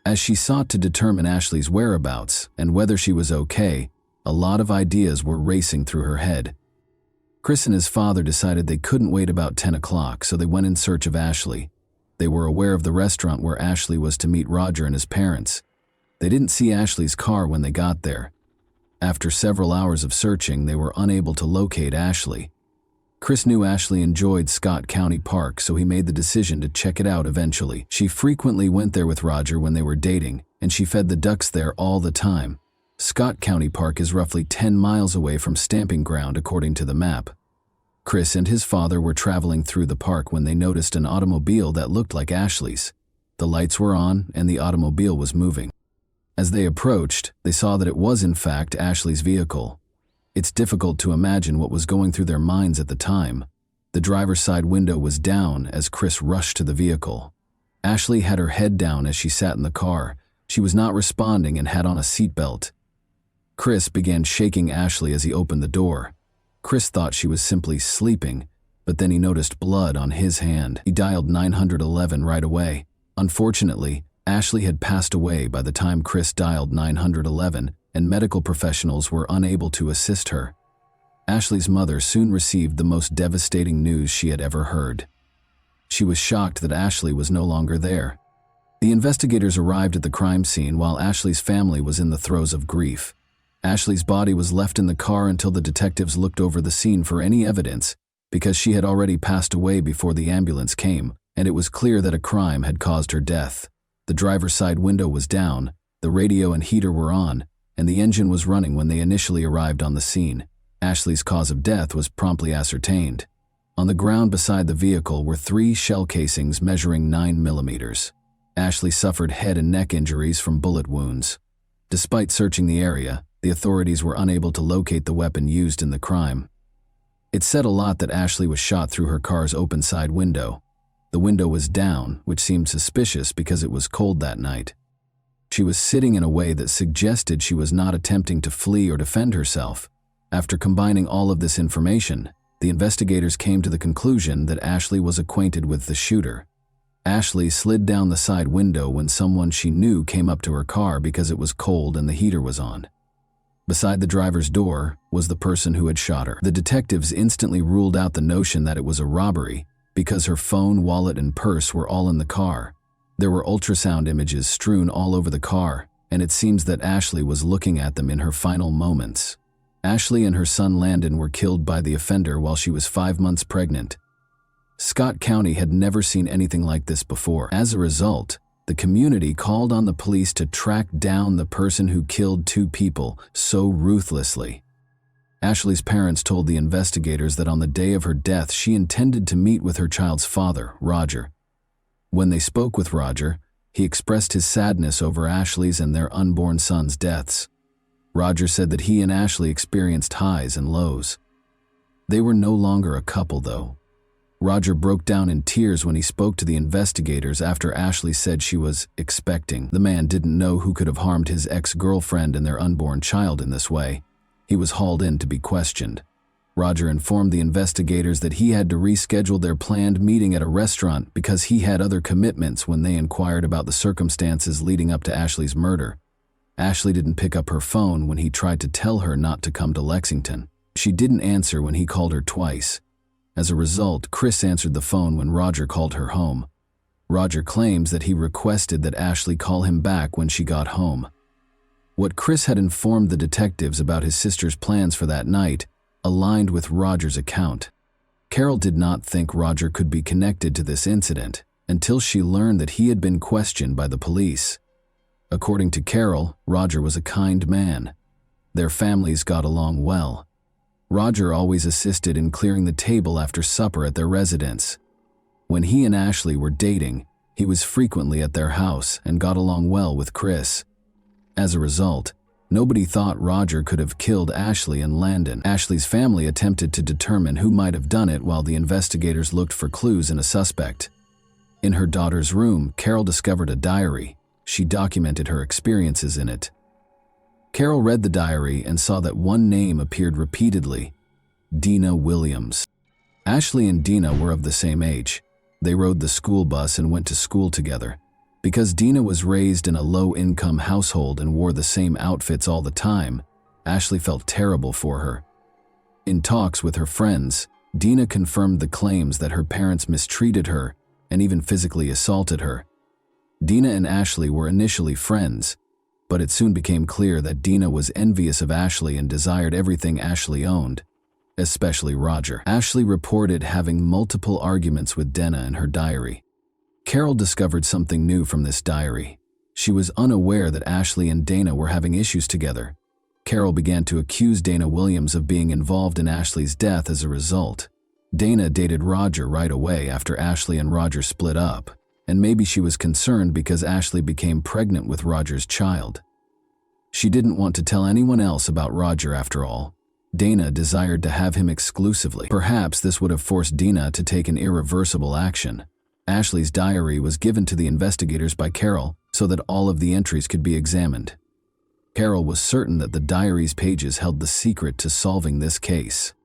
As she sought to determine Ashley's whereabouts and whether she was okay, a lot of ideas were racing through her head. Chris and his father decided they couldn't wait about 10 o'clock, so they went in search of Ashley. They were aware of the restaurant where Ashley was to meet Roger and his parents. They didn't see Ashley's car when they got there. After several hours of searching, they were unable to locate Ashley. Chris knew Ashley enjoyed Scott County Park, so he made the decision to check it out eventually. She frequently went there with Roger when they were dating, and she fed the ducks there all the time. Scott County Park is roughly 10 miles away from Stamping Ground according to the map. Chris and his father were traveling through the park when they noticed an automobile that looked like Ashley's. The lights were on and the automobile was moving. As they approached, they saw that it was in fact Ashley's vehicle. It's difficult to imagine what was going through their minds at the time. The driver's side window was down as Chris rushed to the vehicle. Ashley had her head down as she sat in the car. She was not responding and had on a seatbelt. Chris began shaking Ashley as he opened the door. Chris thought she was simply sleeping, but then he noticed blood on his hand. He dialed 911 right away. Unfortunately, Ashley had passed away by the time Chris dialed 911, and medical professionals were unable to assist her. Ashley's mother soon received the most devastating news she had ever heard. She was shocked that Ashley was no longer there. The investigators arrived at the crime scene while Ashley's family was in the throes of grief. Ashley's body was left in the car until the detectives looked over the scene for any evidence, because she had already passed away before the ambulance came, and it was clear that a crime had caused her death. The driver's side window was down, the radio and heater were on, and the engine was running when they initially arrived on the scene. Ashley's cause of death was promptly ascertained. On the ground beside the vehicle were 3 shell casings measuring 9 millimeters. Ashley suffered head and neck injuries from bullet wounds. Despite searching the area, the authorities were unable to locate the weapon used in the crime. It said a lot that Ashley was shot through her car's open side window. The window was down, which seemed suspicious because it was cold that night. She was sitting in a way that suggested she was not attempting to flee or defend herself. After combining all of this information, the investigators came to the conclusion that Ashley was acquainted with the shooter. Ashley slid down the side window when someone she knew came up to her car because it was cold and the heater was on. Beside the driver's door was the person who had shot her. The detectives instantly ruled out the notion that it was a robbery because her phone, wallet, and purse were all in the car. There were ultrasound images strewn all over the car, and it seems that Ashley was looking at them in her final moments. Ashley and her son Landon were killed by the offender while she was 5 months pregnant. Scott County had never seen anything like this before. As a result, the community called on the police to track down the person who killed 2 people so ruthlessly. Ashley's parents told the investigators that on the day of her death, she intended to meet with her child's father, Roger. When they spoke with Roger, he expressed his sadness over Ashley's and their unborn son's deaths. Roger said that he and Ashley experienced highs and lows. They were no longer a couple, though. Roger broke down in tears when he spoke to the investigators after Ashley said she was expecting. The man didn't know who could have harmed his ex-girlfriend and their unborn child in this way. He was hauled in to be questioned. Roger informed the investigators that he had to reschedule their planned meeting at a restaurant because he had other commitments when they inquired about the circumstances leading up to Ashley's murder. Ashley didn't pick up her phone when he tried to tell her not to come to Lexington. She didn't answer when he called her twice. As a result, Chris answered the phone when Roger called her home. Roger claims that he requested that Ashley call him back when she got home. What Chris had informed the detectives about his sister's plans for that night aligned with Roger's account. Carol did not think Roger could be connected to this incident until she learned that he had been questioned by the police. According to Carol, Roger was a kind man. Their families got along well. Roger always assisted in clearing the table after supper at their residence. When he and Ashley were dating, he was frequently at their house and got along well with Chris. As a result, nobody thought Roger could have killed Ashley and Landon. Ashley's family attempted to determine who might have done it while the investigators looked for clues in a suspect. In her daughter's room, Carol discovered a diary. She documented her experiences in it. Carol read the diary and saw that one name appeared repeatedly: Dina Williams. Ashley and Dina were of the same age. They rode the school bus and went to school together. Because Dina was raised in a low-income household and wore the same outfits all the time, Ashley felt terrible for her. In talks with her friends, Dina confirmed the claims that her parents mistreated her and even physically assaulted her. Dina and Ashley were initially friends, but it soon became clear that Dina was envious of Ashley and desired everything Ashley owned, especially Roger. Ashley reported having multiple arguments with Dina in her diary. Carol discovered something new from this diary. She was unaware that Ashley and Dana were having issues together. Carol began to accuse Dana Williams of being involved in Ashley's death as a result. Dana dated Roger right away after Ashley and Roger split up, and maybe she was concerned because Ashley became pregnant with Roger's child. She didn't want to tell anyone else about Roger after all. Dana desired to have him exclusively. Perhaps this would have forced Dina to take an irreversible action. Ashley's diary was given to the investigators by Carol so that all of the entries could be examined. Carol was certain that the diary's pages held the secret to solving this case.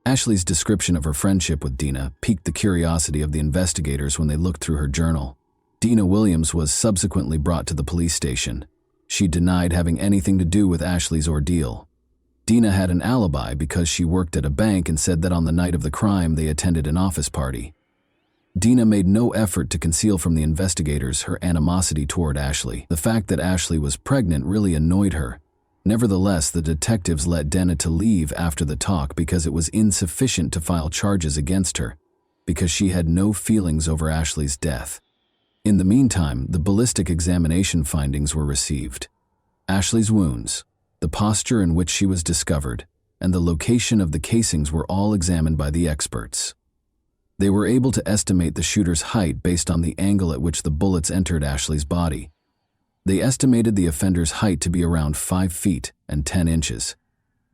Ashley's description of her friendship with Dina piqued the curiosity of the investigators when they looked through her journal. Dina Williams was subsequently brought to the police station. She denied having anything to do with Ashley's ordeal. Dina had an alibi because she worked at a bank and said that on the night of the crime they attended an office party. Dina made no effort to conceal from the investigators her animosity toward Ashley. The fact that Ashley was pregnant really annoyed her. Nevertheless, the detectives let Dina to leave after the talk because it was insufficient to file charges against her, because she had no feelings over Ashley's death. In the meantime, the ballistic examination findings were received. Ashley's wounds, the posture in which she was discovered, and the location of the casings were all examined by the experts. They were able to estimate the shooter's height based on the angle at which the bullets entered Ashley's body. They estimated the offender's height to be around 5 feet and 10 inches.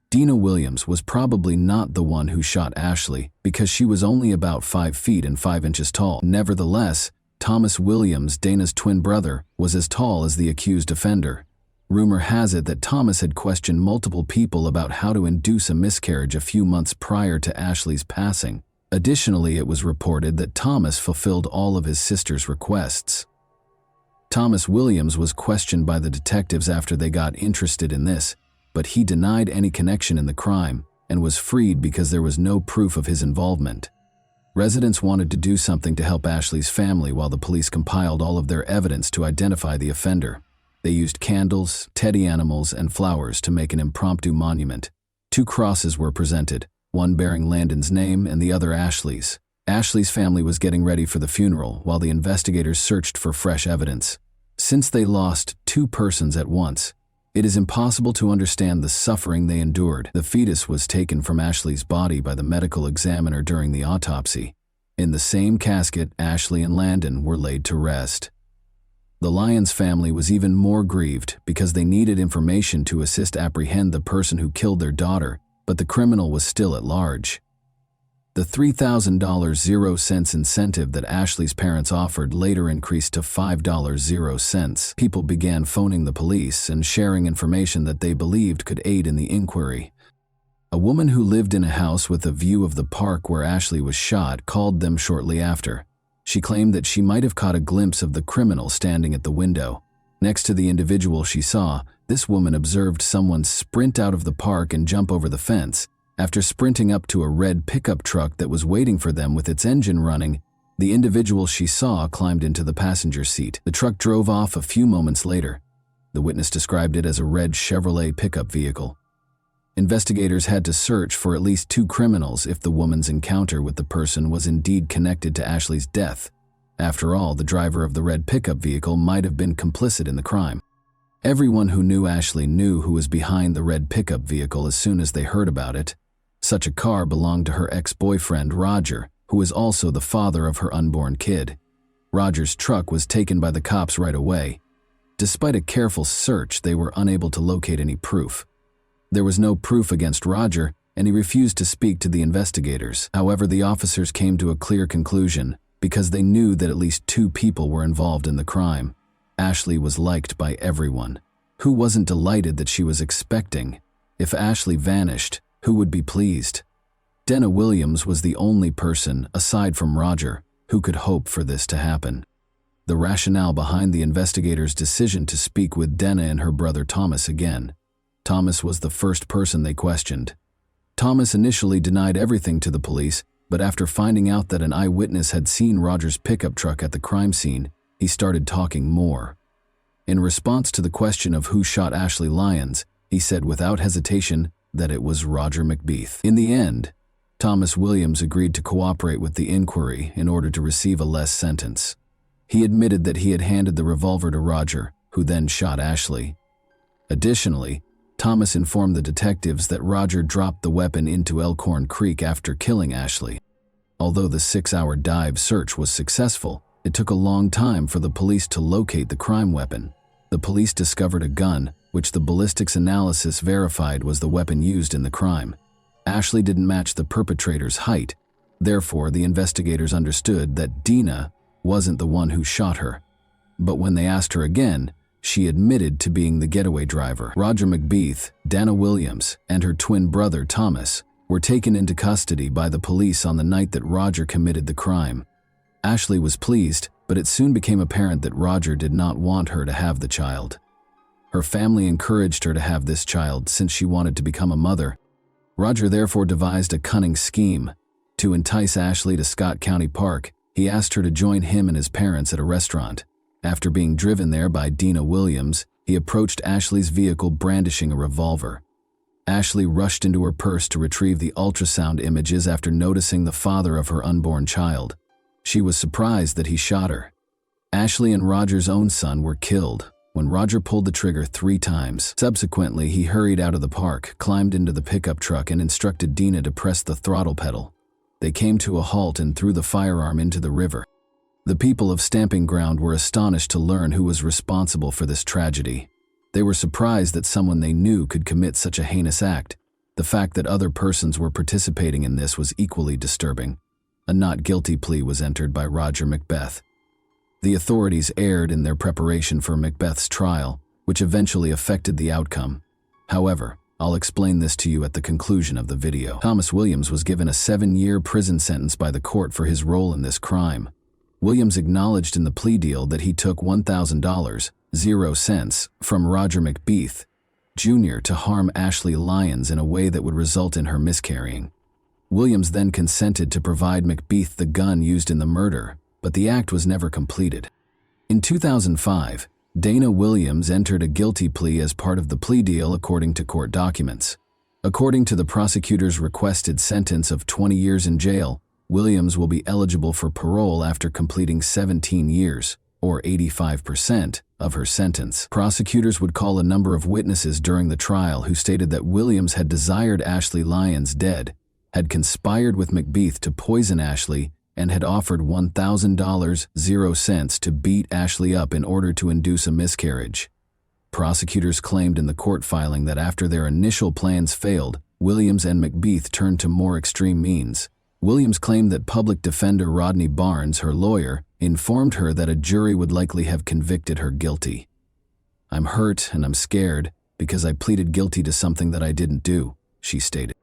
Dina Williams was probably not the one who shot Ashley because she was only about 5 feet and 5 inches tall. Nevertheless, Thomas Williams, Dana's twin brother, was as tall as the accused offender. Rumor has it that Thomas had questioned multiple people about how to induce a miscarriage a few months prior to Ashley's passing. Additionally, it was reported that Thomas fulfilled all of his sister's requests. Thomas Williams was questioned by the detectives after they got interested in this, but he denied any connection in the crime and was freed because there was no proof of his involvement. Residents wanted to do something to help Ashley's family while the police compiled all of their evidence to identify the offender. They used candles, teddy animals, and flowers to make an impromptu monument. 2 crosses were presented, one bearing Landon's name and the other Ashley's. Ashley's family was getting ready for the funeral while the investigators searched for fresh evidence. Since they lost 2 persons at once, it is impossible to understand the suffering they endured. The fetus was taken from Ashley's body by the medical examiner during the autopsy. In the same casket, Ashley and Landon were laid to rest. The Lyons family was even more grieved because they needed information to assist apprehend the person who killed their daughter, but the criminal was still at large. The $3,000 0 cents incentive that Ashley's parents offered later increased to $5 0 cents. People began phoning the police and sharing information that they believed could aid in the inquiry. A woman who lived in a house with a view of the park where Ashley was shot called them shortly after. She claimed that she might have caught a glimpse of the criminal standing at the window. Next to the individual she saw, this woman observed someone sprint out of the park and jump over the fence. After sprinting up to a red pickup truck that was waiting for them with its engine running, the individual she saw climbed into the passenger seat. The truck drove off a few moments later. The witness described it as a red Chevrolet pickup vehicle. Investigators had to search for at least 2 criminals if the woman's encounter with the person was indeed connected to Ashley's death. After all, the driver of the red pickup vehicle might have been complicit in the crime. Everyone who knew Ashley knew who was behind the red pickup vehicle as soon as they heard about it. Such a car belonged to her ex-boyfriend, Roger, who is also the father of her unborn kid. Roger's truck was taken by the cops right away. Despite a careful search, they were unable to locate any proof. There was no proof against Roger, and he refused to speak to the investigators. However, the officers came to a clear conclusion because they knew that at least 2 people were involved in the crime. Ashley was liked by everyone. Who wasn't delighted that she was expecting? If Ashley vanished, who would be pleased? Denna Williams was the only person, aside from Roger, who could hope for this to happen. The rationale behind the investigators' decision to speak with Denna and her brother Thomas again. Thomas was the first person they questioned. Thomas initially denied everything to the police, but after finding out that an eyewitness had seen Roger's pickup truck at the crime scene, he started talking more. In response to the question of who shot Ashley Lyons, he said without hesitation that it was Roger McBeath. In the end, Thomas Williams agreed to cooperate with the inquiry in order to receive a less sentence. He admitted that he had handed the revolver to Roger, who then shot Ashley. Additionally, Thomas informed the detectives that Roger dropped the weapon into Elkhorn Creek after killing Ashley. Although the 6-hour dive search was successful, it took a long time for the police to locate the crime weapon. The police discovered a gun, which the ballistics analysis verified was the weapon used in the crime. Ashley didn't match the perpetrator's height. Therefore, the investigators understood that Dina wasn't the one who shot her. But when they asked her again, she admitted to being the getaway driver. Roger McBeath, Denna Williams, and her twin brother Thomas were taken into custody by the police on the night that Roger committed the crime. Ashley was pleased, but it soon became apparent that Roger did not want her to have the child. Her family encouraged her to have this child since she wanted to become a mother. Roger therefore devised a cunning scheme. To entice Ashley to Scott County Park, he asked her to join him and his parents at a restaurant. After being driven there by Dina Williams, he approached Ashley's vehicle brandishing a revolver. Ashley rushed into her purse to retrieve the ultrasound images after noticing the father of her unborn child. She was surprised that he shot her. Ashley and Roger's own son were killed when Roger pulled the trigger 3 times. Subsequently, he hurried out of the park, climbed into the pickup truck, and instructed Dina to press the throttle pedal. They came to a halt and threw the firearm into the river. The people of Stamping Ground were astonished to learn who was responsible for this tragedy. They were surprised that someone they knew could commit such a heinous act. The fact that other persons were participating in this was equally disturbing. A not guilty plea was entered by Roger McBeath. The authorities erred in their preparation for McBeath's trial, which eventually affected the outcome. However, I'll explain this to you at the conclusion of the video. Thomas Williams was given a 7-year prison sentence by the court for his role in this crime. Williams acknowledged in the plea deal that he took $1,000, 0 cents, from Roger McBeath, Jr. to harm Ashley Lyons in a way that would result in her miscarrying. Williams then consented to provide McBeath the gun used in the murder, but the act was never completed. In 2005, Dana Williams entered a guilty plea as part of the plea deal according to court documents. According to the prosecutor's requested sentence of 20 years in jail, Williams will be eligible for parole after completing 17 years, or 85% of her sentence. Prosecutors would call a number of witnesses during the trial who stated that Williams had desired Ashley Lyons dead, had conspired with McBeath to poison Ashley, and had offered $1,000 to beat Ashley up in order to induce a miscarriage. Prosecutors claimed in the court filing that after their initial plans failed, Williams and McBeath turned to more extreme means. Williams claimed that public defender Rodney Barnes, her lawyer, informed her that a jury would likely have convicted her guilty. "I'm hurt and I'm scared because I pleaded guilty to something that I didn't do," she stated.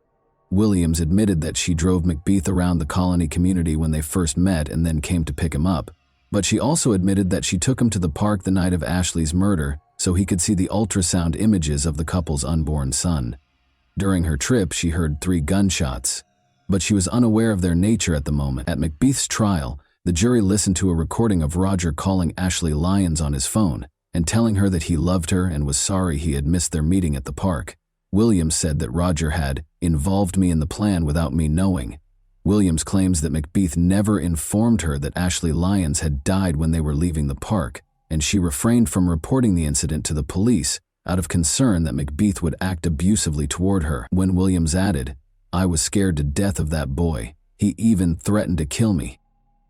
Williams admitted that she drove McBeath around the Colony community when they first met and then came to pick him up, but she also admitted that she took him to the park the night of Ashley's murder so he could see the ultrasound images of the couple's unborn son. During her trip, she heard 3 gunshots, but she was unaware of their nature at the moment. At McBeath's trial, the jury listened to a recording of Roger calling Ashley Lyons on his phone and telling her that he loved her and was sorry he had missed their meeting at the park. Williams said that Roger had involved me in the plan without me knowing. Williams claims that McBeath never informed her that Ashley Lyons had died when they were leaving the park, and she refrained from reporting the incident to the police out of concern that McBeath would act abusively toward her. When Williams added, "I was scared to death of that boy. He even threatened to kill me."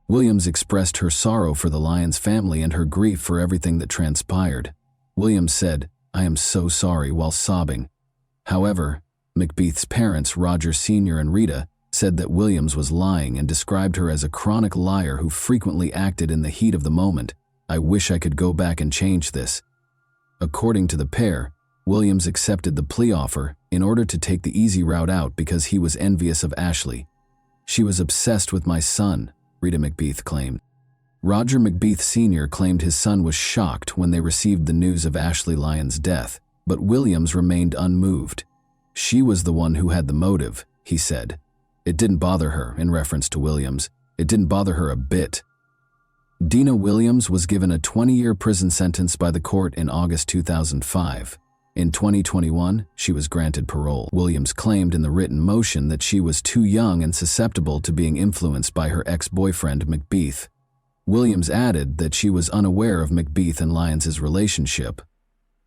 Williams expressed her sorrow for the Lyons family and her grief for everything that transpired. Williams said, "I am so sorry," while sobbing. However, McBeath's parents, Roger Sr. and Rita, said that Williams was lying and described her as a chronic liar who frequently acted in the heat of the moment. "I wish I could go back and change this." According to the pair, Williams accepted the plea offer in order to take the easy route out because he was envious of Ashley. "She was obsessed with my son," Rita McBeath claimed. Roger McBeath Sr. claimed his son was shocked when they received the news of Ashley Lyons' death, but Williams remained unmoved. "She was the one who had the motive," he said. "It didn't bother her," in reference to Williams. "It didn't bother her a bit." Dina Williams was given a 20-year prison sentence by the court in August 2005. In 2021, she was granted parole. Williams claimed in the written motion that she was too young and susceptible to being influenced by her ex-boyfriend McBeath. Williams added that she was unaware of McBeath and Lyons' relationship.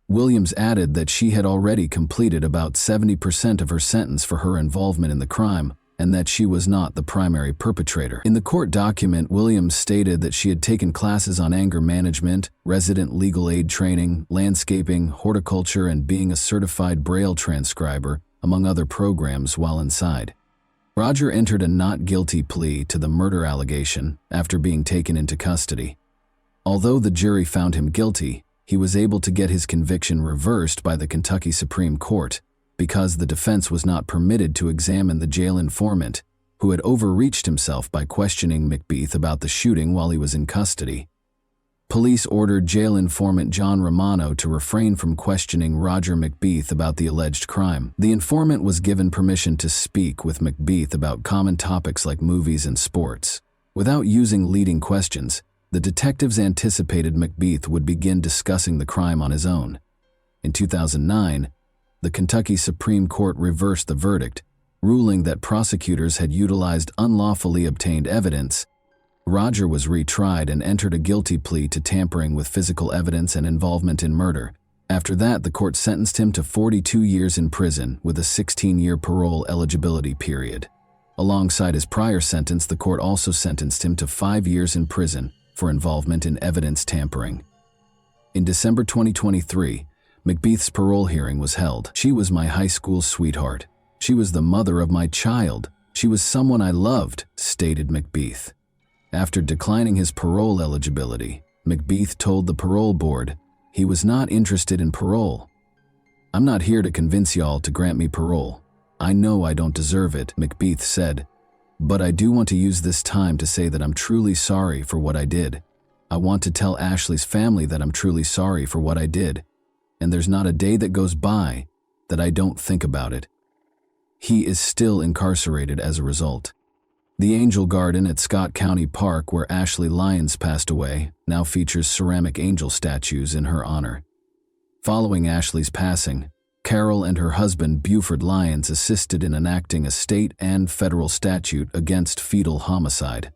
Williams added that she had already completed about 70% of her sentence for her involvement in the crime, and that she was not the primary perpetrator. In the court document, Williams stated that she had taken classes on anger management, resident legal aid training, landscaping, horticulture, and being a certified Braille transcriber, among other programs while inside. Roger entered a not guilty plea to the murder allegation after being taken into custody. Although the jury found him guilty, he was able to get his conviction reversed by the Kentucky Supreme Court because the defense was not permitted to examine the jail informant, who had overreached himself by questioning McBeath about the shooting while he was in custody. Police ordered jail informant John Romano to refrain from questioning Roger McBeath about the alleged crime. The informant was given permission to speak with McBeath about common topics like movies and sports. Without using leading questions, the detectives anticipated McBeath would begin discussing the crime on his own. In 2009, the Kentucky Supreme Court reversed the verdict, ruling that prosecutors had utilized unlawfully obtained evidence. Roger was retried and entered a guilty plea to tampering with physical evidence and involvement in murder. After that, the court sentenced him to 42 years in prison with a 16-year parole eligibility period. Alongside his prior sentence, the court also sentenced him to 5 years in prison for involvement in evidence tampering. In December 2023, McBeath's parole hearing was held. "She was my high school sweetheart. She was the mother of my child. She was someone I loved," stated McBeath. After declining his parole eligibility, McBeath told the parole board he was not interested in parole. "I'm not here to convince y'all to grant me parole. I know I don't deserve it," McBeath said. "But I do want to use this time to say that I'm truly sorry for what I did. I want to tell Ashley's family that I'm truly sorry for what I did, and there's not a day that goes by that I don't think about it." he is still incarcerated as a result. The Angel Garden at Scott County Park, where Ashley Lyons passed away, now features ceramic angel statues in her honor. Following Ashley's passing, Carol and her husband Buford Lyons assisted in enacting a state and federal statute against fetal homicide.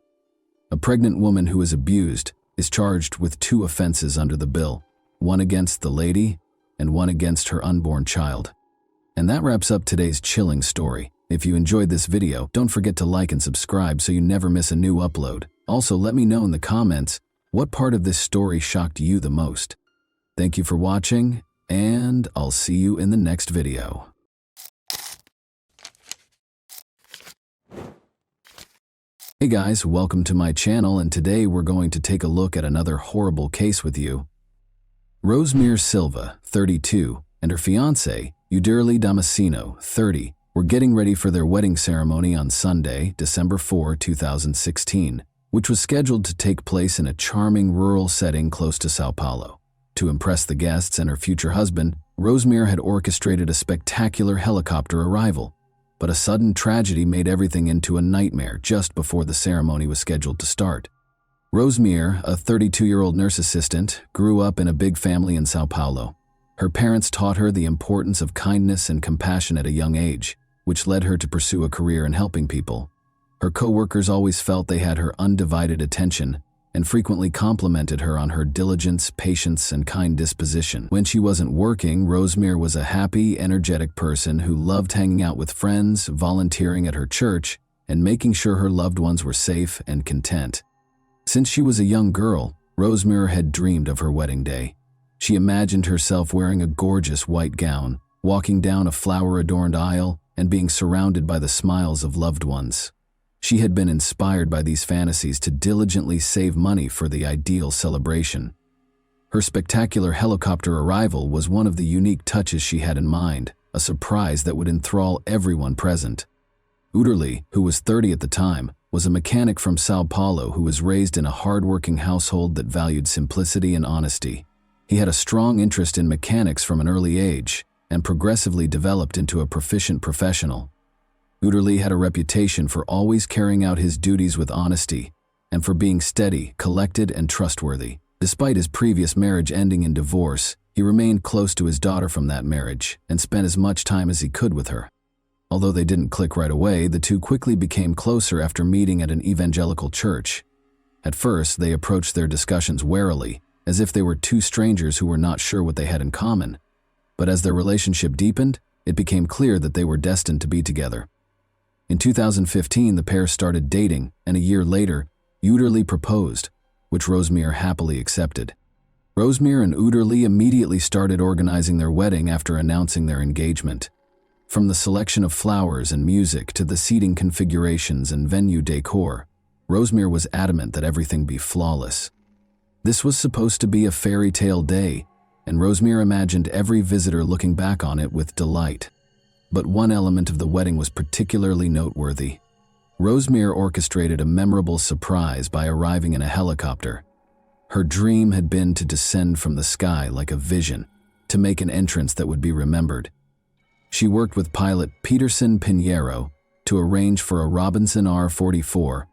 A pregnant woman who is abused is charged with 2 offenses under the bill, one against the lady and one against her unborn child. And that wraps up today's chilling story. If you enjoyed this video, don't forget to like and subscribe so you never miss a new upload. Also, let me know in the comments what part of this story shocked you the most. Thank you for watching, and I'll see you in the next video. Hey guys, welcome to my channel, and today we're going to take a look at another horrible case with you. Rosemere Silva, 32, and her fiancé, Uderli Damasceno, 30, were getting ready for their wedding ceremony on Sunday, December 4, 2016, which was scheduled to take place in a charming rural setting close to Sao Paulo. To impress the guests and her future husband, Rosemere had orchestrated a spectacular helicopter arrival, but a sudden tragedy made everything into a nightmare just before the ceremony was scheduled to start. Rosemere, a 32-year-old nurse assistant, grew up in a big family in Sao Paulo. Her parents taught her the importance of kindness and compassion at a young age, which led her to pursue a career in helping people. Her co-workers always felt they had her undivided attention and frequently complimented her on her diligence, patience, and kind disposition. When she wasn't working, Rosemere was a happy, energetic person who loved hanging out with friends, volunteering at her church, and making sure her loved ones were safe and content. Since she was a young girl, Rosemere had dreamed of her wedding day. She imagined herself wearing a gorgeous white gown, walking down a flower-adorned aisle, and being surrounded by the smiles of loved ones. She had been inspired by these fantasies to diligently save money for the ideal celebration. Her spectacular helicopter arrival was one of the unique touches she had in mind, a surprise that would enthrall everyone present. Uderli, who was 30 at the time, was a mechanic from Sao Paulo who was raised in a hard-working household that valued simplicity and honesty. He had a strong interest in mechanics from an early age and progressively developed into a proficient professional. Uderli had a reputation for always carrying out his duties with honesty and for being steady, collected, and trustworthy. Despite his previous marriage ending in divorce, he remained close to his daughter from that marriage and spent as much time as he could with her. Although they didn't click right away, the two quickly became closer after meeting at an evangelical church. At first, they approached their discussions warily, as if they were two strangers who were not sure what they had in common. But as their relationship deepened, it became clear that they were destined to be together. In 2015, the pair started dating, and a year later, Uderli proposed, which Rosemere happily accepted. Rosemere and Uderli immediately started organizing their wedding after announcing their engagement. From the selection of flowers and music to the seating configurations and venue decor, Rosemere was adamant that everything be flawless. This was supposed to be a fairy tale day, and Rosemere imagined every visitor looking back on it with delight. But one element of the wedding was particularly noteworthy. Rosemere orchestrated a memorable surprise by arriving in a helicopter. Her dream had been to descend from the sky like a vision, to make an entrance that would be remembered. She worked with pilot Peterson Pinheiro to arrange for a Robinson R-44,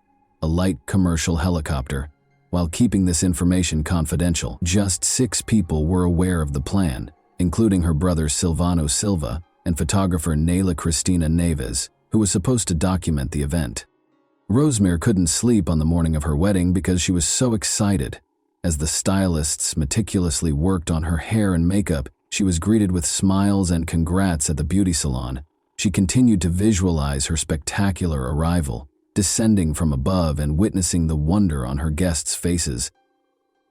a light commercial helicopter. While keeping this information confidential, just 6 people were aware of the plan, including her brother Silvano Silva and photographer Nayla Cristina Neves, who was supposed to document the event. Rosemere couldn't sleep on the morning of her wedding because she was so excited. As the stylists meticulously worked on her hair and makeup, she was greeted with smiles and congrats at the beauty salon. She continued to visualize her spectacular arrival, descending from above and witnessing the wonder on her guests' faces.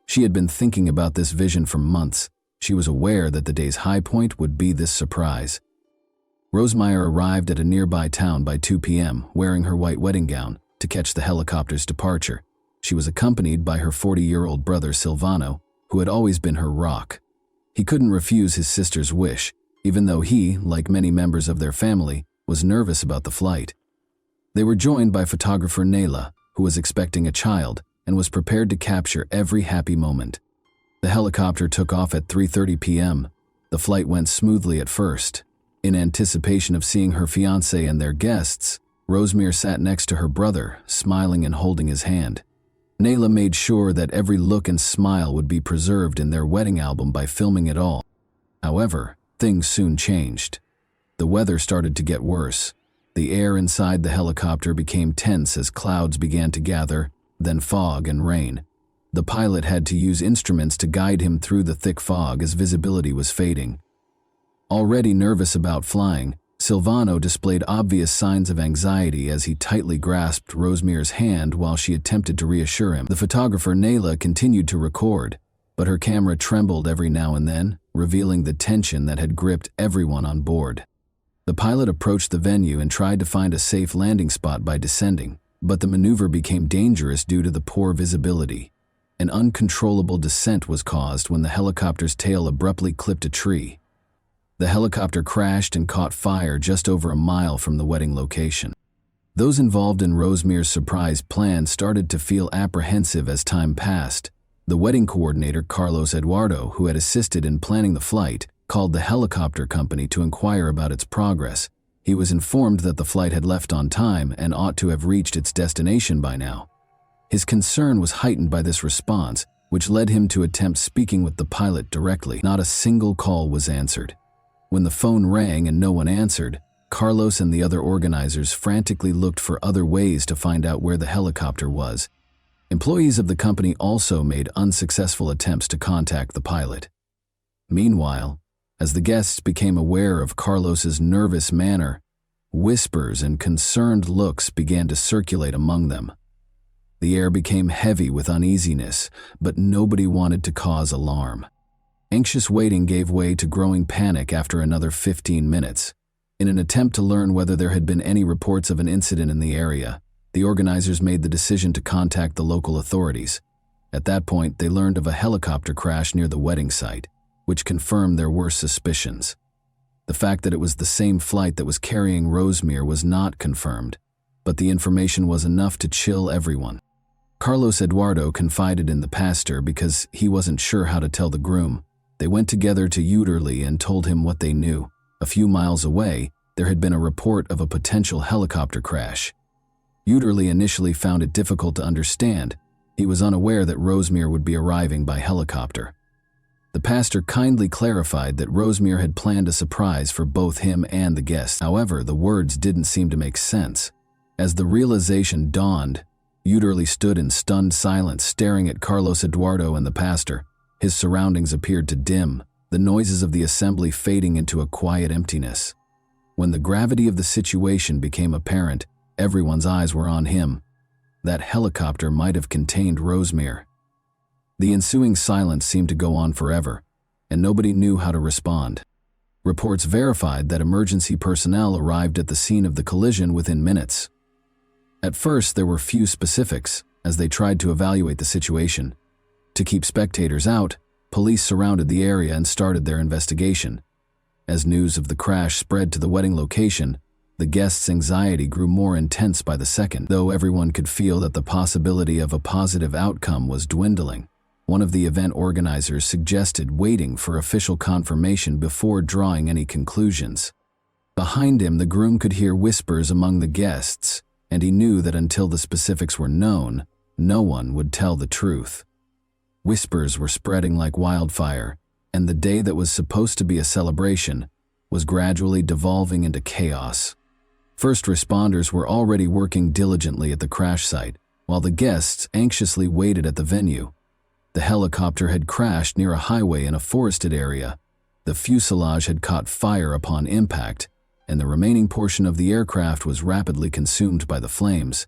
She had been thinking about this vision for months. She was aware that the day's high point would be this surprise. Rosemere arrived at a nearby town by 2 p.m., wearing her white wedding gown, to catch the helicopter's departure. She was accompanied by her 40-year-old brother Silvano, who had always been her rock. He couldn't refuse his sister's wish, even though he, like many members of their family, was nervous about the flight. They were joined by photographer Nayla, who was expecting a child and was prepared to capture every happy moment. The helicopter took off at 3:30 p.m. The flight went smoothly at first, In anticipation of seeing her fiancé and their guests, Rosemary sat next to her brother, smiling and holding his hand. Nayla made sure that every look and smile would be preserved in their wedding album by filming it all. However, things soon changed. The weather started to get worse. The air inside the helicopter became tense as clouds began to gather, then fog and rain. The pilot had to use instruments to guide him through the thick fog as visibility was fading. Already nervous about flying, Silvano displayed obvious signs of anxiety as he tightly grasped Rosemary's hand while she attempted to reassure him. The photographer Nayla continued to record, but her camera trembled every now and then, revealing the tension that had gripped everyone on board. The pilot approached the venue and tried to find a safe landing spot by descending, but the maneuver became dangerous due to the poor visibility. An uncontrollable descent was caused when the helicopter's tail abruptly clipped a tree. The helicopter crashed and caught fire just over a mile from the wedding location. Those involved in Rosemary's surprise plan started to feel apprehensive as time passed. The wedding coordinator, Carlos Eduardo, who had assisted in planning the flight, called the helicopter company to inquire about its progress. He was informed that the flight had left on time and ought to have reached its destination by now. His concern was heightened by this response, which led him to attempt speaking with the pilot directly. Not a single call was answered. When the phone rang and no one answered, Carlos and the other organizers frantically looked for other ways to find out where the helicopter was. Employees of the company also made unsuccessful attempts to contact the pilot. Meanwhile, as the guests became aware of Carlos's nervous manner, whispers and concerned looks began to circulate among them. The air became heavy with uneasiness, but nobody wanted to cause alarm. Anxious waiting gave way to growing panic after another 15 minutes. In an attempt to learn whether there had been any reports of an incident in the area, the organizers made the decision to contact the local authorities. At that point, they learned of a helicopter crash near the wedding site, which confirmed their worst suspicions. The fact that it was the same flight that was carrying Rosemary was not confirmed, but the information was enough to chill everyone. Carlos Eduardo confided in the pastor because he wasn't sure how to tell the groom. They went together to Uterly and told him what they knew. A few miles away, there had been a report of a potential helicopter crash. Uterly initially found it difficult to understand. He was unaware that Rosemary would be arriving by helicopter. The pastor kindly clarified that Rosemary had planned a surprise for both him and the guests. However, the words didn't seem to make sense. As the realization dawned, Uterly stood in stunned silence, staring at Carlos Eduardo and the pastor. His surroundings appeared to dim, the noises of the assembly fading into a quiet emptiness. When the gravity of the situation became apparent, everyone's eyes were on him. That helicopter might have contained Rosemary. The ensuing silence seemed to go on forever, and nobody knew how to respond. Reports verified that emergency personnel arrived at the scene of the collision within minutes. At first, there were few specifics as they tried to evaluate the situation. To keep spectators out, police surrounded the area and started their investigation. As news of the crash spread to the wedding location, the guests' anxiety grew more intense by the second, though everyone could feel that the possibility of a positive outcome was dwindling. One of the event organizers suggested waiting for official confirmation before drawing any conclusions. Behind him, the groom could hear whispers among the guests, and he knew that until the specifics were known, no one would tell the truth. Whispers were spreading like wildfire, and the day that was supposed to be a celebration was gradually devolving into chaos. First responders were already working diligently at the crash site, while the guests anxiously waited at the venue. The helicopter had crashed near a highway in a forested area. The fuselage had caught fire upon impact, and the remaining portion of the aircraft was rapidly consumed by the flames.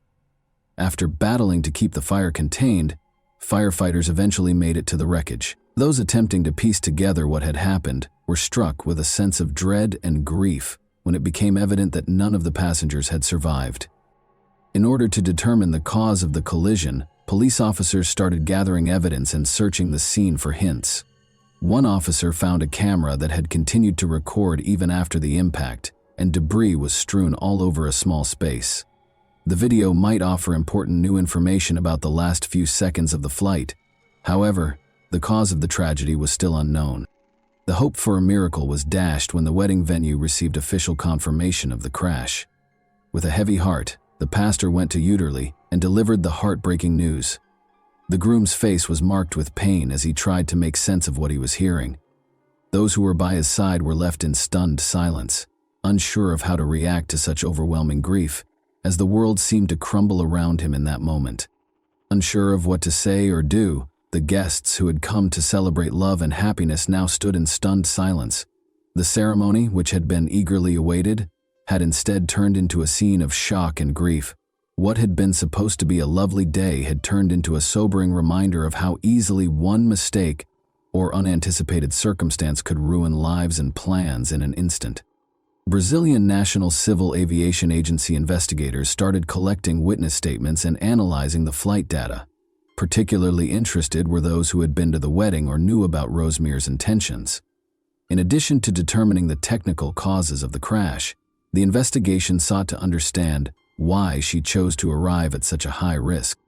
After battling to keep the fire contained, firefighters eventually made it to the wreckage. Those attempting to piece together what had happened were struck with a sense of dread and grief when it became evident that none of the passengers had survived. In order to determine the cause of the collision, police officers started gathering evidence and searching the scene for hints. One officer found a camera that had continued to record even after the impact, and debris was strewn all over a small space. The video might offer important new information about the last few seconds of the flight. However, the cause of the tragedy was still unknown. The hope for a miracle was dashed when the wedding venue received official confirmation of the crash. With a heavy heart, the pastor went to Uderly and delivered the heartbreaking news. The groom's face was marked with pain as he tried to make sense of what he was hearing. Those who were by his side were left in stunned silence, unsure of how to react to such overwhelming grief, as the world seemed to crumble around him in that moment. Unsure of what to say or do, the guests who had come to celebrate love and happiness now stood in stunned silence. The ceremony, which had been eagerly awaited, had instead turned into a scene of shock and grief. What had been supposed to be a lovely day had turned into a sobering reminder of how easily one mistake or unanticipated circumstance could ruin lives and plans in an instant. Brazilian National Civil Aviation Agency investigators started collecting witness statements and analyzing the flight data. Particularly interested were those who had been to the wedding or knew about Rosemere's intentions. In addition to determining the technical causes of the crash, the investigation sought to understand why she chose to arrive at such a high risk.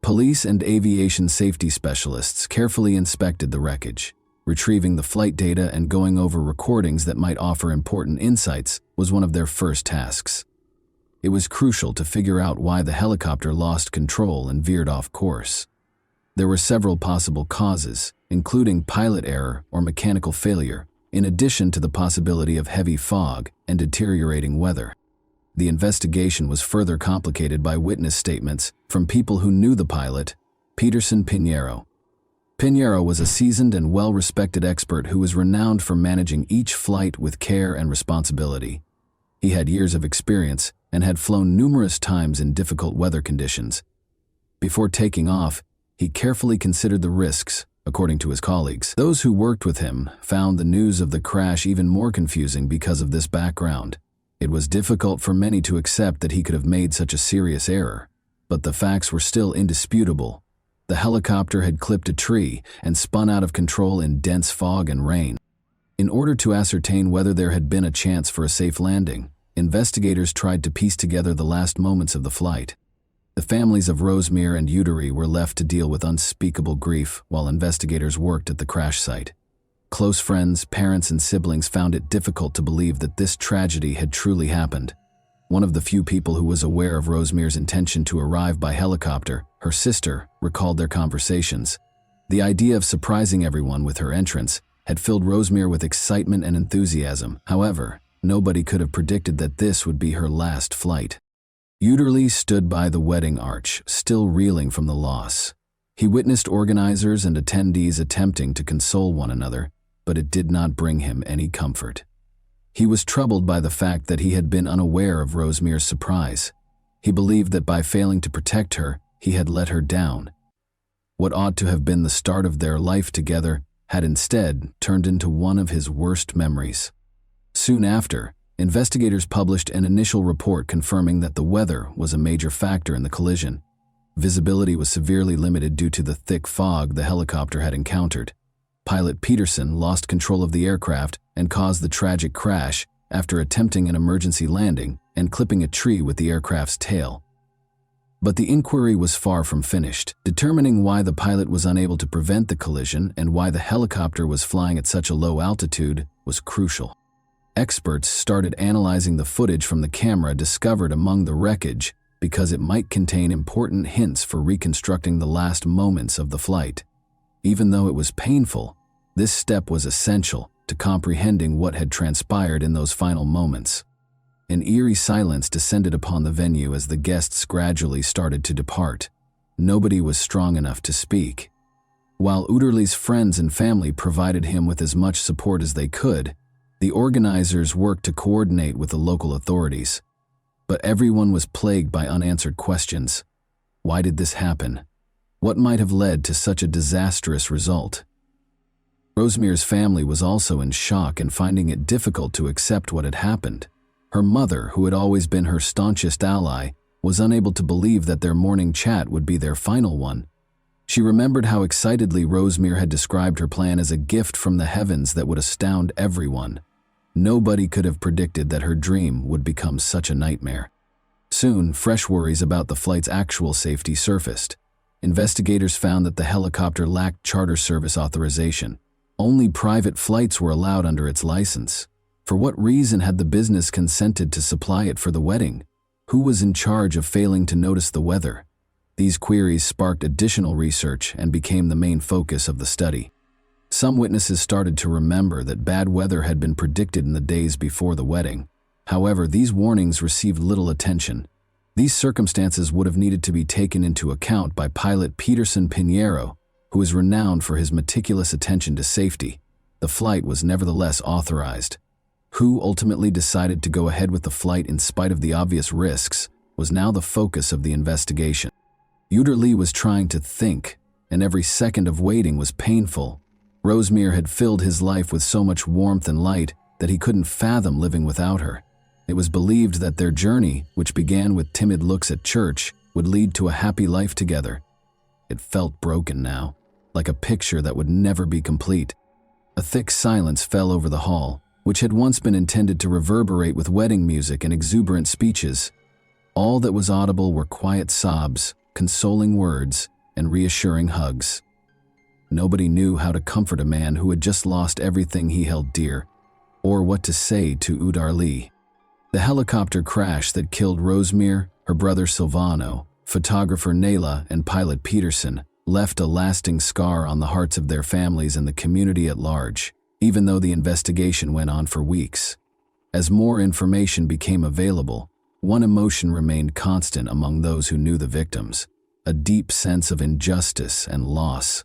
Police and aviation safety specialists carefully inspected the wreckage. Retrieving the flight data and going over recordings that might offer important insights was one of their first tasks. It was crucial to figure out why the helicopter lost control and veered off course. There were several possible causes, including pilot error or mechanical failure, in addition to the possibility of heavy fog and deteriorating weather. The investigation was further complicated by witness statements from people who knew the pilot, Peterson Pinheiro. Pinheiro was a seasoned and well-respected expert who was renowned for managing each flight with care and responsibility. He had years of experience and had flown numerous times in difficult weather conditions. Before taking off, he carefully considered the risks, according to his colleagues. Those who worked with him found the news of the crash even more confusing because of this background. It was difficult for many to accept that he could have made such a serious error, but the facts were still indisputable. The helicopter had clipped a tree and spun out of control in dense fog and rain. In order to ascertain whether there had been a chance for a safe landing, investigators tried to piece together the last moments of the flight. The families of Rosemere and Udery were left to deal with unspeakable grief while investigators worked at the crash site. Close friends, parents, and siblings found it difficult to believe that this tragedy had truly happened. One of the few people who was aware of Rosemere's intention to arrive by helicopter, her sister, recalled their conversations. The idea of surprising everyone with her entrance had filled Rosemere with excitement and enthusiasm. However, nobody could have predicted that this would be her last flight. Uderly stood by the wedding arch, still reeling from the loss. He witnessed organizers and attendees attempting to console one another, but it did not bring him any comfort. He was troubled by the fact that he had been unaware of Rosemere's surprise. He believed that by failing to protect her, he had let her down. What ought to have been the start of their life together had instead turned into one of his worst memories. Soon after, investigators published an initial report confirming that the weather was a major factor in the collision. Visibility was severely limited due to the thick fog the helicopter had encountered. Pilot Peterson lost control of the aircraft and caused the tragic crash after attempting an emergency landing and clipping a tree with the aircraft's tail. But the inquiry was far from finished. Determining why the pilot was unable to prevent the collision and why the helicopter was flying at such a low altitude was crucial. Experts started analyzing the footage from the camera discovered among the wreckage because it might contain important hints for reconstructing the last moments of the flight. Even though it was painful, this step was essential to comprehending what had transpired in those final moments. An eerie silence descended upon the venue as the guests gradually started to depart. Nobody was strong enough to speak. While Uderly's friends and family provided him with as much support as they could, the organizers worked to coordinate with the local authorities. But everyone was plagued by unanswered questions. Why did this happen? What might have led to such a disastrous result? Rosemere's family was also in shock and finding it difficult to accept what had happened. Her mother, who had always been her staunchest ally, was unable to believe that their morning chat would be their final one. She remembered how excitedly Rosemere had described her plan as a gift from the heavens that would astound everyone. Nobody could have predicted that her dream would become such a nightmare. Soon, fresh worries about the flight's actual safety surfaced. Investigators found that the helicopter lacked charter service authorization. Only private flights were allowed under its license. For what reason had the business consented to supply it for the wedding? Who was in charge of failing to notice the weather? These queries sparked additional research and became the main focus of the study. Some witnesses started to remember that bad weather had been predicted in the days before the wedding. However, these warnings received little attention. These circumstances would have needed to be taken into account by pilot Peterson Pinheiro, who is renowned for his meticulous attention to safety. The flight was nevertheless authorized. Who ultimately decided to go ahead with the flight in spite of the obvious risks was now the focus of the investigation. Uderli was trying to think, and every second of waiting was painful. Rosemere had filled his life with so much warmth and light that he couldn't fathom living without her. It was believed that their journey, which began with timid looks at church, would lead to a happy life together. It felt broken now, like a picture that would never be complete. A thick silence fell over the hall, which had once been intended to reverberate with wedding music and exuberant speeches. All that was audible were quiet sobs, consoling words, and reassuring hugs. Nobody knew how to comfort a man who had just lost everything he held dear, or what to say to Udarli. The helicopter crash that killed Rosemere, her brother Silvano, photographer Nayla, and pilot Peterson left a lasting scar on the hearts of their families and the community at large, even though the investigation went on for weeks. As more information became available, one emotion remained constant among those who knew the victims: a deep sense of injustice and loss.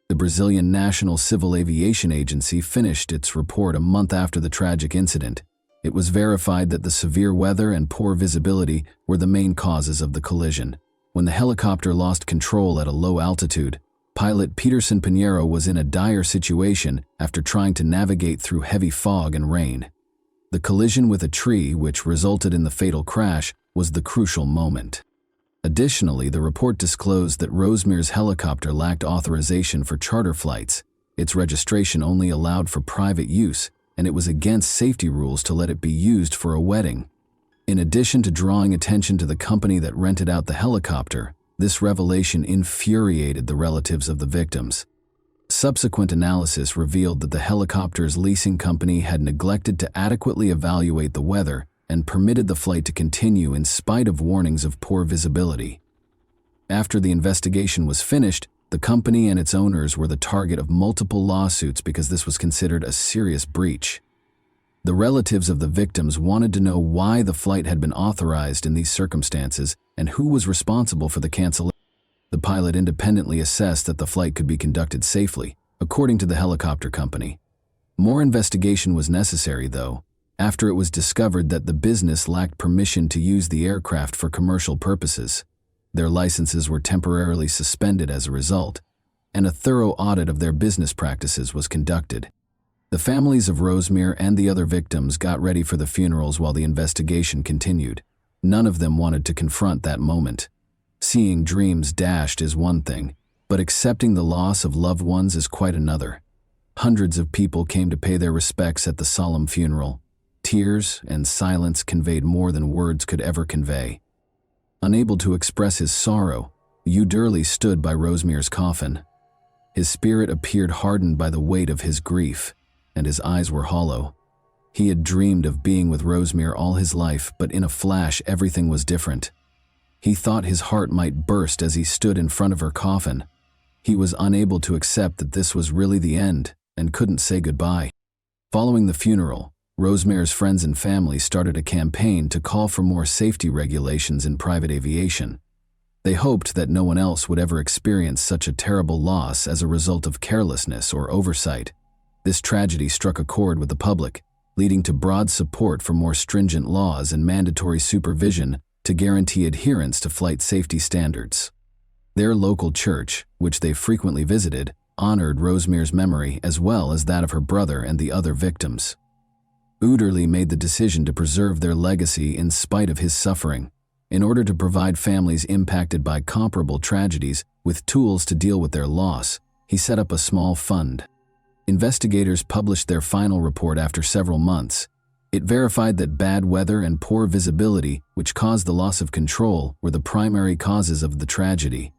The Brazilian National Civil Aviation Agency finished its report a month after the tragic incident. It was verified that the severe weather and poor visibility were the main causes of the collision. When the helicopter lost control at a low altitude, pilot Peterson Pinheiro was in a dire situation after trying to navigate through heavy fog and rain. The collision with a tree, which resulted in the fatal crash, was the crucial moment. Additionally, the report disclosed that Rosemere's helicopter lacked authorization for charter flights. Its registration only allowed for private use, and it was against safety rules to let it be used for a wedding. In addition to drawing attention to the company that rented out the helicopter, this revelation infuriated the relatives of the victims. Subsequent analysis revealed that the helicopter's leasing company had neglected to adequately evaluate the weather and permitted the flight to continue in spite of warnings of poor visibility. After the investigation was finished, the company and its owners were the target of multiple lawsuits because this was considered a serious breach. The relatives of the victims wanted to know why the flight had been authorized in these circumstances and who was responsible for the cancellation. The pilot independently assessed that the flight could be conducted safely, according to the helicopter company. More investigation was necessary, though, after it was discovered that the business lacked permission to use the aircraft for commercial purposes. Their licenses were temporarily suspended as a result, and a thorough audit of their business practices was conducted. The families of Rosemere and the other victims got ready for the funerals while the investigation continued. None of them wanted to confront that moment. Seeing dreams dashed is one thing, but accepting the loss of loved ones is quite another. Hundreds of people came to pay their respects at the solemn funeral. Tears and silence conveyed more than words could ever convey. Unable to express his sorrow, Uderli stood by Rosemere's coffin. His spirit appeared hardened by the weight of his grief, and his eyes were hollow. He had dreamed of being with Rosemere all his life, but in a flash everything was different. He thought his heart might burst as he stood in front of her coffin. He was unable to accept that this was really the end, and couldn't say goodbye. Following the funeral, Rosemere's friends and family started a campaign to call for more safety regulations in private aviation. They hoped that no one else would ever experience such a terrible loss as a result of carelessness or oversight. This tragedy struck a chord with the public, leading to broad support for more stringent laws and mandatory supervision to guarantee adherence to flight safety standards. Their local church, which they frequently visited, honored Rosemere's memory as well as that of her brother and the other victims. Uderli made the decision to preserve their legacy in spite of his suffering, in order to provide families impacted by comparable tragedies with tools to deal with their loss. He set up a small fund. Investigators published their final report after several months. It verified that bad weather and poor visibility, which caused the loss of control, were the primary causes of the tragedy.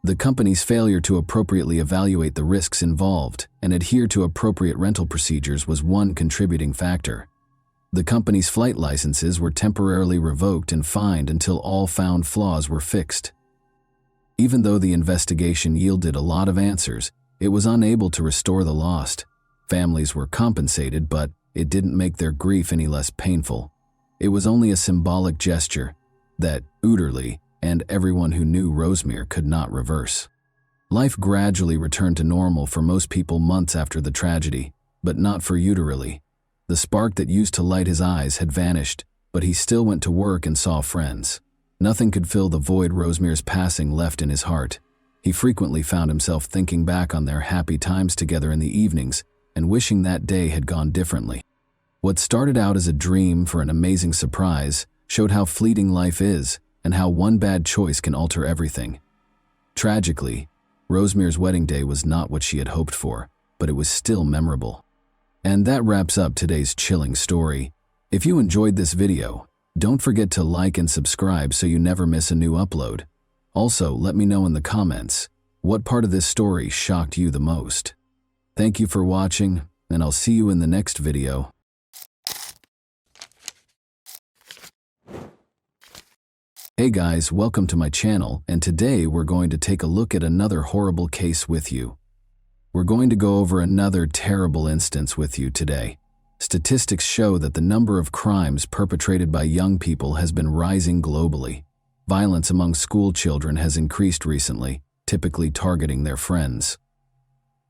The company's failure to appropriately evaluate the risks involved and adhere to appropriate rental procedures was one contributing factor. The company's flight licenses were temporarily revoked and fined until all found flaws were fixed. Even though the investigation yielded a lot of answers, it was unable to restore the lost. Families were compensated, but it didn't make their grief any less painful. It was only a symbolic gesture that Uterly and everyone who knew Rosemere could not reverse. Life gradually returned to normal for most people months after the tragedy, but not for Uterly. The spark that used to light his eyes had vanished, but he still went to work and saw friends. Nothing could fill the void Rosemere's passing left in his heart. He frequently found himself thinking back on their happy times together in the evenings and wishing that day had gone differently. What started out as a dream for an amazing surprise showed how fleeting life is and how one bad choice can alter everything. Tragically, Rosemere's wedding day was not what she had hoped for, but it was still memorable. And that wraps up today's chilling story. If you enjoyed this video, don't forget to like and subscribe so you never miss a new upload. Also, let me know in the comments, what part of this story shocked you the most? Thank you for watching, and I'll see you in the next video. Hey guys, welcome to my channel, and today we're going to take a look at another horrible case with you. We're going to go over another terrible instance with you today. Statistics show that the number of crimes perpetrated by young people has been rising globally. Violence among school children has increased recently, typically targeting their friends.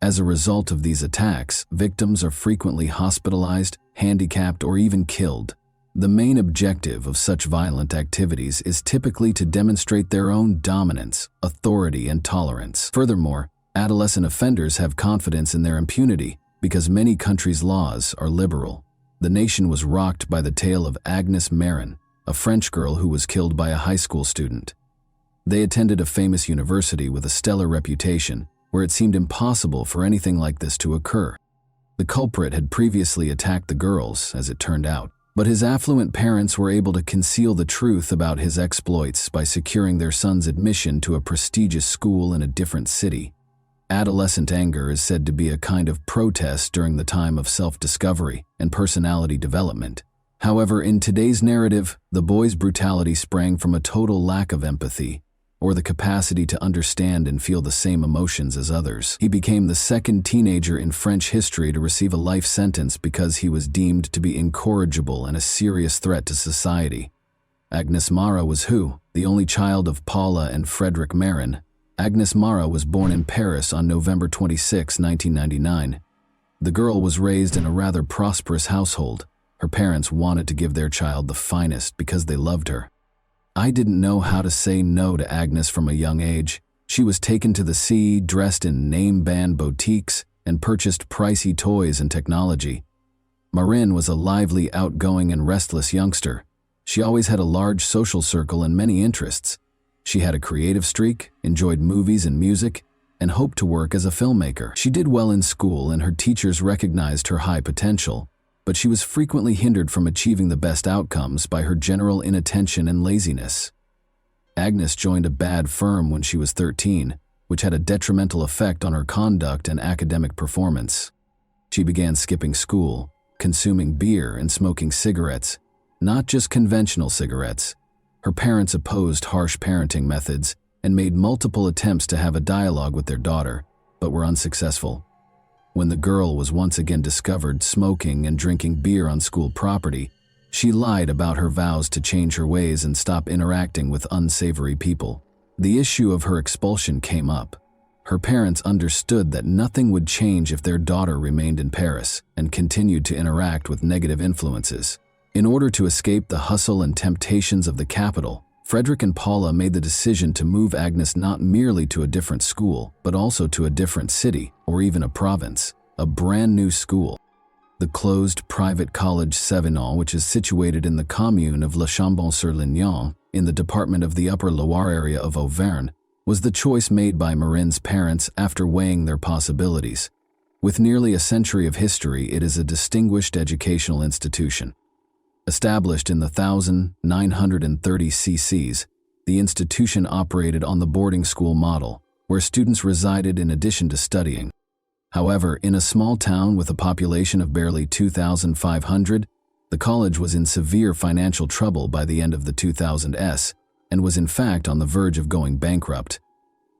As a result of these attacks, victims are frequently hospitalized, handicapped, or even killed. The main objective of such violent activities is typically to demonstrate their own dominance, authority, and tolerance. Furthermore, adolescent offenders have confidence in their impunity because many countries' laws are liberal. The nation was rocked by the tale of Agnes Marin, a French girl who was killed by a high school student. They attended a famous university with a stellar reputation, where it seemed impossible for anything like this to occur. The culprit had previously attacked the girls, as it turned out, but his affluent parents were able to conceal the truth about his exploits by securing their son's admission to a prestigious school in a different city. Adolescent anger is said to be a kind of protest during the time of self-discovery and personality development. However, in today's narrative, the boy's brutality sprang from a total lack of empathy, or the capacity to understand and feel the same emotions as others. He became the second teenager in French history to receive a life sentence because he was deemed to be incorrigible and a serious threat to society. Agnes Mara was who? The only child of Paula and Frederick Marin. Agnes Mara was born in Paris on November 26, 1999. The girl was raised in a rather prosperous household. Her parents wanted to give their child the finest because they loved her. I didn't know how to say no to Agnes from a young age. She was taken to the sea, dressed in name-brand boutiques, and purchased pricey toys and technology. Marin was a lively, outgoing, and restless youngster. She always had a large social circle and many interests. She had a creative streak, enjoyed movies and music, and hoped to work as a filmmaker. She did well in school and her teachers recognized her high potential, but she was frequently hindered from achieving the best outcomes by her general inattention and laziness. Agnes joined a bad firm when she was 13, which had a detrimental effect on her conduct and academic performance. She began skipping school, consuming beer and smoking cigarettes, not just conventional cigarettes. Her parents opposed harsh parenting methods and made multiple attempts to have a dialogue with their daughter, but were unsuccessful. When the girl was once again discovered smoking and drinking beer on school property, she lied about her vows to change her ways and stop interacting with unsavory people. The issue of her expulsion came up. Her parents understood that nothing would change if their daughter remained in Paris and continued to interact with negative influences. In order to escape the hustle and temptations of the capital, Frederick and Paula made the decision to move Agnes not merely to a different school, but also to a different city or even a province, a brand new school. The closed private college Sévignon, which is situated in the commune of Le Chambon-sur-Lignon, in the department of the Upper Loire area of Auvergne, was the choice made by Marin's parents after weighing their possibilities. With nearly a century of history, it is a distinguished educational institution. Established in the 1930 CCs, the institution operated on the boarding school model, where students resided in addition to studying. However, in a small town with a population of barely 2,500, the college was in severe financial trouble by the end of the 2000s and was in fact on the verge of going bankrupt.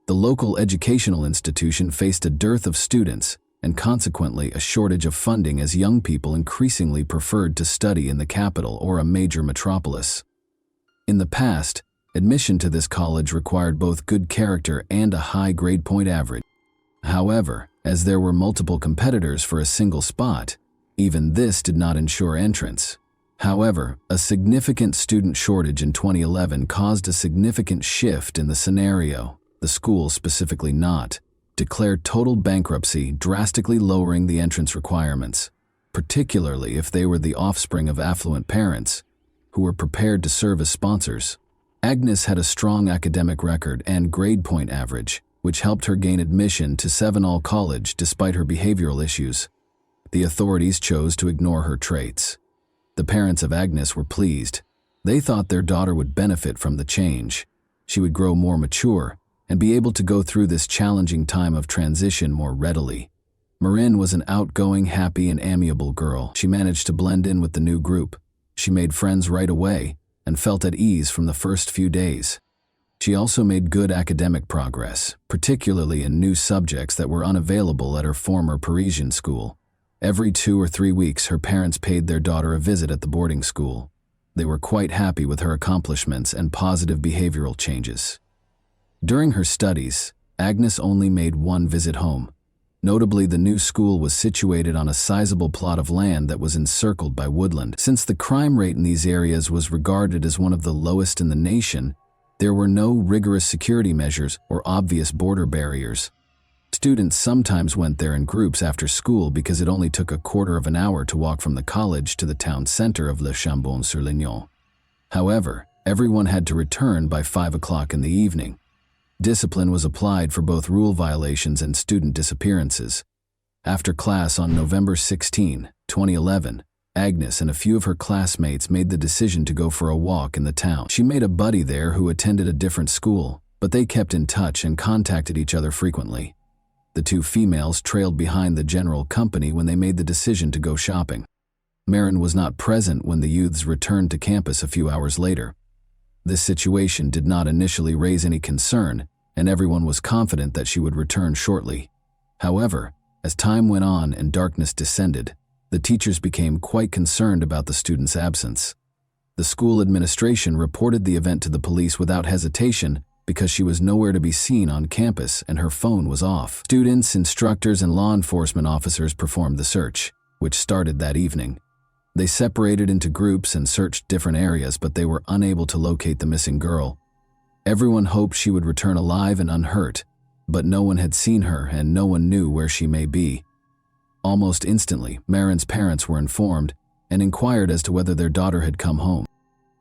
The local educational institution faced a dearth of students and consequently a shortage of funding as young people increasingly preferred to study in the capital or a major metropolis. In the past, admission to this college required both good character and a high grade point average. However, as there were multiple competitors for a single spot, even this did not ensure entrance. However, a significant student shortage in 2011 caused a significant shift in the scenario. The school, specifically not, declared total bankruptcy, drastically lowering the entrance requirements, particularly if they were the offspring of affluent parents who were prepared to serve as sponsors. Agnes had a strong academic record and grade point average, which helped her gain admission to 7 College despite her behavioral issues. The authorities chose to ignore her traits. The parents of Agnes were pleased. They thought their daughter would benefit from the change. She would grow more mature and be able to go through this challenging time of transition more readily. Marin was an outgoing, happy, and amiable girl. She managed to blend in with the new group. She made friends right away and felt at ease from the first few days. She also made good academic progress, particularly in new subjects that were unavailable at her former Parisian school. Every 2 or 3 weeks, her parents paid their daughter a visit at the boarding school. They were quite happy with her accomplishments and positive behavioral changes. During her studies, Agnes only made one visit home. Notably, the new school was situated on a sizable plot of land that was encircled by woodland. Since the crime rate in these areas was regarded as one of the lowest in the nation, there were no rigorous security measures or obvious border barriers. Students sometimes went there in groups after school because it only took a quarter of an hour to walk from the college to the town center of Le Chambon-sur-Lignon. However, everyone had to return by 5 o'clock in the evening. Discipline was applied for both rule violations and student disappearances. After class on November 16, 2011, Agnes and a few of her classmates made the decision to go for a walk in the town. She made a buddy there who attended a different school, but they kept in touch and contacted each other frequently. The two females trailed behind the general company when they made the decision to go shopping. Marin was not present when the youths returned to campus a few hours later. This situation did not initially raise any concern, and everyone was confident that she would return shortly. However, as time went on and darkness descended, the teachers became quite concerned about the student's absence. The school administration reported the event to the police without hesitation because she was nowhere to be seen on campus and her phone was off. Students, instructors, and law enforcement officers performed the search, which started that evening. They separated into groups and searched different areas, but they were unable to locate the missing girl. Everyone hoped she would return alive and unhurt, but no one had seen her and no one knew where she may be. Almost instantly, Marin's parents were informed and inquired as to whether their daughter had come home.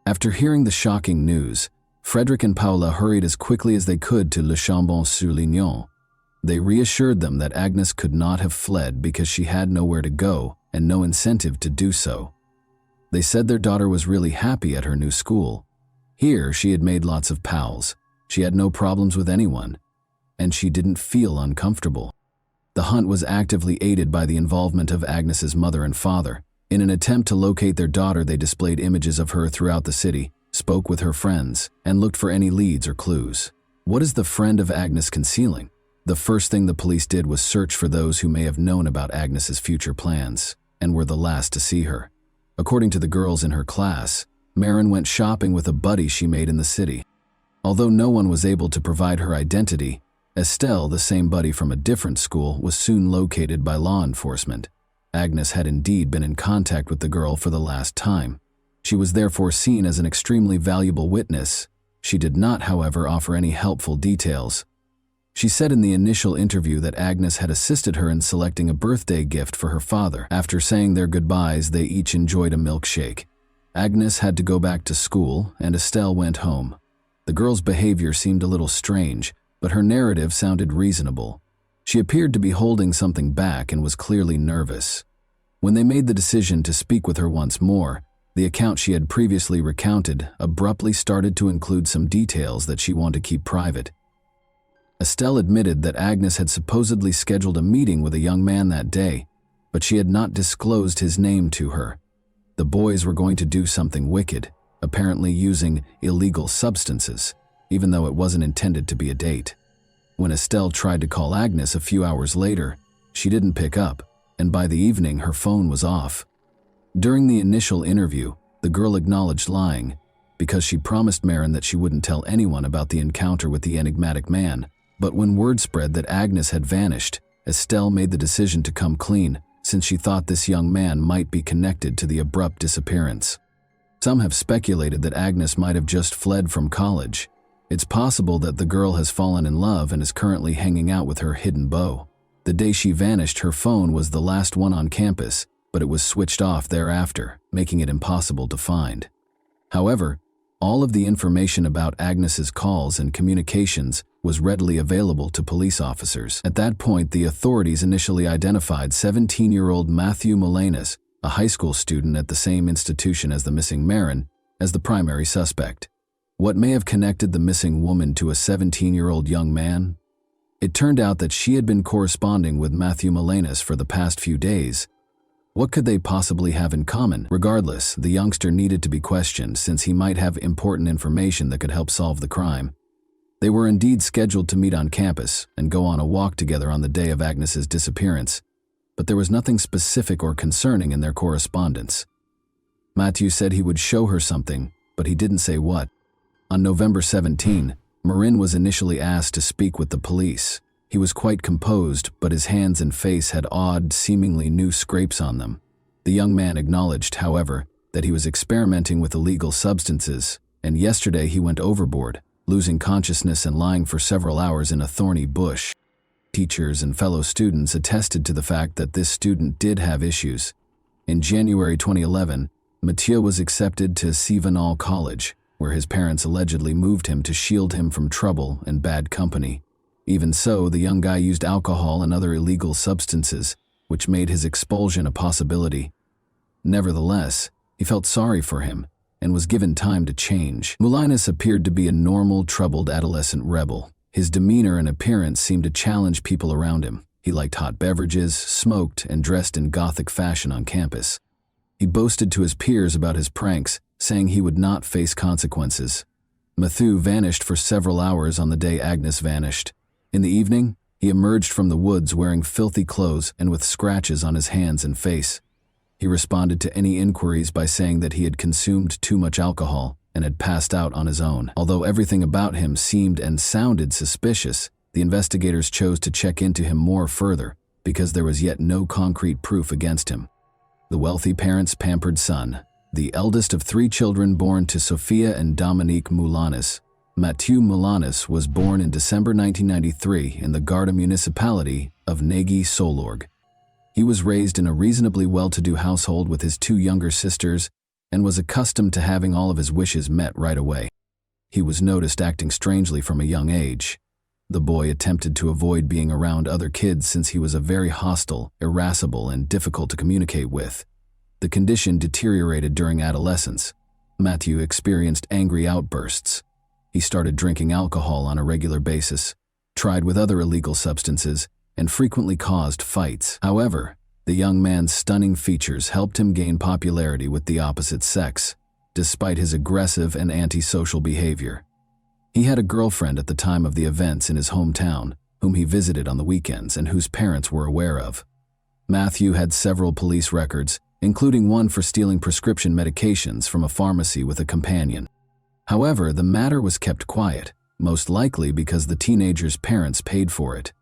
After hearing the shocking news, Frederick and Paula hurried as quickly as they could to Le Chambon-sur-Lignon. They reassured them that Agnes could not have fled because she had nowhere to go and no incentive to do so. They said their daughter was really happy at her new school. Here, she had made lots of pals. She had no problems with anyone, and she didn't feel uncomfortable. The hunt was actively aided by the involvement of Agnes's mother and father. In an attempt to locate their daughter, they displayed images of her throughout the city, spoke with her friends, and looked for any leads or clues. What is the friend of Agnes concealing? The first thing the police did was search for those who may have known about Agnes's future plans and were the last to see her. According to the girls in her class, Marin went shopping with a buddy she made in the city. Although no one was able to provide her identity, Estelle, the same buddy from a different school, was soon located by law enforcement. Agnes had indeed been in contact with the girl for the last time. She was therefore seen as an extremely valuable witness. She did not, however, offer any helpful details. She said in the initial interview that Agnes had assisted her in selecting a birthday gift for her father. After saying their goodbyes, they each enjoyed a milkshake. Agnes had to go back to school, and Estelle went home. The girl's behavior seemed a little strange, but her narrative sounded reasonable. She appeared to be holding something back and was clearly nervous. When they made the decision to speak with her once more, the account she had previously recounted abruptly started to include some details that she wanted to keep private. Estelle admitted that Agnes had supposedly scheduled a meeting with a young man that day, but she had not disclosed his name to her. The boys were going to do something wicked, apparently using illegal substances, even though it wasn't intended to be a date. When Estelle tried to call Agnes a few hours later, she didn't pick up, and by the evening her phone was off. During the initial interview, the girl acknowledged lying, because she promised Marin that she wouldn't tell anyone about the encounter with the enigmatic man. But when word spread that Agnes had vanished, Estelle made the decision to come clean, since she thought this young man might be connected to the abrupt disappearance. Some have speculated that Agnes might have just fled from college. It's possible that the girl has fallen in love and is currently hanging out with her hidden beau. The day she vanished, her phone was the last one on campus, but it was switched off thereafter, making it impossible to find. However, all of the information about Agnes's calls and communications was readily available to police officers. At that point, the authorities initially identified 17-year-old Matthew Molanas, a high school student at the same institution as the missing Marin, as the primary suspect. What may have connected the missing woman to a 17-year-old young man? It turned out that she had been corresponding with Matthew Molanas for the past few days. What could they possibly have in common? Regardless, the youngster needed to be questioned since he might have important information that could help solve the crime. They were indeed scheduled to meet on campus and go on a walk together on the day of Agnes's disappearance, but there was nothing specific or concerning in their correspondence. Matthew said he would show her something, but he didn't say what. On November 17, Marin was initially asked to speak with the police. He was quite composed, but his hands and face had odd, seemingly new scrapes on them. The young man acknowledged, however, that he was experimenting with illegal substances, and yesterday he went overboard, losing consciousness and lying for several hours in a thorny bush. Teachers and fellow students attested to the fact that this student did have issues. In January 2011, Mathieu was accepted to Sivanal College, where his parents allegedly moved him to shield him from trouble and bad company. Even so, the young guy used alcohol and other illegal substances, which made his expulsion a possibility. Nevertheless, he felt sorry for him and was given time to change. Molanas appeared to be a normal, troubled adolescent rebel. His demeanor and appearance seemed to challenge people around him. He liked hot beverages, smoked, and dressed in gothic fashion on campus. He boasted to his peers about his pranks, saying he would not face consequences. Mathieu vanished for several hours on the day Agnes vanished. In the evening, he emerged from the woods wearing filthy clothes and with scratches on his hands and face. He responded to any inquiries by saying that he had consumed too much alcohol and had passed out on his own. Although everything about him seemed and sounded suspicious, the investigators chose to check into him more further because there was yet no concrete proof against him. The wealthy parents' pampered son, the eldest of 3 children born to Sophia and Dominique Molanas, Mathieu Molanas was born in December 1993 in the Garda municipality of Negi-Solorg. He was raised in a reasonably well-to-do household with his 2 younger sisters and was accustomed to having all of his wishes met right away. He was noticed acting strangely from a young age. The boy attempted to avoid being around other kids since he was a very hostile, irascible, and difficult to communicate with. The condition deteriorated during adolescence. Matthew experienced angry outbursts. He started drinking alcohol on a regular basis, tried with other illegal substances, and frequently caused fights. However, the young man's stunning features helped him gain popularity with the opposite sex, despite his aggressive and antisocial behavior. He had a girlfriend at the time of the events in his hometown, whom he visited on the weekends and whose parents were aware of. Matthew had several police records, including one for stealing prescription medications from a pharmacy with a companion. However, the matter was kept quiet, most likely because the teenager's parents paid for it.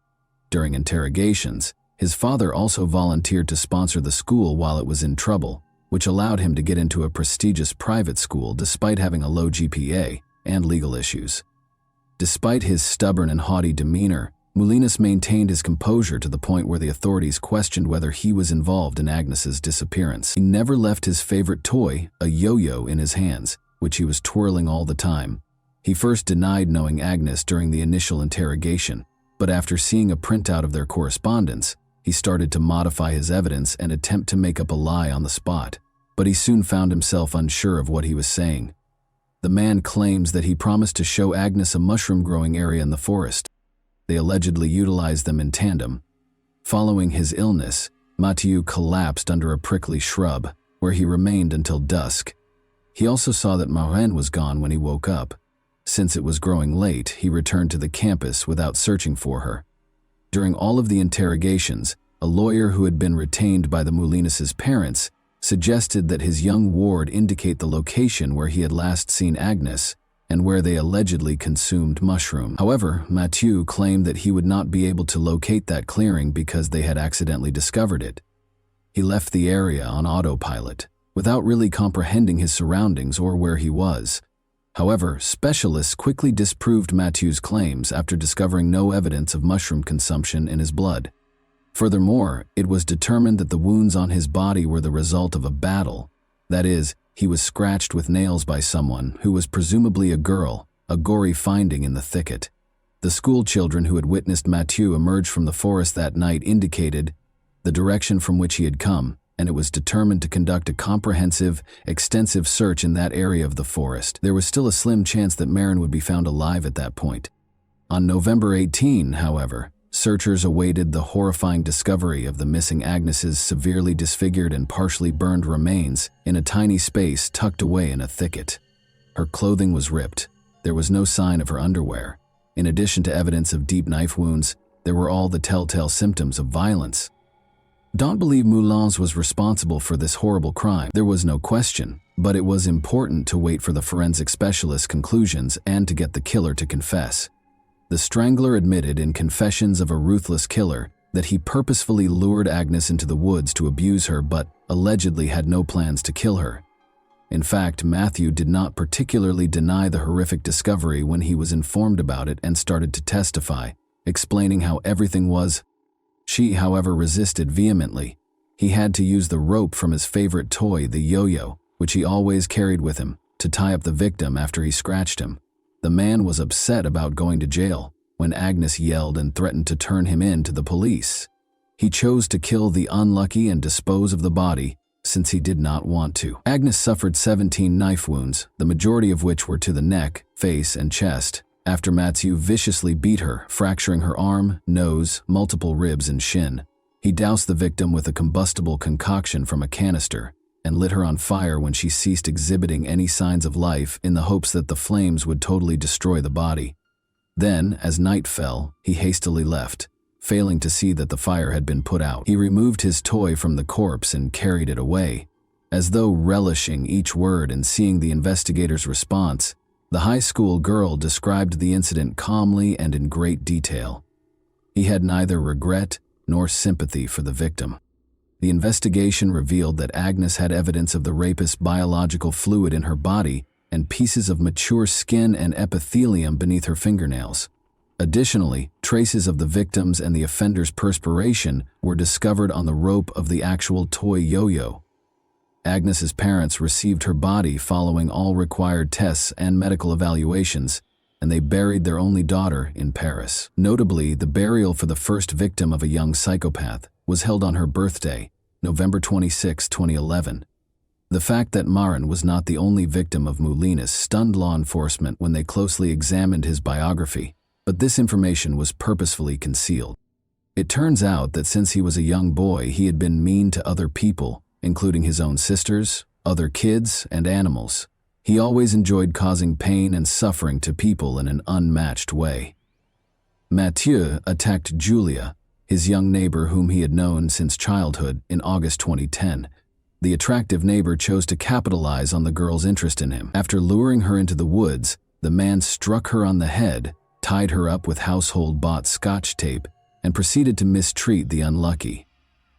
During interrogations, his father also volunteered to sponsor the school while it was in trouble, which allowed him to get into a prestigious private school despite having a low GPA and legal issues. Despite his stubborn and haughty demeanor, Molanas maintained his composure to the point where the authorities questioned whether he was involved in Agnes's disappearance. He never left his favorite toy, a yo-yo, in his hands, which he was twirling all the time. He first denied knowing Agnes during the initial interrogation, but after seeing a printout of their correspondence, he started to modify his evidence and attempt to make up a lie on the spot. But he soon found himself unsure of what he was saying. The man claims that he promised to show Agnes a mushroom-growing area in the forest. They allegedly utilized them in tandem. Following his illness, Mathieu collapsed under a prickly shrub, where he remained until dusk. He also saw that Marine was gone when he woke up. Since it was growing late, he returned to the campus without searching for her. During all of the interrogations, a lawyer who had been retained by the Moulinas' parents suggested that his young ward indicate the location where he had last seen Agnes and where they allegedly consumed mushroom. However, Mathieu claimed that he would not be able to locate that clearing because they had accidentally discovered it. He left the area on autopilot, without really comprehending his surroundings or where he was. However, specialists quickly disproved Mathieu's claims after discovering no evidence of mushroom consumption in his blood. Furthermore, it was determined that the wounds on his body were the result of a battle. That is, he was scratched with nails by someone who was presumably a girl, a gory finding in the thicket. The school children who had witnessed Mathieu emerge from the forest that night indicated the direction from which he had come, and it was determined to conduct a comprehensive, extensive search in that area of the forest. There was still a slim chance that Marin would be found alive at that point. On November 18, however, searchers awaited the horrifying discovery of the missing Agnes's severely disfigured and partially burned remains in a tiny space tucked away in a thicket. Her clothing was ripped. There was no sign of her underwear. In addition to evidence of deep knife wounds, there were all the telltale symptoms of violence. Don't believe Moulins was responsible for this horrible crime. There was no question, but it was important to wait for the forensic specialist's conclusions and to get the killer to confess. The strangler admitted in Confessions of a Ruthless Killer that he purposefully lured Agnes into the woods to abuse her but allegedly had no plans to kill her. In fact, Mathieu did not particularly deny the horrific discovery when he was informed about it and started to testify, explaining how everything was. She, however, resisted vehemently. He had to use the rope from his favorite toy, the yo-yo, which he always carried with him, to tie up the victim after he scratched him. The man was upset about going to jail when Agnes yelled and threatened to turn him in to the police. He chose to kill the unlucky and dispose of the body since he did not want to. Agnes suffered 17 knife wounds, the majority of which were to the neck, face, and chest, after Mathieu viciously beat her, fracturing her arm, nose, multiple ribs, and shin. He doused the victim with a combustible concoction from a canister and lit her on fire when she ceased exhibiting any signs of life in the hopes that the flames would totally destroy the body. Then, as night fell, he hastily left, failing to see that the fire had been put out. He removed his toy from the corpse and carried it away. As though relishing each word and seeing the investigator's response, the high school girl described the incident calmly and in great detail. He had neither regret nor sympathy for the victim. The investigation revealed that Agnes had evidence of the rapist's biological fluid in her body and pieces of mature skin and epithelium beneath her fingernails. Additionally, traces of the victim's and the offender's perspiration were discovered on the rope of the actual toy yo-yo. Agnes's parents received her body following all required tests and medical evaluations, and they buried their only daughter in Paris. Notably, the burial for the first victim of a young psychopath was held on her birthday, November 26, 2011. The fact that Marin was not the only victim of Moulinas stunned law enforcement when they closely examined his biography, but this information was purposefully concealed. It turns out that since he was a young boy, he had been mean to other people, including his own sisters, other kids, and animals. He always enjoyed causing pain and suffering to people in an unmatched way. Mathieu attacked Julia, his young neighbor whom he had known since childhood, in August 2010. The attractive neighbor chose to capitalize on the girl's interest in him. After luring her into the woods, the man struck her on the head, tied her up with household-bought Scotch tape, and proceeded to mistreat the unlucky.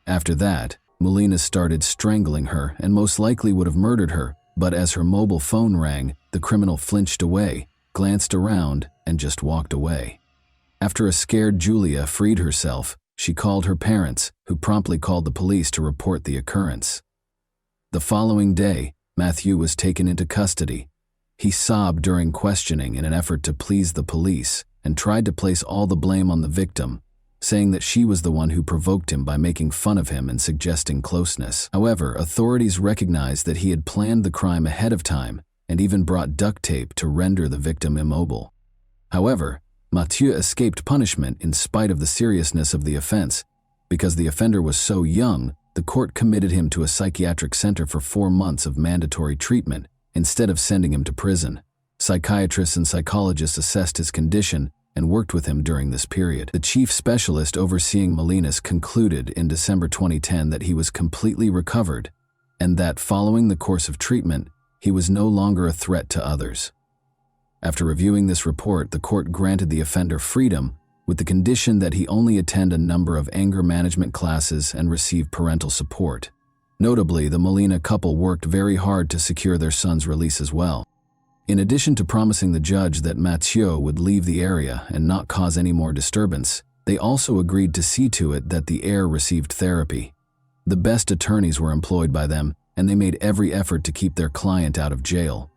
After that, Moulinas started strangling her and most likely would have murdered her, but as her mobile phone rang, the criminal flinched away, glanced around, and just walked away. After a scared Julia freed herself, she called her parents, who promptly called the police to report the occurrence. The following day, Mathieu was taken into custody. He sobbed during questioning in an effort to please the police and tried to place all the blame on the victim, saying that she was the one who provoked him by making fun of him and suggesting closeness. However, authorities recognized that he had planned the crime ahead of time and even brought duct tape to render the victim immobile. However, Mathieu escaped punishment in spite of the seriousness of the offense. Because the offender was so young, the court committed him to a psychiatric center for 4 months of mandatory treatment instead of sending him to prison. Psychiatrists and psychologists assessed his condition and worked with him during this period. The chief specialist overseeing Molinas concluded in December 2010 that he was completely recovered and that following the course of treatment, he was no longer a threat to others. After reviewing this report, the court granted the offender freedom with the condition that he only attend a number of anger management classes and receive parental support. Notably, the Molina couple worked very hard to secure their son's release as well. In addition to promising the judge that Mathieu would leave the area and not cause any more disturbance, they also agreed to see to it that the heir received therapy. The best attorneys were employed by them, and they made every effort to keep their client out of jail.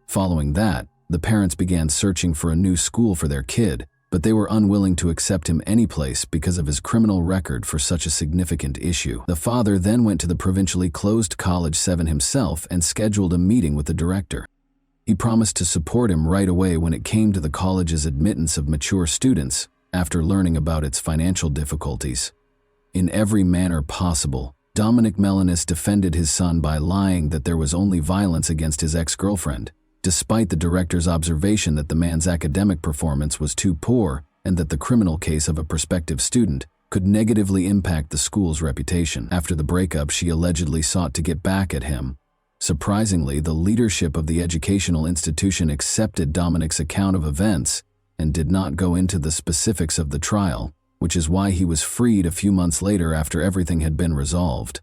Following that, the parents began searching for a new school for their kid, but they were unwilling to accept him anyplace because of his criminal record for such a significant issue. The father then went to the provincially closed College 7 himself and scheduled a meeting with the director. He promised to support him right away when it came to the college's admittance of mature students after learning about its financial difficulties. In every manner possible, Dominic Melinis defended his son by lying that there was only violence against his ex-girlfriend, despite the director's observation that the man's academic performance was too poor and that the criminal case of a prospective student could negatively impact the school's reputation. After the breakup, she allegedly sought to get back at him. Surprisingly, the leadership of the educational institution accepted Dominic's account of events and did not go into the specifics of the trial, which is why he was freed a few months later after everything had been resolved.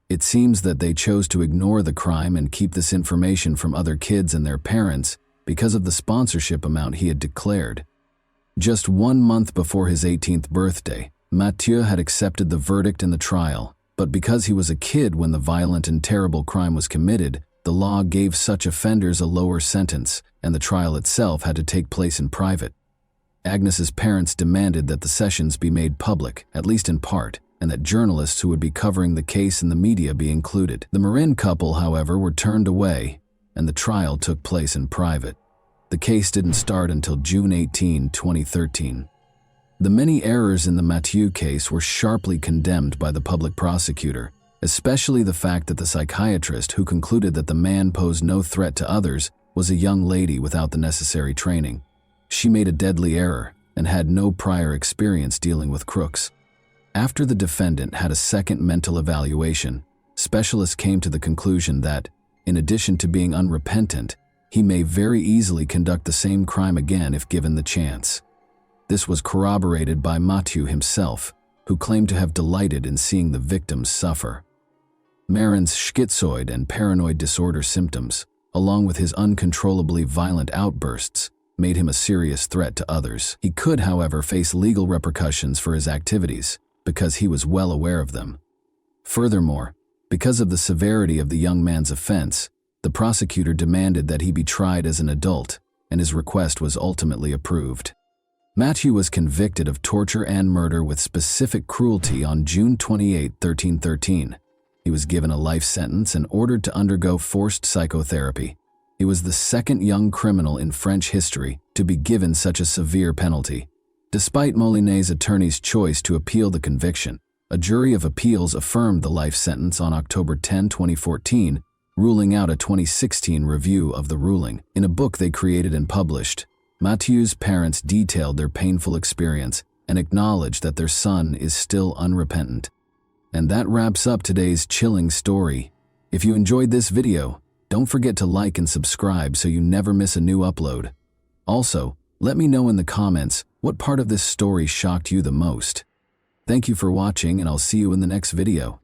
It seems that they chose to ignore the crime and keep this information from other kids and their parents because of the sponsorship amount he had declared. Just 1 month before his 18th birthday, Mathieu had accepted the verdict in the trial, but because he was a kid when the violent and terrible crime was committed, the law gave such offenders a lower sentence, and the trial itself had to take place in private. Agnes's parents demanded that the sessions be made public, at least in part, and that journalists who would be covering the case in the media be included. The Marin couple, however, were turned away, and the trial took place in private. The case didn't start until June 18, 2013. The many errors in the Mathieu case were sharply condemned by the public prosecutor, especially the fact that the psychiatrist who concluded that the man posed no threat to others was a young lady without the necessary training. She made a deadly error and had no prior experience dealing with crooks. After the defendant had a second mental evaluation, specialists came to the conclusion that, in addition to being unrepentant, he may very easily conduct the same crime again if given the chance. This was corroborated by Mathieu himself, who claimed to have delighted in seeing the victims suffer. Marin's schizoid and paranoid disorder symptoms, along with his uncontrollably violent outbursts, made him a serious threat to others. He could, however, face legal repercussions for his activities, because he was well aware of them. Furthermore, because of the severity of the young man's offense, the prosecutor demanded that he be tried as an adult, and his request was ultimately approved. Mathieu was convicted of torture and murder with specific cruelty on June 28, 1313. He was given a life sentence and ordered to undergo forced psychotherapy. He was the second young criminal in French history to be given such a severe penalty. Despite Molinet's attorney's choice to appeal the conviction, a jury of appeals affirmed the life sentence on October 10, 2014, ruling out a 2016 review of the ruling. In a book they created and published, Mathieu's parents detailed their painful experience and acknowledged that their son is still unrepentant. And that wraps up today's chilling story. If you enjoyed this video, don't forget to like and subscribe so you never miss a new upload. Also, let me know in the comments what part of this story shocked you the most. Thank you for watching, and I'll see you in the next video.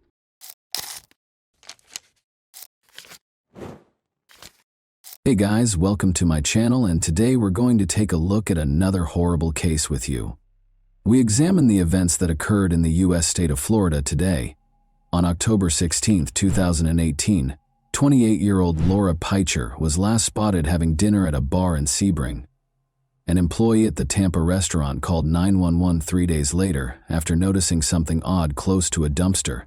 Hey guys, welcome to my channel, and today we're going to take a look at another horrible case with you. We examine the events that occurred in the U.S. state of Florida today. On October 16, 2018, 28-year-old Laura Picher was last spotted having dinner at a bar in Sebring. An employee at the Tampa restaurant called 911 3 days later after noticing something odd close to a dumpster.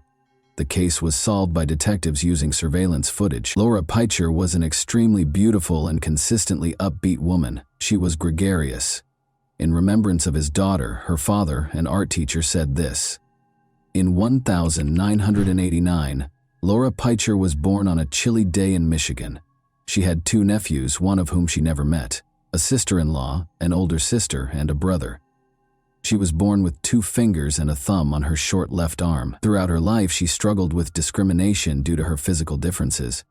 The case was solved by detectives using surveillance footage. Laura Picher was an extremely beautiful and consistently upbeat woman. She was gregarious. In remembrance of his daughter, her father, an art teacher, said this: "In 1989, Laura Peicher was born on a chilly day in Michigan. She had 2 nephews, one of whom she never met, a sister-in-law, an older sister, and a brother. She was born with 2 fingers and a thumb on her short left arm. Throughout her life, she struggled with discrimination due to her physical differences.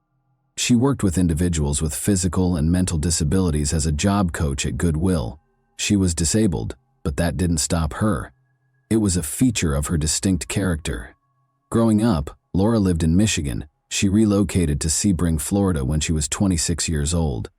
She worked with individuals with physical and mental disabilities as a job coach at Goodwill. She was disabled, but that didn't stop her. It was a feature of her distinct character. Growing up, Laura lived in Michigan. She relocated to Sebring, Florida when she was 26 years old.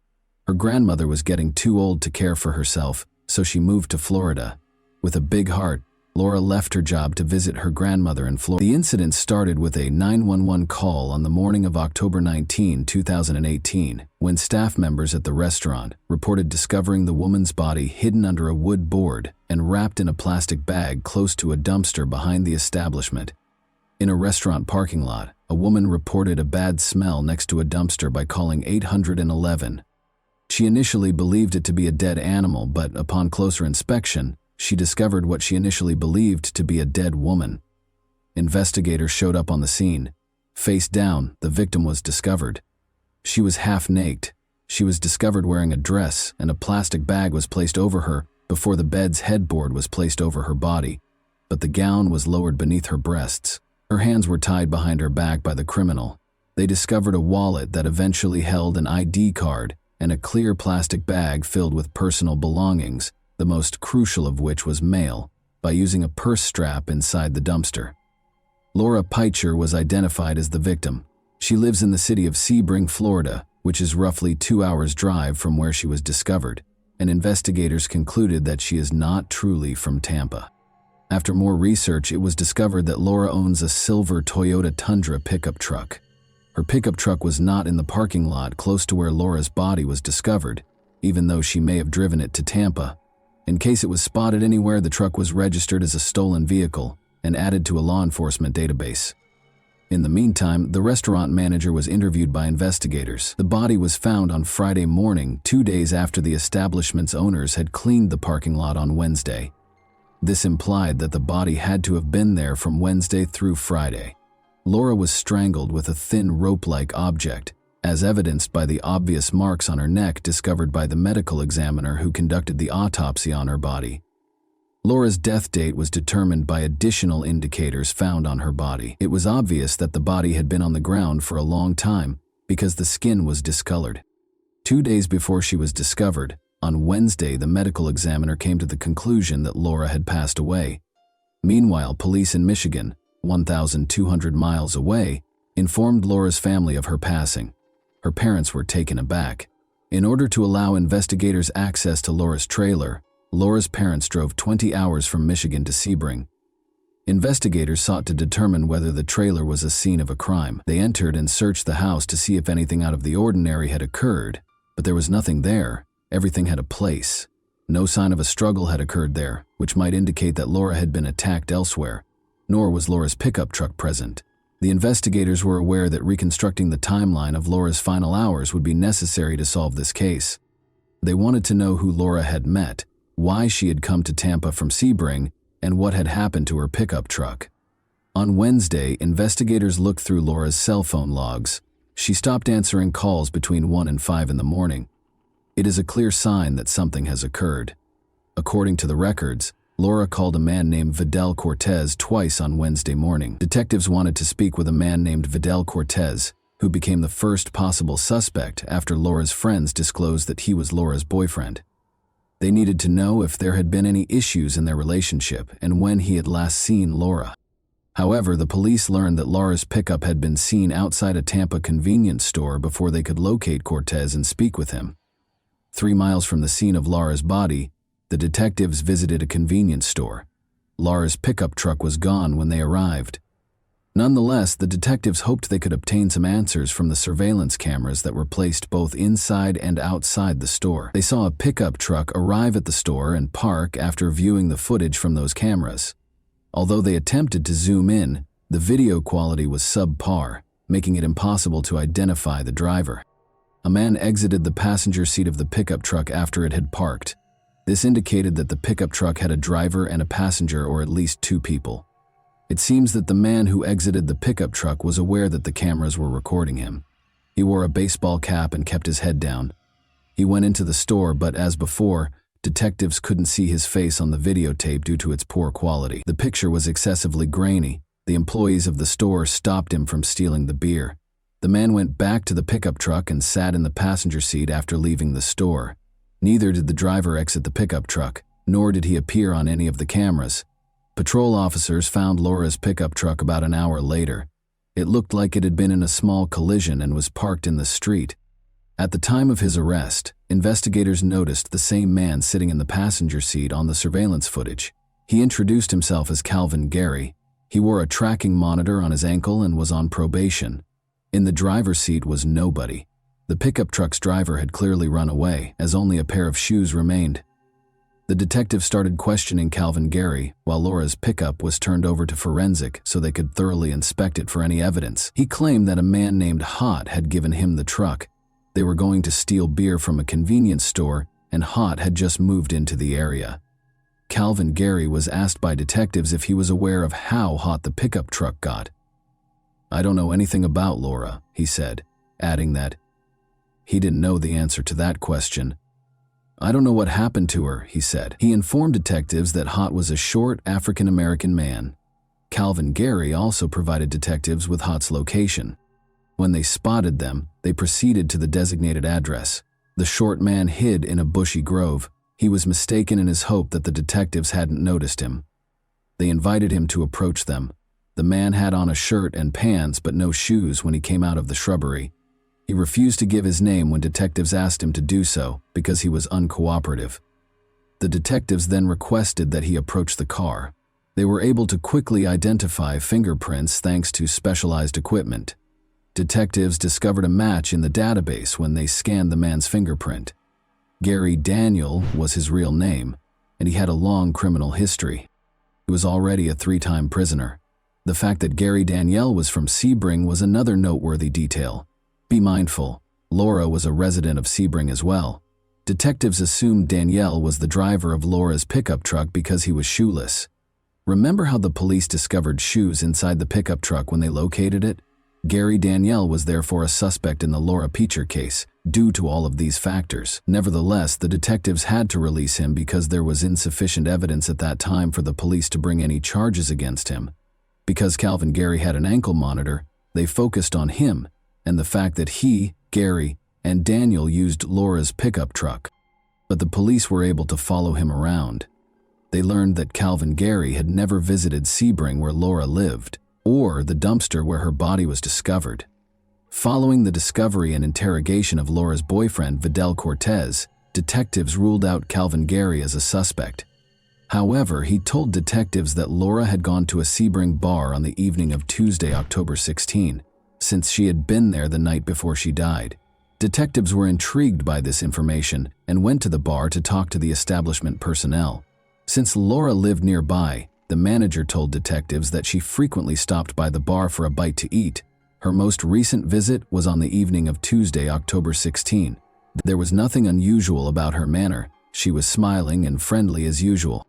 Her grandmother was getting too old to care for herself, so she moved to Florida. With a big heart, Laura left her job to visit her grandmother in Florida. The incident started with a 911 call on the morning of October 19, 2018, when staff members at the restaurant reported discovering the woman's body hidden under a wood board and wrapped in a plastic bag close to a dumpster behind the establishment. In a restaurant parking lot, a woman reported a bad smell next to a dumpster by calling 811. She initially believed it to be a dead animal, but upon closer inspection, she discovered what she initially believed to be a dead woman. Investigators showed up on the scene. Face down, the victim was discovered. She was half naked. She was discovered wearing a dress, and a plastic bag was placed over her before the bed's headboard was placed over her body, but the gown was lowered beneath her breasts. Her hands were tied behind her back by the criminal. They discovered a wallet that eventually held an ID card and a clear plastic bag filled with personal belongings, the most crucial of which was mail, by using a purse strap inside the dumpster. Laura Peicher was identified as the victim. She lives in the city of Sebring, Florida, which is roughly 2 hours' drive from where she was discovered, and investigators concluded that she is not truly from Tampa. After more research, it was discovered that Laura owns a silver Toyota Tundra pickup truck. Her pickup truck was not in the parking lot close to where Laura's body was discovered, even though she may have driven it to Tampa. In case it was spotted anywhere, the truck was registered as a stolen vehicle and added to a law enforcement database. In the meantime, the restaurant manager was interviewed by investigators. The body was found on Friday morning, 2 days after the establishment's owners had cleaned the parking lot on Wednesday. This implied that the body had to have been there from Wednesday through Friday. Laura was strangled with a thin rope-like object, as evidenced by the obvious marks on her neck discovered by the medical examiner who conducted the autopsy on her body. Laura's death date was determined by additional indicators found on her body. It was obvious that the body had been on the ground for a long time because the skin was discolored. 2 days before she was discovered, on Wednesday, the medical examiner came to the conclusion that Laura had passed away. Meanwhile, police in Michigan, 1,200 miles away, informed Laura's family of her passing. Her parents were taken aback. In order to allow investigators access to Laura's trailer, Laura's parents drove 20 hours from Michigan to Sebring. Investigators sought to determine whether the trailer was a scene of a crime. They entered and searched the house to see if anything out of the ordinary had occurred, but there was nothing there. Everything had a place. No sign of a struggle had occurred there, which might indicate that Laura had been attacked elsewhere, nor was Laura's pickup truck present. The investigators were aware that reconstructing the timeline of Laura's final hours would be necessary to solve this case. They wanted to know who Laura had met, why she had come to Tampa from Sebring, and what had happened to her pickup truck. On Wednesday, investigators looked through Laura's cell phone logs. She stopped answering calls between 1 and 5 in the morning. It is a clear sign that something has occurred. According to the records, Laura called a man named Vidal Cortez twice on Wednesday morning. Detectives wanted to speak with a man named Vidal Cortez, who became the first possible suspect after Laura's friends disclosed that he was Laura's boyfriend. They needed to know if there had been any issues in their relationship and when he had last seen Laura. However, the police learned that Laura's pickup had been seen outside a Tampa convenience store before they could locate Cortez and speak with him. 3 miles from the scene of Laura's body, the detectives visited a convenience store. Laura's pickup truck was gone when they arrived. Nonetheless, the detectives hoped they could obtain some answers from the surveillance cameras that were placed both inside and outside the store. They saw a pickup truck arrive at the store and park after viewing the footage from those cameras. Although they attempted to zoom in, the video quality was subpar, making it impossible to identify the driver. A man exited the passenger seat of the pickup truck after it had parked. This indicated that the pickup truck had a driver and a passenger, or at least 2 people. It seems that the man who exited the pickup truck was aware that the cameras were recording him. He wore a baseball cap and kept his head down. He went into the store, but as before, detectives couldn't see his face on the videotape due to its poor quality. The picture was excessively grainy. The employees of the store stopped him from stealing the beer. The man went back to the pickup truck and sat in the passenger seat after leaving the store. Neither did the driver exit the pickup truck, nor did he appear on any of the cameras. Patrol officers found Laura's pickup truck about an hour later. It looked like it had been in a small collision and was parked in the street. At the time of his arrest, investigators noticed the same man sitting in the passenger seat on the surveillance footage. He introduced himself as Calvin Gary. He wore a tracking monitor on his ankle and was on probation. In the driver's seat was nobody. The pickup truck's driver had clearly run away, as only a pair of shoes remained. The detective started questioning Calvin Gary, while Laura's pickup was turned over to forensic so they could thoroughly inspect it for any evidence. He claimed that a man named Hot had given him the truck. They were going to steal beer from a convenience store, and Hot had just moved into the area. Calvin Gary was asked by detectives if he was aware of how hot the pickup truck got. "I don't know anything about Laura," he said, adding that he didn't know the answer to that question. "I don't know what happened to her," he said. He informed detectives that Hot was a short African-American man. Calvin Gary also provided detectives with Hot's location. When they spotted them, they proceeded to the designated address. The short man hid in a bushy grove. He was mistaken in his hope that the detectives hadn't noticed him. They invited him to approach them. The man had on a shirt and pants but no shoes when he came out of the shrubbery. He refused to give his name when detectives asked him to do so because he was uncooperative. The detectives then requested that he approach the car. They were able to quickly identify fingerprints thanks to specialized equipment. Detectives discovered a match in the database when they scanned the man's fingerprint. Gary Daniel was his real name, and he had a long criminal history. He was already a 3-time prisoner. The fact that Gary Daniel was from Sebring was another noteworthy detail. Be mindful, Laura was a resident of Sebring as well. Detectives assumed Daniel was the driver of Laura's pickup truck because he was shoeless. Remember how the police discovered shoes inside the pickup truck when they located it? Gary Daniel was therefore a suspect in the Laura Peacher case, due to all of these factors. Nevertheless, the detectives had to release him because there was insufficient evidence at that time for the police to bring any charges against him. Because Calvin Gary had an ankle monitor, they focused on him and the fact that he, Gary, and Daniel used Laura's pickup truck. But the police were able to follow him around. They learned that Calvin Gary had never visited Sebring where Laura lived, or the dumpster where her body was discovered. Following the discovery and interrogation of Laura's boyfriend, Vidal Cortez, detectives ruled out Calvin Gary as a suspect. However, he told detectives that Laura had gone to a Sebring bar on the evening of Tuesday, October 16, since she had been there the night before she died. Detectives were intrigued by this information and went to the bar to talk to the establishment personnel. Since Laura lived nearby, the manager told detectives that she frequently stopped by the bar for a bite to eat. Her most recent visit was on the evening of Tuesday, October 16. There was nothing unusual about her manner. She was smiling and friendly as usual.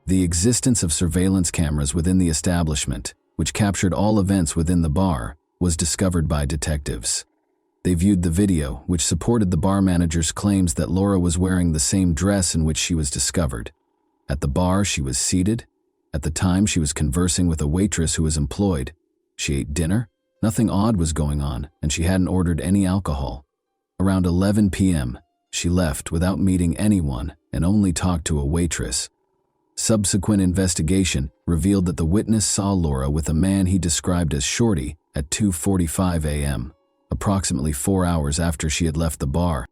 The existence of surveillance cameras within the establishment, which captured all events within the bar, was discovered by detectives. They viewed the video, which supported the bar manager's claims that Laura was wearing the same dress in which she was discovered. At the bar, she was seated. At the time, she was conversing with a waitress who was employed. She ate dinner. Nothing odd was going on, and she hadn't ordered any alcohol. Around 11 p.m., she left without meeting anyone and only talked to a waitress. Subsequent investigation revealed that the witness saw Laura with a man he described as Shorty at 2:45 a.m., approximately 4 hours after she had left the bar.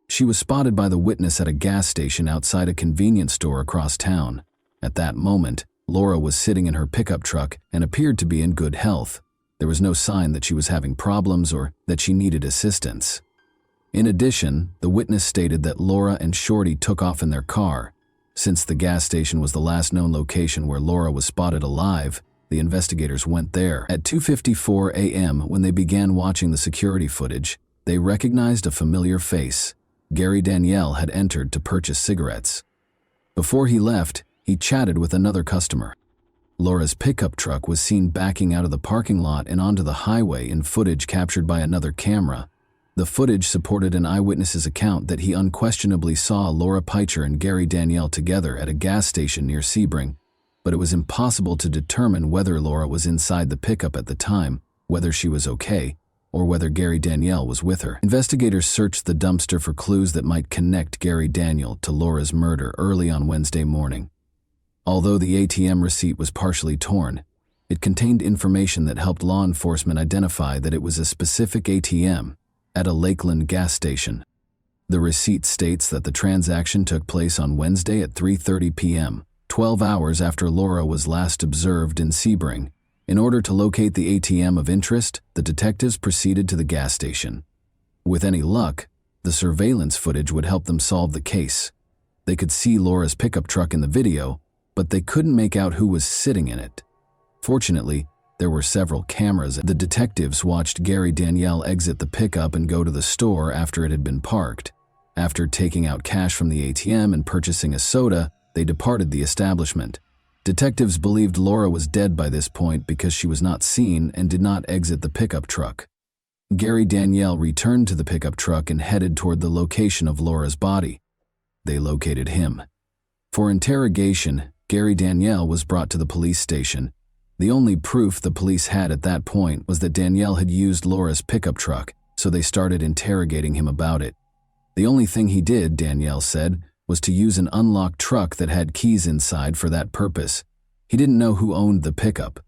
She was spotted by the witness at a gas station outside a convenience store across town. At that moment, Laura was sitting in her pickup truck and appeared to be in good health. There was no sign that she was having problems or that she needed assistance. In addition, the witness stated that Laura and Shorty took off in their car. Since the gas station was the last known location where Laura was spotted alive, the investigators went there. At 2:54 a.m., when they began watching the security footage, they recognized a familiar face. Gary Daniel had entered to purchase cigarettes. Before he left, he chatted with another customer. Laura's pickup truck was seen backing out of the parking lot and onto the highway in footage captured by another camera. The footage supported an eyewitness's account that he unquestionably saw Laura Picher and Gary Danielle together at a gas station near Sebring, but it was impossible to determine whether Laura was inside the pickup at the time, whether she was okay, or whether Gary Danielle was with her. Investigators searched the dumpster for clues that might connect Gary Danielle to Laura's murder early on Wednesday morning. Although the ATM receipt was partially torn, it contained information that helped law enforcement identify that it was a specific ATM at a Lakeland gas station. The receipt states that the transaction took place on Wednesday at 3:30 p.m., 12 hours after Laura was last observed in Sebring. In order to locate the ATM of interest, the detectives proceeded to the gas station. With any luck, the surveillance footage would help them solve the case. They could see Laura's pickup truck in the video, but they couldn't make out who was sitting in it. Fortunately, there were several cameras. The detectives watched Gary Danielle exit the pickup and go to the store after it had been parked. After taking out cash from the ATM and purchasing a soda, they departed the establishment. Detectives believed Laura was dead by this point because she was not seen and did not exit the pickup truck. Gary Danielle returned to the pickup truck and headed toward the location of Laura's body. They located him. For interrogation, Gary Danielle was brought to the police station. The only proof the police had at that point was that Danielle had used Laura's pickup truck, so they started interrogating him about it. The only thing he did, Danielle said, was to use an unlocked truck that had keys inside for that purpose. He didn't know who owned the pickup.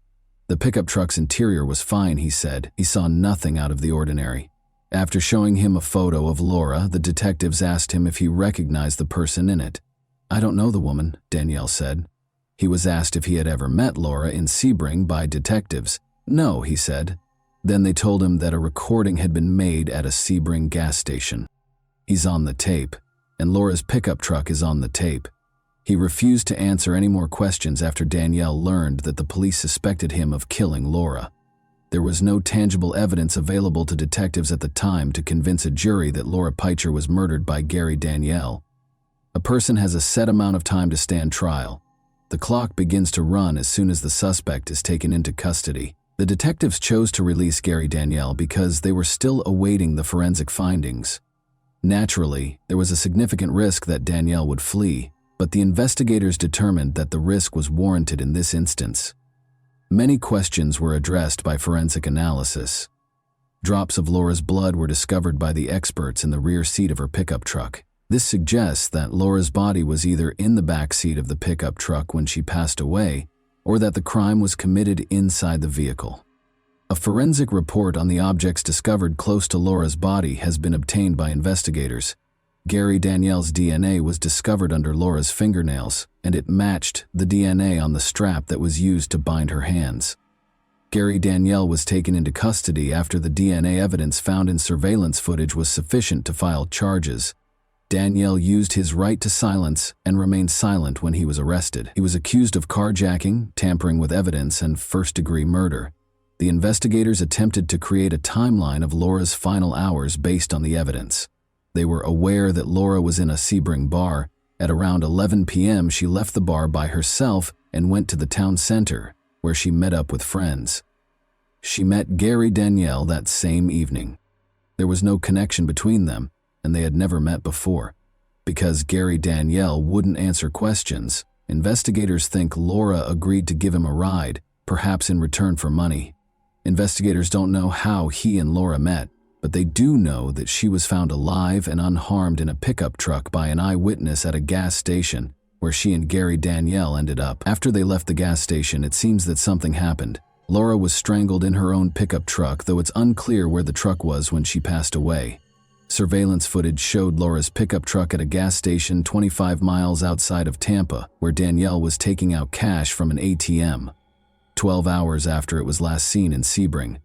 The pickup truck's interior was fine, he said. He saw nothing out of the ordinary. After showing him a photo of Laura, the detectives asked him if he recognized the person in it. "I don't know the woman," Danielle said. He was asked if he had ever met Laura in Sebring by detectives. "No," he said. Then they told him that a recording had been made at a Sebring gas station. "He's on the tape, and Laura's pickup truck is on the tape." He refused to answer any more questions after Danielle learned that the police suspected him of killing Laura. There was no tangible evidence available to detectives at the time to convince a jury that Laura Picher was murdered by Gary Danielle. A person has a set amount of time to stand trial. The clock begins to run as soon as the suspect is taken into custody. The detectives chose to release Gary Danielle because they were still awaiting the forensic findings. Naturally, there was a significant risk that Danielle would flee, but the investigators determined that the risk was warranted in this instance. Many questions were addressed by forensic analysis. Drops of Laura's blood were discovered by the experts in the rear seat of her pickup truck. This suggests that Laura's body was either in the back seat of the pickup truck when she passed away, or that the crime was committed inside the vehicle. A forensic report on the objects discovered close to Laura's body has been obtained by investigators. Gary Danielle's DNA was discovered under Laura's fingernails, and it matched the DNA on the strap that was used to bind her hands. Gary Danielle was taken into custody after the DNA evidence found in surveillance footage was sufficient to file charges. Danielle used his right to silence and remained silent when he was arrested. He was accused of carjacking, tampering with evidence, and first-degree murder. The investigators attempted to create a timeline of Laura's final hours based on the evidence. They were aware that Laura was in a Sebring bar. At around 11 p.m., she left the bar by herself and went to the town center, where she met up with friends. She met Gary Danielle that same evening. There was no connection between them, and they had never met before. Because Gary Danielle wouldn't answer questions, investigators think Laura agreed to give him a ride, perhaps in return for money. Investigators don't know how he and Laura met, but they do know that she was found alive and unharmed in a pickup truck by an eyewitness at a gas station, where she and Gary Danielle ended up. After they left the gas station, it seems that something happened. Laura was strangled in her own pickup truck, though it's unclear where the truck was when she passed away. Surveillance footage showed Laura's pickup truck at a gas station 25 miles outside of Tampa, where Danielle was taking out cash from an ATM, 12 hours after it was last seen in Sebring.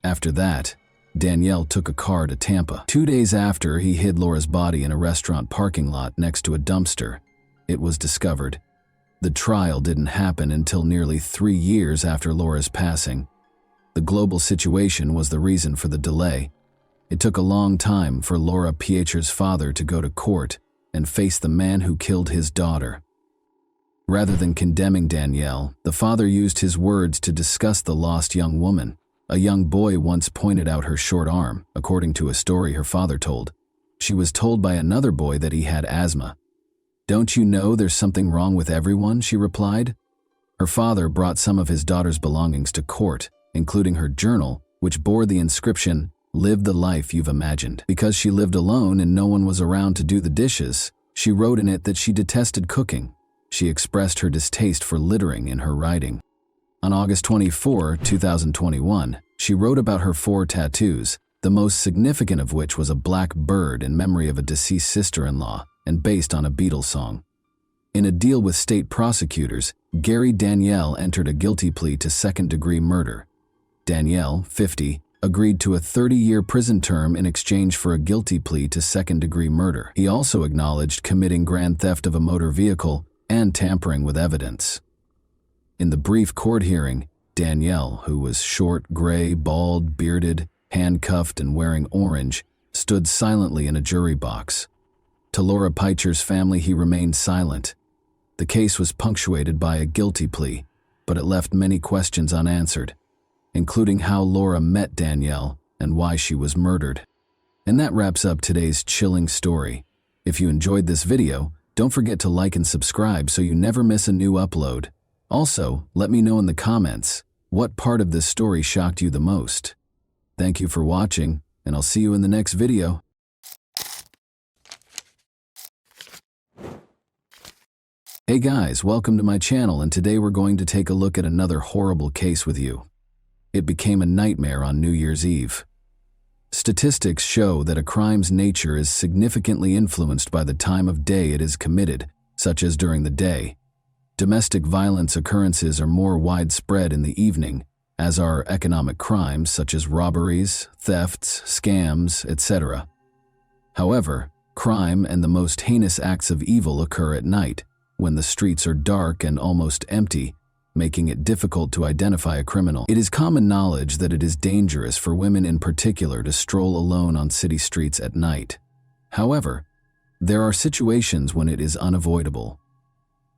After that, Danielle took a car to Tampa. 2 days after, he hid Laura's body in a restaurant parking lot next to a dumpster. It was discovered. The trial didn't happen until nearly 3 years after Laura's passing. The global situation was the reason for the delay. It took a long time for Laura Picher's father to go to court, and face the man who killed his daughter. Rather than condemning Danielle, the father used his words to discuss the lost young woman. A young boy once pointed out her short arm, according to a story her father told. She was told by another boy that he had asthma. "Don't you know there's something wrong with everyone?" she replied. Her father brought some of his daughter's belongings to court, including her journal, which bore the inscription, "Live the life you've imagined." Because she lived alone and no one was around to do the dishes, she wrote in it that she detested cooking. She expressed her distaste for littering in her writing. On August 24, 2021, she wrote about her 4 tattoos, the most significant of which was a black bird in memory of a deceased sister-in-law and based on a Beatles song. In a deal with state prosecutors, Gary Danielle entered a guilty plea to second-degree murder. Danielle, 50, agreed to a 30-year prison term in exchange for a guilty plea to second-degree murder. He also acknowledged committing grand theft of a motor vehicle and tampering with evidence. In the brief court hearing, Danielle, who was short, gray, bald, bearded, handcuffed, and wearing orange, stood silently in a jury box. To Laura Peicher's family, he remained silent. The case was punctuated by a guilty plea, but it left many questions unanswered, including how Laura met Danielle and why she was murdered. And that wraps up today's chilling story. If you enjoyed this video, don't forget to like and subscribe so you never miss a new upload. Also, let me know in the comments, what part of this story shocked you the most? Thank you for watching, and I'll see you in the next video. Hey guys, welcome to my channel, and today we're going to take a look at another horrible case with you. It became a nightmare on New Year's Eve. Statistics show that a crime's nature is significantly influenced by the time of day it is committed, such as during the day. Domestic violence occurrences are more widespread in the evening, as are economic crimes such as robberies, thefts, scams, etc. However, crime and the most heinous acts of evil occur at night, when the streets are dark and almost empty, making it difficult to identify a criminal. It is common knowledge that it is dangerous for women in particular to stroll alone on city streets at night. However, there are situations when it is unavoidable.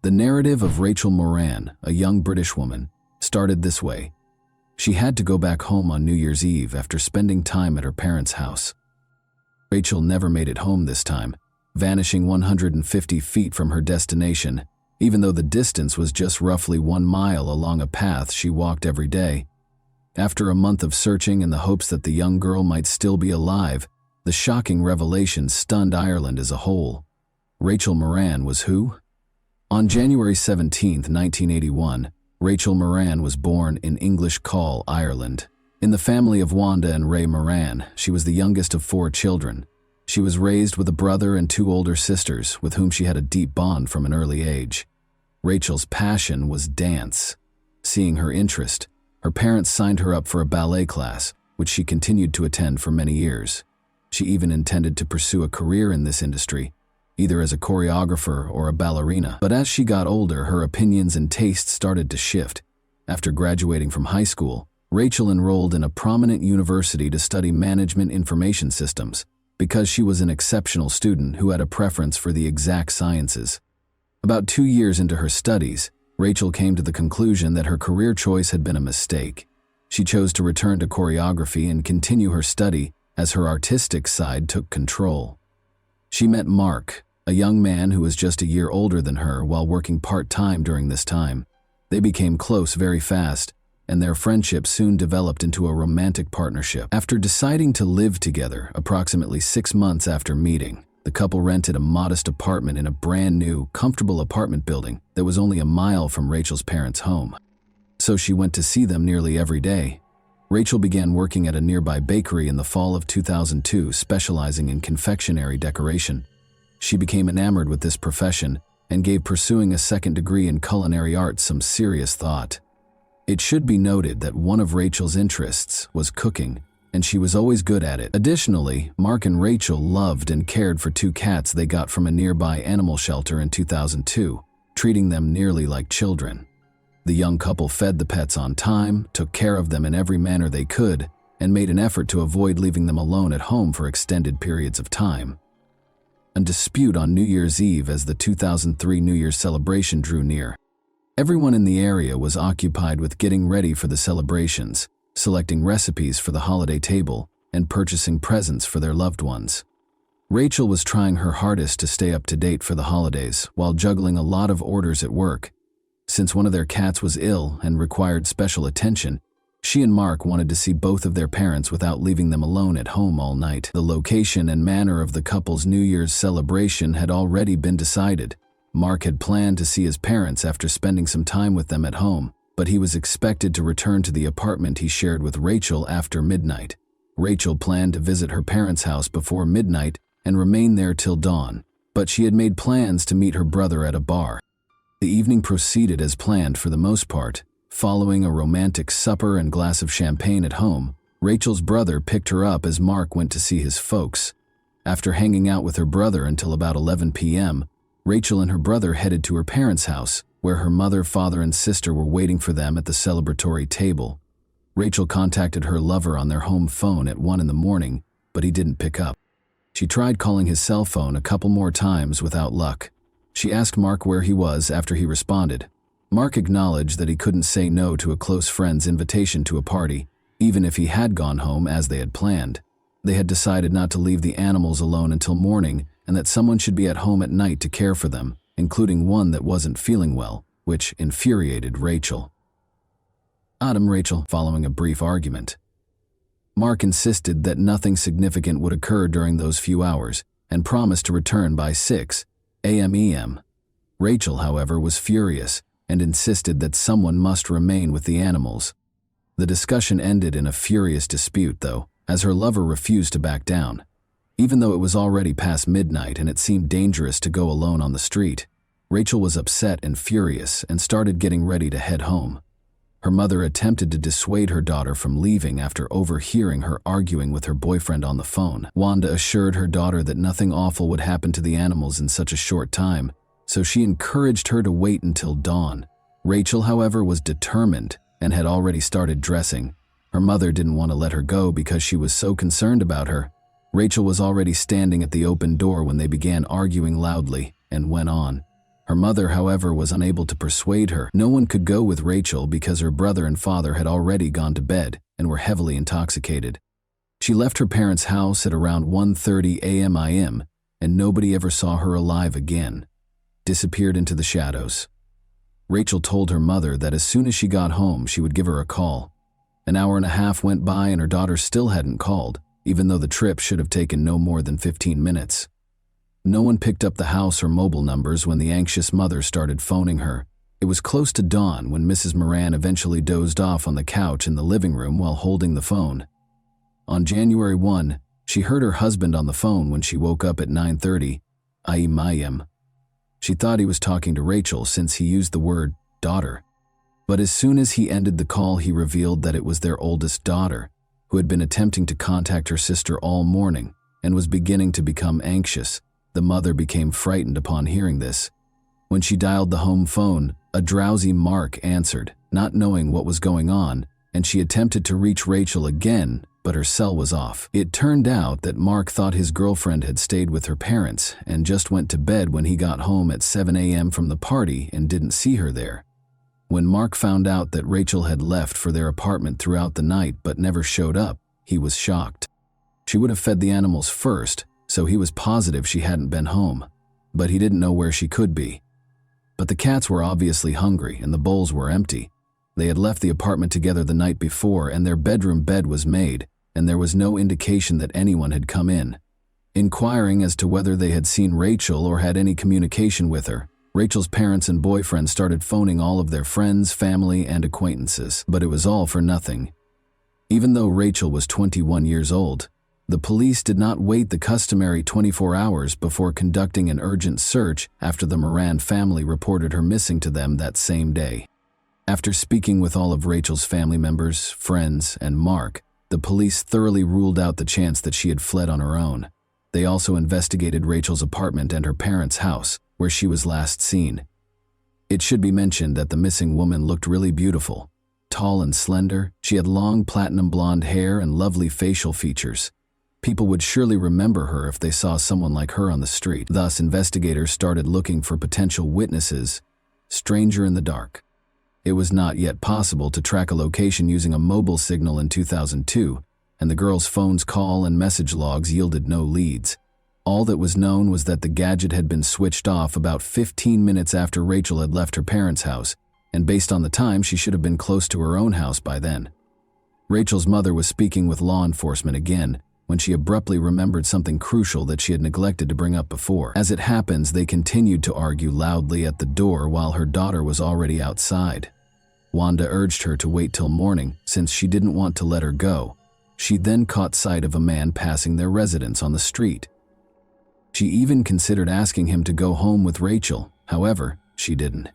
The narrative of Rachel Moran, a young British woman, started this way. She had to go back home on New Year's Eve after spending time at her parents' house. Rachel never made it home this time, vanishing 150 feet from her destination, even though the distance was just roughly 1 mile along a path she walked every day. After a month of searching in the hopes that the young girl might still be alive, the shocking revelation stunned Ireland as a whole. Rachel Moran was who? On January 17, 1981, Rachel Moran was born in Englishcall, Ireland. In the family of Wanda and Ray Moran, she was the youngest of 4 children. She was raised with a brother and 2 older sisters, with whom she had a deep bond from an early age. Rachel's passion was dance. Seeing her interest, her parents signed her up for a ballet class, which she continued to attend for many years. She even intended to pursue a career in this industry, either as a choreographer or a ballerina. But as she got older, her opinions and tastes started to shift. After graduating from high school, Rachel enrolled in a prominent university to study management information systems, because she was an exceptional student who had a preference for the exact sciences. About 2 years into her studies, Rachel came to the conclusion that her career choice had been a mistake. She chose to return to choreography and continue her study as her artistic side took control. She met Mark, a young man who was just a year older than her, while working part-time during this time. They became close very fast, and their friendship soon developed into a romantic partnership. After deciding to live together approximately 6 months after meeting, the couple rented a modest apartment in a brand new, comfortable apartment building that was only a mile from Rachel's parents' home. So she went to see them nearly every day. Rachel began working at a nearby bakery in the fall of 2002, specializing in confectionery decoration. She became enamored with this profession and gave pursuing a second degree in culinary arts some serious thought. It should be noted that one of Rachel's interests was cooking, and she was always good at it. Additionally, Mark and Rachel loved and cared for 2 cats they got from a nearby animal shelter in 2002, treating them nearly like children. The young couple fed the pets on time, took care of them in every manner they could, and made an effort to avoid leaving them alone at home for extended periods of time. a dispute on New Year's Eve as the 2003 New Year's celebration drew near. Everyone in the area was occupied with getting ready for the celebrations, selecting recipes for the holiday table, and purchasing presents for their loved ones. Rachel was trying her hardest to stay up to date for the holidays while juggling a lot of orders at work. Since one of their cats was ill and required special attention, she and Mark wanted to see both of their parents without leaving them alone at home all night. The location and manner of the couple's New Year's celebration had already been decided. Mark had planned to see his parents after spending some time with them at home, but he was expected to return to the apartment he shared with Rachel after midnight. Rachel planned to visit her parents' house before midnight and remain there till dawn, but she had made plans to meet her brother at a bar. The evening proceeded as planned for the most part. Following a romantic supper and glass of champagne at home, Rachel's brother picked her up as Mark went to see his folks. After hanging out with her brother until about 11 p.m., Rachel and her brother headed to her parents' house, where her mother, father, and sister were waiting for them at the celebratory table. Rachel contacted her lover on their home phone at 1 in the morning, but he didn't pick up. She tried calling his cell phone a couple more times without luck. She asked Mark where he was after he responded. Mark acknowledged that he couldn't say no to a close friend's invitation to a party, even if he had gone home as they had planned. They had decided not to leave the animals alone until morning and that someone should be at home at night to care for them, including one that wasn't feeling well, which infuriated Rachel. Rachel, following a brief argument. Mark insisted that nothing significant would occur during those few hours and promised to return by 6 a.m. Rachel, however, was furious and insisted that someone must remain with the animals. The discussion ended in a furious dispute, though, as her lover refused to back down. Even though it was already past midnight and it seemed dangerous to go alone on the street, Rachel was upset and furious and started getting ready to head home. Her mother attempted to dissuade her daughter from leaving after overhearing her arguing with her boyfriend on the phone. Wanda assured her daughter that nothing awful would happen to the animals in such a short time, so she encouraged her to wait until dawn. Rachel, however, was determined and had already started dressing. Her mother didn't want to let her go because she was so concerned about her. Rachel was already standing at the open door when they began arguing loudly and went on. Her mother, however, was unable to persuade her. No one could go with Rachel because her brother and father had already gone to bed and were heavily intoxicated. She left her parents' house at around 1:30 a.m. and nobody ever saw her alive again. Disappeared into the shadows. Rachel told her mother that as soon as she got home, she would give her a call. An hour and a half went by and her daughter still hadn't called, even though the trip should have taken no more than 15 minutes. No one picked up the house or mobile numbers when the anxious mother started phoning her. It was close to dawn when Mrs. Moran eventually dozed off on the couch in the living room while holding the phone. On January 1, she heard her husband on the phone when she woke up at 9:30 a.m. She thought he was talking to Rachel since he used the word daughter. But as soon as he ended the call, he revealed that it was their oldest daughter, who had been attempting to contact her sister all morning and was beginning to become anxious. The mother became frightened upon hearing this. When she dialed the home phone, a drowsy Mark answered, not knowing what was going on, and she attempted to reach Rachel again, but her cell was off. It turned out that Mark thought his girlfriend had stayed with her parents and just went to bed when he got home at 7 a.m. from the party and didn't see her there. When Mark found out that Rachel had left for their apartment throughout the night but never showed up, he was shocked. She would have fed the animals first, so he was positive she hadn't been home, but he didn't know where she could be. But the cats were obviously hungry and the bowls were empty. They had left the apartment together the night before and their bedroom bed was made, and there was no indication that anyone had come in. Inquiring as to whether they had seen Rachel or had any communication with her, Rachel's parents and boyfriend started phoning all of their friends, family, and acquaintances, but it was all for nothing. Even though Rachel was 21 years old, the police did not wait the customary 24 hours before conducting an urgent search after the Moran family reported her missing to them that same day. After speaking with all of Rachel's family members, friends, and Mark, the police thoroughly ruled out the chance that she had fled on her own. They also investigated Rachel's apartment and her parents' house, where she was last seen. It should be mentioned that the missing woman looked really beautiful. Tall and slender, she had long platinum blonde hair and lovely facial features. People would surely remember her if they saw someone like her on the street. Thus, investigators started looking for potential witnesses. Stranger in the dark. It was not yet possible to track a location using a mobile signal in 2002, and the girl's phone's call and message logs yielded no leads. All that was known was that the gadget had been switched off about 15 minutes after Rachel had left her parents' house, and based on the time, she should have been close to her own house by then. Rachel's mother was speaking with law enforcement again when she abruptly remembered something crucial that she had neglected to bring up before. As it happens, they continued to argue loudly at the door while her daughter was already outside. Wanda urged her to wait till morning since she didn't want to let her go. She then caught sight of a man passing their residence on the street. She even considered asking him to go home with Rachel, however, she didn't.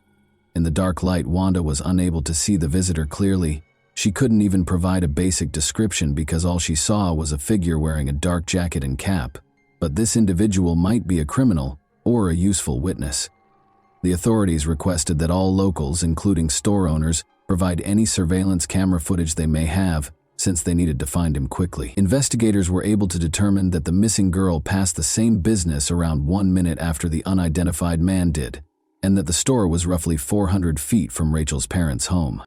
In the dark light, Wanda was unable to see the visitor clearly. She couldn't even provide a basic description because all she saw was a figure wearing a dark jacket and cap. But this individual might be a criminal or a useful witness. The authorities requested that all locals, including store owners, provide any surveillance camera footage they may have, since they needed to find him quickly. Investigators were able to determine that the missing girl passed the same business around 1 minute after the unidentified man did, and that the store was roughly 400 feet from Rachel's parents' home.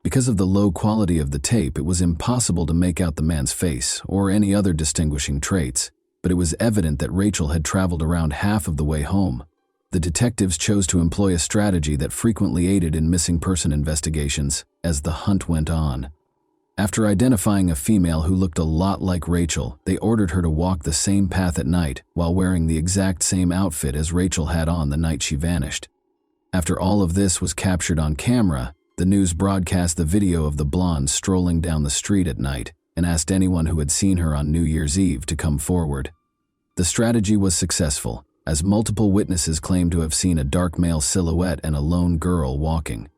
Because of the low quality of the tape, it was impossible to make out the man's face or any other distinguishing traits, but it was evident that Rachel had traveled around half of the way home. The detectives chose to employ a strategy that frequently aided in missing person investigations as the hunt went on. After identifying a female who looked a lot like Rachel, they ordered her to walk the same path at night while wearing the exact same outfit as Rachel had on the night she vanished. After all of this was captured on camera, the news broadcast the video of the blonde strolling down the street at night and asked anyone who had seen her on New Year's Eve to come forward. The strategy was successful, as multiple witnesses claimed to have seen a dark male silhouette and a lone girl walking.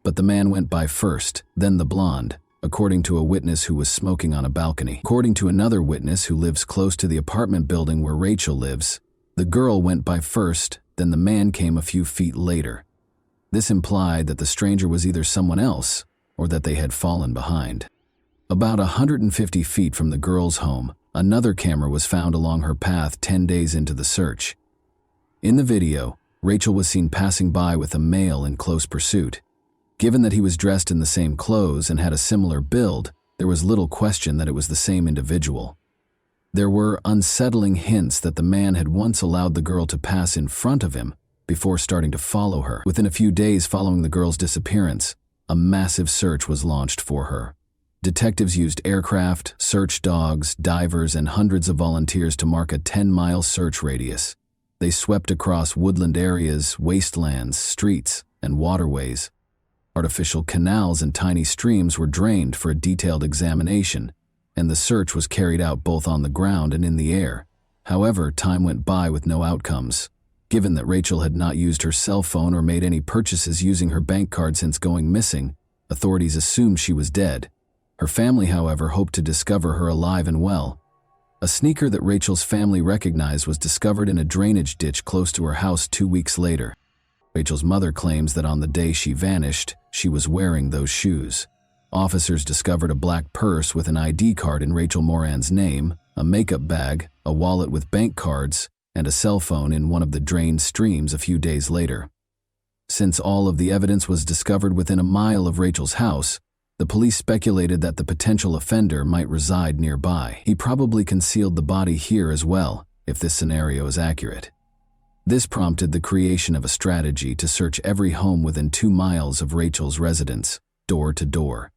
But the man went by first, then the blonde, according to a witness who was smoking on a balcony. According to another witness who lives close to the apartment building where Rachel lives, the girl went by first, then the man came a few feet later. This implied that the stranger was either someone else or that they had fallen behind. About 150 feet from the girl's home, another camera was found along her path 10 days into the search. In the video, Rachel was seen passing by with a male in close pursuit. Given that he was dressed in the same clothes and had a similar build, there was little question that it was the same individual. There were unsettling hints that the man had once allowed the girl to pass in front of him before starting to follow her. Within a few days following the girl's disappearance, a massive search was launched for her. Detectives used aircraft, search dogs, divers, and hundreds of volunteers to mark a 10-mile search radius. They swept across woodland areas, wastelands, streets, and waterways. Artificial canals and tiny streams were drained for a detailed examination, and the search was carried out both on the ground and in the air. However, time went by with no outcomes. Given that Rachel had not used her cell phone or made any purchases using her bank card since going missing, authorities assumed she was dead. Her family, however, hoped to discover her alive and well. A sneaker that Rachel's family recognized was discovered in a drainage ditch close to her house 2 weeks later. Rachel's mother claims that on the day she vanished, she was wearing those shoes. Officers discovered a black purse with an ID card in Rachel Moran's name, a makeup bag, a wallet with bank cards, and a cell phone in one of the drained streams a few days later. Since all of the evidence was discovered within a mile of Rachel's house, the police speculated that the potential offender might reside nearby. He probably concealed the body here as well, if this scenario is accurate. This prompted the creation of a strategy to search every home within 2 miles of Rachel's residence, door to door.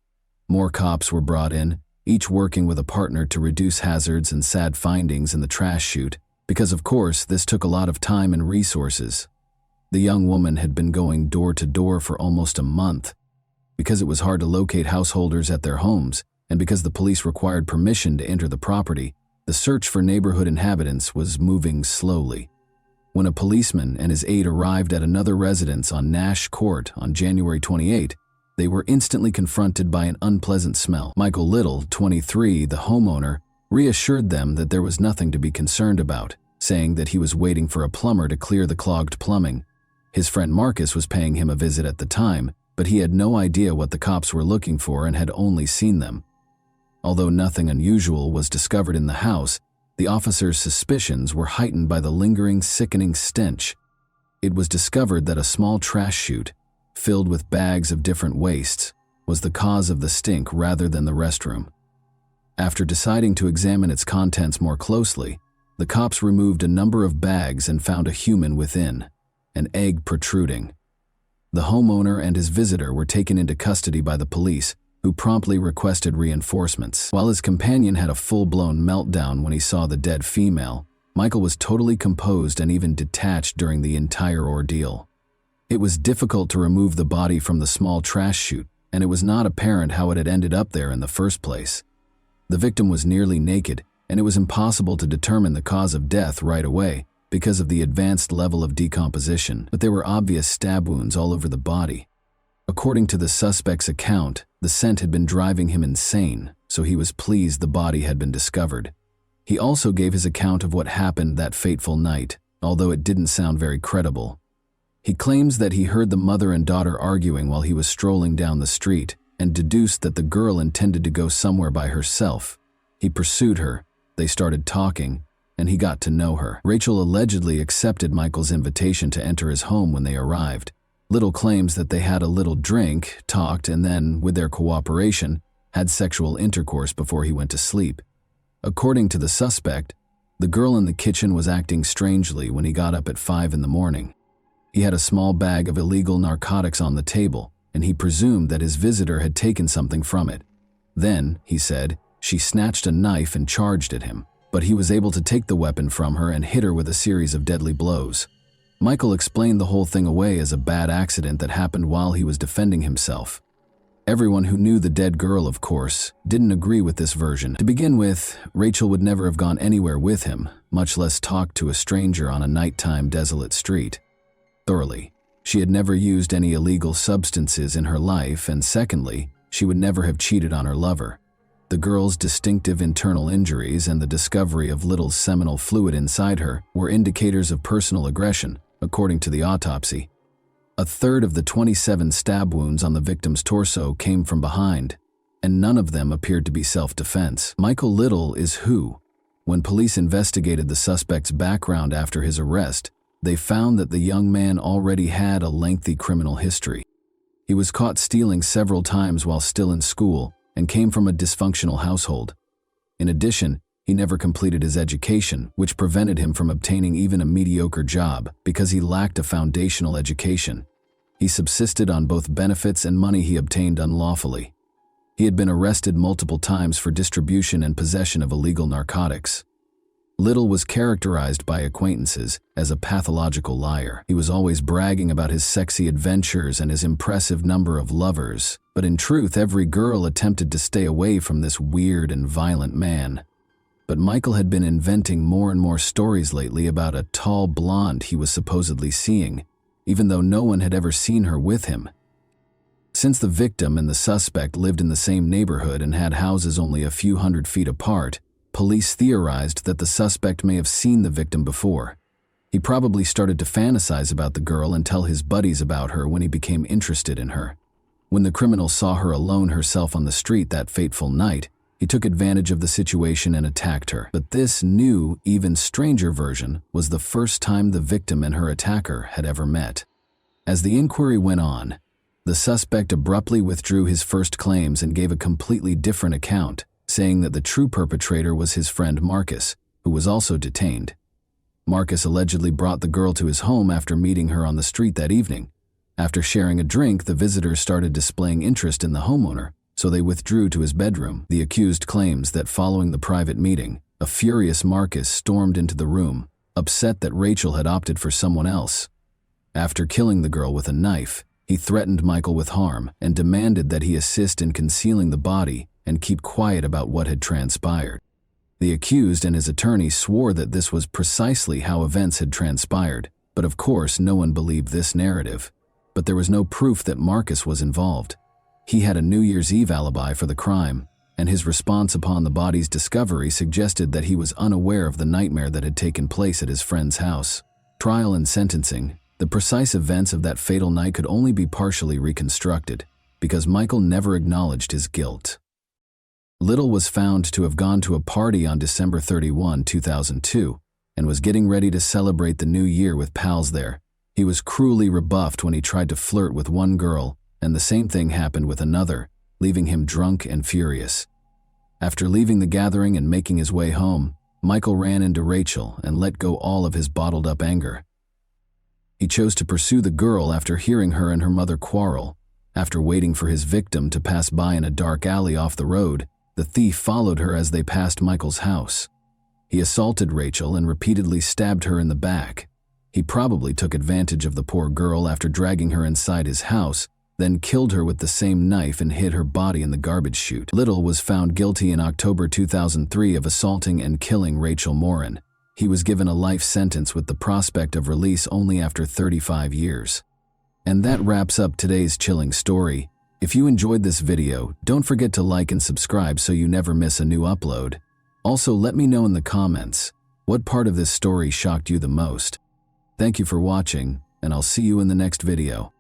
More cops were brought in, each working with a partner to reduce hazards and sad findings in the trash chute, because of course this took a lot of time and resources. The young woman had been going door to door for almost a month. Because it was hard to locate householders at their homes, and because the police required permission to enter the property, the search for neighborhood inhabitants was moving slowly. When a policeman and his aide arrived at another residence on Nash Court on January 28, they were instantly confronted by an unpleasant smell. Michael Little, 23, the homeowner, reassured them that there was nothing to be concerned about, saying that he was waiting for a plumber to clear the clogged plumbing. His friend Marcus was paying him a visit at the time, but he had no idea what the cops were looking for and had only seen them. Although nothing unusual was discovered in the house, the officers' suspicions were heightened by the lingering, sickening stench. It was discovered that a small trash chute, filled with bags of different wastes, was the cause of the stink rather than the restroom. After deciding to examine its contents more closely, the cops removed a number of bags and found a human within, an egg protruding. The homeowner and his visitor were taken into custody by the police, who promptly requested reinforcements. While his companion had a full-blown meltdown when he saw the dead female, Michael was totally composed and even detached during the entire ordeal. It was difficult to remove the body from the small trash chute, and it was not apparent how it had ended up there in the first place. The victim was nearly naked, and it was impossible to determine the cause of death right away because of the advanced level of decomposition, but there were obvious stab wounds all over the body. According to the suspect's account, the scent had been driving him insane, so he was pleased the body had been discovered. He also gave his account of what happened that fateful night, although it didn't sound very credible. He claims that he heard the mother and daughter arguing while he was strolling down the street and deduced that the girl intended to go somewhere by herself. He pursued her, they started talking, and he got to know her. Rachel allegedly accepted Michael's invitation to enter his home when they arrived. Little claims that they had a little drink, talked, and then, with their cooperation, had sexual intercourse before he went to sleep. According to the suspect, the girl in the kitchen was acting strangely when he got up at 5 in the morning. He had a small bag of illegal narcotics on the table, and he presumed that his visitor had taken something from it. Then, he said, she snatched a knife and charged at him, but he was able to take the weapon from her and hit her with a series of deadly blows. Michael explained the whole thing away as a bad accident that happened while he was defending himself. Everyone who knew the dead girl, of course, didn't agree with this version. To begin with, Rachel would never have gone anywhere with him, much less talked to a stranger on a nighttime desolate street. Thoroughly, she had never used any illegal substances in her life, and secondly, she would never have cheated on her lover. The girl's distinctive internal injuries and the discovery of little seminal fluid inside her were indicators of personal aggression, according to the autopsy. A third of the 27 stab wounds on the victim's torso came from behind, and none of them appeared to be self-defense. Michael Little is who? When police investigated the suspect's background after his arrest, they found that the young man already had a lengthy criminal history. He was caught stealing several times while still in school and came from a dysfunctional household. In addition, he never completed his education, which prevented him from obtaining even a mediocre job because he lacked a foundational education. He subsisted on both benefits and money he obtained unlawfully. He had been arrested multiple times for distribution and possession of illegal narcotics. Little was characterized by acquaintances as a pathological liar. He was always bragging about his sexy adventures and his impressive number of lovers, but in truth, every girl attempted to stay away from this weird and violent man. But Michael had been inventing more and more stories lately about a tall blonde he was supposedly seeing, even though no one had ever seen her with him. Since the victim and the suspect lived in the same neighborhood and had houses only a few hundred feet apart, police theorized that the suspect may have seen the victim before. He probably started to fantasize about the girl and tell his buddies about her when he became interested in her. When the criminal saw her alone herself on the street that fateful night, he took advantage of the situation and attacked her. But this new, even stranger version was the first time the victim and her attacker had ever met. As the inquiry went on, the suspect abruptly withdrew his first claims and gave a completely different account, saying that the true perpetrator was his friend Marcus, who was also detained. Marcus allegedly brought the girl to his home after meeting her on the street that evening. After sharing a drink, the visitors started displaying interest in the homeowner, so they withdrew to his bedroom. The accused claims that following the private meeting, a furious Marcus stormed into the room, upset that Rachel had opted for someone else. After killing the girl with a knife, he threatened Michael with harm and demanded that he assist in concealing the body and keep quiet about what had transpired. The accused and his attorney swore that this was precisely how events had transpired, but of course no one believed this narrative. But there was no proof that Marcus was involved. He had a New Year's Eve alibi for the crime, and his response upon the body's discovery suggested that he was unaware of the nightmare that had taken place at his friend's house. Trial and sentencing, the precise events of that fatal night could only be partially reconstructed, because Michael never acknowledged his guilt. Little was found to have gone to a party on December 31, 2002, and was getting ready to celebrate the new year with pals there. He was cruelly rebuffed when he tried to flirt with one girl, and the same thing happened with another, leaving him drunk and furious. After leaving the gathering and making his way home, Michael ran into Rachel and let go all of his bottled-up anger. He chose to pursue the girl after hearing her and her mother quarrel. After waiting for his victim to pass by in a dark alley off the road, the thief followed her as they passed Michael's house. He assaulted Rachel and repeatedly stabbed her in the back. He probably took advantage of the poor girl after dragging her inside his house, then killed her with the same knife and hid her body in the garbage chute. Little was found guilty in October 2003 of assaulting and killing Rachel Morin. He was given a life sentence with the prospect of release only after 35 years. And that wraps up today's chilling story. If you enjoyed this video, don't forget to like and subscribe so you never miss a new upload. Also, let me know in the comments, what part of this story shocked you the most? Thank you for watching, and I'll see you in the next video.